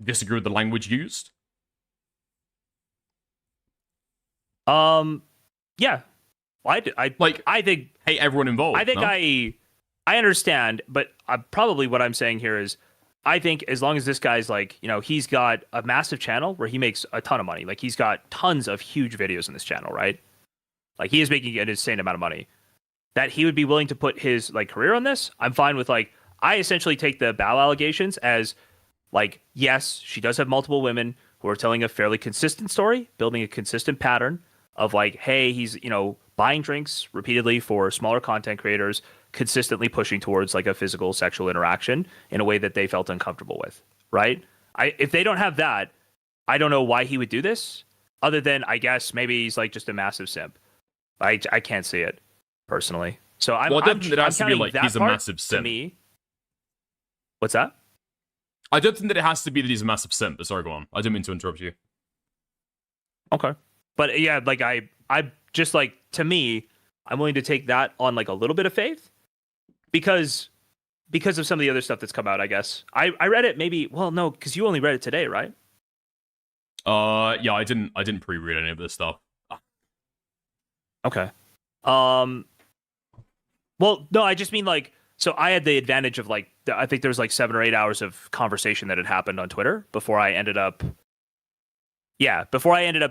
disagree with the language used? Yeah. I think hate everyone involved. I think no? I understand, but probably what I'm saying here is, I think as long as this guy's like, he's got a massive channel where he makes a ton of money. Like, he's got tons of huge videos in this channel, right? Like, he is making an insane amount of money. That he would be willing to put his like career on this, I'm fine with. Like, I essentially take the Bao allegations as like, yes, she does have multiple women who are telling a fairly consistent story, building a consistent pattern of like, hey, he's, buying drinks repeatedly for smaller content creators, consistently pushing towards like a physical sexual interaction in a way that they felt uncomfortable with, right? If they don't have that, I don't know why he would do this, other than, I guess, maybe he's like just a massive simp. I can't see it, personally. So I don't think it has to be like he's a massive simp. Me. What's that? I don't think that it has to be that he's a massive simp. But sorry, go on. I didn't mean to interrupt you. Okay. But yeah, like I just like, to me, I'm willing to take that on like a little bit of faith because of some of the other stuff that's come out, I guess. I read it no, because you only read it today, right? Yeah, I didn't pre-read any of this stuff. Okay. Well, no, I just mean like, so I had the advantage of like, I think there was like 7 or 8 hours of conversation that had happened on Twitter before I ended up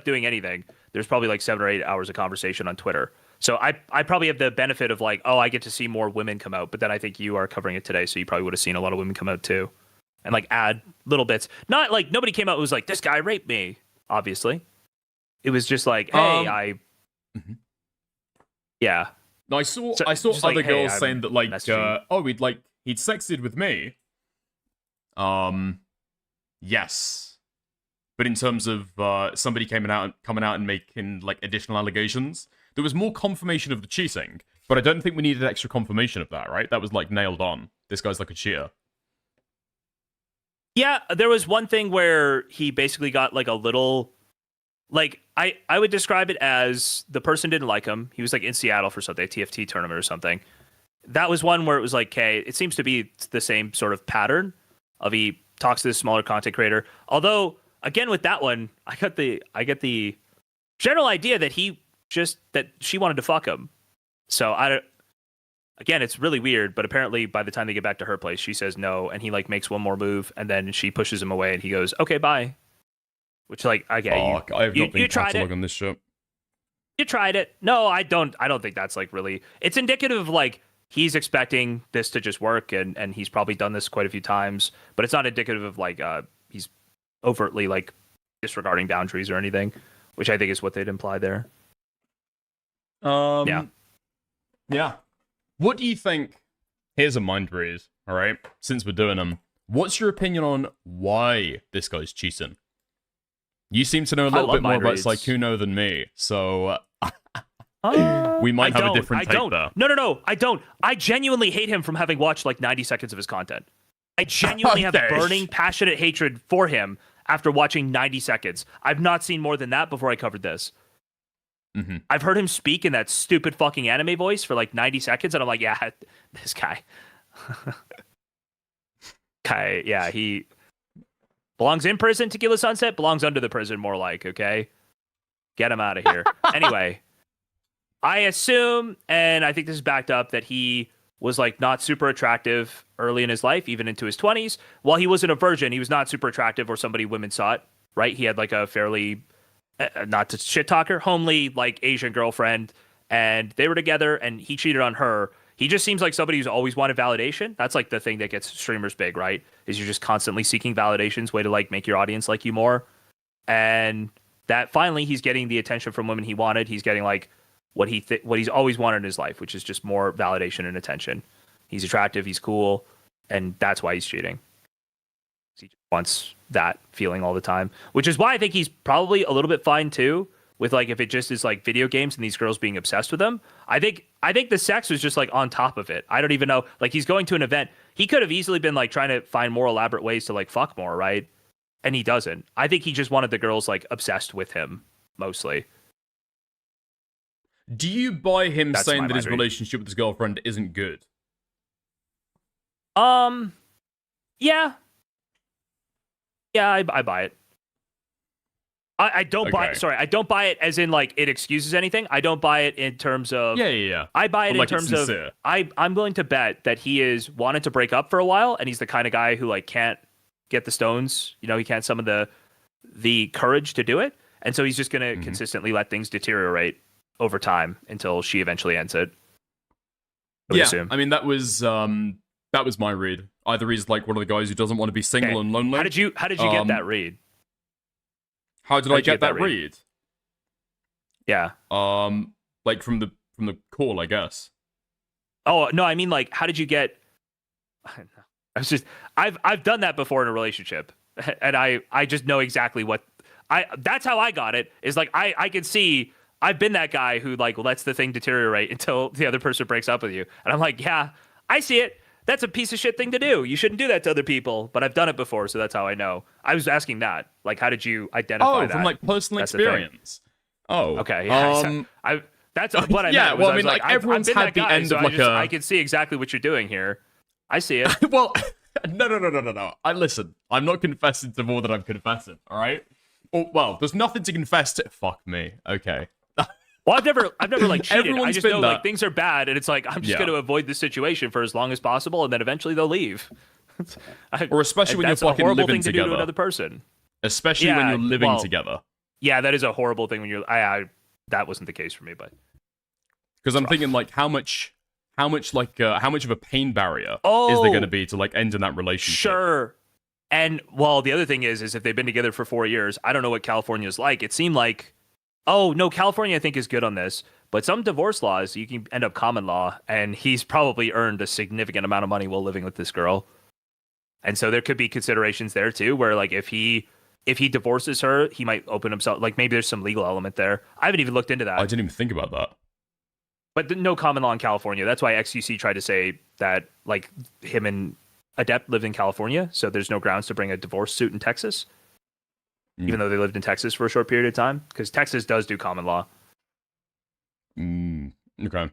doing anything. There's probably like 7 or 8 hours of conversation on Twitter. So I probably have the benefit of like, I get to see more women come out, but then I think you are covering it today, so you probably would have seen a lot of women come out too. And like add little bits. Not like nobody came out and was like, this guy raped me, obviously. It was just like, hey, Yeah. No, I saw just other like, hey, girls I'm saying that like, messaging. he'd sexted with me. Yes. But in terms of somebody coming out and making like additional allegations, there was more confirmation of the cheating, but I don't think we needed extra confirmation of that, right? That was like nailed on. This guy's like a cheater. Yeah, there was one thing where he basically got like a little, like I would describe it as the person didn't like him. He was like in Seattle for something, a TFT tournament or something. That was one where it was like, okay, it seems to be the same sort of pattern of he talks to this smaller content creator. Although again with that one, I get the general idea that that she wanted to fuck him. So again, it's really weird, but apparently by the time they get back to her place, she says no, and he like makes one more move, and then she pushes him away, and he goes, "Okay, bye." Which like, okay, I have not been tried it. cataloging this shit. You tried it. No, I don't think that's like really. It's indicative of like he's expecting this to just work, and he's probably done this quite a few times, but it's not indicative of like he's overtly like disregarding boundaries or anything, which I think is what they'd imply there. Yeah. What do you think? Here's a mind breeze, all right? Since we're doing them, what's your opinion on why this guy's cheating? You seem to know a little bit more about Sykkuno than me, so we might have a different take there. No, I don't. I genuinely hate him from having watched like 90 seconds of his content. I genuinely have burning, passionate hatred for him after watching 90 seconds. I've not seen more than that before I covered this. Mm-hmm. I've heard him speak in that stupid fucking anime voice for like 90 seconds, and I'm like, yeah, this guy. He belongs in prison, Tequila Sunset, belongs under the prison, more like, okay? Get him out of here. Anyway, I assume, and I think this is backed up, that he was like not super attractive early in his life, even into his 20s. While he wasn't a virgin, he was not super attractive or somebody women sought, right? He had like a fairly... not to shit talk her, homely like Asian girlfriend, and they were together and he cheated on her. He just seems like somebody who's always wanted validation. That's like the thing that gets streamers big, right? Is you're just constantly seeking validations, way to like make your audience like you more. And that finally he's getting the attention from women he wanted. He's getting like what he's always wanted in his life, which is just more validation and attention. He's attractive, he's cool, and that's why he's cheating. He just wants that feeling all the time, which is why I think he's probably a little bit fine too with like if it just is like video games and these girls being obsessed with him. I think the sex was just like on top of it. I don't even know, like he's going to an event, he could have easily been like trying to find more elaborate ways to like fuck more, right? And he doesn't. I think he just wanted the girls like obsessed with him mostly. Do you buy him That's saying my that his mind read. relationship with his girlfriend isn't good? Yeah, I buy it. I don't buy it. Sorry, I don't buy it as in like it excuses anything. I don't buy it in terms of. Yeah. I buy it But, in like, it's terms of. sincere. I'm willing to bet that he is wanted to break up for a while, and he's the kind of guy who like can't get the stones. You know, he can't summon the courage to do it, and so he's just gonna consistently let things deteriorate over time until she eventually ends it. I would assume. I mean that was my read. Either he's like one of the guys who doesn't want to be single and lonely. How did you get that read? How did I get that read? Yeah. Like from the call, I guess. Oh no, I mean like, how did you get? I've done that before in a relationship, and I just know exactly what That's how I got it. Is like I can see I've been that guy who like lets the thing deteriorate until the other person breaks up with you, and I'm like, yeah, I see it. That's a piece of shit thing to do. You shouldn't do that to other people. But I've done it before, so that's how I know. I was asking that. Like, how did you identify that? Oh, from like personal That's the thing. experience. Oh, okay. Yeah, that's what I meant. Well, I mean, like everyone's I've been had that the guy, end so of like I can see exactly what you're doing here. I see it. Well, no. Listen, I'm not confessing to more than I'm confessing. All right. Well, there's nothing to confess to. Fuck me. Okay. Well, I've never like cheated. I Everyone's just been know that. like things are bad, and it's like I'm just going to avoid the situation for as long as possible, and then eventually they'll leave. Or especially when you're that's a fucking horrible living thing to together. do to another person. Especially when Yeah, you're living well, together. Yeah, that is a horrible thing when you're. That wasn't the case for me, but Because I'm thinking like how much of a pain barrier is Oh. there going to be to like end in that relationship? sure. And well, the other thing is if they've been together for 4 years, I don't know what California is like. It seemed like, oh no, California I think is good on this, But some divorce laws, you can end up common law, and he's probably earned a significant amount of money while living with this girl. And so there could be considerations there too, where like if he divorces her, he might open himself, like maybe there's some legal element there. I haven't even looked into that. I didn't even think about that. But no common law in California. That's why XUC tried to say that like him and Adept lived in California, so there's no grounds to bring a divorce suit in Texas, even though they lived in Texas for a short period of time, because Texas does do common law. Okay.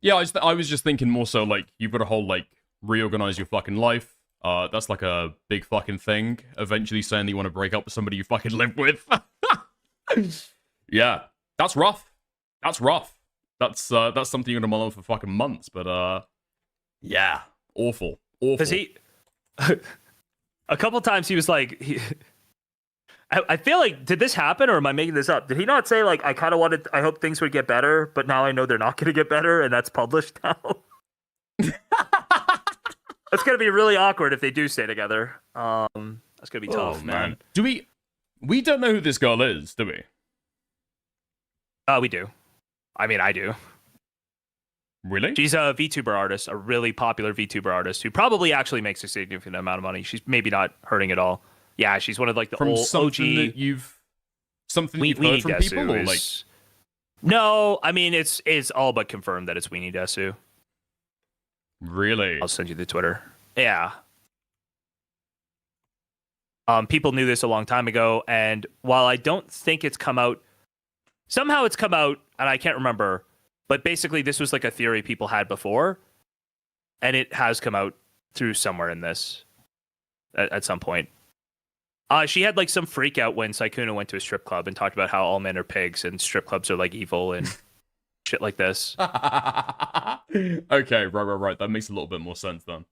Yeah, I was just thinking more so like you've got a whole like reorganize your fucking life. That's like a big fucking thing. Eventually saying that you want to break up with somebody you fucking live with. Yeah, that's rough. That's rough. That's something you're gonna mull on for fucking months. But yeah, awful. Because he, a couple times he was like, I feel like, did this happen or am I making this up? Did he not say like, I kind of wanted, I hope things would get better, but now I know they're not going to get better, and that's published now? That's going to be really awkward if they do stay together. That's going to be tough, man. Do we don't know who this girl is, do we? We do. I mean, I do. Really? She's a VTuber artist, a really popular VTuber artist who probably actually makes a significant amount of money. She's maybe not hurting at all. Yeah, she's one of like the from old something OG. That you've heard from people, or like? No, I mean it's all but confirmed that it's Weenie Desu. Really? I'll send you the Twitter. Yeah. People knew this a long time ago, and while I don't think it's come out, somehow it's come out, and I can't remember. But basically, this was like a theory people had before, and it has come out through somewhere in this at some point. She had like some freak out when Sykkuno went to a strip club and talked about how all men are pigs and strip clubs are like evil and shit like this. Okay, right. That makes a little bit more sense then.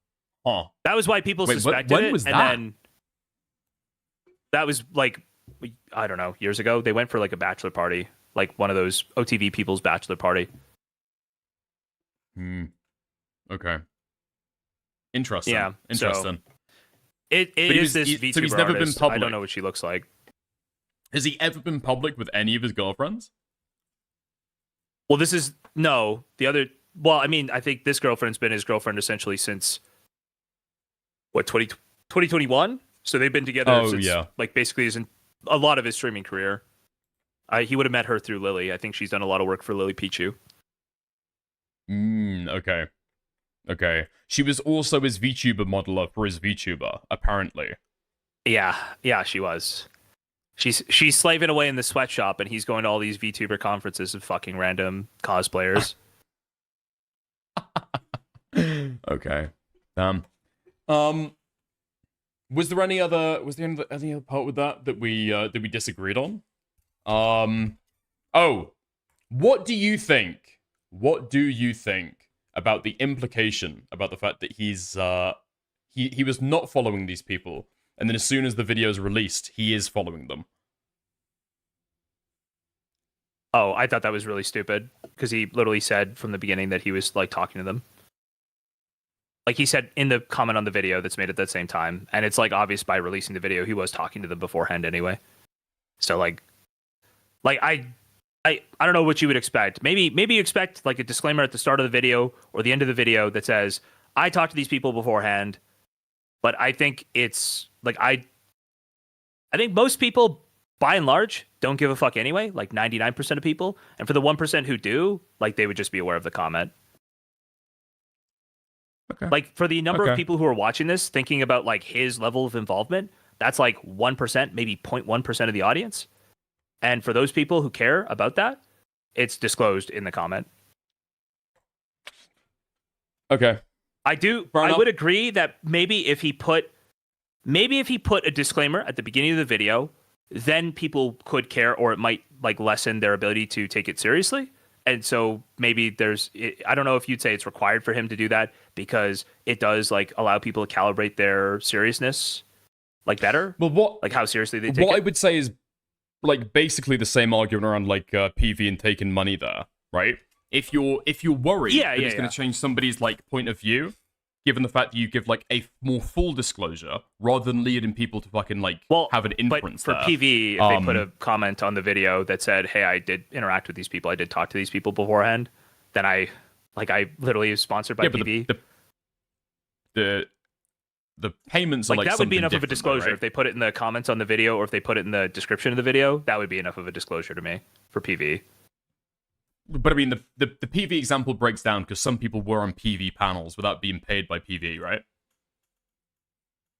Huh. That was why people suspected when it. was and that? then that was like, I don't know, years ago. They went for like a bachelor party, like one of those OTV people's bachelor party. Okay. Interesting. Yeah. Interesting. So it is this VTuber so he's never artist. been public. I don't know what she looks like. Has he ever been public with any of his girlfriends? Well, this is no the other. Well, I mean, I think this girlfriend's been his girlfriend essentially since what 2021. So they've been together since like basically a lot of his streaming career. He would have met her through Lily. I think she's done a lot of work for Lily Pichu. Okay. She was also his VTuber modeler for his VTuber, apparently. Yeah, she was. She's slaving away in the sweatshop, and he's going to all these VTuber conferences and fucking random cosplayers. Okay. Was there any other part with that we disagreed on? What do you think? What do you think about the implication about the fact that he was not following these people, and then as soon as the video is released, he is following them? Oh, I thought that was really stupid because he literally said from the beginning that he was like talking to them. Like he said in the comment on the video that's made at that same time, and it's like obvious by releasing the video he was talking to them beforehand anyway. So like I don't know what you would expect. Maybe you expect like a disclaimer at the start of the video or the end of the video that says, I talked to these people beforehand, but I think it's like I think most people by and large don't give a fuck anyway, like 99% of people. And for the 1% who do, like they would just be aware of the comment. Okay. Like for the number of people who are watching this thinking about like his level of involvement, that's like 1%, maybe 0.1% of the audience. And for those people who care about that, it's disclosed in the comment. Okay. I would agree that maybe if he put a disclaimer at the beginning of the video, then people could care, or it might like lessen their ability to take it seriously. And so maybe I don't know if you'd say it's required for him to do that because it does like allow people to calibrate their seriousness like better. Well, like how seriously they take it. What I would say is like basically the same argument around like PV and taking money there, right? If you're worried that it's going to change somebody's like point of view, given the fact that you give like a more full disclosure rather than leading people to fucking like have an inference. But for there. PV, if they put a comment on the video that said, "Hey, I did interact with these people. I did talk to these people beforehand," then I literally is sponsored by PV. The payments are like that would be enough of a different, disclosure right? if they put it in the comments on the video or if they put it in the description of the video. That would be enough of a disclosure to me for PV. But I mean, the PV example breaks down because some people were on PV panels without being paid by PV, right?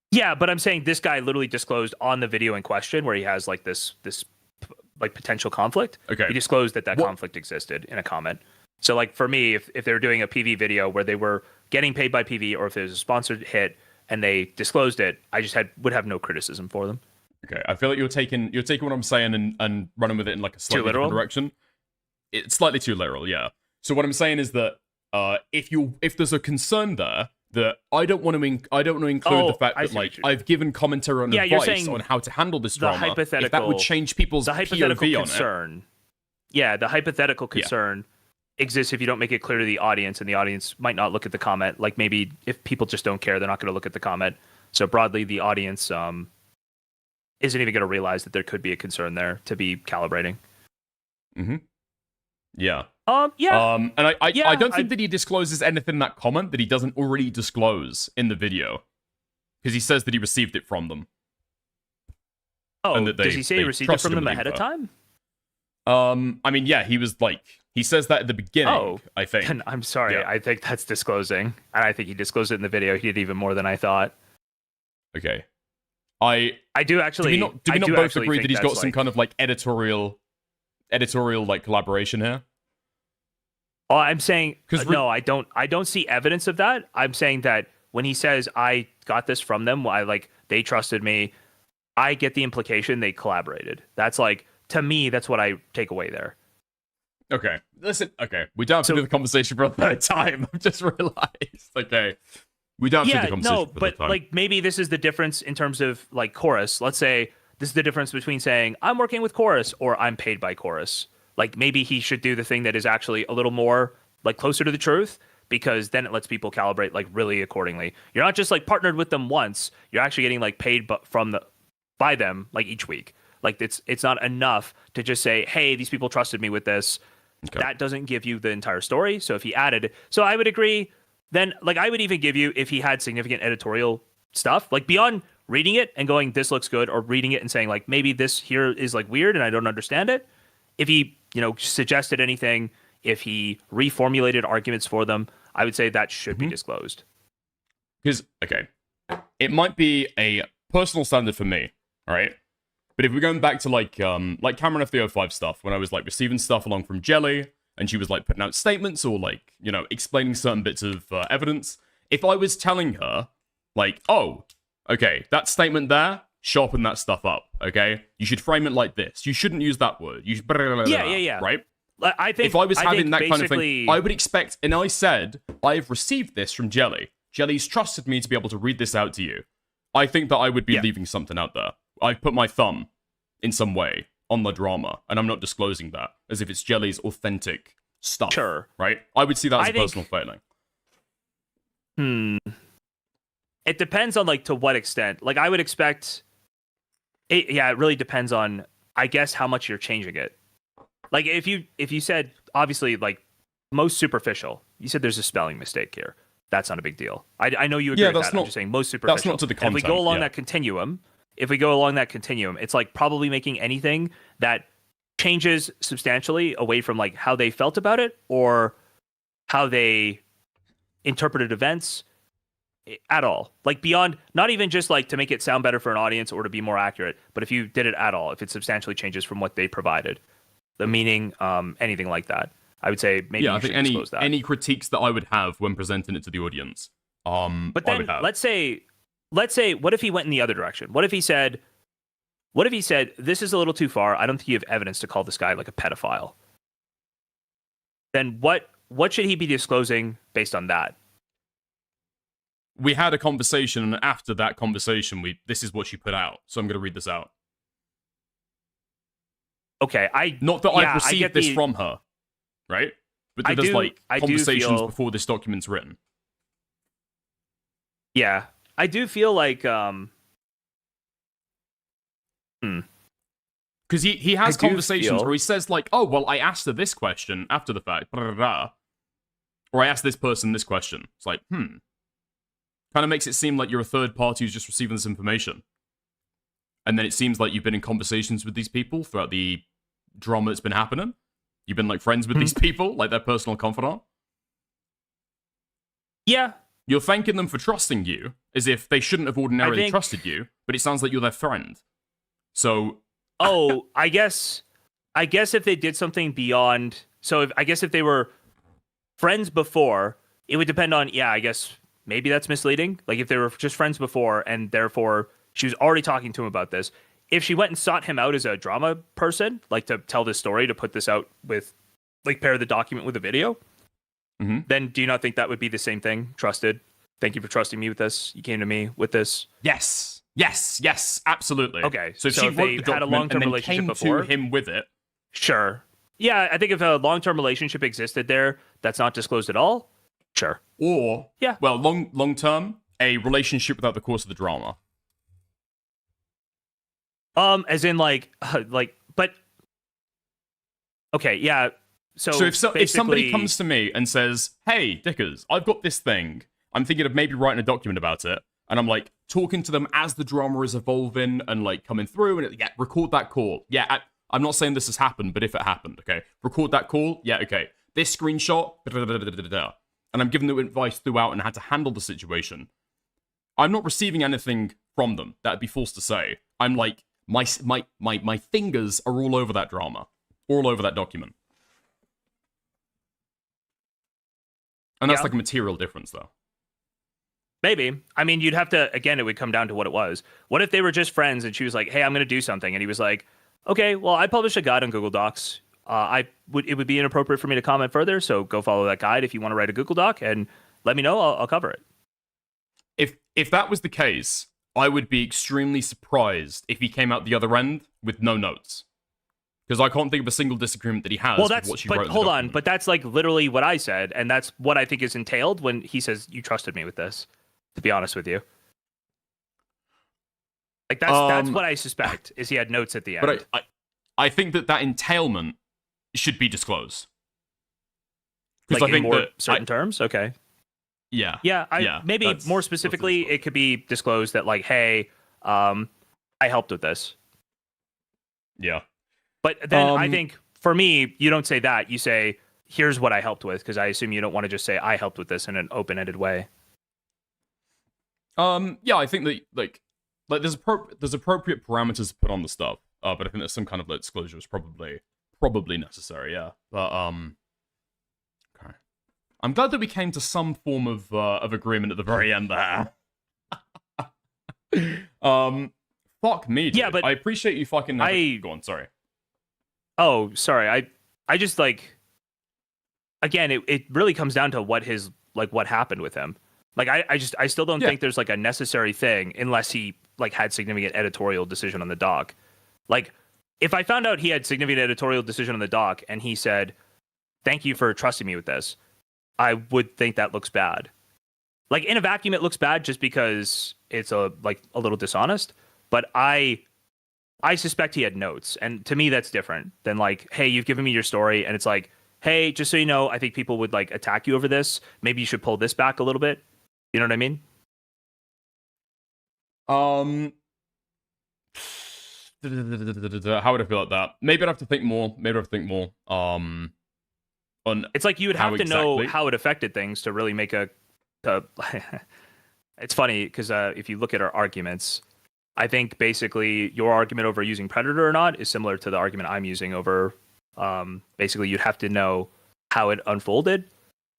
Yeah, but I'm saying this guy literally disclosed on the video in question where he has like this like potential conflict. Okay. He disclosed that conflict existed in a comment. So like for me, if they were doing a PV video where they were getting paid by PV or if there's a sponsored hit and they disclosed it, I just would have no criticism for them. Okay, I feel like you're taking what I'm saying and running with it in like a slightly different direction. It's slightly too literal, yeah. So what I'm saying is that if there's a concern there that I don't want to include the fact that like I've given commentary on advice on how to handle this drama, if that would change people's POV concern. on it. Yeah, the hypothetical concern exists if you don't make it clear to the audience, and the audience might not look at the comment. Like maybe if people just don't care, they're not going to look at the comment. So broadly, the audience isn't even going to realize that there could be a concern there to be calibrating. Mm-hmm. Yeah. And I don't think that he discloses anything in that comment that he doesn't already disclose in the video, because he says that he received it from them. Oh, and that does he say he received it from them ahead of time? I mean, yeah, he says that at the beginning, I think. And I'm sorry, I think that's disclosing. And I think he disclosed it in the video. He did even more than I thought. Okay. I do actually... Do we not both agree that he's got some kind of like editorial like collaboration here? Oh, I'm saying... no, I don't see evidence of that. I'm saying that when he says, I got this from them, they trusted me, I get the implication they collaborated. That's like, to me, that's what I take away there. Okay. Listen, okay. We don't have to do the conversation for a third time. I've just realized. Okay. We don't have to do the conversation for a third time. Like, maybe this is the difference in terms of, like, Chorus. Let's say this is the difference between saying, I'm working with Chorus or I'm paid by Chorus. Like, maybe he should do the thing that is actually a little more, like, closer to the truth, because then it lets people calibrate, like, really accordingly. You're not just, like, partnered with them once. You're actually getting, like, paid by them, like, each week. Like, it's not enough to just say, hey, these people trusted me with this. Okay. That doesn't give you the entire story. So if he added, so I would agree. Then, like, I would even give you if he had significant editorial stuff, like beyond reading it and going, this looks good, or reading it and saying, like, maybe this here is like weird and I don't understand it. If he, suggested anything, if he reformulated arguments for them, I would say that should be disclosed. Because, okay, it might be a personal standard for me, all right? But if we're going back to like Cameron F305 stuff, when I was like receiving stuff along from Jelly, and she was like putting out statements or like, explaining certain bits of evidence, if I was telling her, like, oh, okay, that statement there, sharpen that stuff up, okay? You should frame it like this. You shouldn't use that word. You should yeah. Right? I think if I was having that kind of basically... thing, I would expect, and I said, I've received this from Jelly. Jelly's trusted me to be able to read this out to you. I think that I would be leaving something out there. I've put my thumb in some way on the drama, and I'm not disclosing that as if it's Jelly's authentic stuff. Sure. Right? I would see that as a personal failing. It depends on, like, to what extent. Like, I would expect... it really depends on, I guess, how much you're changing it. Like, if you said, obviously, like, most superficial, you said there's a spelling mistake here. That's not a big deal. I know you agree with that. I'm just saying most superficial. That's not to the content. If we go along that continuum, it's like probably making anything that changes substantially away from like how they felt about it or how they interpreted events at all. Like beyond, not even just like to make it sound better for an audience or to be more accurate, but if you did it at all, if it substantially changes from what they provided, the meaning, anything like that. I would say maybe you should disclose that. Any critiques that I would have when presenting it to the audience. But then let's say, what if he went in the other direction? What if he said, this is a little too far. I don't think you have evidence to call this guy like a pedophile. Then what should he be disclosing based on that? We had a conversation, and after that conversation, this is what she put out. So I'm going to read this out. Okay, not that I've received this from her. Right? But there's like conversations before this document's written. Yeah, I do feel like Because he has conversations where he says like, "Oh, well, I asked her this question after the fact, blah, blah, blah. Or I asked this person this question." It's like, Kind of makes it seem like you're a third party who's just receiving this information. And then it seems like you've been in conversations with these people throughout the drama that's been happening. You've been like friends with these people, like their personal confidant. Yeah. You're thanking them for trusting you, as if they shouldn't have ordinarily trusted you, but it sounds like you're their friend. So... Oh, I guess if they did something beyond... So I guess if they were friends before, it would depend on... Yeah, I guess maybe that's misleading. Like if they were just friends before, and therefore she was already talking to him about this. If she went and sought him out as a drama person, like to tell this story, to put this out with... Like pair the document with a video, then do you not think that would be the same thing? Trusted. Thank you for trusting me with this. You came to me with this. Yes, absolutely. Okay, so if she if wrote they the had a document long-term and then relationship came before, to him with it. Sure. Yeah, I think if a long-term relationship existed there, that's not disclosed at all. Sure. Or well, long-term, a relationship without the course of the drama. As in but okay, yeah. So if somebody comes to me and says, "Hey, Dickers, I've got this thing. I'm thinking of maybe writing a document about it," and I'm like talking to them as the drama is evolving and like coming through, and record that call. Yeah, I'm not saying this has happened, but if it happened, okay, record that call. Yeah, okay, this screenshot, and I'm giving them advice throughout and how to handle the situation. I'm not receiving anything from them. That'd be false to say. I'm like my fingers are all over that drama, all over that document. And that's like a material difference, though. Maybe. I mean, you'd have to, again, it would come down to what it was. What if they were just friends and she was like, "Hey, I'm going to do something." And he was like, "Okay, well, I published a guide on Google Docs. It would be inappropriate for me to comment further, so go follow that guide if you want to write a Google Doc and let me know. I'll cover it." If that was the case, I would be extremely surprised if he came out the other end with no notes. Because I can't think of a single disagreement that he has with what she wrote in the document. But that's like literally what I said, and that's what I think is entailed when he says, "You trusted me with this," to be honest with you. Like that's what I suspect, is he had notes at the end. But I think that entailment should be disclosed. Like I think in certain terms? Okay. Yeah. Maybe more specifically, it could be disclosed that like, "Hey, I helped with this." Yeah. But then I think, for me, you don't say that. You say, "Here's what I helped with," because I assume you don't want to just say, "I helped with this" in an open-ended way. Yeah, I think that like there's appropriate parameters to put on the stuff, but I think that some kind of like disclosure is probably necessary. Yeah, but okay. I'm glad that we came to some form of agreement at the very end there. Fuck me, dude. Yeah, but I appreciate you fucking. Go on, sorry. Oh, sorry. I just like, again, it really comes down to what happened with him. Like I still don't think there's like a necessary thing unless he like had significant editorial decision on the doc. Like if I found out he had significant editorial decision on the doc and he said, "Thank you for trusting me with this," I would think that looks bad. Like in a vacuum, it looks bad just because it's a little dishonest. But I suspect he had notes, and to me that's different than like, "Hey, you've given me your story," and it's like, "Hey, just so you know, I think people would like attack you over this. Maybe you should pull this back a little bit." You know what I mean? How would I feel about that? Maybe I'd have to think more. On it's like you would have to know how it affected things to really make a. It's funny because if you look at our arguments, I think basically your argument over using Predator or not is similar to the argument I'm using over. Basically, you'd have to know how it unfolded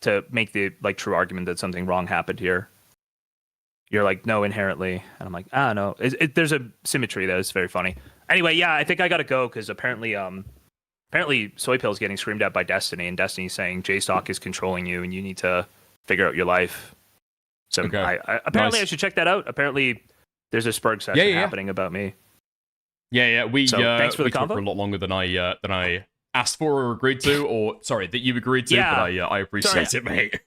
to make the like true argument that something wrong happened here. You're like, "No, inherently," and I'm like, no. There's a symmetry there. It's very funny. Anyway, yeah, I think I gotta go because apparently Soypill's getting screamed at by Destiny, and Destiny's saying JStock is controlling you, and you need to figure out your life. So okay. Apparently I should check that out. Apparently there's a Spurg session happening about me. Yeah. We thanks for the talked convo. for a lot longer than I asked for or agreed to, or sorry, that you agreed to. Yeah. But I appreciate it, mate.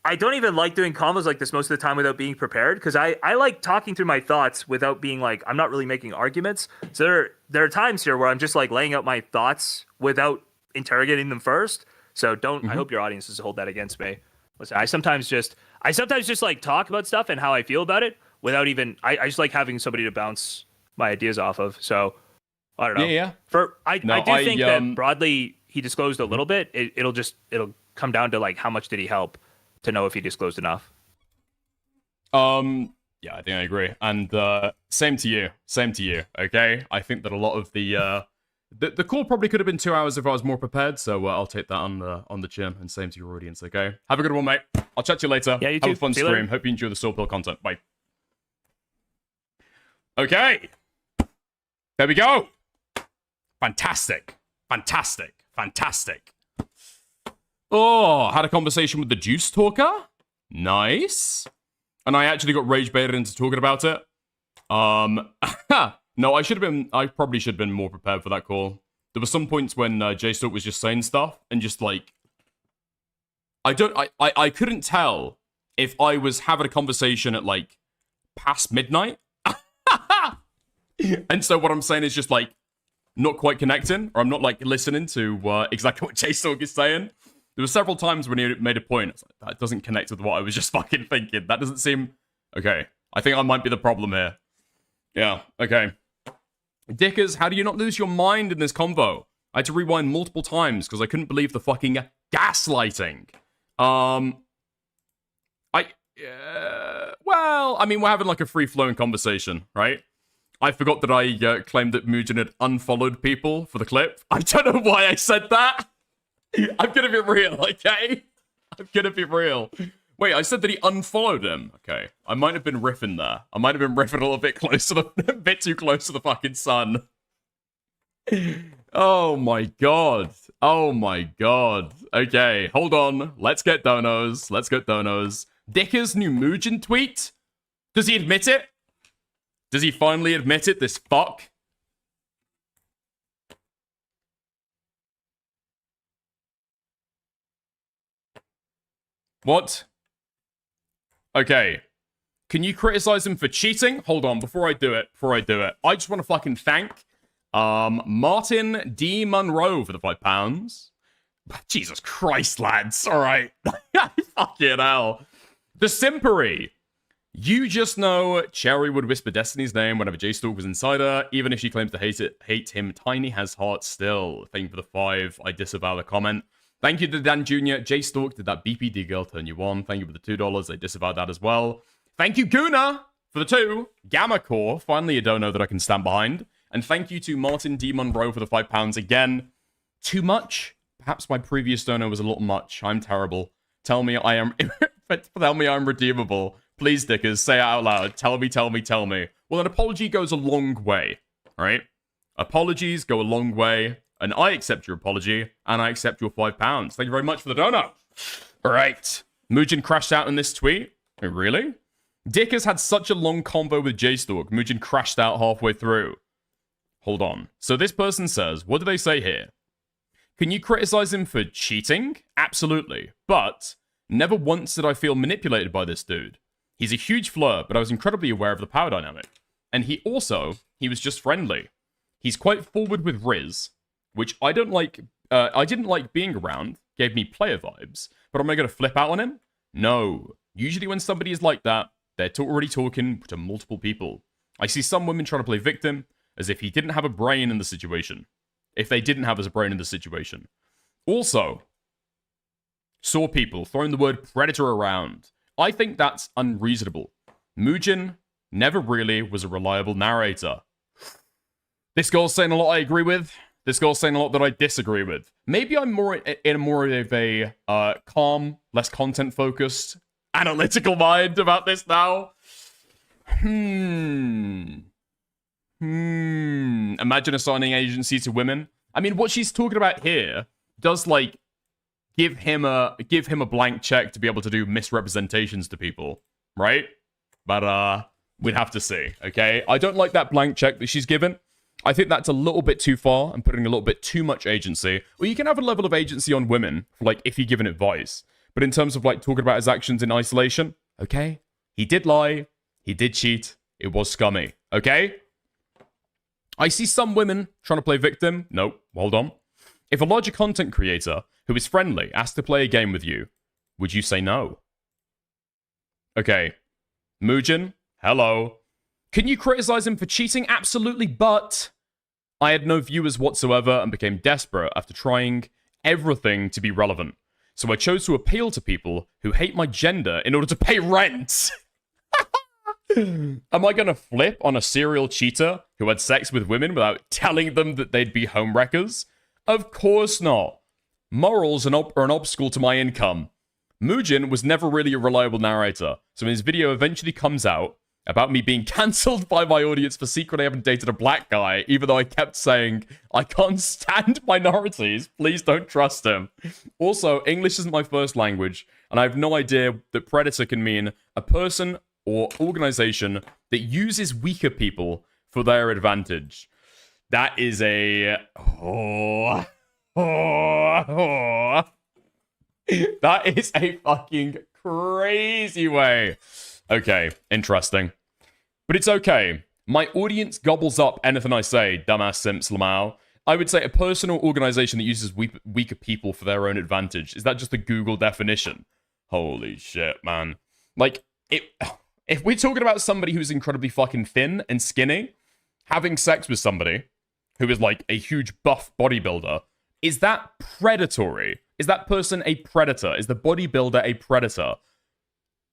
I don't even like doing combos like this most of the time without being prepared, because I like talking through my thoughts without being like, I'm not really making arguments. So there are times here where I'm just like laying out my thoughts without interrogating them first. So don't, I hope your audience doesn't hold that against me. Listen, I sometimes just like talk about stuff and how I feel about it without even, I just like having somebody to bounce my ideas off of. So I don't know. Yeah. I do think that broadly he disclosed a little bit. It'll come down to like how much did he help to know if he disclosed enough. Yeah, I think I agree. And same to you. Okay, I think that a lot of the call probably could have been 2 hours if I was more prepared. So I'll take that on the chin. And same to your audience. Okay, have a good one, mate. I'll chat to you later. Yeah, you have too. a fun See you stream. later. Hope you enjoy the Soul Pill content. Bye. Okay, there we go. Fantastic. Oh, had a conversation with the Juice Talker. Nice. And I actually got rage baited into talking about it. No, I probably should have been more prepared for that call. There were some points when J-Stalk was just saying stuff and just like, I couldn't tell if I was having a conversation at like past midnight. And so what I'm saying is just like not quite connecting, or I'm not like listening to exactly what J-Stalk is saying. There were several times when he made a point. It's like, that doesn't connect with what I was just fucking thinking. That doesn't seem... Okay. I think I might be the problem here. Yeah, okay. Dickers, how do you not lose your mind in this convo? I had to rewind multiple times because I couldn't believe the fucking gaslighting. Well, I mean, we're having like a free-flowing conversation, right? I forgot that I claimed that Mugen had unfollowed people for the clip. I don't know why I said that. I'm gonna be real, okay? I'm gonna be real. Wait, I said that he unfollowed him. Okay, I might have been riffing there. I might have been riffing a little bit close to a bit too close to the fucking sun. Oh my god. Okay, hold on. Let's get donos. Dicker's new Mugen tweet. Does he admit it? Does he finally admit it? This fuck. What? Okay. Can you criticize him for cheating? Hold on, before I do it. I just want to fucking thank Martin D. Monroe for the £5. Jesus Christ, lads. Alright. Fucking hell. The Simpery. You just know Cherry would whisper Destiny's name whenever J-Stalk was inside her, even if she claims to hate him. Tiny has heart still. Thank you for the 5. I disavow the comment. Thank you to Dan Jr. J-Stalk, did that BPD girl turn you on? Thank you for the $2. I disavowed that as well. Thank you, Guna, for the 2. Gamma Core, finally a dono that I can stand behind. And thank you to Martin D. Monroe for the £5 again. Too much? Perhaps my previous dono was a little much. I'm terrible. Tell me I am... Tell me I'm redeemable. Please, Dickers, say it out loud. Tell me. Well, an apology goes a long way, right? Apologies go a long way. And I accept your apology, and I accept your £5. Thank you very much for the dono. All right. Mugen crashed out in this tweet. Oh, really? Dick has had such a long convo with J-Stalk. Mugen crashed out halfway through. Hold on. So this person says, what do they say here? Can you criticize him for cheating? Absolutely. But never once did I feel manipulated by this dude. He's a huge flirt, but I was incredibly aware of the power dynamic. And he was just friendly. He's quite forward with Riz, which I didn't like being around, gave me player vibes, but am I going to flip out on him? No. Usually when somebody is like that, they're already talking to multiple people. I see some women trying to play victim, as if he didn't have a brain in the situation. If they didn't have a brain in the situation. Also, saw people throwing the word predator around. I think that's unreasonable. Mugen never really was a reliable narrator. This girl's saying a lot I agree with. This girl's saying a lot that I disagree with. Maybe I'm more in more of a calm, less content-focused, analytical mind about this now. Imagine assigning agency to women. I mean, what she's talking about here does, like, give him a blank check to be able to do misrepresentations to people, right? But, we'd have to see, okay? I don't like that blank check that she's given. I think that's a little bit too far and putting a little bit too much agency. Well, you can have a level of agency on women, like, if you're giving advice. But in terms of like talking about his actions in isolation, okay, he did lie, he did cheat, it was scummy, okay? I see some women trying to play victim. Nope, hold on. If a larger content creator who is friendly asked to play a game with you, would you say no? Okay, Mugen, hello. Can you criticize him for cheating? Absolutely, but I had no viewers whatsoever and became desperate after trying everything to be relevant. So I chose to appeal to people who hate my gender in order to pay rent. Am I going to flip on a serial cheater who had sex with women without telling them that they'd be homewreckers? Of course not. Morals are an obstacle to my income. Mugen was never really a reliable narrator, so when his video eventually comes out about me being cancelled by my audience for secretly having dated a black guy, even though I kept saying, I can't stand minorities, please don't trust him. Also, English isn't my first language, and I have no idea that predator can mean a person or organization that uses weaker people for their advantage. That is a... That is a fucking crazy way. Okay, interesting. But it's okay. My audience gobbles up anything I say, dumbass simps Lamau. I would say a person or organization that uses weaker people for their own advantage. Is that just a Google definition? Holy shit, man. Like, if we're talking about somebody who's incredibly fucking thin and skinny, having sex with somebody who is like a huge buff bodybuilder, is that predatory? Is that person a predator? Is the bodybuilder a predator?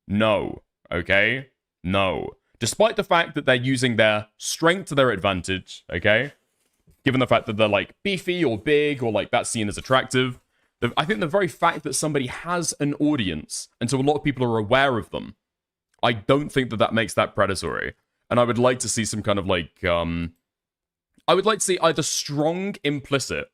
No. Okay? No. Despite the fact that they're using their strength to their advantage, okay? Given the fact that they're like beefy or big or like that's seen as attractive, I think the very fact that somebody has an audience and so a lot of people are aware of them, I don't think that that makes that predatory. And I would like to see some kind of like, I would like to see either strong implicit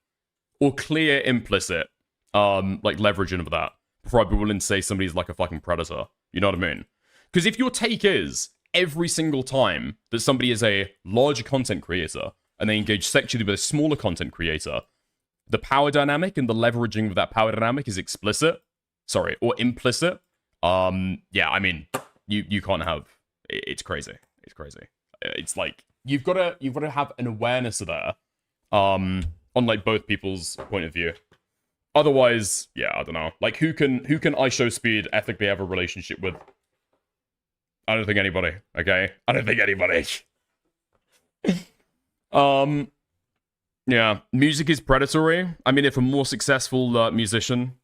or clear implicit, like leveraging of that before I'd be willing to say somebody's like a fucking predator. You know what I mean? Because if your take is every single time that somebody is a larger content creator and they engage sexually with a smaller content creator, the power dynamic and the leveraging of that power dynamic is explicit, or implicit. Yeah, I mean, you can't have. It's crazy. It's crazy. It's like you've got to have an awareness of that, on like both people's point of view. Otherwise, yeah, I don't know. Like who can IShowSpeed ethically have a relationship with? I don't think anybody. Okay, I don't think anybody. Yeah, music is predatory. I mean, if a more successful musician,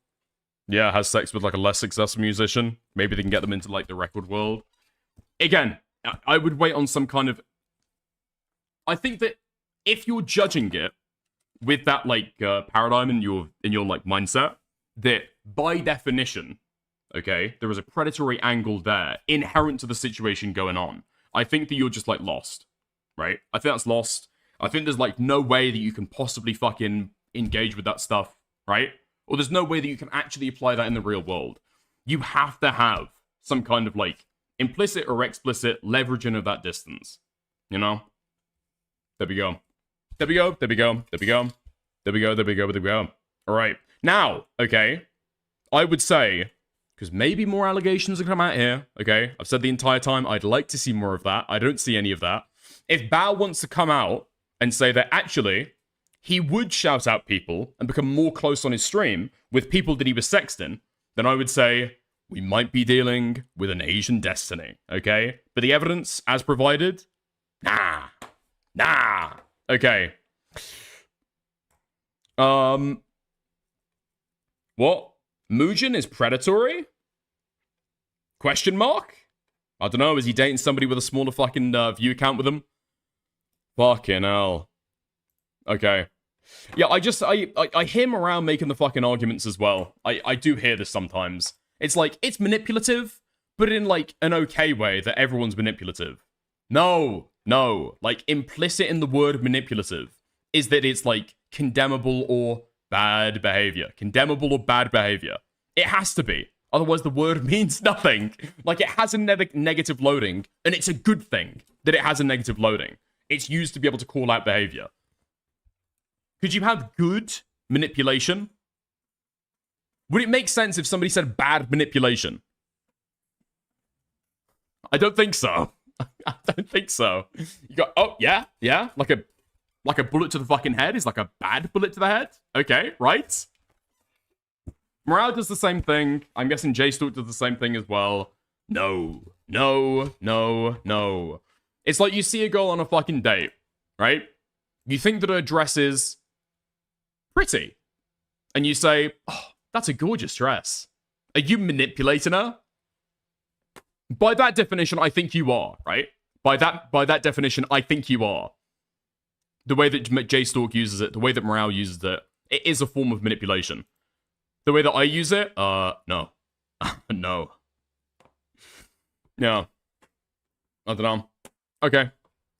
has sex with like a less successful musician, maybe they can get them into like the record world. Again, I would wait on some kind of. I think that if you're judging it with that like paradigm in your like mindset, that by definition, okay, there is a predatory angle there inherent to the situation going on. I think that you're just like lost, right? I think that's lost. I think there's like no way that you can possibly fucking engage with that stuff, right? Or there's no way that you can actually apply that in the real world. You have to have some kind of like implicit or explicit leveraging of that distance, you know? There we go. There we go. There we go. There we go. There we go. There we go. There we go. All right. Now, okay, I would say, because maybe more allegations will come out here, okay? I've said the entire time I'd like to see more of that. I don't see any of that. If Bao wants to come out and say that actually he would shout out people and become more close on his stream with people that he was sexting, then I would say we might be dealing with an Asian destiny, okay? But the evidence as provided, nah. Okay. What? Mugen is predatory? Question mark? I don't know, is he dating somebody with a smaller fucking view count with him? Fucking hell. Okay. Yeah, I hear him around making the fucking arguments as well. I do hear this sometimes. It's like, it's manipulative, but in like an okay way that everyone's manipulative. No. Like, implicit in the word manipulative is that it's like condemnable or bad behavior. Condemnable or bad behavior. It has to be. Otherwise, the word means nothing. Like, it has a negative loading, and it's a good thing that it has a negative loading. It's used to be able to call out behavior. Could you have good manipulation Would it make sense if somebody said bad manipulation? I don't think so. I don't think so. You go, oh, yeah, like a bullet to the fucking head is like a bad bullet to the head? Okay, right? Morale does the same thing. I'm guessing J-Stalk does the same thing as well. No. It's like you see a girl on a fucking date, right? You think that her dress is pretty. And you say, oh, that's a gorgeous dress. Are you manipulating her? By that definition, I think you are, right? By that definition, I think you are. The way that J-Stalk uses it, the way that Morale uses it, it is a form of manipulation. The way that I use it, no. No. Yeah. I don't know. Okay.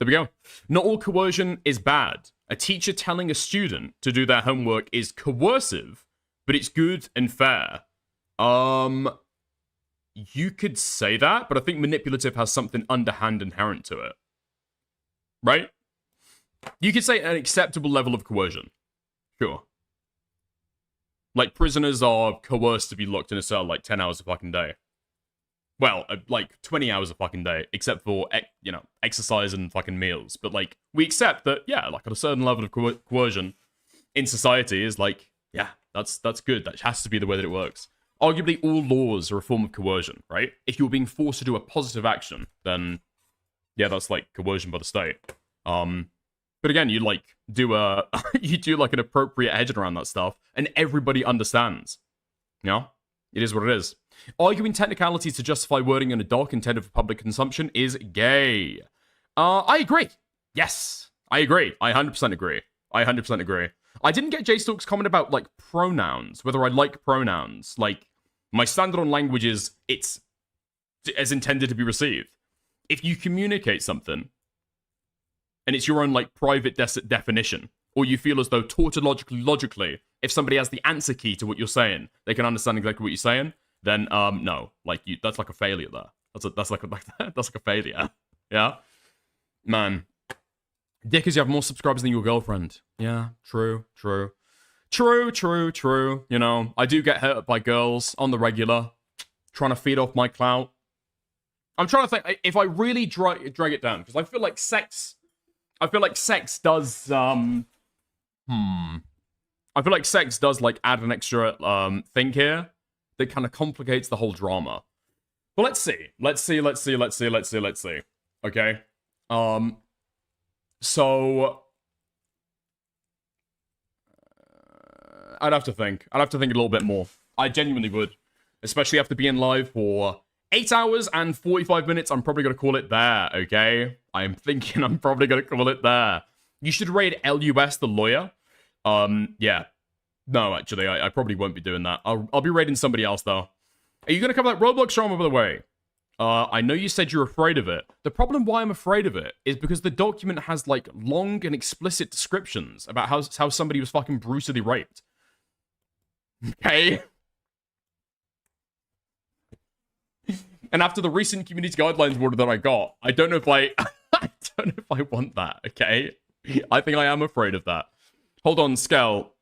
There we go. Not all coercion is bad. A teacher telling a student to do their homework is coercive, but it's good and fair. You could say that, but I think manipulative has something underhand inherent to it. Right? You could say an acceptable level of coercion. Sure. Like, prisoners are coerced to be locked in a cell like 10 hours a fucking day. Well, like 20 hours a fucking day, except for, exercise and fucking meals. But, like, we accept that, yeah, like, at a certain level of coercion in society is like, yeah, that's good. That has to be the way that it works. Arguably, all laws are a form of coercion, right? If you're being forced to do a positive action, then, yeah, that's, like, coercion by the state. But again, you, like, do an appropriate hedging around that stuff, and everybody understands. You know? It is what it is. Arguing technicalities to justify wording in a doc intended for public consumption is gay. I agree. Yes, I agree. I 100% agree. I 100% agree. I didn't get J-Stalk's comment about, like, pronouns, whether I like pronouns. Like, my standard on language is it's as intended to be received. If you communicate something, and it's your own, like, private definition, or you feel as though tautologically, if somebody has the answer key to what you're saying, they can understand exactly what you're saying, then, no. Like, that's like a failure there. That's like a failure. Yeah? Man. Dickers, you have more subscribers than your girlfriend. Yeah, true. You know, I do get hit up by girls on the regular, trying to feed off my clout. I'm trying to think, if I really drag it down, because I feel like sex does, I feel like sex does, like, add an extra, thing here that kind of complicates the whole drama. But let's see. Okay? So... I'd have to think. I'd have to think a little bit more. I genuinely would. Especially after being live for 8 hours and 45 minutes. I'm probably going to call it there, okay? I'm thinking I'm probably going to call it there. You should raid LUS the lawyer. Yeah. No, actually, I probably won't be doing that. I'll be raiding somebody else, though. Are you going to cover that Roblox drama, by the way? I know you said you're afraid of it. The problem why I'm afraid of it is because the document has, like, long and explicit descriptions about how somebody was fucking brutally raped. Okay? And after the recent community guidelines order that I got, I don't know if I want that, okay? I think I am afraid of that. Hold on, Skell.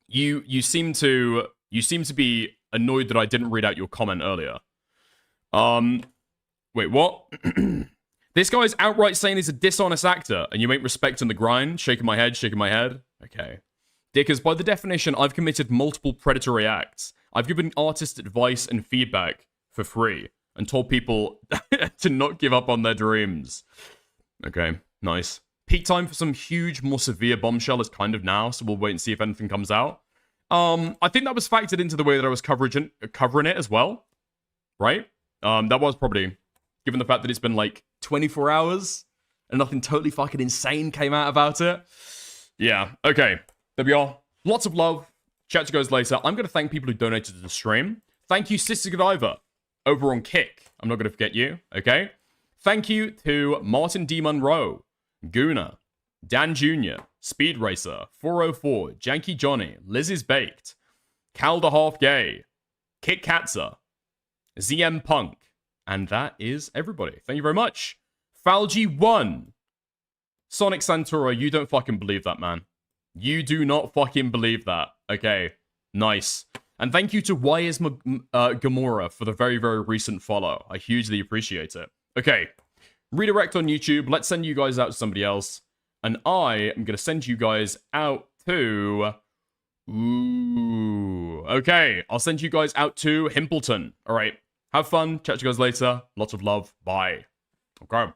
You seem to be annoyed that I didn't read out your comment earlier. Wait, what? This guy's outright saying he's a dishonest actor, and you ain't respecting the grind? Shaking my head. Okay. Dickers, by the definition, I've committed multiple predatory acts. I've given artists advice and feedback for free, and told people to not give up on their dreams. Okay, nice. Peak time for some huge, more severe bombshell is kind of now, so we'll wait and see if anything comes out. I think that was factored into the way that I was covering it as well, right? That was probably, given the fact that it's been like 24 hours and nothing totally fucking insane came out about it. Yeah, okay. There we are. Lots of love. Chat to goes later. I'm going to thank people who donated to the stream. Thank you, Sister Godiva, over on Kick. I'm not going to forget you, okay? Thank you to Martin D. Monroe, Guna, Dan Jr., Speed Racer, 404, Janky Johnny, Liz is Baked, Cal the Half Gay, Kit Katza, ZM Punk, and that is everybody. Thank you very much. Falgy1, Sonic Santura, you don't fucking believe that, man. You do not fucking believe that. Okay, nice. And thank you to Why Is Gamora for the very, very recent follow. I hugely appreciate it. Okay, redirect on YouTube. Let's send you guys out to somebody else. And I am going to send you guys out to... Ooh. Okay, I'll send you guys out to Himpleton. All right, have fun. Catch you guys later. Lots of love. Bye. Okay.